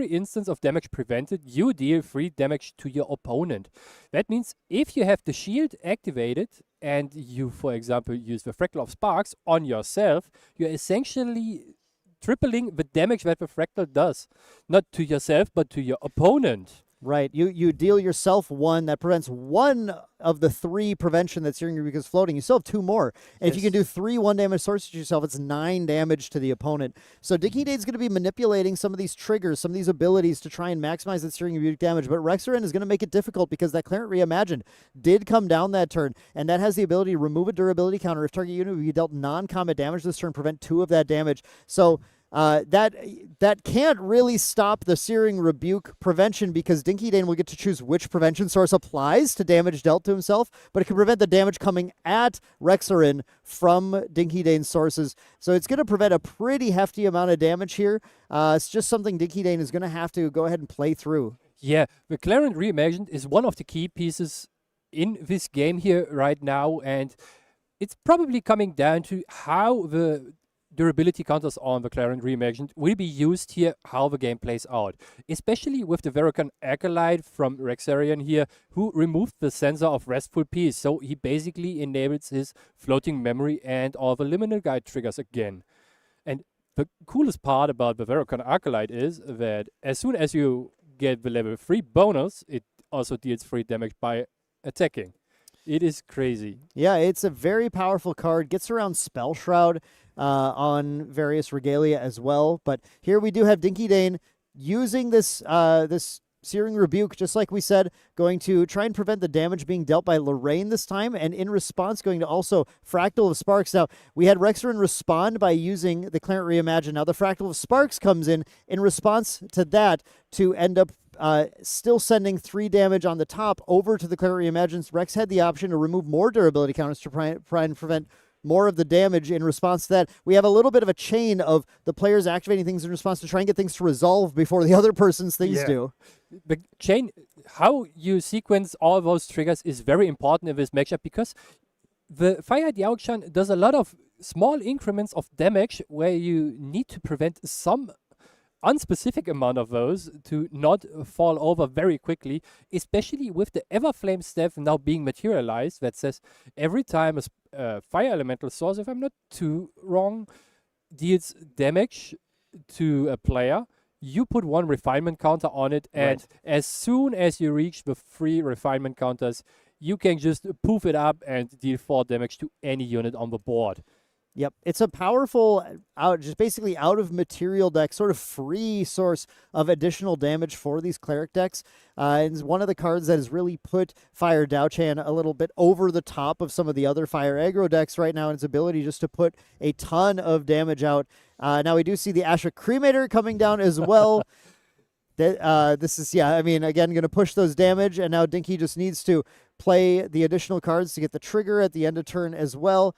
instance of damage prevented, you deal 3 damage to your opponent. That means if you have the shield activated and you, for example, use the Fractal of Sparks on yourself, you're essentially tripling the damage that the Fractal does. Not to yourself, but to your opponent. Right. You deal yourself 1. That prevents 1 of the 3 prevention that Searing Rebuke is floating. You still have 2 more. And if you can do 3 1-damage sources to yourself, it's 9 damage to the opponent. So Dinky Dane's going to be manipulating some of these triggers, some of these abilities to try and maximize that Searing Rebuke damage. But Rexarin is going to make it difficult because that Clarent Reimagined did come down that turn. And that has the ability to remove a durability counter if target unit will be dealt non-combat damage this turn, prevent 2 of that damage. So that can't really stop the Searing Rebuke prevention because Dinky Dane will get to choose which prevention source applies to damage dealt to himself, but it can prevent the damage coming at Rexarin from Dinky Dane's sources. So it's going to prevent a pretty hefty amount of damage here. It's just something Dinky Dane is going to have to go ahead and play through. Yeah, the Clarent Reimagined is one of the key pieces in this game here right now, and it's probably coming down to how the durability counters on the Clarent Reimagined will be used here, how the game plays out. Especially with the Veracon Acolyte from Rexarian here, who removed the sensor of Restful Peace, so he basically enables his floating memory and all the Liminal Guide triggers again. And the coolest part about the Veracon Acolyte is that as soon as you get the level 3 bonus, it also deals 3 damage by attacking. It is crazy. Yeah, it's a very powerful card. Gets around Spell Shroud on various regalia as well. But here we do have Dinky Dane using this this Searing Rebuke, just like we said, going to try and prevent the damage being dealt by Lorraine this time, and in response going to also Fractal of Sparks. Now, we had Rexarin respond by using the Clarent Reimagine. Now, the Fractal of Sparks comes in response to that to end up still sending 3 damage on the top over to the Clarent Reimagine. Rex had the option to remove more durability counters to try and prevent more of the damage in response to that. We have a little bit of a chain of the players activating things in response to try and get things to resolve before the other person's things do. The chain, how you sequence all those triggers is very important in this matchup because the Fire Diauchan does a lot of small increments of damage where you need to prevent some unspecific amount of those to not fall over very quickly, especially with the Everflame staff now being materialized that says every time a fire elemental source, if I'm not too wrong, deals damage to a player, you put 1 refinement counter on it, and as soon as you reach the 3 refinement counters, you can just poof it up and deal 4 damage to any unit on the board. Yep, it's a powerful, just basically out of material deck, sort of free source of additional damage for these cleric decks. And it's one of the cards that has really put Fire Diauchan a little bit over the top of some of the other Fire aggro decks right now, and its ability just to put a ton of damage out. Now we do see the Asha Cremator coming down as well. This is, I mean, again, going to push those damage, and now Dinky just needs to play the additional cards to get the trigger at the end of turn as well.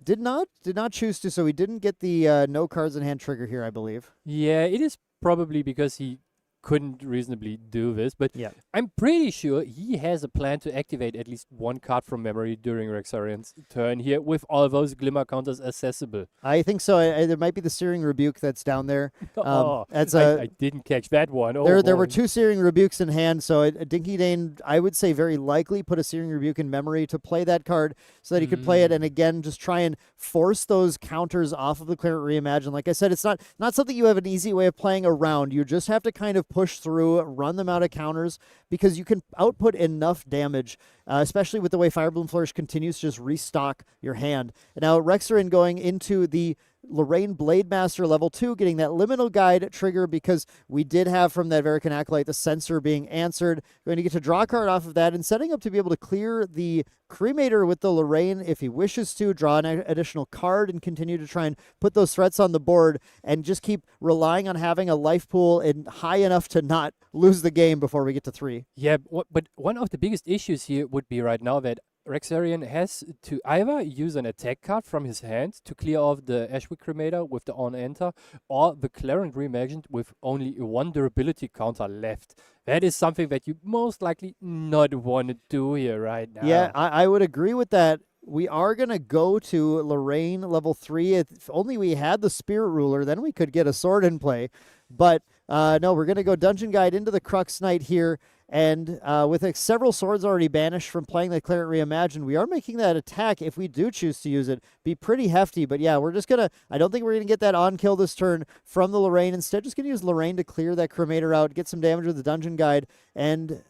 Did not choose to, so he didn't get the no cards in hand trigger here, I believe. Yeah, it is probably because he couldn't reasonably do this, but yeah. I'm pretty sure he has a plan to activate at least 1 card from memory during Rexarian's turn here with all those Glimmer counters accessible. I think so. There might be the Searing Rebuke that's down there. I didn't catch that one. There were 2 Searing Rebukes in hand, so Dinky Dane, I would say very likely put a Searing Rebuke in memory to play that card so that he could play it, and again, just try and force those counters off of the Clarent Reimagine. Like I said, it's not something you have an easy way of playing around. You just have to kind of push through, run them out of counters, because you can output enough damage, especially with the way Firebloom Flourish continues to just restock your hand. And now Rexarin going into the Lorraine Blademaster level 2, getting that Liminal Guide trigger because we did have from that Veracon Acolyte the sensor being answered. Going to get to draw a card off of that and setting up to be able to clear the Cremator with the Lorraine if he wishes to, draw an additional card and continue to try and put those threats on the board and just keep relying on having a life pool and high enough to not lose the game before we get to 3. Yeah, but one of the biggest issues here would be right now that Rexarian has to either use an attack card from his hand to clear off the Ashwick Cremator with the on-enter, or the Clarent Reimagined with only 1 durability counter left. That is something that you most likely not want to do here right now. Yeah, I would agree with that. We are going to go to Lorraine level 3. If only we had the Spirit Ruler, then we could get a sword in play. But no, we're going to go Dungeon Guide into the Crux Knight here. And with several swords already banished from playing the Cleric Reimagined, we are making that attack, if we do choose to use it, be pretty hefty. But yeah, we're just going to, I don't think we're going to get that on kill this turn from the Lorraine. Instead, just going to use Lorraine to clear that Cremator out, get some damage with the Dungeon Guide. And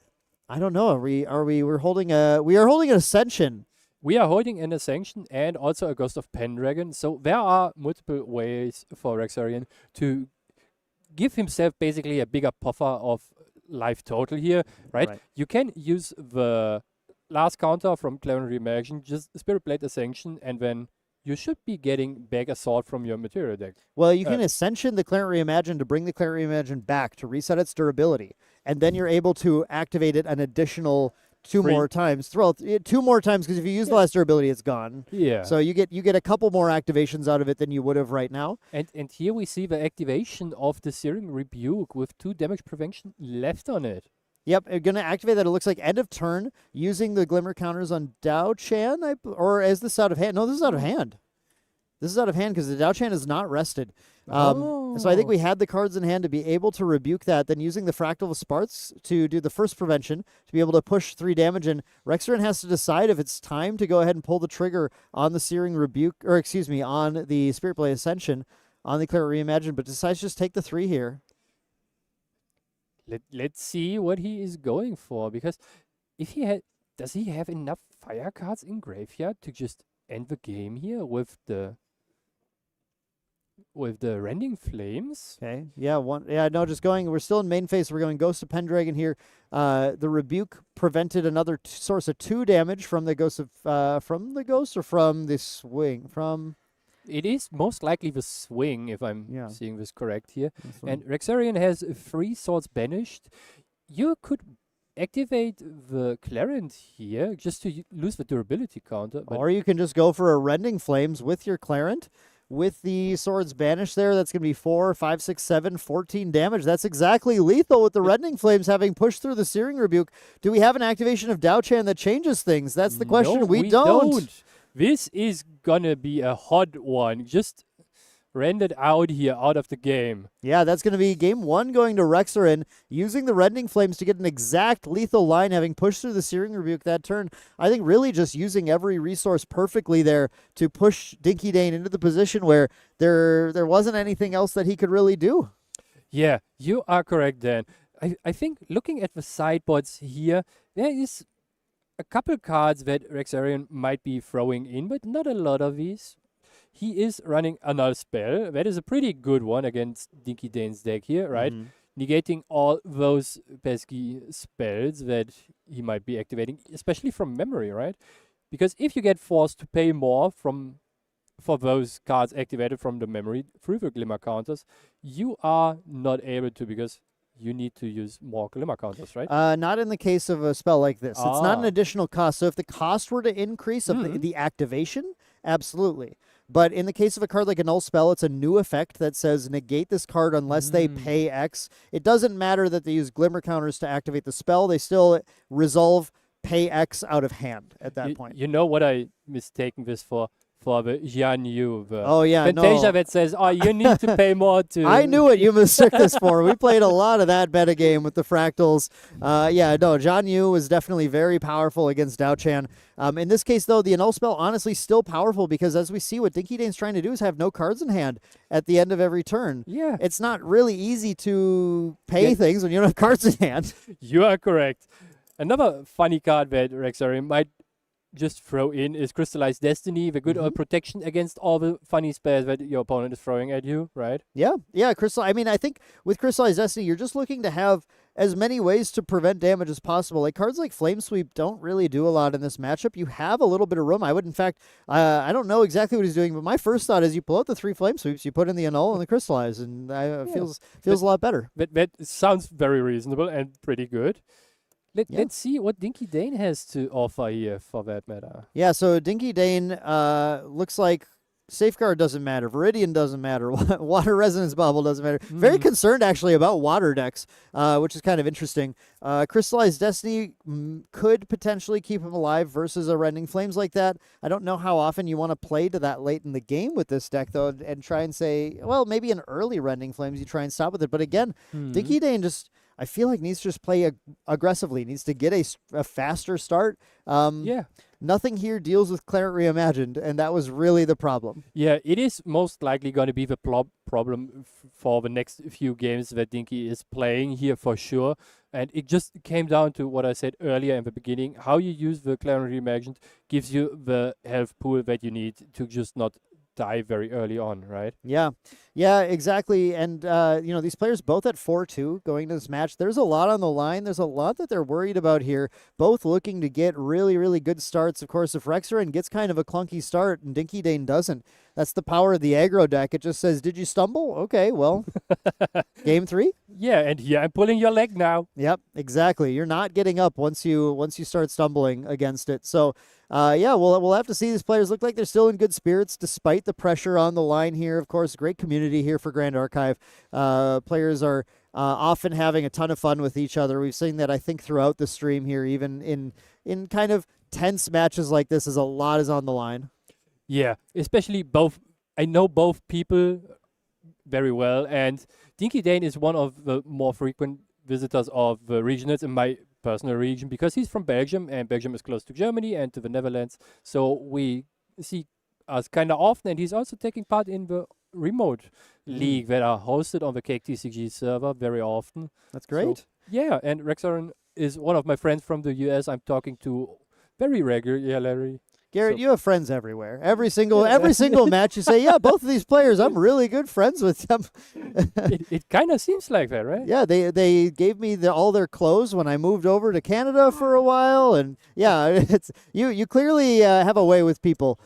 I don't know, we are holding an Ascension. We are holding an Ascension and also a Ghost of Pendragon. So there are multiple ways for Rexarian to give himself basically a bigger buffer of life total here, right? You can use the last counter from Cleric Reimagined, just Spirit Blade Ascension, and then you should be getting back a sword from your material deck. Well, you can Ascension the Cleric Reimagined to bring the Cleric Reimagined back to reset its durability, and then you're able to activate it an additional two more times. Two more times, because if you use the last durability, it's gone. Yeah. So you get a couple more activations out of it than you would have right now. And here we see the activation of the Searing Rebuke with 2 damage prevention left on it. Yep, I'm going to activate that. It looks like end of turn using the Glimmer counters on Dao Chan, or is this out of hand? No, this is out of hand. This is out of hand because the Dao Chan is not rested. So I think we had the cards in hand to be able to rebuke that, then using the Fractal of Sparks to do the first prevention, to be able to push 3 damage, and Rexarin has to decide if it's time to go ahead and pull the trigger on the Searing Rebuke, or excuse me, on the Spirit Blade Ascension, on the Cleric Reimagined, but decides to just take the 3 here. Let's see what he is going for, because if he does he have enough fire cards in graveyard to just end the game here with the Rending Flames? Okay. Yeah. Just going. We're still in main phase. We're going Ghost of Pendragon here. The Rebuke prevented another source of 2 damage from the Ghost of or from the Swing from. It is most likely the Swing, if I'm seeing this correct here. And Rexarian has 3 swords banished. You could activate the Clarent here just to lose the durability counter. Or you can just go for a Rending Flames with your Clarent. With the swords banished there, that's going to be 4, 5, 6, 7, 14 damage. That's exactly lethal with the Rending Flames having pushed through the Searing Rebuke. Do we have an activation of Dao Chan that changes things? That's the question. No, we don't. This is going to be a hot one. Just rendered out here, out of the game. Yeah, that's going to be game 1 going to Rexarin, using the Rending Flames to get an exact lethal line, having pushed through the Searing Rebuke that turn. I think really just using every resource perfectly there to push Dinky Dane into the position where there wasn't anything else that he could really do. Yeah, you are correct, Dan. I think looking at the sideboards here, there is a couple cards that Rexarian might be throwing in, but not a lot of these. He is running a null spell. That is a pretty good one against Dinky Dane's deck here, right? Negating all those pesky spells that he might be activating, especially from memory, right? Because if you get forced to pay more for those cards activated from the memory through the Glimmer counters, you are not able to, because you need to use more Glimmer counters, right? Not in the case of a spell like this. It's not an additional cost. So if the cost were to increase of the activation, absolutely. But in the case of a card like a null spell, it's a new effect that says negate this card unless they pay X. It doesn't matter that they use Glimmer counters to activate the spell. They still resolve pay X out of hand at that point. You know what I mistaken this for? For the Jian Yu. Fantasia that says, you need to pay more to... I knew what you mistook this for. We played a lot of that metagame with the fractals. Jian Yu was definitely very powerful against Dao Chan. In this case, though, the annul spell honestly still powerful, because as we see, what Dinky Dane's trying to do is have no cards in hand at the end of every turn. Yeah. It's not really easy to pay things when you don't have cards in hand. You are correct. Another funny card that Rexarian might just throw in is Crystallized Destiny, the good old protection against all the funny spells that your opponent is throwing at you, right? Yeah, I mean, I think with Crystallized Destiny, you're just looking to have as many ways to prevent damage as possible. Like, cards like Flame Sweep don't really do a lot in this matchup. You have a little bit of room. I would, in fact, I don't know exactly what he's doing, but my first thought is you pull out the 3 Flame Sweeps, you put in the Annul and the Crystallize, and it feels a lot better. That sounds very reasonable and pretty good. Let's see what Dinky Dane has to offer here for that meta. Yeah, so Dinky Dane looks like Safeguard doesn't matter. Viridian doesn't matter. Water Resonance Bubble doesn't matter. Very concerned, actually, about water decks, which is kind of interesting. Crystallized Destiny could potentially keep him alive versus a Rending Flames like that. I don't know how often you want to play to that late in the game with this deck, though, and try and say, well, maybe an early Rending Flames, you try and stop with it. But again, Dinky Dane just, I feel like, needs to just play aggressively, needs to get a faster start. Nothing here deals with Clarent Reimagined, and that was really the problem. Yeah, it is most likely going to be the problem for the next few games that Dinky is playing here for sure. And it just came down to what I said earlier in the beginning. How you use the Clarent Reimagined gives you the health pool that you need to just not die very early on, right? Yeah, exactly. And, these players both at 4-2 going to this match. There's a lot on the line. There's a lot that they're worried about here, both looking to get really, really good starts. Of course, if Rexarin gets kind of a clunky start and Dinky Dane doesn't, that's the power of the aggro deck. It just says, did you stumble? Okay, well, game 3? Yeah, and here I'm pulling your leg now. Yep, exactly. You're not getting up once you start stumbling against it. So, we'll have to see. These players look like they're still in good spirits despite the pressure on the line here. Of course, great community here for Grand Archive. Players are often having a ton of fun with each other. We've seen that, I think, throughout the stream here, even in kind of tense matches like this, as a lot is on the line. Yeah, especially both. I know both people very well, and Dinky Dane is one of the more frequent visitors of the regionals in my personal region because he's from Belgium, and Belgium is close to Germany and to the Netherlands. So we see us kind of often, and he's also taking part in the remote league that are hosted on the Cake TCG server very often. That's great. So, yeah, and Rexarin is one of my friends from the US I'm talking to very regularly. Garrett, you have friends everywhere. Every single match you say, yeah, both of these players, I'm really good friends with them. it kind of seems like that, right? Yeah, they gave me all their clothes when I moved over to Canada for a while, and yeah, it's you clearly have a way with people.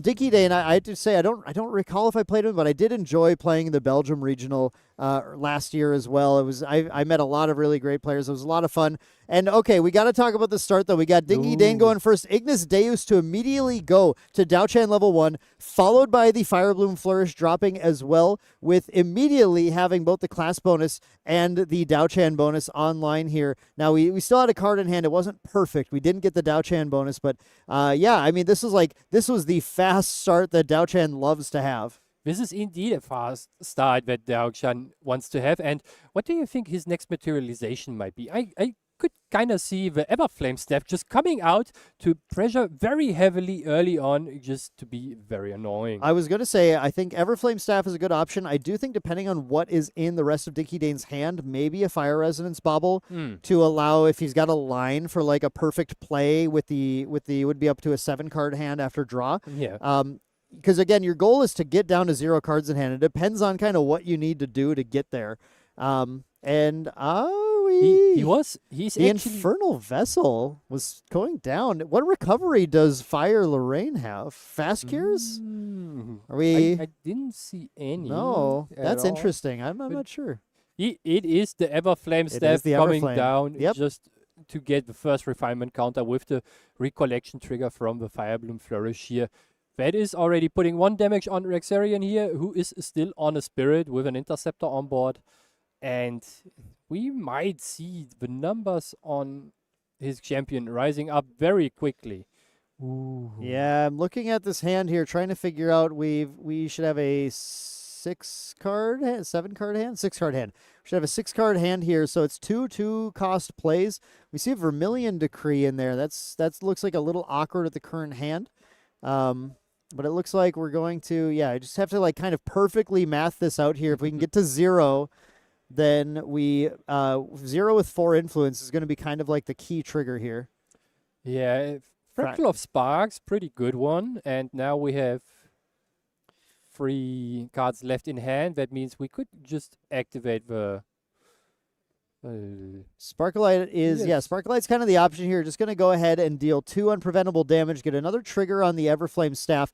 Dinky Dane, I have to say I don't recall if I played him, but I did enjoy playing the Belgium regional last year as well. I met a lot of really great players. It was a lot of fun. And okay, we got to talk about the start though. We got Dinky Dane going first. Ignis Deus to immediately go to Daochan level 1, followed by the Firebloom Flourish dropping as well, with immediately having both the class bonus and the Daochan bonus online here. Now we still had a card in hand. It wasn't perfect. We didn't get the Daochan bonus, but this was the fast start that Daochan loves to have. This is indeed a fast start that Daochan wants to have. And what do you think his next materialization might be? I could kind of see the Everflame step just coming out to pressure very heavily early on, just to be very annoying. I was going to say, I think Everflame Staff is a good option. I do think, depending on what is in the rest of Dinky Dane's hand, maybe a Fire Resonance Bauble to allow, if he's got a line for like a perfect play with the would be up to a 7-card hand after draw. Yeah. Because again, your goal is to get down to 0 cards in hand. It depends on kind of what you need to do to get there. The Infernal Vessel was going down. What recovery does Fire Lorraine have? Fast cures? I didn't see any. No, that's all. Interesting. I'm not sure. It is the Everflame staff coming down just to get the first refinement counter with the recollection trigger from the Firebloom Flourish here. That is already putting 1 damage on Rexarian here, who is still on a Spirit with an Interceptor on board. And we might see the numbers on his champion rising up very quickly. Ooh. Yeah, I'm looking at this hand here, trying to figure out we should have a 6-card hand, 7-card hand, 6-card hand. We should have a 6-card hand here, so it's 2 cost plays. We see a Vermilion Decree in there. That looks like a little awkward at the current hand. But it looks like we're going to, I just have to like kind of perfectly math this out here. If we can get to 0, then 0 with 4 influence is going to be kind of like the key trigger here. Yeah, Fractal of Sparks, pretty good one. And now we have 3 cards left in hand. That means we could just activate the Sparklight is, Yes. Sparklight's kind of the option here. Just going to go ahead and deal 2 unpreventable damage, get another trigger on the Everflame Staff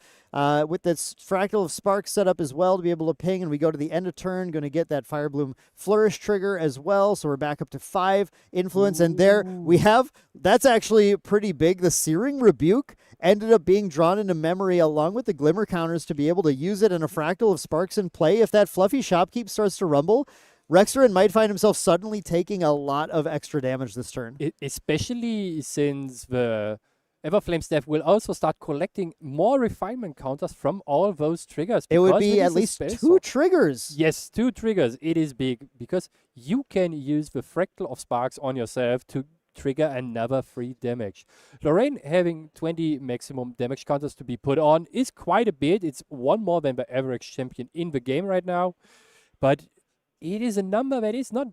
with this Fractal of Sparks set up as well to be able to ping, and we go to the end of turn, going to get that Fire Bloom Flourish trigger as well, so we're back up to 5 influence, and there we have, that's actually pretty big. The Searing Rebuke ended up being drawn into memory along with the Glimmer counters to be able to use it in a Fractal of Sparks in play. If that Fluffy Shopkeep starts to rumble, Rexarin might find himself suddenly taking a lot of extra damage this turn. Especially since the Everflame Staff will also start collecting more refinement counters from all those triggers. It would because be it at is a least spell 2 sword. triggers. Yes, 2 triggers. It is big because you can use the Fractal of Sparks on yourself to trigger another 3 damage. Lorraine having 20 maximum damage counters to be put on is quite a bit. It's 1 more than the average champion in the game right now. But it is a number that is not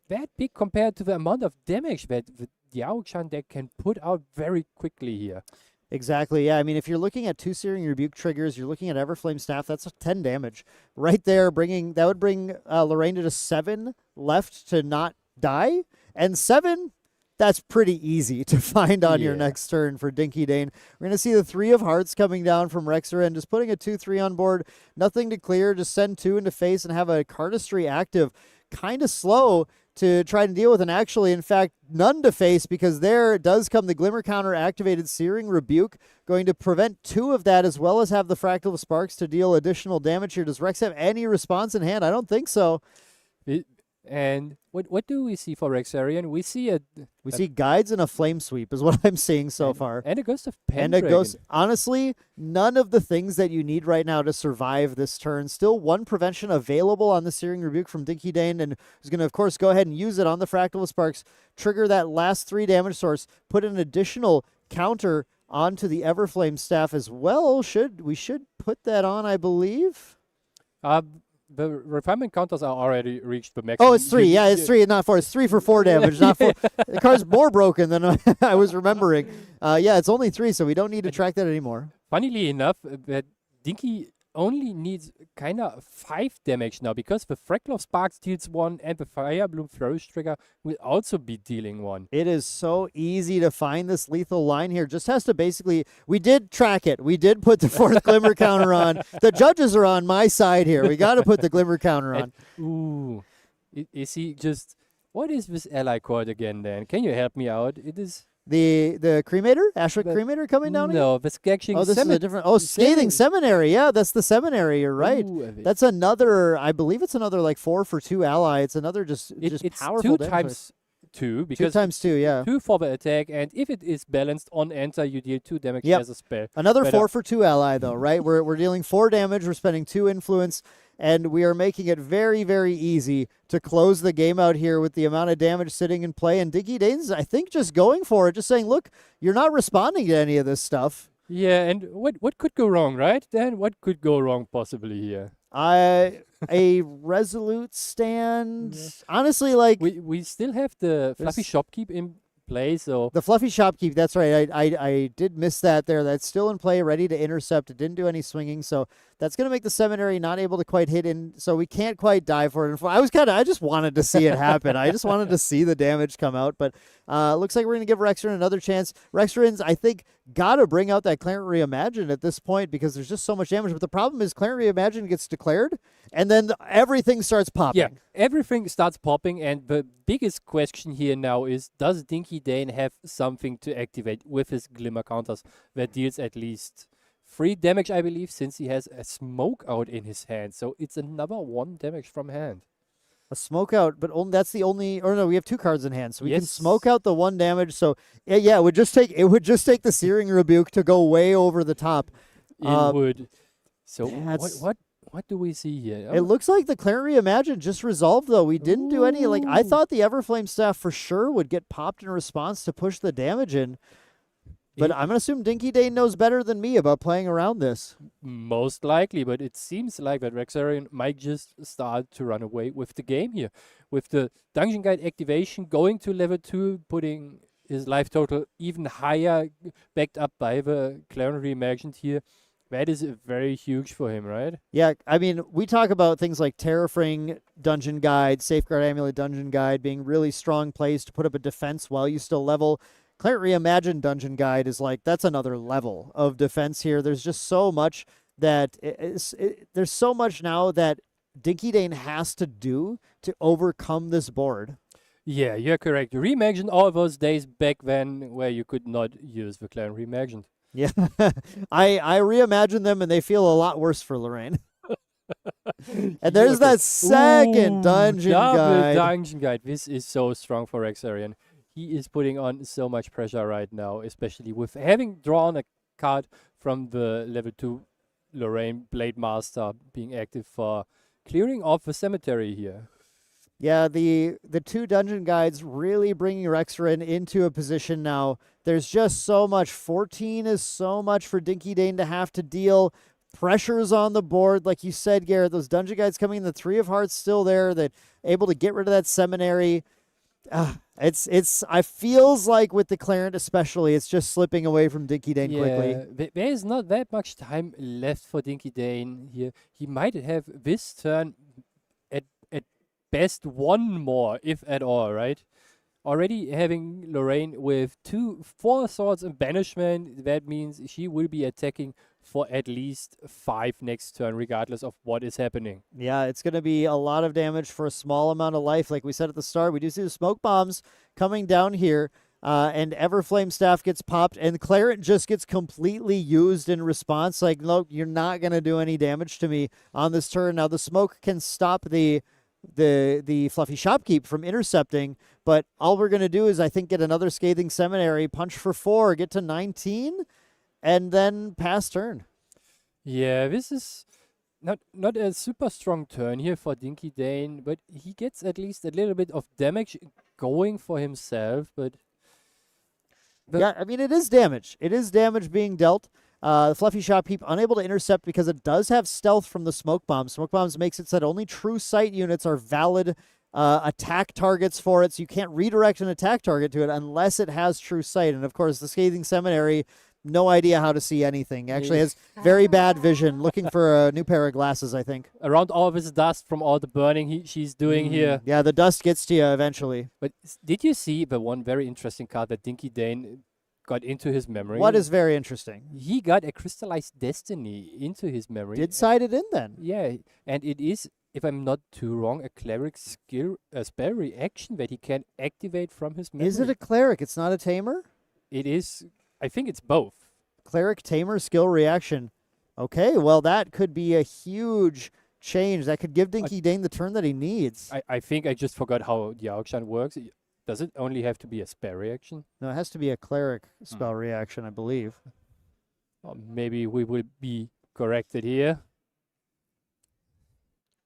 that big compared to the amount of damage that the Yao-Chan deck can put out very quickly here. Exactly, yeah. I mean, if you're looking at 2 Searing Rebuke triggers, you're looking at Everflame Staff, that's 10 damage. Right there, that would bring Lorraine to 7 left to not die. And 7, that's pretty easy to find on your next turn for Dinky Dane. We're going to see the 3 of Hearts coming down from Rexarin, just putting a 2-3 on board. Nothing to clear, just send 2 into face and have a Cardistry active. Kind of slow to try and deal with, and actually, in fact, none to face, because there does come the Glimmer counter activated Searing Rebuke, going to prevent 2 of that, as well as have the Fractal of Sparks to deal additional damage here. Does Rex have any response in hand? I don't think so. And what do we see for Rexarian? We see We see Guides and a Flame Sweep is what I'm seeing so far. And a Ghost of And a Pendragon. Ghost. Honestly, none of the things that you need right now to survive this turn. Still 1 prevention available on the Searing Rebuke from Dinky Dane, and who's going to, of course, go ahead and use it on the Fractal of Sparks, trigger that last 3 damage source, put an additional counter onto the Everflame Staff as well. We should put that on, I believe. The refinement counters are already reached the maximum. Oh, it's 3. Yeah, it's 3, not 4. It's 3 for 4 damage, not 4. The card's more broken than I was remembering. Yeah, it's only 3, so we don't need to track that anymore. Funnily enough, that Dinky only needs kind of 5 damage now, because the Fractal of Sparks deals 1 and the Fire Bloom Flourish trigger will also be dealing 1. It is so easy to find this lethal line here. Just has to basically, we did track it. We did put the 4th Glimmer counter on. The judges are on my side here. We got to put the Glimmer counter on. Ooh, is he just, what is this ally called again then? Can you help me out? It is... The Cremator? Ashwick Cremator coming down again? No, the Sketching Oh, this is a different... Oh, Scathing Seminary. Yeah, that's the Seminary. You're right. That's another... I believe it's another, like, 4 for 2 ally. It's another just it's powerful 2 damage times source. 2, because 2 times 2, yeah. 2 for the attack, and if it is balanced on enter, you deal 2 damage Yep. as a spell. Another Better. 4 for 2 ally, though, right? We're dealing 4 damage. We're spending 2 influence, and we are making it very, very easy to close the game out here with the amount of damage sitting in play. And Dinky Dane's, I think, just going for it, just saying, look, you're not responding to any of this stuff. Yeah, and what could go wrong, right? Dan, what could go wrong possibly here? A resolute stand. Yeah. Honestly, like We still have the Fluffy There's- Shopkeep in play, so the Fluffy Shopkeep. That's right. I did miss that there. That's still in play, ready to intercept. It didn't do any swinging, so that's going to make the Seminary not able to quite hit in. So we can't quite die for it. I just wanted to see it happen. I just wanted to see the damage come out. But looks like we're going to give Rexarin another chance. Rexarin's, I think, got to bring out that Clarent Reimagine at this point, because there's just so much damage. But the problem is Clarent Reimagine gets declared, and then everything starts popping. yeah, everything starts popping, and the biggest question here now is, does Dinky Dane have something to activate with his Glimmer counters that deals at least 3 damage, I believe, since he has a Smoke Out in his hand. So it's another 1 damage from hand. A smoke out, but that's the only. Or no, we have 2 cards in hand, so we can Yes. smoke out the 1 damage. So yeah, it would just take the Searing Rebuke to go way over the top. It would. So that's- what do we see here? It looks like the Clarent Reimagine just resolved, though. We didn't do any. Like, I Ooh. thought the Everflame Staff for sure would get popped in response to push the damage in. But I'm gonna assume Dinky Dane knows better than me about playing around this. Most likely, but it seems like that Rexarian might just start to run away with the game here. With the Dungeon Guide activation, going to level 2, putting his life total even higher, backed up by the Clarent Reimagined here. That is very huge for him, right? Yeah, I mean, we talk about things like Terrafring Dungeon Guide, Safeguard Amulet Dungeon Guide being really strong plays to put up a defense while you still level. Cleric Reimagined Dungeon Guide is like, that's another level of defense here. There's just so much that there's so much now that Dinky Dane has to do to overcome this board. Yeah, you're correct. Reimagine all those days back then where you could not use the clan Reimagined. Yeah, I reimagine them and they feel a lot worse for Lorraine. And there's that second dungeon double guide. dungeon guide. This is so strong for Rexarian. He is putting on so much pressure right now, especially with having drawn a card from the level 2 Lorraine Blade Master being active for clearing off the cemetery here. Yeah, the two dungeon guides really bringing Rexarin into a position now. There's just so much. 14 is so much for Dinky Dane to have to deal. Pressures on the board, like you said, Garrett. Those dungeon guides coming in, the 3 of Hearts still there, that able to get rid of that seminary. I feels like with the Clarent especially, it's just slipping away from Dinky Dane quickly. There is not that much time left for Dinky Dane here. He might have this turn at best one more, if at all, right? Already having Lorraine with 4 swords and banishment, that means she will be attacking for at least 5 next turn, regardless of what is happening. Yeah, it's going to be a lot of damage for a small amount of life. Like we said at the start, we do see the smoke bombs coming down here, and Everflame Staff gets popped, and Clarent just gets completely used in response. Like, no, you're not going to do any damage to me on this turn. Now, the smoke can stop the Fluffy Shopkeep from intercepting, but all we're going to do is, I think, get another Scathing Seminary, punch for 4, get to 19, and then pass turn. Yeah, this is not a super strong turn here for Dinky Dane, but he gets at least a little bit of damage going for himself. But Yeah, I mean, it is damage. It is damage being dealt. The Fluffy Shopkeep unable to intercept because it does have stealth from the Smoke Bomb. Smoke Bombs makes it so that only true sight units are valid attack targets for it, so you can't redirect an attack target to it unless it has true sight. And, of course, the Scathing Seminary, no idea how to see anything. Actually has very bad vision, looking for a new pair of glasses, I think. around all this dust from all the burning she's doing here. Yeah, the dust gets to you eventually. But did you see the one very interesting card that Dinky Dane got into his memory? What is very interesting? He got a Crystallized Destiny into his memory. Did side it in then? Yeah, and it is, if I'm not too wrong, a cleric skill, a spell reaction that he can activate from his memory. Is it a cleric? It's not a tamer? It is. I think it's both. Cleric tamer skill reaction. Okay, well, that could be a huge change. That could give Dinky Dane the turn that he needs. I think I just forgot how the auction works. Does it only have to be a spell reaction? No, it has to be a cleric spell reaction, I believe. Or maybe we will be corrected here.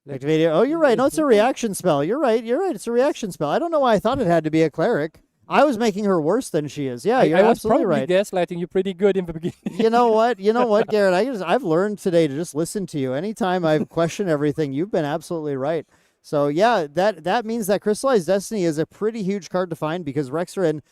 Activate it. Oh, you're right. No, it's a reaction spell. You're right. It's a reaction spell. I don't know why I thought it had to be a cleric. I was making her worse than she is. Yeah, you're I was absolutely probably right. gaslighting you pretty good in the beginning. You know what, Garrett? I've learned today to just listen to you. Anytime I question everything, you've been absolutely right. So yeah, that means that Crystallized Destiny is a pretty huge card to find, because Rexarin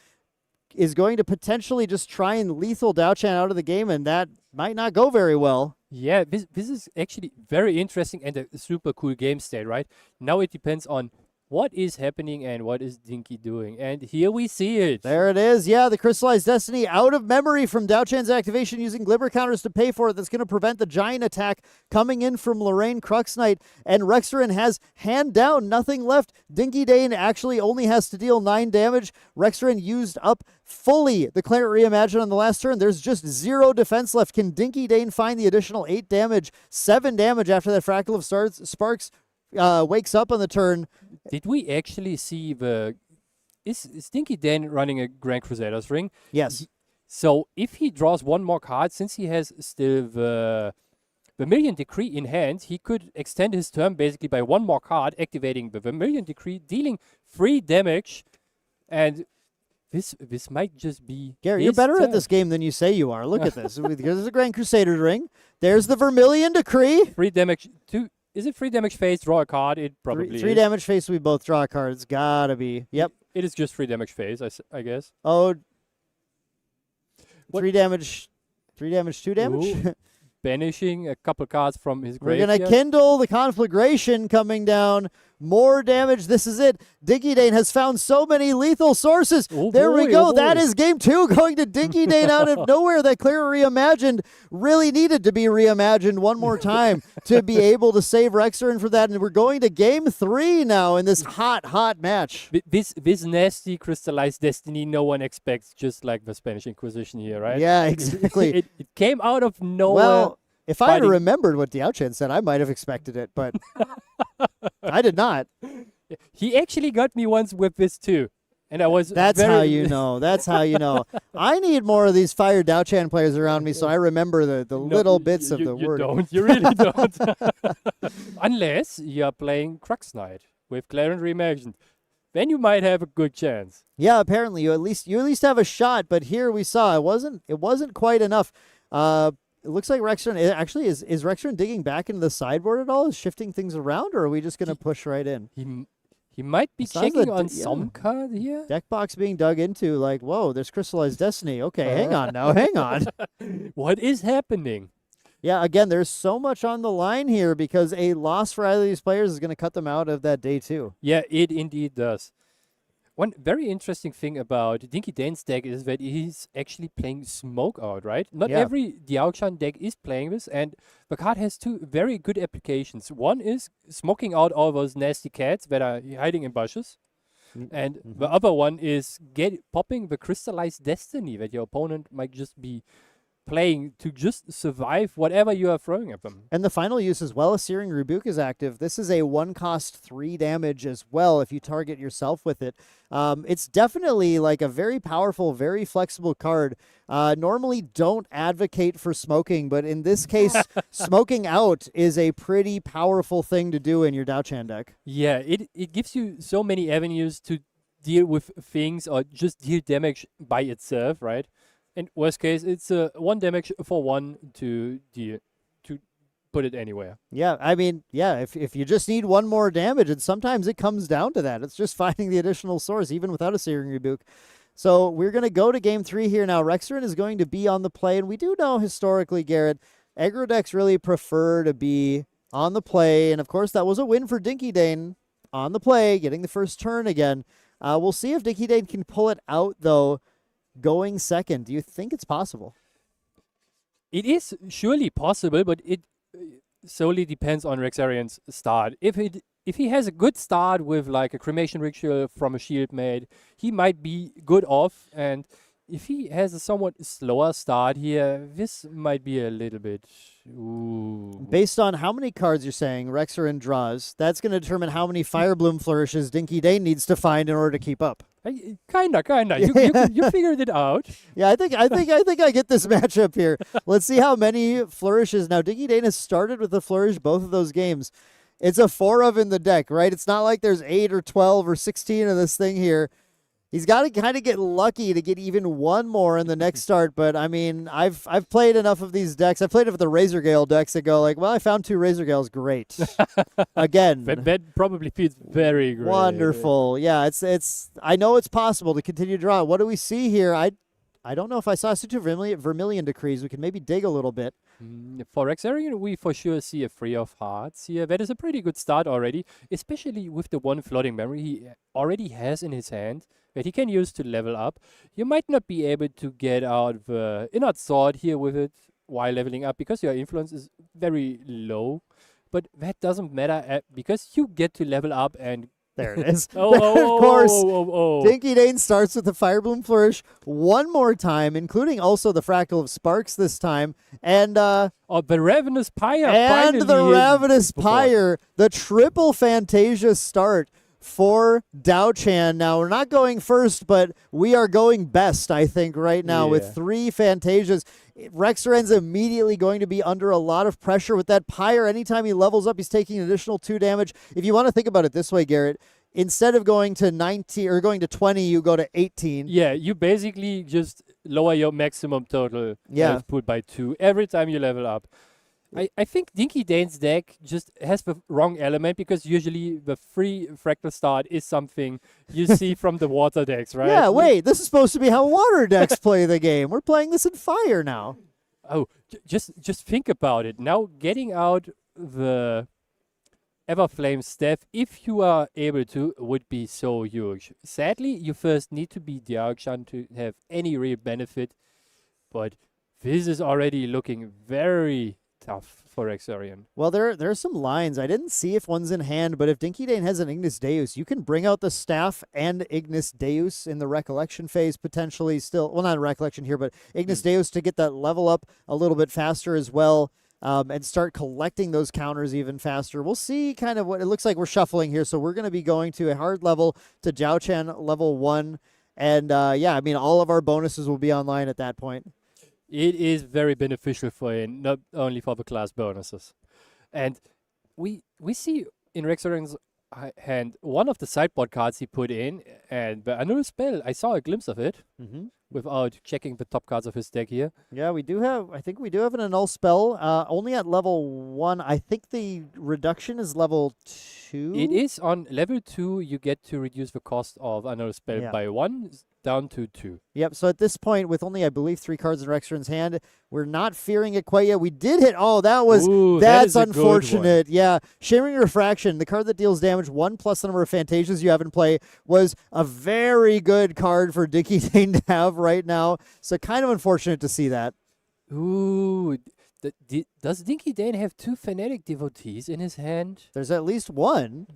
is going to potentially just try and lethal Dao-Chan out of the game, and that might not go very well. Yeah, this is actually very interesting and a super cool game state, right? Now it depends on what is happening and what is Dinky doing. And here we see it. There it is. Yeah, the Crystallized Destiny out of memory from Dao-Chan's activation, using Glimmer counters to pay for it. That's going to prevent the giant attack coming in from Lorraine Crux Knight. And Rexarin has hand down, nothing left. Dinky Dane actually only has to deal 9 damage. Rexarin used up fully the Clarent Reimagine on the last turn. There's just 0 defense left. Can Dinky Dane find the additional 8 damage? 7 damage after that Fractal of Sparks wakes up on the turn. Did we actually see is Dinky Dane running a Grand Crusaders ring? Yes. So if he draws one more card, since he has still the Vermilion Decree in hand, he could extend his turn basically by one more card, activating the Vermilion Decree, dealing 3 damage, and this might just be. Gary, you're better at this game than you say you are. Look at this. There's a Grand Crusaders ring. There's the Vermilion Decree. 3 damage. Is it 3 damage phase? Draw a card. It probably is. 3 damage phase. We both draw cards. Gotta be. Yep. It is just 3 damage phase, I guess. Oh. What? 3 damage. 3 damage. 2 damage. Ooh. banishing a couple cards from his We're graveyard. going to kindle the conflagration coming down. More damage. This is it. Dinky Dane has found so many lethal sources. Oh There we boy, go. oh That boy. is game 2 going to Dinky Dane out of nowhere. That Clara reimagined really needed to be reimagined one more time to be able to save Rexerin for that. And we're going to game 3 now in this hot match. This nasty crystallized destiny no one expects, just like the Spanish Inquisition here, right? Yeah, exactly. It came out of nowhere. Well, if I had fighting. remembered what Diao Chen said, I might have expected it, but I did not. He actually got me once with this too. And I was That's very how you know. That's how you know. I need more of these Fire Dao Chan players around me so I remember the No, little bits of you, the you word. Don't. You really don't. Unless you're playing Crux Knight with Clarence Reimagined. Then you might have a good chance. Yeah, apparently you at least have a shot, but here we saw it wasn't quite enough. It looks like Rexerin actually is Rexerin digging back into the sideboard at all? Is shifting things around, or are we just gonna push right in? He might be Besides checking the on d- yeah. some card here. Deck box being dug into, like, whoa, there's Crystallized Destiny. Okay, hang on now, hang on. What is happening? Yeah, again, there's so much on the line here because a loss for either of these players is going to cut them out of that day too. Yeah, it indeed does. One very interesting thing about Dinky Dane's deck is that he's actually playing Smoke Out, right? Not Yeah. every Diaochan deck is playing this, and the card has two very good applications. One is smoking out all those nasty cats that are hiding in bushes. And the other one is popping the Crystallized Destiny that your opponent might just be playing to just survive whatever you are throwing at them. And the final use as well as Searing Rebuke is active. This is a 1-cost 3 damage as well if you target yourself with it. It's definitely like a very powerful, very flexible card. Normally don't advocate for smoking, but in this case, smoking out is a pretty powerful thing to do in your Daochan deck. Yeah, it gives you so many avenues to deal with things or just deal damage by itself, right? In worst case, it's 1 damage for 1 to put it anywhere. Yeah, I mean, yeah, if you just need 1 more damage, and sometimes it comes down to that. It's just finding the additional source, even without a Searing Rebuke. So we're going to go to game 3 here now. Rexerin is going to be on the play, and we do know historically, Garrett, aggro decks really prefer to be on the play, and of course that was a win for Dinky Dane on the play, getting the first turn again. We'll see if Dinky Dane can pull it out, though, going second. Do you think it's possible? It is surely possible, but it solely depends on Rexarian's start. If he has a good start with like a Cremation Ritual from a Shield Maid, he might be good off. And if he has a somewhat slower start here, this might be a little bit... Ooh. Based on how many cards you're saying Rexerin draws, that's going to determine how many Firebloom Flourishes Dinky Dane needs to find in order to keep up. Kinda. You figured it out. Yeah, I think I get this matchup here. Let's see how many flourishes. Now, Dinky Dane has started with a flourish both of those games. It's a 4 of in the deck, right? It's not like there's 8 or 12 or 16 of this thing here. He's got to kind of get lucky to get even 1 more in the next start. But I mean, I've played enough of these decks. I've played it with the Razor Gale decks that go like, well, I found 2 Razor Gales, great. Again, That probably feels very great. wonderful. Yeah, it's. I know it's possible to continue to draw. What do we see here? I don't know if I saw Sutu Vermilion Decrees. We can maybe dig a little bit. For Rexarian, we for sure see a 3 of Hearts here. That is a pretty good start already, especially with the 1 Floating Memory he already has in his hand that he can use to level up. You might not be able to get out the Inert Sword here with it while leveling up because your influence is very low, but that doesn't matter because you get to level up and There it is. of course. Dinky Dane starts with the Firebloom Flourish 1 more time, including also the Fractal of Sparks this time. And the Ravenous Pyre. and the finally Ravenous hit. Pyre, the triple Fantasia start for Daochan. Now, we're not going first, but we are going best, I think, right now with 3 Fantasias. Rexaren's immediately going to be under a lot of pressure with that Pyre. Anytime he levels up, he's taking an additional 2 damage. If you want to think about it this way, Garrett, instead of going to 19 or going to 20, you go to 18. Yeah, you basically just lower your maximum total health pool by 2 every time you level up. I think Dinky Dane's deck just has the wrong element because usually the free fractal start is something you see from the water decks, right? Yeah, wait, this is supposed to be how water decks play the game. We're playing this in fire now. Oh, just think about it. Now getting out the Everflame staff, if you are able to, would be so huge. Sadly, you first need to be Diakshan to have any real benefit, but this is already looking very tough for Exorian. Well, there are some lines. I didn't see if one's in hand, but if Dinky Dane has an Ignis Deus, you can bring out the staff and Ignis Deus in the Recollection phase potentially still. Well, not Recollection here, but Ignis Deus to get that level up a little bit faster as well. And start collecting those counters even faster. We'll see kind of what it looks like we're shuffling here. So we're going to be going to a hard level to Jiao Chen level 1. And yeah, I mean, all of our bonuses will be online at that point. It is very beneficial for him, not only for the class bonuses. And we see in Rexorian's hand one of the sideboard cards he put in, and the another spell, I saw a glimpse of it without checking the top cards of his deck here. Yeah, we do have, I think we do have an annul spell, only at level 1. I think the reduction is level 2. It is on level 2, you get to reduce the cost of another spell by 1 down to 2. Yep, so at this point, with only, I believe, 3 cards in Rexorian's hand, we're not fearing it quite yet. We did hit, that's unfortunate. Yeah, Shimmering Refraction, the card that deals damage 1 plus the number of Phantasias you have in play, was a very good card for Dinky Dane to have right now. So kind of unfortunate to see that. Ooh, does Dinky Dane have 2 Fanatic Devotees in his hand? There's at least 1.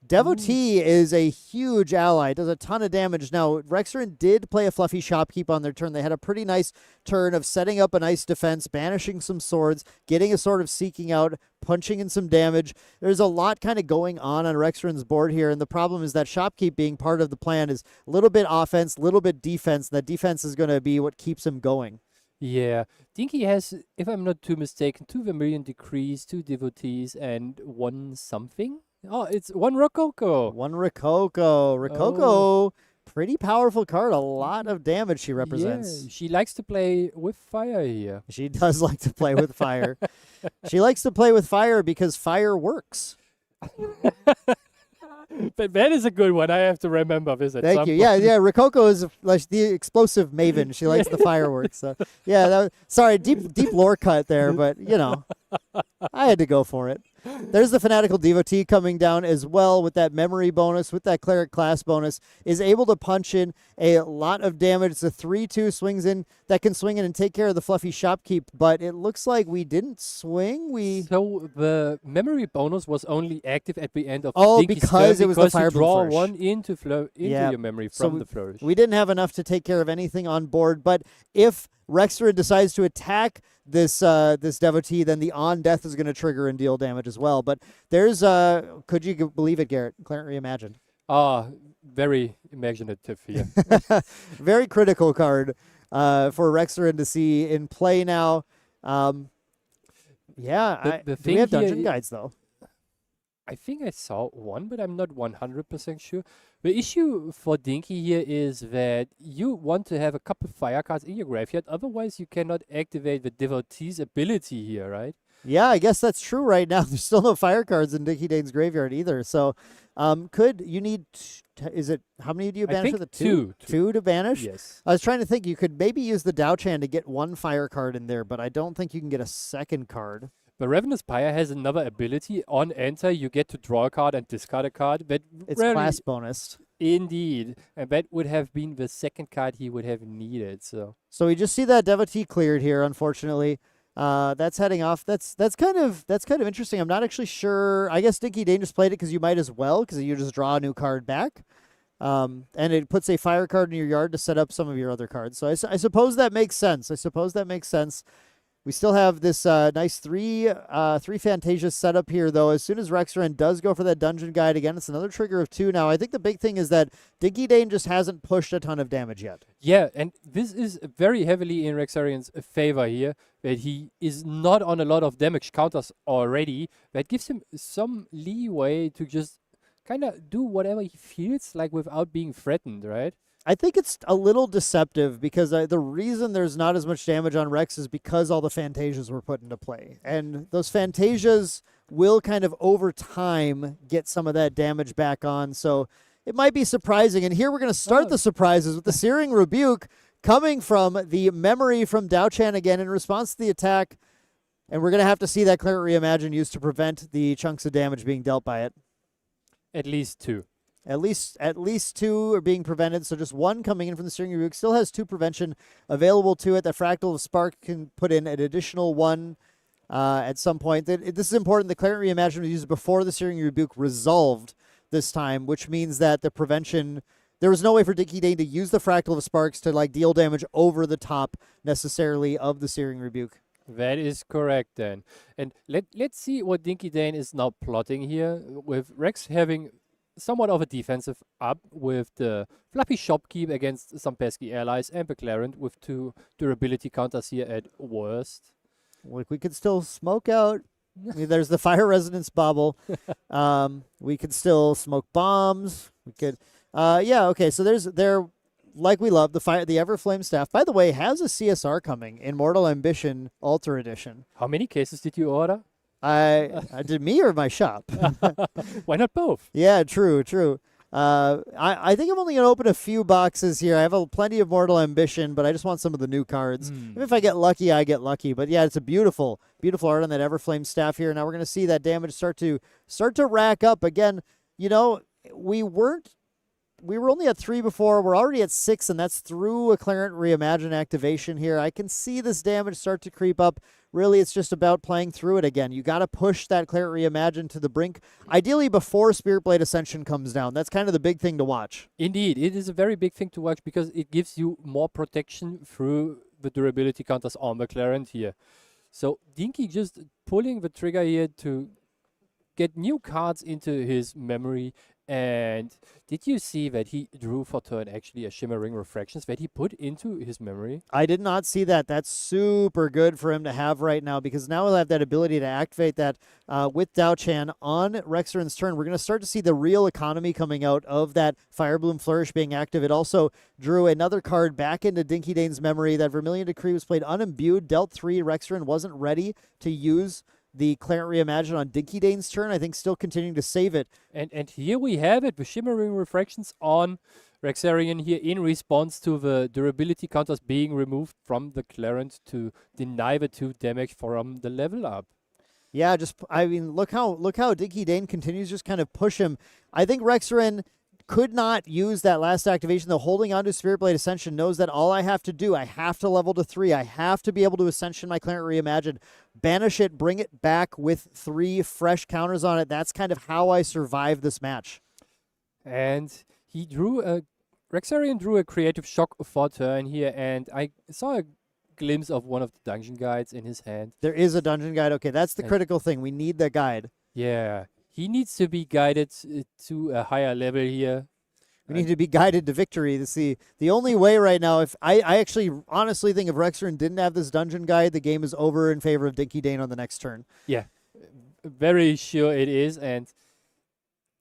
Devotee is a huge ally. It does a ton of damage. Now, Rexorian did play a Fluffy Shopkeep on their turn. They had a pretty nice turn of setting up a nice defense, banishing some swords, getting a sort of Seeking Out, punching in some damage. There's a lot kind of going on Rexorian's board here, and the problem is that Shopkeep being part of the plan is a little bit offense, a little bit defense, and that defense is going to be what keeps him going. Yeah, Dinky has, if I'm not too mistaken, 2 Vermilion Decrees, 2 Devotees, and 1 something? Oh, it's 1 Rococo. 1 Rococo. Rococo, pretty powerful card. A lot of damage she represents. Yeah, she likes to play with fire here. She does like to play with fire. She likes to play with fire because fire works. But that is a good one. I have to remember this at Thank some you. point. Yeah. Rococo is like the explosive maven. She likes the fireworks. So, yeah, sorry, deep lore cut there, but, I had to go for it. There's the Fanatical Devotee coming down as well with that memory bonus, with that Cleric class bonus, is able to punch in a lot of damage. It's a 3-2 swings in that can swing in and take care of the Fluffy Shopkeep, but it looks like we didn't swing. So the memory bonus was only active at the end of Dinky's because turn it was the Fire you draw Bloom Flourish. 1 into your memory from the flourish. We didn't have enough to take care of anything on board, but if Rexorian decides to attack this Devotee, then the on death is going to trigger and deal damage as well. But there's could you believe it, Garrett? Clarent reimagined. Very imaginative here. Very critical card for Rexorian to see in play now. Do we have dungeon guides though? I think I saw one, but I'm not 100% sure. The issue for Dinky here is that you want to have a couple fire cards in your graveyard, otherwise you cannot activate the Devotee's ability here, right? Yeah, I guess that's true right now. There's still no fire cards in Dinky Dane's graveyard either. So could you need, how many do you banish? I think two. Two to banish? Yes. I was trying to think, you could maybe use the Dao Chan to get 1 fire card in there, but I don't think you can get a second card. The Ravenous Pyre has another ability. On enter, you get to draw a card and discard a card. But it's class bonus. Indeed. And that would have been the second card he would have needed. So we just see that Devotee cleared here, unfortunately. That's heading off. That's kind of interesting. I'm not actually sure. I guess Dinky Dane just played it because you might as well, because you just draw a new card back. And it puts a fire card in your yard to set up some of your other cards. So I suppose that makes sense. We still have this nice three Fantasias set up here, though. As soon as Rexorian does go for that dungeon guide again, it's another trigger of 2 now. I think the big thing is that Dinky Dane just hasn't pushed a ton of damage yet. Yeah, and this is very heavily in Rexorian's favor here, that he is not on a lot of damage counters already. That gives him some leeway to just kind of do whatever he feels like without being threatened, right? I think it's a little deceptive because the reason there's not as much damage on Rex is because all the Fantasias were put into play. And those Fantasias will kind of over time get some of that damage back on. So it might be surprising. And here we're going to start the surprises with the Searing Rebuke coming from the memory from Dao-Chan again in response to the attack. And we're going to have to see that Cleric Reimagine used to prevent the chunks of damage being dealt by it. At least 2. At least 2 are being prevented, so just 1 coming in from the Searing Rebuke. Still has 2 prevention available to it. That Fractal of Spark can put in an additional 1 at some point. This is important. The Cleric Reimagine was used before the Searing Rebuke resolved this time, which means that the prevention... There was no way for Dinky Dane to use the Fractal of Sparks to like deal damage over the top necessarily of the Searing Rebuke. That is correct then. And let's see what Dinky Dane is now plotting here, with Rex having somewhat of a defensive up with the Fluffy Shopkeep against some pesky allies and McLaren with 2 durability counters here at worst. Like we could still smoke out. I mean, there's the Fire Resonance Bauble. We could still smoke bombs. We could, yeah, okay. So there, like we love the Everflame Staff. By the way, has a CSR coming in Mortal Ambition Alter Edition. How many cases did you order? I did me or my shop. Why not both? Yeah, true. I think I'm only going to open a few boxes here. I have plenty of Mortal Ambition, but I just want some of the new cards. If I get lucky, I get lucky. But yeah, it's a beautiful art on that Everflame Staff here. Now we're going to see that damage start to rack up again. You know, we were only at 3 before. We're already at 6, and that's through a Clarent Reimagine activation here. I can see this damage start to creep up. Really, it's just about playing through it again. You got to push that Clarent Reimagine to the brink, ideally before Spirit Blade Ascension comes down. That's kind of the big thing to watch. Indeed, it is a very big thing to watch because it gives you more protection through the durability counters on the Clarent here. So Dinky just pulling the trigger here to get new cards into his memory. And did you see that he drew for turn actually a Shimmering Refractions that he put into his memory? I did not see that. That's super good for him to have right now because now he'll have that ability to activate that with Dao-Chan on Rexarin's turn. We're going to start to see the real economy coming out of that Firebloom Flourish being active. It also drew another card back into Dinky Dane's memory. That Vermilion Decree was played unimbued, dealt 3. Rexarin wasn't ready to use the Clarent Reimagine on Dinky Dane's turn. I think still continuing to save it. And here we have it, the Shimmering Refractions on Rexarian here in response to the durability counters being removed from the Clarent to deny the 2 damage from the level up. Yeah, I mean, look how Dinky Dane continues to just kind of push him. I think Rexarin could not use that last activation, though. Holding on to Spirit Blade Ascension knows that all I have to do, I have to level to 3. I have to be able to Ascension my Clarent Reimagine, banish it, bring it back with 3 fresh counters on it. That's kind of how I survive this match. And he Rexarian drew a Creative Shock for turn here, and I saw a glimpse of one of the dungeon guides in his hand. There is a dungeon guide. Okay, that's the critical thing. We need the guide. Yeah. He needs to be guided to a higher level here. We need to be guided to victory. To see the only way right now. If I actually honestly think if Rexarin didn't have this dungeon guide, the game is over in favor of Dinky Dane on the next turn. Yeah, very sure it is. And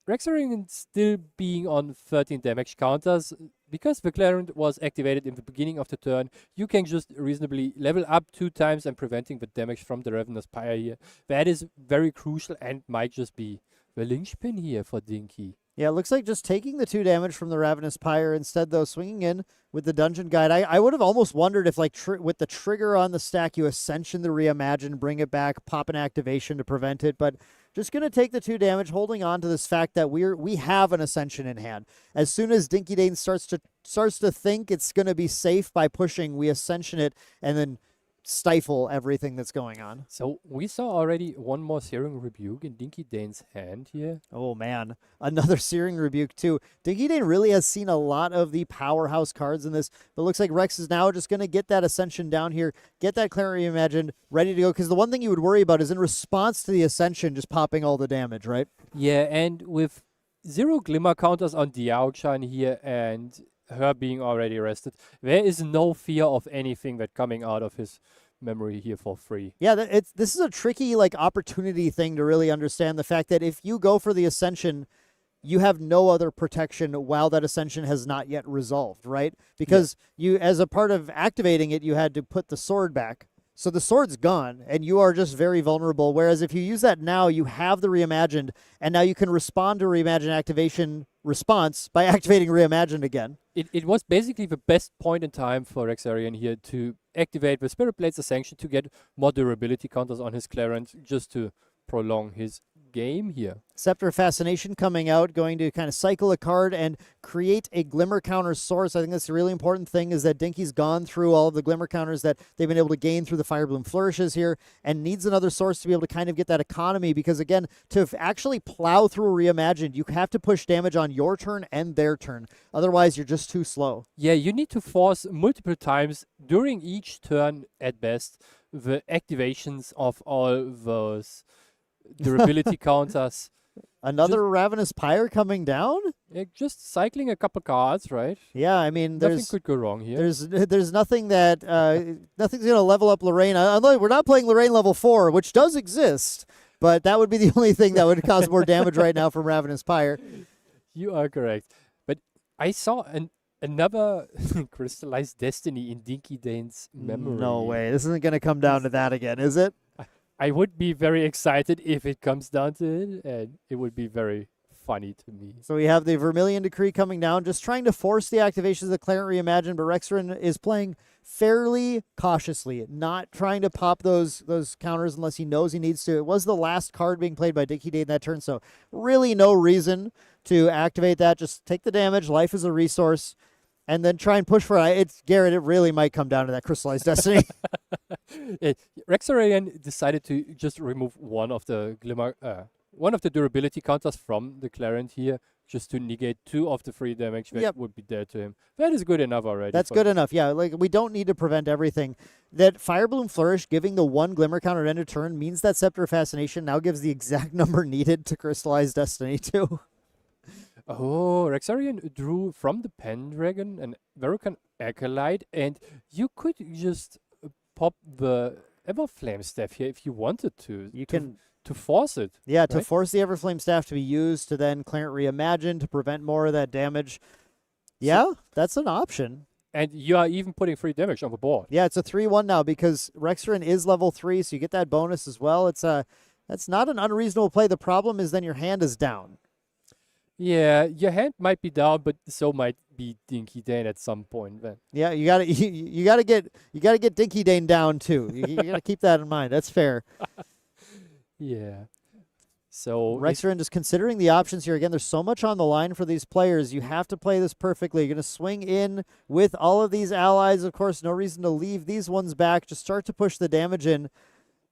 Rexarin still being on 13 damage counters, because the Clarent was activated in the beginning of the turn, you can just reasonably level up 2 times and preventing the damage from the Ravenous Pyre here. That is very crucial and might just be the linchpin here for Dinky. Yeah, it looks like just taking the 2 damage from the Ravenous Pyre instead, though, swinging in with the Dungeon Guide. I would have almost wondered if, like, with the trigger on the stack, you Ascension the Reimagine, bring it back, pop an activation to prevent it, but just going to take the 2 damage, holding on to this fact that we have an Ascension in hand. As soon as Dinky Dane starts to think it's going to be safe by pushing, we Ascension it, and then stifle everything that's going on. So we saw already one more Searing Rebuke in Dinky Dane's hand here. Oh man, another Searing Rebuke too. Dinky Dane really has seen a lot of the powerhouse cards in this, but looks like Rex is now just going to get that Ascension down here, get that Clarent Reimagine ready to go, because the one thing you would worry about is in response to the Ascension just popping all the damage, right? Yeah, and with 0 Glimmer counters on Diao-chan here and her being already arrested, there is no fear of anything that coming out of his memory here for free. Yeah, this is a tricky like opportunity thing to really understand, the fact that if you go for the Ascension, you have no other protection while that Ascension has not yet resolved, right? Because you, as a part of activating it, you had to put the sword back. So the sword's gone, and you are just very vulnerable. Whereas if you use that now, you have the Reimagined, and now you can respond to Reimagined activation response by activating Reimagined again. It was basically the best point in time for Rexarian here to activate the Spirit Blade's Ascension to get more durability counters on his Clarence, just to prolong his game here. Scepter of Fascination coming out, going to kind of cycle a card and create a Glimmer counter source. I think that's a really important thing, is that Dinky's gone through all of the Glimmer counters that they've been able to gain through the Firebloom Flourishes here, and needs another source to be able to kind of get that economy, because again, to actually plow through Reimagined, you have to push damage on your turn and their turn. Otherwise, you're just too slow. Yeah, you need to force multiple times during each turn at best the activations of all those durability counters. Another Ravenous Pyre coming down? Yeah, just cycling a couple cards, right? Yeah, I mean, Nothing could go wrong here. There's nothing that nothing's gonna level up Lorraine. Although we're not playing Lorraine level 4, which does exist, but that would be the only thing that would cause more damage right now from Ravenous Pyre. You are correct. But I saw another Crystallized Destiny in Dinky Dane's memory. No way. This isn't gonna come down to that again, is it? I would be very excited if it comes down to it, and it would be very funny to me. So we have the Vermilion Decree coming down, just trying to force the activations of the Clarent Reimagined, but Rexarin is playing fairly cautiously, not trying to pop those counters unless he knows he needs to. It was the last card being played by Dinky Dane that turn, so really no reason to activate that. Just take the damage, life is a resource, and then try and push for it. It's Garrett, it really might come down to that Crystallized Destiny. Rexarian decided to just remove one of the durability counters from the Clarent here, just to negate 2 of the 3 damage that would be there to him. That is good enough already. That's good enough, yeah. Like, we don't need to prevent everything. That Firebloom Flourish giving the 1 Glimmer counter at end of turn means that Scepter of Fascination now gives the exact number needed to Crystallize Destiny too. Oh, Rexarian drew from the Pendragon an Verucan Acolyte, and you could just pop the Everflame Staff here if you wanted to. You can to force it. Yeah, right? to force the Everflame Staff to be used to then Clarent Reimagine to prevent more of that damage. Yeah, that's an option. And you are even putting 3 damage on the board. Yeah, it's a 3-1 now because Rexarin is level 3, so you get that bonus as well. That's not an unreasonable play. The problem is then your hand is down. Yeah, your hand might be down, but so might be Dinky Dane at some point. Then. Yeah, you gotta get Dinky Dane down too. You gotta keep that in mind. That's fair. Yeah. So Rexarin just considering the options here again. There's so much on the line for these players. You have to play this perfectly. You're gonna swing in with all of these allies. Of course, no reason to leave these ones back. Just start to push the damage in.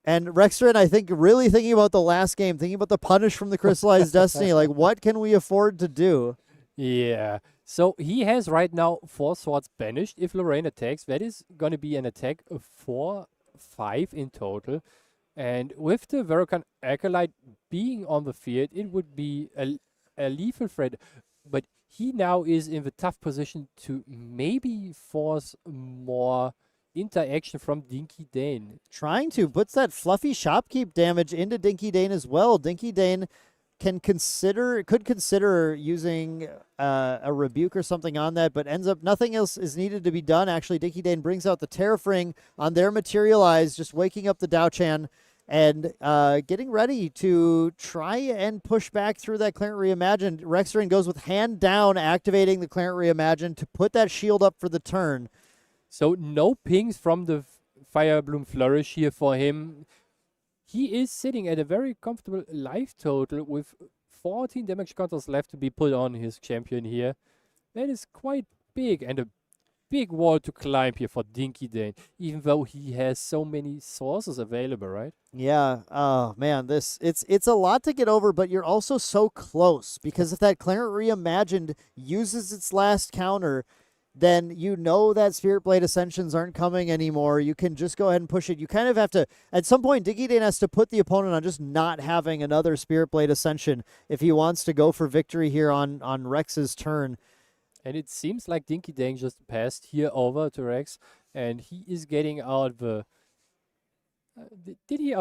And Rexarin, I think, really thinking about the last game, thinking about the punish from the Crystallized Destiny. Like, what can we afford to do? Yeah. So he has right now 4 swords banished. If Lorraine attacks, that is going to be an attack of 4-5 in total. And with the Verucan Acolyte being on the field, it would be a lethal threat. But he now is in the tough position to maybe force more interaction from Dinky Dane. Trying to puts that fluffy shopkeep damage into Dinky Dane as well. Dinky Dane could consider using a rebuke or something on that, but ends up nothing else is needed to be done. Actually, Dinky Dane brings out the Terrafring on their Materialize, just waking up the Dao-Chan and getting ready to try and push back through that Clarent Reimagined. Rexarin goes with hand down, activating the Clarent Reimagined to put that shield up for the turn. So no pings from the Firebloom Flourish here for him. He is sitting at a very comfortable life total with 14 damage counters left to be put on his champion here. That is quite big and a big wall to climb here for Dinky Dane, even though he has so many sources available, right? Yeah. Oh man, it's a lot to get over, but you're also so close because if that Clarent Reimagined uses its last counter, then you know that Spirit Blade Ascensions aren't coming anymore. You can just go ahead and push it. You kind of have to, at some point, Dinky Dane has to put the opponent on just not having another Spirit Blade Ascension if he wants to go for victory here on Rex's turn. And it seems like Dinky Dane just passed here over to Rex, and he is getting out the... did he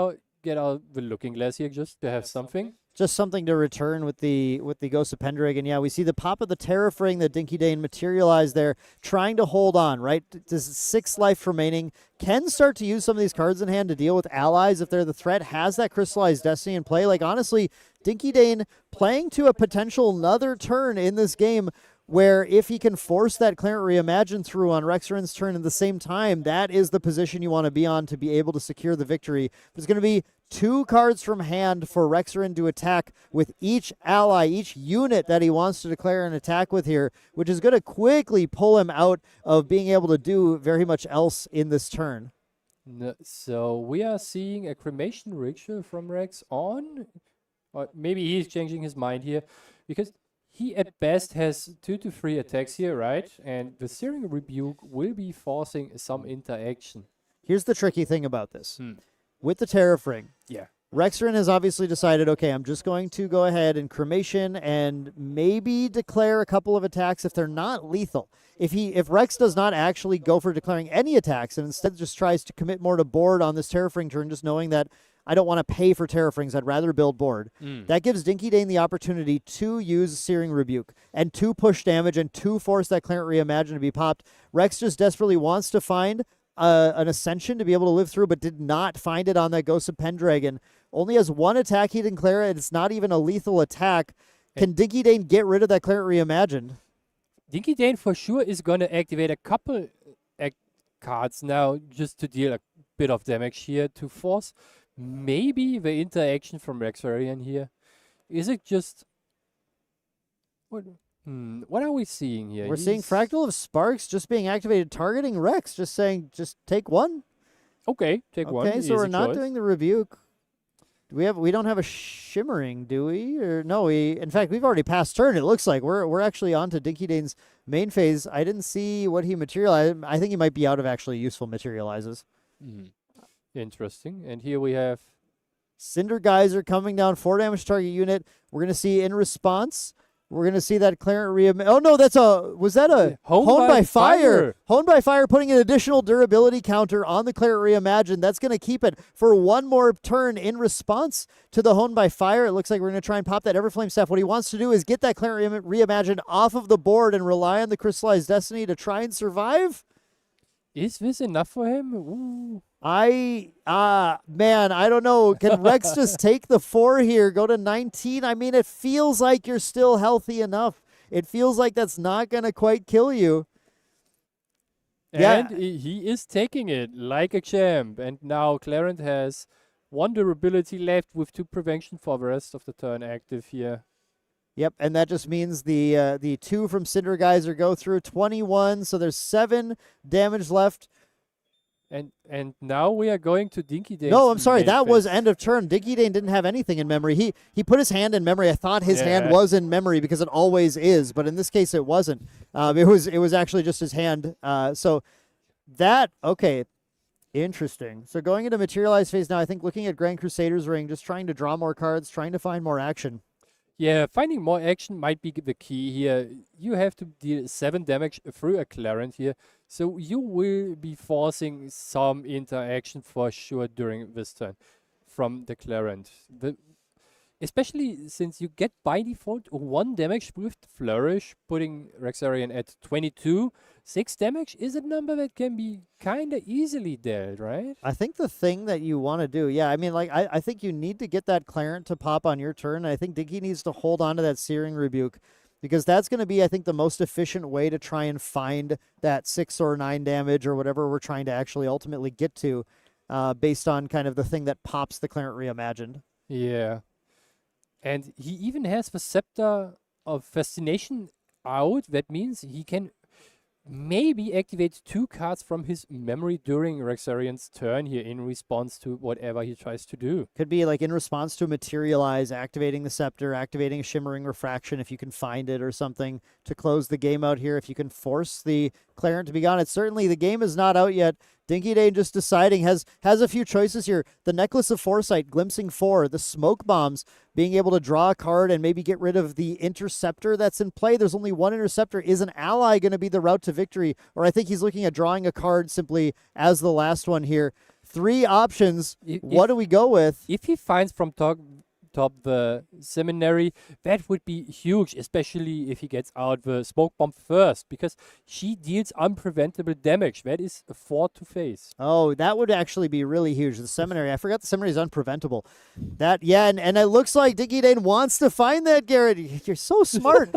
get out the looking glass here just to have something. Just something to return with the Ghost of Pendragon. Yeah, we see the pop of the Terrafring that Dinky Dane materialized there, trying to hold on, right? There's 6 life remaining. Can start to use some of these cards in hand to deal with allies if they're the threat. Has that Crystallized Destiny in play. Like, honestly, Dinky Dane playing to a potential another turn in this game where if he can force that Clarent Reimagine through on Rexarin's turn at the same time, that is the position you want to be on to be able to secure the victory. There's going to be 2 cards from hand for Rexarin to attack with each ally, each unit that he wants to declare an attack with here, which is going to quickly pull him out of being able to do very much else in this turn. So we are seeing a cremation ritual from Rex on, or maybe he's changing his mind here, because he at best has 2 to 3 attacks here, right? And the Searing Rebuke will be forcing some interaction. Here's the tricky thing about this. With the Terrafring, Yeah. Rexarin has obviously decided, okay, I'm just going to go ahead and cremation and maybe declare a couple of attacks if they're not lethal. If Rex does not actually go for declaring any attacks and instead just tries to commit more to board on this Terrafring turn, just knowing that I don't want to pay for Terrafrings, I'd rather build board. That gives Dinky Dane the opportunity to use Searing Rebuke and to push damage and to force that Clarent Reimagine to be popped. Rex just desperately wants to find an Ascension to be able to live through, but did not find it on that Ghost of Pendragon. Only has 1 attack he can declare it. It's not even a lethal attack. Can Dinky Dane get rid of that Clarent Reimagined? Dinky Dane for sure is going to activate a couple cards now just to deal a bit of damage here to force maybe the interaction from Rexarian here. Is it just... What are we seeing here? We're seeing Fractal of Sparks just being activated, targeting Rex, just saying, just take 1. Okay, take 1. Okay, so we're Easy not choice. doing the rebuke. We don't have a shimmering, do we? Or no, in fact, we've already passed turn. It looks like we're actually on to Dinky Dane's main phase. I didn't see what he materialized. I think he might be out of actually useful materializes. Interesting. And here we have Cinder Geyser coming down, 4 damage target unit. We're gonna see in response. We're going to see that Clarent Reimagine. Oh, no, was that a Honed by Fire? Honed by Fire putting an additional durability counter on the Clarent Reimagine. That's going to keep it for 1 more turn in response to the Honed by Fire. It looks like we're going to try and pop that Everflame Staff. What he wants to do is get that Clarent Reimagine off of the board and rely on the Crystallized Destiny to try and survive. Is this enough for him? Ooh. Man, I don't know. Can Rex just take the 4 here, go to 19? I mean, it feels like you're still healthy enough. It feels like that's not going to quite kill you. And he is taking it like a champ. And now Clarent has 1 durability left with 2 prevention for the rest of the turn active here. Yep, and that just means the 2 from Cinder Geyser go through 21, so there's 7 damage left. And now we are going to Dinky Dane. No, I'm sorry, that was end of turn. Dinky Dane didn't have anything in memory. He put his hand in memory. I thought his hand was in memory because it always is, but in this case it wasn't. It was actually just his hand. Okay. Interesting. So going into materialized phase now, I think looking at Grand Crusader's Ring, just trying to draw more cards, trying to find more action. Yeah, finding more action might be the key here. You have to deal 7 damage through a Clarent here, so you will be forcing some interaction for sure during this turn from the Clarent. Especially since you get by default 1 damage with Flourish, putting Rexarian at 22. 6 damage is a number that can be kind of easily dealt, right? I think the thing that you want to do, I mean, like, I think you need to get that Clarent to pop on your turn. And I think Dinky needs to hold on to that Searing Rebuke because that's going to be, I think, the most efficient way to try and find that 6 or 9 damage or whatever we're trying to actually ultimately get to based on kind of the thing that pops the Clarent Reimagined. Yeah. And he even has the Scepter of Fascination out. That means he can maybe activate 2 cards from his memory during Rexarian's turn here in response to whatever he tries to do. Could be like in response to Materialize, activating the Scepter, activating a Shimmering Refraction if you can find it or something to close the game out here. If you can force the Clarent to be gone. It's certainly, the game is not out yet. Dinky Dane just deciding, has a few choices here. The Necklace of Foresight, glimpsing 4, the Smoke Bombs, being able to draw a card and maybe get rid of the Interceptor that's in play. There's only 1 Interceptor. Is an ally going to be the route to victory? Or I think he's looking at drawing a card simply as the last one here. 3 options. If- What do we go with? If he finds from top the seminary, that would be huge, especially if he gets out the smoke bomb first, because she deals unpreventable damage. That is a 4 to face. Oh, that would actually be really huge. The seminary. I forgot the seminary is unpreventable. And it looks like Dinky Dane wants to find that, Garrett. You're so smart.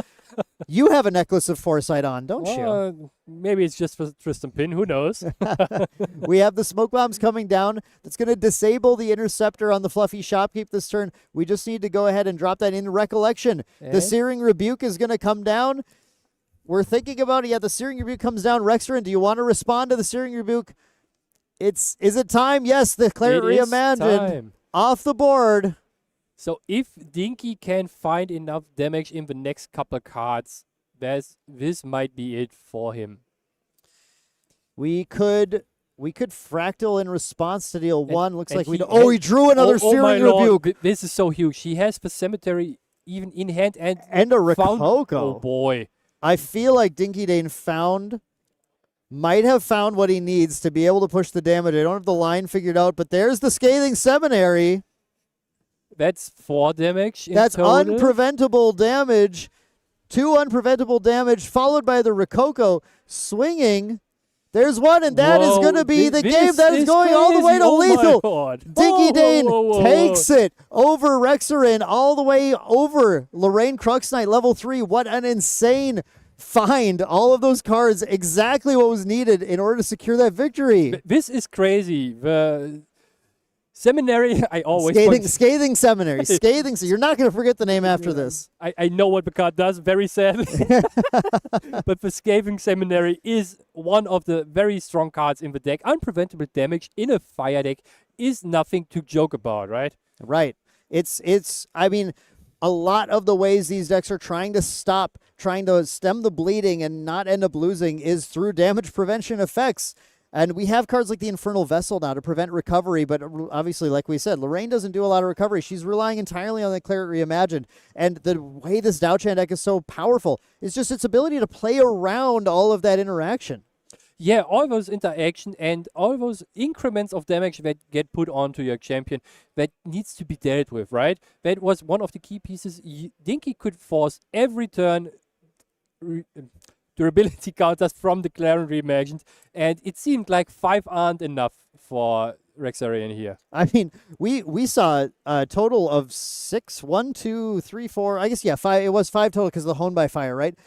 You have a necklace of foresight on, don't you? Maybe it's just for Tristan Pin. Who knows? We have the smoke bombs coming down. That's going to disable the interceptor on the Fluffy Shopkeep this turn. We just need to go ahead and drop that in recollection. The And- Searing Rebuke is going to come down. We're thinking about it. Yeah, the Searing Rebuke comes down. Rexerin, do you want to respond to the Searing Rebuke? Is it time? Yes, the Claret It is Reimagined time. off the board. So if Dinky can find enough damage in the next couple cards, this might be it for him. We could fractal in response to deal 1. Looks and like we. he Oh, had- he drew another oh my Searing lord, Rebuke this is so huge. He has the cemetery even in hand and and a found. Rococo. Oh boy. I feel like Dinky Dane might have found what he needs to be able to push the damage. I don't have the line figured out, but there's the Scathing Seminary. That's 4 damage in That's total. unpreventable damage. 2 unpreventable damage, followed by the Rococo swinging. There's 1, and that is Whoa, going to be the this game that is going all the way crazy. to Oh my lethal. God. Dinky Whoa, Dane whoa, whoa, whoa, takes it over Rexerin, all the way over Lorraine Crux Knight, level 3. What an insane find. All of those cards, exactly what was needed in order to secure that victory. This is crazy. The seminary, I always Scathing Seminary. You're not going to forget the name after this. I know what the card does, very sad. But the Scathing Seminary is one of the very strong cards in the deck. Unpreventable damage in a fire deck is nothing to joke about, right? Right. I mean, a lot of the ways these decks are trying to stem the bleeding and not end up losing is through damage prevention effects. And we have cards like the Infernal Vessel now to prevent recovery, but obviously, like we said, Lorraine doesn't do a lot of recovery. She's relying entirely on the Claret Reimagined. And the way this Dao-Chan deck is so powerful is just its ability to play around all of that interaction. Yeah, all those interaction and all those increments of damage that get put onto your champion that needs to be dealt with, right? That was one of the key pieces. Dinky could force every turn durability counters from the Claret Reimagined, and it seemed like 5 aren't enough for Rexarian here. I mean, we saw a total of 6, 1, 2, 3, 4. I guess, yeah, 5. It was 5 total because of the Hone by Fire, right?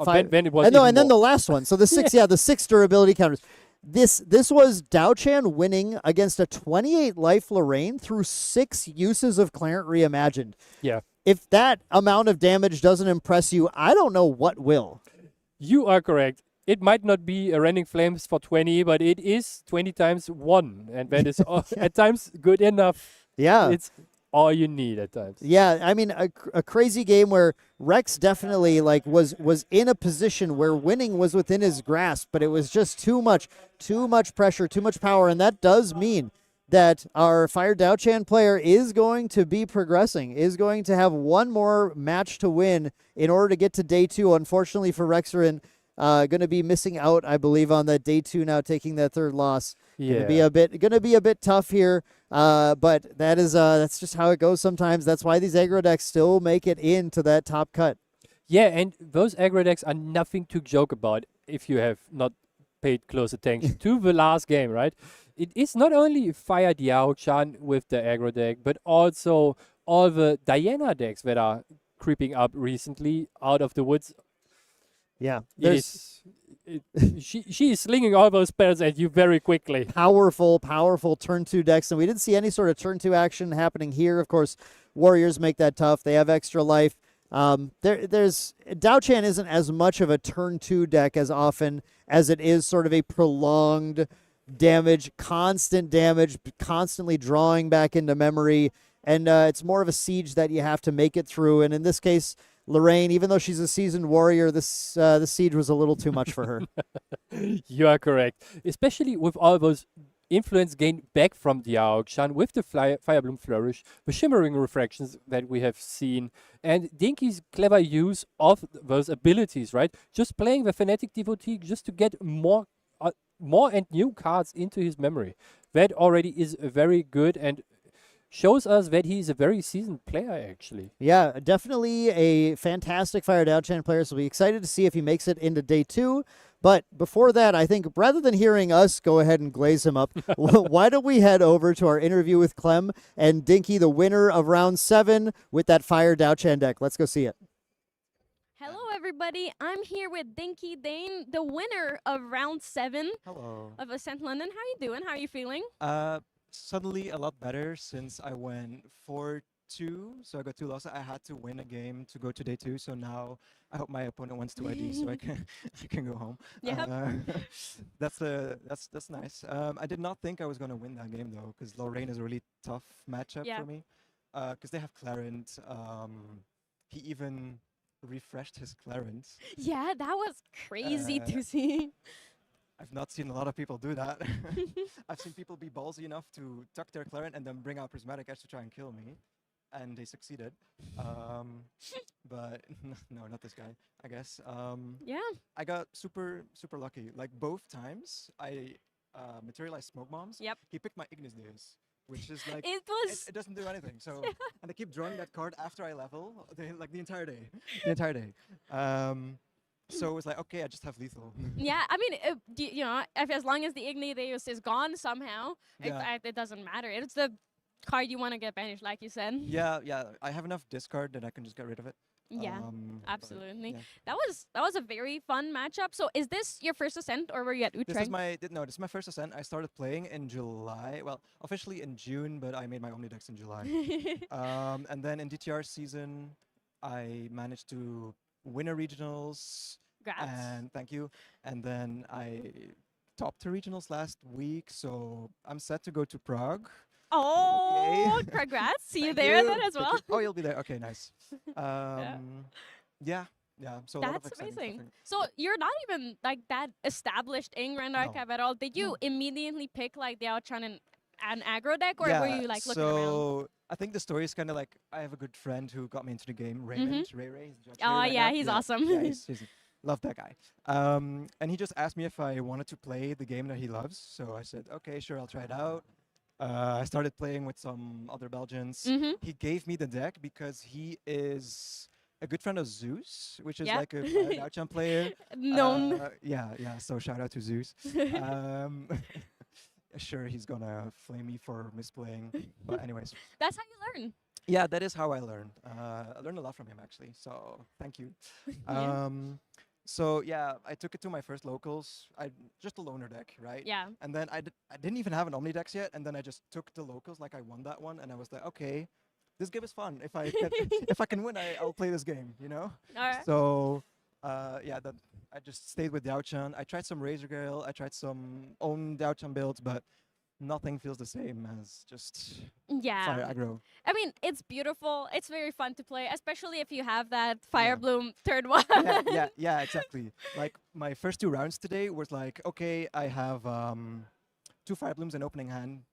Then it was and, no, even and then the more. last one. So the 6, the 6 durability counters. This was Dao-Chan winning against a 28 life Lorraine through 6 uses of Claret Reimagined. Yeah. If that amount of damage doesn't impress you, I don't know what will. You are correct. It might not be a Rending Flames for 20, but it is 20 times 1, and that is at times good enough. Yeah. It's all you need at times. Yeah, I mean, a crazy game where Rex definitely was in a position where winning was within his grasp, but it was just too much pressure, too much power, and that does mean that our Fire Dao-Chan player is going to be progressing, is going to have one more match to win in order to get to day 2. Unfortunately for Rexerin, going to be missing out, I believe, on that day 2 now, taking that 3rd loss. Yeah. Gonna be a bit tough here, but that's just how it goes sometimes. That's why these aggro decks still make it into that top cut. Yeah, and those aggro decks are nothing to joke about if you have not paid close attention to the last game, right? It is not only Fire Diao-Chan with the aggro deck, but also all the Diana decks that are creeping up recently out of the woods. Yeah, she is slinging all those spells at you very quickly. Powerful turn 2 decks, and we didn't see any sort of turn 2 action happening here. Of course, Warriors make that tough. They have extra life. There's Dao-Chan isn't as much of a turn 2 deck as often as it is sort of a prolonged constant damage, constantly drawing back into memory, and it's more of a siege that you have to make it through. And in this case, Lorraine, even though she's a seasoned warrior, this siege was a little too much for her. You are correct, especially with all those influence gained back from Diao-Chan with the Firebloom Flourish, the Shimmering Refractions that we have seen, and Dinky's clever use of those abilities, right? Just playing the Fanatic Devotee just to get more and new cards into his memory. that already is very good and shows us that he is a very seasoned player, actually. Yeah, definitely a fantastic Fire Dow Chan player. So we'll be excited to see if he makes it into day 2. But before that, I think rather than hearing us go ahead and glaze him up, why don't we head over to our interview with Clem and Dinky, the winner of round 7 with that Fire Dow Chan deck. Let's go see it. Hello, everybody. I'm here with Dinky Dane, the winner of round 7 Hello. of Ascent London. How are you doing? How are you feeling? Suddenly a lot better since I went 4-2, so I got 2 losses. I had to win a game to go to day 2, so now I hope my opponent wins to ID, so I can go home. Yep. That's nice. I did not think I was gonna win that game though, because Lorraine is a really tough matchup Yeah. for me. Because they have Clarent. He even refreshed his Clarent. Yeah, that was crazy Uh, to see. I've not seen a lot of people do that. I've seen people be ballsy enough to tuck their Clarent and then bring out Prismatic Edge to try and kill me, and they succeeded. But no, not this guy, I guess. Yeah. I got super lucky. Like both times I materialized Smoke Bombs. Yep. He picked my Ignis Deus, which is like It was. it doesn't do anything. So and I keep drawing that card after I level, the entire day, the entire day. So it was like, okay, I just have lethal. Yeah, I mean, you know, if as long as the Ignideus is gone somehow, Yeah. it doesn't matter. It's the card you want to get banished, like you said. Yeah, I have enough discard that I can just get rid of it. Yeah, But, absolutely. yeah. That was a very fun matchup. So, is this your first Ascent, or were you at This Utrecht? is my first Ascent. I started playing in July. Well, officially in June, but I made my Omnidex in July. And then in DTR season, I managed to win a regionals. Congrats. And thank you. And then I topped the regionals last week, so I'm set to go to Prague. Oh, Yay. congrats! See you Thank there you. then as Thank well. you. Oh, you'll be there. Okay, nice. Yeah. So a lot of That's exciting amazing. stuff. So you're not even like that established in Grand Archive at all. Did you No. immediately pick like the Outron and an aggro deck, or were you like looking around? So I think the story is kind of like I have a good friend who got me into the game, Raymond. Ray. He's judge Oh, right yeah, now. he's awesome. Yeah, he's love that guy. And he just asked me if I wanted to play the game that he loves. So I said, okay, sure, I'll try it out. I started playing with some other Belgians. He gave me the deck because he is a good friend of Zeus, which is Yeah. like a Outchamp player. Known. Yeah. So shout out to Zeus. Sure, he's gonna flame me for misplaying. But anyways, That's how you learn. yeah, that is how I learn. I learned a lot from him actually. So thank you. Yeah. So yeah, I took it to my first locals. I just a loner deck, right? Yeah. And then I didn't even have an Omnidex yet, and then I just took the locals, like I won that one, and I was like, okay, this game is fun. If I can, if I can win, I'll play this game, you know. All right. So yeah, I just stayed with Daochan. I tried some Razor Gale. I tried some own Daochan builds, but nothing feels the same as just Yeah. fire aggro. I mean, it's beautiful. It's very fun to play, especially if you have that Fire Yeah. Bloom third one. yeah, exactly. Like my first 2 rounds today was like, okay, I have 2 Fire Blooms in opening hand.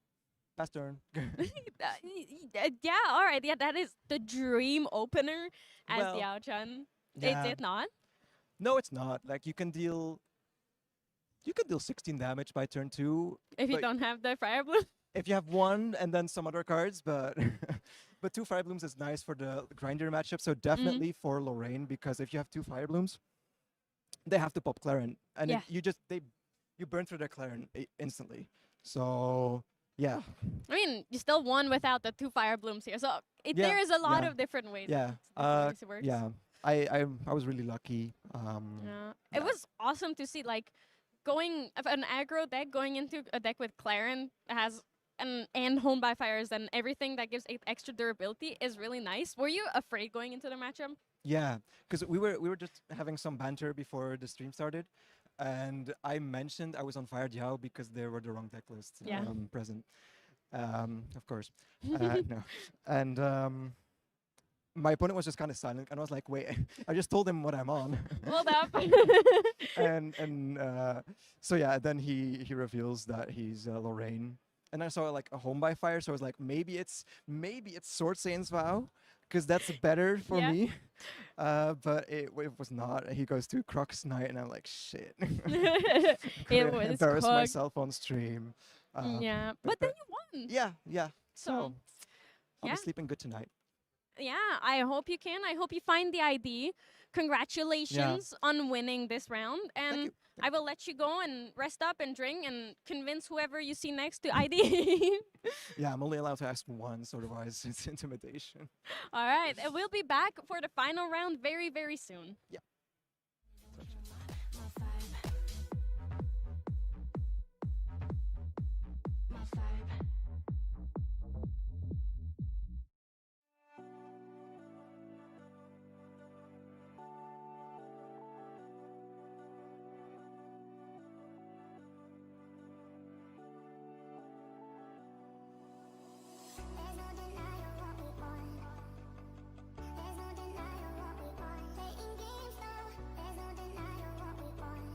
Pass turn. Yeah, all right. Yeah, that is the dream opener as the Well, Outchan. yeah. It did not. No, it's not. Like you can deal 16 damage by turn 2 If you but don't have the Fire Bloom. if you have 1 and then some other cards, but but 2 Fire Blooms is nice for the grinder matchup. So definitely for Lorraine, because if you have 2 Fire Blooms, they have to pop Clarent, and Yeah. you burn through their Clarent instantly. So yeah, I mean, you still won without the 2 Fire Blooms here. So Yeah, there is a lot yeah, of different ways. yeah, it works. yeah. I was really lucky. Yeah. yeah. It was awesome to see, like, going of an aggro deck going into a deck with Clarent has and Home by Fires and everything that gives it extra durability is really nice. Were you afraid going into the matchup? Yeah, because we were just having some banter before the stream started, and I mentioned I was on Fire Diao because there were the wrong deck lists Yeah. present. Of course, no, and my opponent was just kind of silent, and I was like, "Wait," I just told him what I'm on, Hold up. and so yeah, then he reveals that he's Lorraine, and I saw like a Home by Fire, so I was like, maybe it's Sword Saint's Vow, because that's better for Yeah. me. But it was not. He goes to Crux Knight, and I'm like, shit. It was Embarrassed cooked. myself on stream. Yeah, but then you won. Yeah. So, So I'll yeah. be sleeping good tonight. Yeah, I hope you can. I hope you find the ID. Congratulations on winning this round. And you. I will let you go and rest up and drink and convince whoever you see next to ID. Yeah, I'm only allowed to ask once, otherwise it's intimidation. All right, and we'll be back for the final round very, very soon. Yeah. There's no denying what we want. There's no denying what we want. Playing games, no. There's no denying what we want.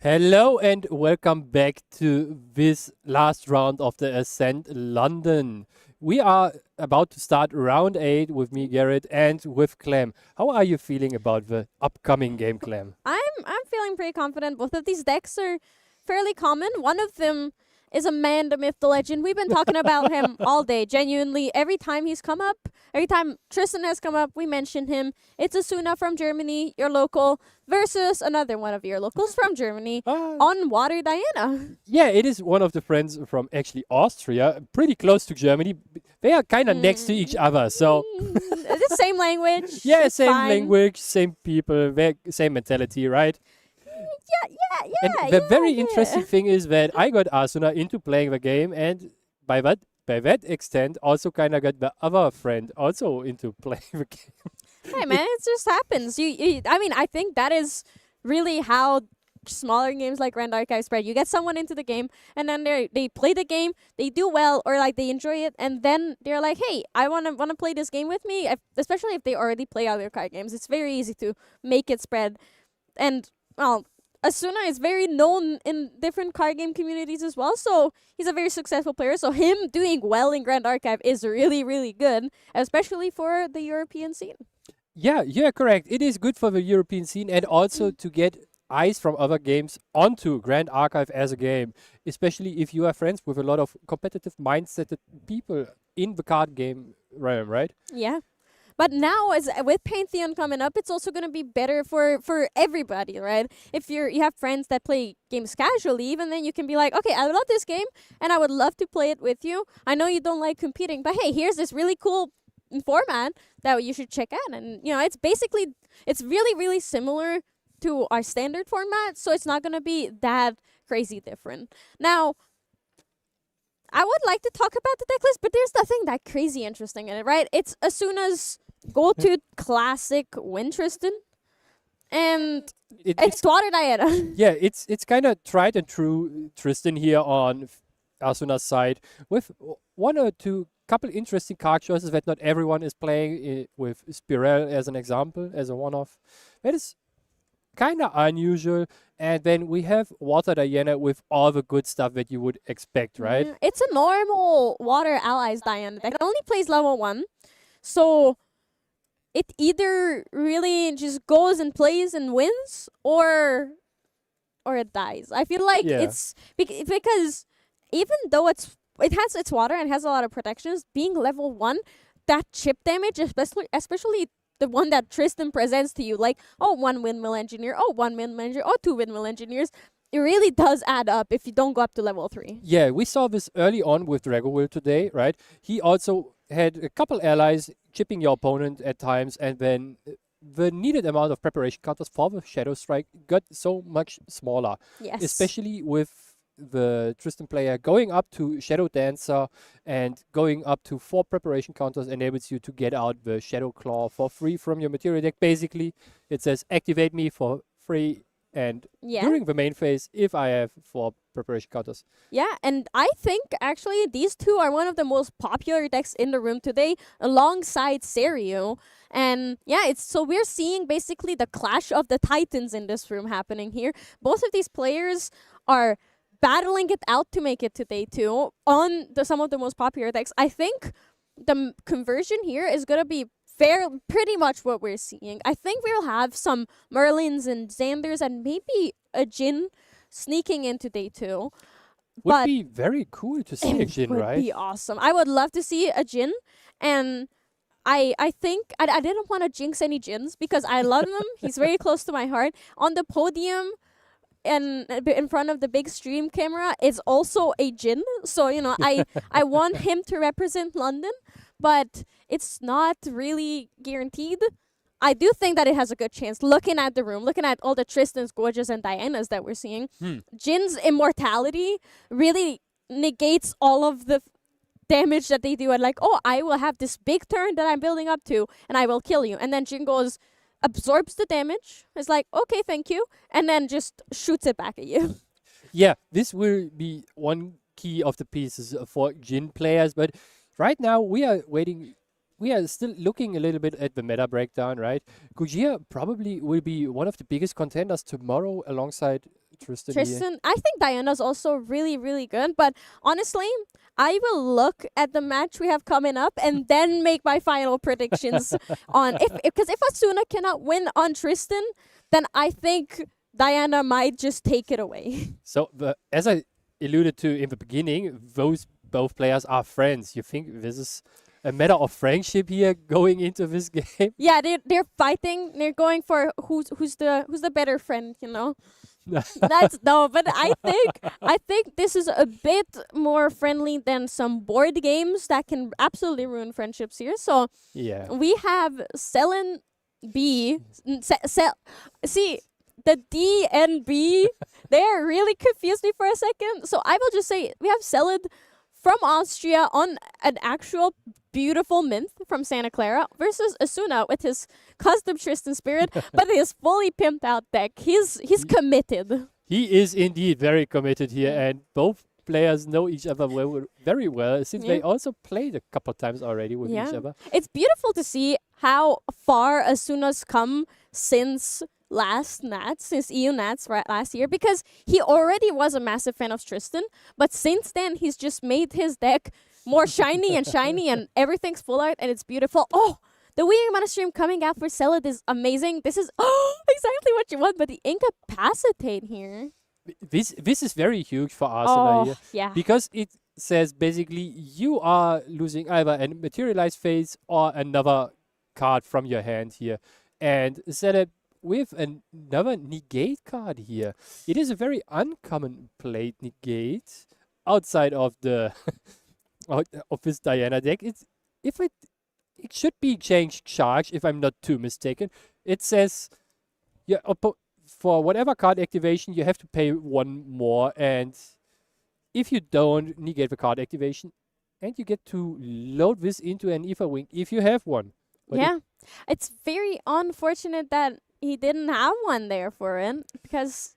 Hello and welcome back to this last round of the Ascent London. We are about to start round 8 with me, Garrett, and with Clem. How are you feeling about the upcoming game, Clem? I'm feeling pretty confident. Both of these decks are fairly common. One of them is a man, the myth, the legend. We've been talking about him all day. Genuinely, every time he's come up, every time Tristan has come up, we mention him. It's Asuna from Germany, your local, versus another one of your locals from Germany on Water Diana. Yeah, it is one of the friends from actually Austria, pretty close to Germany. They are kind of next to each other, so... The same language. Yeah, it's same fine. language, same people, same mentality, right? Yeah. And the very interesting thing is that I got Asuna into playing the game, and by that extent, also kind of got the other friend also into playing the game. Hey man, it just happens. I mean, I think that is really how smaller games like Grand Archive spread. You get someone into the game, and then they play the game, they do well, or like they enjoy it, and then they're like, "Hey, I wanna play this game with me." Especially if they already play other card games, it's very easy to make it spread. And well, Asuna is very known in different card game communities as well, so he's a very successful player. So him doing well in Grand Archive is really, really good, especially for the European scene. Yeah, you're correct. It is good for the European scene and also to get eyes from other games onto Grand Archive as a game, especially if you are friends with a lot of competitive mindset people in the card game realm, right? Yeah. But now, as with Pantheon coming up, it's also gonna be better for everybody, right? If you have friends that play games casually, even then you can be like, okay, I love this game, and I would love to play it with you. I know you don't like competing, but hey, here's this really cool format that you should check out. And it's really, really similar to our standard format, so it's not gonna be that crazy different. Now, I would like to talk about the deck list, but there's nothing that crazy interesting in it, right? It's Asuna's go-to classic win Tristan, and it's Water Diana. Yeah, it's kind of tried and true Tristan here on Asuna's side with one or two couple interesting card choices that not everyone is playing, with Spirel as an example, as a one-off. That is kind of unusual. And then we have Water Diana with all the good stuff that you would expect, right? It's a normal Water Allies Diana that only plays level 1. So it either really just goes and plays and wins, or it dies. I feel like it's because even though it has its water and has a lot of protections, being level 1, that chip damage, especially the one that Tristan presents to you, like, oh, 1 windmill engineer, oh, 1 windmill engineer, oh, 2 windmill engineers, it really does add up if you don't go up to level 3. Yeah, we saw this early on with Drago today, right? He also had a couple allies chipping your opponent at times, and then the needed amount of preparation counters for the Shadow Strike got so much smaller. Yes. Especially with the Tristan player going up to Shadow Dancer and going up to 4 preparation counters enables you to get out the Shadow Claw for free from your material deck. Basically, it says activate me for free and during the main phase if I have 4 preparation counters. Yeah, and I think actually these two are one of the most popular decks in the room today alongside Serio. And yeah, so we're seeing basically the clash of the titans in this room happening here. Both of these players are battling it out to make it to day 2 on some of the most popular decks. I think the conversion here is going to be pretty much what we're seeing. I think we'll have some Merlins and Xanders and maybe a Jin sneaking into day 2. Would be very cool to see a Jin, right? It would be awesome. I would love to see a Jin, and I think I didn't want to jinx any Jins because I love him. He's very close to my heart. On the podium and in front of the big stream camera is also a Jin. So, I want him to represent London, but it's not really guaranteed. I do think that it has a good chance. Looking at the room, looking at all the Tristans, Gorgeous, and Dianas that we're seeing, Jin's immortality really negates all of the damage that they do. And like, oh, I will have this big turn that I'm building up to, and I will kill you. And then Jin absorbs the damage. It's like, okay, thank you. And then just shoots it back at you. Yeah, this will be one key of the pieces for Jin players. But right now, we are waiting. We are still looking a little bit at the meta breakdown, right? Gojira probably will be one of the biggest contenders tomorrow alongside Tristan here. Tristan, I think Diana's also really, really good. But honestly, I will look at the match we have coming up and then make my final predictions on because if Asuna cannot win on Tristan, then I think Diana might just take it away. So, as I alluded to in the beginning, those both players are friends. You think this is a matter of friendship here going into this game? Yeah, they're fighting. They're going for who's the better friend, you know. That's no, but I think this is a bit more friendly than some board games that can absolutely ruin friendships here. So Yeah. we have Selen B. See, the D and B, they really confused me for a second. So I will just say we have Selen from Austria on an actual beautiful mint from Santa Clara versus Asuna with his custom Tristan Spirit, but his fully pimped out deck. He's committed. He is indeed very committed here, and both players know each other very well, since they also played a couple of times already with each other. It's beautiful to see how far Asuna's come since since EU Nats last year, because he already was a massive fan of Tristan, but since then he's just made his deck more shiny and everything's full art and it's beautiful. Oh, the Wii Mana stream coming out for Celid is amazing. This is exactly what you want, but the Incapacitate here. This is very huge for Arsenal here. Yeah. Because it says basically you are losing either a materialized phase or another card from your hand here. And Celid with another negate card here. It is a very uncommon played negate outside of the of this Diana deck. It should be changed charge if I'm not too mistaken. It says for whatever card activation you have to pay one more, and if you don't negate the card activation, and you get to load this into an Ether Wing if you have one. But it's very unfortunate that he didn't have one there for him, because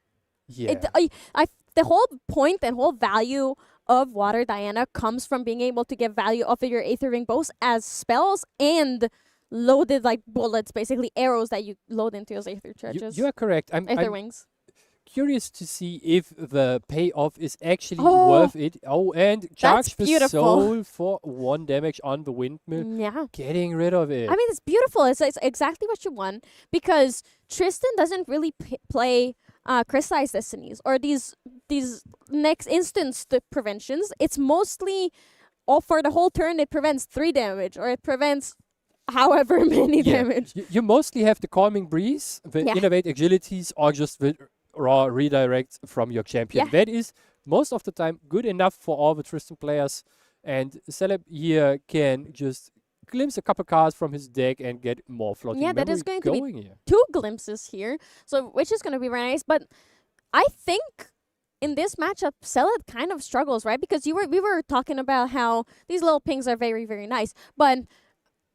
the whole point and whole value of Water Diana comes from being able to get value off of your Aether Ring both as spells and loaded like bullets, basically arrows that you load into your Aether charges. You are correct. Aether Wings. Curious to see if the payoff is actually worth it. Oh, and charge the soul for 1 damage on the windmill. Yeah. Getting rid of it. I mean, it's beautiful. It's exactly what you want, because Tristan doesn't really play Crystallized Destinies or these next instance preventions. It's mostly for the whole turn it prevents 3 damage, or it prevents however many damage. You mostly have the Calming Breeze, the Innovate Agilities, or just the raw redirect from your champion. That is most of the time good enough for all the Tristan players, and Celeb here can just glimpse a couple cards from his deck and get more floating memory that is going to be here. 2 glimpses here, so which is going to be very nice. But I think in this matchup, Celeb kind of struggles, right? Because we were talking about how these little pings are very, very nice, but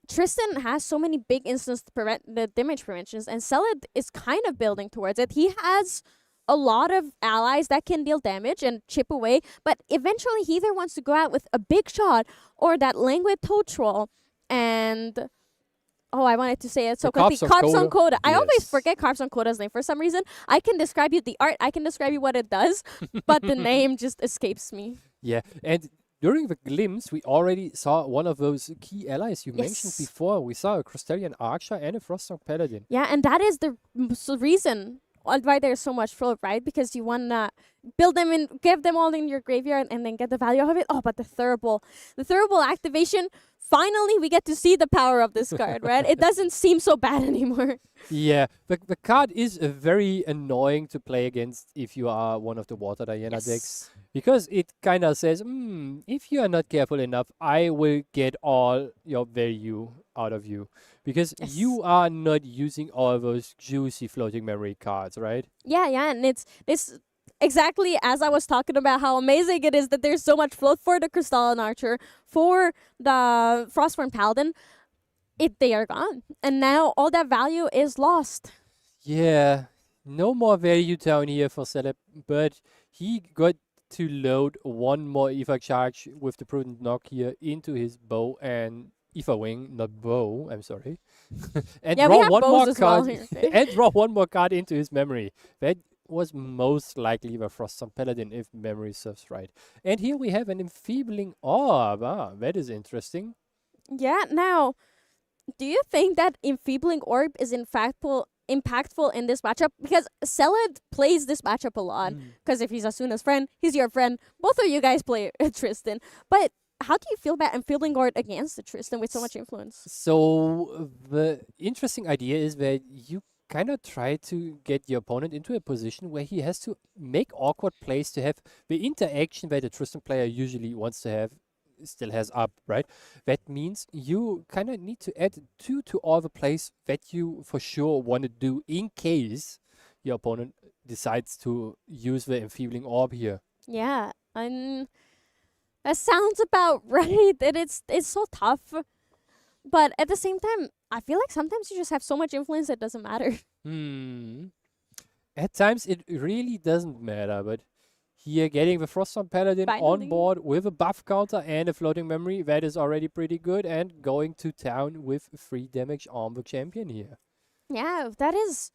Tristan has so many big instants to prevent the damage preventions, and Celid is kind of building towards it. He has a lot of allies that can deal damage and chip away, but eventually he either wants to go out with a big shot or that Languid Toad Troll and I wanted to say it so quickly. Carpson Coda. I always forget Carpson Coda's name for some reason. I can describe you the art, I can describe you what it does, but the name just escapes me. Yeah, and during the glimpse, we already saw one of those key allies you mentioned before. We saw a Crystallian Archer and a Frostsong Paladin. Yeah, and that is the reason why there's so much flow, right? Because you want to build them in, give them all in your graveyard, and then get the value of it. Oh, but the Thurible activation, finally we get to see the power of this card, right? It doesn't seem so bad anymore. Yeah, the card is very annoying to play against if you are one of the Water Diana decks. Because it kind of says, if you are not careful enough, I will get all your value out of you. Because you are not using all those juicy floating memory cards, right? Yeah, and it's exactly as I was talking about how amazing it is that there's so much float for the Crystalline Archer, for the Frostborn Paladin. They are gone. And now all that value is lost. Yeah, no more value down here for Celeb, but he got to load one more Ether charge with the Prudent Knock here into his bow and Ether Wing, not bow, I'm sorry. And draw one more card and draw one more card into his memory. That was most likely the Froststone Paladin, if memory serves right. And here we have an Enfeebling Orb. Ah, that is interesting. Yeah, now, do you think that Enfeebling Orb is impactful in this matchup? Because Seled plays this matchup a lot. Because if he's Asuna's friend, he's your friend. Both of you guys play Tristan. But how do you feel about Enfeebling Orb against the Tristan with so much influence? So the interesting idea is that you kind of try to get your opponent into a position where he has to make awkward plays to have the interaction that a Tristan player usually wants to have, still has up, right? That means you kind of need to add 2 to all the plays that you for sure want to do in case your opponent decides to use the Enfeebling Orb here. Yeah, that sounds about right. And it's so tough. But at the same time, I feel like sometimes you just have so much influence that doesn't matter. At times it really doesn't matter, but here getting the Froststone Paladin on Finally. board with a buff counter and a floating memory, that is already pretty good, and going to town with 3 damage on the champion here. Yeah, that is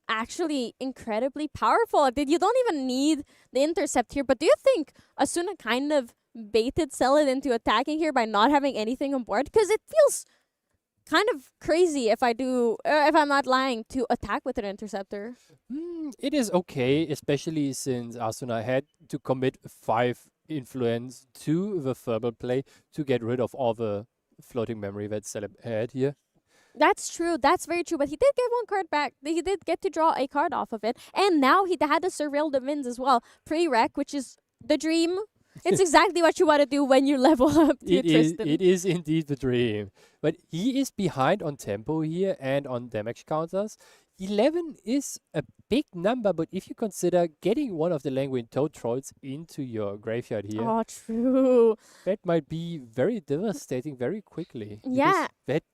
actually incredibly powerful. You don't even need the intercept here, but do you think Asuna kind of baited Seled into attacking here by not having anything on board? Because it feels kind of crazy if I'm not lying, to attack with an interceptor. It is okay, especially since Asuna had to commit 5 influence to the verbal play to get rid of all the floating memory that Celeb had here. That's true. That's very true. But he did get 1 card back. He did get to draw a card off of it. And now he had to surveil the Vins as well. Pre-rec, which is the dream. It's exactly what you want to do when you level up to Tristan. It is indeed the dream. But he is behind on tempo here and on damage counters. 11 is a big number, but if you consider getting one of the Languid Toad Trolls into your graveyard here, Oh, true. that might be very devastating very quickly. because Yeah. That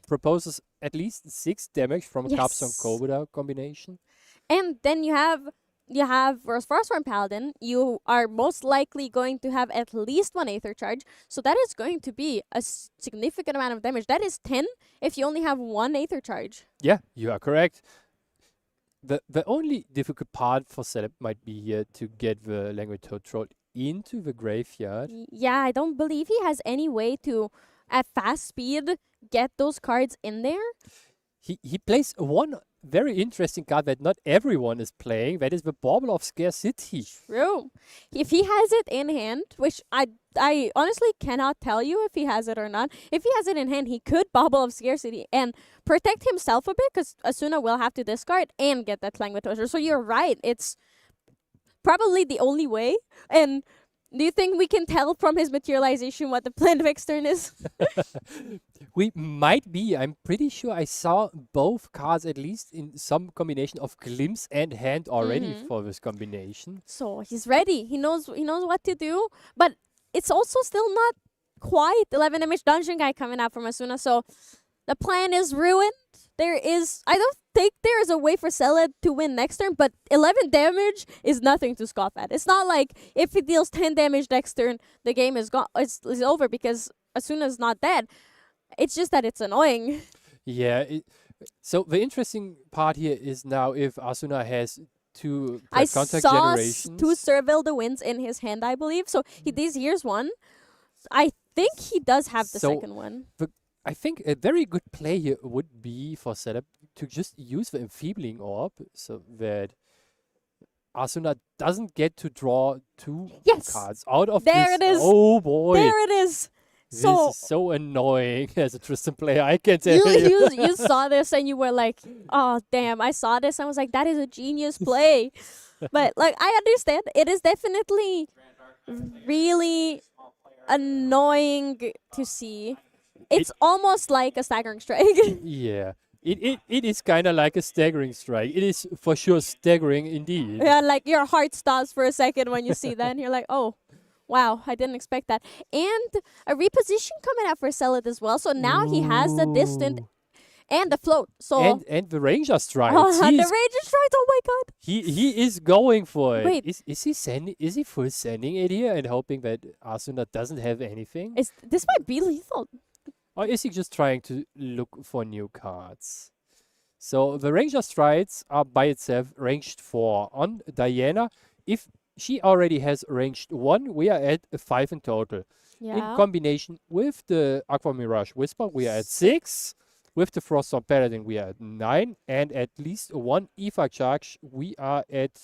proposes at least 6 damage from Yes. Capstone Cobra combination. And then you have Frostworm Paladin. You are most likely going to have at least 1 Aether Charge. So that is going to be a significant amount of damage. That is 10 if you only have 1 Aether Charge. Yeah, you are correct. The only difficult part for Celeb might be here to get the Languid Toad Troll into the graveyard. Yeah, I don't believe he has any way to, at fast speed, get those cards in there. He plays one very interesting card that not everyone is playing. That is the Bauble of Scarcity. True. If he has it in hand, which I honestly cannot tell you if he has it or not. If he has it in hand, he could Bauble of Scarcity and protect himself a bit, because Asuna will have to discard and get that Languid Treasure. So you're right. It's probably the only way. And do you think we can tell from his materialization what the plan of Extern is? We might be. I'm pretty sure I saw both cards at least in some combination of Glimpse and Hand already for this combination. So he's ready. He knows what to do. But it's also still not quite 11 damage Dungeon Guy coming out from Asuna. So the plan is ruined. I don't think there is a way for Seled to win next turn, but 11 damage is nothing to scoff at. It's not like if he deals 10 damage next turn, the game is gone. It's over because Asuna's not dead. It's just that it's annoying. Yeah. So the interesting part here is now if Asuna has 2 I contact saw generations. 2 Servil the Winds in his hand, I believe. So here's one. I think he does have the So second one. I think a very good play here would be for Setup to just use the Enfeebling Orb so that Asuna doesn't get to draw 2 Yes! cards out of There this. it is. Oh boy. There it is. This is so annoying as a Tristan player, I can tell You saw this and you were like, oh damn, I saw this. I was like, that is a genius play. But like, I understand. It is definitely really annoying to see. It's almost like a staggering strike. Yeah. It is kind of like a staggering strike. It is for sure staggering indeed. Yeah, like your heart stops for a second when you see that and you're like, oh, wow, I didn't expect that. And a reposition coming out for Seled as well. So now he has the distant and the float. So and the Ranger strikes. the Ranger strikes, oh my god. He is going for it. Wait. Is he full sending it here and hoping that Asuna doesn't have anything? This might be lethal. Or is he just trying to look for new cards? So the Ranger Strides are by itself ranged 4. On Diana, if she already has ranged 1, we are at 5 in total. In Yeah. combination with the Aqua Mirage Whisper, we are at 6. With the Froststorm Paladin, we are at 9. And at least 1 Aether Charge, we are at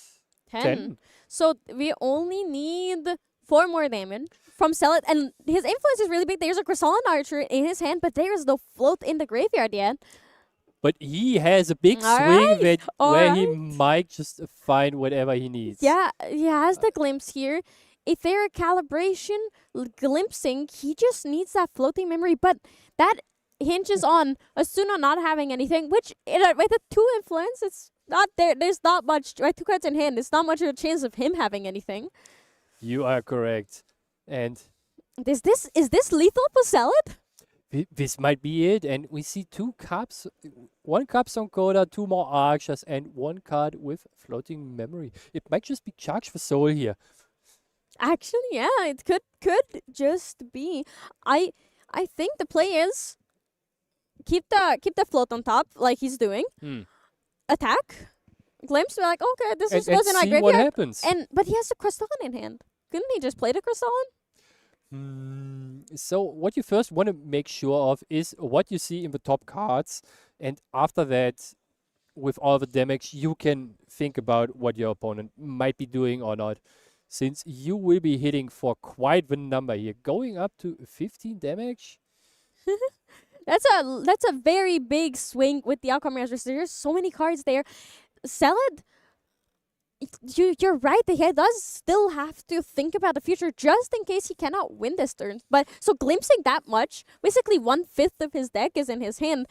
10. So we only need 4 more damage from Celet, and his influence is really big. There's a Crystalline Archer in his hand, but there is no float in the graveyard yet. But he has a big Alright, swing where he alright. might just find whatever he needs. Yeah, he has the glimpse here. Etheric Calibration, glimpsing, he just needs that floating memory, but that hinges on Asuna not having anything, which with a 2 influence, it's not there. There's not much, right? 2 cards in hand, it's not much of a chance of him having anything. You are correct. And Is this lethal for Celet? this might be it. And we see 2 cups, 1 Capstone Coda, 2 more Archers, and 1 card with floating memory. It might just be Charge for Soul here. Actually, yeah, it could just be. I think the play is keep the float on top like he's doing. Attack, glimpse. We're like, okay, this And, is what's in our see what graveyard. happens. But he has the Crystalline in hand. Couldn't he just play the Crystalline? So what you first want to make sure of is what you see in the top cards, and after that, with all the damage, you can think about what your opponent might be doing or not, since you will be hitting for quite the number here, going up to 15 damage. That's a very big swing with the outcome measures. There's so many cards there. Celed, you're right. He does still have to think about the future just in case he cannot win this turn. But so glimpsing that much, basically 1/5 of his deck is in his hand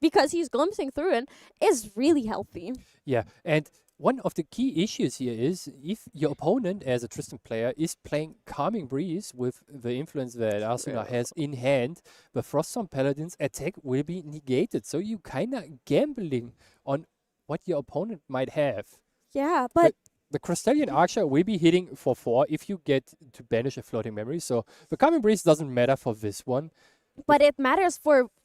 because he's glimpsing through it, is really healthy. Yeah, and one of the key issues here is if your opponent, as a Tristan player, is playing Calming Breeze with the influence that Arsenal has in hand, the Froststorm Paladin's attack will be negated. So you kind of gambling on what your opponent might have. Yeah, but The Crystalline Archer will be hitting for 4 if you get to banish a floating memory. So the Calming Breeze doesn't matter for this one. it matters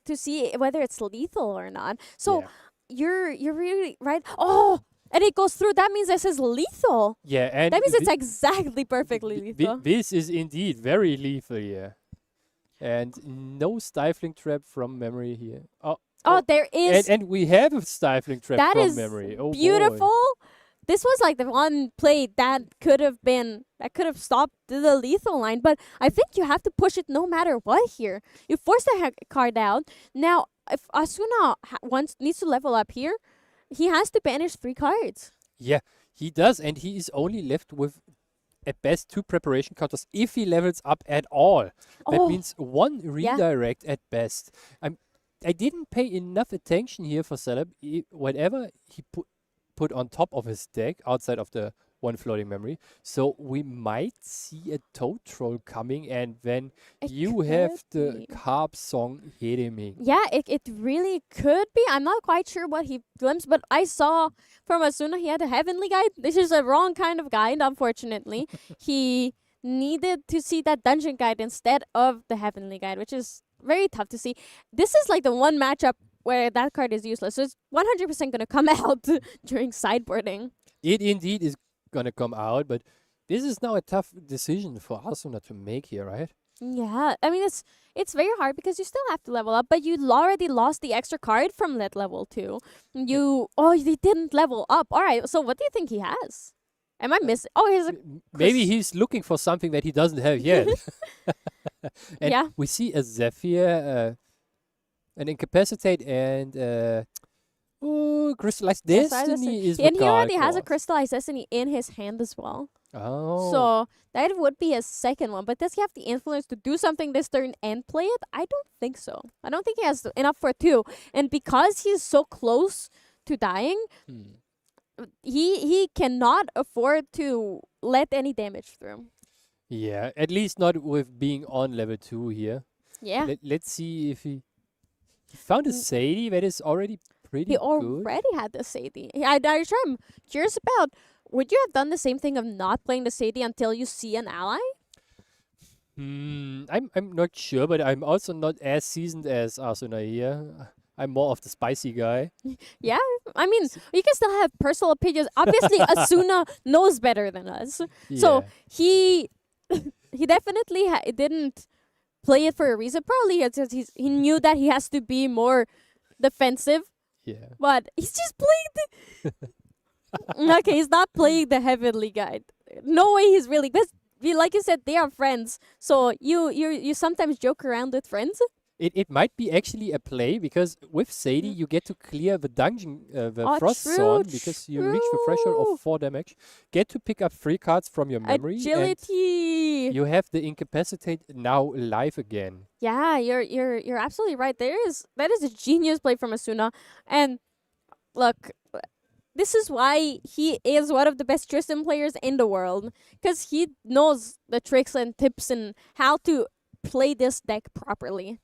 to see whether it's lethal or not. So you're really right. Oh, and it goes through. That means this is lethal. Yeah, and That means it's exactly perfectly lethal. This is indeed very lethal here. And no Stifling Trap from memory here. Oh, there is. And we have a Stifling Trap That from is memory. Oh, beautiful. boy. This was like the one play that could have stopped the lethal line, but I think you have to push it no matter what here. You force the card out. Now, if Asuna needs to level up here, he has to banish 3 cards. Yeah, he does. And he is only left with, at best, 2 preparation counters if he levels up at all. That Oh, means 1 redirect at best. I didn't pay enough attention here for Celeb. Whatever he put on top of his deck, outside of the 1 floating memory. So we might see a Toad Troll coming, and then you have the be. Carp Song hitting. Yeah, it really could be. I'm not quite sure what he glimpsed, but I saw from Asuna he had a Heavenly Guide. This is a wrong kind of guide, unfortunately. He needed to see that Dungeon Guide instead of the Heavenly Guide, which is very tough to see. This is like the one matchup where that card is useless. So it's 100% going to come out during sideboarding. It indeed is going to come out, but this is now a tough decision for Asuna to make here, right? Yeah, I mean, it's very hard because you still have to level up, but you already lost the extra card from that level 2. You didn't level up. All right, so what do you think he has? Am I missing? Oh, he's Maybe he's looking for something that he doesn't have yet. And Yeah. we see a Zephyr, an Incapacitate, and Crystallized Destiny is the and he card already has a card. Crystallized Destiny in his hand as well. Oh. So that would be a second one. But does he have the influence to do something this turn and play it? I don't think so. I don't think he has enough for 2. And because he's so close to dying, he cannot afford to let any damage through. Yeah, at least not with being on level 2 here. Yeah. Let's see if he found a Sadie that is already pretty He good. already had the Sadie. I'm curious about, would you have done the same thing of not playing the Sadie until you see an ally? I'm not sure, but I'm also not as seasoned as Asuna here. I'm more of the spicy guy. Yeah, I mean, you can still have personal opinions. Obviously, Asuna knows better than us, so Yeah. he definitely didn't play it for a reason. Probably it's just he knew that he has to be more defensive, Yeah. but he's just playing the. Okay, he's not playing the heavenly guide. No way, he's really. Because like you said, they are friends. So you sometimes joke around with friends. It might be actually a play because with Sadie you get to clear the dungeon, the Oh, frost true, zone because you reach the threshold true. of 4 damage. Get to pick up 3 cards from your memory. And Agility. you have the incapacitate now alive again. Yeah, you're absolutely right. That is a genius play from Asuna. And look, this is why he is one of the best Tristan players in the world, because he knows the tricks and tips and how to play this deck properly.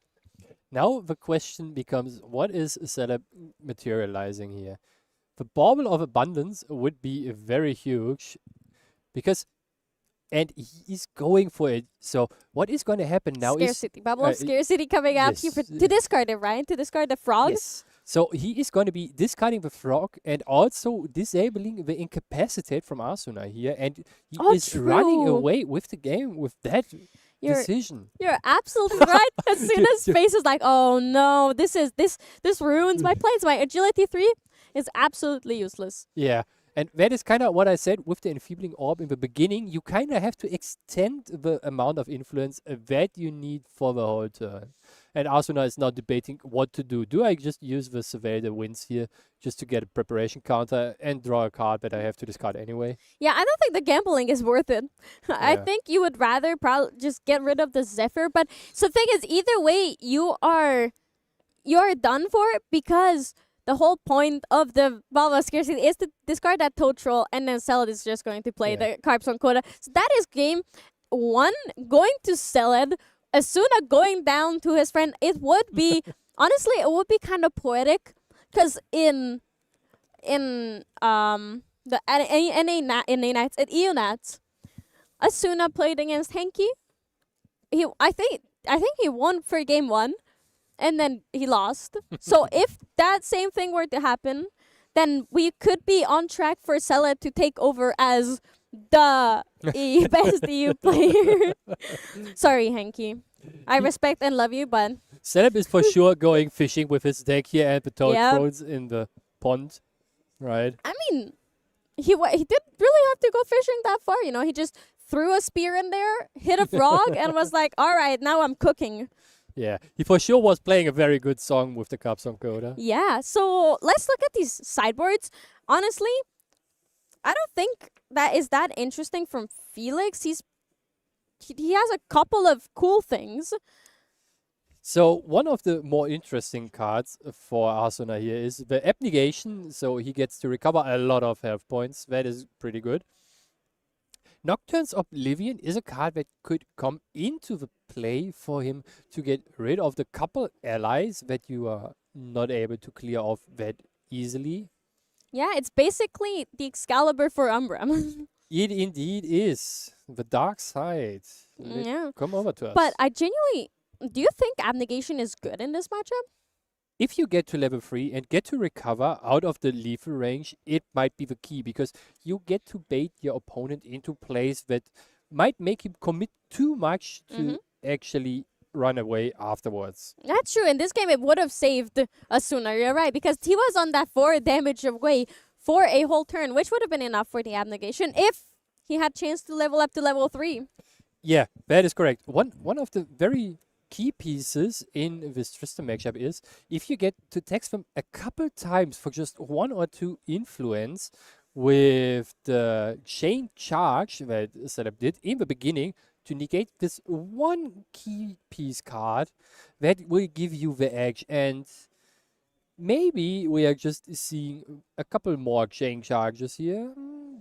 Now the question becomes, what is Celeb materializing here? The Bauble of Abundance would be very huge because, and he's going for it. So what is going to happen now Scarcity. Bubble uh, of Scarcity coming up here yes, to discard it, right? To discard the frog. Yes. So he is going to be discarding the frog and also disabling the incapacitate from Asuna here, and he Oh, is running true. away with the game with that You're- decision. You're absolutely right. As soon as face is like, oh no, this ruins my plans. My agility 3 is absolutely useless. Yeah, and that is kind of what I said with the enfeebling orb in the beginning. You kind of have to extend the amount of influence that you need for the whole turn. And Asuna is now debating what to do. Do I just use the Survey the Winds here just to get a preparation counter and draw a card that I have to discard anyway? Yeah, I don't think the gambling is worth it. I Yeah. think you would rather probably just get rid of the Zephyr. But so the thing is, either way, you're done for it, because the whole point of the Bauble of Scarcity is to discard that Toad Troll, and then Celed is just going to play Yeah. the Carps on Coda. So that is game 1, going to Celed. Asuna going down to his friend. It would be honestly, it would be kind of poetic, because in the NA Nights at EU Nats, Asuna played against Henki. I think he won for game 1, and then he lost. So if that same thing were to happen, then we could be on track for Celeb to take over as the best EU player. Sorry, Henki. I respect and love you, but Celeb is for sure going fishing with his deck here and the Toad Yep. Trolls in the pond, right? I mean, he didn't really have to go fishing that far. You know, he just threw a spear in there, hit a frog, and was like, "All right, now I'm cooking." Yeah, he for sure was playing a very good song with the Cups on Coda. Yeah. So let's look at these sideboards. Honestly, I don't think that is that interesting from Felix. He has a couple of cool things. So one of the more interesting cards for Asuna here is the Abnegation. So he gets to recover a lot of health points. That is pretty good. Nocturne's Oblivion is a card that could come into the play for him to get rid of the couple allies that you are not able to clear off that easily. Yeah, it's basically the Excalibur for Umbra. It indeed is. The dark side. Yeah. Come over to us. But I genuinely, do you think Abnegation is good in this matchup? If you get to level 3 and get to recover out of the lethal range, it might be the key, because you get to bait your opponent into plays that might make him commit too much to actually run away afterwards. That's true. In this game, it would have saved Asuna. You're right, because he was on that 4 damage away for a whole turn, which would have been enough for the Abnegation if he had chance to level up to level 3. Yeah, that is correct. One of the very key pieces in this Tristan matchup is if you get to text them a couple times for just 1 or 2 influence with the chain charge that Setup did in the beginning to negate this one key piece card, that will give you the edge. And maybe we are just seeing a couple more chain charges here.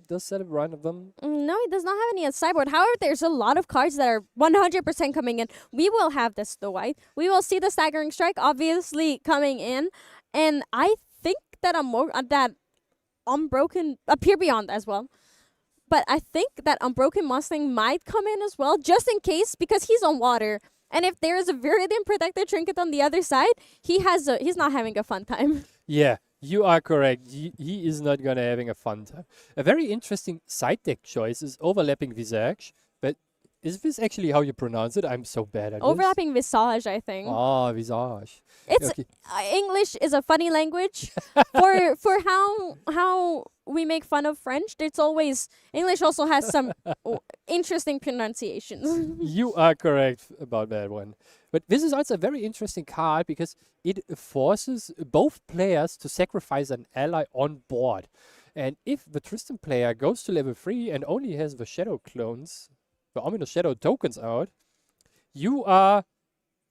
Does Setup run of them? No, he does not have any on sideboard. However, there's a lot of cards that are 100% coming in. We will have the Snow White. We will see the Staggering Strike, obviously, coming in. And I think that Unbroken, Appear Beyond as well. But I think that Unbroken Mustang might come in as well, just in case, because he's on water. And if there is a Viridian Protected Trinket on the other side, he's not having a fun time. Yeah, you are correct. He is not gonna having a fun time. A very interesting side deck choice is Overlapping Visage, but is this actually how you pronounce it? I'm so bad at this. Overlapping Visage, I think. Oh, Visage. It's Okay. English is a funny language. for how we make fun of French, it's always English also has some interesting pronunciations. You are correct about that one. But this is also a very interesting card because it forces both players to sacrifice an ally on board. And if the Tristan player goes to level 3 and only has the Shadow clones, the Ominous Shadow tokens out, you are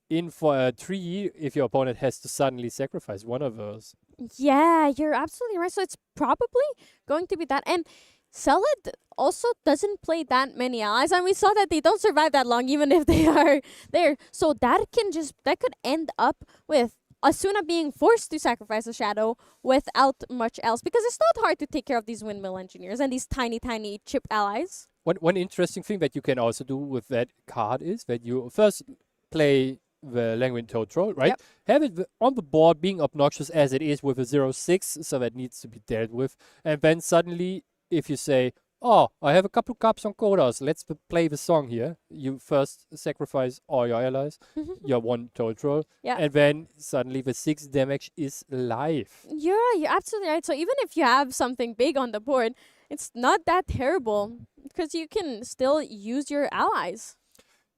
in for a tree if your opponent has to suddenly sacrifice one of those. Yeah, you're absolutely right. So it's probably going to be that. And Seled also doesn't play that many allies, and we saw that they don't survive that long even if they are there. So that could end up with Asuna being forced to sacrifice a shadow without much else, because it's not hard to take care of these windmill engineers and these tiny chip allies. One interesting thing that you can also do with that card is that you first play the Languid Toad Troll, right? Yep. Have it on the board being obnoxious as it is with a 0/6, so that needs to be dealt with. And then suddenly, if you say, oh, I have a couple cups on Kodas, let's play the song here. You first sacrifice all your allies, your one Toad Troll, Yeah. and then suddenly the 6 damage is live. Yeah, you're absolutely right. So even if you have something big on the board, it's not that terrible because you can still use your allies.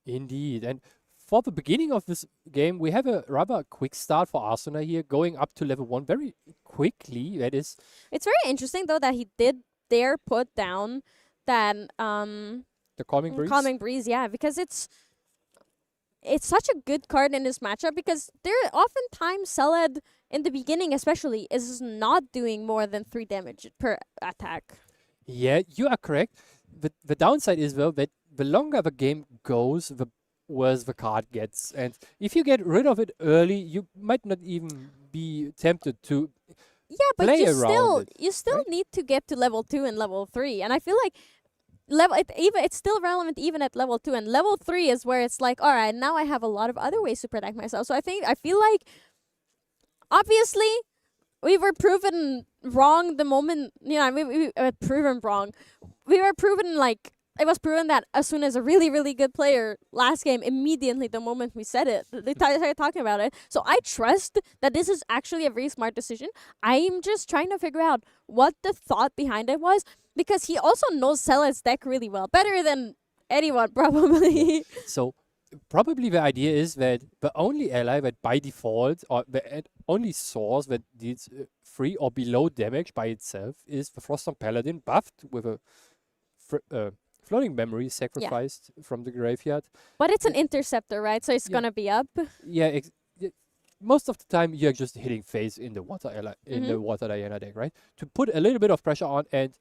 Indeed. And for the beginning of this game, we have a rather quick start for Arsenal here, going up to level 1 very quickly. That is, It's very interesting though that he did dare put down that the Calming Breeze. Calming Breeze, yeah, because it's such a good card in this matchup, because there oftentimes Seled in the beginning especially is not doing more than 3 damage per attack. Yeah, you are correct. The downside is, though, that the longer the game goes, the worse the card gets. And if you get rid of it early, you might not even be tempted to Yeah, but play you around still right? need to get to level 2 and level 3, and I feel like it's still relevant even at level 2, and level 3 is where it's like, all right, now I have a lot of other ways to protect myself. So I feel like obviously we were proven wrong the moment, we were proven wrong. We were proven, like, it was proven that Asuna is a really, really good player last game immediately the moment we said it. They started talking about it. So I trust that this is actually a very smart decision. I'm just trying to figure out what the thought behind it was, because he also knows Celad's deck really well. Better than anyone, probably. So probably the idea is that the only ally that by default, or the only source that deals 3 or below damage by itself is the Froststone Paladin buffed with a floating memory sacrificed from the graveyard. But it's an interceptor, right? So it's Yeah. gonna be up. Yeah, most of the time you're just hitting face in the water ally, in the water Diana deck, right? To put a little bit of pressure on, and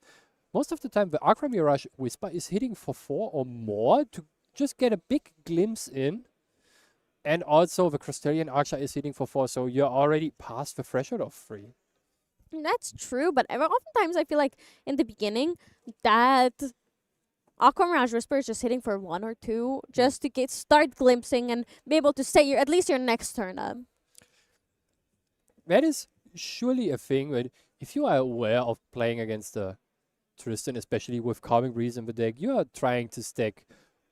most of the time the Arcra Mirage Whisper is hitting for 4 or more to just get a big glimpse in. And also the Crystallian Archer is hitting for 4, so you're already past the threshold of 3. That's true, but oftentimes I feel like in the beginning that Aqua Mirage Whisper is just hitting for 1 or 2 just to start glimpsing and be able to set at least your next turn up. That is surely a thing that if you are aware of playing against the Tristan, especially with Calming Breeze in the deck, you are trying to stack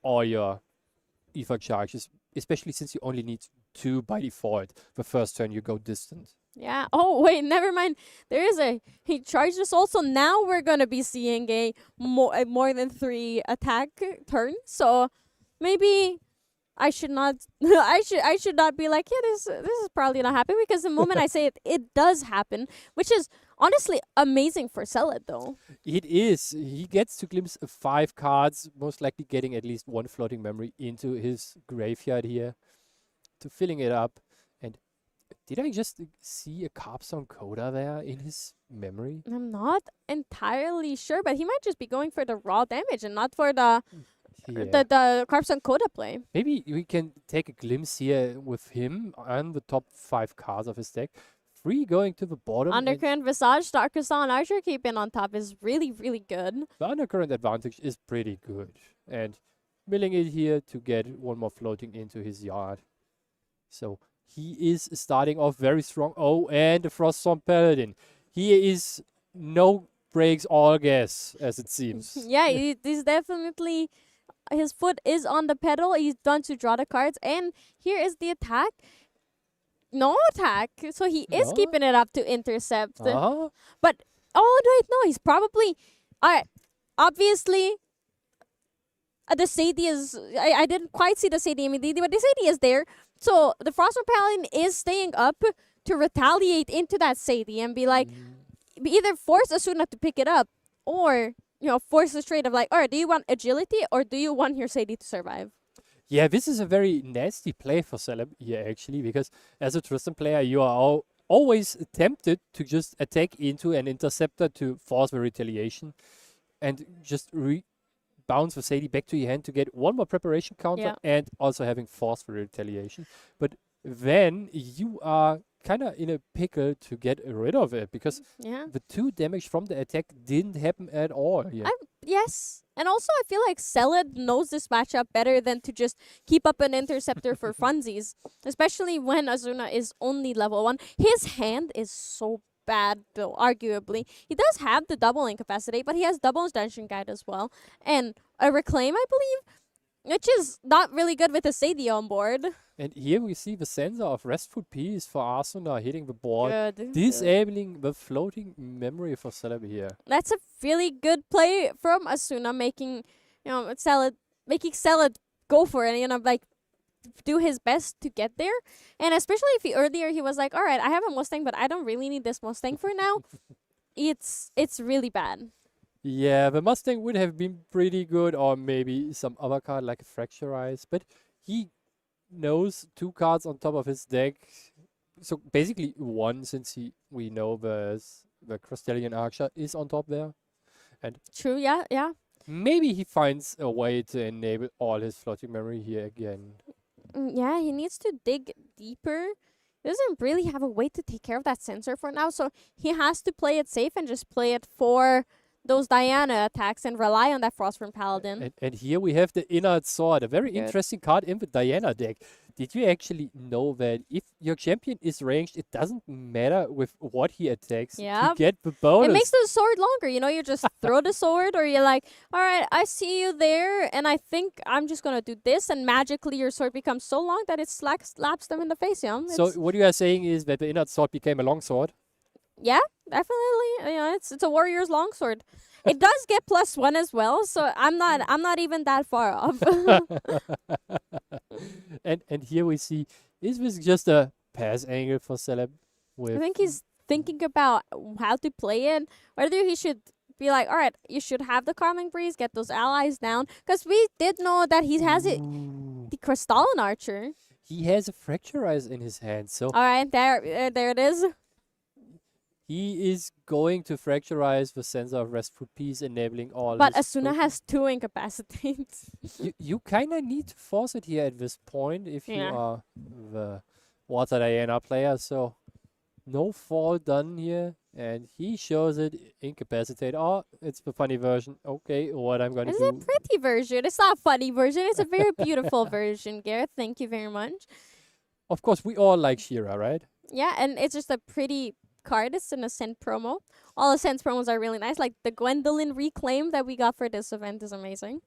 all your Ether charges, especially since you only need 2 by default. The first turn you go distant. Yeah. Oh, wait, never mind. There is he charged us also. Now we're going to be seeing a more than 3 attack turns. So maybe I should not I should not be like, yeah, this is probably not happening, because the moment I say it, it does happen, which is honestly amazing for Seled though. It is. He gets to glimpse 5 cards, most likely getting at least 1 floating memory into his graveyard here, to filling it up. And did I just see a Carpstone Coda there in his memory? I'm not entirely sure, but he might just be going for the raw damage and not for the the Carpstone Coda play. Maybe we can take a glimpse here with him on the top 5 cards of his deck. 3 going to the bottom. Undercurrent, Visage, Dark Crystal, and Archer keeping on top is really, really good. The undercurrent advantage is pretty good. And milling it here to get one more floating into his yard. So he is starting off very strong. Oh, and the Froststorm Paladin. He is no breaks all gas, as it seems. Yeah, he's definitely, his foot is on the pedal. He's done to draw the cards, and here is the attack. No attack, so he is No? keeping it up to intercept. Uh-huh. But oh wait, no, he's probably. Alright, obviously. The Sadie is. I didn't quite see the Sadie immediately, but the Sadie is there. So the Frostborn Paladin is staying up to retaliate into that Sadie and be like, either force Asuna to pick it up, or force the trade of like, alright, do you want agility or do you want your Sadie to survive? Yeah, this is a very nasty play for Celeb here, actually, because as a Tristan player, you are always tempted to just attack into an interceptor to force the retaliation and just bounce the Sadie back to your hand to get one more preparation counter and also having force for retaliation. But then you are kind of in a pickle to get rid of it because the 2 damage from the attack didn't happen at all. Yeah. Yes. And also, I feel like Seled knows this matchup better than to just keep up an interceptor for funsies, especially when Azuna is only level 1. His hand is so bad, though, arguably. He does have the double incapacitate, but he has double dungeon guide as well. And a reclaim, I believe, which is not really good with a Sadie on board. And here we see the sensor of restful piece for Asuna hitting the board, Good. disabling the floating memory for Celeb here. That's a really good play from Asuna, making Seled go for it, like do his best to get there. And especially if earlier he was like, all right, I have a Mustang, but I don't really need this Mustang for now. It's really bad. Yeah, the Mustang would have been pretty good, or maybe some other card like a Fracturize, but he knows 2 cards on top of his deck. So basically 1, since we know the Crystallian Archer is on top there. And true, yeah. Maybe he finds a way to enable all his floating memory here again. Yeah, he needs to dig deeper. He doesn't really have a way to take care of that sensor for now, so he has to play it safe and just play it for those Diana attacks and rely on that Frostborn Paladin. And here we have the Inert Sword, a very interesting card in the Diana deck. Did you actually know that if your champion is ranged, it doesn't matter with what he attacks to get the bonus? It makes the sword longer. You just throw the sword, or you're like, all right, I see you there, and I think I'm just going to do this, and magically your sword becomes so long that it slaps them in the face. So what you are saying is that the Inert Sword became a long sword? Yeah, definitely. It's a warrior's longsword. It does get +1 as well, so I'm not even that far off. and here we see, is this just a pass angle for Celeb? I think he's thinking about how to play it, whether he should be like, all right, you should have the Calming Breeze, get those allies down, because we did know that he has the Crystalline Archer. He has a Fracturize in his hand, so all right, there it is. he is going to Fracturize the sensor of Restful Peace, enabling all. But Asuna has 2 incapacitates. you kind of need to force it here at this point if you are the Water Diana player. So no fall done here, and he shows it incapacitate. Oh, it's the funny version. Okay, what I'm gonna do? It's a pretty version. It's not a funny version. It's a very beautiful version, Gareth. Thank you very much. Of course, we all like Shira, right? Yeah, and it's just a pretty card. It's an Ascent promo. All Ascent promos are really nice. Like the Gwendolyn Reclaim that we got for this event is amazing.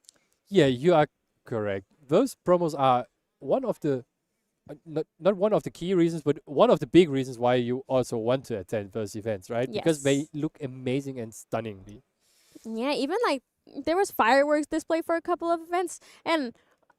Yeah, you are correct. Those promos are one of the not one of the key reasons, but one of the big reasons why you also want to attend those events, right? Yes. Because they look amazing and stunningly. Yeah, even like there was fireworks display for a couple of events, and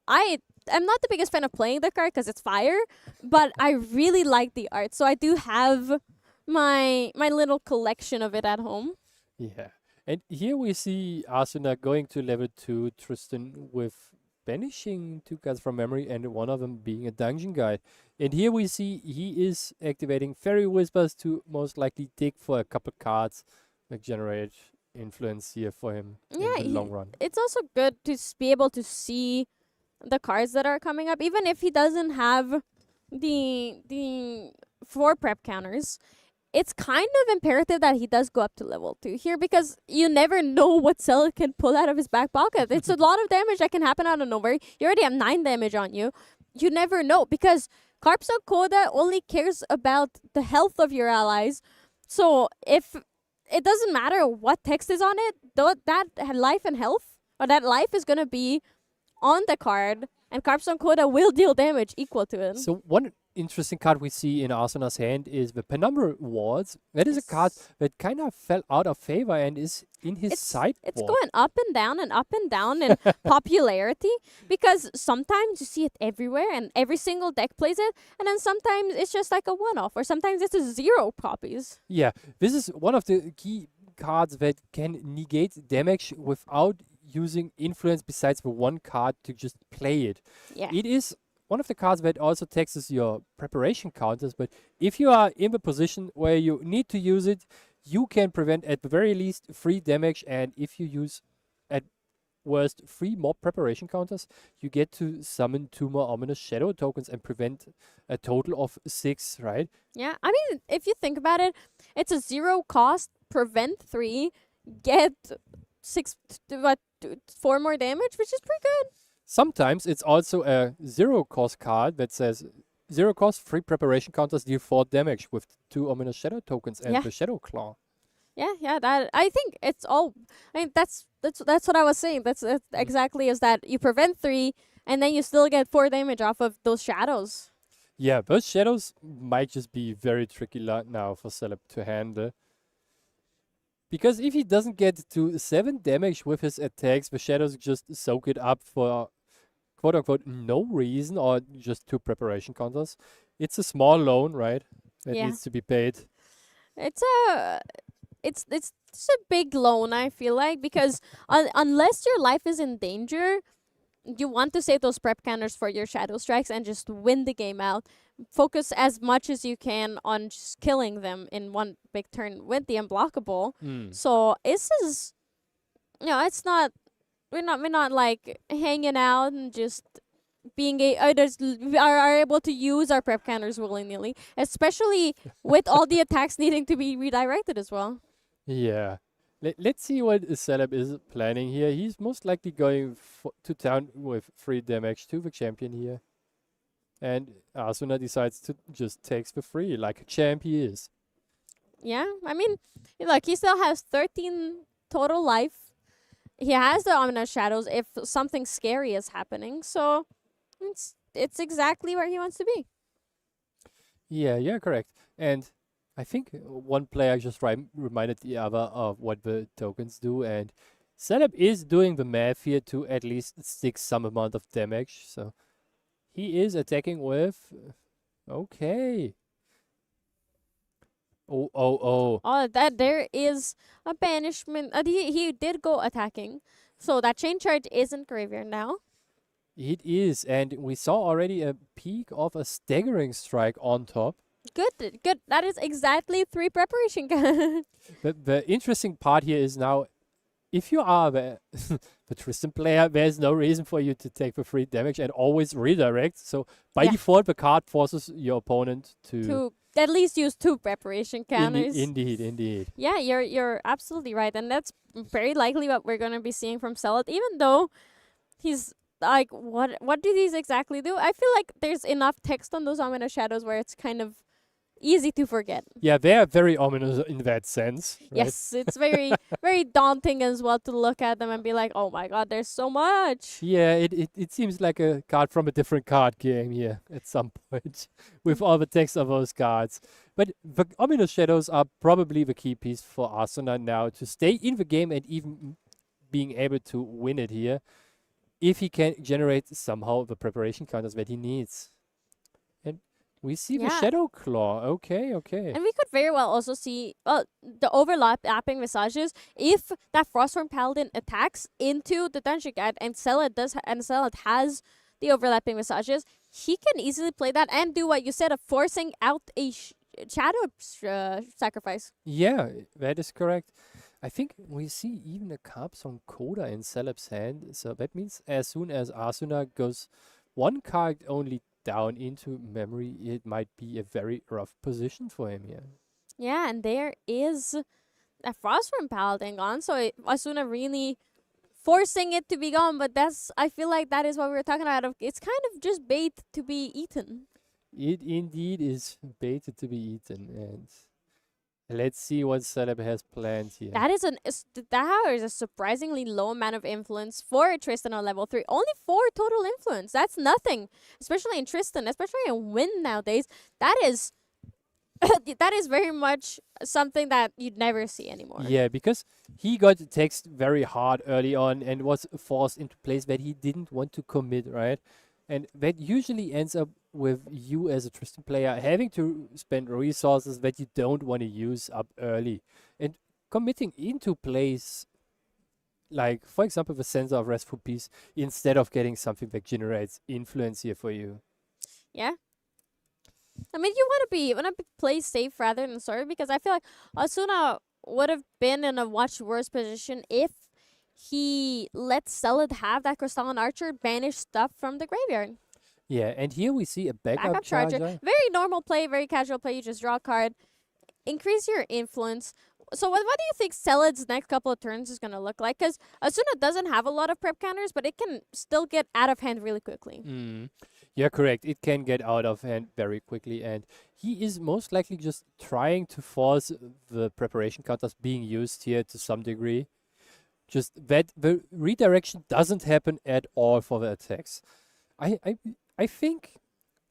I'm not the biggest fan of playing the card because it's fire, but I really like the art, so I do have my little collection of it at home. Yeah, and here we see Asuna going to level 2 Tristan with banishing 2 cards from memory, and one of them being a dungeon guide. And here we see he is activating Fairy Whispers to most likely dig for a couple cards that generate influence here for him in the long run. It's also good to be able to see the cards that are coming up, even if he doesn't have the 4 prep counters. it's kind of imperative that he does go up to level 2 here, because you never know what Cell can pull out of his back pocket. It's a lot of damage that can happen out of nowhere. You already have 9 damage on you. You never know, because Carpsa Coda only cares about the health of your allies. So if it doesn't matter what text is on it, that life and health, or that life is going to be on the card, and Carpsa Coda will deal damage equal to it. So one interesting card we see in Arsenal's hand is the Penumbra Wards. That is a card that kind of fell out of favor and is in his sideboard. It's going up and down in popularity, because sometimes you see it everywhere and every single deck plays it, and then sometimes it's just like a one-off, or sometimes it's a 0 copies. Yeah, this is one of the key cards that can negate damage without using influence besides the one card to just play it. Yeah. It is one of the cards that also taxes your preparation counters, but if you are in the position where you need to use it, you can prevent at the very least 3 damage, and if you use at worst 3 more preparation counters, you get to summon 2 more Ominous Shadow tokens and prevent a total of 6, right? Yeah, I mean, if you think about it, it's a 0 cost, prevent 3, get 4 more damage, which is pretty good. Sometimes it's also a 0 cost card that says 0 cost, 3 preparation counters, deal 4 damage with 2 Ominous Shadow tokens and the Shadow Claw. Yeah, that I think it's all. I mean, that's what I was saying. That's exactly is that you prevent 3, and then you still get 4 damage off of those shadows. Yeah, those shadows might just be very tricky now for Celeb to handle. Because if he doesn't get to 7 damage with his attacks, the shadows just soak it up for quote-unquote no reason, or just 2 preparation counters. It's a small loan, right? That needs to be paid. It's a big loan, I feel like, because unless your life is in danger, you want to save those prep counters for your shadow strikes and just win the game out. Focus as much as you can on just killing them in one big turn with the unblockable. So this is, it's not. We're not like hanging out and just being are able to use our prep counters willy-nilly, especially with all the attacks needing to be redirected as well. Yeah. Let's see what Celeb is planning here. He's most likely going to town with 3 damage to the champion here. And Asuna decides to just take the 3 like a champ he is. Yeah, I mean, look, he still has 13 total life. He has the Ominous Shadows if something scary is happening. So it's exactly where he wants to be. Yeah, correct. And I think one player just reminded the other of what the tokens do, and Celeb is doing the math here to at least stick some amount of damage. So he is attacking with... Okay. Oh. Oh, that there is a banishment. He did go attacking. So that chain charge isn't graveyard now. It is, and we saw already a peak of a staggering strike on top. Good. That is exactly 3 preparation. The interesting part here is now, if you are the Tristan player, there's no reason for you to take the 3 damage and always redirect. So by default, the card forces your opponent to at least use 2 preparation counters. Indeed. Yeah, you're absolutely right, and that's very likely what we're gonna be seeing from Celat. Even though he's like, what do these exactly do? I feel like there's enough text on those Ominous Shadows where it's kind of easy to forget. Yeah, they are very ominous in that sense. Right? Yes, it's very very daunting as well to look at them and be like, oh my god, there's so much. Yeah, it seems like a card from a different card game here at some point with all the text of those cards. But the Ominous Shadows are probably the key piece for Arsenal now to stay in the game and even being able to win it here, if he can generate somehow the preparation counters that he needs. And we see the Shadow Claw. Okay. And we could very well also see the overlapping visages. If that Frostform Paladin attacks into the Dungeon Guide and Celat has the overlapping visages, he can easily play that and do what you said of forcing out a shadow sacrifice. Yeah, that is correct. I think we see even a Carpson Coda in Celeb's hand. So that means as soon as Asuna goes 1 card only down into memory, it might be a very rough position for him here. Yeah, and there is a Frost from Paladin gone, so Asuna really forcing it to be gone, but I feel like that is what we were talking about. It's kind of just bait to be eaten. It indeed is baited to be eaten, and let's see what Celeb has planned here. That is that is a surprisingly low amount of influence for a Tristan on level 3. Only 4 total influence. That's nothing, especially in Tristan, especially in Win nowadays. That is that is very much something that you'd never see anymore. Yeah, because he got text very hard early on and was forced into place that he didn't want to commit, right? And that usually ends up with you as a Tristan player having to spend resources that you don't want to use up early. And committing into plays, like, for example, the Sensor of Restful Peace, instead of getting something that generates influence here for you. Yeah. I mean, you want to play safe rather than sorry, because I feel like Asuna would have been in a much worse position if he let Selid have that Crystalline Archer banish stuff from the graveyard. Yeah, and here we see a backup charger. Very normal play, very casual play. You just draw a card, increase your influence. So what do you think Selid's next couple of turns is going to look like? Because Asuna doesn't have a lot of prep counters, but it can still get out of hand really quickly. Yeah, correct. It can get out of hand very quickly, and he is most likely just trying to force the preparation counters being used here to some degree. Just that the redirection doesn't happen at all for the attacks. I think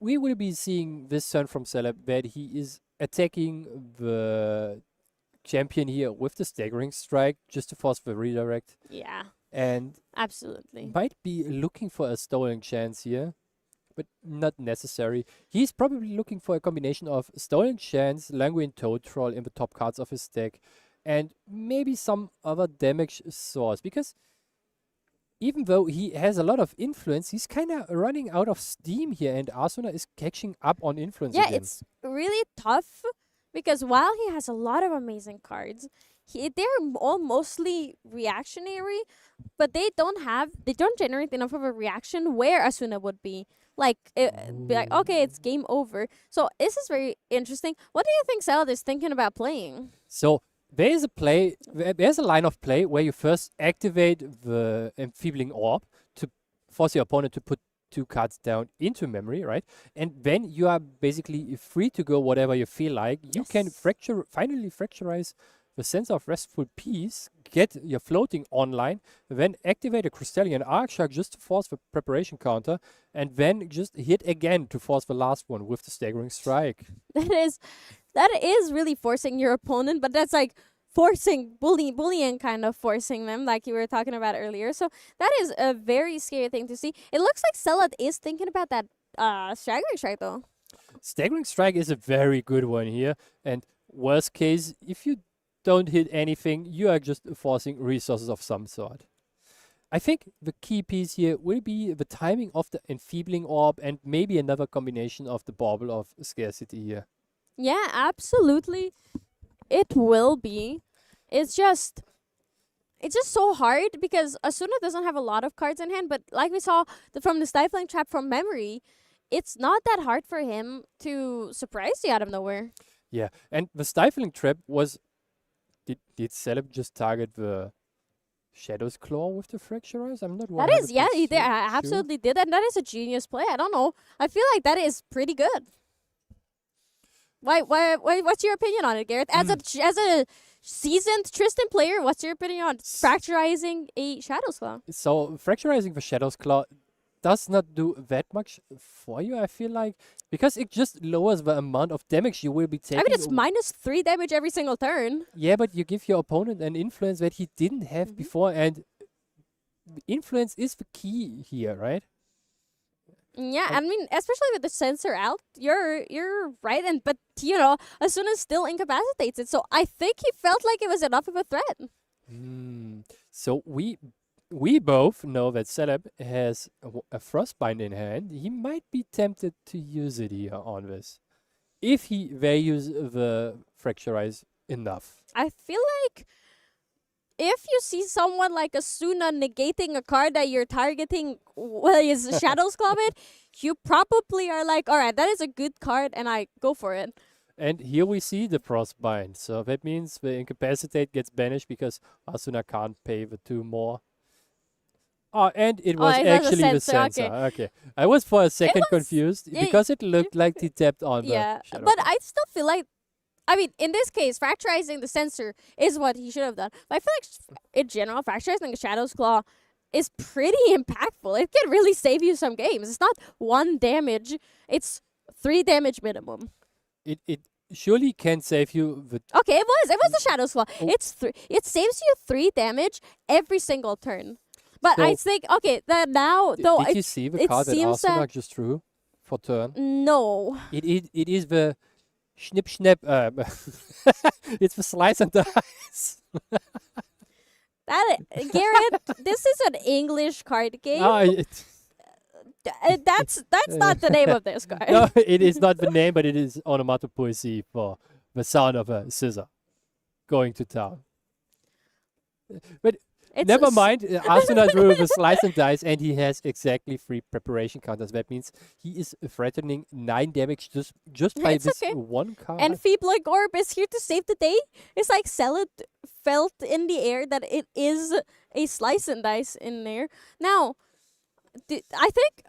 we will be seeing this turn from Celeb that he is attacking the champion here with the staggering strike just to force the redirect. Yeah. And absolutely might be looking for a stolen chance here, but not necessary. He's probably looking for a combination of stolen chance, Languin Toad Troll in the top cards of his deck, and maybe some other damage source, because even though he has a lot of influence, he's kind of running out of steam here, and Asuna is catching up on influence again. it's really tough, because while he has a lot of amazing cards, they're all mostly reactionary, but they don't generate enough of a reaction where Asuna would be. Be like, okay, it's game over. So this is very interesting. What do you think Salad is thinking about playing? So there's a line of play where you first activate the Enfeebling Orb to force your opponent to put 2 cards down into memory, right? And then you are basically free to go whatever you feel like. You can finally fracturize the Sensor of Restful Peace, get your floating online, then activate a Crystalline Archer just to force the preparation counter, and then just hit again to force the last one with the staggering strike. That is really forcing your opponent, but that's like forcing bullying kind of forcing them, like you were talking about earlier. So that is a very scary thing to see. It looks like Celad is thinking about that staggering strike though. Staggering strike is a very good one here, and worst case, if you don't hit anything, you are just forcing resources of some sort. I think the key piece here will be the timing of the Enfeebling Orb and maybe another combination of the Bauble of Scarcity here. Yeah, absolutely. It will be. It's just so hard because Asuna doesn't have a lot of cards in hand, but like we saw from the Stifling Trap from memory, it's not that hard for him to surprise you out of nowhere. Yeah, and the Stifling Trap was... Did Celeb just target the Shadow's Claw with the Fracturize? I'm not 100% That is, yeah, he did. sure. Absolutely did that. That is a genius play. I don't know. I feel like that is pretty good. Why? What's your opinion on it, Gareth? As a seasoned Tristan player, what's your opinion on fracturizing a Shadow's Claw? So fracturizing the Shadow's Claw does not do that much for you, I feel like, because it just lowers the amount of damage you will be taking. I mean, it's -3 damage every single turn. Yeah, but you give your opponent an influence that he didn't have before, and influence is the key here, right? Yeah, I mean, especially with the sensor out, you're right, but Asuna still incapacitates it. So I think he felt like it was enough of a threat. So we both know that Celeb has a Frostbind in hand. He might be tempted to use it here on this, if he values the Fracturize enough. I feel like if you see someone like Asuna negating a card that you're targeting is Shadow's Claw with, you probably are like, all right, that is a good card, and I go for it. And here we see the Frostbind. So that means the Incapacitate gets banished because Asuna can't pay the 2 more. Oh, and it was it was a actually the sensor, sensor. Okay. I was for a second was- confused yeah, because it looked like he tapped on Yeah, the Shadow but Card. I still feel like, I mean, in this case, fracturizing the sensor is what he should have done. But I feel like, in general, fracturizing the Shadow's Claw is pretty impactful. It can really save you some games. It's not 1 damage; it's 3 damage minimum. It surely can save you the Okay, it was the Shadow's Claw. Oh. It saves you 3 damage every single turn. But I So- think okay, that now though Did you it, see the it card that seems that- Arsenal just drew for turn? no. It is the snip snap. It's the slice and dice. Garrett, this is an English card game. Ah, That's not the name of this card. no, it is not the name, but it is onomatopoeia for the sound of a scissor going to town. But It's never a s- mind, Arsenal drew the slice and dice, and he has exactly 3 preparation counters. That means he is threatening 9 damage just by It's this okay. 1 card. And Feebling Orb is here to save the day. It's like Salad felt in the air that it is a slice and dice in there. Now, I think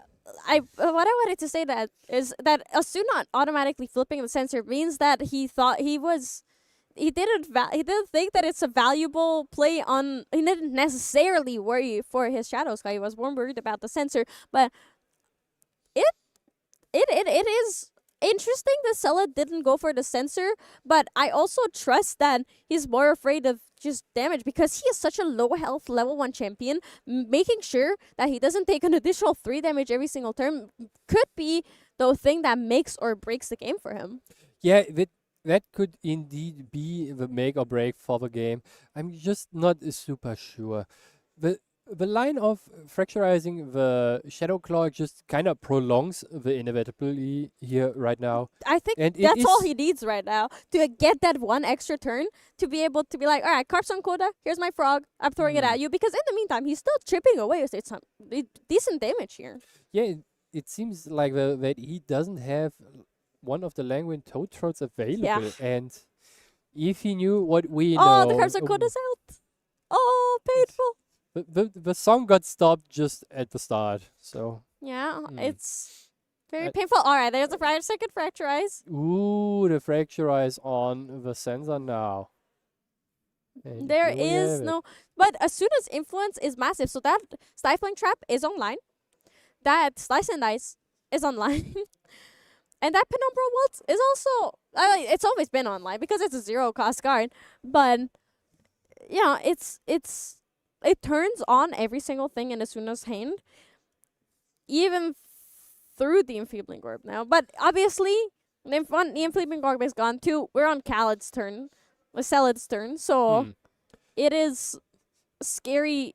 what I wanted to say that is that Asuna automatically flipping the sensor means that he thought he didn't think that it's a valuable play on. He didn't necessarily worry for his Shadow Sky. He was more worried about the sensor, but it is interesting that Sella didn't go for the sensor, but I also trust that he's more afraid of just damage because he is such a low health level 1 champion. Making sure that he doesn't take an additional 3 damage every single turn could be the thing that makes or breaks the game for him. Yeah, that could indeed be the make or break for the game. I'm just not super sure. The line of fracturizing the Shadow Claw just kind of prolongs the inevitability here right now. I think And it that's all is- he needs right now to get that 1 extra turn to be able to be like, all right, Carps on Coda, here's my frog, I'm throwing it at you. Because in the meantime, he's still chipping away with some decent damage here. Yeah, it seems like that he doesn't have one of the Languin Toad Throats available. And if he knew what we know... Oh, the Carps on Coda's out. Oh, painful. The song got stopped just at the start, so... Yeah, it's very I- painful. All right, there's a second fracturize. Ooh, the fracturize on the sensor now. And There here we is have it. no, but as soon as influence is massive, so that stifling trap is online, that slice and dice is online, and that penumbral waltz is also. It's always been online because it's a 0 cost card, but yeah, it turns on every single thing in Asuna's hand, even through the enfeebling orb now. But obviously, the enfeebling orb is gone too. We're on Khaled's turn. Celad's turn, so it is scary.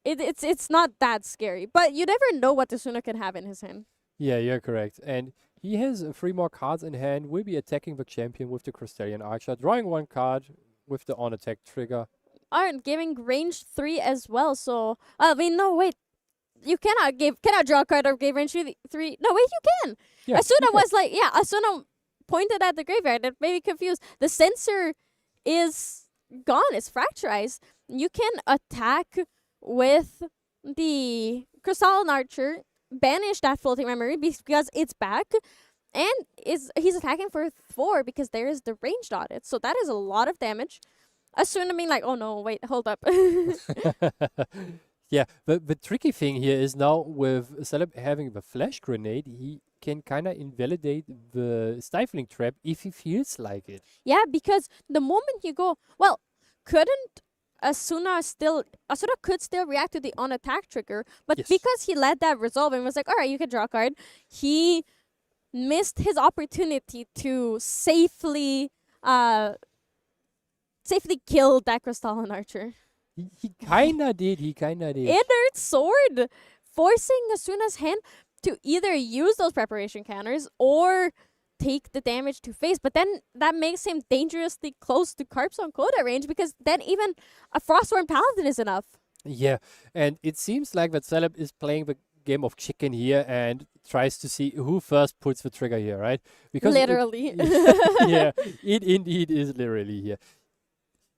It's not that scary, but you never know what Asuna can have in his hand. Yeah, you're correct. And he has 3 more cards in hand. Will be attacking the champion with the Crystallian Archer, drawing 1 card with the on attack trigger. Aren't giving range 3 as well. So no, wait. You cannot draw a card or give range 3. No, wait, you can. Yeah, Asuna you can. was like, Asuna pointed at the graveyard. It made me confused. The sensor is gone. It's fracturized. You can attack with the Crystalline Archer, banish that floating memory because it's back, and he's attacking for 4 because there is the ranged audit. So that is a lot of damage. Asuna being like, oh no, wait, hold up. Yeah, the tricky thing here is now with Celeb having the flash grenade, he can kind of invalidate the stifling trap if he feels like it. Yeah, because the moment you go, couldn't Asuna could still react to the on attack trigger, but Yes. because he let that resolve and was like, all right, you can draw a card, he missed his opportunity to safely kill that Crystalline Archer. He kind of did. Inert Sword, forcing Asuna's hand to either use those preparation counters or take the damage to face. But then that makes him dangerously close to Carps on Coda range because then even a Frostborn Paladin is enough. Yeah, and it seems like that Celeb is playing game of chicken here and tries to see who first puts the trigger here, right? Because Literally. yeah, it indeed is literally here.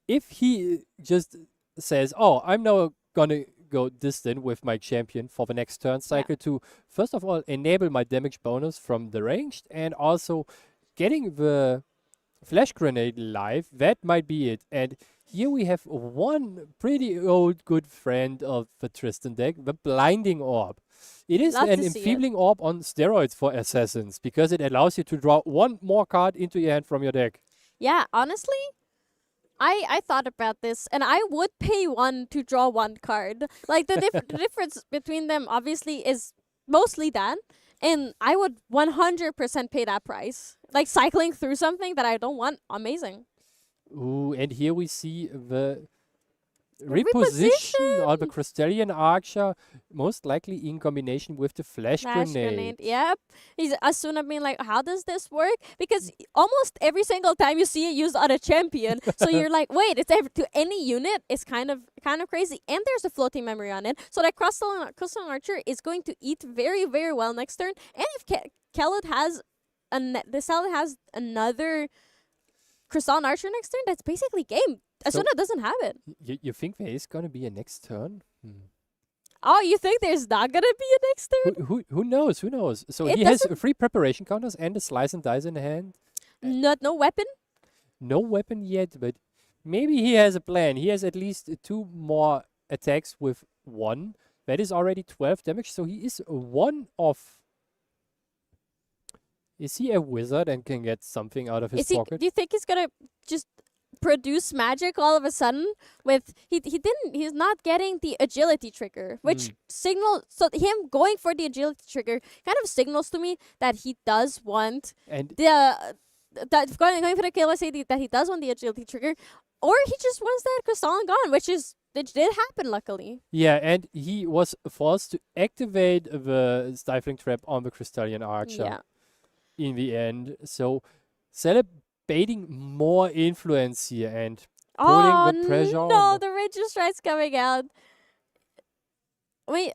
If he just says, "Oh, I'm now gonna go distant with my champion for the next turn cycle to first of all enable my damage bonus from the ranged and also getting the flash grenade live," that might be it. And here we have one pretty old good friend of the Tristan deck, the Blinding Orb. It is Love an to see it. enfeebling orb on steroids for assassins because it allows you to draw one more card into your hand from your deck. Yeah, honestly, I thought about this, and I would pay 1 to draw 1 card. Like, the difference between them, obviously, is mostly that, and I would 100% pay that price. Like, cycling through something that I don't want, amazing. Ooh, and here we see the reposition on the Crystallian Archer, most likely in combination with the flash grenade. Yep. He's Asuna being like, how does this work? Because almost every single time you see it used on a champion, so you're like, wait, it's to any unit. It's kind of crazy. And there's a floating memory on it, so that Crystallian Archer is going to eat very, very well next turn. And if Khaled has another Crystallian Archer next turn, that's basically game. So Asuna doesn't have it. You think there is gonna be a next turn? Oh, you think there's not gonna be a next turn? Who knows? Who knows? So It he has doesn't- 3 preparation counters and a slice and dice in hand. No weapon? No weapon yet, but maybe he has a plan. He has at least 2 more attacks with 1. That is already 12 damage. So he is one of. Is he a wizard and can get something out of his pocket? Do you think he's gonna just produce magic all of a sudden? With he's not getting the agility trigger, which signal. So him going for the agility trigger kind of signals to me that he does want And going for the kill. I say that he does want the agility trigger, or he just wants that Crystalline gone, which did happen luckily. yeah, and he was forced to activate the stifling trap on the Crystallian Archer. Yeah. In the end, so celebrating more influence here and putting the pressure on. No, the Ranger Strike's coming out. Wait,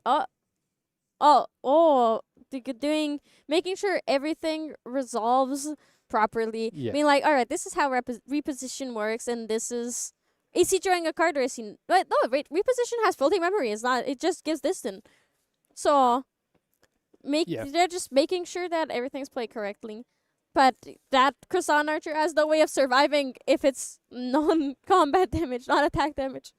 making sure everything resolves properly. Yeah. I mean, like, all right, this is how reposition works, and this is he drawing a card or is he? But no, reposition has floating memory. It's not. It just gives distant. So. They're just making sure that everything's played correctly. But that Crystalline Archer has no way of surviving if it's non-combat damage, not attack damage.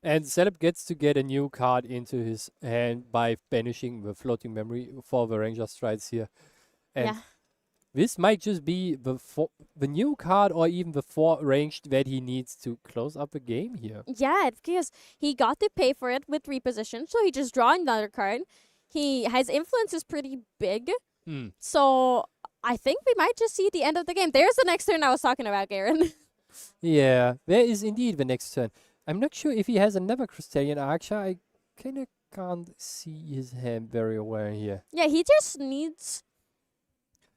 And Celeb gets to get a new card into his hand by banishing the floating memory for the Ranger Strides here. And this might just be the new card or even the 4 ranged that he needs to close up the game here. Yeah, because he got to pay for it with reposition, so he just draw another card. His influence is pretty big, so I think we might just see the end of the game. There's the next turn I was talking about, Garen. Yeah, there is indeed the next turn. I'm not sure if he has another Crystallian Archer. I kind of can't see his hand very well here. Yeah, he just needs...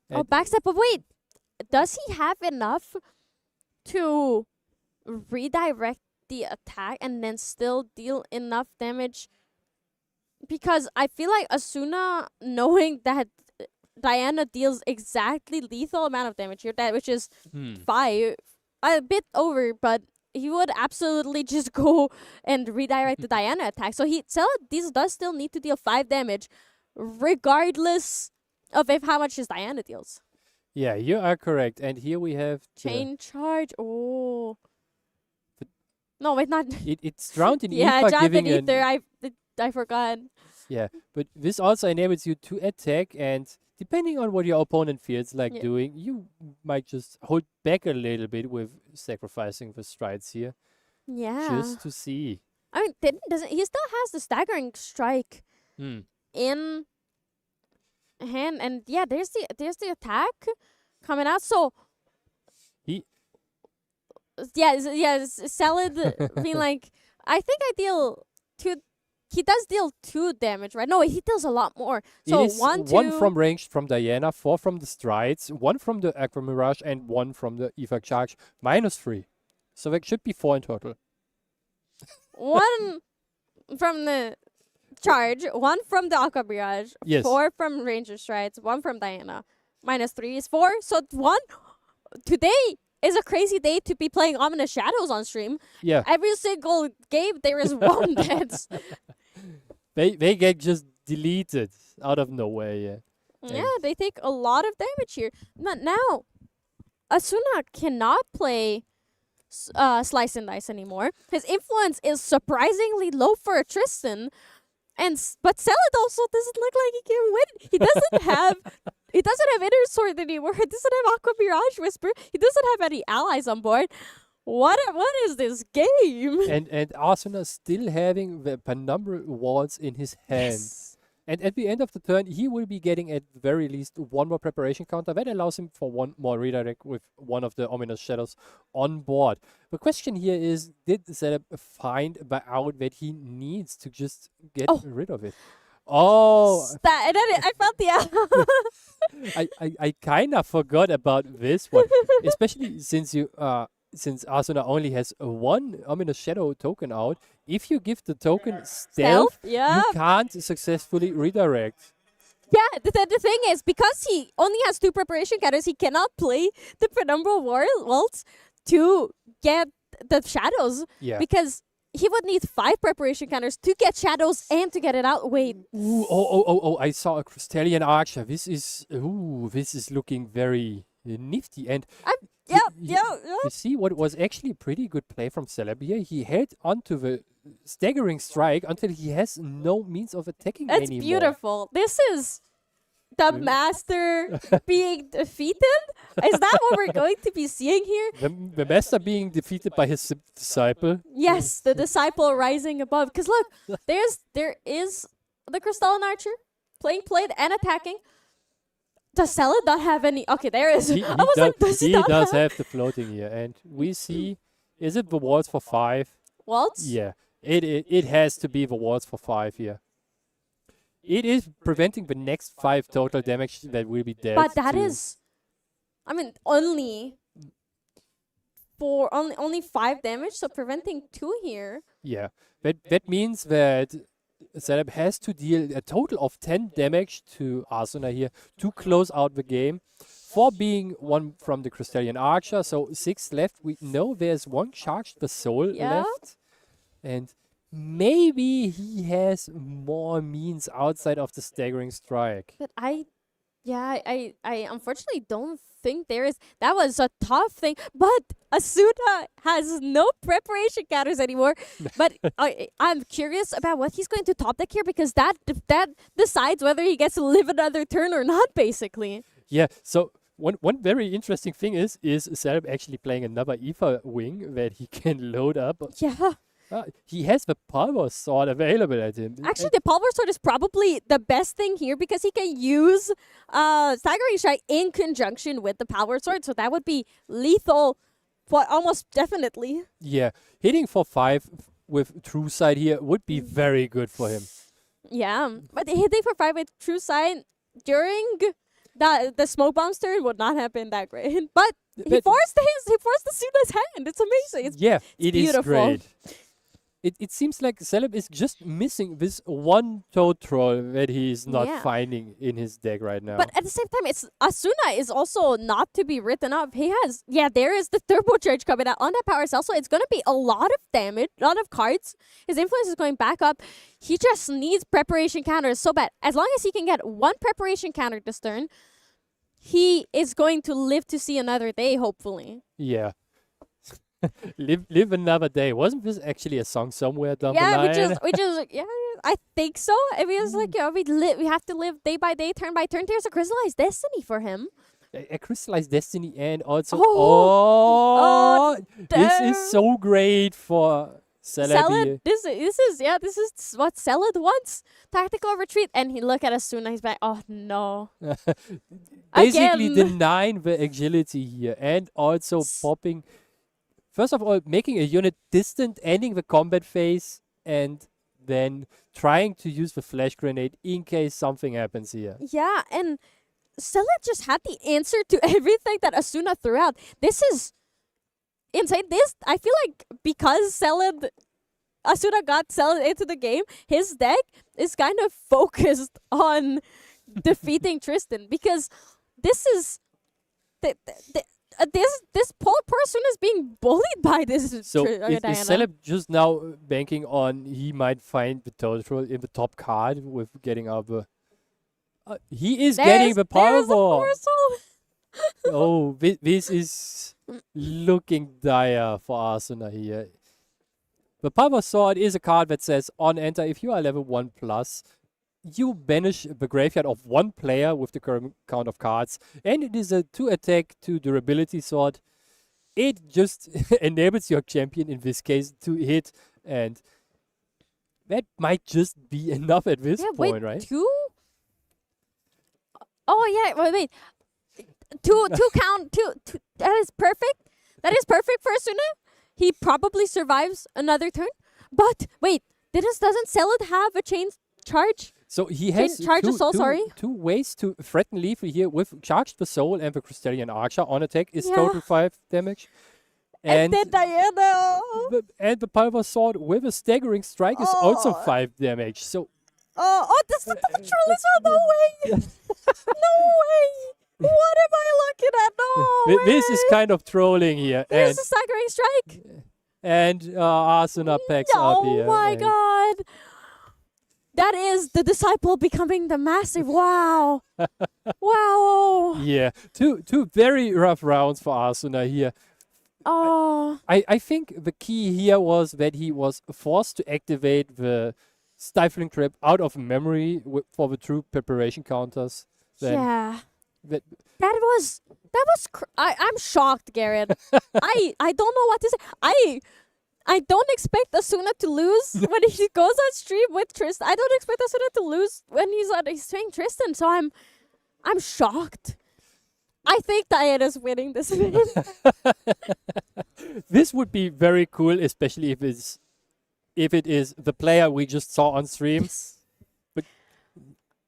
backstep. But wait, does he have enough to redirect the attack and then still deal enough damage? Because I feel like Asuna, knowing that Diana deals exactly lethal amount of damage here, which is 5, a bit over, but he would absolutely just go and redirect the Diana attack. So this does still need to deal 5 damage, regardless of how much his Diana deals. Yeah, you are correct. And here we have Chain charge. Oh. No, wait, not. It's drowned in yeah, ether, drowned in giving ether. I forgot. Yeah, but this also enables you to attack, and depending on what your opponent feels like doing, you might just hold back a little bit with sacrificing the strides here. Yeah. Just to see. I mean, he still has the staggering strike in hand, and yeah, there's the attack coming out. So Salad being like, I think I deal 2. He does deal 2 damage, right? No, he deals a lot more. So it is 1 from ranged from Diana, 4 from the strides, 1 from the Aqua Mirage, and 1 from the Ether Charge, -3. So that should be 4 in total. 1 from the charge, 1 from the Aqua Barrage, Yes. 4 from Ranger Strides, 1 from Diana. -3 is 4. So 1 today is a crazy day to be playing Ominous Shadows on stream. Yeah. Every single game there is one that's They get just deleted out of nowhere. Yeah. yeah, they take a lot of damage here. Now, Asuna cannot play Slice and Dice anymore. His influence is surprisingly low for a Tristan. But Celid also doesn't look like he can win. He doesn't have Inner Sword anymore. He doesn't have Aqua Mirage Whisper. He doesn't have any allies on board. What is this game? And Asuna still having the Penumbra Wards in his hand. Yes. And at the end of the turn, he will be getting at the very least 1 more preparation counter. That allows him for 1 more redirect with one of the Ominous Shadows on board. The question here is, did Setup find the out that he needs to just get rid of it? Oh, I felt the I kind of forgot about this one, especially since Asuna only has 1 Ominous Shadow token out. If you give the token stealth, yeah. you can't successfully redirect. Yeah, the thing is, because he only has 2 preparation counters, he cannot play the Penumbra Waltz to get the shadows. Yeah. Because he would need 5 preparation counters to get shadows and to get it out. Wait. Ooh, I saw a Crystallian Archer. This is looking very nifty. And you see what was actually a pretty good play from Celeb here? He held onto the staggering strike until he has no means of attacking That's anymore. beautiful. This is the master being defeated? Is that what we're going to be seeing here? The master being defeated by his disciple. Yes, the disciple rising above. Because look, there is the Crystalline Archer played and attacking. Does Celid not have any? Okay, there is. He does have the floating here, and we see. Is it the wards for 5? Waltz? Yeah, it has to be the wards for 5 here. It is preventing the next 5 total damage that will be dead. But that is, I mean, only 5 damage, so preventing 2 here. Yeah, that means that Celeb has to deal a total of 10 damage to Asuna here to close out the game. 4 being 1 from the Crystallian Archer, so 6 left. We know there's 1 charged the soul left. And maybe he has more means outside of the staggering strike. But I unfortunately don't think there is. That was a tough thing. But Asuna has no preparation counters anymore. But I'm curious about what he's going to top deck here, because that decides whether he gets to live another turn or not, basically. Yeah, so one very interesting thing is Celeb actually playing another Aether Wing that he can load up. Yeah. He has the Power Sword available at him. Actually, the Power Sword is probably the best thing here, because he can use Staggering Strike in conjunction with the Power Sword. So that would be lethal, almost definitely. Yeah, hitting for 5 with True Sight here would be very good for him. Yeah, but hitting for 5 with True Sight during the Smoke Bomb's turn would not have been that great. But he forced Asuna's hand. It's amazing. It's beautiful. Great. It seems like Celeb is just missing this 1 Toad Troll that he is not finding in his deck right now. But at the same time, Asuna is also not to be written off. He has, there is the Turbocharge coming out on that power cell, so it's going to be a lot of damage, a lot of cards. His influence is going back up. He just needs preparation counters so bad. As long as he can get 1 preparation counter this turn, he is going to live to see another day, hopefully. Yeah. live another day. Wasn't this actually a song somewhere down the line? we just I think so. I mean, it's like we have to live day by day, turn by turn. There's a crystallized destiny for him. A crystallized destiny, and also this damn. is so great for Celeb. This is what Celeb wants. Tactical retreat, and he look at Asuna. He's like, oh no. Basically denying the agility here, and also popping. First of all, making a unit distant, ending the combat phase, and then trying to use the flash grenade in case something happens here. Yeah, and Celeb just had the answer to everything that Asuna threw out. This is insane. I feel like because Celeb Asuna got settled into the game, his deck is kind of focused on defeating Tristan, because this is this poor person is being bullied by this. So is Diana. Celeb just now banking on he might find the total in the top card with getting up? He is getting the There's a Powerball. morsel. Oh, this is looking dire for Asuna here. The Power Sword is a card that says, on enter, if you are level 1 plus, you banish the graveyard of one player with the current count of cards. And it is a 2 attack, 2 durability sword. It just enables your champion, in this case, to hit. And that might just be enough at this point, right? 2? Oh, yeah, wait. Two count, two. That is perfect. That is perfect for Asuna. He probably survives another turn. But wait, doesn't Celid have a chain charge? So he has Charge the soul, sorry. 2 ways to threaten lethal here with Charge the Soul and the Crystallian Archer on attack is Yeah. total 5 damage. And then Diana. And the Power Sword with a Staggering Strike is also 5 damage. So This is the troll as well. No way. No way. What am I looking at? No this is way. kind of trolling here. There's a staggering strike. And Asuna packs up here. Oh my and god. That is the disciple becoming the massive. Wow. Wow. Yeah, two very rough rounds for Asuna here. Oh. I think the key here was that he was forced to activate the Stifling Trap out of memory for the true preparation counters. Then Yeah. that I'm shocked, Garrett. I don't know what to say. I don't expect Asuna to lose when he goes on stream with Tristan. I don't expect Asuna to lose when he's playing Tristan. So I'm shocked. I think Diana's winning this game. This would be very cool, especially if it is the player we just saw on stream. Yes. But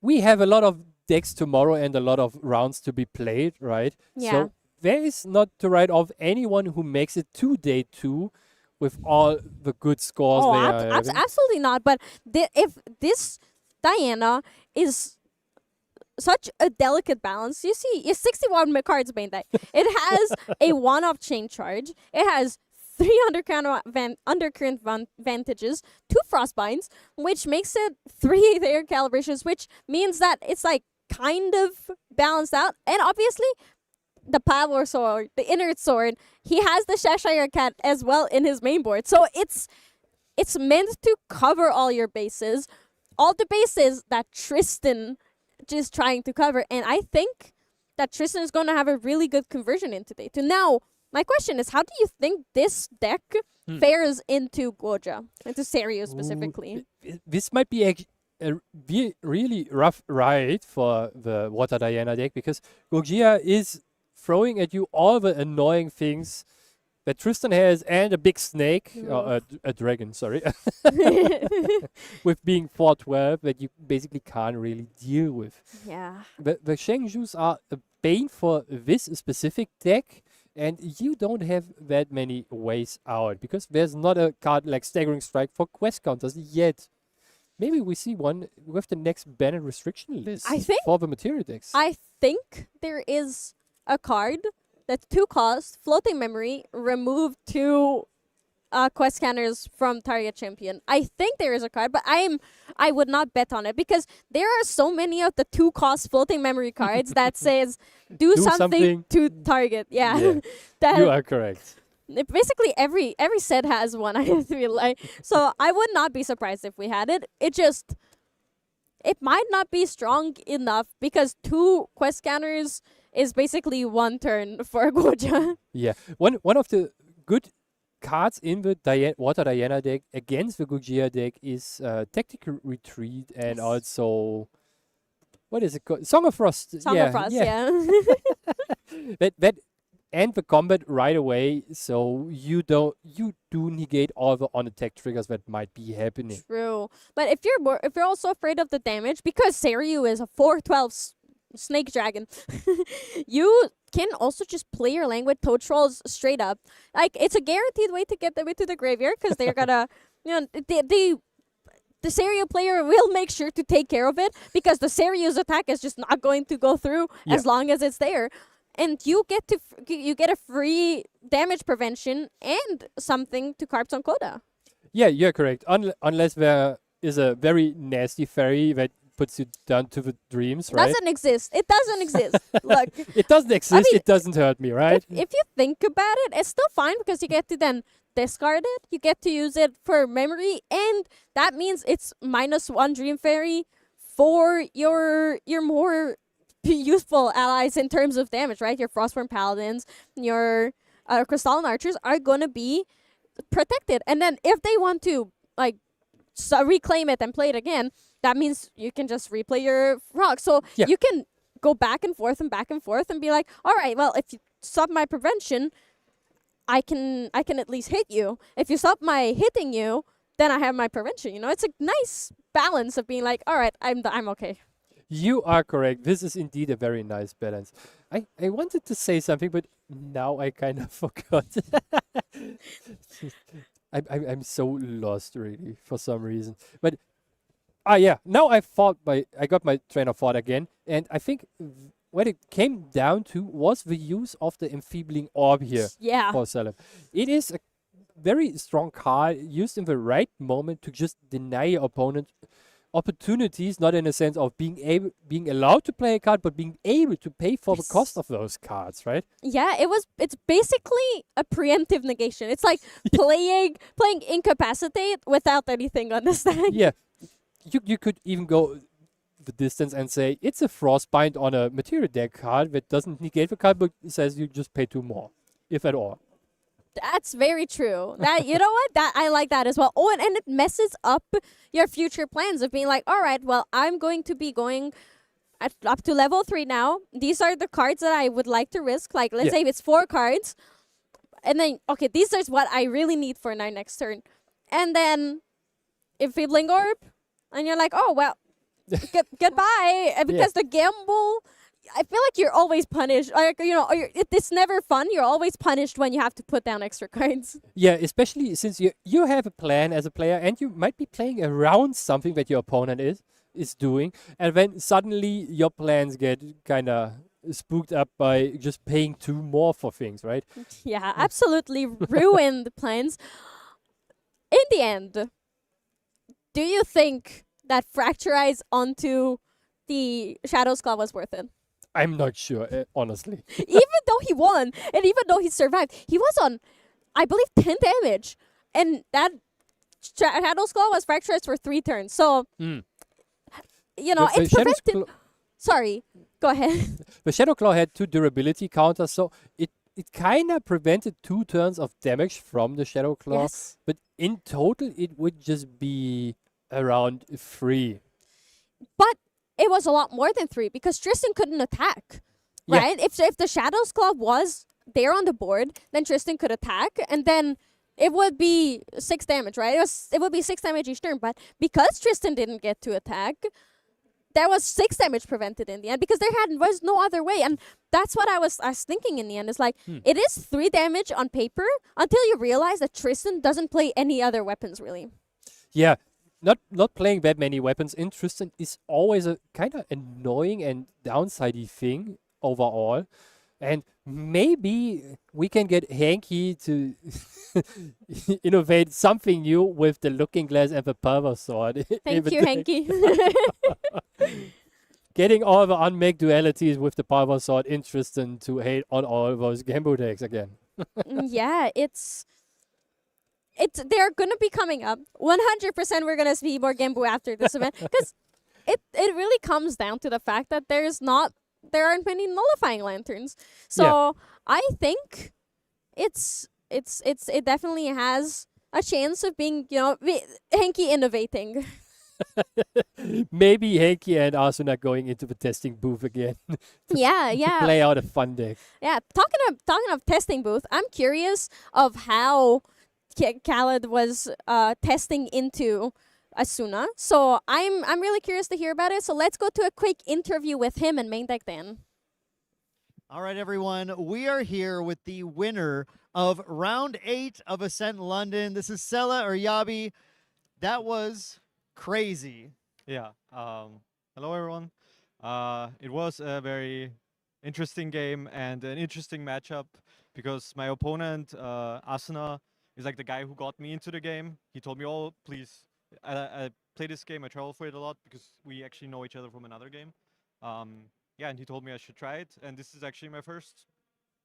we have a lot of decks tomorrow and a lot of rounds to be played, right? Yeah. So there is not to write off anyone who makes it to day 2 with all the good scores they are having. Absolutely not. But if this Diana is such a delicate balance, you see, it's 61 cards main deck. It has a one-off chain charge. It has 3 undercurrent vantages, 2 frostbinds, which makes it 3 air calibrations, which means that it's like kind of balanced out. And obviously, the Power Sword, the Inert Sword, he has the Cheshire Cat as well in his main board. So it's meant to cover all your bases, all the bases that Tristan is trying to cover. And I think that Tristan is going to have a really good conversion into day 2. Now, my question is, how do you think this deck fares into Goja, into Serio specifically? This might be a really rough ride for the Water Diana deck, because Gogia is throwing at you all the annoying things that Tristan has, and a big snake, or a dragon, sorry, with being 412 that you basically can't really deal with. Yeah. The Shengzhus are a bane for this specific deck, and you don't have that many ways out, because there's not a card like Staggering Strike for quest counters yet. Maybe we see one with the next ban and restriction list for the material decks. I think there is a card that's 2 cost, floating memory, remove 2 quest scanners from target champion. I think there is a card, but I would not bet on it, because there are so many of the 2 cost floating memory cards that says do something to target. Yeah. That you are correct. basically every set has one, I feel like. So I would not be surprised if we had it. It might not be strong enough, because 2 quest scanners is basically 1 turn for Goja. Yeah, one of the good cards in the Water Diana deck against the Gogia deck is Tactical Retreat, and also, what is it called? Song of Frost. Song of Frost, yeah. that end the combat right away, so you do negate all the on attack triggers that might be happening. True, but if you're also afraid of the damage, because Seiryu is a 4/12 snake dragon, you can also just play your lane with Toad Trolls straight up. Like, it's a guaranteed way to get them into the graveyard, because they're gonna you know, the Serio player will make sure to take care of it because the Serio's attack is just not going to go through as long as it's there. And you get to you get a free damage prevention and something to Carps on Coda. Yeah, you're correct. Unless there is a very nasty fairy that puts you down to the dreams, right? Doesn't exist. It doesn't exist. Look, It doesn't exist. mean, It doesn't hurt me, right? if you think about it, it's still fine because you get to then discard it. You get to use it for memory, and that means it's -1 Dream Fairy for your more useful allies in terms of damage, right? Your Frostborn Paladins, your Crystalline Archers are gonna be protected, and then if they want to like reclaim it and play it again, that means you can just replay your rock. So Yeah. you can go back and forth and be like, all right, well, if you stop my prevention, I can at least hit you. If you stop my hitting you, then I have my prevention. You know, it's a nice balance of being like, all right, I'm okay. You are correct. This is indeed a very nice balance. I wanted to say something, but now I kind of forgot. I'm so lost really for some reason. But yeah, now I got my train of thought again, and I think what it came down to was the use of the enfeebling orb here Yeah. for Salam. It is a very strong card used in the right moment to just deny your opponent opportunities, not in a sense of being allowed to play a card, but being able to pay for the cost of those cards, right? Yeah, it's basically a preemptive negation. It's like playing incapacitate without anything on the stack. Yeah, you could even go the distance and say it's a Frostbind on a material deck card that doesn't negate the card, but says you just pay 2 more, if at all. That's very true. That you know what? That I like that as well. Oh, and it messes up your future plans of being like, all right, well, I'm going to be going up to level 3 now. These are the cards that I would like to risk. Like, let's say it's 4 cards, and then okay, these are what I really need for my next turn. And then, enfeebling orb, and you're like, oh well, goodbye, because the gamble. I feel like you're always punished. Like, you know, it's never fun. You're always punished when you have to put down extra cards. Yeah, especially since you have a plan as a player, and you might be playing around something that your opponent is doing, and then suddenly your plans get kind of spooked up by just paying 2 more for things, right? Yeah, absolutely ruined plans. In the end, do you think that Fracturize onto the Shadow's Claw was worth it? I'm not sure, honestly. Even though he won, and even though he survived, he was on, I believe, 10 damage. And that Shadow's Claw was Fracturized for 3 turns. So, you know, it's prevented. Sorry, go ahead. The Shadow Claw had 2 durability counters, so it kind of prevented 2 turns of damage from the Shadow Claw. Yes. But in total, it would just be around 3. But it was a lot more than 3 because Tristan couldn't attack, right? If the Shadow's Claw was there on the board, then Tristan could attack, and then it would be 6 damage, right? It would be 6 damage each turn, but because Tristan didn't get to attack, there was 6 damage prevented in the end because was no other way. And that's what I was thinking in the end. It's like, it is 3 damage on paper until you realize that Tristan doesn't play any other weapons, really. Yeah. Not playing that many weapons in Tristan is always a kind of annoying and downsidey thing overall. And maybe we can get Hanky to innovate something new with the Looking Glass and the Power Sword. Thank you, Hanky. Getting all the unmake dualities with the Power Sword in Tristan to hate on all those Gambo decks again. Yeah, they're gonna be coming up. 100% we're gonna see more Genbu after this event because it really comes down to the fact that there aren't many nullifying lanterns. So I think it definitely has a chance of being, you know, Hanky innovating. Maybe Hanky and Asuna going into the testing booth again. Yeah. Play out a fun deck. Yeah, talking of testing booth, I'm curious of how Khaled was testing into Asuna. So I'm really curious to hear about it. So let's go to a quick interview with him and Main Deck Dan. All right, everyone. We are here with the winner of round 8 of Ascent London. This is Sela or Yabi. That was crazy. Yeah. Hello, everyone. It was a very interesting game and an interesting matchup because my opponent, Asuna, is like the guy who got me into the game. He told me, "Oh, please, I play this game. I travel for it a lot because we actually know each other from another game." Yeah, and he told me I should try it. And this is actually my first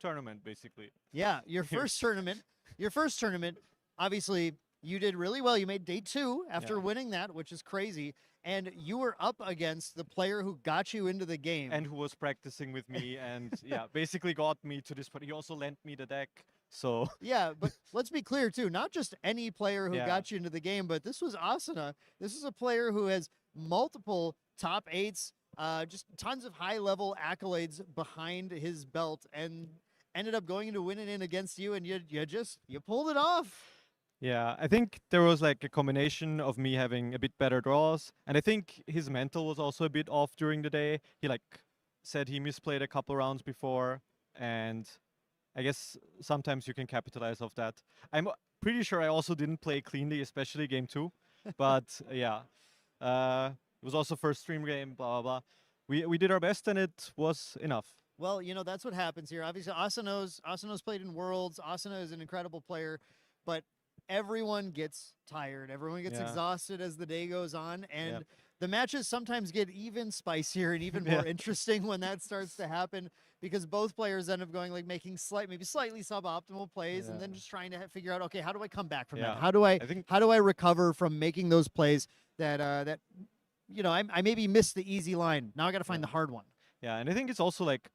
tournament, basically. Yeah, your first tournament. Your first tournament. Obviously, you did really well. You made day 2 after Yeah. winning that, which is crazy. And you were up against the player who got you into the game. And who was practicing with me and yeah, basically got me to this point. He also lent me the deck. So Yeah, but let's be clear too. Not just any player who Yeah. got you into the game, but this was Asuna. This is a player who has multiple top 8s, just tons of high-level accolades behind his belt, and ended up going into winning in against you, and you pulled it off. yeah, I think there was like a combination of me having a bit better draws, and I think his mental was also a bit off during the day. He like said he misplayed a couple rounds before, and I guess sometimes you can capitalize off that. I'm pretty sure I also didn't play cleanly, especially game 2, but yeah, it was also first stream game, blah blah blah. We did our best, and it was enough. Well, that's what happens here. Obviously, Asuno's played in Worlds. Asuna is an incredible player, but everyone gets tired. Everyone gets Yeah. exhausted as the day goes on, and Yep. the matches sometimes get even spicier and even more interesting when that starts to happen, because both players end up going like making maybe slightly suboptimal plays, and then Yeah. just trying to figure out, okay, how do I come back from that? Yeah. How do I I think how do I recover from making those plays that I maybe missed the easy line. Now I got to find Yeah. the hard one. Yeah, and I think it's also like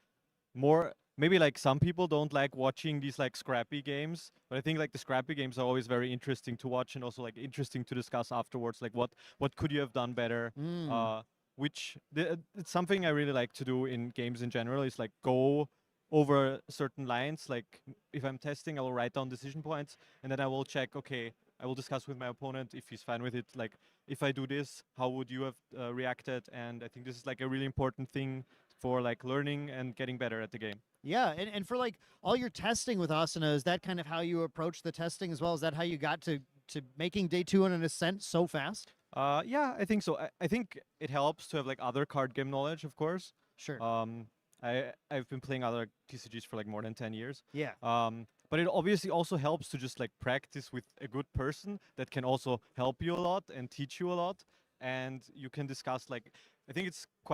more maybe like some people don't like watching these like scrappy games, but I think like the scrappy games are always very interesting to watch and also like interesting to discuss afterwards. Like what could you have done better? It's something I really like to do in games in general. Is like go over certain lines. Like if I'm testing, I will write down decision points, and then I will check. Okay, I will discuss with my opponent if he's fine with it. Like if I do this, how would you have reacted? And I think this is like a really important thing for like learning and getting better at the game. Yeah, and for like all your testing with Asuna, is that kind of how you approach the testing as well? Is that how you got to making day 2 on an Ascent so fast? Yeah, I think so. I think it helps to have like other card game knowledge, of course. Sure. I've been playing other TCGs for like more than 10 years. Yeah. But it obviously also helps to just like practice with a good person that can also help you a lot and teach you a lot. And you can discuss like, I think it's quite